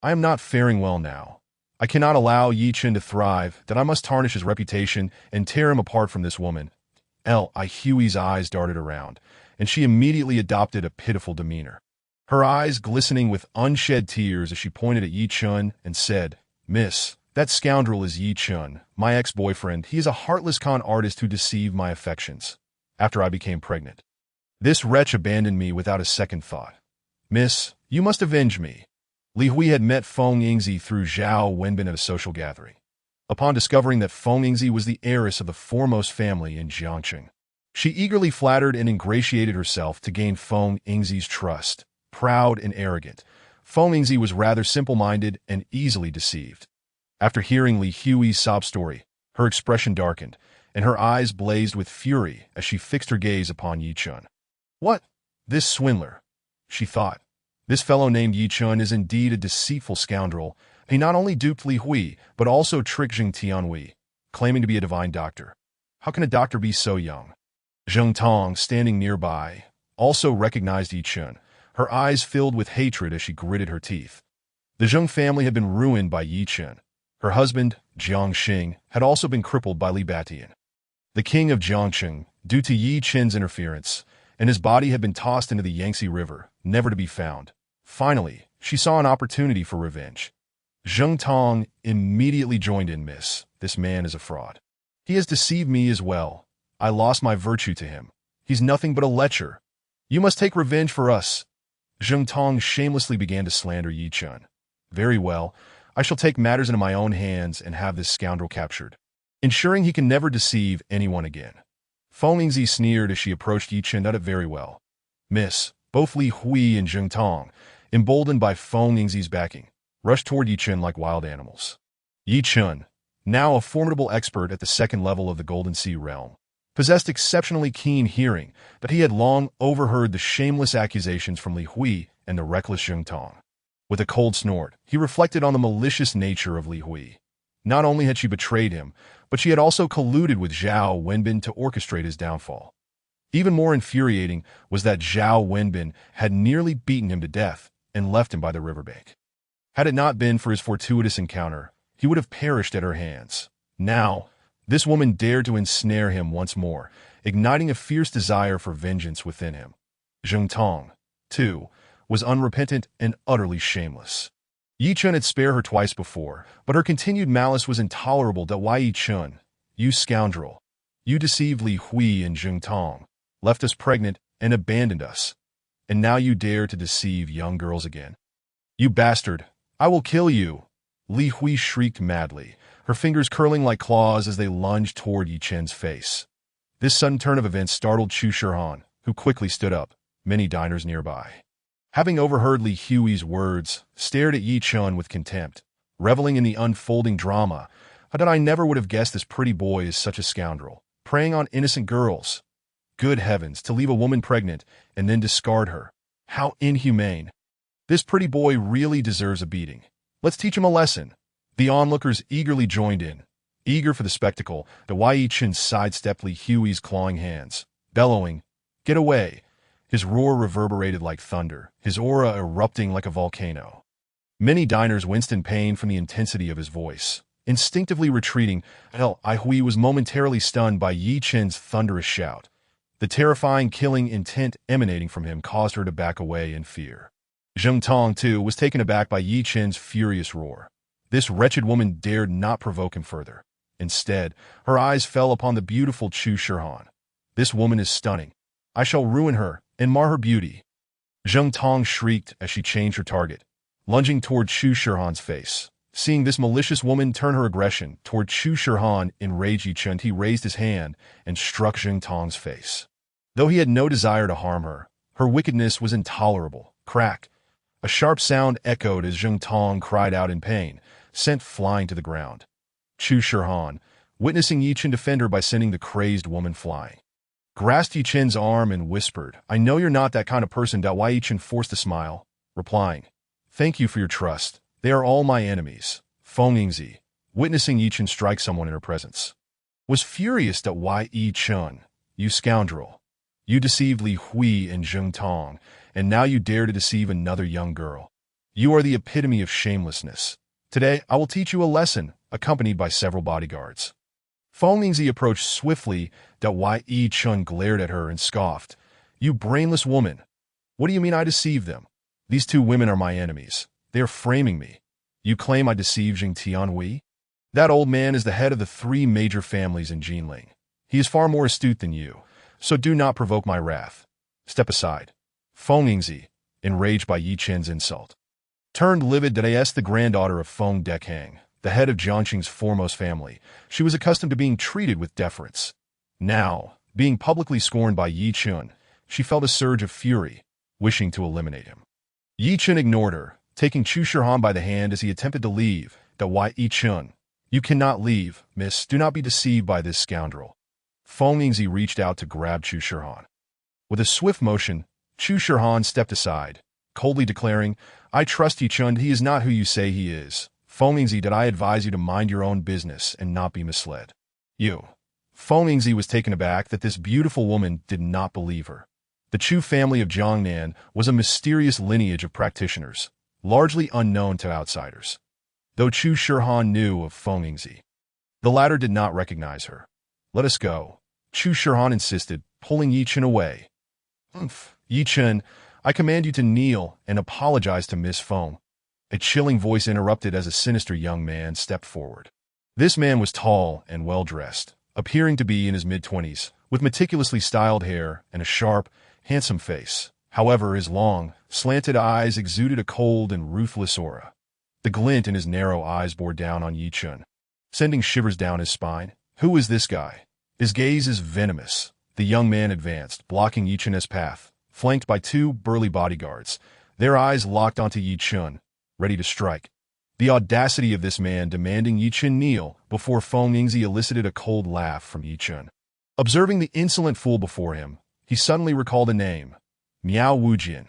I am not faring well now. I cannot allow Yi Chen to thrive, that I must tarnish his reputation and tear him apart from this woman. Li Hui's eyes darted around, and she immediately adopted a pitiful demeanor. Her eyes glistening with unshed tears as she pointed at Yi Chen and said, Miss, that scoundrel is Yi Chen, my ex-boyfriend. He is a heartless con artist who deceived my affections after I became pregnant. This wretch abandoned me without a second thought. Miss, you must avenge me. Li Hui had met Feng Yingzi through Zhao Wenbin at a social gathering. Upon discovering that Feng Yingzi was the heiress of the foremost family in Jiangqing, she eagerly flattered and ingratiated herself to gain Feng Yingzi's trust. Proud and arrogant, Feng Yingzi was rather simple-minded and easily deceived. After hearing Li Hui's sob story, her expression darkened, and her eyes blazed with fury as she fixed her gaze upon Yi Chen. What? This swindler, she thought. This fellow named Yi Chen is indeed a deceitful scoundrel. He not only duped Li Hui, but also tricked Zheng Tianhui, claiming to be a divine doctor. How can a doctor be so young? Zheng Tong, standing nearby, also recognized Yi Chen, her eyes filled with hatred as she gritted her teeth. The Zheng family had been ruined by Yi Chen. Her husband, Jiang Xing, had also been crippled by Li Batian, the king of Jiangqing, due to Yi Chen's interference, and his body had been tossed into the Yangtze River, never to be found. Finally, she saw an opportunity for revenge. Zheng Tong immediately joined in. Miss, this man is a fraud. He has deceived me as well. I lost my virtue to him. He's nothing but a lecher. You must take revenge for us. Zheng Tong shamelessly began to slander Yi Chen. Very well, I shall take matters into my own hands and have this scoundrel captured, ensuring he can never deceive anyone again. Feng Yingzi sneered as she approached Yi Chen. Very well. Miss, both Li Hui and Zheng Tong, emboldened by Feng Yingzi's backing, rushed toward Yi Chen like wild animals. Yi Chen, now a formidable expert at the second level of the Golden Sea realm, possessed exceptionally keen hearing, but he had long overheard the shameless accusations from Li Hui and the reckless Zheng Tong. With a cold snort, he reflected on the malicious nature of Li Hui. Not only had she betrayed him, but she had also colluded with Zhao Wenbin to orchestrate his downfall. Even more infuriating was that Zhao Wenbin had nearly beaten him to death and left him by the riverbank. Had it not been for his fortuitous encounter, he would have perished at her hands. Now, this woman dared to ensnare him once more, igniting a fierce desire for vengeance within him. Zheng Tong, too, was unrepentant and utterly shameless. Yi Chen had spared her twice before, but her continued malice was intolerable. Why, Yi Chen, you scoundrel, you deceived Li Hui and Zheng Tong, left us pregnant, and abandoned us. And now you dare to deceive young girls again. You bastard, I will kill you! Li Hui shrieked madly, her fingers curling like claws as they lunged toward Yi Chen's face. This sudden turn of events startled Chu Shihan, who quickly stood up. Many diners nearby, having overheard Li Hui's words, stared at Yi Chen with contempt. reveling in the unfolding drama. But I never would have guessed this pretty boy is such a scoundrel, preying on innocent girls. Good heavens, to leave a woman pregnant and then discard her. How inhumane. This pretty boy really deserves a beating. Let's teach him a lesson. The onlookers eagerly joined in, eager for the spectacle. The Chen sidestepped Li Hui's clawing hands, bellowing, "Get away!" His roar reverberated like thunder, his aura erupting like a volcano. Many diners winced in pain from the intensity of his voice. Instinctively retreating, Li Hui was momentarily stunned by Yi Chen's thunderous shout. The terrifying killing intent emanating from him caused her to back away in fear. Zheng Tong, too, was taken aback by Yi Chen's furious roar. This wretched woman dared not provoke him further. Instead, her eyes fell upon the beautiful Chu Shihan. This woman is stunning. I shall ruin her and mar her beauty. Zheng Tong shrieked as she changed her target, lunging toward Chu Shihan's face. Seeing this malicious woman turn her aggression toward Chu Shihan, enraged Yi Chen, he raised his hand and struck Zheng Tong's face. Though he had no desire to harm her, her wickedness was intolerable. Crack! A sharp sound echoed as Zheng Tong cried out in pain, sent flying to the ground. Chu Shihan, witnessing Yi Chen defend her by sending the crazed woman flying, grasped Yi Chen's arm and whispered, "I know you're not that kind of person." Yi Chen forced a smile, replying, "Thank you for your trust. They are all my enemies." Feng Yingzi, witnessing Yi Chen strike someone in her presence, was furious at Yi Chen. "You scoundrel. You deceived Li Hui and Zheng Tong, and now you dare to deceive another young girl. You are the epitome of shamelessness. Today, I will teach you a lesson," accompanied by several bodyguards. Feng Yingzi approached swiftly. Yi Chen glared at her and scoffed, "You brainless woman. What do you mean I deceived them? These two women are my enemies. They are framing me. You claim I deceived Jing Tianhui? That old man is the head of the 3 major families in Jinling. He is far more astute than you, so do not provoke my wrath. Step aside." Feng Yingzi, enraged by Yi Chen's insult, turned livid. As the granddaughter of Feng Dekang, the head of Jiangqing's foremost family, she was accustomed to being treated with deference. Now, being publicly scorned by Yi Chen, she felt a surge of fury, wishing to eliminate him. Yi Chen ignored her, taking Chu Shihan by the hand as he attempted to leave. Yi Chen, "You cannot leave, miss. Do not be deceived by this scoundrel." Feng Yingzi reached out to grab Chu Shihan. With a swift motion, Chu Shihan stepped aside, coldly declaring, "I trust Yi Chen. He is not who you say he is. Feng Yingzi, did I advise you to mind your own business and not be misled?" "You." Feng Yingzi was taken aback that this beautiful woman did not believe her. The Chu family of Jiangnan was a mysterious lineage of practitioners, largely unknown to outsiders. Though Chu Shihan knew of Feng Yingzi, the latter did not recognize her. "Let us go," Chu Shihan insisted, pulling Yi Chen away. "Yi Chen, I command you to kneel and apologize to Miss Feng." A chilling voice interrupted as a sinister young man stepped forward. This man was tall and well-dressed, appearing to be in his mid-20s, with meticulously styled hair and a sharp, handsome face. However, his long, slanted eyes exuded a cold and ruthless aura. The glint in his narrow eyes bore down on Yi Chen, sending shivers down his spine. "Who is this guy?" His gaze is venomous. The young man advanced, blocking Yi Chen's path, flanked by 2 burly bodyguards, their eyes locked onto Yi Chen, ready to strike. The audacity of this man demanding Yi Chen kneel before Feng Yingzi elicited a cold laugh from Yi Chen. Observing the insolent fool before him, he suddenly recalled a name, Miao Wujian.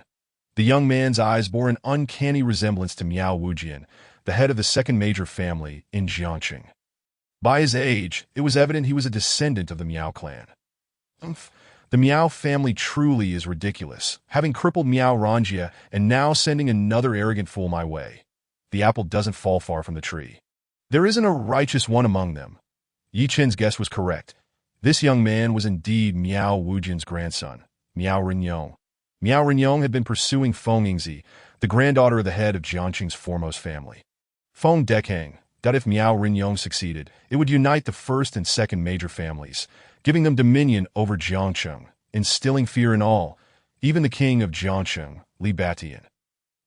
The young man's eyes bore an uncanny resemblance to Miao Wujian, the head of the 2nd major family in Jiangqing. By his age, it was evident he was a descendant of the Miao clan. The Miao family truly is ridiculous, having crippled Miao Ranjia and now sending another arrogant fool my way. The apple doesn't fall far from the tree. There isn't a righteous one among them. Yi Chen's guess was correct. This young man was indeed Miao Wujian's grandson, Miao Renyong. Miao Renyong had been pursuing Feng Yingzi, the granddaughter of the head of Jiangqing's foremost family. Feng Dekang, that if Miao Renyong succeeded, it would unite the 1st and 2nd major families, giving them dominion over Jiangqing, instilling fear in all, even the king of Jiangqing, Li Batian.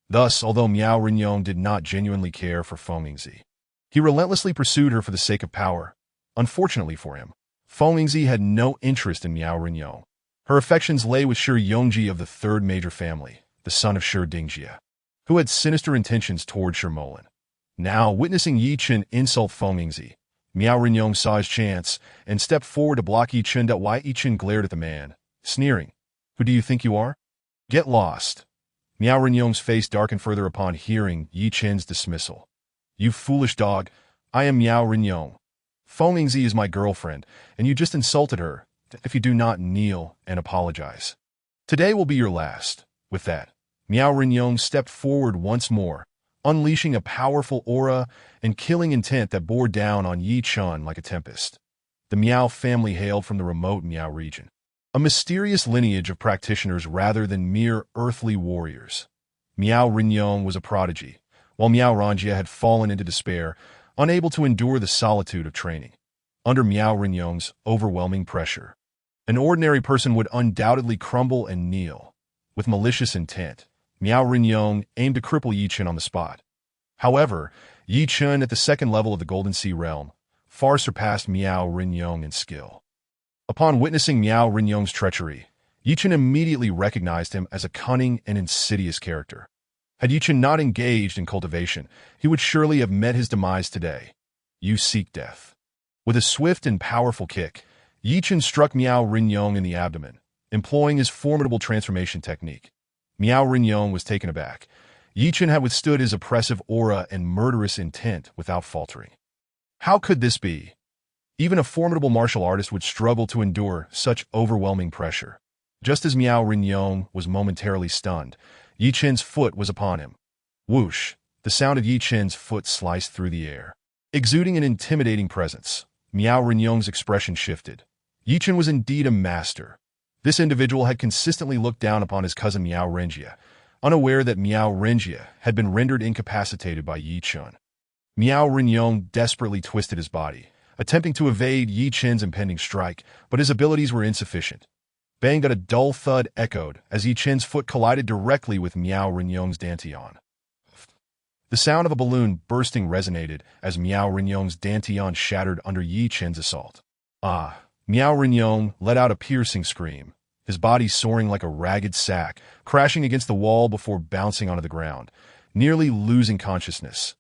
Thus, although Miao Renyong did not genuinely care for Feng Yingzi, he relentlessly pursued her for the sake of power. Unfortunately for him, Feng Yingzi had no interest in Miao Renyong. Her affections lay with Shi Yongji of the 3rd major family, the son of Shi Dingjie, who had sinister intentions toward Shi Molin. Now, witnessing Yi Chen insult Feng Yingzi, Miao Renyong saw his chance and stepped forward to block Yi Chen. Why Yi Chen glared at the man, sneering, "Who do you think you are? Get lost." Miao Renyong's face darkened further upon hearing Yi Chen's dismissal. "You foolish dog, I am Miao Renyong. Feng Yingzi is my girlfriend, and you just insulted her. If you do not kneel and apologize, today will be your last." With that, Miao Renyong stepped forward once more, unleashing a powerful aura and killing intent that bore down on Yi Chen like a tempest. The Miao family hailed from the remote Miao region, a mysterious lineage of practitioners rather than mere earthly warriors. Miao Renyong was a prodigy, while Miao Ranjia had fallen into despair, unable to endure the solitude of training. Under Miao Renyong's overwhelming pressure, an ordinary person would undoubtedly crumble and kneel. With malicious intent, Miao Renyong aimed to cripple Yi Chen on the spot. However, Yi Chen at the second level of the Golden Sea realm far surpassed Miao Renyong in skill. Upon witnessing Miao Renyong's treachery, Yi Chen immediately recognized him as a cunning and insidious character. Had Yi Chen not engaged in cultivation, he would surely have met his demise today. "You seek death." With a swift and powerful kick, Yi Chen struck Miao Renyong in the abdomen, employing his formidable transformation technique. Miao Renyong was taken aback. Yi Chen had withstood his oppressive aura and murderous intent without faltering. How could this be? Even a formidable martial artist would struggle to endure such overwhelming pressure. Just as Miao Renyong was momentarily stunned, Yi Chen's foot was upon him. Whoosh! The sound of Yi Chen's foot sliced through the air. Exuding an intimidating presence, Miao Renyong's expression shifted. Yi Chen was indeed a master. This individual had consistently looked down upon his cousin Miao Renjia, unaware that Miao Renjia had been rendered incapacitated by Yi Chen. Miao Renyong desperately twisted his body, attempting to evade Yi Chen's impending strike, but his abilities were insufficient. Bang! A dull thud echoed as Yi Chen's foot collided directly with Miao Renyong's dantian. The sound of a balloon bursting resonated as Miao Renyong's dantian shattered under Yi Chen's assault. Ah! Miao Renyong let out a piercing scream, his body soaring like a ragged sack, crashing against the wall before bouncing onto the ground, nearly losing consciousness.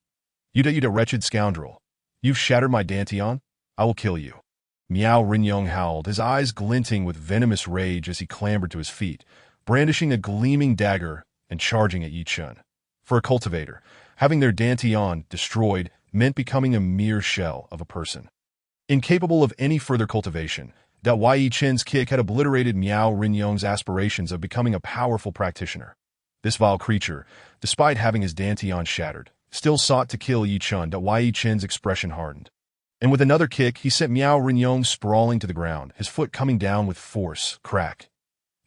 You wretched scoundrel. You've shattered my dantian? I will kill you." Miao Renyong howled, his eyes glinting with venomous rage as he clambered to his feet, brandishing a gleaming dagger and charging at Yi Chen. For a cultivator, having their dantian destroyed meant becoming a mere shell of a person. Incapable of any further cultivation, Yi Chen's kick had obliterated Miao Renyong's aspirations of becoming a powerful practitioner. This vile creature, despite having his dantian shattered, still sought to kill Yi Chen. Yi Chen's expression hardened. And with another kick, he sent Miao Renyong sprawling to the ground, his foot coming down with force. Crack!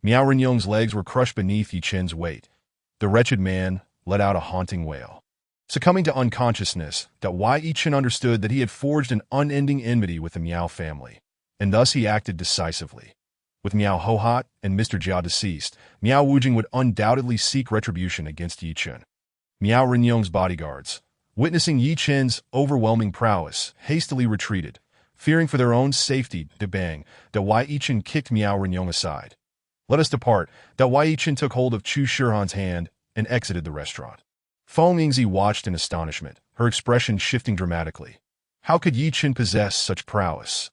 Miao Renyong's legs were crushed beneath Yi Chen's weight. The wretched man let out a haunting wail. Succumbing to unconsciousness, Yi Chen understood that he had forged an unending enmity with the Miao family, and thus he acted decisively. With Miao Hohat and Mr. Jiao deceased, Miao Wujing would undoubtedly seek retribution against Yi Chen. Miao Renyong's bodyguards, witnessing Yi Chen's overwhelming prowess, hastily retreated, fearing for their own safety. Bang! Yi Chen kicked Miao Renyong aside. "Let us depart." Yi Chen took hold of Chu Shihan's hand and exited the restaurant. Feng Yingzi watched in astonishment, her expression shifting dramatically. How could Yi Chen possess such prowess?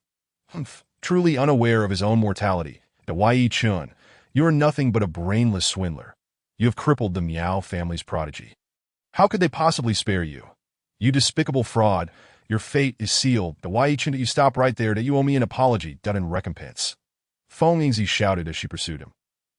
Truly unaware of his own mortality, Yi Chen, you are nothing but a brainless swindler. You have crippled the Miao family's prodigy. How could they possibly spare you? You despicable fraud, your fate is sealed. Yi Chen, you stop right there, that you owe me an apology, done in recompense. Feng Yingzi shouted as she pursued him.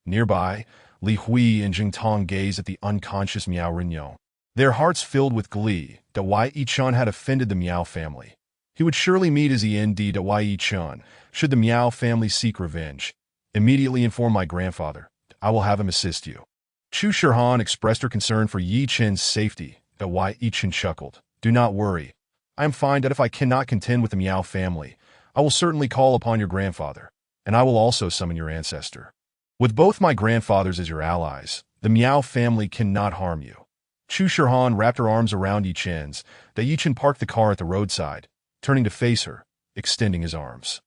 Nearby, Li Hui and Jing Tong gazed at the unconscious Miao Renyong, their hearts filled with glee. Yi Chen had offended the Miao family. He would surely meet his end. Yi Chen, should the Miao family seek revenge, immediately inform my grandfather. I will have him assist you. Chu Shihan expressed her concern for Yi Chen's safety. Yi Chen chuckled. Do not worry. I am fine. If I cannot contend with the Miao family, I will certainly call upon your grandfather, and I will also summon your ancestor. With both my grandfathers as your allies, the Miao family cannot harm you. Chu Shihan wrapped her arms around Yi Chen's. Yi Chen parked the car at the roadside, turning to face her, extending his arms.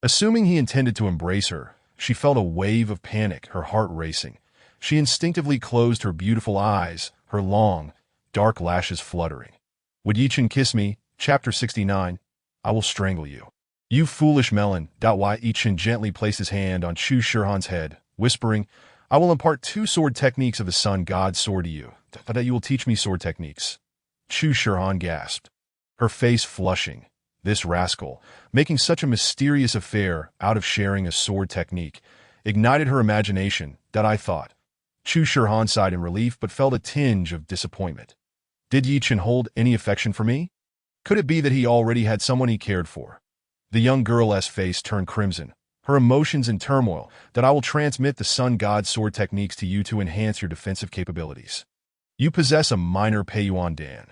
Assuming he intended to embrace her, she felt a wave of panic, her heart racing. She instinctively closed her beautiful eyes, her long, dark lashes fluttering. Would Yi Chen kiss me? Chapter 69. I will strangle you. You foolish melon. Yi Chen gently placed his hand on Chu Shihan's head, whispering, I will impart 2 sword techniques of the sun god's sword to you, that you will teach me sword techniques. Chu Shihan gasped, her face flushing. This rascal, making such a mysterious affair out of sharing a sword technique, ignited her imagination, I thought. Chu Shihan sighed in relief but felt a tinge of disappointment. Did Yi Chen hold any affection for me? Could it be that he already had someone he cared for? The young girl's face turned crimson, her emotions in turmoil. I will transmit the sun god's sword techniques to you to enhance your defensive capabilities. You possess a minor Peiyuan Dan.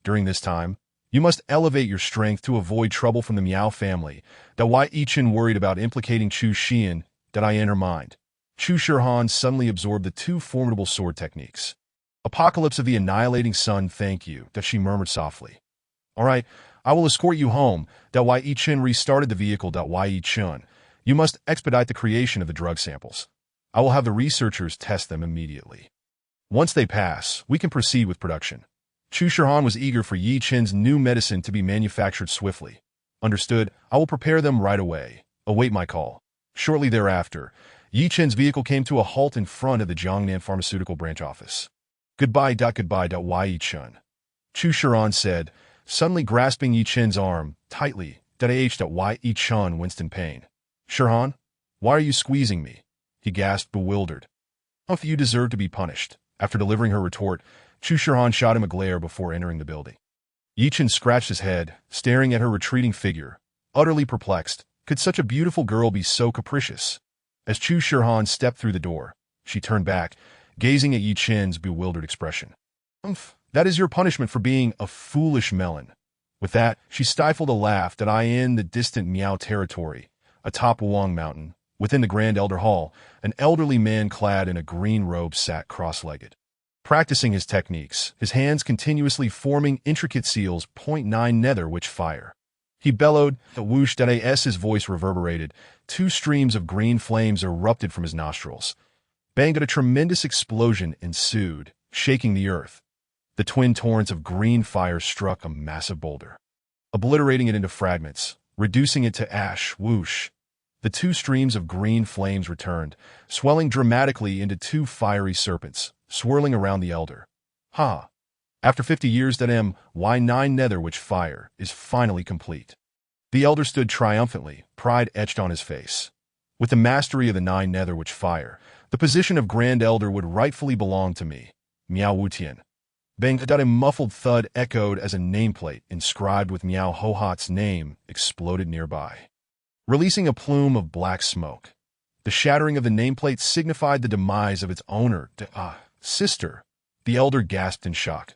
During this time, you must elevate your strength to avoid trouble from the Miao family. Yi Chen worried about implicating Chu Xian, in her mind. Chu Shihan suddenly absorbed the 2 formidable sword techniques. Apocalypse of the annihilating sun, thank you, she murmured softly. All right, I will escort you home. Yi Chen restarted the vehicle. Yi Chen, you must expedite the creation of the drug samples. I will have the researchers test them immediately. Once they pass, we can proceed with production. Chu Shihan was eager for Yi Chen's new medicine to be manufactured swiftly. Understood, I will prepare them right away. Await my call. Shortly thereafter, Yi Chen's vehicle came to a halt in front of the Jiangnan Pharmaceutical Branch office. Goodbye. Yi Chen. Chu Shihan said, suddenly grasping Yi Chen's arm tightly. Yi Chen winced in pain. Shihan, why are you squeezing me? He gasped, bewildered. If you deserve to be punished. After delivering her retort, Chu Shihan shot him a glare before entering the building. Yi Chen scratched his head, staring at her retreating figure, utterly perplexed. Could such a beautiful girl be so capricious? As Chu Shihan stepped through the door, she turned back, gazing at Yi Chen's bewildered expression. That is your punishment for being a foolish melon. With that, she stifled a laugh. In the distant Miao territory, atop Wuang Mountain, within the Grand Elder Hall, an elderly man clad in a green robe sat cross-legged. Practicing his techniques, his hands continuously forming intricate seals. 9 nether witch fire. He bellowed, the whoosh. As his voice reverberated, 2 streams of green flames erupted from his nostrils. Bang! A tremendous explosion ensued, shaking the earth. The twin torrents of green fire struck a massive boulder, obliterating it into fragments, reducing it to ash. Whoosh! The 2 streams of green flames returned, swelling dramatically into 2 fiery serpents, swirling around the elder. After 50 years, Y9 nether witch fire is finally complete. The elder stood triumphantly, pride etched on his face. With the mastery of the 9 nether witch fire, the position of Grand Elder would rightfully belong to me. Miao Wutian. Bang! A muffled thud echoed as a nameplate inscribed with Miao Hohat's name exploded nearby, releasing a plume of black smoke. The shattering of the nameplate signified the demise of its owner. Sister. The elder gasped in shock.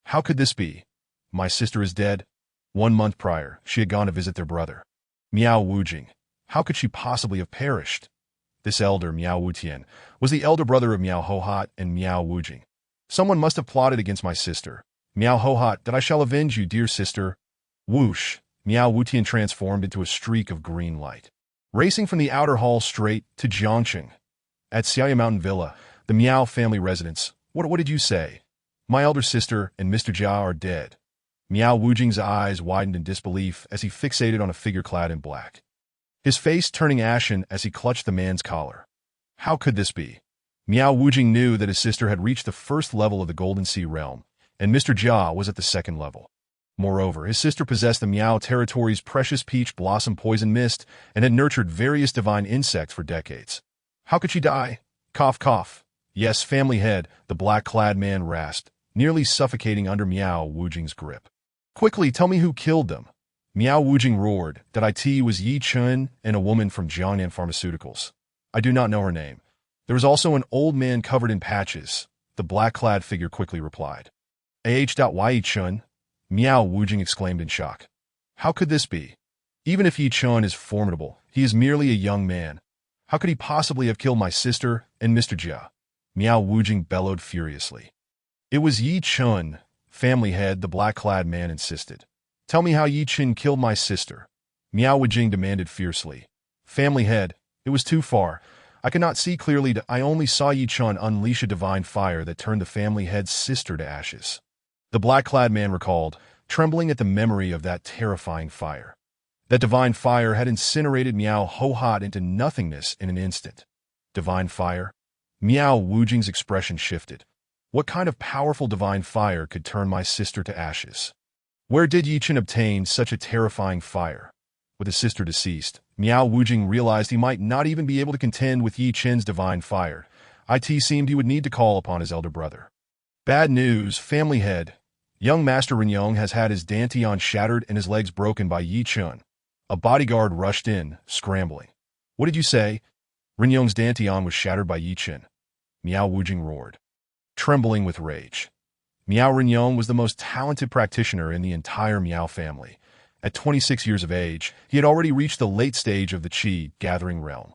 How could this be? My sister is dead. 1 month prior, she had gone to visit their brother, Miao Wujing. How could she possibly have perished? This elder, Miao Wutian, was the elder brother of Miao Hohat and Miao Wujing. Someone must have plotted against my sister. Miao Hohat, that I shall avenge you, dear sister. Whoosh! Miao Wutian transformed into a streak of green light, racing from the outer hall straight to Jiangqing. At Xiaoya Mountain Villa, the Miao family residence. What did you say? My elder sister and Mr. Jia are dead. Miao Wujing's eyes widened in disbelief as he fixated on a figure clad in black, his face turning ashen as he clutched the man's collar. How could this be? Miao Wujing knew that his sister had reached the 1st level of the Golden Sea realm, and Mr. Jia was at the 2nd level. Moreover, his sister possessed the Miao territory's precious peach blossom poison mist and had nurtured various divine insects for decades. How could she die? Cough, cough. Yes, family head, the black-clad man rasped, nearly suffocating under Miao Wujing's grip. Quickly, tell me who killed them. Miao Wujing roared. It was Yi Chen and a woman from Jiangnan Pharmaceuticals. I do not know her name. There was also an old man covered in patches. The black-clad figure quickly replied. Yi Chen? Miao Wujing exclaimed in shock. How could this be? Even if Yi Chen is formidable, he is merely a young man. How could he possibly have killed my sister and Mr. Jia? Miao Wujing bellowed furiously. It was Yi Chen, family head, the black-clad man insisted. Tell me how Yi Chen killed my sister. Miao Wujing demanded fiercely. Family head, it was too far. I could not see clearly. I only saw Yi Chen unleash a divine fire that turned the family head's sister to ashes. The black-clad man recalled, trembling at the memory of that terrifying fire. That divine fire had incinerated Miao Hohat into nothingness in an instant. Divine fire? Miao Wujing's expression shifted. What kind of powerful divine fire could turn my sister to ashes? Where did Yi Chen obtain such a terrifying fire? With his sister deceased, Miao Wujing realized he might not even be able to contend with Yi Chen's divine fire. It seemed he would need to call upon his elder brother. Bad news, family head. Young Master Renyong has had his dantian shattered and his legs broken by Yi Chen. A bodyguard rushed in, scrambling. What did you say? Renyong's dantian was shattered by Yi Chen. Miao Wujing roared, trembling with rage. Miao Renyong was the most talented practitioner in the entire Miao family. At 26 years of age, he had already reached the late stage of the Qi gathering realm.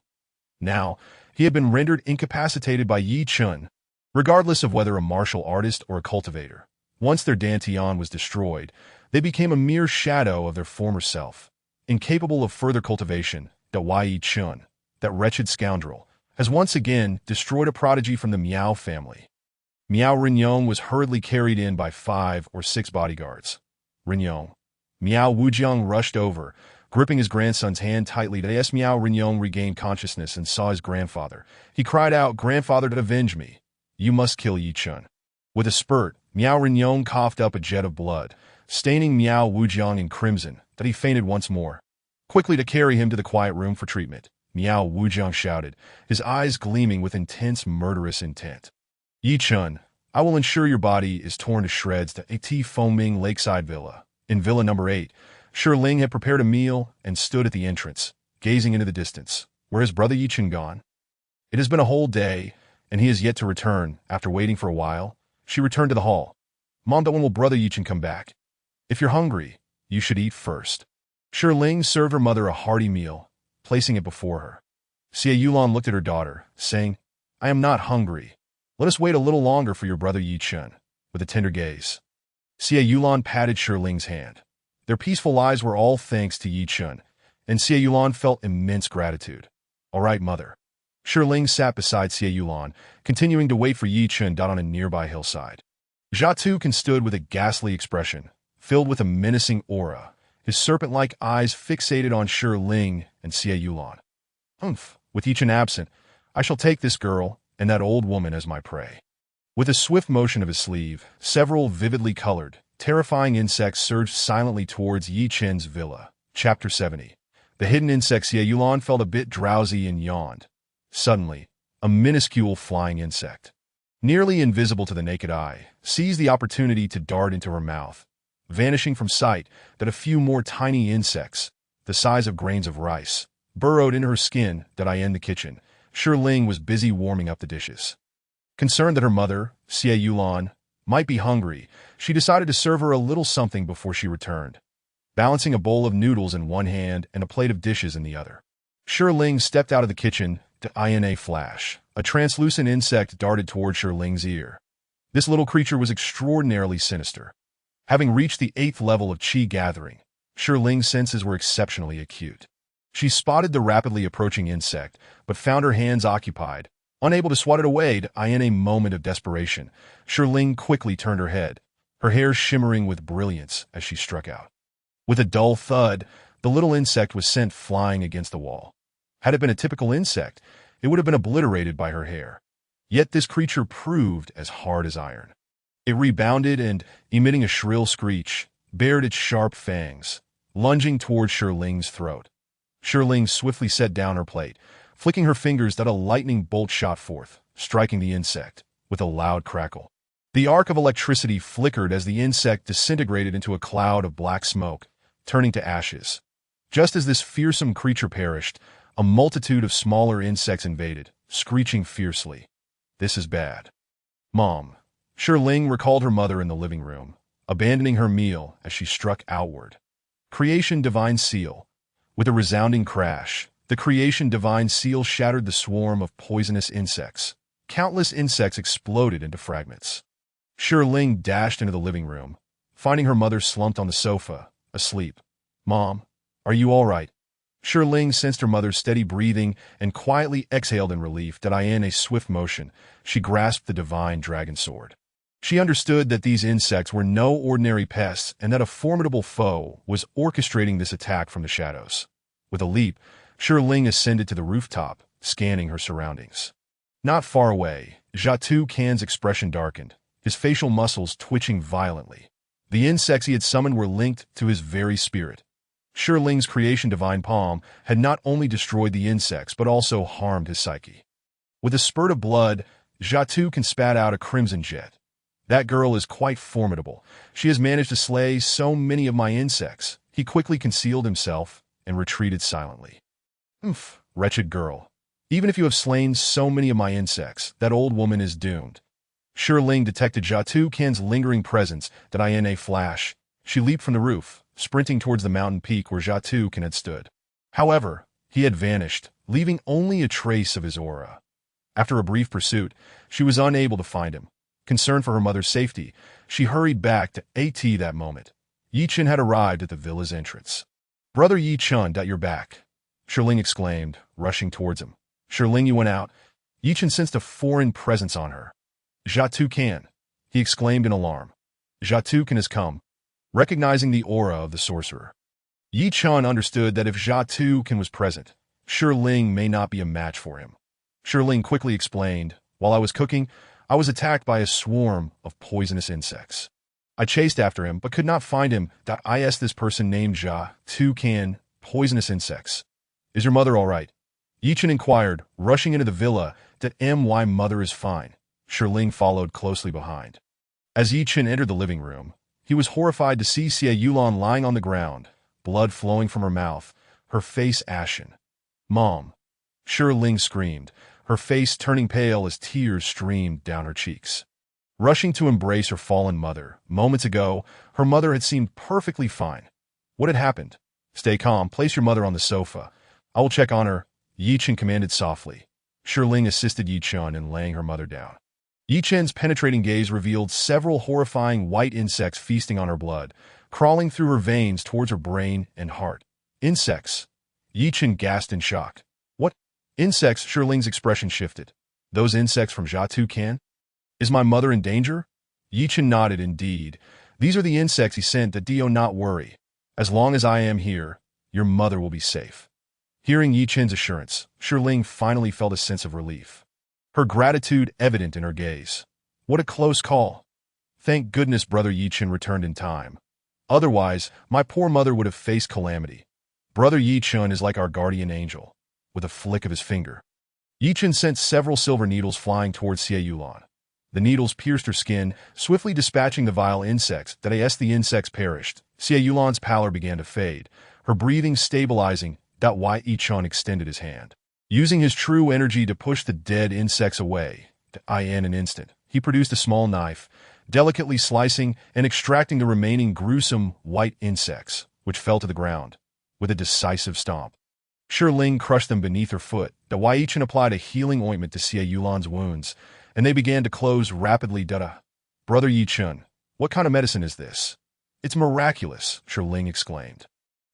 Now, he had been rendered incapacitated by Yi Chen, regardless of whether a martial artist or a cultivator. Once their dantian was destroyed, they became a mere shadow of their former self. Incapable of further cultivation, Yi Chen, that wretched scoundrel, has once again destroyed a prodigy from the Miao family. Miao Renyong was hurriedly carried in by 5 or 6 bodyguards. Renyong. Miao Wujiang rushed over, gripping his grandson's hand tightly. As Miao Renyong regained consciousness and saw his grandfather, he cried out, "Grandfather, to avenge me! You must kill Yi Chen." With a spurt, Miao Renyong coughed up a jet of blood, staining Miao Wujiang in crimson, that he fainted once more. Quickly to carry him to the quiet room for treatment, Miao Wujiang shouted, his eyes gleaming with intense murderous intent. Yi Chen, I will ensure your body is torn to shreds to A.T. Foming Lakeside Villa. In Villa number 8, Shi Ling had prepared a meal and stood at the entrance, gazing into the distance. Where has brother Yi Chen gone? It has been a whole day, and he has yet to return. After waiting for a while, she returned to the hall. Mom, when will brother Yi Chen come back? If you're hungry, you should eat first. Shi Ling served her mother a hearty meal, placing it before her. Xie Yulan looked at her daughter, saying, I am not hungry. Let us wait a little longer for your brother Yi Chen, with a tender gaze. Xie Yulan patted Shi Ling's hand. Their peaceful lives were all thanks to Yi Chen, and Xie Yulan felt immense gratitude. All right, mother. Shi Ling sat beside Xie Yulan, continuing to wait for Yi Chen on a nearby hillside. Jia Tukan stood with a ghastly expression, filled with a menacing aura, his serpent-like eyes fixated on Shi Ling and Xie Yulan. With Yi Chen absent, I shall take this girl and that old woman as my prey. With a swift motion of his sleeve, several vividly colored, terrifying insects surged silently towards Yi Chen's villa. Chapter 70. The hidden insect. Xie Yulan felt a bit drowsy and yawned. Suddenly, a minuscule flying insect, nearly invisible to the naked eye, seized the opportunity to dart into her mouth. Vanishing from sight, that a few more tiny insects, the size of grains of rice, burrowed into her skin. In the kitchen, Shi Ling was busy warming up the dishes. Concerned that her mother, Xie Yulan, might be hungry, she decided to serve her a little something before she returned. Balancing a bowl of noodles in one hand and a plate of dishes in the other, Shi Ling stepped out of the kitchen. In a flash, a translucent insect darted toward Shi Ling's ear. This little creature was extraordinarily sinister. Having reached the 8th level of Qi gathering, Shi Ling's senses were exceptionally acute. She spotted the rapidly approaching insect, but found her hands occupied, unable to swat it away. In a moment of desperation, Shi Ling quickly turned her head, her hair shimmering with brilliance as she struck out. With a dull thud, the little insect was sent flying against the wall. Had it been a typical insect, it would have been obliterated by her hair. Yet this creature proved as hard as iron. It rebounded and, emitting a shrill screech, bared its sharp fangs, lunging toward Shi Ling's throat. Shi Ling swiftly set down her plate, flicking her fingers that a lightning bolt shot forth, striking the insect, with a loud crackle. The arc of electricity flickered as the insect disintegrated into a cloud of black smoke, turning to ashes. Just as this fearsome creature perished, a multitude of smaller insects invaded, screeching fiercely. This is bad. Mom. Shi Ling recalled her mother in the living room, abandoning her meal as she struck outward. Creation Divine Seal. With a resounding crash, the Creation Divine Seal shattered the swarm of poisonous insects. Countless insects exploded into fragments. Shi Ling dashed into the living room, finding her mother slumped on the sofa, asleep. Mom, are you all right? Shi Ling sensed her mother's steady breathing and quietly exhaled in relief. In a swift motion, she grasped the divine dragon sword. She understood that these insects were no ordinary pests and that a formidable foe was orchestrating this attack from the shadows. With a leap, Ling ascended to the rooftop, scanning her surroundings. Not far away, Jatu Kan's expression darkened, his facial muscles twitching violently. The insects he had summoned were linked to his very spirit. Ling's creation divine palm had not only destroyed the insects but also harmed his psyche. With a spurt of blood, Jatu Kan spat out a crimson jet. That girl is quite formidable. She has managed to slay so many of my insects. He quickly concealed himself and retreated silently. Oof, wretched girl. Even if you have slain so many of my insects, that old woman is doomed. Ling detected Jatu Kan's lingering presence in a flash. She leaped from the roof, sprinting towards the mountain peak where Jatu Kan had stood. However, he had vanished, leaving only a trace of his aura. After a brief pursuit, she was unable to find him. Concerned for her mother's safety, she hurried back to AT that moment. Chen had arrived at the villa's entrance. "Brother Chen, you're back," Ling exclaimed, rushing towards him. "Ling, you went out." Chen sensed a foreign presence on her. "Jatu Kan," he exclaimed in alarm. "Jatu Kan has come." Recognizing the aura of the sorcerer, Chen understood that if Jatu Kan was present, Ling may not be a match for him. Ling quickly explained, "While I was cooking, I was attacked by a swarm of poisonous insects. I chased after him, but could not find him. I asked this person named Jatu Kan, poisonous insects. Is your mother all right?" Chen inquired, rushing into the villa. My mother is fine." Ling followed closely behind. As Chen entered the living room, he was horrified to see Xie Yulan lying on the ground, blood flowing from her mouth, her face ashen. "Mom!" Ling screamed, her face turning pale as tears streamed down her cheeks. Rushing to embrace her fallen mother, moments ago, her mother had seemed perfectly fine. What had happened? "Stay calm, place your mother on the sofa. I will check on her," Chen commanded softly. Ling assisted Chen in laying her mother down. Chen's penetrating gaze revealed several horrifying white insects feasting on her blood, crawling through her veins towards her brain and heart. "Insects?" Chen gasped in shock. "What? Insects?" Ling's expression shifted. "Those insects from Jatu Kan? Is my mother in danger?" Chen nodded. "Indeed. These are the insects he sent. Do not worry. As long as I am here, your mother will be safe." Hearing Chen's assurance, Ling finally felt a sense of relief. Her gratitude evident in her gaze. What a close call. Thank goodness Brother Chen returned in time. Otherwise, my poor mother would have faced calamity. Brother Chen is like our guardian angel. With a flick of his finger, Chen sent several silver needles flying towards Xie Yulan. The needles pierced her skin, swiftly dispatching the vile insects. As the insects perished, Xie Yulan's pallor began to fade, her breathing stabilizing. Chen extended his hand, using his true energy to push the dead insects away. In an instant, he produced a small knife, delicately slicing and extracting the remaining gruesome white insects, which fell to the ground. With a decisive stomp, Ling crushed them beneath her foot. Chen applied a healing ointment to Xie Yulan's wounds, and they began to close rapidly. "Brother Chen, what kind of medicine is this?" "It's miraculous," Ling exclaimed.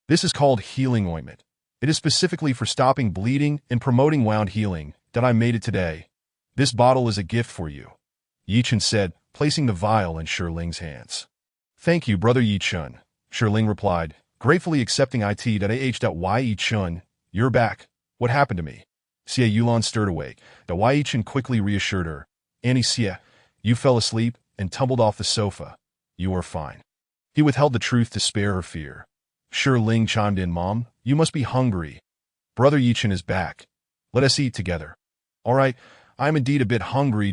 "This is called healing ointment. It is specifically for stopping bleeding and promoting wound healing. I made it today. This bottle is a gift for you," Chen said, placing the vial in Ling's hands. "Thank you, Brother Chen," Ling replied, gratefully accepting it. Chen, you're back. What happened to me?" Xie Yulan stirred awake. Chen quickly reassured her. "Xie, you fell asleep and tumbled off the sofa. You are fine." He withheld the truth to spare her fear. Ling chimed in. "Mom, you must be hungry. Brother Chen is back. Let us eat together." "All right, I am indeed a bit hungry.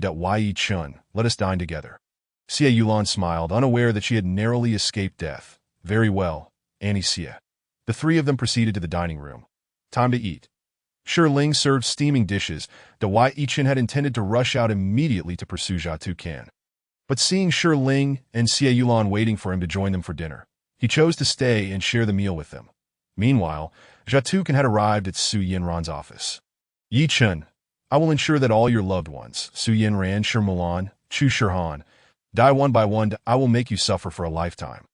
Chen, let us dine together." Xie Yulan smiled, unaware that she had narrowly escaped death. "Very well, Xie." The three of them proceeded to the dining room. Time to eat. Ling served steaming dishes. Chen had intended to rush out immediately to pursue Jatu Kan. But seeing Ling and Xie Yulan waiting for him to join them for dinner, he chose to stay and share the meal with them. Meanwhile, Jatu Kan had arrived at Su Yinran's office. "Chen, I will ensure that all your loved ones, Su Yinran, Mulan, Chu Shirhan, die one by one. I will make you suffer for a lifetime."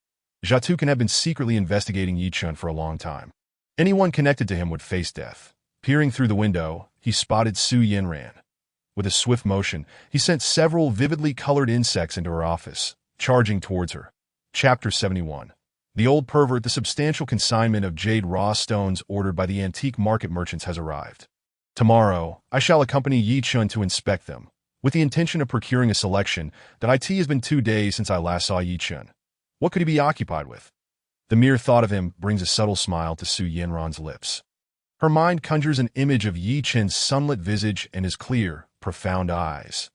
Jatu Kan had been secretly investigating Chen for a long time. Anyone connected to him would face death. Peering through the window, he spotted Su Yinran. With a swift motion, he sent several vividly colored insects into her office, charging towards her. Chapter 71. The old pervert, the substantial consignment of jade raw stones ordered by the antique market merchants has arrived. Tomorrow, I shall accompany Yi Chun to inspect them, with the intention of procuring a selection that it has been 2 days since I last saw Yi Chun. What could he be occupied with? The mere thought of him brings a subtle smile to Su Yanran's lips. Her mind conjures an image of Yi Chun's sunlit visage and his clear, profound eyes.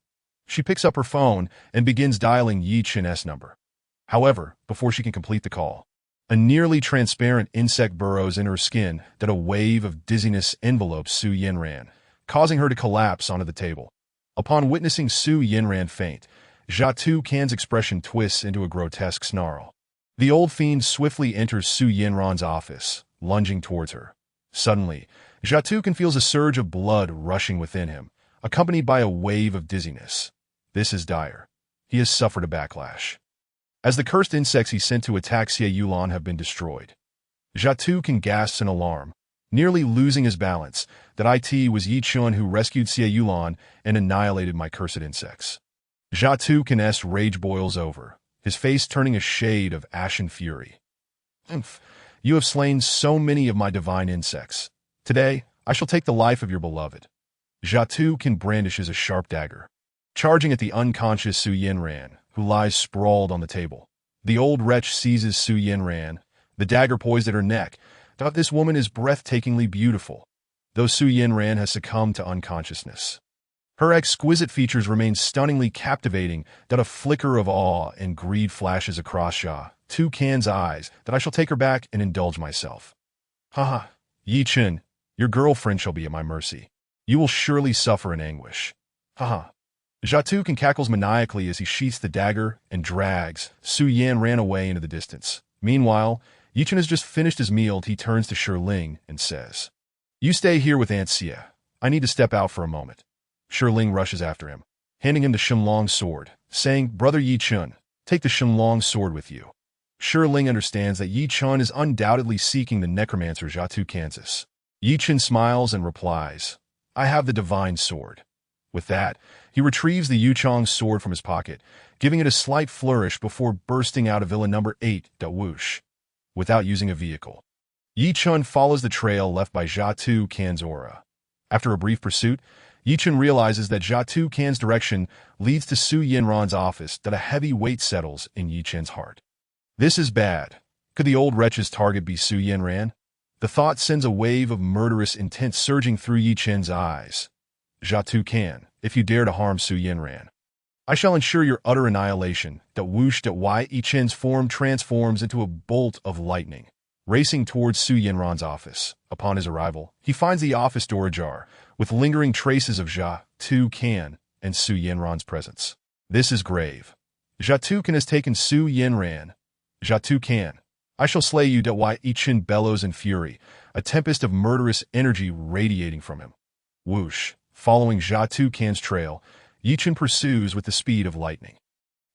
She picks up her phone and begins dialing Yi Chun's number. However, before she can complete the call, a nearly transparent insect burrows in her skin that a wave of dizziness envelopes Su Yanran, causing her to collapse onto the table. Upon witnessing Su Yanran faint, Jatu Kan's expression twists into a grotesque snarl. The old fiend swiftly enters Su Yanran's office, lunging towards her. Suddenly, Jatu Kan feels a surge of blood rushing within him, accompanied by a wave of dizziness. This is dire. He has suffered a backlash, as the cursed insects he sent to attack Xie Yulan have been destroyed. Jatu Kan gasps in alarm, nearly losing his balance, that it was Yi Chun who rescued Xie Yulan and annihilated my cursed insects. Jatu Kan's rage boils over, his face turning a shade of ashen fury. You have slain so many of my divine insects. Today, I shall take the life of your beloved. Jatu Kan brandishes a sharp dagger, charging at the unconscious Su Yanran, who lies sprawled on the table. The old wretch seizes Su Yanran, the dagger poised at her neck. This woman is breathtakingly beautiful, though Su Yanran has succumbed to unconsciousness. Her exquisite features remain stunningly captivating, that a flicker of awe and greed flashes across Jatu Kan's eyes, that I shall take her back and indulge myself. Haha, Yi Chun, your girlfriend shall be at my mercy. You will surely suffer in anguish. Haha. Jatu Kan cackles maniacally as he sheaths the dagger and drags Su Yanran away into the distance. Meanwhile, Yi Chun has just finished his meal. He turns to Ling and says, "You stay here with Aunt Xie. I need to step out for a moment." Ling rushes after him, handing him the Shenlong's sword, saying, "Brother Yi Chun, take the Shenlong's sword with you." Ling understands that Yi Chun is undoubtedly seeking the necromancer Jatu Kansas. Yi Chun smiles and replies, "I have the divine sword." With that, he retrieves the Yuchong's sword from his pocket, giving it a slight flourish before bursting out of Villa number 8, whoosh, without using a vehicle. Yi Chun follows the trail left by Jatu Kan's aura. After a brief pursuit, Yi Chun realizes that Jatu Kan's direction leads to Su Yanran's office, that a heavy weight settles in Yi Chun's heart. This is bad. Could the old wretch's target be Su Yanran? The thought sends a wave of murderous intent surging through Yi Chun's eyes. Jatu Kan, if you dare to harm Su Yanran, I shall ensure your utter annihilation. Whoosh. Yi Chun's form transforms into a bolt of lightning, racing towards Su Yanran's office. Upon his arrival, he finds the office door ajar, with lingering traces of Jatu Kan and Su Yanran's presence. This is grave. Jatu Kan has taken Su Yanran. Jatu Kan, I shall slay you. Yi Chun bellows in fury, a tempest of murderous energy radiating from him. Whoosh. Following Jatu Kan's trail, Yi Chun pursues with the speed of lightning.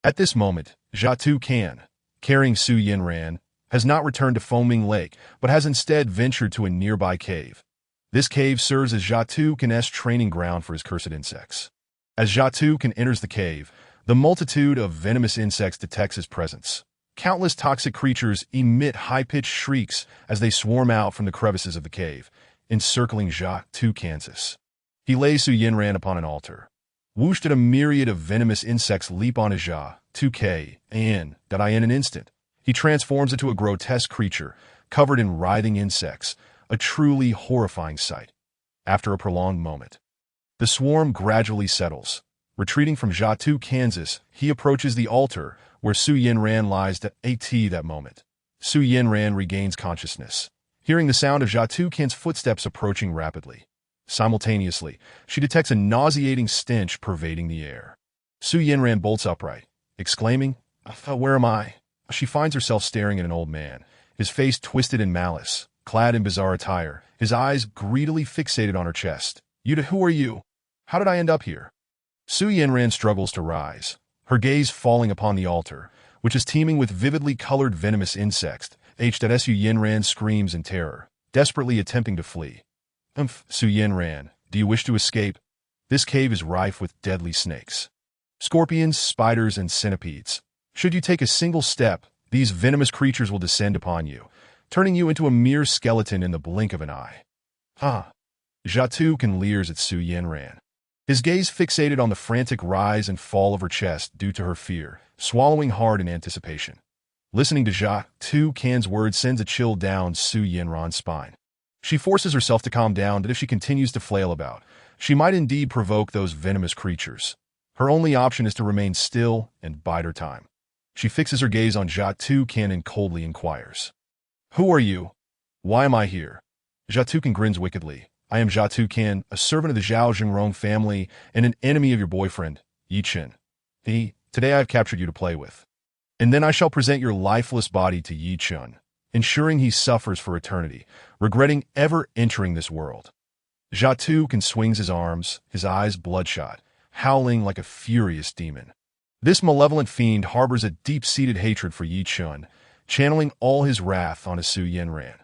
At this moment, Jatu Kan, carrying Su Yanran, has not returned to Foaming Lake, but has instead ventured to a nearby cave. This cave serves as Jatu Kan's training ground for his cursed insects. As Jatu Kan enters the cave, the multitude of venomous insects detects his presence. Countless toxic creatures emit high-pitched shrieks as they swarm out from the crevices of the cave, encircling Jatu Kansas. He lays Su Yanran upon an altar. Whooshed, a myriad of venomous insects leap onto Jatu Kan, and, in an instant, he transforms into a grotesque creature, covered in writhing insects, a truly horrifying sight. After a prolonged moment, the swarm gradually settles. Retreating from Jatu Kansas, he approaches the altar, where Su Yanran lies. That moment, Su Yanran regains consciousness, hearing the sound of Jatu Kan's footsteps approaching rapidly. Simultaneously, she detects a nauseating stench pervading the air. Su Yanran bolts upright, exclaiming, "Where am I?" She finds herself staring at an old man, his face twisted in malice, clad in bizarre attire, his eyes greedily fixated on her chest. Who are you? How did I end up here?" Su Yanran struggles to rise, her gaze falling upon the altar, which is teeming with vividly colored venomous insects. Su Yanran screams in terror, desperately attempting to flee. Su Yanran, do you wish to escape?" This cave is rife with deadly snakes. Scorpions, spiders, and centipedes. Should you take a single step, these venomous creatures will descend upon you, turning you into a mere skeleton in the blink of an eye. Ah! Jatukan leers at Su Yanran. His gaze fixated on the frantic rise and fall of her chest due to her fear, swallowing hard in anticipation. Listening to Jatukan's words sends a chill down Su Yanran's spine. She forces herself to calm down that if she continues to flail about, she might indeed provoke those venomous creatures. Her only option is to remain still and bide her time. She fixes her gaze on Jatukan and coldly inquires. "Who are you? Why am I here?" Jatukan grins wickedly. "I am Jatukan, a servant of the Zhao Jingrong family and an enemy of your boyfriend, Chen. Today I have captured you to play with. And then I shall present your lifeless body to Chen, ensuring he suffers for eternity, regretting ever entering this world." Jatukan swings his arms, his eyes bloodshot, howling like a furious demon. This malevolent fiend harbors a deep-seated hatred for Chen, channeling all his wrath onto Su Yanran.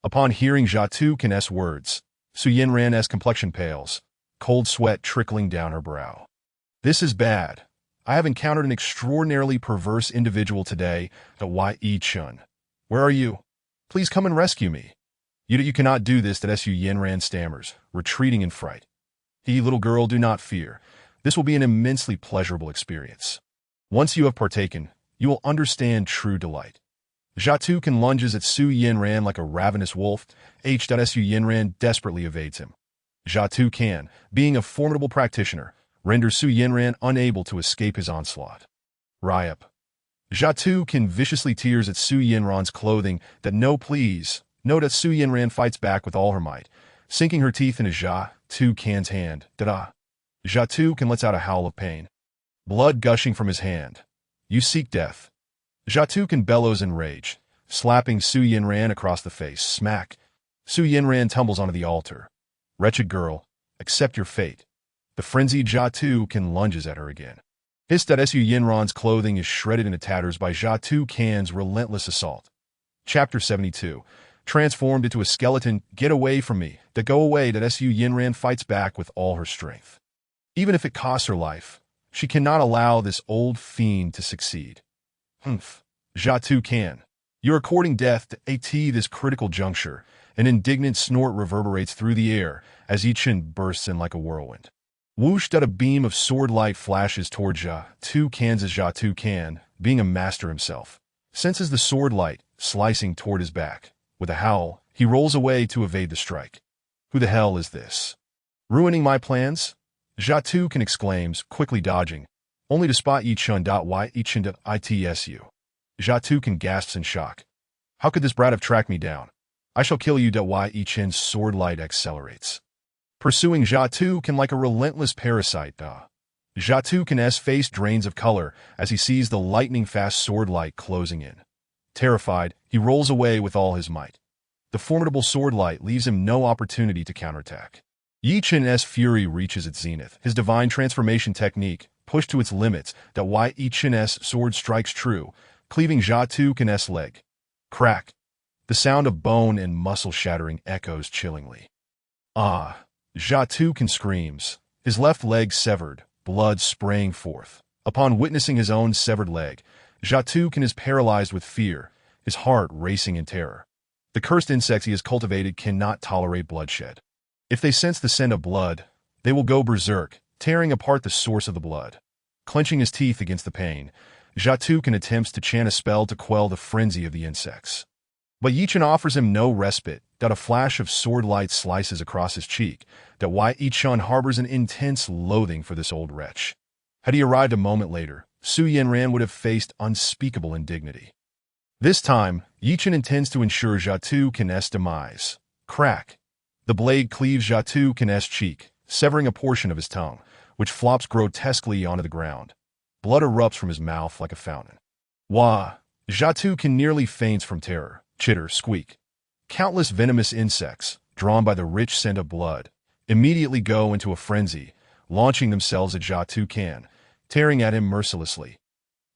Upon hearing Jatukan's words, Su Yanran's complexion pales, cold sweat trickling down her brow. "This is bad. I have encountered an extraordinarily perverse individual today, Chen. Where are you? Please come and rescue me." You cannot do this, that Su Yanran stammers, retreating in fright. Little girl, do not fear. This will be an immensely pleasurable experience. Once you have partaken, you will understand true delight. Jatukan lunges at Su Yanran like a ravenous wolf. Su Yanran desperately evades him. Jatukan, being a formidable practitioner, renders Su Yanran unable to escape his onslaught. Ryup. Jatukan viciously tears at Su Yanran's clothing. Please. Note that Su Yanran fights back with all her might, sinking her teeth into Jatukan's hand. Jatukan lets out a howl of pain. Blood gushing from his hand. "You seek death." Jatukan bellows in rage, slapping Su Yanran across the face. Smack! Su Yanran tumbles onto the altar. "Wretched girl, accept your fate." The frenzied Jatukan lunges at her again. Hissed at Su Yanran's clothing is shredded into tatters by Jatukan's relentless assault. Chapter 72. Transformed into a skeleton. "Get away from me. Go away." Su Yanran fights back with all her strength. Even if it costs her life, she cannot allow this old fiend to succeed. "Humph. Jatukan, you are courting death at this critical juncture." An indignant snort reverberates through the air as Chen bursts in like a whirlwind. Whoosh! A beam of sword light flashes toward Jatukan as Jatukan, being a master himself, senses the sword light slicing toward his back. With a howl, he rolls away to evade the strike. "Who the hell is this? Ruining my plans?" Jatukan exclaims, quickly dodging, only to spot Chen. Why Chen itsu? Jatukan gasps in shock. "How could this brat have tracked me down? I shall kill you." Why Chen's sword light accelerates, pursuing Jatukan like a relentless parasite. Jatukan's face drains of color as he sees the lightning-fast sword light closing in. Terrified, he rolls away with all his might. The formidable sword light leaves him no opportunity to counterattack. Chen's fury reaches its zenith, his divine transformation technique pushed to its limits. Why Chen's sword strikes true, cleaving Jatukan's leg. Crack! The sound of bone and muscle shattering echoes chillingly. "Ah!" Jatukan screams, his left leg severed, blood spraying forth. Upon witnessing his own severed leg, Jatukan is paralyzed with fear, his heart racing in terror. The cursed insects he has cultivated cannot tolerate bloodshed. If they sense the scent of blood, they will go berserk, tearing apart the source of the blood. Clenching his teeth against the pain, Jatukan attempts to chant a spell to quell the frenzy of the insects. But Chen offers him no respite. A flash of sword light slices across his cheek. Why Chen harbors an intense loathing for this old wretch. Had he arrived a moment later, Su Yanran would have faced unspeakable indignity. This time, Chen intends to ensure Jatukan's demise. Crack! The blade cleaves Jatukan's cheek, severing a portion of his tongue, which flops grotesquely onto the ground. Blood erupts from his mouth like a fountain. Wah! Jatukan nearly faints from terror. Chitter, squeak. Countless venomous insects, drawn by the rich scent of blood, immediately go into a frenzy, launching themselves at Jatukan, tearing at him mercilessly.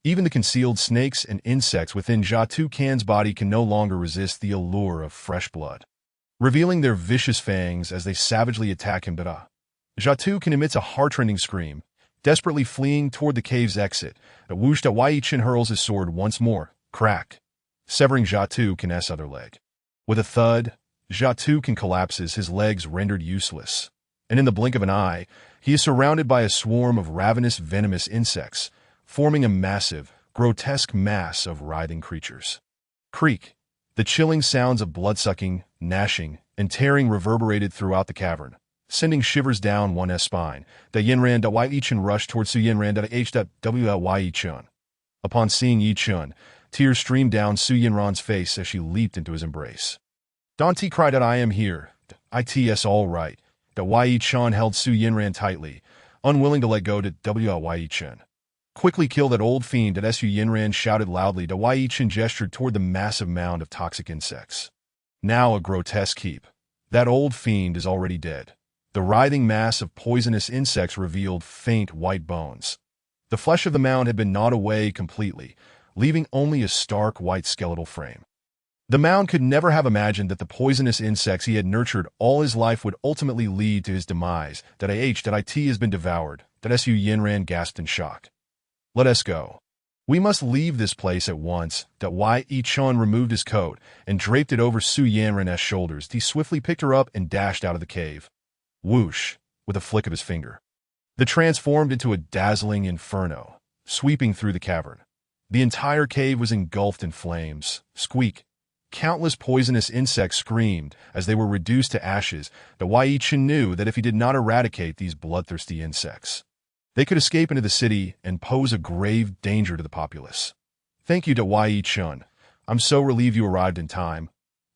Even the concealed snakes and insects within Jatukan's body can no longer resist the allure of fresh blood, revealing their vicious fangs as they savagely attack him. Jiatu can emits a heart-rending scream, desperately fleeing toward the cave's exit. The whoosh that Wei Chen hurls his sword once more, crack, severing Jiatu Can's other leg. With a thud, Jiatu Can collapses, his legs rendered useless. And in the blink of an eye, he is surrounded by a swarm of ravenous, venomous insects, forming a massive, grotesque mass of writhing creatures. Creak. The chilling sounds of blood-sucking, gnashing, and tearing reverberated throughout the cavern, sending shivers down one's spine. The Yinran da Wei Chen rushed towards Su Yinran da Wei Chen. Upon seeing Yi Chun, tears streamed down Su Yinran's face as she leaped into his embrace. Dante cried out, "I am here. It's all right." Da Wei Chen held Su Yinran tightly, unwilling to let go. To Wei Chen. "Quickly kill that old fiend," that Su Yinran shouted loudly. Da Wei Chen gestured toward the massive mound of toxic insects. Now a grotesque heap. That old fiend is already dead. The writhing mass of poisonous insects revealed faint white bones. The flesh of the mound had been gnawed away completely, leaving only a stark white skeletal frame. The mound could never have imagined that the poisonous insects he had nurtured all his life would ultimately lead to his demise. That it has been devoured. That Su Yinran gasped in shock. "Let us go. We must leave this place at once." That Wei Chen removed his coat and draped it over Su Yanran's shoulders. He swiftly picked her up and dashed out of the cave. Whoosh, with a flick of his finger. They transformed into a dazzling inferno, sweeping through the cavern. The entire cave was engulfed in flames. Squeak. Countless poisonous insects screamed as they were reduced to ashes. The Wei Chen knew that if he did not eradicate these bloodthirsty insects, they could escape into the city and pose a grave danger to the populace. "Thank you to Wei Chen. I'm so relieved you arrived in time.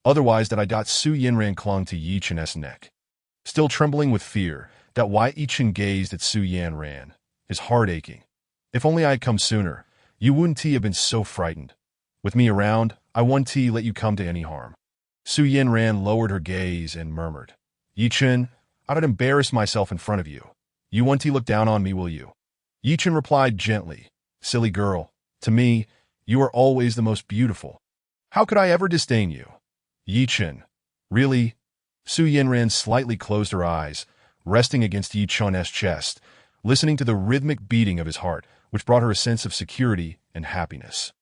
Otherwise Su Yinran clung to Yi Chen's neck. Still trembling with fear, that Wei Chen gazed at Su Yanran, his heart aching. "If only I had come sooner. You wouldn't have been so frightened. With me around, I wouldn't let you come to any harm." Su Yanran lowered her gaze and murmured, "Yi Chen, I would embarrass myself in front of you. You won't look down on me, will you?" Yi Chen replied gently, "Silly girl, to me, you are always the most beautiful. How could I ever disdain you?" "Yi Chen, really?" Su Yinran slightly closed her eyes, resting against Yi Chen's chest, listening to the rhythmic beating of his heart, which brought her a sense of security and happiness.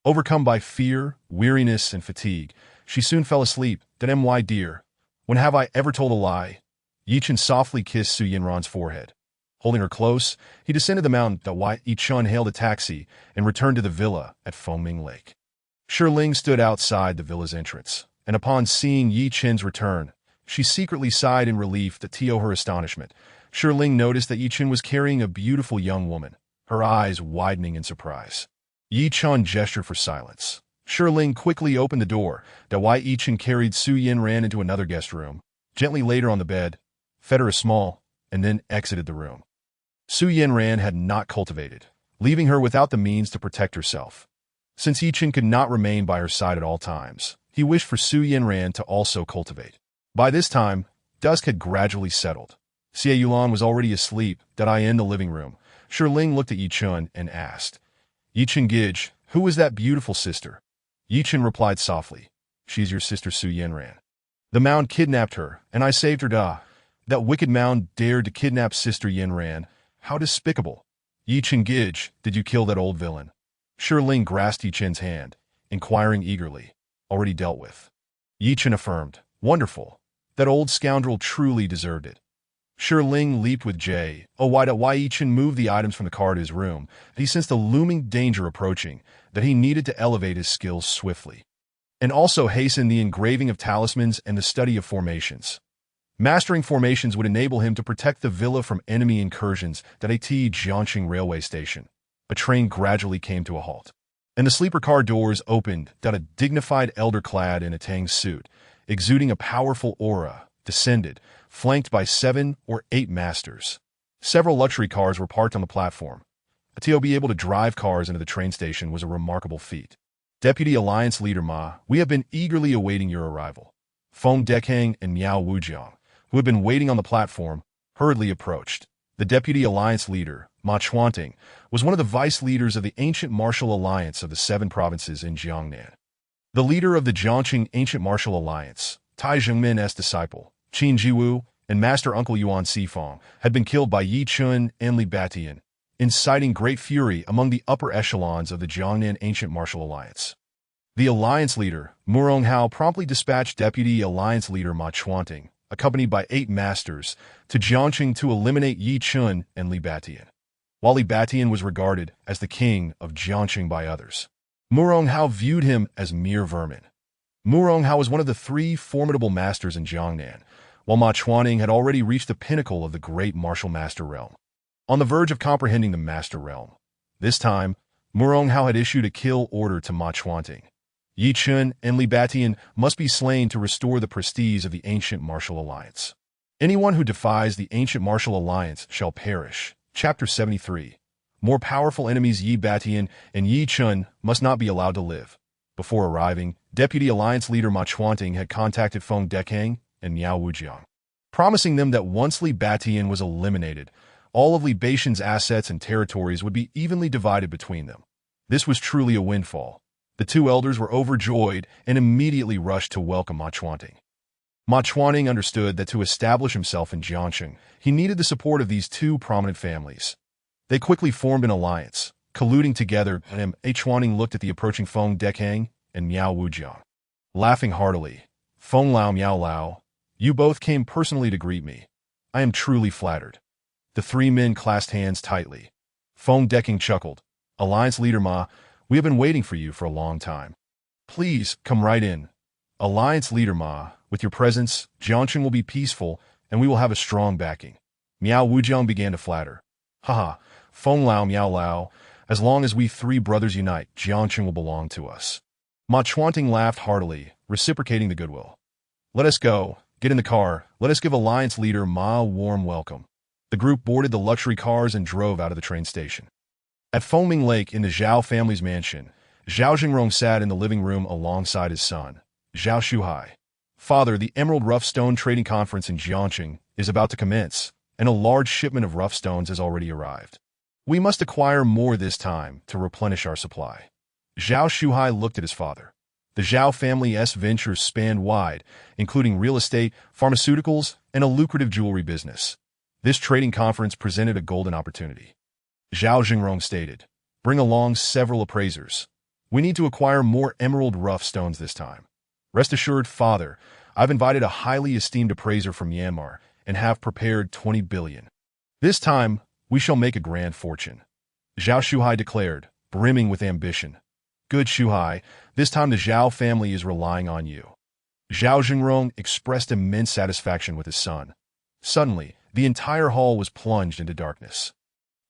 Overcome by fear, weariness, and fatigue, she soon fell asleep. "That my dear, when have I ever told a lie?" Yi Chen softly kissed Su Yinran's forehead. Holding her close, he descended the mountain. That Wei Chen hailed a taxi and returned to the villa at Foaming Lake. Ling stood outside the villa's entrance, and upon seeing Yi Chen's return, she secretly sighed in relief. To her astonishment, Ling noticed that Yi Chen was carrying a beautiful young woman, her eyes widening in surprise. Yi Chen gestured for silence. Ling quickly opened the door. That Wei Chen carried Su Yinran into another guest room, gently laid her on the bed, fed her a small, and then exited the room. Su Yinran had not cultivated, leaving her without the means to protect herself. Since Yi Chen could not remain by her side at all times, he wished for Su Yinran to also cultivate. By this time, dusk had gradually settled. Xie Yulan was already asleep. In the living room, Ling looked at Yi Chen and asked, "Yi Chen Gij, who is that beautiful sister?" Yi Chen replied softly, "She's your sister Su Yinran. The mound kidnapped her, and I saved her. That wicked mound dared to kidnap sister Yinran. How despicable. Yi Chen Gij, did you kill that old villain?" Ling grasped Yi Chen's hand, inquiring eagerly, "Already dealt with." Yi Chen affirmed, "Wonderful. That old scoundrel truly deserved it." Ling leaped with joy. Wei Yi Chen moved the items from the car to his room. He sensed a looming danger approaching, that he needed to elevate his skills swiftly, and also hasten the engraving of talismans and the study of formations. Mastering formations would enable him to protect the villa from enemy incursions. At Jiangxing railway station, a train gradually came to a halt, and the sleeper car doors opened. A dignified elder clad in a Tang suit, exuding a powerful aura, descended, flanked by 7 or 8 masters. Several luxury cars were parked on the platform. To be able to drive cars into the train station was a remarkable feat. Deputy Alliance Leader Ma, we have been eagerly awaiting your arrival. Feng Dekang and Miao Wujiang, who had been waiting on the platform, hurriedly approached. The Deputy Alliance Leader, Ma Chuanting, was one of the vice leaders of the ancient martial alliance of the 7 provinces in Jiangnan. The leader of the Jiangxing Ancient Martial Alliance, Tai Zhengmin's disciple, Qin Jiwu, and Master Uncle Yuan Sifong had been killed by Yi Chun and Li Batian, inciting great fury among the upper echelons of the Jiangnan Ancient Martial Alliance. The alliance leader, Murong Hao, promptly dispatched Deputy Alliance Leader Ma Chuanting, accompanied by 8 masters, to Jiangqing to eliminate Yi Chun and Li Batian. While Li Batian was regarded as the king of Jiangqing by others, Murong Hao viewed him as mere vermin. Murong Hao was one of the 3 formidable masters in Jiangnan, while Ma Chuanting had already reached the pinnacle of the great martial master realm. On the verge of comprehending the master realm, this time, Murong Hao had issued a kill order to Ma Chuanting. Yi Chun and Li Batian must be slain to restore the prestige of the Ancient Martial Alliance. Anyone who defies the Ancient Martial Alliance shall perish. Chapter 73. More powerful enemies Yi Batian and Yi Chun must not be allowed to live. Before arriving, Deputy Alliance Leader Ma Chuanting had contacted Feng Dekang and Miao Wujiang, promising them that once Li Batian was eliminated, all of Li Batian's assets and territories would be evenly divided between them. This was truly a windfall. The 2 elders were overjoyed and immediately rushed to welcome Ma Chuanting. Ma Chuanting understood that to establish himself in Jiangqing, he needed the support of these 2 prominent families. They quickly formed an alliance, colluding together, and Chuanting looked at the approaching Feng Dekang and Miao Wujiang. Laughing heartily, Feng Lao, Miao Lao, you both came personally to greet me. I am truly flattered. The 3 men clasped hands tightly. Feng Dekang chuckled. Alliance Leader Ma, we have been waiting for you for a long time. Please, come right in. Alliance Leader Ma, with your presence, Jiangqing will be peaceful, and we will have a strong backing. Miao Wujiang began to flatter. Haha, Feng Lao, Miao Lao, as long as we 3 brothers unite, Jiangqing will belong to us. Ma Chuanting laughed heartily, reciprocating the goodwill. Let us go, get in the car, let us give Alliance Leader Ma a warm welcome. The group boarded the luxury cars and drove out of the train station. At Foaming Lake in the Zhao family's mansion, Zhao Jingrong sat in the living room alongside his son, Zhao Shuhai. Father, the Emerald Rough Stone Trading Conference in Jiangqing is about to commence, and a large shipment of rough stones has already arrived. We must acquire more this time to replenish our supply. Zhao Shuhai looked at his father. The Zhao family's ventures spanned wide, including real estate, pharmaceuticals, and a lucrative jewelry business. This trading conference presented a golden opportunity. Zhao Jingrong stated, bring along several appraisers. We need to acquire more emerald rough stones this time. Rest assured, Father, I've invited a highly esteemed appraiser from Myanmar and have prepared 20 billion. This time, we shall make a grand fortune. Zhao Shuhai declared, brimming with ambition. Good Shuhai, this time the Zhao family is relying on you. Zhao Jingrong expressed immense satisfaction with his son. Suddenly, the entire hall was plunged into darkness.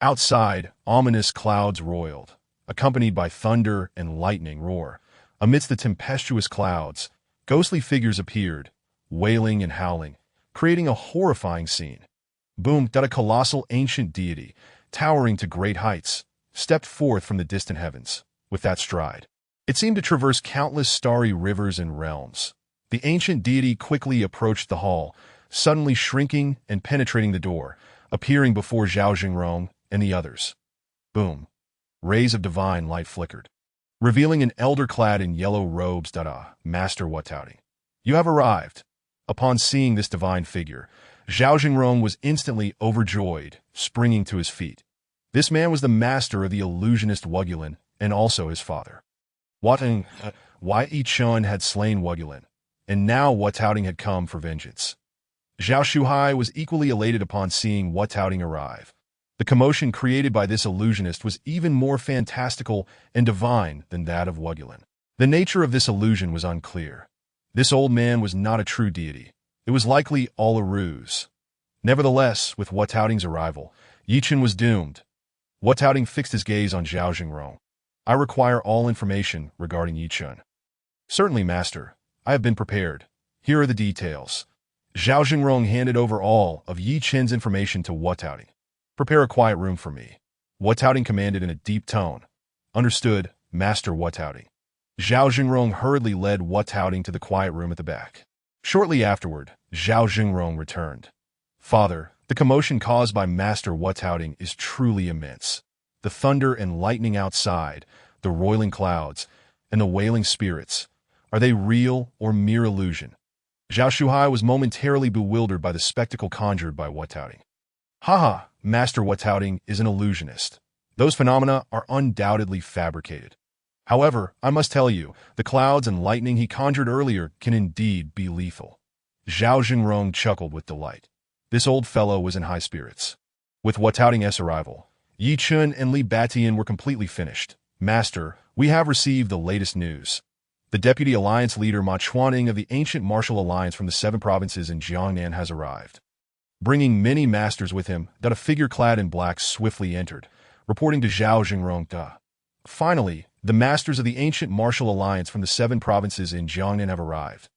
Outside, ominous clouds roiled, accompanied by thunder and lightning roar. Amidst the tempestuous clouds, ghostly figures appeared, wailing and howling, creating a horrifying scene. Boom! A colossal ancient deity, towering to great heights, stepped forth from the distant heavens. With that stride, it seemed to traverse countless starry rivers and realms. The ancient deity quickly approached the hall, suddenly shrinking and penetrating the door, appearing before Zhao Jingrong and the others. Boom! Rays of divine light flickered, revealing an elder clad in yellow robes. Master Wataudi, you have arrived. Upon seeing this divine figure, Zhao Jingrong was instantly overjoyed, springing to his feet. This man was the master of the illusionist Wugulin and also his father. Yi Chun had slain Wugulin, and now Wataudi had come for vengeance. Zhao Shuhai was equally elated upon seeing Wataudi arrive. The commotion created by this illusionist was even more fantastical and divine than that of Wugulin. The nature of this illusion was unclear. This old man was not a true deity. It was likely all a ruse. Nevertheless, with Wataudi's arrival, Yi Chun was doomed. Wataudi fixed his gaze on Zhao Jingrong. I require all information regarding Yi Chun. Certainly, Master. I have been prepared. Here are the details. Zhao Jingrong handed over all of Yi Chun's information to Wataudi. Prepare a quiet room for me. Wataudi commanded in a deep tone. Understood, Master Wataudi. Zhao Jingrong hurriedly led Wataudi to the quiet room at the back. Shortly afterward, Zhao Jingrong returned. Father, the commotion caused by Master Wataudi is truly immense. The thunder and lightning outside, the roiling clouds, and the wailing spirits, are they real or mere illusion? Zhao Shuhai was momentarily bewildered by the spectacle conjured by Watouting. Haha, Master Watouting is an illusionist. Those phenomena are undoubtedly fabricated. However, I must tell you, the clouds and lightning he conjured earlier can indeed be lethal. Zhao Jingrong chuckled with delight. This old fellow was in high spirits. With Watouting's arrival, Yi Chun and Li Batian were completely finished. Master, we have received the latest news. The Deputy Alliance Leader Ma Chuaning of the Ancient Martial Alliance from the 7 provinces in Jiangnan has arrived. Bringing many masters with him, that a figure clad in black swiftly entered, reporting to Zhao Jingrong Da. Finally, the masters of the Ancient Martial Alliance from the 7 provinces in Jiangnan have arrived.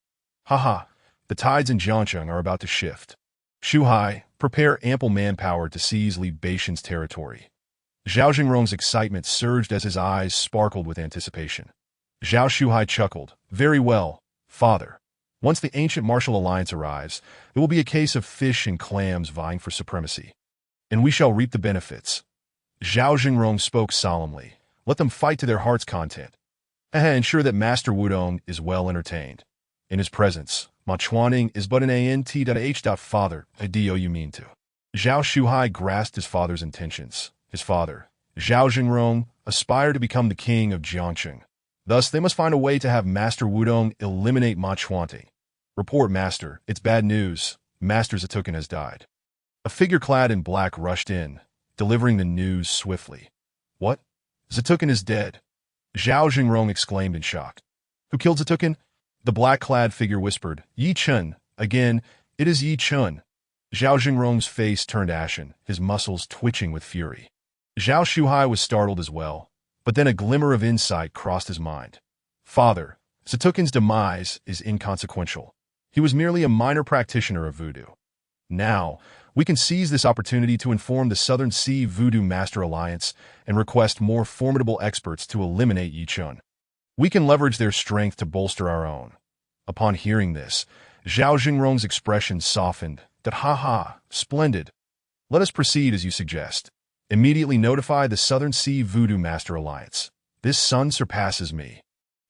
Haha, the tides in Jiangcheng are about to shift. Shuhai, prepare ample manpower to seize Li Batian's territory. Zhao Jingrong's excitement surged as his eyes sparkled with anticipation. Zhao Shuhai chuckled. Very well, father. Once the Ancient Martial Alliance arrives, it will be a case of fish and clams vying for supremacy. And we shall reap the benefits. Zhao Jingrong spoke solemnly. Let them fight to their heart's content. Ensure that Master Wudong is well entertained. In his presence, Ma Chuaning is but an ant.h. Father, do you mean to? Zhao Shuhai grasped his father's intentions. His father, Zhao Jingrong, aspired to become the king of Jiangcheng. Thus, they must find a way to have Master Wudong eliminate Ma Chuaning. Report, Master. It's bad news. Master Zatukin has died. A figure clad in black rushed in, delivering the news swiftly. What? Zatukin is dead. Zhao Jingrong exclaimed in shock. Who killed Zatukin? The black-clad figure whispered. Yi Chun. Again, it is Yi Chun. Zhao Jingrong's face turned ashen, his muscles twitching with fury. Zhao Shuhai was startled as well, but then a glimmer of insight crossed his mind. Father, Zatukin's demise is inconsequential. He was merely a minor practitioner of voodoo. Now, we can seize this opportunity to inform the Southern Sea Voodoo Master Alliance and request more formidable experts to eliminate Yi Chun. We can leverage their strength to bolster our own. Upon hearing this, Zhao Jingrong's expression softened. Ha, splendid. Let us proceed as you suggest. Immediately notify the Southern Sea Voodoo Master Alliance. This son surpasses me.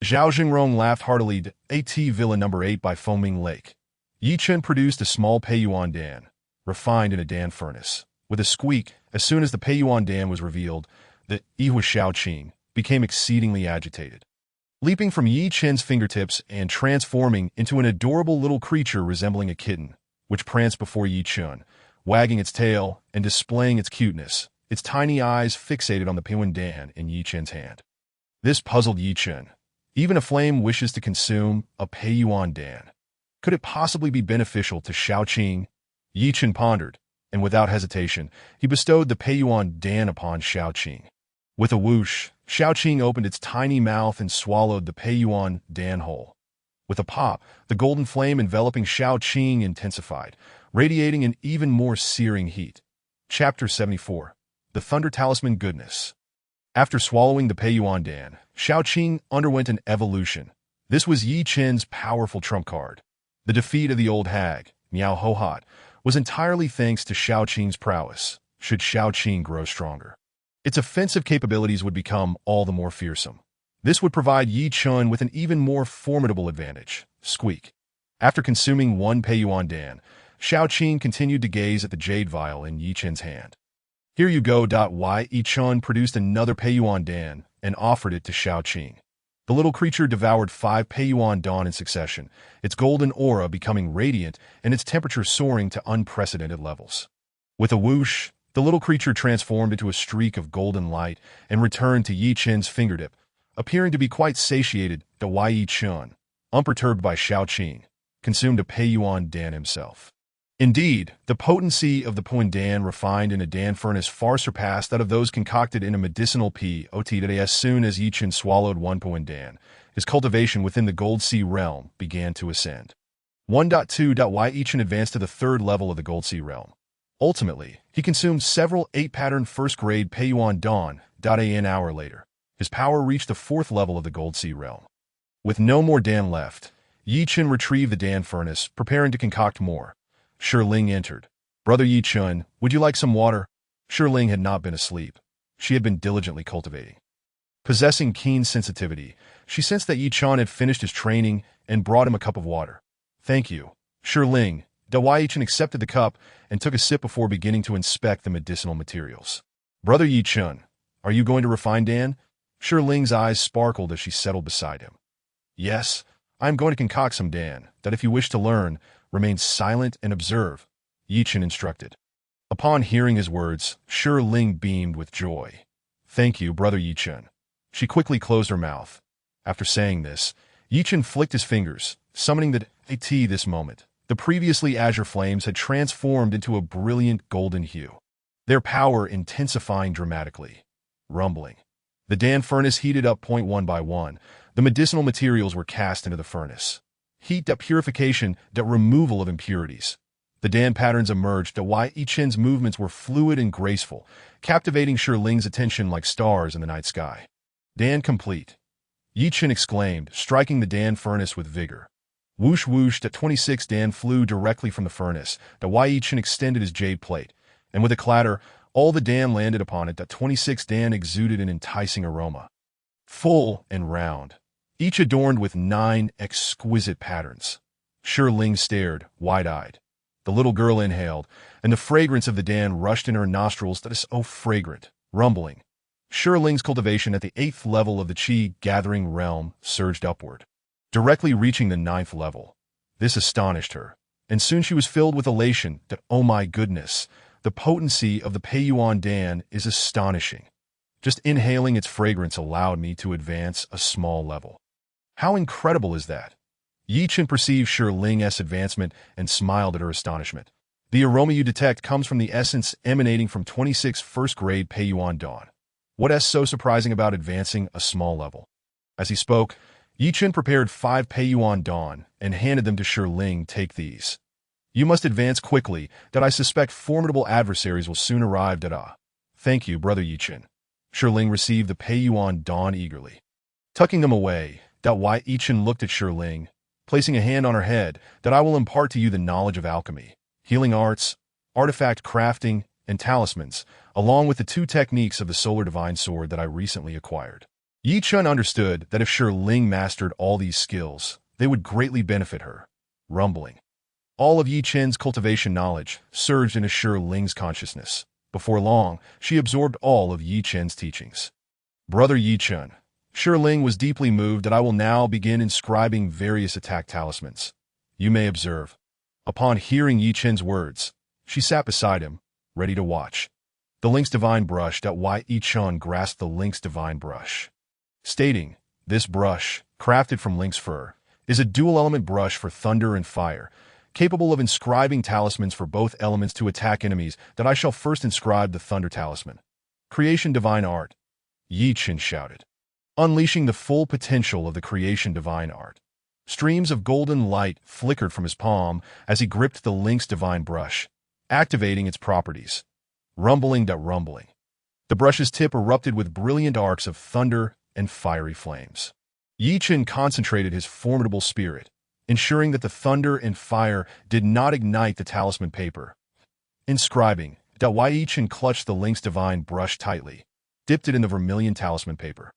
Zhao Jingrong laughed heartily. At Villa No. 8 by Foaming Lake. Yi Chun produced a small Peiyuan Dan, refined in a Dan furnace. With a squeak, as soon as the Peiyuan Dan was revealed, the Ihua Shaoqing became exceedingly agitated. Leaping from Yi Chun's fingertips and transforming into an adorable little creature resembling a kitten, which pranced before Yi Chun, wagging its tail and displaying its cuteness, its tiny eyes fixated on the Peiyuan Dan in Yi Chun's hand. This puzzled Yi Chun. Even a flame wishes to consume a Peiyuan Dan. Could it possibly be beneficial to Shaoqing? Yi Chun pondered, and without hesitation, he bestowed the Peiyuan Dan upon Shaoqing. With a whoosh, Shaoqing opened its tiny mouth and swallowed the Peiyuan Dan whole. With a pop, the golden flame enveloping Shaoqing intensified, radiating an even more searing heat. Chapter 74. The Thunder Talisman Goodness. After swallowing the Peiyuan Dan, Shaoqing underwent an evolution. This was Yi Chun's powerful trump card. The defeat of the old hag, Miao Hohat, was entirely thanks to Shaoqing's prowess, should Shaoqing grow stronger. Its offensive capabilities would become all the more fearsome. This would provide Yi Chun with an even more formidable advantage. Squeak. After consuming one Peiyuan Dan, Shaoqing continued to gaze at the jade vial in Yi Chun's hand. Here you go. Yi Chun produced another Peiyuan Dan and offered it to Shaoqing. The little creature devoured 5 Peiyuan Dan in succession, its golden aura becoming radiant and its temperature soaring to unprecedented levels. With a whoosh, the little creature transformed into a streak of golden light and returned to Yi Chun's fingertip, appearing to be quite satiated. Yi Chun, unperturbed by Shaoqing, consumed a Peiyuan Dan himself. Indeed, the potency of the Peiyuan Dan refined in a Dan furnace far surpassed that of those concocted in a medicinal pot. As soon as Yi Chun swallowed one Peiyuan Dan, his cultivation within the Gold Sea realm began to ascend. 1.2. Yi Chun advanced to the 3rd level of the Gold Sea realm. Ultimately, he consumed several 8-pattern first-grade Peiyuan Dan. An hour later, his power reached the 4th level of the Gold Sea realm. With no more Dan left, Yi Chun retrieved the Dan furnace, preparing to concoct more. Ling entered. Brother Yi Chun, would you like some water? Ling had not been asleep. She had been diligently cultivating. Possessing keen sensitivity, she sensed that Yi Chun had finished his training and brought him a cup of water. Thank you. Ling. Yi Chen accepted the cup and took a sip before beginning to inspect the medicinal materials. Brother Yi Chen, are you going to refine Dan? Ling's eyes sparkled as she settled beside him. Yes, I am going to concoct some Dan, that if you wish to learn, remain silent and observe, Yi Chen instructed. Upon hearing his words, Ling beamed with joy. Thank you, Brother Yi Chen. She quickly closed her mouth. After saying this, Yi Chen flicked his fingers, summoning the T this moment. The previously azure flames had transformed into a brilliant golden hue, their power intensifying dramatically. Rumbling. The Dan furnace heated up one by one. The medicinal materials were cast into the furnace. Heat, purification, removal of impurities. The Dan patterns emerged. Yi Chen's movements were fluid and graceful, captivating Ling's attention like stars in the night sky. Dan complete. Yi Chen exclaimed, striking the Dan furnace with vigor. Whoosh whoosh, 26 Dan flew directly from the furnace. Yi Chen extended his jade plate, and with a clatter, all the Dan landed upon it. 26 Dan exuded an enticing aroma. Full and round, each adorned with 9 exquisite patterns. Ling stared, wide-eyed. The little girl inhaled, and the fragrance of the Dan rushed in her nostrils. That is so fragrant. Rumbling. Ling's cultivation at the 8th level of the Qi gathering realm surged upward, directly reaching the 9th level. This astonished her, and soon she was filled with elation that, oh my goodness, the potency of the Peiyuan Dan is astonishing. Just inhaling its fragrance allowed me to advance a small level. How incredible is that? Yi Chen perceived Ling's advancement and smiled at her astonishment. The aroma you detect comes from the essence emanating from 26 first-grade Peiyuan Dan. What's so surprising about advancing a small level? As he spoke, Yi Chen prepared 5 Peiyuan Dan and handed them to Ling. Take these. You must advance quickly, that I suspect formidable adversaries will soon arrive. Thank you, Brother Yi Chen. Ling received the Peiyuan Dan eagerly. Tucking them away, Yi Chen looked at Ling, placing a hand on her head, that I will impart to you the knowledge of alchemy, healing arts, artifact crafting, and talismans, along with the 2 techniques of the Solar Divine Sword that I recently acquired. Yi Chen understood that if Ling mastered all these skills, they would greatly benefit her. Rumbling. All of Yi Chen's cultivation knowledge surged into Ling's consciousness. Before long, she absorbed all of Yi Chen's teachings. Brother Yi Chen, Ling was deeply moved that I will now begin inscribing various attack talismans. You may observe. Upon hearing Yi Chen's words, she sat beside him, ready to watch. The Lynx Divine Brush. Yi Chen grasped the Lynx Divine Brush, stating, this brush, crafted from lynx fur, is a dual-element brush for thunder and fire, capable of inscribing talismans for both elements to attack enemies. That I shall first inscribe the Thunder Talisman. Creation Divine Art, Yi Chen shouted, unleashing the full potential of the Creation Divine Art. Streams of golden light flickered from his palm as he gripped the Lynx Divine Brush, activating its properties. Rumbling. The brush's tip erupted with brilliant arcs of thunder and fiery flames. Yi Chen concentrated his formidable spirit, ensuring that the thunder and fire did not ignite the talisman paper. Inscribing, Yi Chen clutched the Lynx Divine Brush tightly, dipped it in the vermilion talisman paper,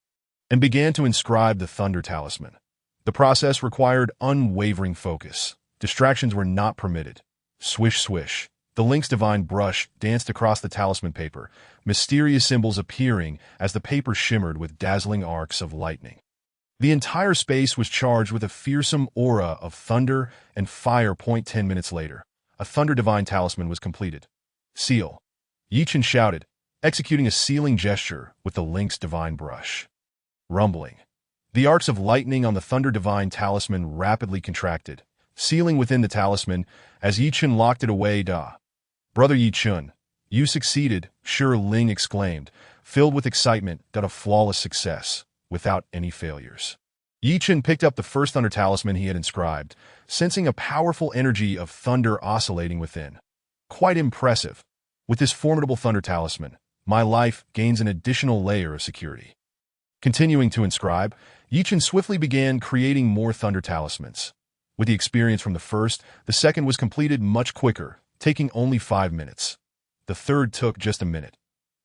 and began to inscribe the Thunder Talisman. The process required unwavering focus. Distractions were not permitted. Swish, swish. The Lynx Divine Brush danced across the talisman paper, mysterious symbols appearing as the paper shimmered with dazzling arcs of lightning. The entire space was charged with a fearsome aura of thunder and fire. 10 minutes later, a Thunder Divine Talisman was completed. Seal. Yi Chen shouted, executing a sealing gesture with the Lynx Divine Brush. Rumbling. The arcs of lightning on the Thunder Divine Talisman rapidly contracted, sealing within the talisman as Yi Chen locked it away. Brother Yi Chen, you succeeded, Ling exclaimed, filled with excitement that a flawless success, without any failures. Yi Chen picked up the first Thunder Talisman he had inscribed, sensing a powerful energy of thunder oscillating within. Quite impressive. With this formidable Thunder Talisman, my life gains an additional layer of security. Continuing to inscribe, Yi Chen swiftly began creating more Thunder Talismans. With the experience from the first, the second was completed much quicker, taking only 5 minutes. The third took just a minute.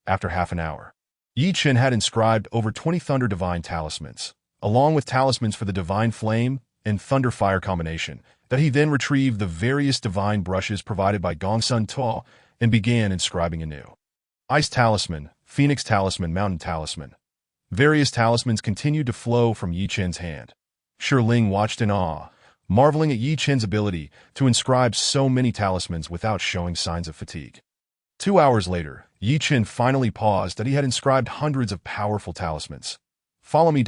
After half an hour, Yi Chen had inscribed over 20 Thunder Divine Talismans, along with talismans for the Divine Flame, and thunder-fire combination, that he then retrieved the various divine brushes provided by Gongsun Tuo and began inscribing anew. Ice Talisman, Phoenix Talisman, Mountain Talisman. Various talismans continued to flow from Yi Chen's hand. Shi Ling watched in awe, marveling at Yi Chen's ability to inscribe so many talismans without showing signs of fatigue. 2 hours later, Yi Chen finally paused that he had inscribed hundreds of powerful talismans. "Follow me."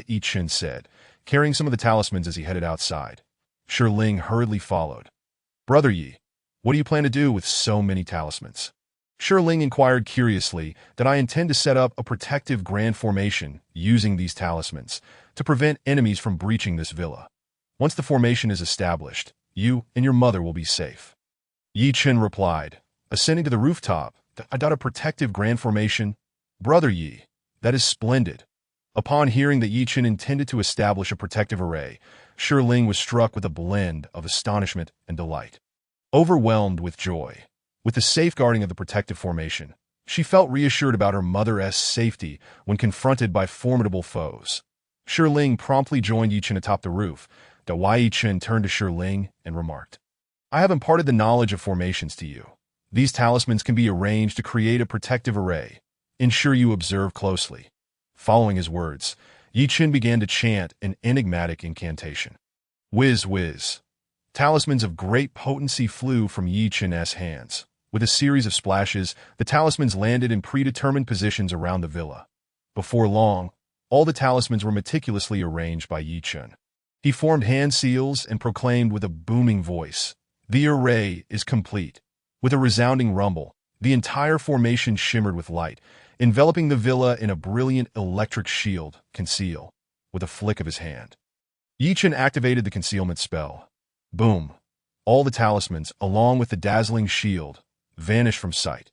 Yi Chen said, carrying some of the talismans as he headed outside. Shi Ling hurriedly followed. "Brother Yi, what do you plan to do with so many talismans?" Shi Ling inquired curiously. "That I intend to set up a protective grand formation using these talismans to prevent enemies from breaching this villa. Once the formation is established, you and your mother will be safe." Yi Chen replied, ascending to the rooftop. "A protective grand formation? Brother Yi, that is splendid." Upon hearing that Yi Chen intended to establish a protective array, Shi Ling was struck with a blend of astonishment and delight. Overwhelmed with joy, with the safeguarding of the protective formation, she felt reassured about her mother's safety when confronted by formidable foes. Shi Ling promptly joined Yi Chen atop the roof. Yi Chen turned to Shi Ling and remarked, "I have imparted the knowledge of formations to you. These talismans can be arranged to create a protective array. Ensure you observe closely." Following his words, Yi Chen began to chant an enigmatic incantation. Whiz, whiz. Talismans of great potency flew from Yi Chen's hands. With a series of splashes, the talismans landed in predetermined positions around the villa. Before long, all the talismans were meticulously arranged by Yi Chen. He formed hand seals and proclaimed with a booming voice, "The array is complete." With a resounding rumble, the entire formation shimmered with light, enveloping the villa in a brilliant electric shield. "Conceal." With a flick of his hand, Yi Chen activated the concealment spell. Boom! All the talismans, along with the dazzling shield, vanished from sight.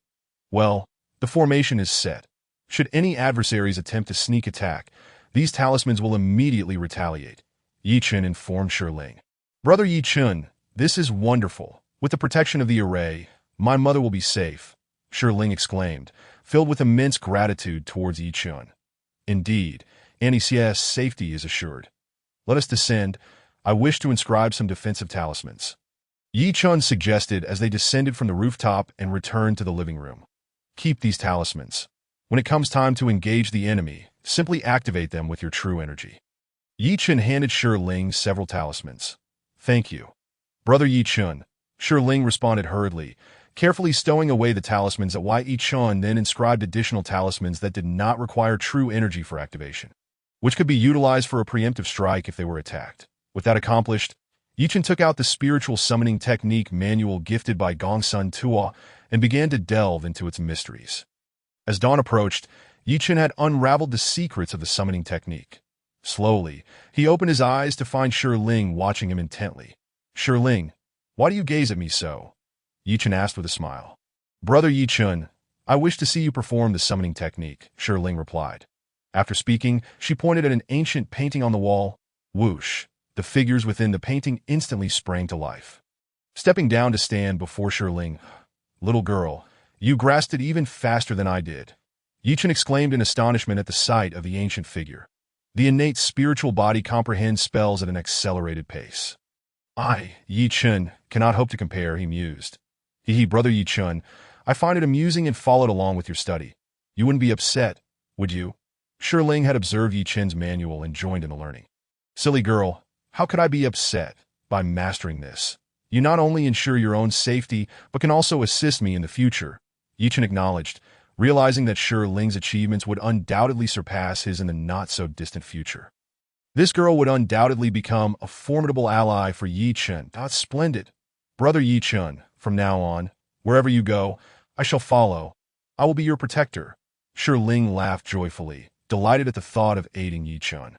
Well, the formation is set. Should any adversaries attempt to sneak attack, these talismans will immediately retaliate, Yi Chen informed Shi Ling. "Brother Yi Chen, this is wonderful. With the protection of the array, my mother will be safe," Shi Ling exclaimed, filled with immense gratitude towards Yi Chen. "Indeed, Ani's safety is assured. Let us descend. I wish to inscribe some defensive talismans," Yi Chen suggested as they descended from the rooftop and returned to the living room. "Keep these talismans. When it comes time to engage the enemy, simply activate them with your true energy." Yi Chen handed Shi Ling several talismans. "Thank you, Brother Yi Chen," Shi Ling responded hurriedly, carefully stowing away the talismans. Yi Chen then inscribed additional talismans that did not require true energy for activation, which could be utilized for a preemptive strike if they were attacked. With that accomplished, Yi Chen took out the spiritual summoning technique manual gifted by Gongsun Tuo and began to delve into its mysteries. As dawn approached, Yi Chen had unraveled the secrets of the summoning technique. Slowly, he opened his eyes to find Shi Ling watching him intently. "Shi Ling, why do you gaze at me so?" Yi Chen asked with a smile. "Brother Yi Chen, I wish to see you perform the summoning technique," Shi Ling replied. After speaking, she pointed at an ancient painting on the wall. Whoosh! The figures within the painting instantly sprang to life. Stepping down to stand before Shi Ling, "Little girl, you grasped it even faster than I did," Yi Chen exclaimed in astonishment at the sight of the ancient figure. The innate spiritual body comprehends spells at an accelerated pace. "I, Yi Chen, cannot hope to compare," he mused. Brother Yi Chen, I find it amusing and followed along with your study. You wouldn't be upset, would you?" Shi Ling had observed Yi Chen's manual and joined in the learning. "Silly girl, how could I be upset? By mastering this, you not only ensure your own safety, but can also assist me in the future," Yi Chen acknowledged, realizing that Shi Ling's achievements would undoubtedly surpass his in the not-so-distant future. This girl would undoubtedly become a formidable ally for Yi Chen. "That's splendid. Brother Yi Chen, from now on, wherever you go, I shall follow. I will be your protector." Shi Ling laughed joyfully, delighted at the thought of aiding Yi Chen.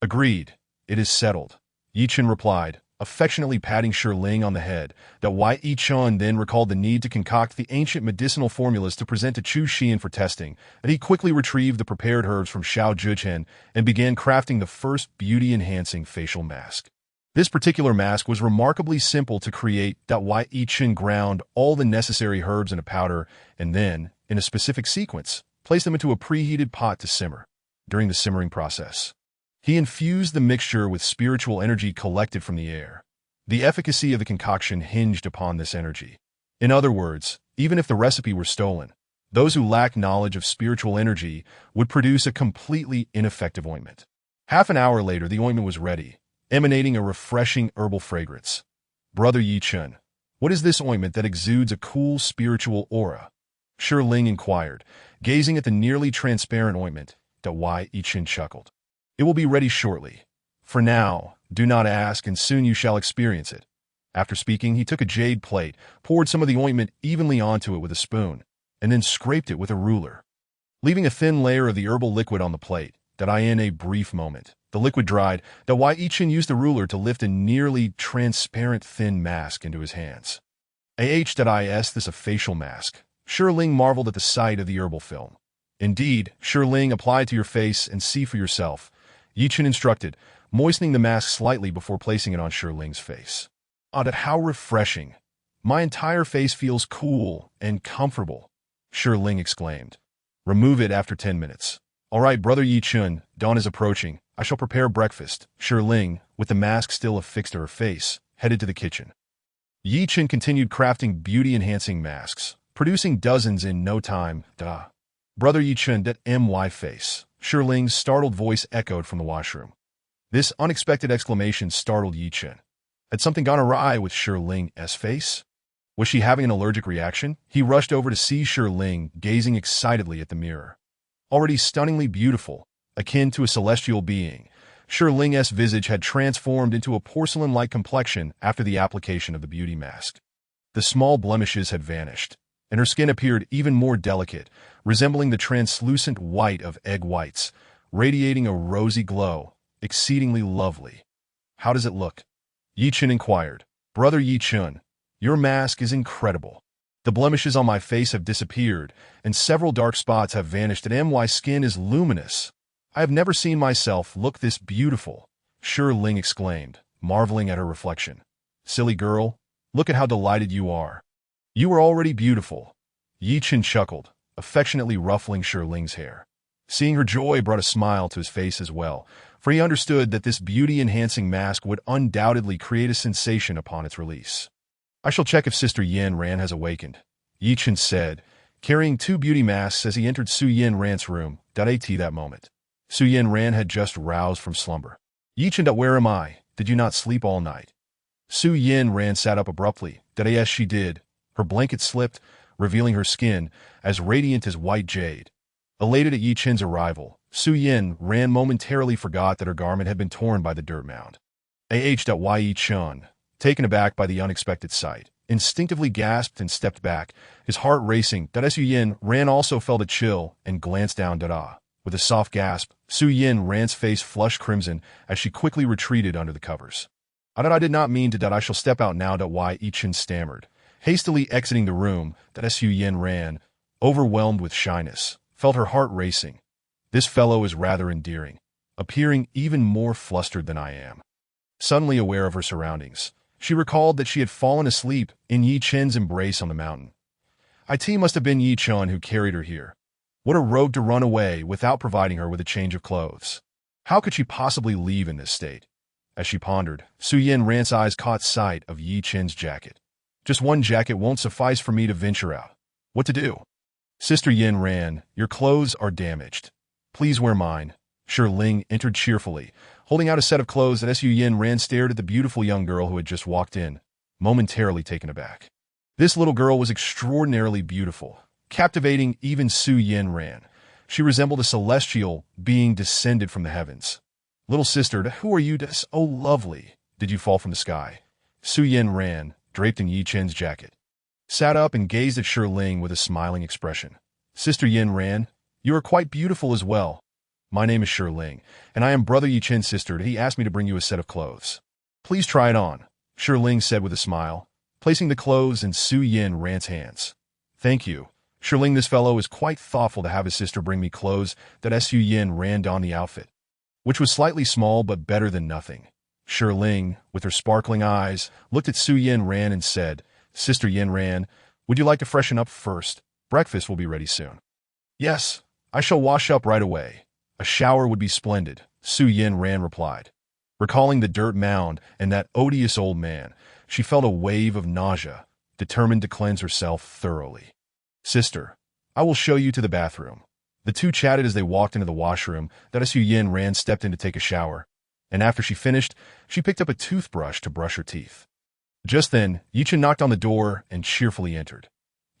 "Agreed. It is settled," Yi Chen replied, affectionately patting Shi Ling on the head. Yi Chen then recalled the need to concoct the ancient medicinal formulas to present to Chu Xian for testing, and he quickly retrieved the prepared herbs from Xiao Zhichen and began crafting the first beauty-enhancing facial mask. This particular mask was remarkably simple to create. Yi Chen ground all the necessary herbs in a powder and then, in a specific sequence, placed them into a preheated pot to simmer. During the simmering process, He infused the mixture with spiritual energy collected from the air. The efficacy of the concoction hinged upon this energy. In other words, even if the recipe were stolen, those who lack knowledge of spiritual energy would produce a completely ineffective ointment. Half an hour later, the ointment was ready, emanating a refreshing herbal fragrance. Brother Chen, what is this ointment that exudes a cool spiritual aura? Shi Ling inquired, gazing at the nearly transparent ointment. Chen chuckled. It will be ready shortly. For now, do not ask, and soon you shall experience it. After speaking, he took a jade plate, poured some of the ointment evenly onto it with a spoon, and then scraped it with a ruler. Leaving a thin layer of the herbal liquid on the plate, in a brief moment, the liquid dried. Chen used the ruler to lift a nearly transparent thin mask into his hands. Is this a facial mask? Shi Ling marveled at the sight of the herbal film. Indeed, Shi Ling, apply it to your face and see for yourself, Chen instructed, moistening the mask slightly before placing it on Shi Ling's face. How refreshing! My entire face feels cool and comfortable, Shi Ling exclaimed. Remove it after 10 minutes. All right, Brother Chen, dawn is approaching. I shall prepare breakfast. Shi Ling, with the mask still affixed to her face, headed to the kitchen. Chen continued crafting beauty-enhancing masks, producing dozens in no time. Brother Chen, my face. Shi Ling's startled voice echoed from the washroom. This unexpected exclamation startled Chen. Had something gone awry with Shi Ling's face? Was she having an allergic reaction? He rushed over to see Shi Ling gazing excitedly at the mirror. Already stunningly beautiful, akin to a celestial being, Shi Ling's visage had transformed into a porcelain-like complexion after the application of the beauty mask. The small blemishes had vanished, and her skin appeared even more delicate, resembling the translucent white of egg whites, radiating a rosy glow, exceedingly lovely. How does it look? Chen inquired. Brother Chen, your mask is incredible. The blemishes on my face have disappeared, and several dark spots have vanished, and my skin is luminous. I have never seen myself look this beautiful, Shi Ling exclaimed, marveling at her reflection. Silly girl, look at how delighted you are. You are already beautiful. Chen chuckled, affectionately ruffling Shi Ling's hair. Seeing her joy brought a smile to his face as well, for he understood that this beauty-enhancing mask would undoubtedly create a sensation upon its release. I shall check if Sister Yin Ran has awakened, Chen said, carrying 2 beauty masks as he entered Su Yin Ran's room. At that moment, Su Yin Ran had just roused from slumber. Chen, where am I? Did you not sleep all night? Su Yin Ran sat up abruptly. Yes, she did. Her blanket slipped, revealing her skin as radiant as white jade. Elated at Chen's arrival, Su Yin Ran momentarily forgot that her garment had been torn by the dirt mound. Chen, taken aback by the unexpected sight, instinctively gasped and stepped back, his heart racing. Su Yin Ran also felt a chill and glanced down. With a soft gasp, Su Yin Ran's face flushed crimson as she quickly retreated under the covers. I did not mean to. I shall step out now. Chen stammered, hastily exiting the room. Su Yin Ran, overwhelmed with shyness, felt her heart racing. This fellow is rather endearing, appearing even more flustered than I am. Suddenly aware of her surroundings, she recalled that she had fallen asleep in Chen's embrace on the mountain. It must have been Chen who carried her here. What a rogue to run away without providing her with a change of clothes. How could she possibly leave in this state? As she pondered, Su Yin Ran's eyes caught sight of Chen's jacket. Just one jacket won't suffice for me to venture out. What to do? Sister Yin Ran, your clothes are damaged. Please wear mine. Shi Ling entered cheerfully, holding out a set of clothes. Su Yin Ran stared at the beautiful young girl who had just walked in, momentarily taken aback. This little girl was extraordinarily beautiful, captivating even Su Yin Ran. She resembled a celestial being descended from the heavens. Little sister, who are you? Oh, lovely. Did you fall from the sky? Su Yin Ran, draped in Chen's jacket, sat up and gazed at Shi Ling with a smiling expression. Sister Yin Ran, you are quite beautiful as well. My name is Shi Ling, and I am Brother Chen's sister. He asked me to bring you a set of clothes. Please try it on, Shi Ling said with a smile, placing the clothes in Su Yin Ran's hands. Thank you. Shi Ling, this fellow is quite thoughtful to have his sister bring me clothes. Su Yin Ran donned the outfit, which was slightly small but better than nothing. Shi Ling, with her sparkling eyes, looked at Su Yin Ran and said, Sister Yin Ran, would you like to freshen up first? Breakfast will be ready soon. Yes, I shall wash up right away. A shower would be splendid, Su Yin Ran replied. Recalling the dirt mound and that odious old man, she felt a wave of nausea, determined to cleanse herself thoroughly. Sister, I will show you to the bathroom. The two chatted as they walked into the washroom that Su Yin Ran stepped in to take a shower, and after she finished, she picked up a toothbrush to brush her teeth. Just then, Yichen knocked on the door and cheerfully entered.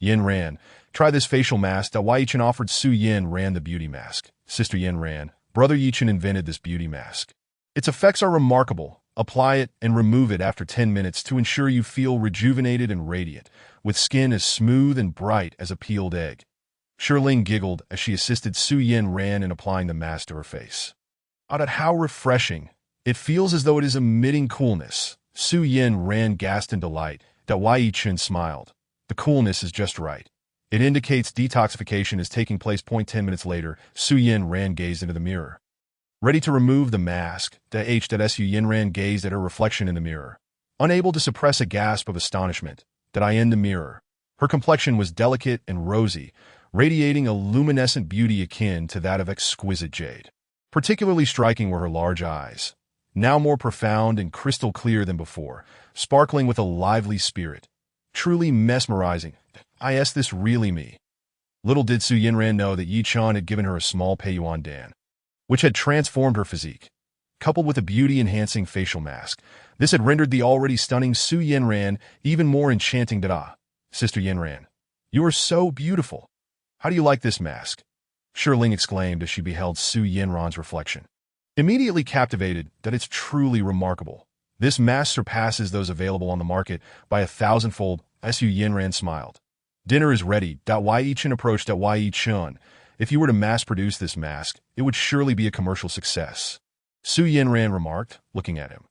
Yin Ran, try this facial mask that Yichen offered Su Yin Ran the beauty mask. Sister Yin Ran, brother Yichen invented this beauty mask. Its effects are remarkable. Apply it and remove it after 10 minutes to ensure you feel rejuvenated and radiant, with skin as smooth and bright as a peeled egg. Shiling giggled as she assisted Su Yin Ran in applying the mask to her face. Oh, how refreshing. It feels as though it is emitting coolness. Su Yin Ran gasped in delight. That Yichen smiled. The coolness is just right. It indicates detoxification is taking place. 10 minutes later, Su Yin Ran gazed into the mirror. Ready to remove the mask, Su Yin Ran gazed at her reflection in the mirror. Unable to suppress a gasp of astonishment, I in the mirror. Her complexion was delicate and rosy, radiating a luminescent beauty akin to that of exquisite jade. Particularly striking were her large eyes, now more profound and crystal clear than before, sparkling with a lively spirit. Truly mesmerizing. Is this really me? Little did Su Yinran know that Yi Chan had given her a small Peiyuan Dan, which had transformed her physique. Coupled with a beauty-enhancing facial mask, this had rendered the already stunning Su Yinran even more enchanting. Sister Yinran, you are so beautiful. How do you like this mask? Shiling exclaimed as she beheld Su Yinran's reflection. Immediately captivated, it's truly remarkable. This mask surpasses those available on the market by 1,000-fold. Su Yinran smiled. Dinner is ready. Yi Chen approached Yi Chen. If you were to mass-produce this mask, it would surely be a commercial success. Su Yinran remarked, looking at him.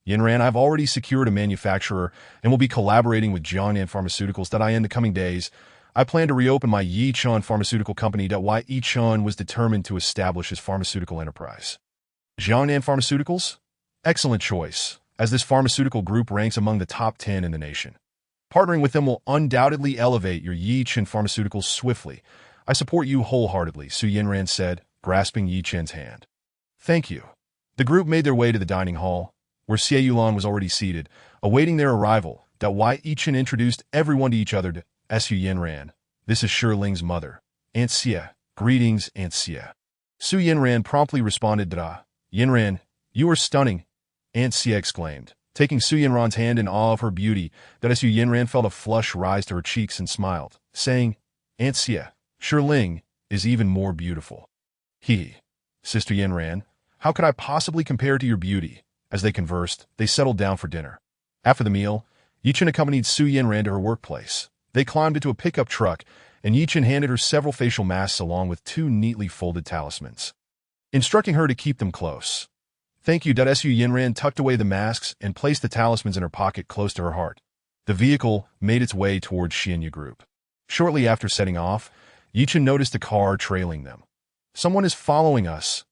Yinran, I've already secured a manufacturer and will be collaborating with Jiangnan Pharmaceuticals. In the coming days, I plan to reopen my Yi Chen pharmaceutical company. Yi Chen was determined to establish his pharmaceutical enterprise. Jiangnan Pharmaceuticals? Excellent choice, as this pharmaceutical group ranks among the top 10 in the nation. Partnering with them will undoubtedly elevate your Yi Chen pharmaceuticals swiftly. I support you wholeheartedly, Su Yinran said, grasping Yi Chen's hand. Thank you. The group made their way to the dining hall, where Xie Yulan was already seated, awaiting their arrival. Yi Chen introduced everyone to each other. Su Yinran, this is Shiling's mother, Aunt Xie. Greetings, Aunt Xie. Su Yinran promptly responded. Yinran, you are stunning, Aunt Xie exclaimed, taking Su Yinran's hand in awe of her beauty. Su Yinran felt a flush rise to her cheeks and smiled, saying, Aunt Xie, Shiling is even more beautiful. Sister Yinran, how could I possibly compare to your beauty? As they conversed, they settled down for dinner. After the meal, Yichen accompanied Su Yinran to her workplace. They climbed into a pickup truck, and Yichen handed her several facial masks along with 2 neatly folded talismans, instructing her to keep them close. Thank you. Su Yinran tucked away the masks and placed the talismans in her pocket close to her heart. The vehicle made its way towards Xianya Group. Shortly after setting off, Yichen noticed a car trailing them. Someone is following us.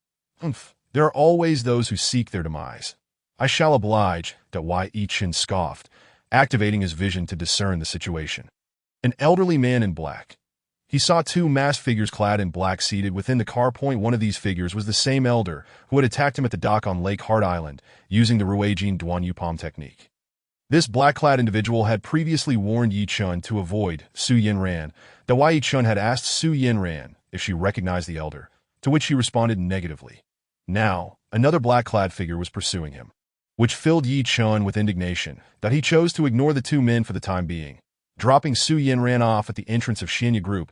There are always those who seek their demise. I shall oblige. Yichen scoffed, activating his vision to discern the situation. An elderly man in black. He saw 2 masked figures clad in black seated within the car. One of these figures was the same elder who had attacked him at the dock on Lake Hart Island using the Ruijin Duan Yupom technique. This black-clad individual had previously warned Yi Chen to avoid Su Yinran. Yi Chen had asked Su Yinran if she recognized the elder, to which she responded negatively. Now, another black-clad figure was pursuing him, which filled Yi Chen with indignation that he chose to ignore the 2 men for the time being. Dropping Su Yinran off at the entrance of Xianya Group,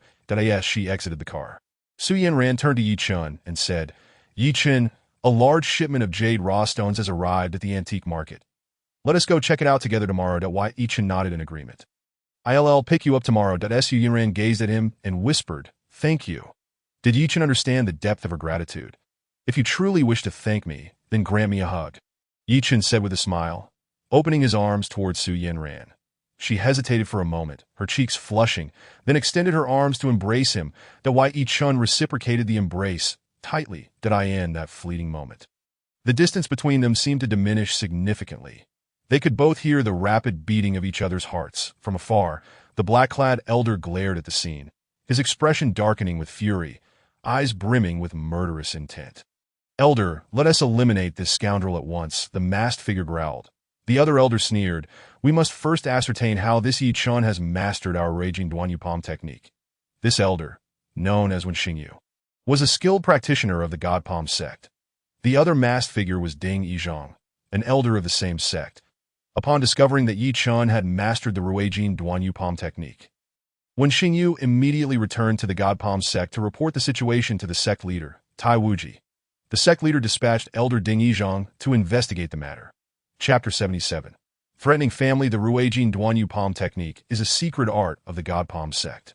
she exited the car. Su Yinran turned to Yi Chen and said, Yi Chen, a large shipment of jade raw stones has arrived at the antique market. Let us go check it out together tomorrow. Yi Chen nodded in agreement. I'll pick you up tomorrow. Su Yinran gazed at him and whispered, Thank you. Did Yi Chen understand the depth of her gratitude? If you truly wish to thank me, then grant me a hug, Yi Chen said with a smile, opening his arms towards Su Yinran. She hesitated for a moment, her cheeks flushing, then extended her arms to embrace him. Yi Chen reciprocated the embrace, tightly, in that fleeting moment. The distance between them seemed to diminish significantly. They could both hear the rapid beating of each other's hearts. From afar, the black-clad elder glared at the scene, his expression darkening with fury, eyes brimming with murderous intent. "Elder, let us eliminate this scoundrel at once," the masked figure growled. The other elder sneered. "We must first ascertain how this Yi Chun has mastered our raging Duanyupalm technique." This elder, known as Wen Xingyu, was a skilled practitioner of the God Palm sect. The other masked figure was Ding Yizhong, an elder of the same sect. Upon discovering that Yi Chun had mastered the Ruijin Duanyupalm technique, Wen Xingyu immediately returned to the God Palm sect to report the situation to the sect leader, Tai Wuji. The sect leader dispatched Elder Ding Yizhong to investigate the matter. Chapter 77. Threatening family. The Ruijin Duanyupalm technique is a secret art of the God Palm sect,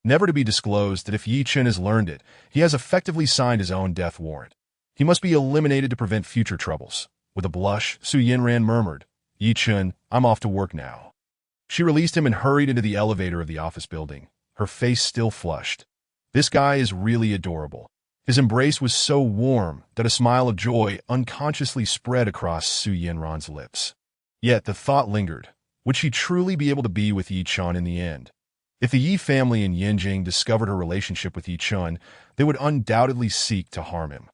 never to be disclosed. That if Yi Chun has learned it, he has effectively signed his own death warrant. He must be eliminated to prevent future troubles. With a blush, Su Yinran murmured, "Yi Chun, I'm off to work now." She released him and hurried into the elevator of the office building, her face still flushed. This guy is really adorable. His embrace was so warm that a smile of joy unconsciously spread across Su Yinran's lips. Yet the thought lingered. Would she truly be able to be with Yi Chun in the end? If the Yi family in Yinjing discovered her relationship with Yi Chun, they would undoubtedly seek to harm him.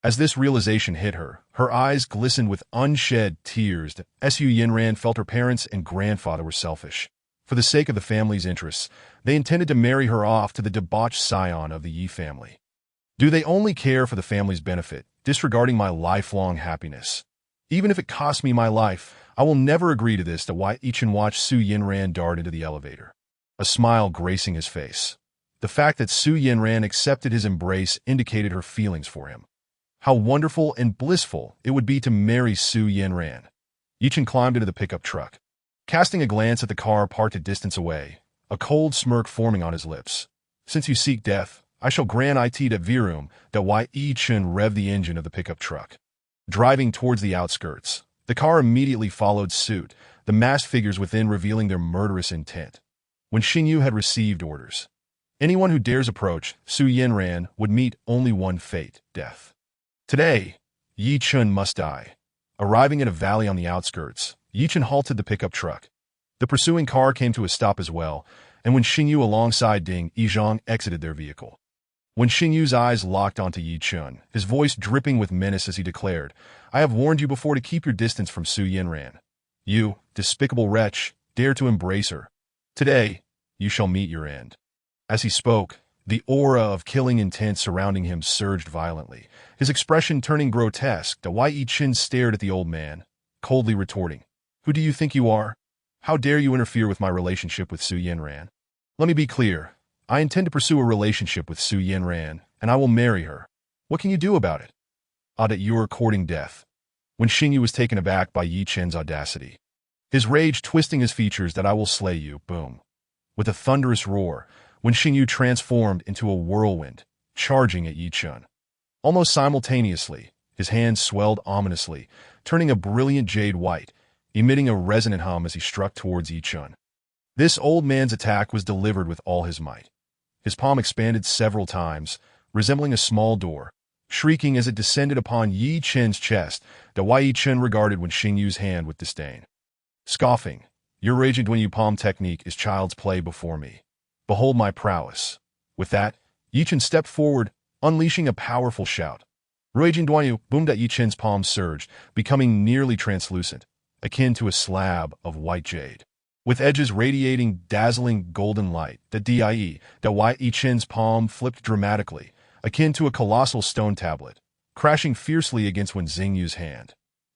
As this realization hit her, her eyes glistened with unshed tears. Su Yinran felt her parents and grandfather were selfish. For the sake of the family's interests, they intended to marry her off to the debauched scion of the Yi family. Do they only care for the family's benefit, disregarding my lifelong happiness? Even if it costs me my life, I will never agree to this. Yi Chun watched Su Yinran dart into the elevator, a smile gracing his face. The fact that Su Yinran accepted his embrace indicated her feelings for him. How wonderful and blissful it would be to marry Su Yinran. Yi Chun climbed into the pickup truck, casting a glance at the car parked a distance away, a cold smirk forming on his lips. "Since you seek death, I shall grant it to Virum." Yi Chun revved the engine of the pickup truck, driving towards the outskirts. The car immediately followed suit, the masked figures within revealing their murderous intent. When Xingyu had received orders, anyone who dares approach Su Yinran would meet only one fate, death. Today, Yi Chun must die. Arriving at a valley on the outskirts, Yi Chun halted the pickup truck. The pursuing car came to a stop as well, and when Xingyu alongside Ding Yizhong exited their vehicle. When Xingyu's eyes locked onto Yi Chun, his voice dripping with menace as he declared, "I have warned you before to keep your distance from Su Yinran. You, despicable wretch, dare to embrace her. Today, you shall meet your end." As he spoke, the aura of killing intent surrounding him surged violently, his expression turning grotesque. Yi Chun stared at the old man, coldly retorting, "Who do you think you are? How dare you interfere with my relationship with Su Yinran? Let me be clear. I intend to pursue a relationship with Su Yinran, and I will marry her. What can you do about it?" That you're courting death. When Xingyu was taken aback by Yi Chun's audacity, his rage twisting his features, "I will slay you." Boom. With a thunderous roar, when Xingyu transformed into a whirlwind, charging at Yi Chun. Almost simultaneously, his hands swelled ominously, turning a brilliant jade white, emitting a resonant hum as he struck towards Yi Chun. This old man's attack was delivered with all his might. His palm expanded several times, resembling a small door, shrieking as it descended upon Yi Chun's chest. Yi Chun regarded Wen Xingyu's hand with disdain, scoffing, "Your raging Duanyupalm technique is child's play before me. Behold my prowess." With that, Yi Chun stepped forward, unleashing a powerful shout. Raging Duanyu boomed. Yi Chun's palm surged, becoming nearly translucent, akin to a slab of white jade, with edges radiating dazzling golden light. Yi Chun's palm flipped dramatically, akin to a colossal stone tablet, crashing fiercely against Wen Xingyu's hand.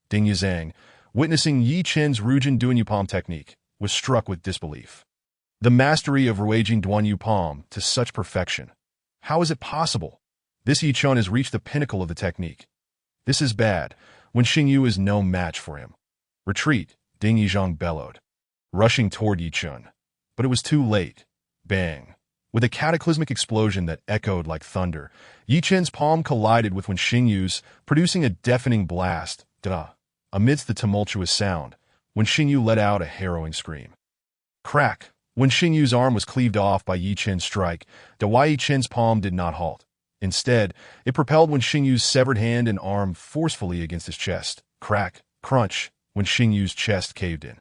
Ding Yizhang, witnessing Yi Chun's Rujin Duanyupalm technique, was struck with disbelief. The mastery of Ruijin Duanyupalm to such perfection. How is it possible? This Yi Chun has reached the pinnacle of the technique. This is bad, when Xingyu is no match for him. "Retreat," Ding Yizhang bellowed, rushing toward Yi Chun. But it was too late. Bang. With a cataclysmic explosion that echoed like thunder, Yi Chun's palm collided with Wen Xingyu's, producing a deafening blast. Amidst the tumultuous sound, Wen Xingyu let out a harrowing scream. Crack! When Xingyu's arm was cleaved off by Yi Chun's strike, Yi Chun's palm did not halt. Instead, it propelled Wen Xingyu's severed hand and arm forcefully against his chest. Crack! Crunch! When Xingyu's chest caved in,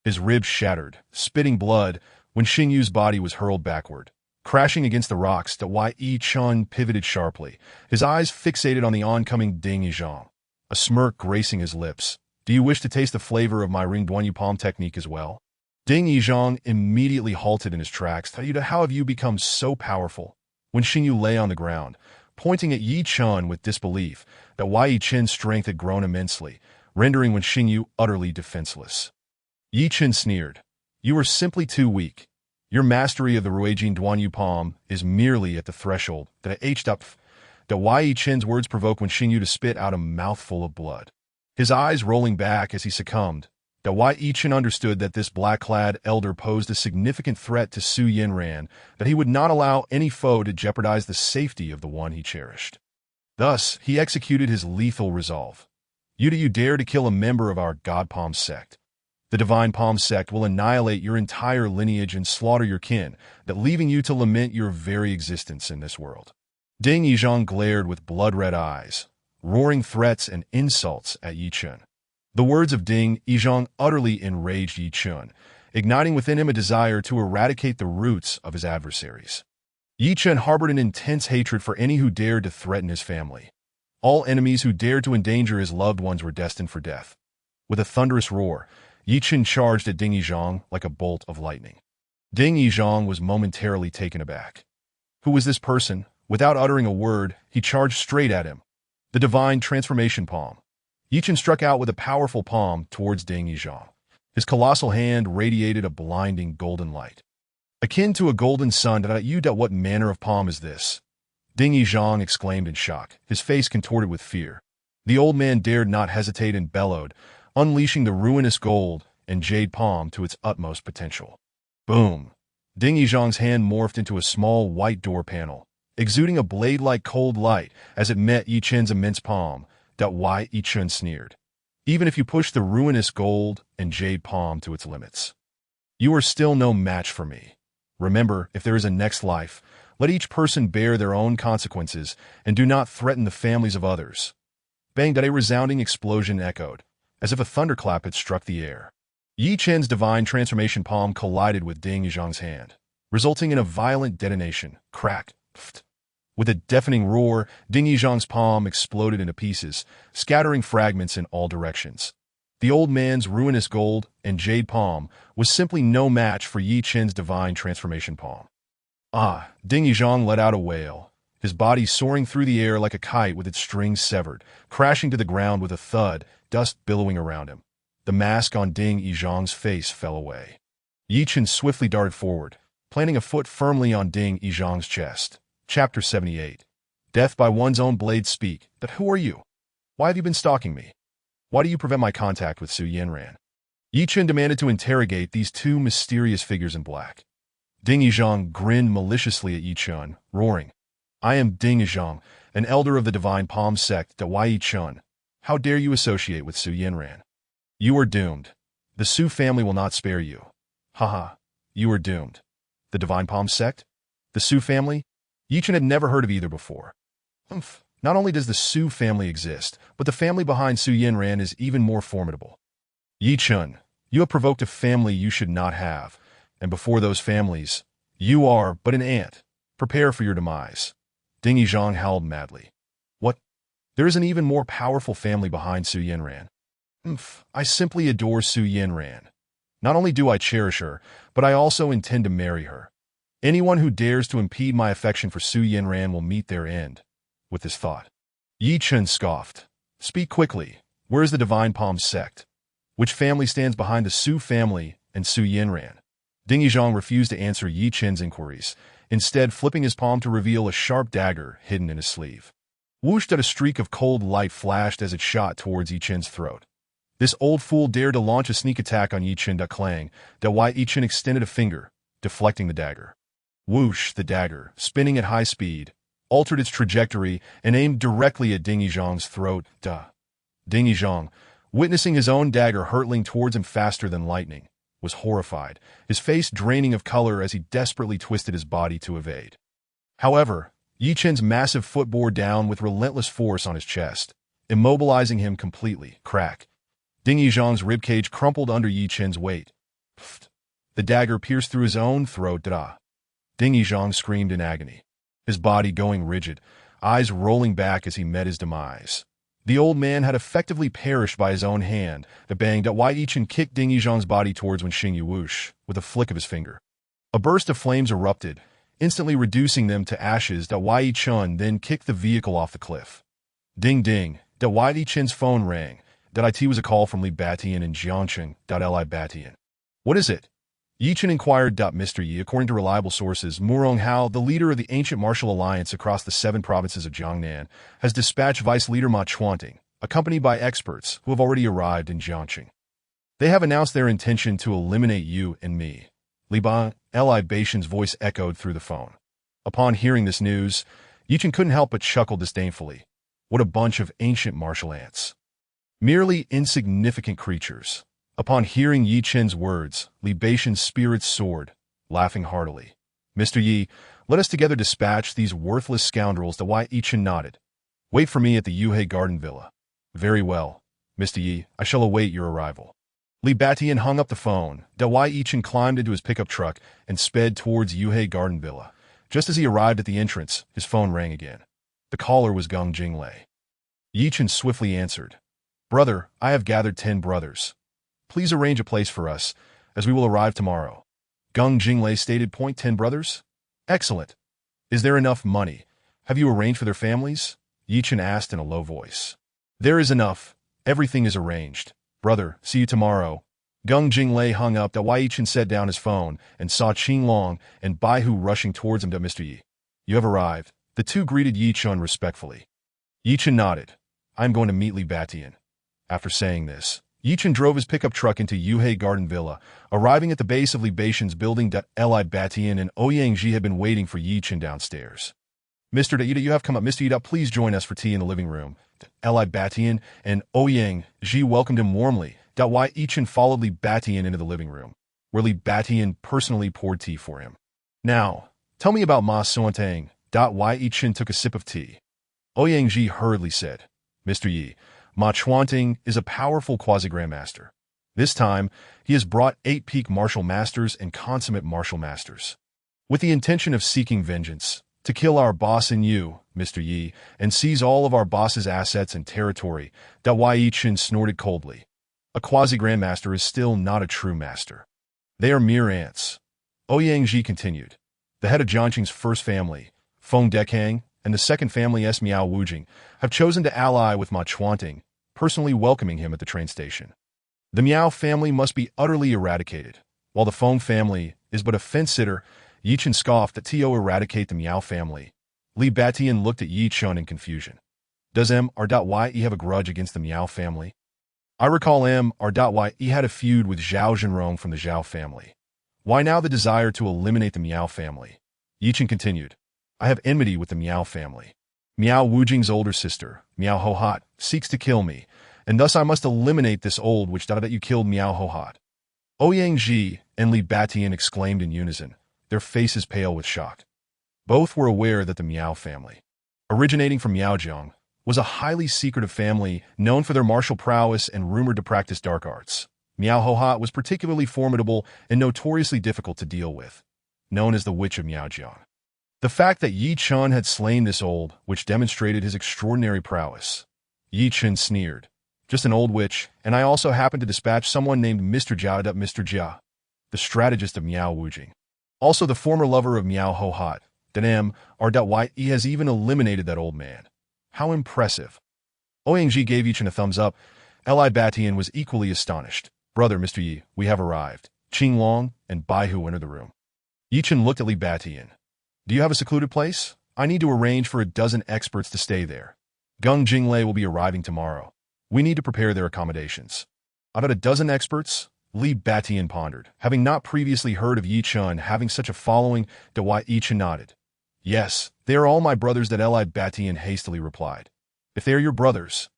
his ribs shattered, spitting blood. When Xingyu's body was hurled backward, Crashing against the rocks, Yi Chen pivoted sharply, his eyes fixated on the oncoming Ding Yizhang, a smirk gracing his lips. Do you wish to taste the flavor of my ring duan palm technique as well? Ding Yizhang immediately halted in his tracks. How have you become so powerful? When Xingyu lay on the ground, pointing at Yi Chen with disbelief, Yi Chen's strength had grown immensely, rendering Xingyu utterly defenseless. Yi Chen sneered. You are simply too weak. Your mastery of the Ruijin Duanyu palm is merely at the threshold. Yi Chen's words provoked Xingyu to spit out a mouthful of blood. His eyes rolling back as he succumbed, Yi Chen understood that this black-clad elder posed a significant threat to Su Yinran, that he would not allow any foe to jeopardize the safety of the one he cherished. Thus, he executed his lethal resolve. Do you dare to kill a member of our God Palm sect? The Divine Palm sect will annihilate your entire lineage and slaughter your kin, leaving you to lament your very existence in this world. Ding Yizhang glared with blood-red eyes, roaring threats and insults at Yi Chen. The words of Ding Yizhang utterly enraged Yi Chen, igniting within him a desire to eradicate the roots of his adversaries. Yi Chen harbored an intense hatred for any who dared to threaten his family. All enemies who dared to endanger his loved ones were destined for death. With a thunderous roar, Yi Chen charged at Ding Yizhang like a bolt of lightning. Ding Yizhang was momentarily taken aback. Who was this person? Without uttering a word, he charged straight at him. The divine transformation palm. Yi Chen struck out with a powerful palm towards Ding Yizhang. His colossal hand radiated a blinding golden light. Akin to a golden sun, what manner of palm is this? Ding Yizhang exclaimed in shock, his face contorted with fear. The old man dared not hesitate and bellowed, unleashing the ruinous gold and jade palm to its utmost potential. Boom! Ding Yizhang's hand morphed into a small white door panel, exuding a blade-like cold light as it met Yi Chen's immense palm. Yi Chen sneered. Even if you push the ruinous gold and jade palm to its limits, you are still no match for me. Remember, if there is a next life, let each person bear their own consequences and do not threaten the families of others. Bang! A resounding explosion echoed, as if a thunderclap had struck the air. Yi Chen's divine transformation palm collided with Ding Yizhang's hand, resulting in a violent detonation. Crack! Pft. With a deafening roar, Ding Yizhang's palm exploded into pieces, scattering fragments in all directions. The old man's ruinous gold and jade palm was simply no match for Yi Chen's divine transformation palm. Ding Yizhang let out a wail, his body soaring through the air like a kite with its strings severed, crashing to the ground with a thud, dust billowing around him. The mask on Ding Yizhang's face fell away. Yi Chen swiftly darted forward, planting a foot firmly on Ding Yizhang's chest. Chapter 78. Death by one's own blade. Speak. But who are you? Why have you been stalking me? Why do you prevent my contact with Su Yinran? Yi Chen demanded to interrogate these two mysterious figures in black. Ding Yizhang grinned maliciously at Yi Chen, roaring, I am Ding Yizhang, an elder of the Divine Palm sect, Yi Chen. How dare you associate with Su Yinran? You are doomed. The Su family will not spare you. Haha, you are doomed. The Divine Palm sect? The Su family? Yi Chen had never heard of either before. Not only does the Su family exist, but the family behind Su Yinran is even more formidable. Yi Chen, you have provoked a family you should not have, and before those families, you are but an ant. Prepare for your demise. Ding Yizhang howled madly. What? There is an even more powerful family behind Su Yinran. I simply adore Su Yinran. Not only do I cherish her, but I also intend to marry her. Anyone who dares to impede my affection for Su Yinran will meet their end. With this thought, Yi Chen scoffed. Speak quickly. Where is the Divine Palm sect? Which family stands behind the Su family and Su Yinran? Ding Yizhang refused to answer Yi Chen's inquiries, instead flipping his palm to reveal a sharp dagger hidden in his sleeve. Whoosh! A streak of cold light flashed as it shot towards Yi Chen's throat. This old fool dared to launch a sneak attack on Yi Chen. Clang! Yi Chen extended a finger, deflecting the dagger. Whoosh! The dagger, spinning at high speed, altered its trajectory and aimed directly at Ding Yizhang's throat. Ding Yizhang, witnessing his own dagger hurtling towards him faster than lightning, was horrified, his face draining of color as he desperately twisted his body to evade. However, Yi Chen's massive foot bore down with relentless force on his chest, immobilizing him completely. Crack! Ding Yizhang's ribcage crumpled under Yi Chen's weight. Pfft. The dagger pierced through his own throat. Ding Yizhang screamed in agony, his body going rigid, eyes rolling back as he met his demise. The old man had effectively perished by his own hand. The bang that Wai Yichen kicked Ding Yizhang's body towards Wen Xing Yuwush with a flick of his finger. A burst of flames erupted, instantly reducing them to ashes. That Wai Yichen then kicked the vehicle off the cliff. Ding ding, that Wai Yichen's phone rang. That IT was a call from Li Batian in Jiangcheng. Li Batian. What is it? Yichen inquired. Mr. Yi, according to reliable sources, Murong Hao, the leader of the ancient martial alliance across the 7 provinces of Jiangnan, has dispatched Vice Leader Ma Chuanting, accompanied by experts who have already arrived in Jiangcheng. They have announced their intention to eliminate you and me. Li Batian's voice echoed through the phone. Upon hearing this news, Yichen couldn't help but chuckle disdainfully. What a bunch of ancient martial ants. Merely insignificant creatures. Upon hearing Yi Chen's words, Li Batian's spirits soared, laughing heartily. Mr. Yi, let us together dispatch these worthless scoundrels. The Wai Yichen nodded. Wait for me at the Yuhei Garden Villa. Very well. Mr. Yi, I shall await your arrival. Li Batian hung up the phone. Wai Yichen climbed into his pickup truck and sped towards Yuhei Garden Villa. Just as he arrived at the entrance, his phone rang again. The caller was Geng Jinglei. Yichen swiftly answered. Brother, I have gathered 10 brothers. Please arrange a place for us, as we will arrive tomorrow. Geng Jinglei stated. 10 brothers? Excellent. Is there enough money? Have you arranged for their families? Yichen asked in a low voice. There is enough. Everything is arranged. Brother, see you tomorrow. Geng Jinglei hung up. Wai Yichen set down his phone and saw Qing Long and Bai Hu rushing towards him. Mr. Yi, you have arrived. The two greeted Yichen respectfully. Yichen nodded. I am going to meet Li Batian. After saying this, Yichen drove his pickup truck into Yuhei Garden Villa, arriving at the base of Li Batian's building. Li Batian and Ouyang had been waiting for Yichen downstairs. Mr. Daida, you have come up. Mr. Ida, please join us for tea in the living room. Li Batian and Ouyang welcomed him warmly. Wai Yichen followed Li Batian into the living room, where Li Batian personally poured tea for him. Now, tell me about Ma Suantang. Wai Yichen took a sip of tea. Ouyang hurriedly said, Mr. Yi, Ma Chuanting is a powerful quasi-grandmaster. This time, he has brought 8 peak martial masters and consummate martial masters, with the intention of seeking vengeance, to kill our boss and you, Mr. Yi, and seize all of our boss's assets and territory. Wai Yichen snorted coldly. A quasi-grandmaster is still not a true master. They are mere ants. Ouyang continued. The head of Jiangcheng's first family, Feng Dekang, and the second family S. Miao Wujing, have chosen to ally with Ma Chuanting, personally welcoming him at the train station. The Miao family must be utterly eradicated, while the Feng family is but a fence-sitter. Yichen scoffed that To eradicate the Miao family. Li Batian looked at Yichen in confusion. Does M.R.Y. have a grudge against the Miao family? I recall M.R.Y. had a feud with Zhao Zhenrong from the Zhao family. Why now the desire to eliminate the Miao family? Yichen continued. I have enmity with the Miao family. Miao Wujing's older sister, Miao Hohat, seeks to kill me, and thus I must eliminate this old witch that you killed Miao Hohat. Ouyang and Li Batian exclaimed in unison, their faces pale with shock. Both were aware that the Miao family, originating from Miaojiang, was a highly secretive family known for their martial prowess and rumored to practice dark arts. Miao Hohat was particularly formidable and notoriously difficult to deal with, known as the Witch of Miaojiang. The fact that Yi Chen had slain this old witch demonstrated his extraordinary prowess. Yi Chen sneered. Just an old witch, and I also happened to dispatch someone named Mr. Jia. Mr. Jia, the strategist of Miao Wujing. Also the former lover of Miao Hohat. M.R.Y. has even eliminated that old man. How impressive. Ouyang gave Yichen a thumbs up. Li Batian was equally astonished. Brother, Mr. Yi, we have arrived. Qing Long and Bai Hu entered the room. Yichen looked at Li Batian. Do you have a secluded place? I need to arrange for 12 experts to stay there. Geng Jinglei will be arriving tomorrow. We need to prepare their accommodations. About 12 experts? Li Batian pondered, having not previously heard of Yi Chen having such a following. Wai Yichen nodded. Yes, they are all my brothers. Li Batian hastily replied. If they are your brothers,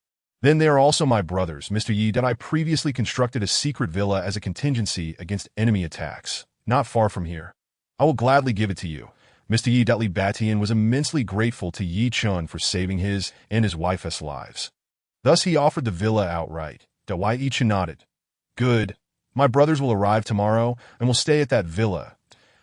then they are also my brothers, Mr. Yi. I previously constructed a secret villa as a contingency against enemy attacks, not far from here. I will gladly give it to you. Mr. Yi. Li Batian was immensely grateful to Yi Chen for saving his and his wife's lives. Thus he offered the villa outright. Wai Yichen nodded. Good. My brothers will arrive tomorrow and will stay at that villa.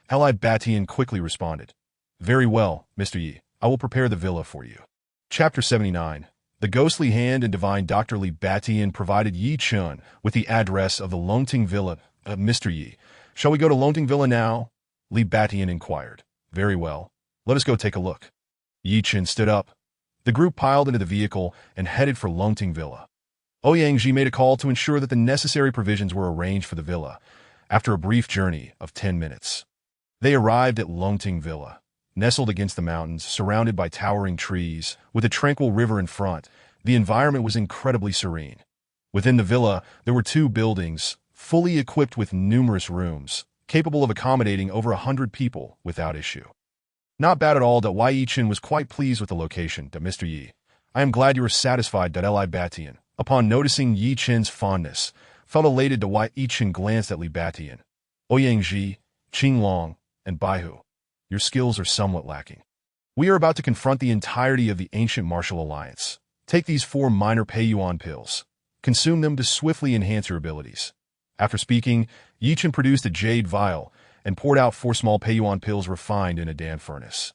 Ally Batian quickly responded. Very well, Mr. Yi. I will prepare the villa for you. Chapter 79. The ghostly hand and divine Dr. Li Batian provided Yi Chen with the address of the Longting Villa. Mr. Yi, shall we go to Longting Villa now? Li Batian inquired. Very well. Let us go take a look. Yi Chen stood up. The group piled into the vehicle and headed for Longting Villa. Ouyangji made a call to ensure that the necessary provisions were arranged for the villa, after a brief journey of 10 minutes. They arrived at Longting Villa. Nestled against the mountains, surrounded by towering trees, with a tranquil river in front, the environment was incredibly serene. Within the villa, there were 2 buildings, fully equipped with numerous rooms, capable of accommodating over 100 people without issue. Not bad at all. Yi Chen was quite pleased with the location. Mr. Yi, I am glad you are satisfied. Li Batian, upon noticing Yi Chen's fondness, felt elated. Yi Chen glanced at Li Batian. Ouyangji, Qinglong, and Baihu. Your skills are somewhat lacking. We are about to confront the entirety of the ancient martial alliance. Take these 4 minor Peiyuan pills. Consume them to swiftly enhance your abilities. After speaking, Yi Chen produced a jade vial and poured out 4 small Peiyuan pills refined in a Dan furnace.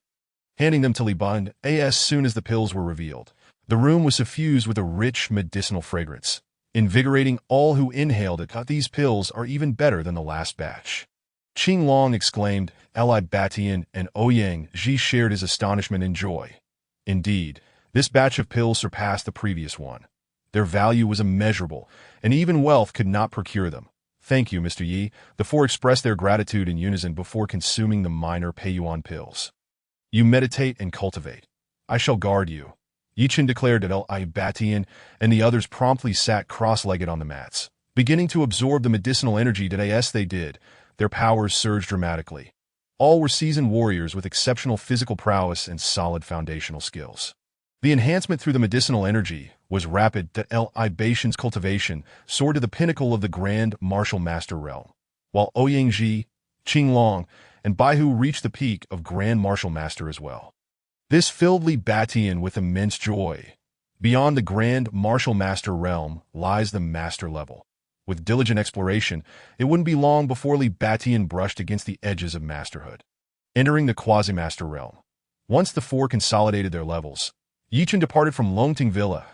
Handing them to Li Bun, as soon as the pills were revealed, the room was suffused with a rich medicinal fragrance, invigorating all who inhaled it. These pills are even better than the last batch. Qinglong exclaimed. Ally Batian and Ouyangji shared his astonishment and joy. Indeed, this batch of pills surpassed the previous one. Their value was immeasurable, and even wealth could not procure them. Thank you, Mr. Yi. The 4 expressed their gratitude in unison before consuming the minor Peiyuan pills. You meditate and cultivate. I shall guard you. Yi Chen declared. Ally Batian and the others promptly sat cross-legged on the mats, beginning to absorb the medicinal energy. As they did, their powers surged dramatically. All were seasoned warriors with exceptional physical prowess and solid foundational skills. The enhancement through the medicinal energy was rapid. Ally Batian's cultivation soared to the pinnacle of the Grand Martial Master realm, while Ouyangji, Qinglong, and Baihu reached the peak of Grand Martial Master as well. This filled Li Batian with immense joy. Beyond the Grand Martial Master realm lies the Master level. With diligent exploration, it wouldn't be long before Li Batian brushed against the edges of masterhood. Entering the Quasi-Master realm. Once the 4 consolidated their levels, Yi Chen departed from Longting Villa.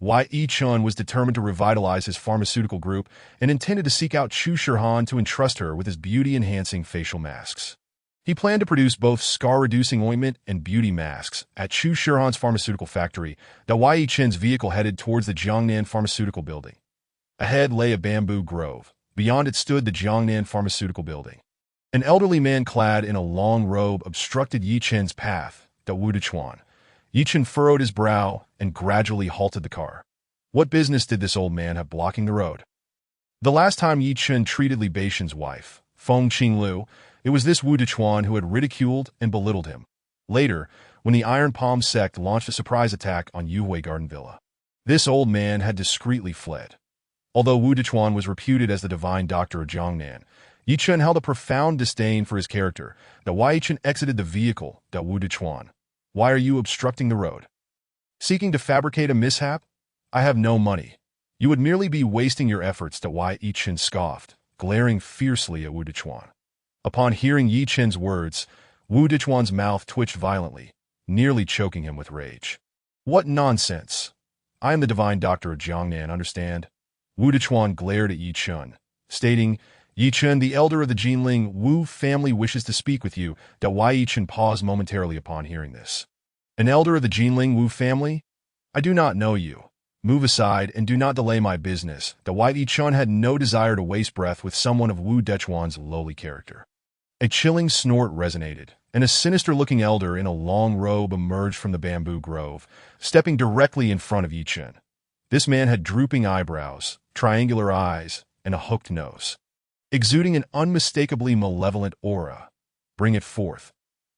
Yi Chen was determined to revitalize his pharmaceutical group and intended to seek out Chu Shihan to entrust her with his beauty-enhancing facial masks. He planned to produce both scar-reducing ointment and beauty masks at Chu Shihan's pharmaceutical factory. Yi Chen's vehicle headed towards the Jiangnan Pharmaceutical Building. Ahead lay a bamboo grove. Beyond it stood the Jiangnan Pharmaceutical Building. An elderly man clad in a long robe obstructed Yi Chen's path. Wu Dechuan. Yi Chen furrowed his brow and gradually halted the car. What business did this old man have blocking the road? The last time Yi Chen treated Li Batian's wife, Feng Qinglu, it was this Wu Dechuan who had ridiculed and belittled him. Later, when the Iron Palm sect launched a surprise attack on Yuhui Garden Villa, this old man had discreetly fled. Although Wu Dechuan was reputed as the divine doctor of Jiangnan, Yi Chen held a profound disdain for his character. Yi Chen exited the vehicle. Wu Dechuan, why are you obstructing the road? Seeking to fabricate a mishap? I have no money. You would merely be wasting your efforts. Yi Chen scoffed, glaring fiercely at Wu Dechuan. Upon hearing Yi Chen's words, Wu Dechuan's mouth twitched violently, nearly choking him with rage. What nonsense! I am the divine doctor of Jiangnan, understand? Wu Dechuan glared at Yi Chen, stating, Yi Chen, the elder of the Jinling Wu family wishes to speak with you. Yi Chen paused momentarily upon hearing this. An elder of the Jinling Wu family? I do not know you. Move aside and do not delay my business. Yi Chen had no desire to waste breath with someone of Wu Dechuan's lowly character. A chilling snort resonated, and a sinister-looking elder in a long robe emerged from the bamboo grove, stepping directly in front of Yi Chen. This man had drooping eyebrows, triangular eyes, and a hooked nose, exuding an unmistakably malevolent aura. Bring it forth.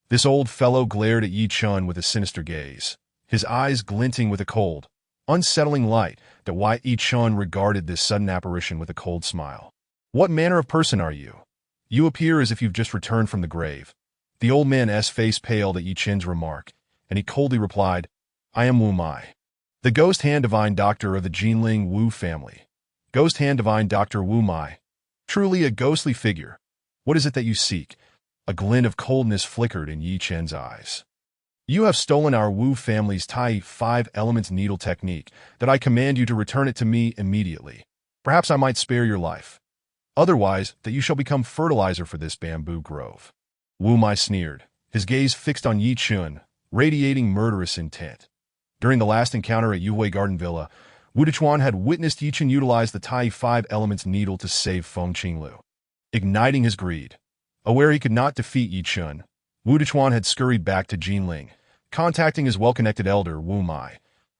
This old fellow glared at Yi Chen with a sinister gaze, his eyes glinting with a cold, unsettling light. Yi Chen regarded this sudden apparition with a cold smile. What manner of person are you? You appear as if you've just returned from the grave. The old man's face paled at Yi Chen's remark, and he coldly replied, I am Wu Mai, the Ghost Hand Divine Doctor of the Jinling Wu family. Ghost Hand Divine Doctor Wu Mai. Truly a ghostly figure. What is it that you seek? A glint of coldness flickered in Yi Chen's eyes. You have stolen our Wu family's Tai 5 elements needle technique that I command you to return it to me immediately. Perhaps I might spare your life. Otherwise, that you shall become fertilizer for this bamboo grove. Wu Mai sneered, his gaze fixed on Yi Chen, radiating murderous intent. During the last encounter at Yuhui Garden Villa, Wu Dechuan had witnessed Yi Chen utilize the Tai 5 elements needle to save Feng Qinglu. Igniting his greed, aware he could not defeat Yi Chen, Wu Dechuan had scurried back to Jinling, contacting his well-connected elder, Wu Mai,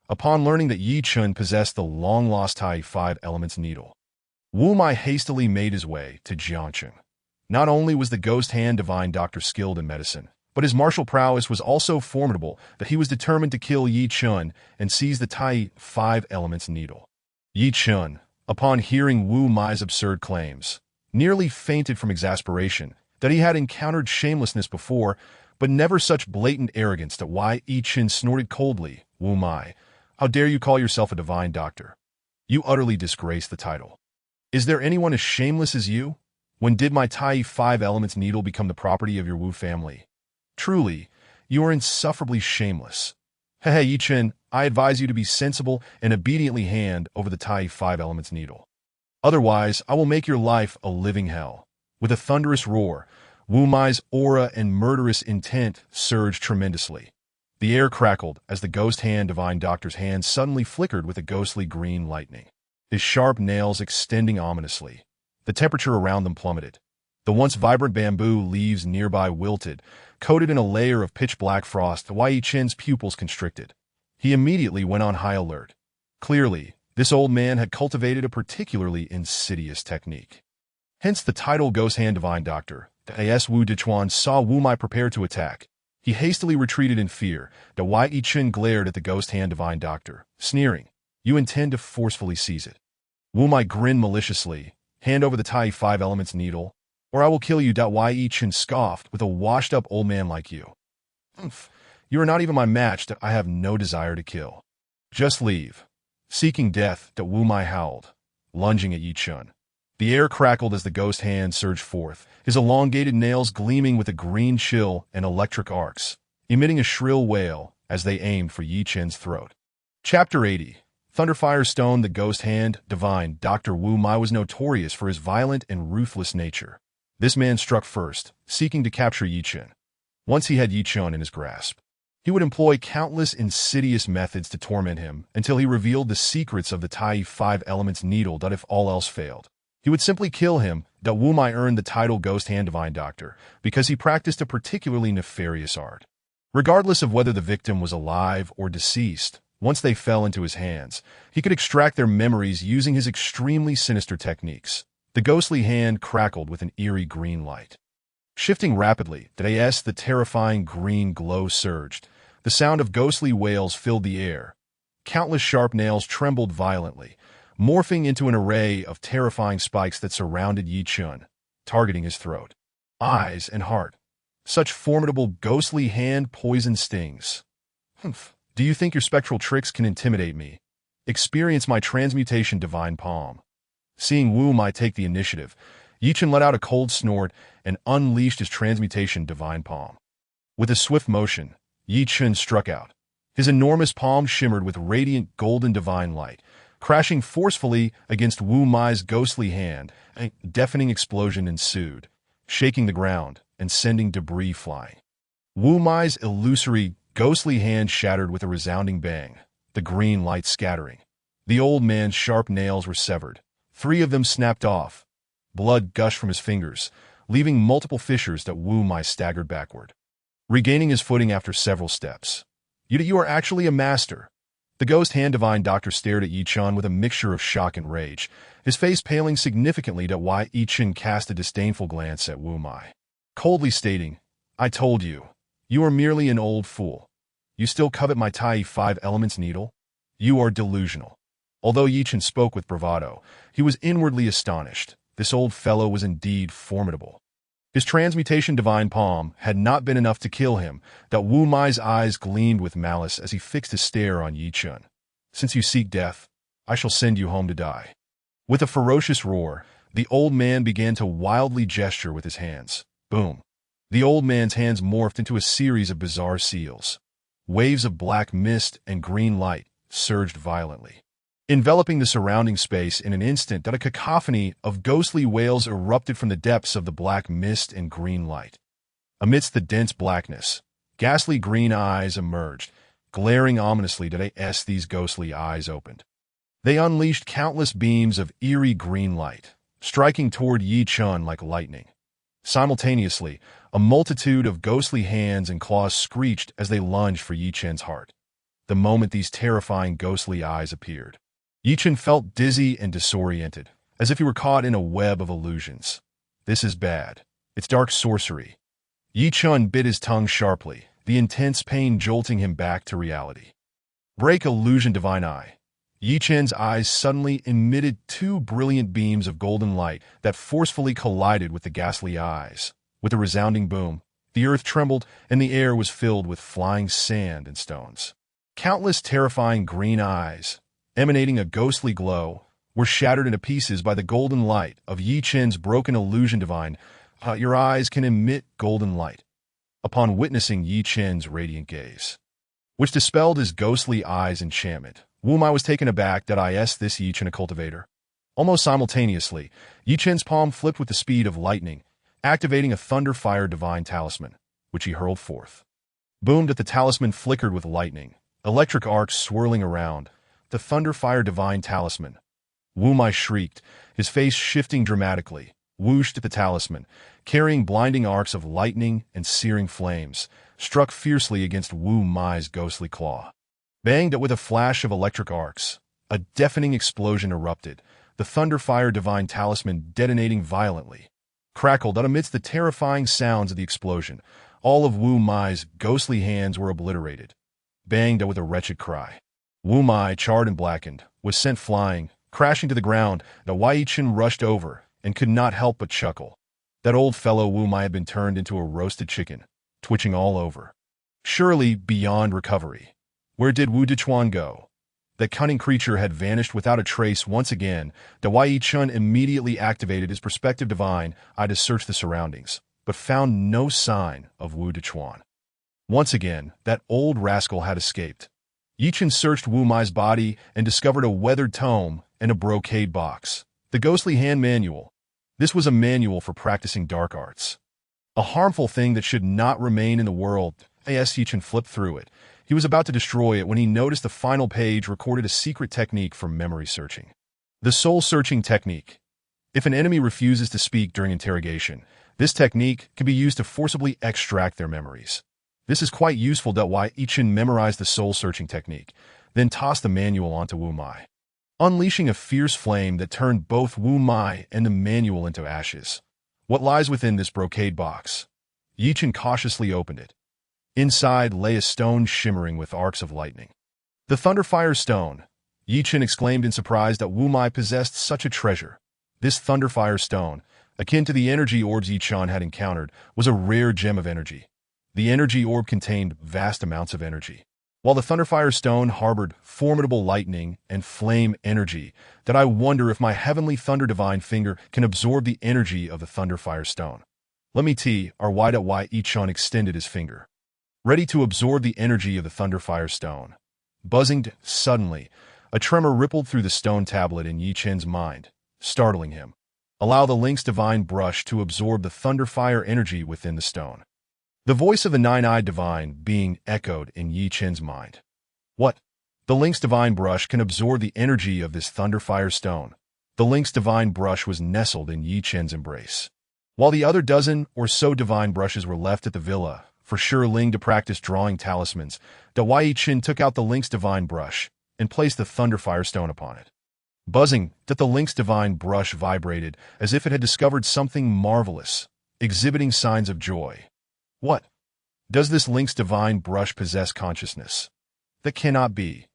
upon learning that Yi Chen possessed the long-lost Tai 5 elements needle. Wu Mai hastily made his way to Jiangcheng. Not only was the ghost hand divine doctor skilled in medicine, but his martial prowess was also formidable that he was determined to kill Yi Chen and seize the Tai 5 elements needle. Yi Chen, upon hearing Wu Mai's absurd claims, nearly fainted from exasperation that he had encountered shamelessness before, but never such blatant arrogance that Yi Chen snorted coldly, Wu Mai, how dare you call yourself a divine doctor? You utterly disgrace the title. Is there anyone as shameless as you? When did my Tai 5 elements needle become the property of your Wu family? Truly, you are insufferably shameless. Hey, Yi Chen, I advise you to be sensible and obediently hand over the Tai 5 elements needle. Otherwise, I will make your life a living hell. With a thunderous roar, Wu Mai's aura and murderous intent surged tremendously. The air crackled as the ghost hand divine doctor's hand suddenly flickered with a ghostly green lightning, his sharp nails extending ominously. The temperature around them plummeted. The once vibrant bamboo leaves nearby wilted, coated in a layer of pitch-black frost. Yi Chen's pupils constricted. He immediately went on high alert. Clearly, this old man had cultivated a particularly insidious technique. Hence the title Ghost Hand Divine Doctor. As Wu Dechuan saw Wu Mai prepare to attack, he hastily retreated in fear. Yi Chen glared at the Ghost Hand Divine Doctor, sneering, "You intend to forcefully seize it." Wu Mai grinned maliciously. "Hand over the Tai 5 elements needle, or I will kill you." Yi Chen scoffed, "With a washed-up old man like you. You are not even my match. I have no desire to kill. Just leave." Seeking death, Wu Mai howled, lunging at Yi Chen. The air crackled as the ghost hand surged forth, his elongated nails gleaming with a green chill and electric arcs, emitting a shrill wail as they aimed for Yi Chen's throat. Chapter 80. Thunderfire Stone. The ghost hand divine Dr. Wu Mai was notorious for his violent and ruthless nature. This man struck first, seeking to capture Yi Chen. Once he had Yi Chen in his grasp, he would employ countless insidious methods to torment him until he revealed the secrets of the Tai 5 elements needle. If all else failed, he would simply kill him. Wu Mai earned the title Ghost Hand Divine Doctor because he practiced a particularly nefarious art. Regardless of whether the victim was alive or deceased, once they fell into his hands, he could extract their memories using his extremely sinister techniques. The ghostly hand crackled with an eerie green light. Shifting rapidly, the terrifying green glow surged. The sound of ghostly wails filled the air. Countless sharp nails trembled violently, morphing into an array of terrifying spikes that surrounded Yi Chen, targeting his throat, eyes, and heart. Such formidable ghostly hand poison stings. Do you think your spectral tricks can intimidate me? Experience my transmutation divine palm. Seeing Wu Mai take the initiative, Yi Chen let out a cold snort and unleashed his transmutation divine palm. With a swift motion, Yi Chen struck out. His enormous palm shimmered with radiant golden divine light, crashing forcefully against Wu Mai's ghostly hand. A deafening explosion ensued, shaking the ground and sending debris flying. Wu Mai's illusory, ghostly hand shattered with a resounding bang, the green light scattering. The old man's sharp nails were severed. 3 of them snapped off. Blood gushed from his fingers, leaving multiple fissures. Wu Mai staggered backward, regaining his footing after several steps. You are actually a master." The ghost hand divine doctor stared at Yi Chen with a mixture of shock and rage, his face paling significantly. Yi Chen cast a disdainful glance at Wu Mai, coldly stating, "I told you, you are merely an old fool. You still covet my Tai 5 elements needle? You are delusional." Although Yi Chen spoke with bravado, he was inwardly astonished. This old fellow was indeed formidable. His transmutation divine palm had not been enough to kill him. Wu Mai's eyes gleamed with malice as he fixed his stare on Yi Chen. "Since you seek death, I shall send you home to die." With a ferocious roar, the old man began to wildly gesture with his hands. Boom! The old man's hands morphed into a series of bizarre seals. Waves of black mist and green light surged violently, enveloping the surrounding space in an instant that a cacophony of ghostly wails erupted from the depths of the black mist and green light. Amidst the dense blackness, ghastly green eyes emerged, glaring ominously as these ghostly eyes opened. They unleashed countless beams of eerie green light, striking toward Yi Chen like lightning. Simultaneously, a multitude of ghostly hands and claws screeched as they lunged for Yi Chen's heart. The moment these terrifying ghostly eyes appeared, Yi Chen felt dizzy and disoriented, as if he were caught in a web of illusions. This is bad. It's dark sorcery. Yi Chen bit his tongue sharply, the intense pain jolting him back to reality. Break illusion, divine eye. Yi Chen's eyes suddenly emitted two brilliant beams of golden light that forcefully collided with the ghastly eyes. With a resounding boom, the earth trembled and the air was filled with flying sand and stones. Countless terrifying green eyes, emanating a ghostly glow, were shattered into pieces by the golden light of Yi Chen's broken illusion divine. Your eyes can emit golden light. Upon witnessing Yi Chen's radiant gaze, which dispelled his ghostly eyes' enchantment, Wu Mai was taken aback that this Yi Chen a cultivator. Almost simultaneously, Yi Chen's palm flipped with the speed of lightning, activating a thunder fire divine talisman, which he hurled forth. Boomed at the talisman flickered with lightning, electric arcs swirling around. The thunder fire divine talisman. Wu Mai shrieked, his face shifting dramatically, whooshed at the talisman, carrying blinding arcs of lightning and searing flames, struck fiercely against Wu Mai's ghostly claw. Banged it with a flash of electric arcs. A deafening explosion erupted, the thunder fire divine talisman detonating violently. Crackled out amidst the terrifying sounds of the explosion. All of Wu Mai's ghostly hands were obliterated. Banged out with a wretched cry. Wu Mai, charred and blackened, was sent flying, crashing to the ground. Yi Chen rushed over and could not help but chuckle. That old fellow Wu Mai had been turned into a roasted chicken, twitching all over. Surely beyond recovery. Where did Wu Dechuan go? That cunning creature had vanished without a trace once again. Yi Chen immediately activated his perspective divine eye to search the surroundings, but found no sign of Wu Dechuan. Once again, that old rascal had escaped. Yi Chen searched Wu Mai's body and discovered a weathered tome and a brocade box. The ghostly hand manual. This was a manual for practicing dark arts. A harmful thing that should not remain in the world. Yi Chen flipped through it. He was about to destroy it when he noticed the final page recorded a secret technique for memory searching. The soul-searching technique. If an enemy refuses to speak during interrogation, this technique can be used to forcibly extract their memories. This is quite useful. Yi Chen memorized the soul-searching technique, then tossed the manual onto Wu Mai, unleashing a fierce flame that turned both Wu Mai and the manual into ashes. What lies within this brocade box? Yi Chen cautiously opened it. Inside lay a stone shimmering with arcs of lightning. The Thunderfire Stone. Yi Chen exclaimed in surprise that Wu Mai possessed such a treasure. This Thunderfire Stone, akin to the energy orbs Yi Chen had encountered, was a rare gem of energy. The energy orb contained vast amounts of energy, while the Thunderfire Stone harbored formidable lightning and flame energy. That I wonder if my heavenly Thunder Divine Finger can absorb the energy of the Thunderfire Stone. Let me tee, Yi Chen extended his finger, ready to absorb the energy of the Thunderfire Stone. Buzzing suddenly, a tremor rippled through the stone tablet in Yi Chen's mind, startling him. Allow the Link's Divine Brush to absorb the Thunderfire energy within the stone. The voice of the Nine-Eyed Divine being echoed in Yi Chen's mind. What? The Link's Divine Brush can absorb the energy of this Thunderfire Stone. The Link's Divine Brush was nestled in Yi Chen's embrace. While the other dozen or so Divine Brushes were left at the villa, for sure Ling to practice drawing talismans, Yi Chen took out the Link's Divine Brush and placed the Thunderfire Stone upon it. Buzzing, that the Link's Divine Brush vibrated as if it had discovered something marvelous, exhibiting signs of joy. What? Does this Link's Divine Brush possess consciousness? That cannot be.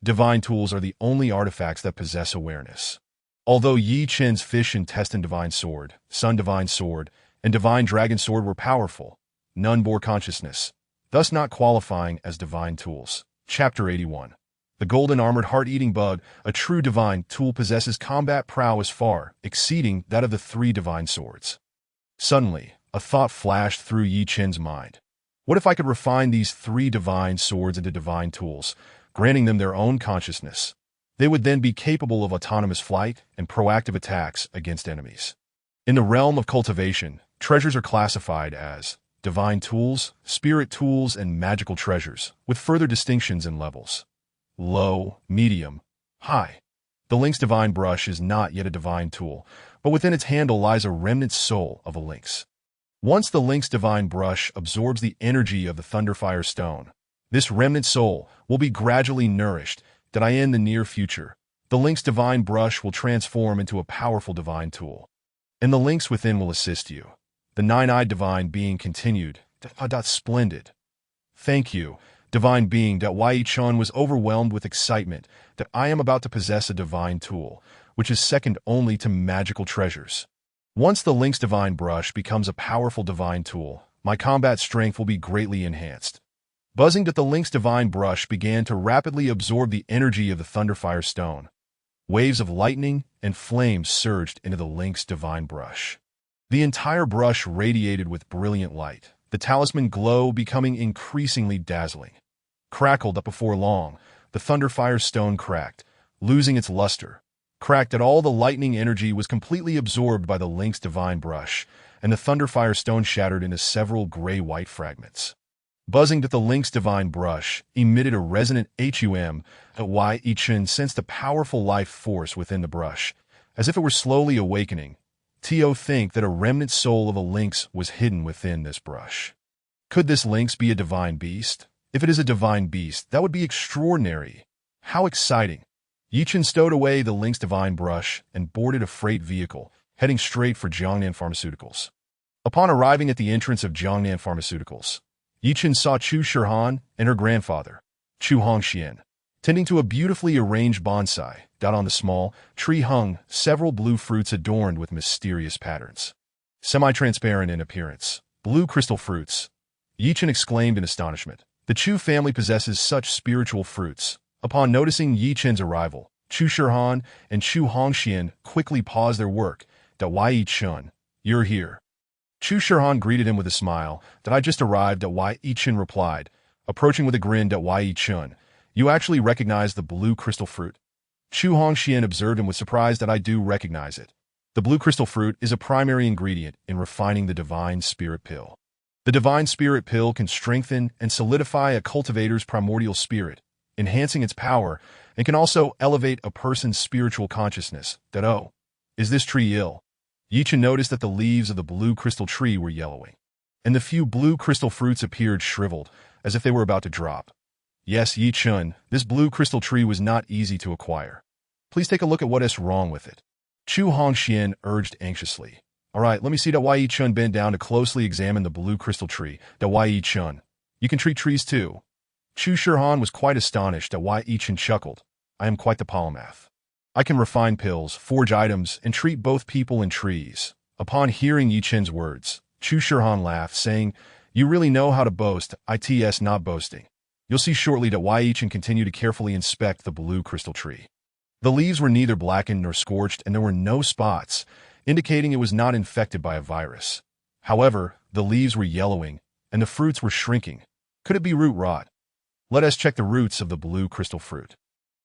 Divine tools are the only artifacts that possess awareness. Although Yi Chen's Fish Intestine Divine Sword, Sun Divine Sword, and Divine Dragon Sword were powerful, none bore consciousness, thus not qualifying as divine tools. Chapter 81. The Golden Armored Heart-Eating Bug, a true divine tool, possesses combat prowess far exceeding that of the three divine swords. Suddenly, A thought flashed through Yi Chen's mind. What if I could refine these three divine swords into divine tools, granting them their own consciousness? They would then be capable of autonomous flight and proactive attacks against enemies. In the realm of cultivation, treasures are classified as divine tools, spirit tools, and magical treasures, with further distinctions in levels. Low, medium, high. The lynx divine brush is not yet a divine tool, but within its handle lies a remnant soul of a lynx. Once the lynx divine brush absorbs the energy of the thunderfire stone, this remnant soul will be gradually nourished that in the near future, the lynx divine brush will transform into a powerful divine tool. And the lynx within will assist you. The nine-eyed divine being continued. Splendid. Thank you, divine being. Yi Chen was overwhelmed with excitement that I am about to possess a divine tool, which is second only to magical treasures. Once the lynx divine brush becomes a powerful divine tool, my combat strength will be greatly enhanced. Buzzing that the lynx divine brush began to rapidly absorb the energy of the thunderfire stone. Waves of lightning and flames surged into the lynx divine brush. The entire brush radiated with brilliant light, the talisman glow becoming increasingly dazzling. Crackled up before long, the thunderfire stone cracked, losing its luster. Cracked that all the lightning energy was completely absorbed by the lynx divine brush, and the thunderfire stone shattered into several gray-white fragments. Buzzing that the lynx divine brush emitted a resonant hum. Yi Chen sensed a powerful life force within the brush, as if it were slowly awakening. Think that a remnant soul of a lynx was hidden within this brush. Could this lynx be a divine beast? If it is a divine beast, that would be extraordinary. How exciting! Yi Chen stowed away the lynx divine brush and boarded a freight vehicle, heading straight for Jiangnan Pharmaceuticals. Upon arriving at the entrance of Jiangnan Pharmaceuticals, Yi Chen saw Chu Shihan and her grandfather, Chu Hongxian, tending to a beautifully arranged bonsai. On the small tree hung several blue fruits adorned with mysterious patterns. Semi-transparent in appearance, blue crystal fruits. Yi Chen exclaimed in astonishment. The Chu family possesses such spiritual fruits. Upon noticing Yi Chen's arrival, Chu Shihan and Chu Hongxian quickly paused their work. Yi Chen, you're here. Chu Shihan greeted him with a smile. I just arrived. Yi Chen replied, approaching with a grin. Yi Chen, you actually recognize the blue crystal fruit? Chu Hongxian observed him with surprise. I do recognize it. The blue crystal fruit is a primary ingredient in refining the divine spirit pill. The divine spirit pill can strengthen and solidify a cultivator's primordial spirit, enhancing its power, and can also elevate a person's spiritual consciousness. Is this tree ill? Yi Chen noticed that the leaves of the blue crystal tree were yellowing, and the few blue crystal fruits appeared shriveled, as if they were about to drop. Yes, Yi Chen, this blue crystal tree was not easy to acquire. Please take a look at what is wrong with it. Chu Hongxian urged anxiously. All right, let me see. Yi Chen bent down to closely examine the blue crystal tree. Yi Chen, you can treat trees too. Chu Shihan was quite astonished. Yi Chen chuckled. I am quite the polymath. I can refine pills, forge items, and treat both people and trees. Upon hearing Yi Chen's words, Chu Shihan laughed, saying, You really know how to boast. It's not boasting. You'll see shortly. Yi Chen continued to carefully inspect the blue crystal tree. The leaves were neither blackened nor scorched, and there were no spots, indicating it was not infected by a virus. However, the leaves were yellowing, and the fruits were shrinking. Could it be root rot? Let us check the roots of the blue crystal fruit.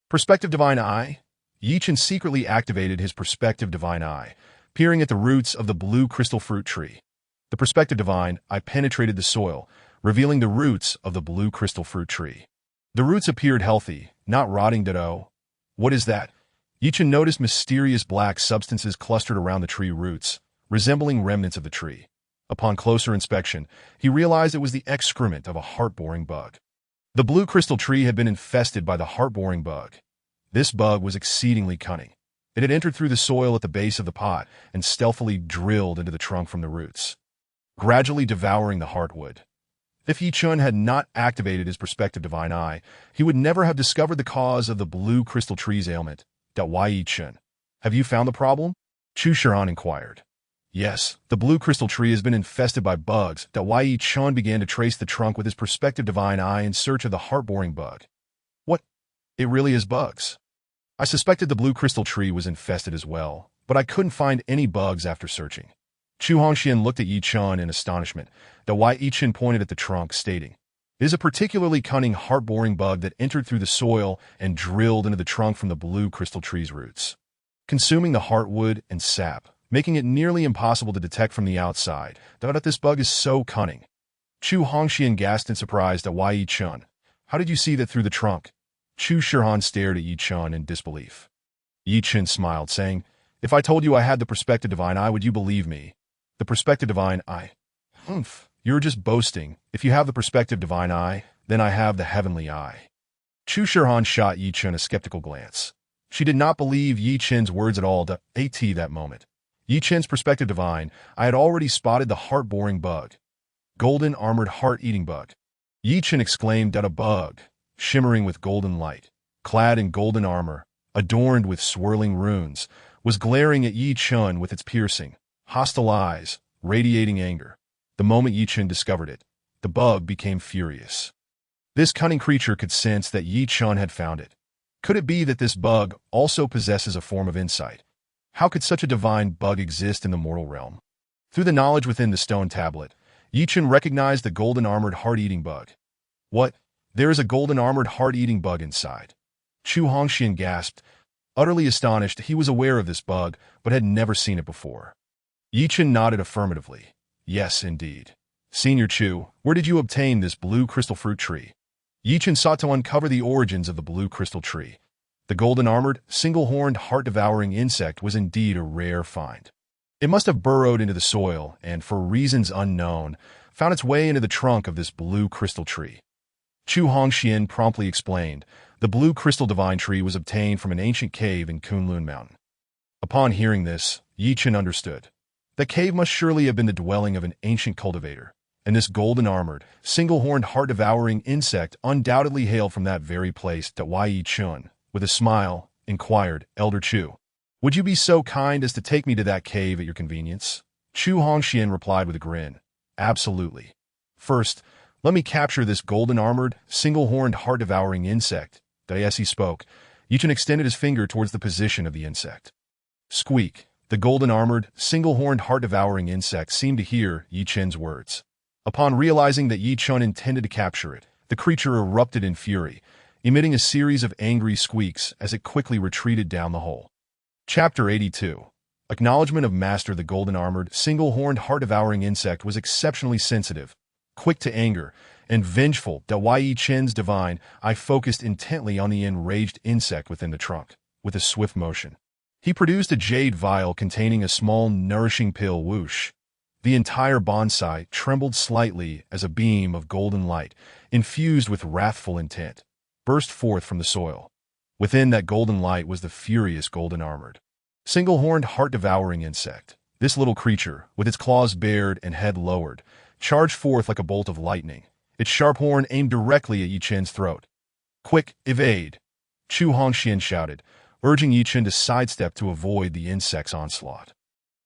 Perspective Divine Eye. Yi Chen secretly activated his Perspective Divine Eye, peering at the roots of the blue crystal fruit tree. The Perspective Divine Eye penetrated the soil, revealing the roots of the blue crystal fruit tree. The roots appeared healthy, not rotting. What is that? Yi Chen noticed mysterious black substances clustered around the tree roots, resembling remnants of the tree. Upon closer inspection, he realized it was the excrement of a heart-boring bug. The blue crystal tree had been infested by the heart-boring bug. This bug was exceedingly cunning. It had entered through the soil at the base of the pot and stealthily drilled into the trunk from the roots, gradually devouring the heartwood. If Yi Chen had not activated his Perspective Divine Eye, he would never have discovered the cause of the blue crystal tree's ailment. Yi Chen, have you found the problem? Chu Shihan inquired. Yes, the blue crystal tree has been infested by bugs. Yi Chen began to trace the trunk with his Perspective Divine Eye in search of the heart-boring bug. What? It really is bugs. I suspected the blue crystal tree was infested as well, but I couldn't find any bugs after searching. Chu Hongxian looked at Yi Chen in astonishment, though why Yi Chen pointed at the trunk, stating, "It is a particularly cunning, heart-boring bug that entered through the soil and drilled into the trunk from the blue crystal tree's roots, consuming the heartwood and sap, making it nearly impossible to detect from the outside, though that this bug is so cunning." Chu Hongxian gasped in surprise at Yi Chen. "How did you see that through the trunk?" Chu Shihan stared at Yi Chen in disbelief. Yi Chen smiled, saying, "If I told you I had the perspective divine eye, would you believe me?" "The perspective divine eye? Humph, you're just boasting. If you have the perspective divine eye, then I have the heavenly eye." Chu Shihan shot Yi Chen a skeptical glance. She did not believe Yi Chen's words at all that moment. Yi Chen's perspective divine, I had already spotted the heart-boring bug. Golden armored heart-eating bug. Yi Chen exclaimed at a bug, shimmering with golden light, clad in golden armor, adorned with swirling runes, was glaring at Yi Chen with its piercing, hostile eyes, radiating anger. The moment Yi Chen discovered it, the bug became furious. This cunning creature could sense that Yi Chen had found it. Could it be that this bug also possesses a form of insight? How could such a divine bug exist in the mortal realm? Through the knowledge within the stone tablet, Yi Chen recognized the golden armored heart-eating bug. What? There is a golden armored heart-eating bug inside. Chu Hongxian gasped, utterly astonished. He was aware of this bug, but had never seen it before. Yi Chen nodded affirmatively. Yes, indeed. Senior Chu, where did you obtain this blue crystal fruit tree? Yi Chen sought to uncover the origins of the blue crystal tree. The golden-armored, single-horned, heart-devouring insect was indeed a rare find. It must have burrowed into the soil and, for reasons unknown, found its way into the trunk of this blue crystal tree. Chu Hongxian promptly explained, the blue crystal divine tree was obtained from an ancient cave in Kunlun Mountain. Upon hearing this, Yi Chen understood. The cave must surely have been the dwelling of an ancient cultivator, and this golden-armored, single-horned, heart-devouring insect undoubtedly hailed from that very place. Yi Chen, with a smile, inquired, Elder Chu, would you be so kind as to take me to that cave at your convenience? Chu Hongxian replied with a grin, absolutely. First, let me capture this golden-armored, single-horned, heart-devouring insect. As he spoke, Yi Chen extended his finger towards the position of the insect. Squeak! The golden-armored, single-horned, heart-devouring insect seemed to hear Yi Chen's words. Upon realizing that Yi Chen intended to capture it, the creature erupted in fury, emitting a series of angry squeaks as it quickly retreated down the hole. Chapter 82. Acknowledgement of Master. The golden-armored, single-horned, heart-devouring insect was exceptionally sensitive, quick to anger, and vengeful. Yi Chen's divine eye focused intently on the enraged insect within the trunk. With a swift motion, he produced a jade vial containing a small, nourishing pill. Whoosh! The entire bonsai trembled slightly as a beam of golden light, infused with wrathful intent, burst forth from the soil. Within that golden light was the furious golden-armored, single-horned, heart-devouring insect. This little creature, with its claws bared and head lowered, charged forth like a bolt of lightning, its sharp horn aimed directly at Yi Chen's throat. Quick, evade! Chu Hongxian shouted, urging Yi Chen to sidestep to avoid the insect's onslaught.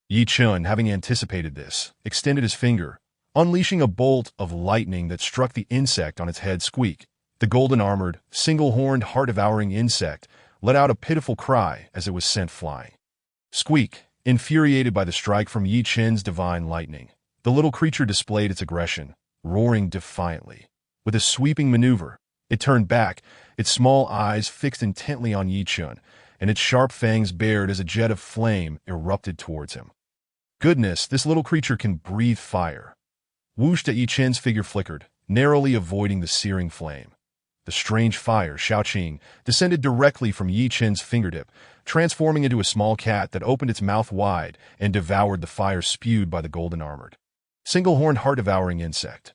Yi Chen, having anticipated this, extended his finger, unleashing a bolt of lightning that struck the insect on its head. Squeak! The golden-armored, single-horned, heart-devouring insect let out a pitiful cry as it was sent flying. Squeak! Infuriated by the strike from Yi Chen's divine lightning, the little creature displayed its aggression, roaring defiantly. With a sweeping maneuver, it turned back, its small eyes fixed intently on Yi Chen, and its sharp fangs bared as a jet of flame erupted towards him. Goodness, this little creature can breathe fire. Whoosh! Yi Chen's figure flickered, narrowly avoiding the searing flame. The strange fire, Xiaoqing, descended directly from Yi Chen's fingertip, transforming into a small cat that opened its mouth wide and devoured the fire spewed by the golden-armored, single-horned, heart-devouring insect.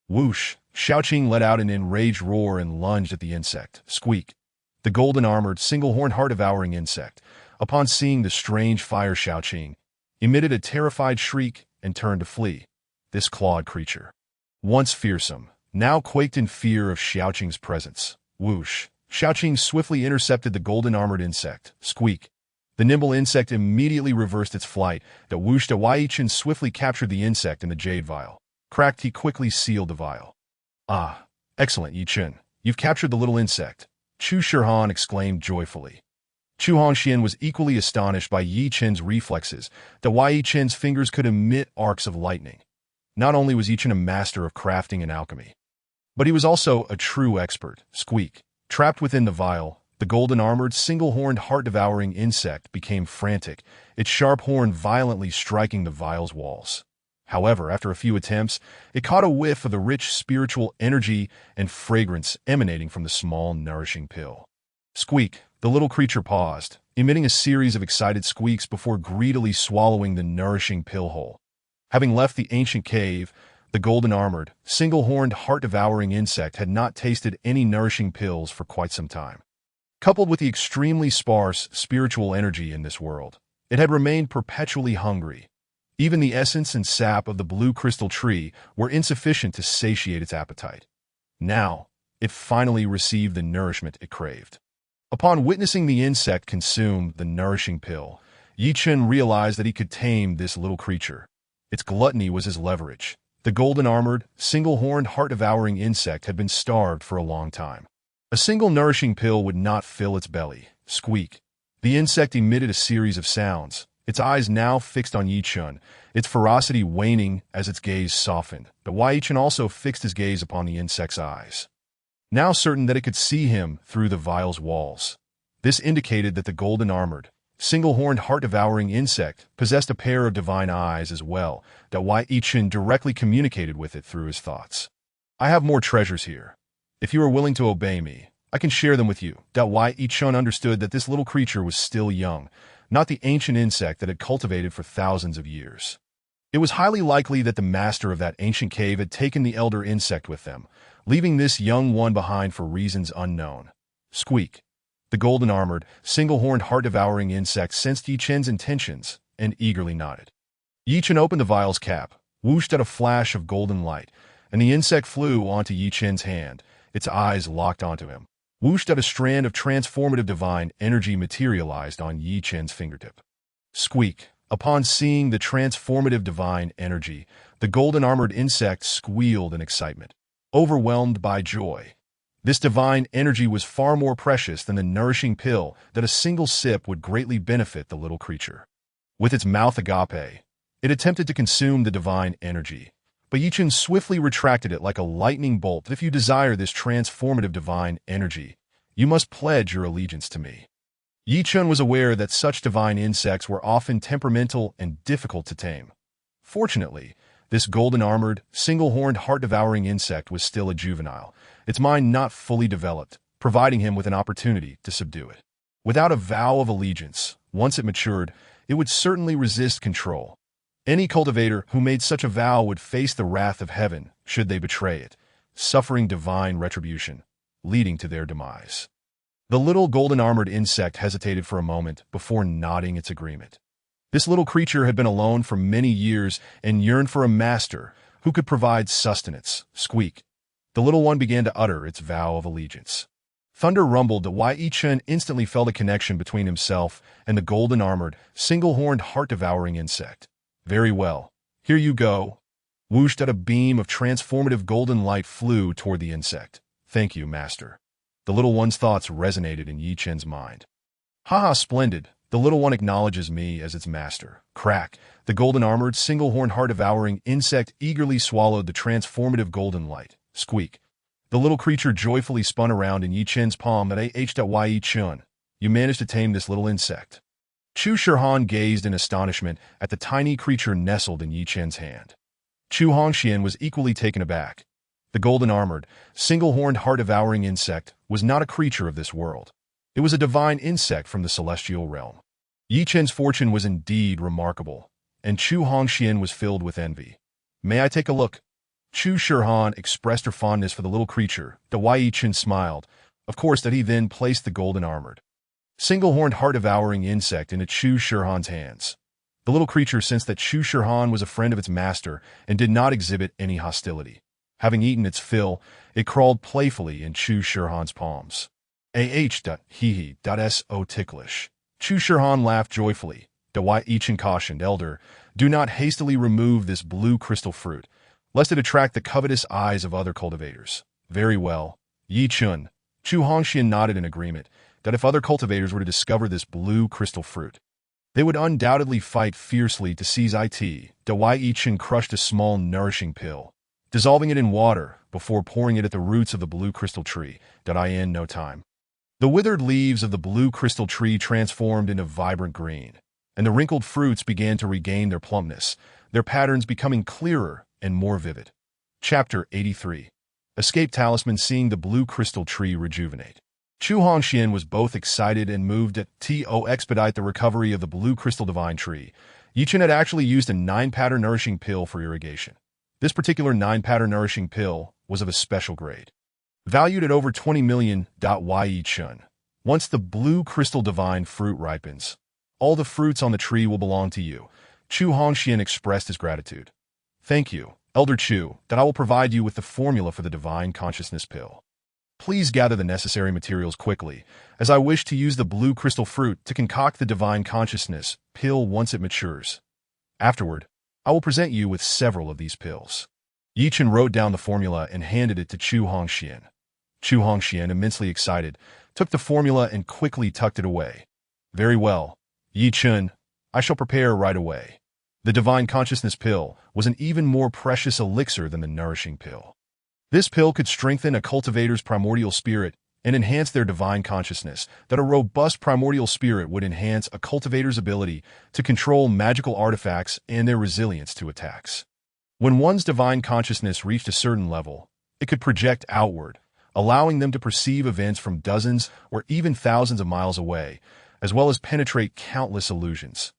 Whoosh! Xiaoqing let out an enraged roar and lunged at the insect. Squeak! The golden-armored, single-horned, heart-devouring insect, upon seeing the strange fire, Xiaoqing, emitted a terrified shriek and turned to flee. This clawed creature, once fearsome, now quaked in fear of Xiaoqing's presence. Whoosh! Xiaoqing swiftly intercepted the golden-armored insect. Squeak! The nimble insect immediately reversed its flight. Whoosh! Yi Chen swiftly captured the insect in the jade vial. Cracked, he quickly sealed the vial. Ah! Excellent, Yi Chen. You've captured the little insect. Chu Shihan exclaimed joyfully. Chu Hongxian was equally astonished by Yi Chen's reflexes, that why Yi Chen's fingers could emit arcs of lightning. Not only was Yi Chen a master of crafting and alchemy, but he was also a true expert. Squeak. Trapped within the vial, the golden-armored, single-horned, heart-devouring insect became frantic, its sharp horn violently striking the vial's walls. However, after a few attempts, it caught a whiff of the rich spiritual energy and fragrance emanating from the small, nourishing pill. Squeak. The little creature paused, emitting a series of excited squeaks before greedily swallowing the nourishing pill whole. Having left the ancient cave, the golden-armored, single-horned, heart-devouring insect had not tasted any nourishing pills for quite some time. Coupled with the extremely sparse spiritual energy in this world, it had remained perpetually hungry. Even the essence and sap of the blue crystal tree were insufficient to satiate its appetite. Now, it finally received the nourishment it craved. Upon witnessing the insect consume the nourishing pill, Yi Chen realized that he could tame this little creature. Its gluttony was his leverage. The golden-armored, single-horned, heart-devouring insect had been starved for a long time. A single nourishing pill would not fill its belly. Squeak. The insect emitted a series of sounds, its eyes now fixed on Yi Chen, its ferocity waning as its gaze softened. But Yi Chen also fixed his gaze upon the insect's eyes, now certain that it could see him through the vial's walls. This indicated that the golden-armored, single-horned, heart-devouring insect possessed a pair of divine eyes as well, that Yi Chen directly communicated with it through his thoughts. I have more treasures here. If you are willing to obey me, I can share them with you. Yi Chen understood that this little creature was still young, not the ancient insect that had cultivated for thousands of years. It was highly likely that the master of that ancient cave had taken the elder insect with them, leaving this young one behind for reasons unknown. Squeak. The golden-armored, single-horned, heart-devouring insect sensed Yi Chen's intentions and eagerly nodded. Yi Chen opened the vial's cap, whooshed at a flash of golden light, and the insect flew onto Yi Chen's hand, its eyes locked onto him. Whooshed at a strand of transformative divine energy materialized on Yi Chen's fingertip. Squeak. Upon seeing the transformative divine energy, the golden-armored insect squealed in excitement, overwhelmed by joy. This divine energy was far more precious than the nourishing pill that a single sip would greatly benefit the little creature. With its mouth agape, it attempted to consume the divine energy, but Yi Chen swiftly retracted it like a lightning bolt. If you desire this transformative divine energy, you must pledge your allegiance to me. Yi Chen was aware that such divine insects were often temperamental and difficult to tame. Fortunately, this golden-armored, single-horned, heart-devouring insect was still a juvenile, its mind not fully developed, providing him with an opportunity to subdue it. Without a vow of allegiance, once it matured, it would certainly resist control. Any cultivator who made such a vow would face the wrath of heaven should they betray it, suffering divine retribution, leading to their demise. The little golden-armored insect hesitated for a moment before nodding its agreement. This little creature had been alone for many years and yearned for a master who could provide sustenance. Squeak. The little one began to utter its vow of allegiance. Thunder rumbled that Yi Chen instantly felt a connection between himself and the golden-armored, single-horned, heart-devouring insect. Very well. Here you go. Whooshed at a beam of transformative golden light flew toward the insect. Thank you, master. The little one's thoughts resonated in Yi Chen's mind. Haha, splendid. The little one acknowledges me as its master. Crack. The golden-armored, single-horned, heart-devouring insect eagerly swallowed the transformative golden light. Squeak. The little creature joyfully spun around in Yi Chen's palm. Yi Chen. You managed to tame this little insect. Chu Shihan gazed in astonishment at the tiny creature nestled in Yi Chen's hand. Chu Hongxian was equally taken aback. The golden-armored, single-horned, heart-devouring insect was not a creature of this world. It was a divine insect from the celestial realm. Yi Chen's fortune was indeed remarkable, and Chu Hongxian was filled with envy. May I take a look? Chu Shihan expressed her fondness for the little creature. Yi Chen smiled. Of course, that he then placed the golden-armored, single-horned, heart-devouring insect into Chu Shihan's hands. The little creature sensed that Chu Shihan was a friend of its master and did not exhibit any hostility. Having eaten its fill, it crawled playfully in Chu Shihan's palms. So ticklish. Chu Shihan laughed joyfully. Yi Chen cautioned, Elder, do not hastily remove this blue crystal fruit, lest it attract the covetous eyes of other cultivators. Very well. Yi Chen. Chu Hongxian nodded in agreement, that if other cultivators were to discover this blue crystal fruit, they would undoubtedly fight fiercely to seize it. Yi Chen crushed a small, nourishing pill, dissolving it in water before pouring it at the roots of the blue crystal tree. In no time, the withered leaves of the blue crystal tree transformed into vibrant green, and the wrinkled fruits began to regain their plumpness, their patterns becoming clearer and more vivid. Chapter 83. Escape Talisman. Seeing the blue crystal tree rejuvenate, Chu Hongxian was both excited and moved to expedite the recovery of the blue crystal divine tree. Yi Chen had actually used a 9-pattern nourishing pill for irrigation. This particular 9-pattern nourishing pill was of a special grade, valued at over 20 million. Yi Chen. Once the blue crystal divine fruit ripens, all the fruits on the tree will belong to you. Chu Hongxian expressed his gratitude. Thank you, Elder Chu, that I will provide you with the formula for the divine consciousness pill. Please gather the necessary materials quickly, as I wish to use the blue crystal fruit to concoct the divine consciousness pill once it matures. Afterward, I will present you with several of these pills. Yi Chen wrote down the formula and handed it to Chu Hongxian. Chu Hongxian, immensely excited, took the formula and quickly tucked it away. Very well, Yi Chen, I shall prepare right away. The divine consciousness pill was an even more precious elixir than the nourishing pill. This pill could strengthen a cultivator's primordial spirit and enhance their divine consciousness, that a robust primordial spirit would enhance a cultivator's ability to control magical artifacts and their resilience to attacks. When one's divine consciousness reached a certain level, it could project outward, allowing them to perceive events from dozens or even thousands of miles away, as well as penetrate countless illusions.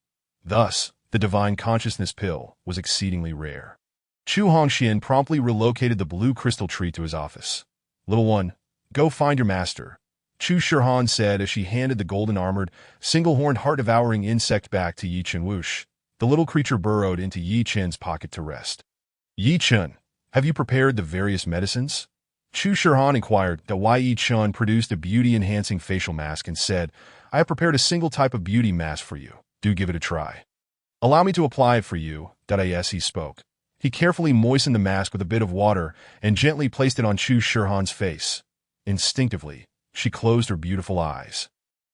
Thus, the divine consciousness pill was exceedingly rare. Chu Hongxian promptly relocated the blue crystal tree to his office. Little one, go find your master, Chu Shihan said as she handed the golden-armored, single-horned, heart-devouring insect back to Yi Chen. Whoosh! The little creature burrowed into Yi Chen's pocket to rest. Yi Chen, have you prepared the various medicines? Chu Shihan inquired. Yi Chen produced a beauty-enhancing facial mask and said, I have prepared a single type of beauty mask for you. Do give it a try. Allow me to apply it for you. Yes, he spoke. He carefully moistened the mask with a bit of water and gently placed it on Chu Shihan's face. Instinctively, she closed her beautiful eyes.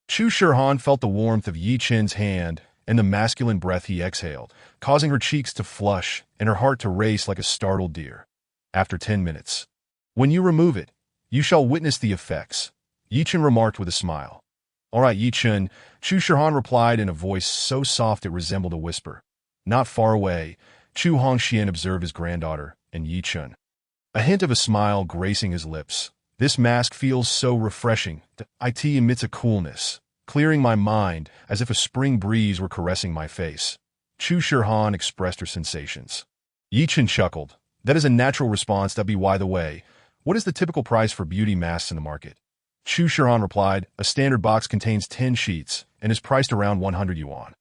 Chu Shihan felt the warmth of Yi Chen's hand and the masculine breath he exhaled, causing her cheeks to flush and her heart to race like a startled deer. After 10 minutes, when you remove it, you shall witness the effects, Yi Chen remarked with a smile. All right, Yi Chen, Chu Shihan replied in a voice so soft it resembled a whisper. Not far away, Chu Hongxian observed his granddaughter and Yi Chen, a hint of a smile gracing his lips. This mask feels so refreshing. It emits a coolness, clearing my mind as if a spring breeze were caressing my face. Chu Shihan expressed her sensations. Yi Chen chuckled. That is a natural response. By the way, what is the typical price for beauty masks in the market? Chu Shihan replied, a standard box contains 10 sheets and is priced around 100 yuan.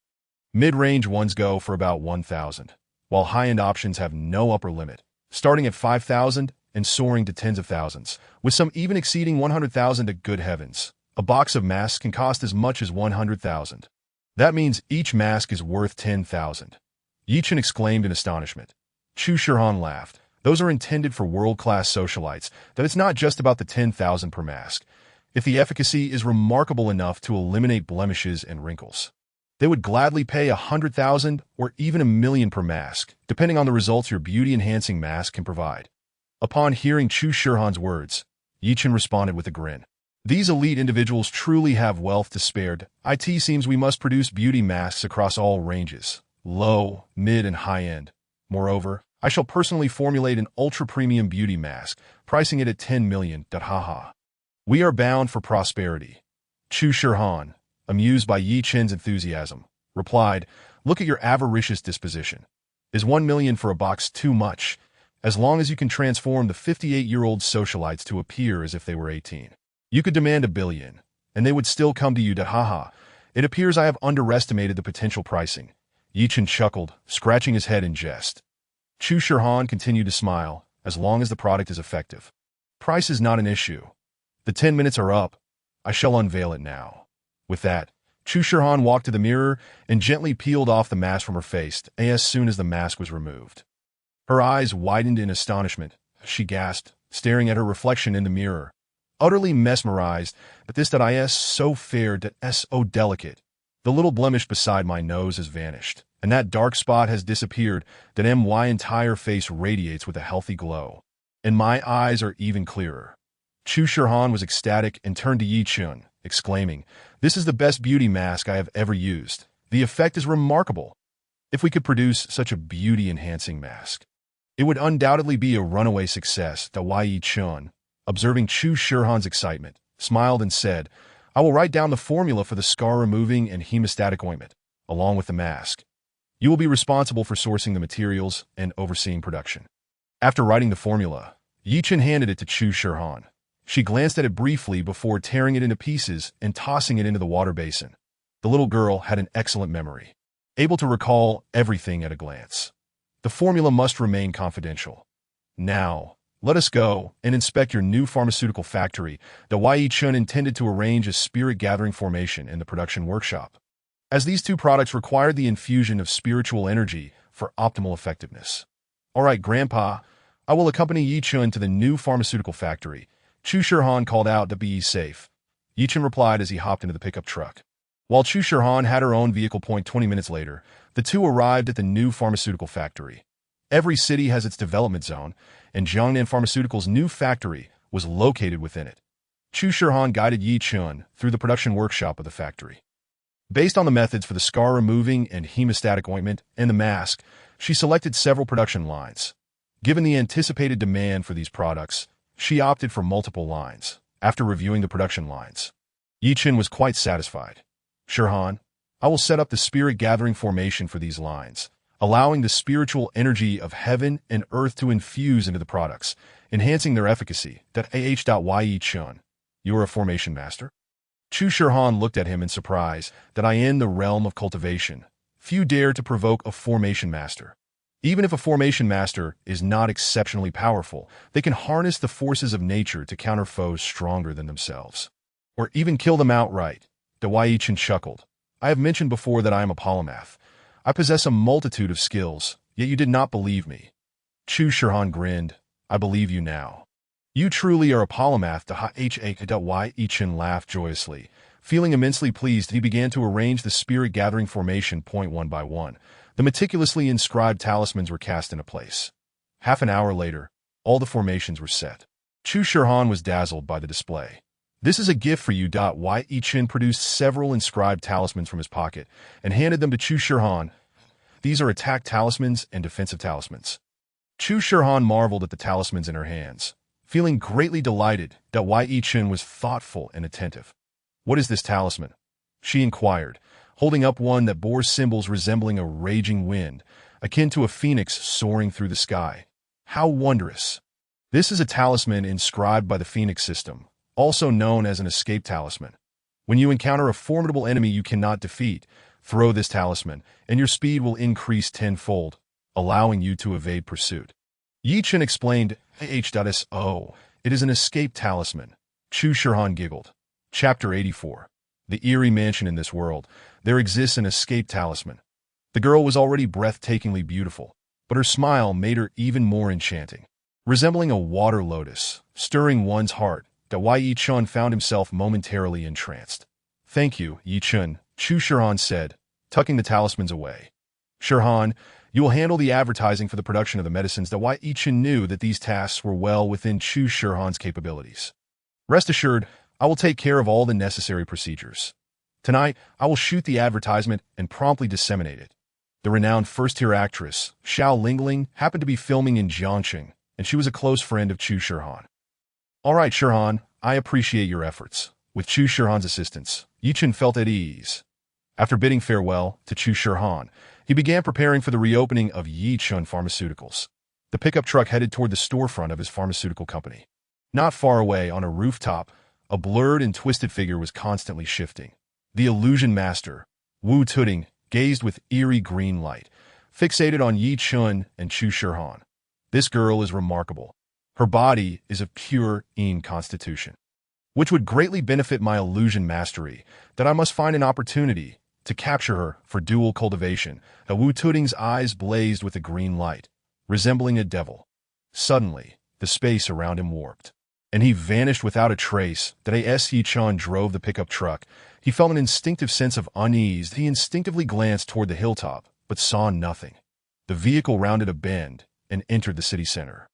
Mid-range ones go for about 1,000, while high-end options have no upper limit, starting at 5,000 and soaring to tens of thousands, with some even exceeding 100,000. Good heavens, a box of masks can cost as much as 100,000. That means each mask is worth 10,000. Yi Chen exclaimed in astonishment. Chu Shihan laughed. Those are intended for world-class socialites, that it's not just about the 10,000 per mask. If the efficacy is remarkable enough to eliminate blemishes and wrinkles, they would gladly pay 100,000 or even 1,000,000 per mask, depending on the results your beauty-enhancing mask can provide. Upon hearing Chu Shihan's words, Yi Chen responded with a grin. These elite individuals truly have wealth to spare. It seems we must produce beauty masks across all ranges, low, mid, and high-end. Moreover, I shall personally formulate an ultra-premium beauty mask, pricing it at 10 million. Haha. We are bound for prosperity. Chu Shihan, amused by Yi Chen's enthusiasm, replied, look at your avaricious disposition. Is 1 million for a box too much? As long as you can transform the 58-year-old socialites to appear as if they were 18. You could demand 1 billion, and they would still come to you. Haha. It appears I have underestimated the potential pricing. Yi Chen chuckled, scratching his head in jest. Chu Shihan continued to smile, as long as the product is effective. Price is not an issue. The 10 minutes are up. I shall unveil it now. With that, Chu Shihan walked to the mirror and gently peeled off the mask from her face as soon as the mask was removed. Her eyes widened in astonishment. She gasped, staring at her reflection in the mirror. utterly mesmerized, but this that is so fair, that so delicate. The little blemish beside my nose has vanished, and that dark spot has disappeared, that my entire face radiates with a healthy glow. And my eyes are even clearer. Chu Shirhan was ecstatic and turned to Yi Chun, exclaiming, "This is the best beauty mask I have ever used. The effect is remarkable. If we could produce such a beauty-enhancing mask, it would undoubtedly be a runaway success." Yi Chun, observing Chu Shirhan's excitement, smiled and said, "I will write down the formula for the scar-removing and hemostatic ointment, along with the mask. You will be responsible for sourcing the materials and overseeing production." After writing the formula, Yi Chun handed it to Chu Shirhan. She glanced at it briefly before tearing it into pieces and tossing it into the water basin. The little girl had an excellent memory, able to recall everything at a glance. The formula must remain confidential. "Now, let us go and inspect your new pharmaceutical factory." Yi Chun intended to arrange a spirit-gathering formation in the production workshop, as these two products required the infusion of spiritual energy for optimal effectiveness. "All right, Grandpa, I will accompany Yi Chun to the new pharmaceutical factory." Chu Shirhan called out to be safe. Yi Chun replied as he hopped into the pickup truck. While Chu Shirhan had her own vehicle. 20 minutes later, the two arrived at the new pharmaceutical factory. Every city has its development zone, and Jiangnan Pharmaceuticals' new factory was located within it. Chu Shirhan guided Yi Chun through the production workshop of the factory. Based on the methods for the scar-removing and hemostatic ointment and the mask, she selected several production lines. Given the anticipated demand for these products, she opted for multiple lines. After reviewing the production lines, Yi Chun was quite satisfied. "Shirhan, I will set up the spirit-gathering formation for these lines, allowing the spiritual energy of heaven and earth to infuse into the products, enhancing their efficacy." Yi Chun, you are a formation master? Chu Shirhan looked at him in surprise. In the realm of cultivation, few dare to provoke a formation master. Even if a formation master is not exceptionally powerful, they can harness the forces of nature to counter foes stronger than themselves, or even kill them outright. Yi Chun chuckled. "I have mentioned before that I am a polymath. I possess a multitude of skills, yet you did not believe me." Chu Shirhan grinned. "I believe you now. You truly are a polymath." Yi Chun laughed joyously. Feeling immensely pleased, he began to arrange the spirit-gathering formation. One by one, the meticulously inscribed talismans were cast into place. Half an hour later, all the formations were set. Chu Shirhan was dazzled by the display. "This is a gift for you." Yi Chun produced several inscribed talismans from his pocket and handed them to Chu Shirhan. "These are attack talismans and defensive talismans." Chu Shirhan marveled at the talismans in her hands. Feeling greatly delighted, Yi Chun was thoughtful and attentive. "What is this talisman?" she inquired, holding up one that bore symbols resembling a raging wind, akin to a phoenix soaring through the sky. "How wondrous!" "This is a talisman inscribed by the Phoenix system, also known as an escape talisman. When you encounter a formidable enemy you cannot defeat, throw this talisman, and your speed will increase tenfold, allowing you to evade pursuit." Yi Chun explained, "So, it is an escape talisman." Chu Shirhan giggled. Chapter 84. The eerie mansion in this world. There exists an escape talisman. The girl was already breathtakingly beautiful, but her smile made her even more enchanting. Resembling a water lotus, stirring one's heart, Yi Chun found himself momentarily entranced. "Thank you, Yi Chun," Chu Shirhan said, tucking the talismans away. "Shirhan, you will handle the advertising for the production of the medicines." Yi Chun knew that these tasks were well within Chu Shirhan's capabilities. "Rest assured, I will take care of all the necessary procedures. Tonight, I will shoot the advertisement and promptly disseminate it." The renowned first-tier actress, Xiao Lingling, happened to be filming in Jiangxing, and she was a close friend of Chu Shirhan. "All right, Shirhan, I appreciate your efforts." With Chu Shirhan's assistance, Yi Chun felt at ease. After bidding farewell to Chu Shirhan, he began preparing for the reopening of Yi Chun Pharmaceuticals. The pickup truck headed toward the storefront of his pharmaceutical company. Not far away, on a rooftop, a blurred and twisted figure was constantly shifting. The illusion master, Wu Tuding, gazed with eerie green light, fixated on Yi Chun and Chu Shirhan. "This girl is remarkable. Her body is of pure Yin constitution, which would greatly benefit my illusion mastery, that I must find an opportunity to capture her for dual cultivation." Wu Tuding's eyes blazed with a green light, resembling a devil. Suddenly, the space around him warped. and he vanished without a trace. As Yi-Chen drove the pickup truck, he felt an instinctive sense of unease. He instinctively glanced toward the hilltop, but saw nothing. The vehicle rounded a bend and entered the city center.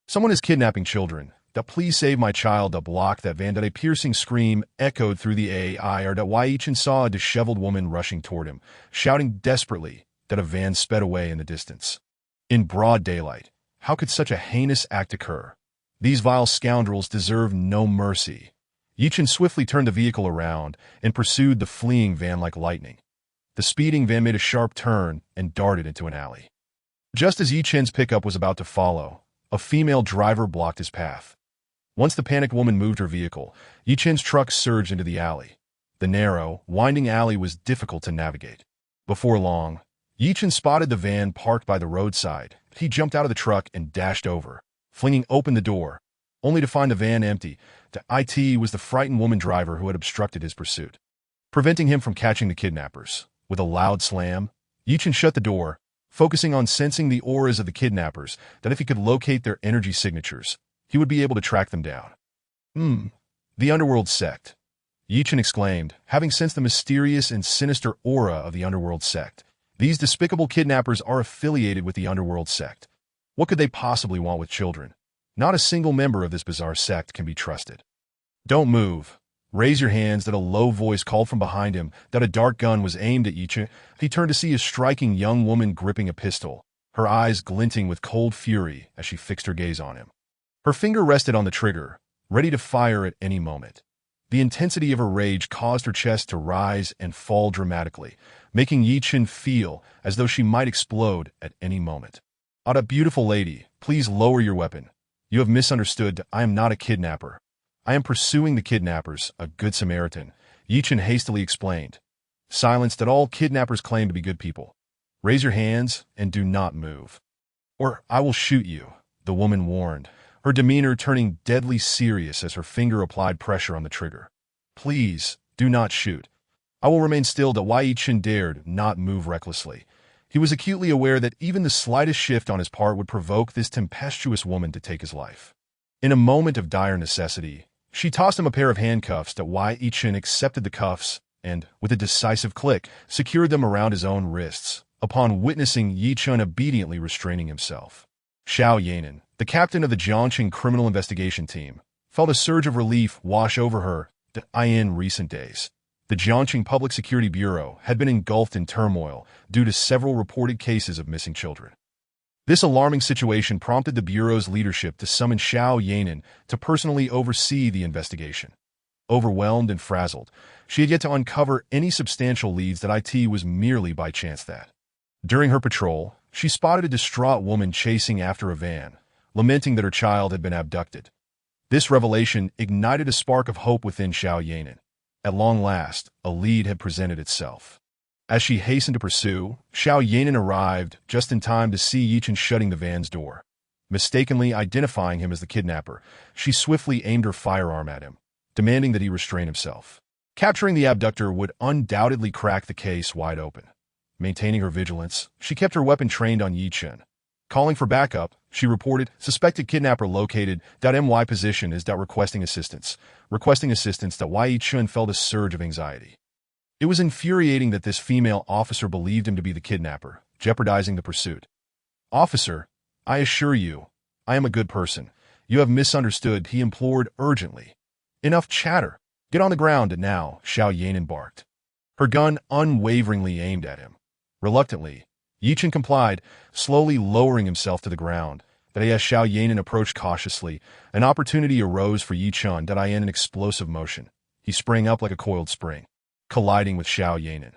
"Someone is kidnapping children. Please save my child." Blocked that van. A piercing scream echoed through the air. Yi-Chen saw a disheveled woman rushing toward him, shouting desperately. A van sped away in the distance. In broad daylight, how could such a heinous act occur? These vile scoundrels deserve no mercy. Yi-Chen swiftly turned the vehicle around and pursued the fleeing van like lightning. The speeding van made a sharp turn and darted into an alley. Just as Yi-Chen's pickup was about to follow, a female driver blocked his path. Once the panicked woman moved her vehicle, Yi-Chen's truck surged into the alley. The narrow, winding alley was difficult to navigate. Before long, Yi-Chen spotted the van parked by the roadside. He jumped out of the truck and dashed over, flinging open the door, only to find the van empty. It was the frightened woman driver who had obstructed his pursuit, preventing him from catching the kidnappers. With a loud slam, Yi-Chen shut the door, focusing on sensing the auras of the kidnappers, that if he could locate their energy signatures, he would be able to track them down. The underworld sect, Yi-Chen exclaimed, having sensed the mysterious and sinister aura of the underworld sect. These despicable kidnappers are affiliated with the underworld sect. What could they possibly want with children? Not a single member of this bizarre sect can be trusted. "Don't move. Raise your hands." A low voice called from behind him. A dark gun was aimed at Yi-Chen. He turned to see a striking young woman gripping a pistol, her eyes glinting with cold fury as she fixed her gaze on him. Her finger rested on the trigger, ready to fire at any moment. The intensity of her rage caused her chest to rise and fall dramatically, making Yi-Chen feel as though she might explode at any moment. "A beautiful lady, please lower your weapon. You have misunderstood. I am not a kidnapper. I am pursuing the kidnappers, a good Samaritan," Yi-Chen hastily explained. "Silence. All kidnappers claim to be good people. Raise your hands and do not move, or I will shoot you," the woman warned, her demeanor turning deadly serious as her finger applied pressure on the trigger. "Please, do not shoot. I will remain still." Yi-Chen dared not move recklessly. He was acutely aware that even the slightest shift on his part would provoke this tempestuous woman to take his life. In a moment of dire necessity, she tossed him a pair of handcuffs. Yi-Chen accepted the cuffs and, with a decisive click, secured them around his own wrists, upon witnessing Yi-Chen obediently restraining himself. Xiao Yanan, the captain of the Jiangqing criminal investigation team, felt a surge of relief wash over her. In recent days, the Jiangqing Public Security Bureau had been engulfed in turmoil due to several reported cases of missing children. This alarming situation prompted the Bureau's leadership to summon Xiao Yanan to personally oversee the investigation. Overwhelmed and frazzled, she had yet to uncover any substantial leads. It was merely by chance that, during her patrol, she spotted a distraught woman chasing after a van, lamenting that her child had been abducted. This revelation ignited a spark of hope within Xiao Yanan. At long last, a lead had presented itself. As she hastened to pursue, Xiao Yanan arrived just in time to see Yi-Chen shutting the van's door. Mistakenly identifying him as the kidnapper, she swiftly aimed her firearm at him, demanding that he restrain himself. Capturing the abductor would undoubtedly crack the case wide open. Maintaining her vigilance, she kept her weapon trained on Yi-Chen. Calling for backup, she reported, "Suspected kidnapper located. My position is requesting assistance." Yi-Chen felt a surge of anxiety. It was infuriating that this female officer believed him to be the kidnapper, jeopardizing the pursuit. "Officer, I assure you, I am a good person. You have misunderstood," he implored urgently. "Enough chatter. Get on the ground now," Xiao Yanan barked, her gun unwaveringly aimed at him. Reluctantly, Yi-Chen complied, slowly lowering himself to the ground. As Xiao Yanan approached cautiously, an opportunity arose for Yi-Chen. In an explosive motion, he sprang up like a coiled spring, colliding with Xiao Yanan.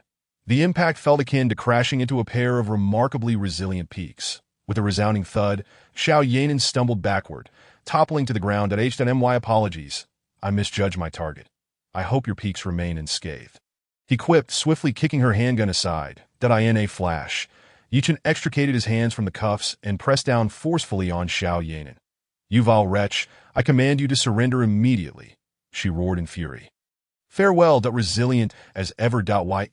The impact felt akin to crashing into a pair of remarkably resilient peaks. With a resounding thud, Xiao Yanan stumbled backward, toppling to the ground. My apologies. I misjudged my target. I hope your peaks remain unscathed, he quipped, swiftly kicking her handgun aside. In a flash, Yi-Chen extricated his hands from the cuffs and pressed down forcefully on Xiao Yanan. "You vile wretch, I command you to surrender immediately," she roared in fury. "Farewell, resilient as ever."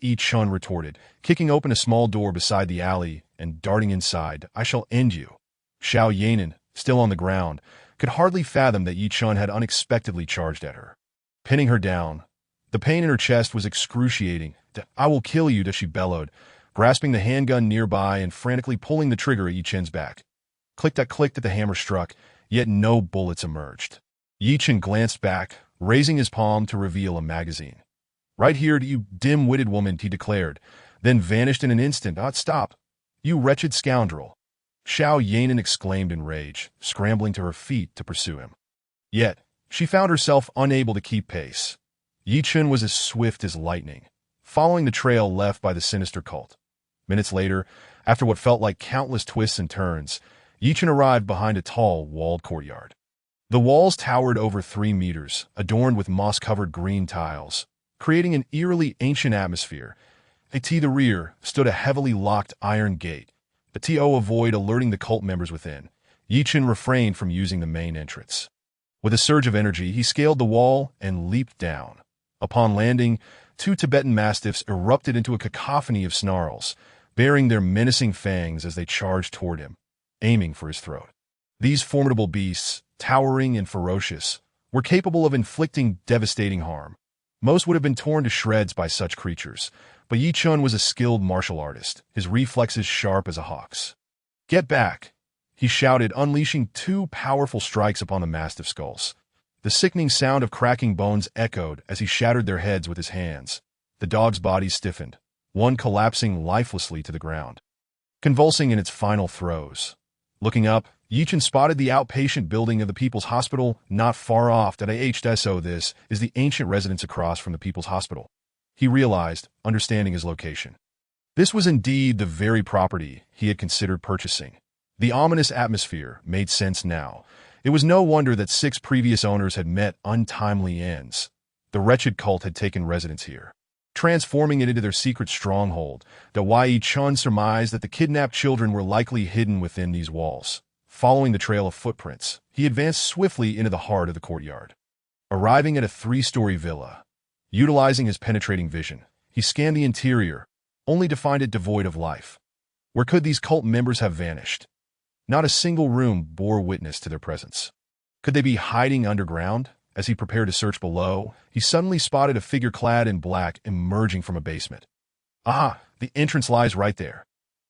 Yi-Chen retorted, kicking open a small door beside the alley and darting inside. "I shall end you." Xiao Yanan, still on the ground, could hardly fathom that Yi Chen had unexpectedly charged at her. Pinning her down, the pain in her chest was excruciating. "I will kill you," she bellowed, grasping the handgun nearby and frantically pulling the trigger at Yi Chen's back. Click that the hammer struck, yet no bullets emerged. Yi Chen glanced back, raising his palm to reveal a magazine. "Right here, you dim-witted woman," he declared, then vanished in an instant. "Stop, you wretched scoundrel!" Xiao Yanin exclaimed in rage, scrambling to her feet to pursue him. Yet, she found herself unable to keep pace. Yi Chen was as swift as lightning, following the trail left by the sinister cult. Minutes later, after what felt like countless twists and turns, Yi Chen arrived behind a tall, walled courtyard. The walls towered over 3 meters, adorned with moss-covered green tiles, creating an eerily ancient atmosphere. At the rear stood a heavily locked iron gate, but to avoid alerting the cult members within, Yi Chen refrained from using the main entrance. With a surge of energy, he scaled the wall and leaped down. Upon landing, 2 Tibetan mastiffs erupted into a cacophony of snarls, baring their menacing fangs as they charged toward him, aiming for his throat. These formidable beasts, towering and ferocious, were capable of inflicting devastating harm. Most would have been torn to shreds by such creatures, but Yi Chen was a skilled martial artist, his reflexes sharp as a hawk's. "Get back!" he shouted, unleashing 2 powerful strikes upon the mastiff skulls. The sickening sound of cracking bones echoed as he shattered their heads with his hands. The dogs' bodies stiffened, one collapsing lifelessly to the ground, convulsing in its final throes. Looking up, Yi Chen spotted the outpatient building of the People's Hospital not far off. So this is the ancient residence across from the People's Hospital, he realized, understanding his location. This was indeed the very property he had considered purchasing. The ominous atmosphere made sense now. It was no wonder that 6 previous owners had met untimely ends. The wretched cult had taken residence here, transforming it into their secret stronghold. Yi Chen surmised that the kidnapped children were likely hidden within these walls. Following the trail of footprints, he advanced swiftly into the heart of the courtyard. Arriving at a 3-story villa, utilizing his penetrating vision, he scanned the interior, only to find it devoid of life. Where could these cult members have vanished? Not a single room bore witness to their presence. Could they be hiding underground? As he prepared to search below, he suddenly spotted a figure clad in black emerging from a basement. "Ah, the entrance lies right there.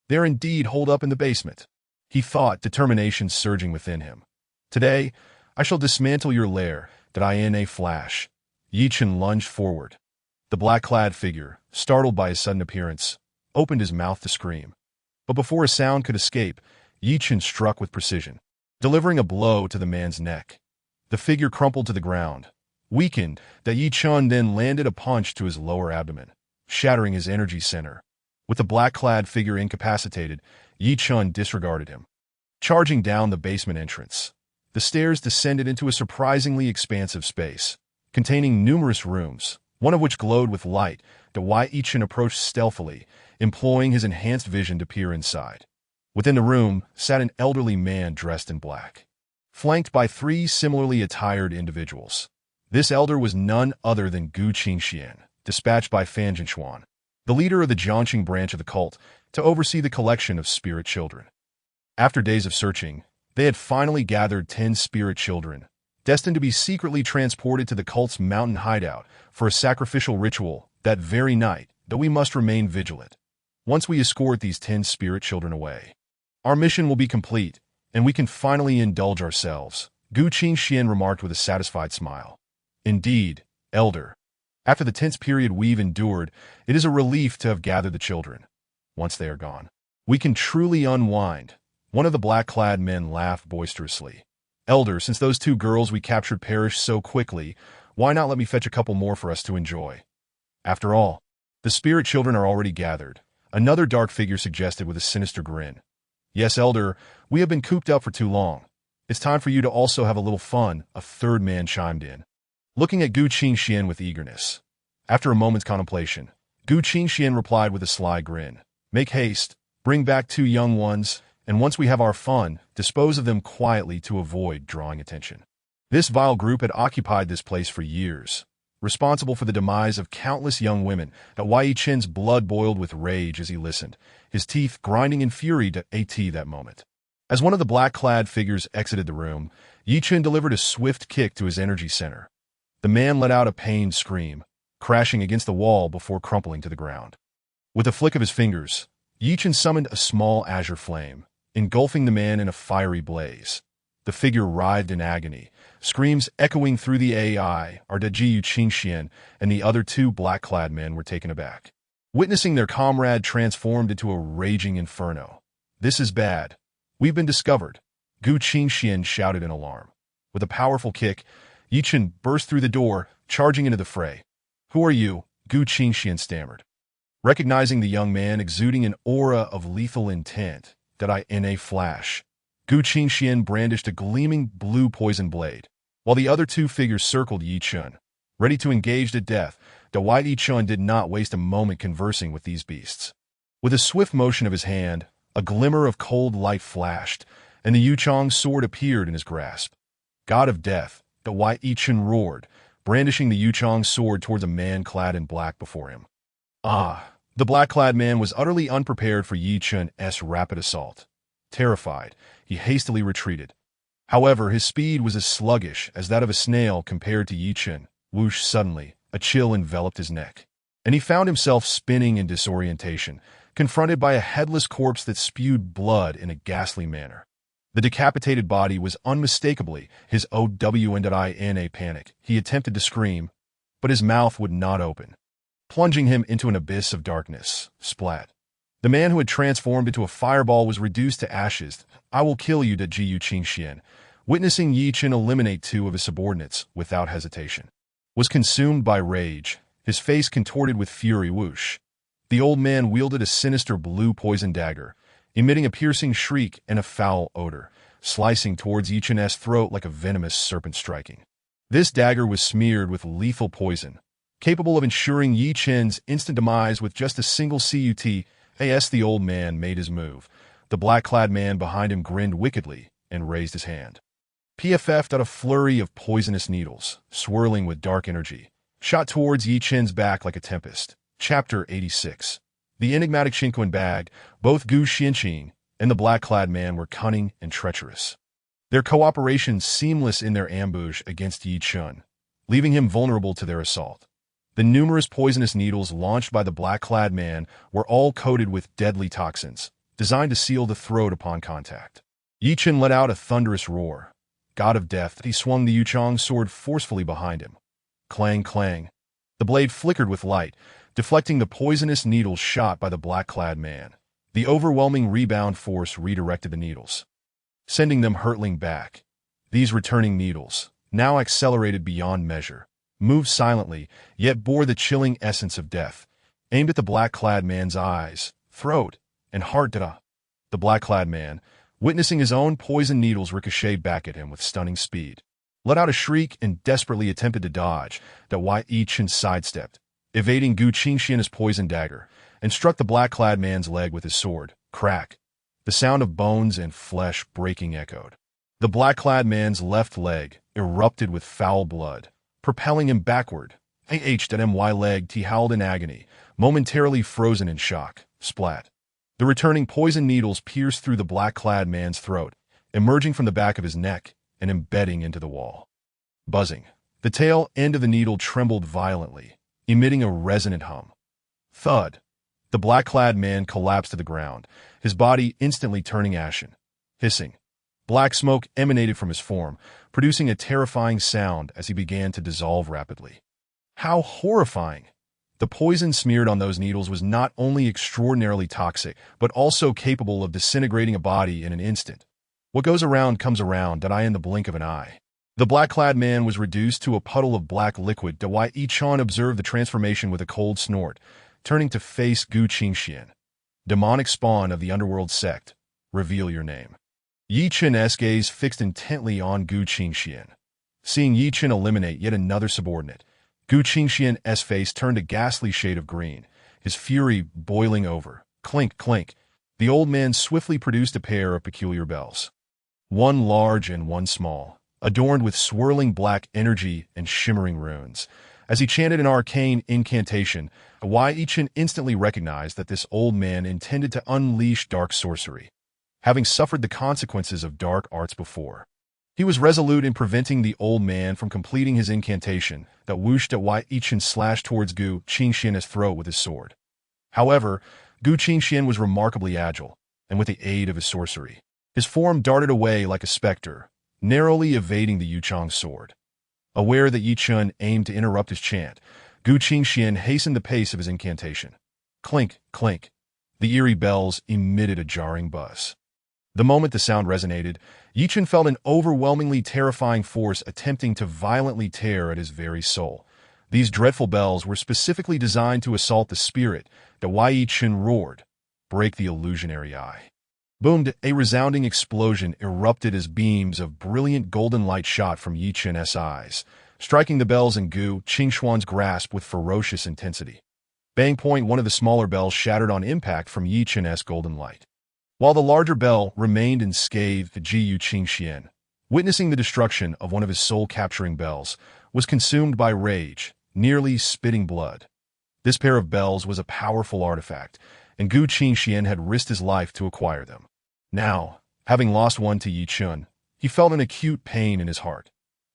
They're indeed holed up in the basement," he thought, determination surging within him. "Today, I shall dismantle your lair." In a flash, Yi Chen lunged forward. The black-clad figure, startled by his sudden appearance, opened his mouth to scream. But before a sound could escape, Yi Chen struck with precision, delivering a blow to the man's neck. The figure crumpled to the ground, weakened. Yi Chen then landed a punch to his lower abdomen, shattering his energy center. With the black-clad figure incapacitated, Yi Chen disregarded him. Charging down the basement entrance, the stairs descended into a surprisingly expansive space, containing numerous rooms, one of which glowed with light. Yi Chen approached stealthily, employing his enhanced vision to peer inside. Within the room sat an elderly man dressed in black, flanked by 3 similarly attired individuals. This elder was none other than Gu Qingxian, dispatched by Fan Jinshuan, the leader of the Jiangqing branch of the cult, to oversee the collection of spirit children. After days of searching, they had finally gathered 10 spirit children, destined to be secretly transported to the cult's mountain hideout for a sacrificial ritual that very night, though we must remain vigilant. Once we escort these 10 spirit children away, our mission will be complete, and we can finally indulge ourselves, Gu Qingxian remarked with a satisfied smile. "Indeed, elder. After the tense period we've endured, it is a relief to have gathered the children. Once they are gone, we can truly unwind." One of the black-clad men laughed boisterously. "Elder, since those 2 girls we captured perished so quickly, why not let me fetch a couple more for us to enjoy? After all, the spirit children are already gathered," another dark figure suggested with a sinister grin. "Yes, elder, we have been cooped up for too long. It's time for you to also have a little fun," a third man chimed in, looking at Gu Qingxian with eagerness. After a moment's contemplation, Gu Qingxian replied with a sly grin. "Make haste, bring back 2 young ones, and once we have our fun, dispose of them quietly to avoid drawing attention." This vile group had occupied this place for years, responsible for the demise of countless young women. Yi Chen's blood boiled with rage as he listened, his teeth grinding in fury. That moment, As one of the black-clad figures exited the room, Chen delivered a swift kick to his energy center. The man let out a pained scream, crashing against the wall before crumpling to the ground. With a flick of his fingers, Chen summoned a small azure flame, engulfing the man in a fiery blaze. The figure writhed in agony, screams echoing through the AI. Jiu Qingxian and the other two black-clad men were taken aback, witnessing their comrade transformed into a raging inferno. "This is bad. We've been discovered," Gu Qingxian shouted in alarm. With a powerful kick, Chen burst through the door, charging into the fray. "Who are you?" Gu Qingxian stammered. Recognizing the young man exuding an aura of lethal intent, in a flash, Gu Qingxian brandished a gleaming blue poison blade, while the other two figures circled Chen, ready to engage to death. Chen did not waste a moment conversing with these beasts. With a swift motion of his hand, a glimmer of cold light flashed, and the Yuchong sword appeared in his grasp. "God of death," Chen roared, brandishing the Yuchong sword towards a man clad in black before him. The black-clad man was utterly unprepared for Chen's rapid assault. Terrified, he hastily retreated. However, his speed was as sluggish as that of a snail compared to Chen. Whoosh! Suddenly, a chill enveloped his neck, and he found himself spinning in disorientation, confronted by a headless corpse that spewed blood in a ghastly manner. The decapitated body was unmistakably his own. In a panic, he attempted to scream, but his mouth would not open, plunging him into an abyss of darkness. Splat. The man who had transformed into a fireball was reduced to ashes. "I will kill you," Jiu Qingxian, witnessing Chen eliminate two of his subordinates without hesitation, was consumed by rage, his face contorted with fury. Whoosh! The old man wielded a sinister blue poison dagger, emitting a piercing shriek and a foul odor, slicing towards Chen's throat like a venomous serpent striking. This dagger was smeared with lethal poison, capable of ensuring Chen's instant demise with just a single cut. As the old man made his move, the black-clad man behind him grinned wickedly and raised his hand. PFF'd out a flurry of poisonous needles, swirling with dark energy, shot towards Chen's back like a tempest. Chapter 86. The enigmatic Xinquan bag. Both Gu Xinqing and the black-clad man were cunning and treacherous, their cooperation seamless in their ambush against Chen, leaving him vulnerable to their assault. The numerous poisonous needles launched by the black-clad man were all coated with deadly toxins, designed to seal the throat upon contact. Chen let out a thunderous roar. God of death, he swung the Yuchong sword forcefully behind him. Clang, clang. The blade flickered with light, deflecting the poisonous needles shot by the black-clad man. The overwhelming rebound force redirected the needles, sending them hurtling back. These returning needles, now accelerated beyond measure, moved silently, yet bore the chilling essence of death, aimed at the black-clad man's eyes, throat, and heart. The black-clad man, witnessing his own poison needles ricochet back at him with stunning speed, let out a shriek and desperately attempted to dodge. Chen sidestepped, evading Gu Qingxian's poison dagger, and struck the black-clad man's leg with his sword. Crack! The sound of bones and flesh breaking echoed. The black-clad man's left leg erupted with foul blood, propelling him backward. My leg, he howled in agony, momentarily frozen in shock. Splat. The returning poison needles pierced through the black-clad man's throat, emerging from the back of his neck and embedding into the wall. Buzzing. The tail end of the needle trembled violently, emitting a resonant hum. Thud. The black-clad man collapsed to the ground, his body instantly turning ashen. Hissing. Black smoke emanated from his form, producing a terrifying sound as he began to dissolve rapidly. How horrifying! The poison smeared on those needles was not only extraordinarily toxic, but also capable of disintegrating a body in an instant. What goes around comes around, in the blink of an eye. The black-clad man was reduced to a puddle of black liquid. Chen observed the transformation with a cold snort, turning to face Gu Qingxian. Demonic spawn of the underworld sect, reveal your name. Chen's gaze fixed intently on Gu Qingxian. Seeing Chen eliminate yet another subordinate, Gu Qingxian's face turned a ghastly shade of green, his fury boiling over. Clink, clink. The old man swiftly produced a pair of peculiar bells, one large and one small, adorned with swirling black energy and shimmering runes. As he chanted an arcane incantation, Chen instantly recognized that this old man intended to unleash dark sorcery. having suffered the consequences of dark arts before. He was resolute in preventing the old man from completing his incantation that whooshed at Wai Yichen slashed towards Gu Qingxian's throat with his sword. However, Gu Qingxian was remarkably agile, and with the aid of his sorcery, his form darted away like a specter, narrowly evading the Yuchang's sword. Aware that Yi Chun aimed to interrupt his chant, Gu Qingxian hastened the pace of his incantation. Clink, clink. The eerie bells emitted a jarring buzz. The moment the sound resonated, Yi Chun felt an overwhelmingly terrifying force attempting to violently tear at his very soul. These dreadful bells were specifically designed to assault the spirit that Wai Yi Chun roared, break the illusionary eye. Boomed, a resounding explosion erupted as beams of brilliant golden light shot from Yi Chun's eyes, striking the bells in Gu Qingxuan's grasp with ferocious intensity. Bang point, one of the smaller bells shattered on impact from Yi Chun's golden light, while the larger bell remained unscathed. Gu Qingxian, witnessing the destruction of one of his soul-capturing bells, was consumed by rage, nearly spitting blood. This pair of bells was a powerful artifact, and Gu Qingxian had risked his life to acquire them. Now, having lost one to Yi Chun, he felt an acute pain in his heart.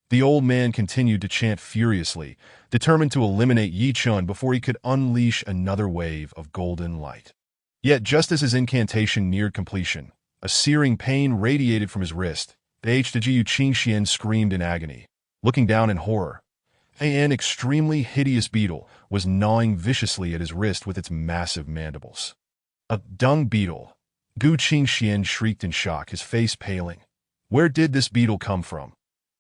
The old man continued to chant furiously, determined to eliminate Yi Chun before he could unleash another wave of golden light. Yet just as his incantation neared completion, a searing pain radiated from his wrist. Gu Qingxian screamed in agony. Looking down in horror, an extremely hideous beetle was gnawing viciously at his wrist with its massive mandibles. A dung beetle! Gu Qingxian shrieked in shock, his face paling. Where did this beetle come from?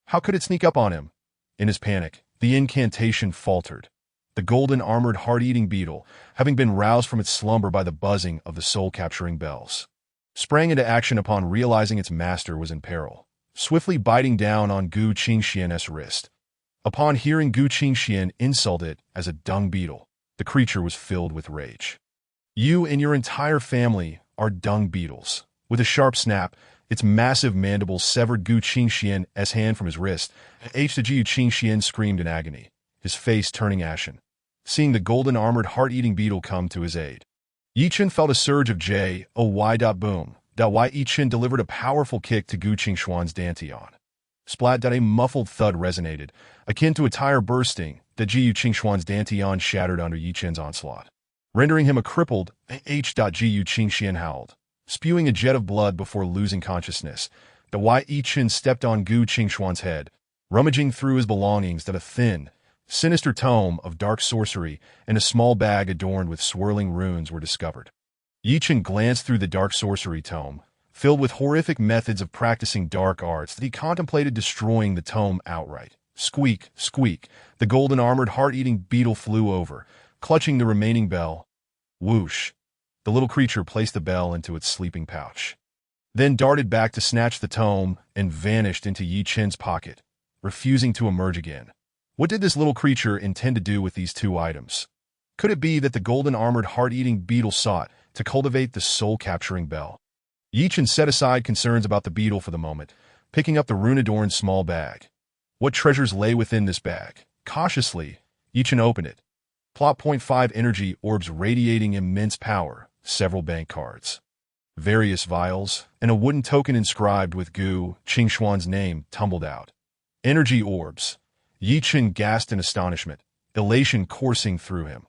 How could it sneak up on him? In his panic, the incantation faltered. The golden-armored heart-eating beetle, having been roused from its slumber by the buzzing of the soul-capturing bells, sprang into action upon realizing its master was in peril, swiftly biting down on Gu Qingxian's wrist. Upon hearing Gu Qingxian insult it as a dung beetle, the creature was filled with rage. You and your entire family are dung beetles. With a sharp snap, its massive mandibles severed Gu Qingxian's hand from his wrist. Gu Qingxian screamed in agony, his face turning ashen, seeing the golden-armored heart-eating beetle come to his aid. Yi Chun felt a surge of joy. Boom. Wai Yi Chun delivered a powerful kick to Gu Qingxuan's dantian. Splat. A muffled thud resonated, akin to a tire bursting. Gu Qingxuan's dantian shattered under Yi Chun's onslaught, rendering him a crippled. Gu Qingxian howled, spewing a jet of blood before losing consciousness. Wai Yi Chun stepped on Gu Qingxuan's head, rummaging through his belongings that a thin, sinister tome of dark sorcery and a small bag adorned with swirling runes were discovered. Yi Chun glanced through the dark sorcery tome, filled with horrific methods of practicing dark arts, that he contemplated destroying the tome outright. Squeak, squeak, the golden-armored heart-eating beetle flew over, clutching the remaining bell. Whoosh! The little creature placed the bell into its sleeping pouch, then darted back to snatch the tome and vanished into Yi Chun's pocket, refusing to emerge again. What did this little creature intend to do with these two items? Could it be that the golden-armored heart-eating beetle sought to cultivate the soul-capturing bell? Yi Chun set aside concerns about the beetle for the moment, picking up the rune-adorned small bag. What treasures lay within this bag? Cautiously, Yi Chun opened it. Plot. 5 energy orbs radiating immense power, several bank cards, various vials, and a wooden token inscribed with Gu Qingxuan's name tumbled out. Energy orbs! Yi Chun gasped in astonishment, elation coursing through him.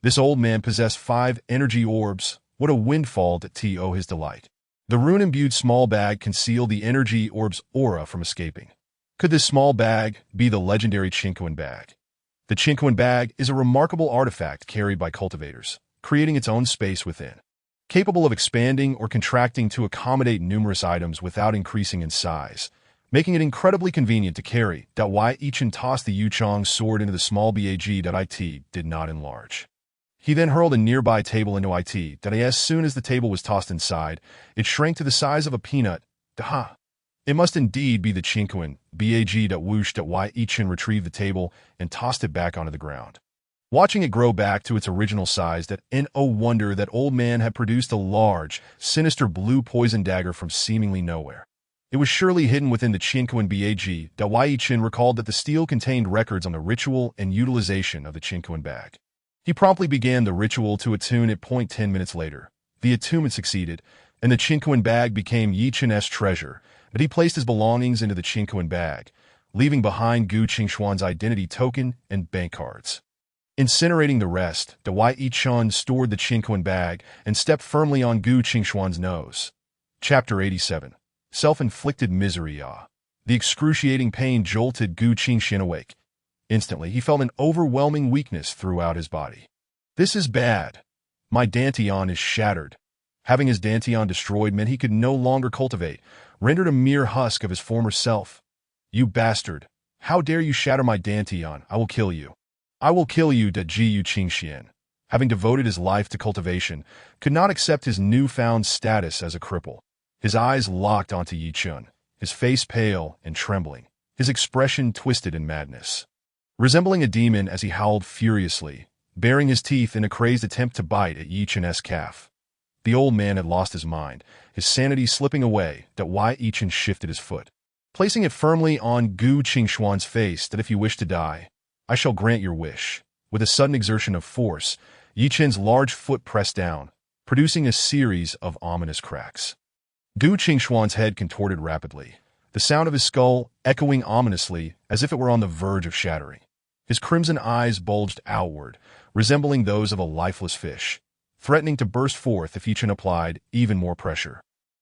This old man possessed 5 energy orbs. What a windfall to his delight. The rune-imbued small bag concealed the energy orb's aura from escaping. Could this small bag be the legendary Qingquan bag? The Qingquan bag is a remarkable artifact carried by cultivators, creating its own space within, capable of expanding or contracting to accommodate numerous items without increasing in size, making it incredibly convenient to carry. Wai Yi Chun tossed the Yuchang sword into the small bag. It did not enlarge. He then hurled a nearby table into it. As soon as the table was tossed inside, it shrank to the size of a peanut. It must indeed be the Qingquan bag. Whoosh. Wai Yi Chun retrieved the table and tossed it back onto the ground. Watching it grow back to its original size, no wonder that old man had produced a large, sinister blue poison dagger from seemingly nowhere. It was surely hidden within the Qingquan bag. Wai Yi Chun recalled that the steel contained records on the ritual and utilization of the Qingquan bag. He promptly began the ritual to attune it. 10 minutes later, the attunement succeeded. and the Qingquan bag became Yi Chen's treasure, but he placed his belongings into the Qingquan bag, leaving behind Gu Qingxuan's identity token and bank cards. Incinerating the rest, Dawai Yichun stored the Qingquan bag and stepped firmly on Gu Qingxuan's nose. Chapter 87. Self-inflicted misery. The excruciating pain jolted Gu Qingxian awake. Instantly, he felt an overwhelming weakness throughout his body. This is bad. My Dantian is shattered. Having his Dantian destroyed meant he could no longer cultivate, rendered a mere husk of his former self. You bastard! How dare you shatter my Dantian? I will kill you. I will kill you, Ji Qingxian. Having devoted his life to cultivation, could not accept his newfound status as a cripple. His eyes locked onto Yi Chun, his face pale and trembling, his expression twisted in madness. Resembling a demon as he howled furiously, baring his teeth in a crazed attempt to bite at Yi Chun's calf. The old man had lost his mind, his sanity slipping away, Dawai Yichun shifted his foot, placing it firmly on Gu Qingxuan's face that if you wish to die, I shall grant your wish. With a sudden exertion of force, Yi Chen's large foot pressed down, producing a series of ominous cracks. Gu Qingxuan's head contorted rapidly, the sound of his skull echoing ominously as if it were on the verge of shattering. His crimson eyes bulged outward, resembling those of a lifeless fish, threatening to burst forth if Yi Chen applied even more pressure.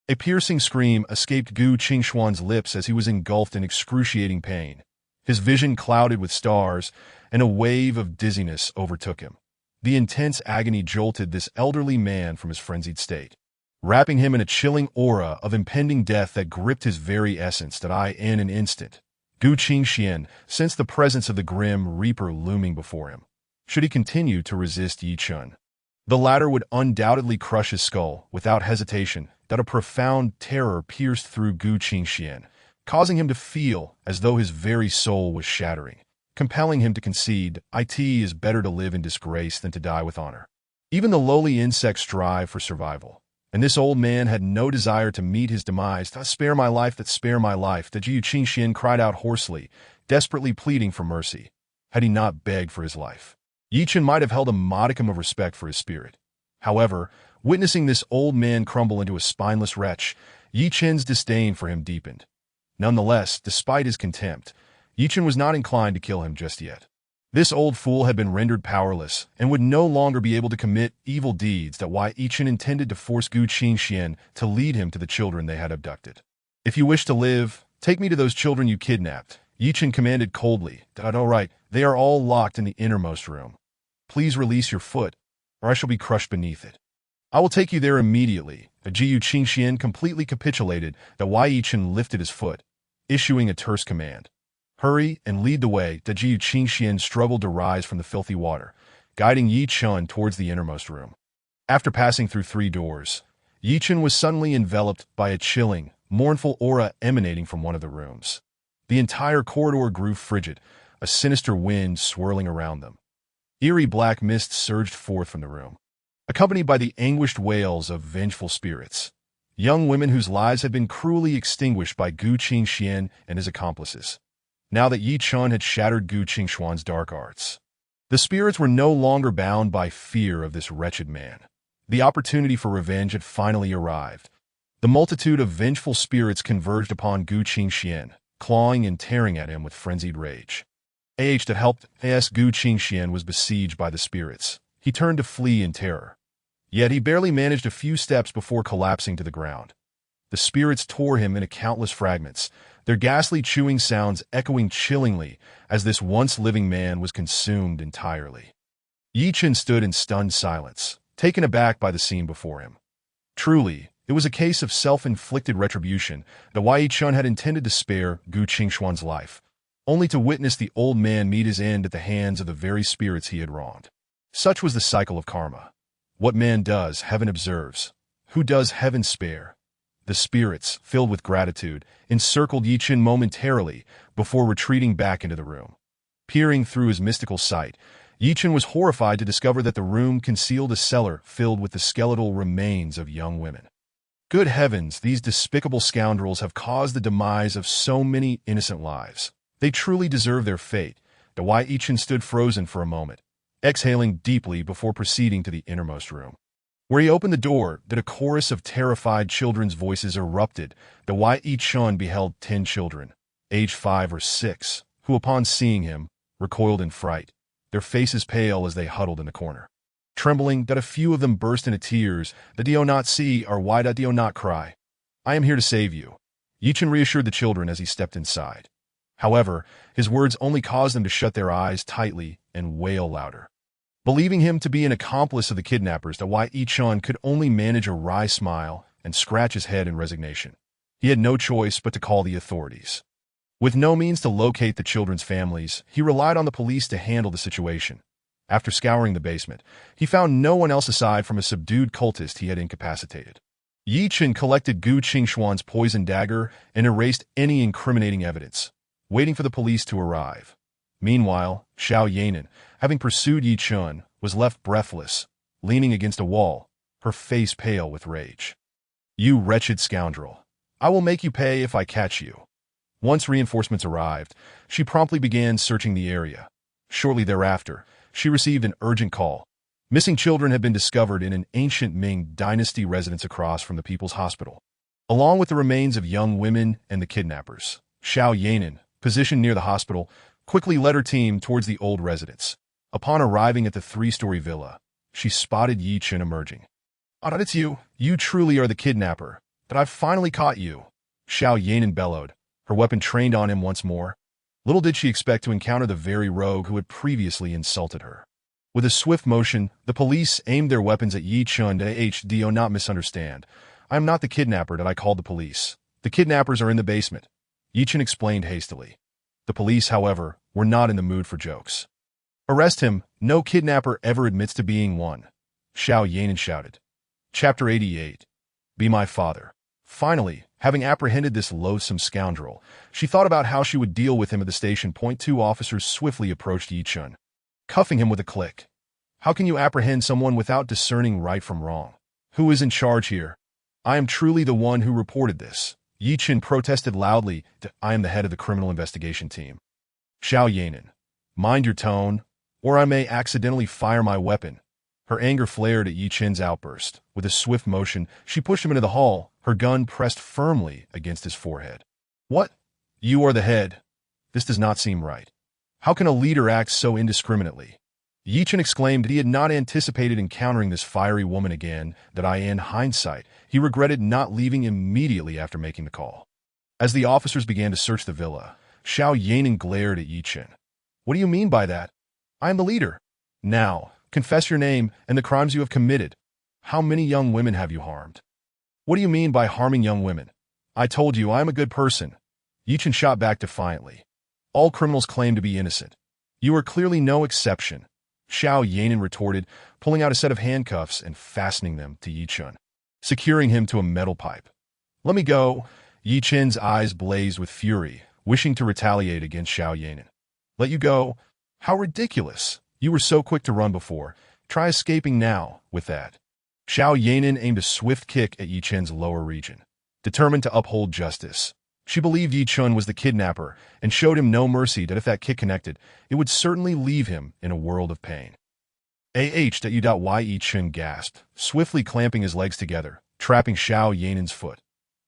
A piercing scream escaped Gu Qingxuan's lips as he was engulfed in excruciating pain. His vision clouded with stars, and a wave of dizziness overtook him. The intense agony jolted this elderly man from his frenzied state, wrapping him in a chilling aura of impending death that gripped his very essence. In an instant, Gu Qingxian sensed the presence of the grim reaper looming before him. Should he continue to resist Yi Chun, the latter would undoubtedly crush his skull without hesitation. That a profound terror pierced through Gu Qingxian, causing him to feel as though his very soul was shattering, compelling him to concede, it is better to live in disgrace than to die with honor. Even the lowly insects strive for survival, and this old man had no desire to meet his demise. Spare my life, that spare my life, that Gu Qingxian cried out hoarsely, desperately pleading for mercy. Had he not begged for his life, Yi Chen might have held a modicum of respect for his spirit. However, witnessing this old man crumble into a spineless wretch, Yi Chen's disdain for him deepened. Nonetheless, despite his contempt, Yi Chen was not inclined to kill him just yet. This old fool had been rendered powerless and would no longer be able to commit evil deeds. That why Yi Chen intended to force Gu Qingxian to lead him to the children they had abducted. If you wish to live, take me to those children you kidnapped, Yi Chen commanded coldly. All right, they are all locked in the innermost room. Please release your foot, or I shall be crushed beneath it. I will take you there immediately. Gu Qingxian completely capitulated. Dawai Yichun lifted his foot, issuing a terse command. Hurry and lead the way. Gu Qingxian struggled to rise from the filthy water, guiding Yi Chun towards the innermost room. After passing through 3 doors, Yi Chun was suddenly enveloped by a chilling, mournful aura emanating from one of the rooms. The entire corridor grew frigid, a sinister wind swirling around them. Eerie black mist surged forth from the room, accompanied by the anguished wails of vengeful spirits, young women whose lives had been cruelly extinguished by Gu Qingxian and his accomplices. Now that Yi Chun had shattered Gu Qingxuan's dark arts, the spirits were no longer bound by fear of this wretched man. The opportunity for revenge had finally arrived. The multitude of vengeful spirits converged upon Gu Qingxian, clawing and tearing at him with frenzied rage. That helped as Gu Qingxian was besieged by the spirits. He turned to flee in terror. Yet he barely managed a few steps before collapsing to the ground. The spirits tore him into countless fragments, their ghastly chewing sounds echoing chillingly as this once living man was consumed entirely. Yi Chen stood in stunned silence, taken aback by the scene before him. Truly, it was a case of self-inflicted retribution. Dawai Yichun had intended to spare Gu Qingxuan's life, only to witness the old man meet his end at the hands of the very spirits he had wronged. Such was the cycle of karma. What man does, heaven observes. Who does, heaven spare. The spirits, filled with gratitude, encircled Yi Chen momentarily before retreating back into the room. Peering through his mystical sight, Yi Chen was horrified to discover that the room concealed a cellar filled with the skeletal remains of young women. Good heavens, these despicable scoundrels have caused the demise of so many innocent lives. They truly deserve their fate. Dawai Yichun stood frozen for a moment, exhaling deeply before proceeding to the innermost room. Where he opened the door, that a chorus of terrified children's voices erupted. The Yi Chen beheld 10 children, aged 5 or 6, who upon seeing him, recoiled in fright, their faces pale as they huddled in the corner. Trembling, that a few of them burst into tears. "The do not see, or why do not cry? I am here to save you." Yi Chen reassured the children as he stepped inside. However, his words only caused them to shut their eyes tightly and wail louder. Believing him to be an accomplice of the kidnappers, the Yi Chen could only manage a wry smile and scratch his head in resignation. He had no choice but to call the authorities. With no means to locate the children's families, he relied on the police to handle the situation. After scouring the basement, he found no one else aside from a subdued cultist he had incapacitated. Yi Chen collected Gu Qingxuan's poison dagger and erased any incriminating evidence, waiting for the police to arrive. Meanwhile, Xiao Yanan, having pursued Yi Chen, was left breathless, leaning against a wall, her face pale with rage. "You wretched scoundrel! I will make you pay if I catch you." Once reinforcements arrived, she promptly began searching the area. Shortly thereafter, she received an urgent call. Missing children had been discovered in an ancient Ming dynasty residence across from the People's Hospital, along with the remains of young women and the kidnappers. Xiao Yanan, positioned near the hospital, quickly led her team towards the old residence. Upon arriving at the 3-story villa, she spotted Yi Chen emerging. "Oh, it's you. You truly are the kidnapper. But I've finally caught you," Xiao Yanan bellowed, her weapon trained on him once more. Little did she expect to encounter the very rogue who had previously insulted her. With a swift motion, the police aimed their weapons at Yi Chen. "Do not misunderstand. I am not the kidnapper that I called the police. The kidnappers are in the basement," Yi Chen explained hastily. The police, however, were not in the mood for jokes. "Arrest him. No kidnapper ever admits to being one," Xiao Yanan shouted. Chapter 88. Be my father. Finally, having apprehended this loathsome scoundrel, she thought about how she would deal with him at the station. 2 officers swiftly approached Yi Chen, cuffing him with a click. "How can you apprehend someone without discerning right from wrong? Who is in charge here?" "I am truly the one who reported this," Yi Chen protested loudly. "I am the head of the criminal investigation team." Xiao Yanan, mind your tone, or I may accidentally fire my weapon. Her anger flared at Yi Chen's outburst. With a swift motion, she pushed him into the hall, her gun pressed firmly against his forehead. "What? You are the head? This does not seem right. How can a leader act so indiscriminately?" Yi Chen exclaimed that he had not anticipated encountering this fiery woman again, that in hindsight, he regretted not leaving immediately after making the call. As the officers began to search the villa, Xiao Yanan glared at Yi Chen. "What do you mean by that? I am the leader. Now, confess your name and the crimes you have committed. How many young women have you harmed?" "What do you mean by harming young women? I told you I am a good person," Yi Chen shot back defiantly. "All criminals claim to be innocent. You are clearly no exception," Xiao Yanan retorted, pulling out a set of handcuffs and fastening them to Yi Chen, securing him to a metal pipe. "Let me go." Yi Chen's eyes blazed with fury, wishing to retaliate against Xiao Yanan. "Let you go? How ridiculous. You were so quick to run before. Try escaping now with that." Xiao Yanan aimed a swift kick at Yi Chen's lower region, determined to uphold justice. She believed Yi Chen was the kidnapper and showed him no mercy, that if that kick connected, it would certainly leave him in a world of pain. Yi Chen gasped, swiftly clamping his legs together, trapping Xiao Yanan's foot.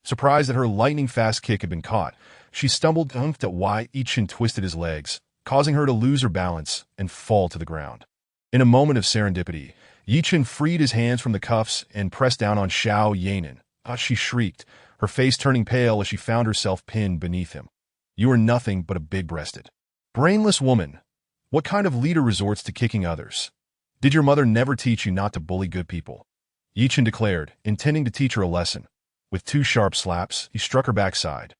Surprised that her lightning-fast kick had been caught, she stumbled at Yi Chen twisted his legs, causing her to lose her balance and fall to the ground. In a moment of serendipity, Yi Chen freed his hands from the cuffs and pressed down on Xiao Yanan. She shrieked, her face turning pale as she found herself pinned beneath him. "You are nothing but a big-breasted, brainless woman. What kind of leader resorts to kicking others? Did your mother never teach you not to bully good people?" Yi Chen declared, intending to teach her a lesson. With 2 sharp slaps, he struck her backside,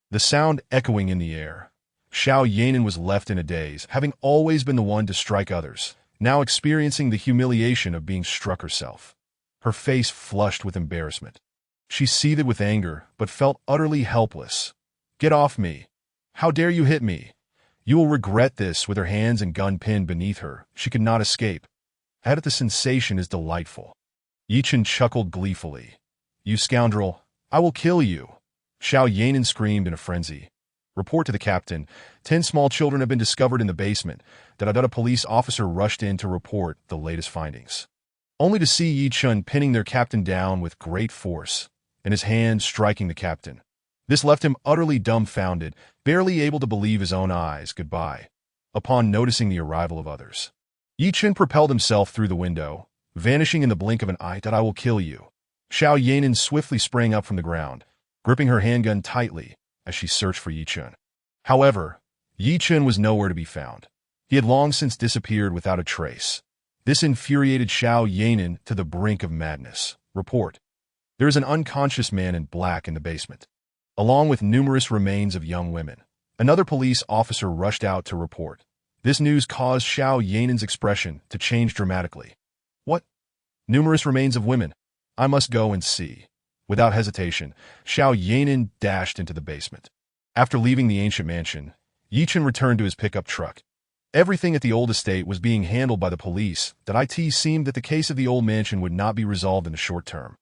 the sound echoing in the air. Xiao Yanan was left in a daze, having always been the one to strike others, now experiencing the humiliation of being struck herself. Her face flushed with embarrassment. She seethed with anger, but felt utterly helpless. "Get off me! How dare you hit me? You will regret this." With her hands and gun pinned beneath her, she could not escape. Added the sensation is delightful. Yi Chen chuckled gleefully. "You scoundrel, I will kill you!" Xiao Yanan screamed in a frenzy. "Report to the captain. 10 small children have been discovered in the basement." A police officer rushed in to report the latest findings. only to see Yi Chen pinning their captain down with great force, and his hand striking the captain. This left him utterly dumbfounded, barely able to believe his own eyes. Goodbye. Upon noticing the arrival of others, Yi Chen propelled himself through the window, vanishing in the blink of an eye. That I will kill you. Xiao Yanin swiftly sprang up from the ground, gripping her handgun tightly as she searched for Yi Chen. However, Yi Chen was nowhere to be found. He had long since disappeared without a trace. This infuriated Xiao Yanin to the brink of madness. Report. There is an unconscious man in black in the basement, along with numerous remains of young women. Another police officer rushed out to report. This news caused Xiao Yanin's expression to change dramatically. What? Numerous remains of women? I must go and see. Without hesitation, Xiao Yanin dashed into the basement. After leaving the ancient mansion, Yi Chen returned to his pickup truck. Everything at the old estate was being handled by the police. That it seemed that the case of the old mansion would not be resolved in the short term,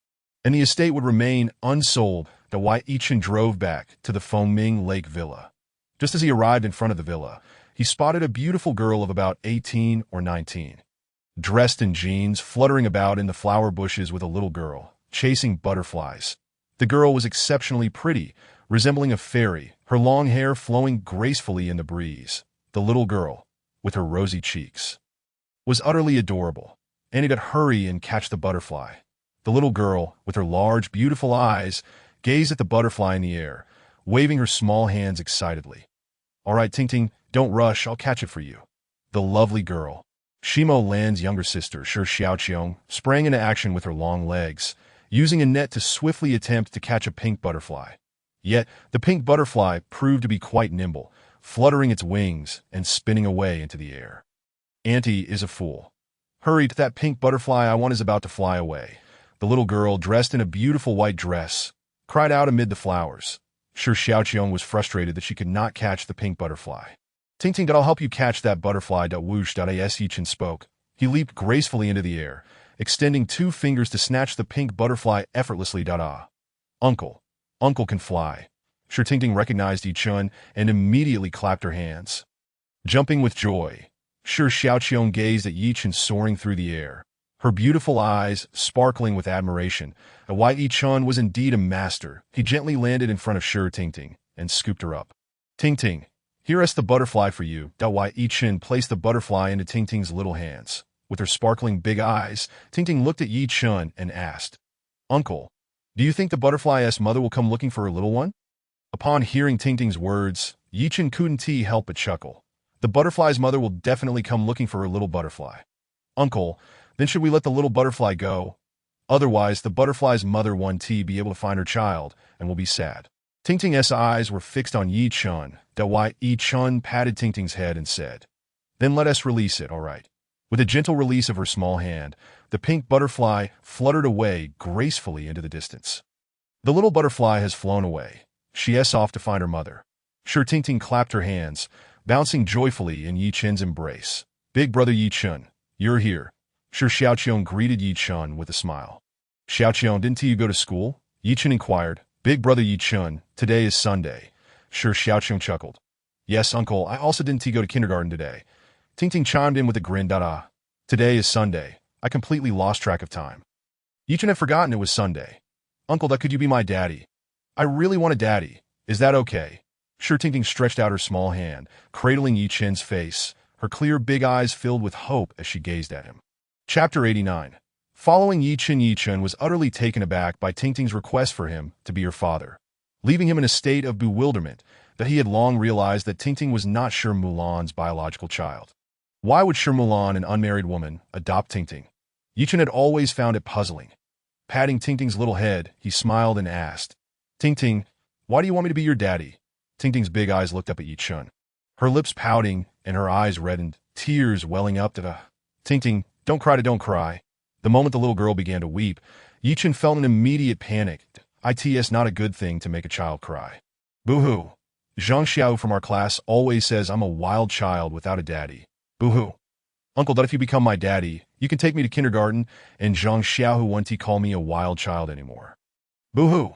and the estate would remain unsold. Yi Chen drove back to the Fengming Lake Villa. Just as he arrived in front of the villa, he spotted a beautiful girl of about 18 or 19. Dressed in jeans, fluttering about in the flower bushes with a little girl, chasing butterflies. The girl was exceptionally pretty, resembling a fairy, her long hair flowing gracefully in the breeze. The little girl, with her rosy cheeks, was utterly adorable, and he could hurry and catch the butterfly. The little girl, with her large, beautiful eyes, gazed at the butterfly in the air, waving her small hands excitedly. All right, Ting Ting, don't rush, I'll catch it for you. The lovely girl, Shimo Lan's younger sister, Shi Xiaoqiong, sprang into action with her long legs, using a net to swiftly attempt to catch a pink butterfly. Yet, the pink butterfly proved to be quite nimble, fluttering its wings and spinning away into the air. Auntie is a fool. Hurry, that pink butterfly I want is about to fly away. The little girl, dressed in a beautiful white dress, cried out amid the flowers. Shi Xiaoqiong was frustrated that she could not catch the pink butterfly. Ting Ting, I'll help you catch that butterfly. Whoosh. As Yi Chen spoke, he leaped gracefully into the air, extending 2 fingers to snatch the pink butterfly effortlessly. Uncle can fly. Shi Ting Ting recognized Yi Chen and immediately clapped her hands. Jumping with joy, Shi Xiaoqiong gazed at Yi Chen soaring through the air, her beautiful eyes sparkling with admiration. Yi Chen was indeed a master. He gently landed in front of Shi Ting Ting and scooped her up. Ting Ting, here is the butterfly for you. Yi Chen placed the butterfly into Ting Ting's little hands. With her sparkling big eyes, Ting Ting looked at Yi Chen and asked, Uncle, do you think the butterfly's mother will come looking for her little one? Upon hearing Ting Ting's words, Yi Chen couldn't help but chuckle. The butterfly's mother will definitely come looking for her little butterfly. Uncle, then should we let the little butterfly go? Otherwise, the butterfly's mother won't be able to find her child and will be sad. Ting Ting's eyes were fixed on Yi Chen. Yi Chen patted Ting Ting's head and said, Then let us release it, all right. With a gentle release of her small hand, the pink butterfly fluttered away gracefully into the distance. The little butterfly has flown away. She is off to find her mother. Shi Ting Ting clapped her hands, bouncing joyfully in Yi Chen's embrace. Big brother Yi Chen, you're here. Shi Xiaoqiong greeted Yi Chen with a smile. Xiaoqiong, didn't you go to school? Yi Chen inquired. Big brother Yi Chen, today is Sunday. Shi Xiaoqiong chuckled. Yes, uncle, I also didn't go to kindergarten today. Ting Ting chimed in with a grin. Today is Sunday. I completely lost track of time. Yi Chen had forgotten it was Sunday. Uncle, could you be my daddy? I really want a daddy. Is that okay? Shi Ting Ting stretched out her small hand, cradling Yi Chen's face, her clear big eyes filled with hope as she gazed at him. Chapter 89. Following Yi Chen was utterly taken aback by Ting Ting's request for him to be her father, leaving him in a state of bewilderment that he had long realized that Ting Ting was not Shi Mulan's biological child. Why would Shi Mulan, an unmarried woman, adopt Ting Ting? Yi Chen had always found it puzzling. Patting Ting Ting's little head, he smiled and asked, Ting Ting, why do you want me to be your daddy? Ting Ting's big eyes looked up at Yi Chen, her lips pouting and her eyes reddened, tears welling up to the... Ting Ting, don't cry. The moment the little girl began to weep, Yi Chen felt an immediate panic. It's not a good thing to make a child cry. Boo-hoo. Zhang Xiao from our class always says I'm a wild child without a daddy. Boo-hoo. Uncle, if you become my daddy, you can take me to kindergarten, and Zhang Xiao who won't call me a wild child anymore. Boo-hoo.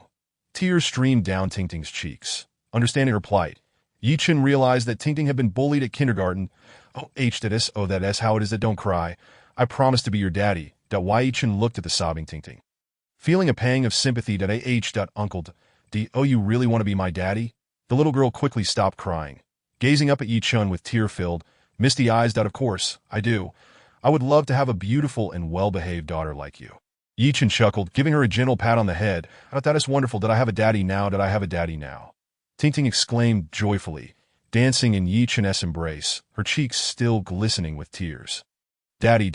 Tears streamed down Ting Ting's cheeks. Understanding her plight, Yi Chen realized that Ting Ting had been bullied at kindergarten. That is how it is. Don't cry. I promise to be your daddy. Yi Chen looked at the sobbing Ting. Feeling a pang of sympathy Uncle, you really want to be my daddy? The little girl quickly stopped crying, gazing up at Yi Chen with tear-filled, misty eyes. Of course, I do. I would love to have a beautiful and well-behaved daughter like you. Yi Chen chuckled, giving her a gentle pat on the head. That is wonderful. Did I have a daddy now? Did I have a daddy now? Ting exclaimed joyfully, dancing in Yi Chen's embrace, her cheeks still glistening with tears. Daddy.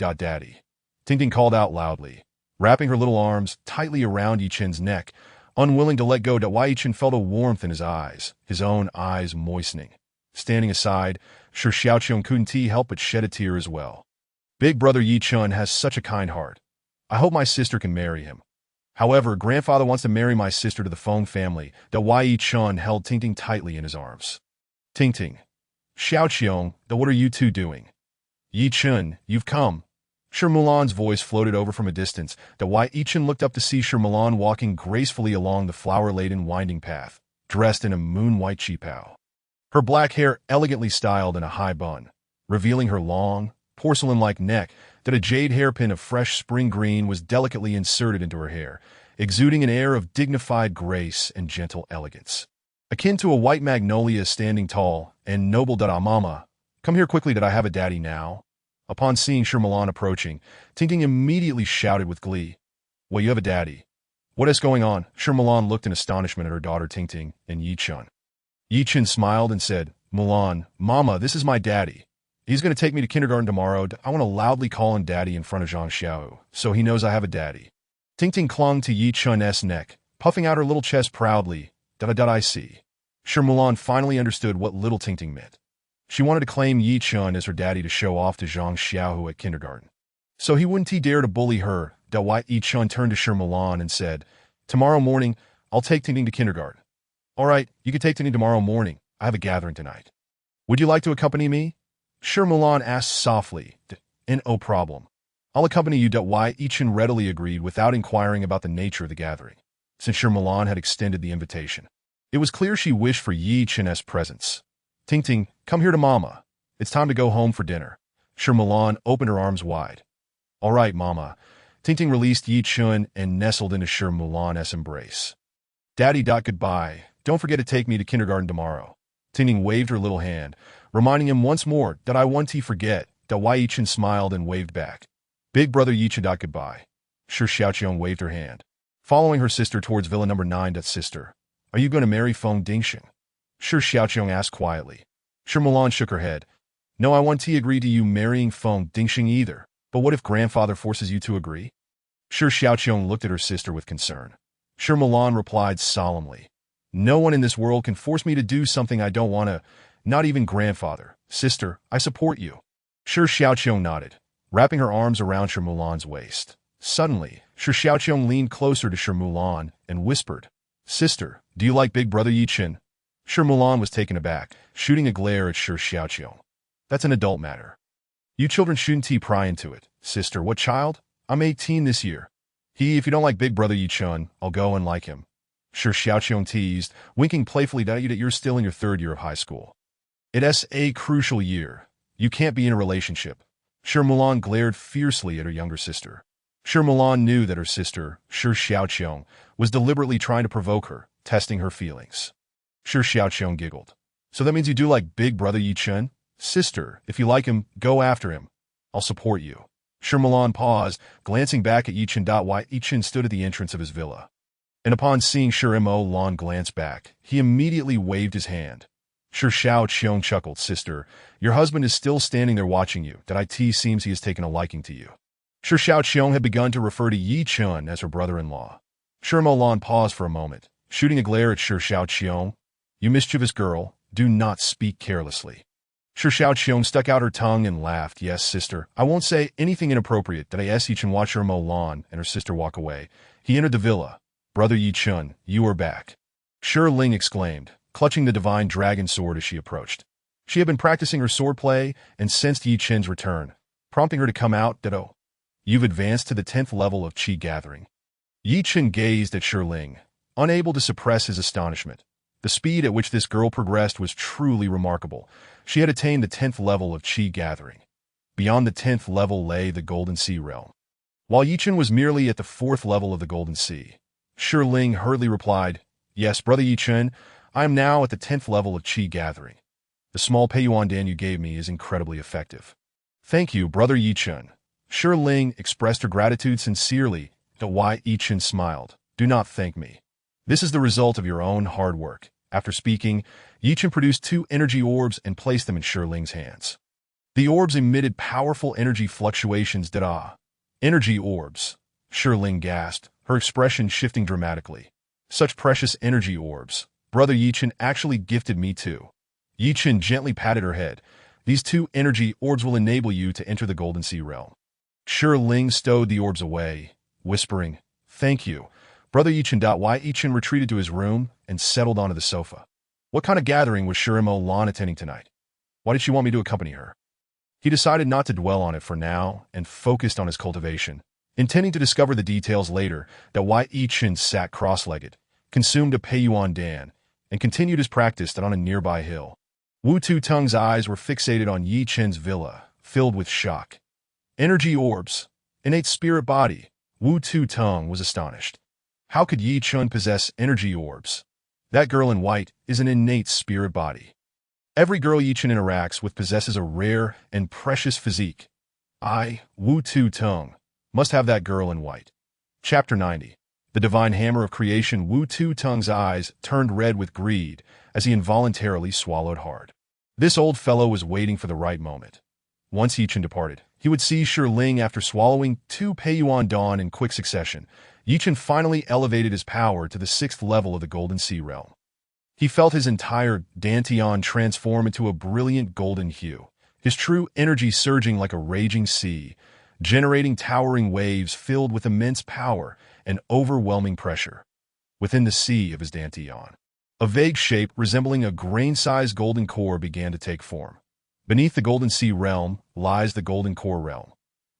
Ting called out loudly, wrapping her little arms tightly around Yi Chen's neck, unwilling to let go. Yi Chen felt a warmth in his eyes, his own eyes moistening. Standing aside, Shi Xiaoqiang couldn't help but shed a tear as well. Big brother Yi Chen has such a kind heart. I hope my sister can marry him. However, grandfather wants to marry my sister to the Feng family. Yi Chen held Ting tightly in his arms. Ting. Xiaoqiang, what are you two doing? Yi Chen, you've come. Shi Mulan's voice floated over from a distance. Yi Chen looked up to see Shi Mulan walking gracefully along the flower-laden winding path, dressed in a moon-white qipao. Her black hair elegantly styled in a high bun, revealing her long, porcelain-like neck. A jade hairpin of fresh spring green was delicately inserted into her hair, exuding an air of dignified grace and gentle elegance. Akin to a white magnolia standing tall and noble. Mama, come here quickly. Did I have a daddy now? Upon seeing Shi Mulan approaching, Ting immediately shouted with glee. Well, you have a daddy. What is going on? Shi Mulan looked in astonishment at her daughter Ting and Yi Chen. Yi Chen smiled and said, Mulan, Mama, this is my daddy. He's going to take me to kindergarten tomorrow. I want to loudly call him daddy in front of Zhang Xiao, so he knows I have a daddy. Ting clung to Yi Chen's neck, puffing out her little chest proudly. I see. Shi Mulan finally understood what little Ting meant. She wanted to claim Yi Chen as her daddy to show off to Zhang Xiao at kindergarten. So he wouldn't dare to bully her. Yi Chen turned to Shi Mulan and said, Tomorrow morning, I'll take Ting to kindergarten. All right, you can take Ting tomorrow morning. I have a gathering tonight. Would you like to accompany me? Shi Mulan asked softly. No problem. I'll accompany you. Yi Chen readily agreed without inquiring about the nature of the gathering, since Shi Mulan had extended the invitation. It was clear she wished for Yi Chen's presence. Ting, come here to Mama. It's time to go home for dinner. Shi Mulan opened her arms wide. All right, Mama. Ting released Yi Chen and nestled into Shi Mulan's embrace. Daddy. Goodbye. Don't forget to take me to kindergarten tomorrow. Ting waved her little hand, reminding him once more that I won't forget. Yi Chen smiled and waved back. Big brother Yi Chen. Goodbye. Shi Xiaoqiang waved her hand, following her sister towards Villa number 9. Sister, are you going to marry Feng Dingxing? Shi Xiaoqiang asked quietly. Shi Mulan shook her head. No, I won't agree to you marrying Feng Dingxing either. But what if grandfather forces you to agree? Shi Xiaoqiang looked at her sister with concern. Shi Mulan replied solemnly. No one in this world can force me to do something I don't want to, not even grandfather. Sister, I support you. Shi Xiaoqiang nodded, wrapping her arms around Shi Mulan's waist. Suddenly, Shi Xiaoqiang leaned closer to Shi Mulan and whispered, Sister, do you like big brother Yi Chen? Shi Mulan was taken aback, shooting a glare at Shi Xiaoqiang. That's an adult matter. You children shouldn't pry into it. Sister, what child? I'm 18 this year. If you don't like big brother Yi Chen, I'll go and like him. Shi Xiaoqiang teased, winking playfully at you that you're still in your 3rd year of high school. It's a crucial year. You can't be in a relationship. Shi Mulan glared fiercely at her younger sister. Shi Mulan knew that her sister, Shi Xiaoqiang, was deliberately trying to provoke her, testing her feelings. Shi Xiaoqiang giggled. So that means you do like big brother Yi Chen? Sister, if you like him, go after him. I'll support you. Shi Mulan paused, glancing back at Yi Chen. Yi Chen stood at the entrance of his villa, and upon seeing Shi Mulan glance back, he immediately waved his hand. Shi Xiaoqiang chuckled. Sister, your husband is still standing there watching you. It seems he has taken a liking to you. Shi Xiaoqiang had begun to refer to Yi Chen as her brother-in-law. Shi Mulan paused for a moment, shooting a glare at Shi Xiaoqiang. You mischievous girl, do not speak carelessly. Shi Xiaoqiang stuck out her tongue and laughed. Yes, sister, I won't say anything inappropriate. Yi Chen watched Shi Mulan and her sister walk away. He entered the villa. Brother Yi Chen, you are back. Shi Ling exclaimed, clutching the divine dragon sword as she approached. She had been practicing her swordplay and sensed Yi Chen's return, prompting her to come out. You've advanced to the 10th level of Qi gathering. Yi Chen gazed at Shi Ling, unable to suppress his astonishment. The speed at which this girl progressed was truly remarkable. She had attained the 10th level of Qi gathering. Beyond the 10th level lay the Golden Sea realm. while Yichen was merely at the 4th level of the Golden Sea. Shi Ling hurriedly replied, "Yes, Brother Yichen, I am now at the 10th level of Qi gathering. The small Peiyuan Dan you gave me is incredibly effective." "Thank you, Brother Yichen." Shi Ling expressed her gratitude sincerely, to why Yichen smiled. "Do not thank me. This is the result of your own hard work." After speaking, Yichen produced 2 energy orbs and placed them in Shi Ling's hands. The orbs emitted powerful energy fluctuations. Energy orbs. Shi Ling gasped, her expression shifting dramatically. "Such precious energy orbs. Brother Yichen actually gifted me 2. Yichen gently patted her head. "These 2 energy orbs will enable you to enter the Golden Sea realm." Shi Ling stowed the orbs away, whispering, "Thank you, Brother Yichen." Yichen retreated to his room and settled onto the sofa. What kind of gathering was Shirimo Lan attending tonight? Why did she want me to accompany her? He decided not to dwell on it for now and focused on his cultivation, intending to discover the details later. Yichen sat cross-legged, consumed a Peiyuan Dan, and continued his practice on a nearby hill. Wu Tu-tung's eyes were fixated on Yichen's villa, filled with shock. Energy orbs, innate spirit body. Wu Tu-tung was astonished. How could Yichen possess energy orbs? That girl in white is an innate spirit body. Every girl Yichen interacts with possesses a rare and precious physique. Wu Tu-tung, must have that girl in white. Chapter 90. The Divine Hammer of Creation. Wu Tu-tung's eyes turned red with greed as he involuntarily swallowed hard. This old fellow was waiting for the right moment. Once Yichen departed, he would see Shi Ling after swallowing 2 Peiyuan Dan in quick succession. Yichen finally elevated his power to the 6th level of the Golden Sea realm. He felt his entire dantian transform into a brilliant golden hue, his true energy surging like a raging sea, generating towering waves filled with immense power and overwhelming pressure. Within the sea of his dantian, a vague shape resembling a grain-sized golden core began to take form. Beneath the Golden Sea realm lies the Golden Core realm.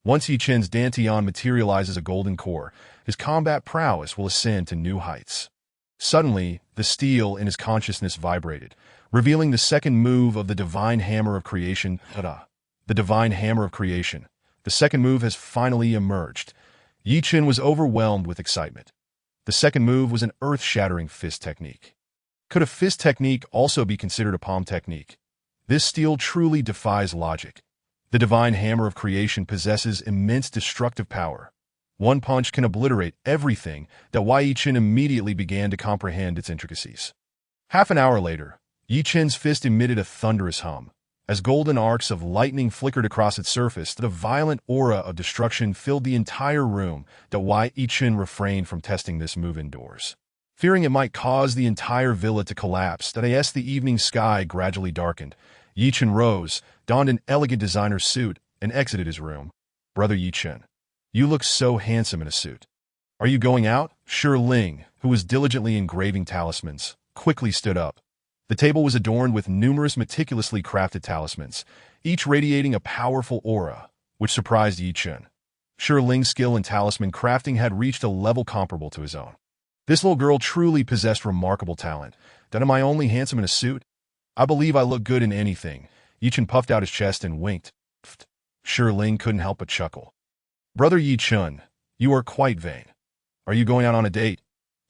Once Yichen's dantian materializes a golden core, his combat prowess will ascend to new heights. Suddenly, the steel in his consciousness vibrated, revealing the second move of the Divine Hammer of Creation. The Divine Hammer of Creation. The second move has finally emerged. Yichen was overwhelmed with excitement. The second move was an earth-shattering fist technique. Could a fist technique also be considered a palm technique? This steel truly defies logic. The Divine Hammer of Creation possesses immense destructive power. One punch can obliterate everything. Yichen immediately began to comprehend its intricacies. Half an hour later, Yichen's fist emitted a thunderous hum. As golden arcs of lightning flickered across its surface, the violent aura of destruction filled the entire room. Yichen refrained from testing this move indoors, fearing it might cause the entire villa to collapse. As the evening sky gradually darkened, Yichen rose, donned an elegant designer's suit, and exited his room. "Brother Yichen, you look so handsome in a suit. Are you going out?" Shi Ling, who was diligently engraving talismans, quickly stood up. The table was adorned with numerous meticulously crafted talismans, each radiating a powerful aura, which surprised Yichen. Shi Ling's skill in talisman crafting had reached a level comparable to his own. This little girl truly possessed remarkable talent. "Am I only handsome in a suit? I believe I look good in anything." Yichen puffed out his chest and winked. Shi Ling couldn't help but chuckle. "Brother Yichen, you are quite vain. Are you going out on a date?"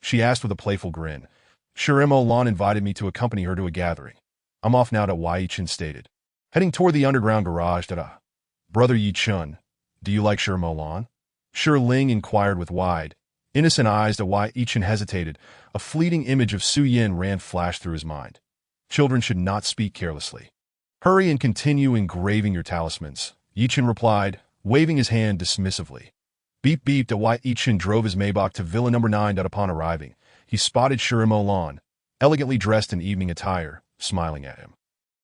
she asked with a playful grin. "Shirimo Lan invited me to accompany her to a gathering. I'm off now," Yichen stated, heading toward the underground garage. "Brother Yichen, do you like Shirimo Lan?" Shi Ling inquired with wide, innocent eyes. Yichen hesitated. A fleeting image of Su Yin flashed through his mind. Children should not speak carelessly. "Hurry and continue engraving your talismans," Yichen replied, waving his hand dismissively. Beep beep. Yichen drove his Maybach to Villa number 9. Upon arriving, he spotted Shirimo Lan, elegantly dressed in evening attire, smiling at him.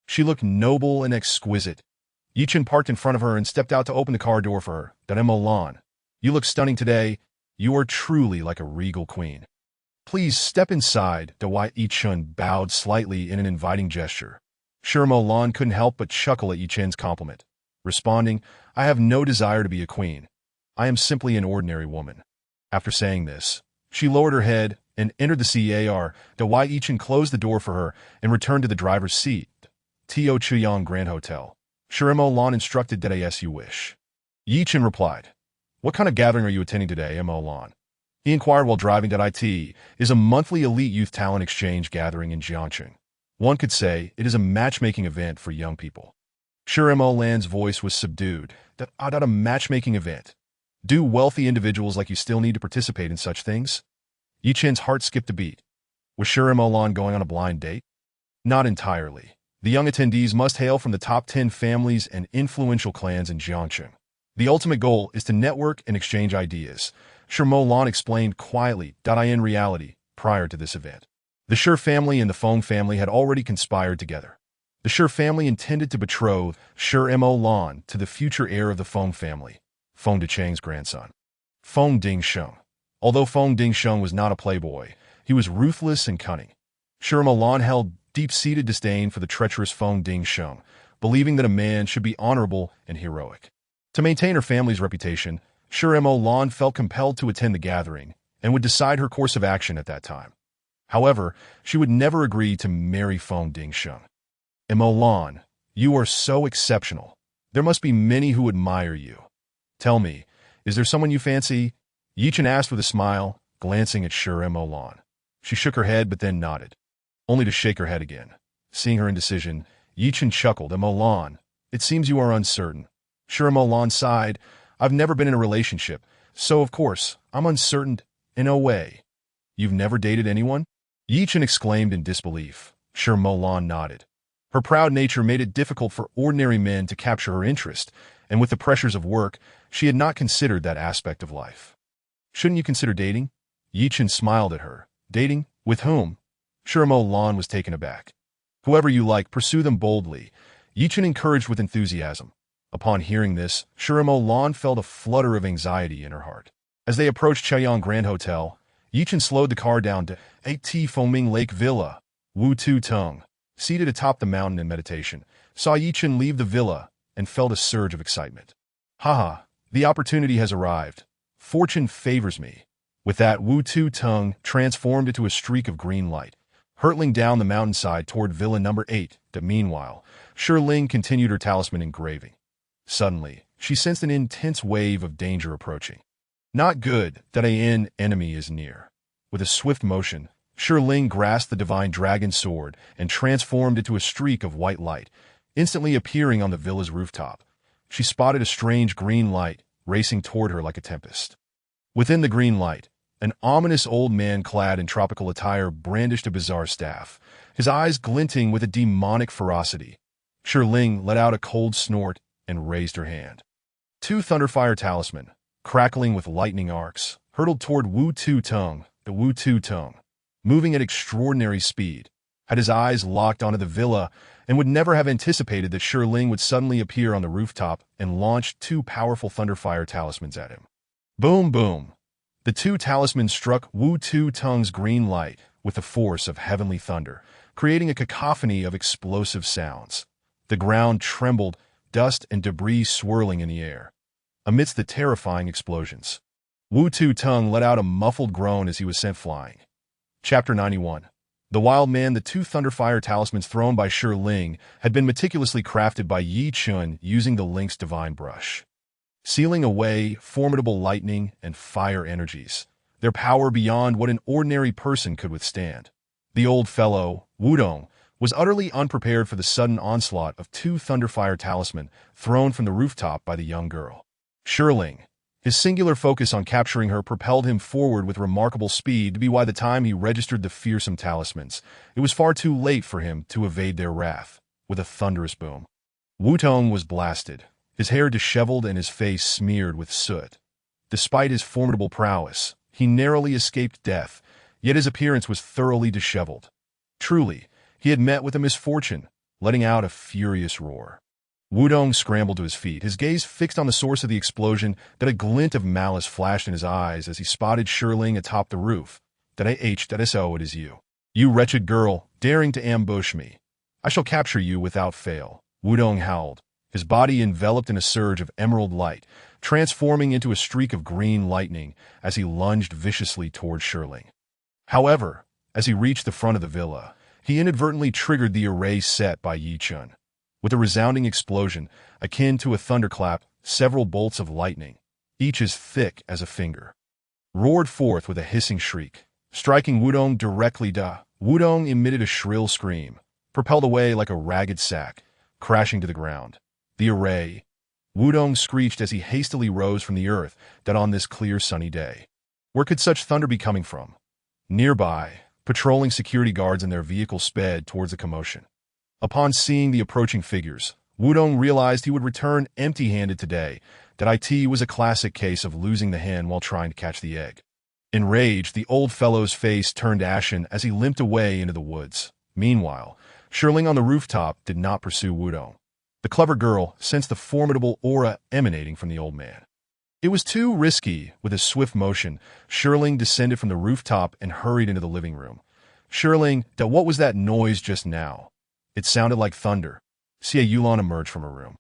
She looked noble and exquisite. Yichen parked in front of her and stepped out to open the car door for her. "Shirimo Lan, you look stunning today. You are truly like a regal queen. Please step inside." Yichen bowed slightly in an inviting gesture. Shirimo Lan couldn't help but chuckle at Yichen's compliment, responding, "I have no desire to be a queen. I am simply an ordinary woman." After saying this, she lowered her head and entered the car. Yichen closed the door for her and returned to the driver's seat. "To Chuyang Grand Hotel. Shirimo Lan instructed that as you wish." Yichen replied. What kind of gathering are you attending today, Mo Lan? He inquired while driving. It is a monthly elite youth talent exchange gathering in Jiangcheng. One could say it is a matchmaking event for young people. Sure, Mo Lan's voice was subdued. A matchmaking event. Do wealthy individuals like you still need to participate in such things? Yi Chen's heart skipped a beat. Was Sure Mo Lan going on a blind date? Not entirely. The young attendees must hail from the top 10 families and influential clans in Jiangcheng. The ultimate goal is to network and exchange ideas. Sure Mo Lan explained quietly. In reality, prior to this event, the Sure family and the Feng family had already conspired together. The Sure family intended to betroth Sure Mo Lan to the future heir of the Feng family, Feng Decheng's grandson, Feng Dingsheng. Although Feng Dingsheng was not a playboy, he was ruthless and cunning. Sure Mo Lan held deep-seated disdain for the treacherous Feng Dingsheng, believing that a man should be honorable and heroic. To maintain her family's reputation, Sure Mo Lan felt compelled to attend the gathering and would decide her course of action at that time. However, she would never agree to marry Feng Dingsheng. Mo Lan, you are so exceptional. There must be many who admire you. Tell me, is there someone you fancy? Yi Chen asked with a smile, glancing at Sure Mo Lan. She shook her head but then nodded, only to shake her head again. Seeing her indecision, Yi Chen chuckled. Mo Lan, it seems you are uncertain. Sure Mo Lan sighed. I've never been in a relationship, so of course, I'm uncertain in a way. You've never dated anyone? Yi Chen exclaimed in disbelief. Sure Mo Lan nodded. Her proud nature made it difficult for ordinary men to capture her interest, and with the pressures of work, she had not considered that aspect of life. Shouldn't you consider dating? Yi Chen smiled at her. Dating? With whom? Sure Mo Lan was taken aback. Whoever you like, pursue them boldly, Yi Chen encouraged with enthusiasm. Upon hearing this, Sure Mo Lan felt a flutter of anxiety in her heart. As they approached Chaoyang Grand Hotel, Yi Chen slowed the car down to 8T Foming Lake Villa. Wu Tu Tung, seated atop the mountain in meditation, saw Yi Chen leave the villa and felt a surge of excitement. Haha, the opportunity has arrived. Fortune favors me. With that, Wu Tu Tung transformed into a streak of green light, hurtling down the mountainside toward Villa number 8. Meanwhile, Sure Ling continued her talisman engraving. Suddenly, she sensed an intense wave of danger approaching. Not good, an enemy is near. With a swift motion, Sure Ling grasped the divine dragon sword and transformed into a streak of white light, instantly appearing on the villa's rooftop. She spotted a strange green light racing toward her like a tempest. Within the green light, an ominous old man clad in tropical attire brandished a bizarre staff, his eyes glinting with a demonic ferocity. Sure Ling let out a cold snort and raised her hand. Two Thunderfire Talisman, crackling with lightning arcs, hurtled toward Wu Tu Tung. The Wu Tu Tung, moving at extraordinary speed, had his eyes locked onto the villa and would never have anticipated that Sure Ling would suddenly appear on the rooftop and launch two powerful Thunderfire Talismans at him. Boom, boom. The two talismans struck Wu Tu Tung's green light with the force of heavenly thunder, creating a cacophony of explosive sounds. The ground trembled, dust and debris swirling in the air. Amidst the terrifying explosions, Wu Tu Tung let out a muffled groan as he was sent flying. Chapter 91. The Wild Man. The two Thunderfire Talismans thrown by Sure Ling had been meticulously crafted by Yi Chen using the Link's divine brush, sealing away formidable lightning and fire energies, their power beyond what an ordinary person could withstand. The old fellow, Wudong, was utterly unprepared for the sudden onslaught of two Thunderfire Talisman thrown from the rooftop by the young girl. Sure Ling, his singular focus on capturing her propelled him forward with remarkable speed. By the time he registered the fearsome talismans, it was far too late for him to evade their wrath. With a thunderous boom, Wudong was blasted, his hair disheveled and his face smeared with soot. Despite his formidable prowess, he narrowly escaped death, yet his appearance was thoroughly disheveled. Truly, he had met with a misfortune, letting out a furious roar. Wudong scrambled to his feet, his gaze fixed on the source of the explosion. That a glint of malice flashed in his eyes as he spotted Sure Ling atop the roof. So it is you. You wretched girl, daring to ambush me. I shall capture you without fail. Wudong howled, his body enveloped in a surge of emerald light, transforming into a streak of green lightning as he lunged viciously toward Sure Ling. However, as he reached the front of the villa, he inadvertently triggered the array set by Yi Chen. With a resounding explosion, akin to a thunderclap, several bolts of lightning, each as thick as a finger, roared forth with a hissing shriek, striking Wudong directly. Wudong emitted a shrill scream, propelled away like a ragged sack, crashing to the ground. The array. Wudong screeched as he hastily rose from the earth that on this clear sunny day. Where could such thunder be coming from? Nearby, patrolling security guards in their vehicle sped towards the commotion. Upon seeing the approaching figures, Wudong realized he would return empty-handed today, that it was a classic case of losing the hen while trying to catch the egg. Enraged, the old fellow's face turned ashen as he limped away into the woods. Meanwhile, Shirling on the rooftop did not pursue Wudong. The clever girl sensed the formidable aura emanating from the old man. It was too risky. With a swift motion, Shirling descended from the rooftop and hurried into the living room. Shirling, what was that noise just now? It sounded like thunder. Xie Yulan emerged from her room.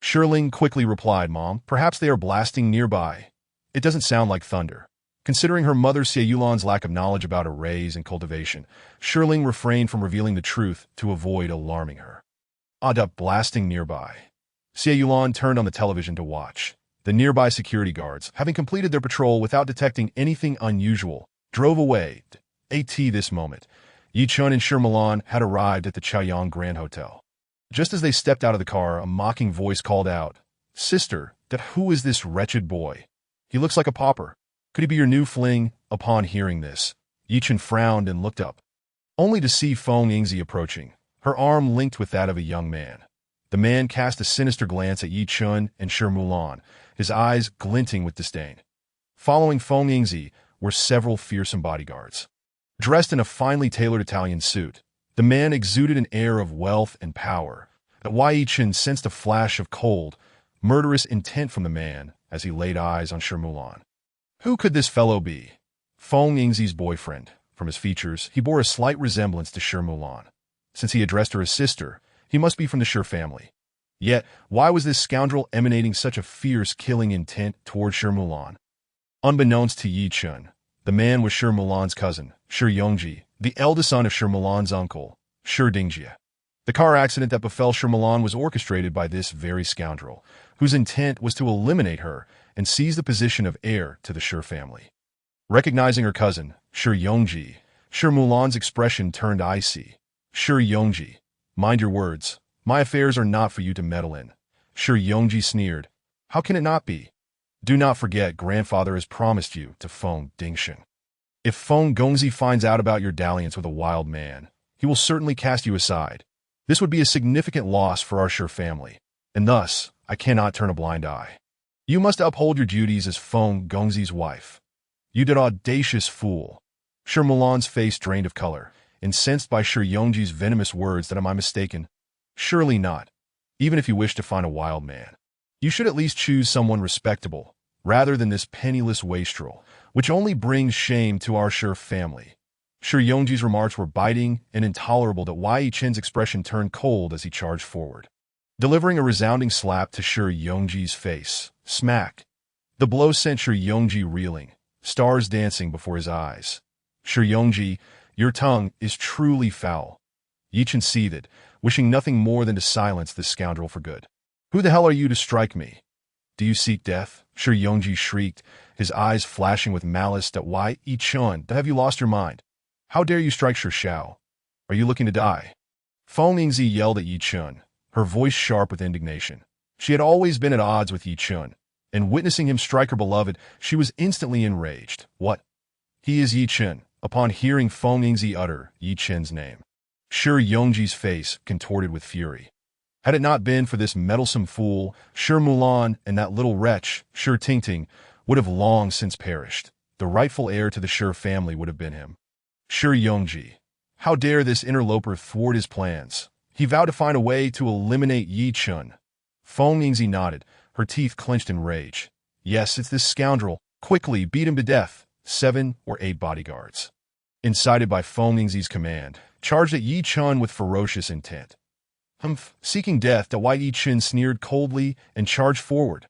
Shirling quickly replied, Mom, perhaps they are blasting nearby. It doesn't sound like thunder. Considering her mother Xie Yulan's lack of knowledge about arrays and cultivation, Shirling refrained from revealing the truth to avoid alarming her. Blasting nearby. Xie Yulan turned on the television to watch. The nearby security guards, having completed their patrol without detecting anything unusual, drove away. This moment, Yi Chun and Shi Milan had arrived at the Chaoyang Grand Hotel. Just as they stepped out of the car, a mocking voice called out, Sister, who is this wretched boy? He looks like a pauper. Could he be your new fling? Upon hearing this, Yi Chun frowned and looked up, only to see Feng Yingzi approaching, her arm linked with that of a young man. The man cast a sinister glance at Yi Chun and Shi Mulan, his eyes glinting with disdain. Following Feng Yingzi were several fearsome bodyguards. Dressed in a finely tailored Italian suit, the man exuded an air of wealth and power. Yi Chun sensed a flash of cold, murderous intent from the man as he laid eyes on Shi Mulan. Who could this fellow be? Feng Yingzi's boyfriend. From his features, he bore a slight resemblance to Shi Mulan. Since he addressed her as sister, he must be from the Shi family. Yet, why was this scoundrel emanating such a fierce, killing intent toward Shi Mulan? Unbeknownst to Yi Chun, the man was Shi Mulan's cousin, Shi Yongji, the eldest son of Shi Mulan's uncle, Shi Dingjie. The car accident that befell Shi Mulan was orchestrated by this very scoundrel, whose intent was to eliminate her and seize the position of heir to the Shi family. Recognizing her cousin, Shi Yongji, Shi Mulan's expression turned icy. Shi Yongji, mind your words. My affairs are not for you to meddle in. Shi Yongji sneered. How can it not be? Do not forget grandfather has promised you to Feng Dingshan. If Feng Gongzi finds out about your dalliance with a wild man, he will certainly cast you aside. This would be a significant loss for our Shi family, and thus I cannot turn a blind eye. You must uphold your duties as Feng Gongzi's wife. You did audacious fool. Shi Mulan's face drained of color, incensed by Shi Yongji's venomous words. Am I mistaken? Surely not. Even if you wish to find a wild man, you should at least choose someone respectable, rather than this penniless wastrel, which only brings shame to our Shi family. Shi Yongji's remarks were biting and intolerable. Yi Chen's expression turned cold as he charged forward, delivering a resounding slap to Shi Yongji's face. Smack! The blow sent Shi Yongji reeling, stars dancing before his eyes. Shi Yongji, your tongue is truly foul. Yi Chen seethed, wishing nothing more than to silence this scoundrel for good. Who the hell are you to strike me? Do you seek death? Shi Yongji shrieked, his eyes flashing with malice. Yi Chun, have you lost your mind? How dare you strike Shi Shao? Are you looking to die? Feng Yingzi yelled at Yi Chun, her voice sharp with indignation. She had always been at odds with Yi Chun, and witnessing him strike her beloved, she was instantly enraged. What? He is Yi Chun. Upon hearing Feng Yingzi utter Yi Chun's name, Shi Yongji's face contorted with fury. Had it not been for this meddlesome fool, Shi Mulan and that little wretch, Shi Tingting, would have long since perished. The rightful heir to the Shi family would have been him. Shi Yongji. How dare this interloper thwart his plans? He vowed to find a way to eliminate Yi Chun. Feng Yingzi nodded, her teeth clenched in rage. Yes, it's this scoundrel. Quickly beat him to death. 7 or 8 bodyguards, incited by Feng Yingzi's command, charged at Yi Chun with ferocious intent. Seeking death, Yi Chun sneered coldly and charged forward.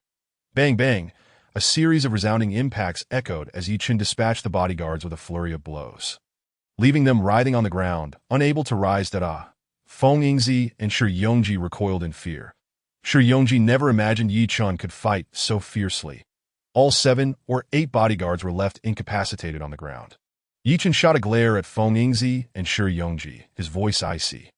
Bang bang, a series of resounding impacts echoed as Yi Chun dispatched the bodyguards with a flurry of blows, leaving them writhing on the ground, unable to rise. Feng Yingzi and Shi Yongji recoiled in fear. Shi Yongji never imagined Yi Chun could fight so fiercely. All 7 or 8 bodyguards were left incapacitated on the ground. Yi Chen shot a glare at Feng Yingzi and Shi Yongji, his voice icy.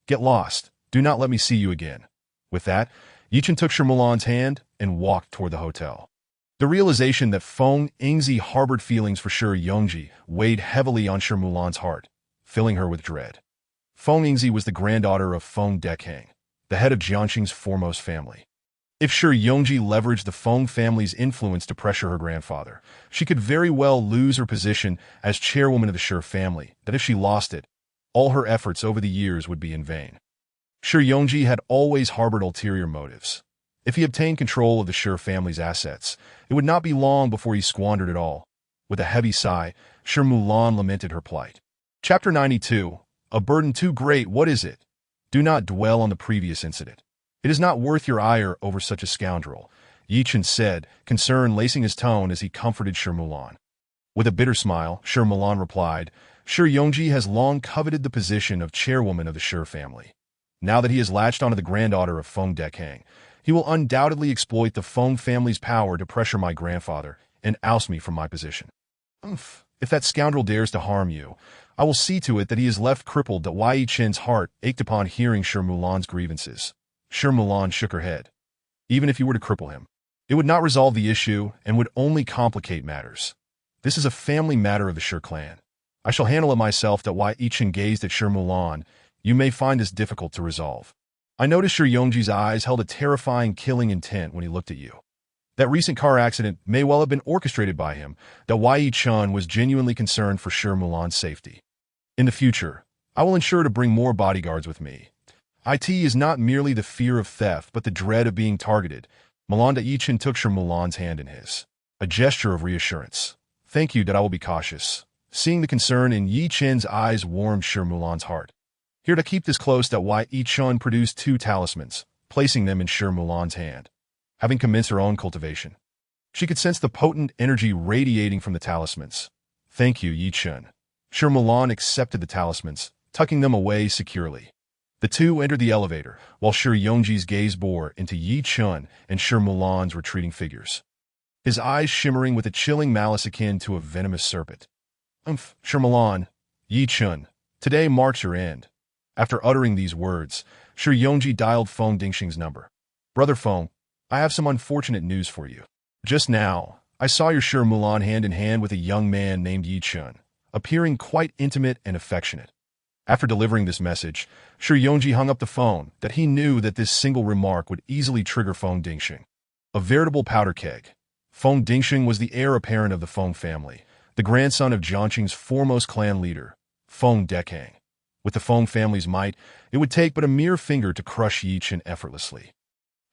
Get lost. Do not let me see you again. With that, Yi Chen took Shi Mulan's hand and walked toward the hotel. The realization that Feng Yingzi harbored feelings for Shi Yongji weighed heavily on Shi Mulan's heart, filling her with dread. Feng Yingzi was the granddaughter of Feng Dekang, the head of Jianqing's foremost family. If Shi Yongji leveraged the Feng family's influence to pressure her grandfather, she could very well lose her position as chairwoman of the Shi family, that if she lost it, all her efforts over the years would be in vain. Shi Yongji had always harbored ulterior motives. If he obtained control of the Shi family's assets, it would not be long before he squandered it all. With a heavy sigh, Shi Mulan lamented her plight. Chapter 92. A burden too great, what is it? Do not dwell on the previous incident. It is not worth your ire over such a scoundrel, Yi Chen said, concern lacing his tone as he comforted Shi Mulan. With a bitter smile, Shi Mulan replied, Shi Yongji has long coveted the position of chairwoman of the Shi family. Now that he has latched onto the granddaughter of Feng Dekang, he will undoubtedly exploit the Feng family's power to pressure my grandfather and oust me from my position. If that scoundrel dares to harm you, I will see to it that he is left crippled. That Yi Chen's heart ached upon hearing Shi Mulan's grievances. Shi Mulan shook her head. Even if you were to cripple him, it would not resolve the issue and would only complicate matters. This is a family matter of the Shi clan. I shall handle it myself. Yi Chen gazed at Shi Mulan. You may find this difficult to resolve. I noticed Shi Yongji's eyes held a terrifying killing intent when he looked at you. That recent car accident may well have been orchestrated by him. Yi Chen was genuinely concerned for Shi Mulan's safety. In the future, I will ensure to bring more bodyguards with me. It is not merely the fear of theft, but the dread of being targeted. Yi Chen took Shi Mulan's hand in his. A gesture of reassurance. Thank you, I will be cautious. Seeing the concern in Yi Chen's eyes warmed Shi Mulan's heart. Here to keep this close, Yi Chen produced 2 talismans, placing them in Shi Mulan's hand. Having commenced her own cultivation, she could sense the potent energy radiating from the talismans. Thank you, Yi Chen. Shi Mulan accepted the talismans, tucking them away securely. The two entered the elevator, while Shi Yongji's gaze bore into Yi Chen and Shi Mulan's retreating figures, his eyes shimmering with a chilling malice akin to a venomous serpent. Shi Mulan, Yi Chen, today marks your end. After uttering these words, Shi Yongji dialed Feng Dingxing's number. Brother Feng, I have some unfortunate news for you. Just now, I saw your Shi Mulan hand in hand with a young man named Yi Chen, appearing quite intimate and affectionate. After delivering this message, Shi Yongji hung up the phone. That he knew that this single remark would easily trigger Feng Dingxing. A veritable powder keg. Feng Dingxing was the heir apparent of the Feng family, the grandson of Jianqing's foremost clan leader, Feng Dekang. With the Feng family's might, it would take but a mere finger to crush Yi Chen effortlessly.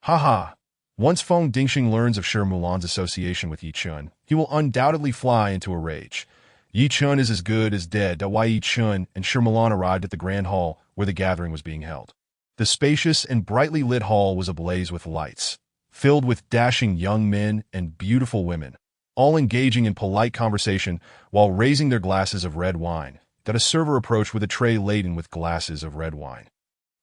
Ha! Once Feng Dingxing learns of Shi Mulan's association with Yi Chen, he will undoubtedly fly into a rage. Yi Chen is as good as dead. Yi Chen and Shi Mulan arrived at the grand hall where the gathering was being held. The spacious and brightly lit hall was ablaze with lights, filled with dashing young men and beautiful women, all engaging in polite conversation while raising their glasses of red wine. That a server approached with a tray laden with glasses of red wine.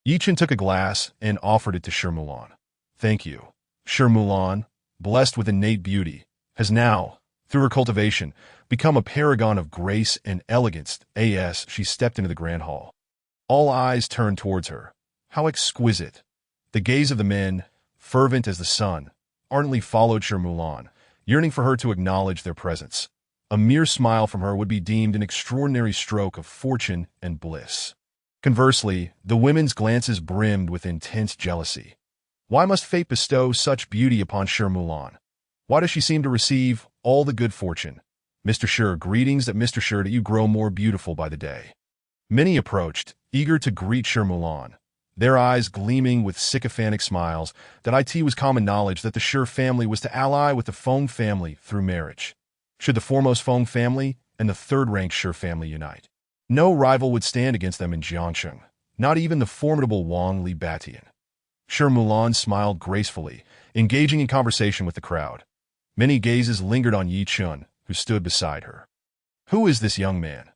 Yi Chen took a glass and offered it to Shi Mulan. Thank you. Shi Mulan, blessed with innate beauty, has now, through her cultivation, become a paragon of grace and elegance. As she stepped into the grand hall, all eyes turned towards her. How exquisite! The gaze of the men, fervent as the sun, ardently followed Shi Mulan, yearning for her to acknowledge their presence. A mere smile from her would be deemed an extraordinary stroke of fortune and bliss. Conversely, the women's glances brimmed with intense jealousy. Why must fate bestow such beauty upon Shi Mulan? Why does she seem to receive all the good fortune? Mr. Shi, greetings. That Mr. Shi, that you grow more beautiful by the day. Many approached, eager to greet Shi Mulan, their eyes gleaming with sycophantic smiles. That it was common knowledge that the Shi family was to ally with the Feng family through marriage. Should the foremost Feng family and the third-ranked Shi family unite, no rival would stand against them in Jiangqing, not even the formidable Wang Li Batian. Shi Mulan smiled gracefully, engaging in conversation with the crowd. Many gazes lingered on Yi Chen, who stood beside her. Who is this young man?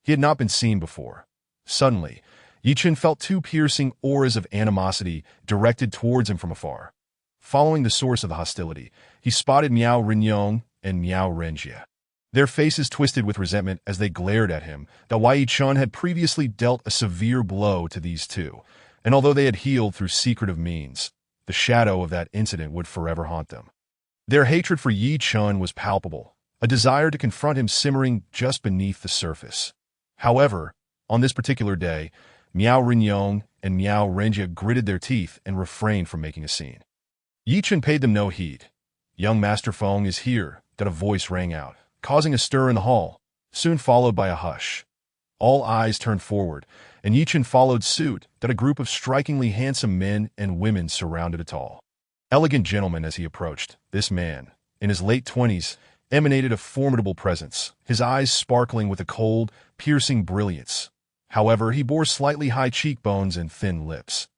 He had not been seen before. Suddenly, Yi Chen felt 2 piercing auras of animosity directed towards him from afar. Following the source of the hostility, he spotted Miao Rinyong and Miao Renjie. Their faces twisted with resentment as they glared at him. The Yi Chen had previously dealt a severe blow to these two, and although they had healed through secretive means, the shadow of that incident would forever haunt them. Their hatred for Yi Chen was palpable, a desire to confront him simmering just beneath the surface. However, on this particular day, Miao Rinyong and Miao Renjie gritted their teeth and refrained from making a scene. Yi Chen paid them no heed. "Young Master Feng is here," that a voice rang out, causing a stir in the hall, soon followed by a hush. All eyes turned forward, and Yi Chen followed suit, that a group of strikingly handsome men and women surrounded a tall, elegant gentleman as he approached. This man, in his late 20s, emanated a formidable presence, his eyes sparkling with a cold, piercing brilliance. However, he bore slightly high cheekbones and thin lips.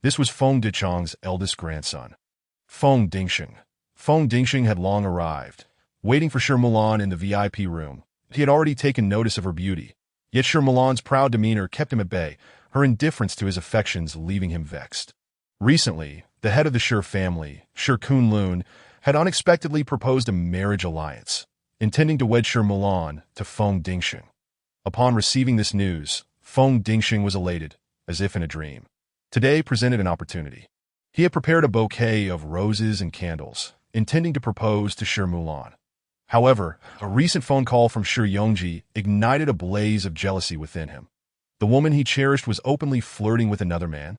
This was Feng Dichong's eldest grandson, Feng Dingsheng. Feng Dingsheng had long arrived, waiting for Mulan in the VIP room. He had already taken notice of her beauty, yet Mulan's proud demeanor kept him at bay, her indifference to his affections leaving him vexed. Recently, the head of the Shi family, Shi Kunlun, had unexpectedly proposed a marriage alliance, intending to wed Mulan to Feng Dingsheng. Upon receiving this news, Feng Dingsheng was elated, as if in a dream. Today presented an opportunity. He had prepared a bouquet of roses and candles, intending to propose to Mulan. However, a recent phone call from Shi Yongji ignited a blaze of jealousy within him. The woman he cherished was openly flirting with another man.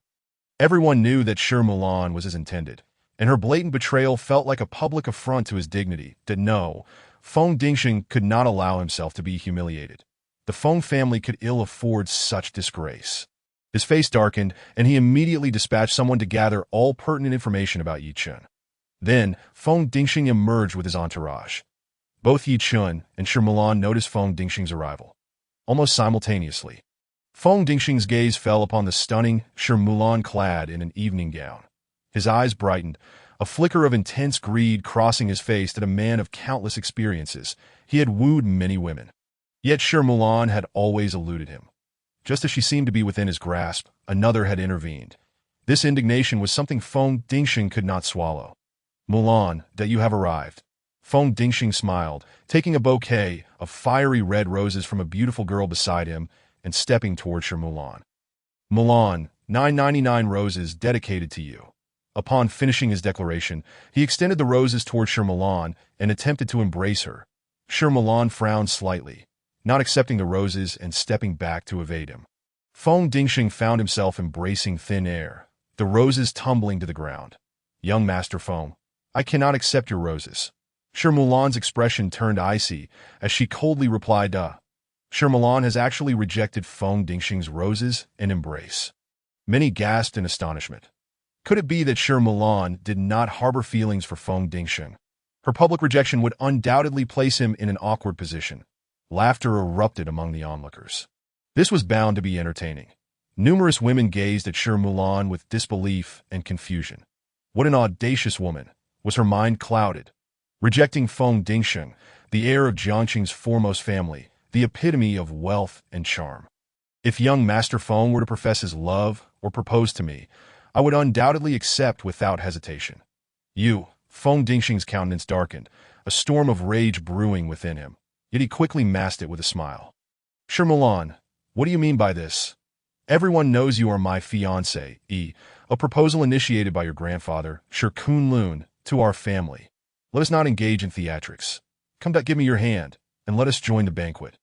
Everyone knew that Mulan was as intended, and her blatant betrayal felt like a public affront to his dignity. That no, Feng Dingsheng could not allow himself to be humiliated. The Feng family could ill afford such disgrace. His face darkened, and he immediately dispatched someone to gather all pertinent information about Yi Chen. Then, Feng Dingsheng emerged with his entourage. Both Yi Chen and Mulan noticed Feng Dingsheng's arrival, almost simultaneously. Feng Dingsheng's gaze fell upon the stunning Mulan clad in an evening gown. His eyes brightened, a flicker of intense greed crossing his face. That a man of countless experiences, he had wooed many women. Yet Mulan had always eluded him. Just as she seemed to be within his grasp, another had intervened. This indignation was something Feng Dingsheng could not swallow. "Mulan, that you have arrived." Feng Dingsheng smiled, taking a bouquet of fiery red roses from a beautiful girl beside him and stepping toward Mulan. "Mulan, 999 roses dedicated to you." Upon finishing his declaration, he extended the roses toward Mulan and attempted to embrace her. Mulan frowned slightly, not accepting the roses and stepping back to evade him. Feng Dingsheng found himself embracing thin air, the roses tumbling to the ground. "Young Master Feng, I cannot accept your roses." Mulan's expression turned icy as she coldly replied, Mulan has actually rejected Feng Dingsheng's roses and embrace." Many gasped in astonishment. Could it be that Mulan did not harbor feelings for Feng Dingsheng? Her public rejection would undoubtedly place him in an awkward position. Laughter erupted among the onlookers. This was bound to be entertaining. Numerous women gazed at Mulan with disbelief and confusion. What an audacious woman! Was her mind clouded? Rejecting Feng Dingsheng, the heir of Jiangqing's foremost family, the epitome of wealth and charm. If young Master Feng were to profess his love or propose to me, I would undoubtedly accept without hesitation. Feng Dingsheng's countenance darkened, a storm of rage brewing within him, yet he quickly masked it with a smile. "Mulan, what do you mean by this? Everyone knows you are my fiancé, a proposal initiated by your grandfather, Shi Kunlun, to our family. Let us not engage in theatrics. Come back, give me your hand, and let us join the banquet."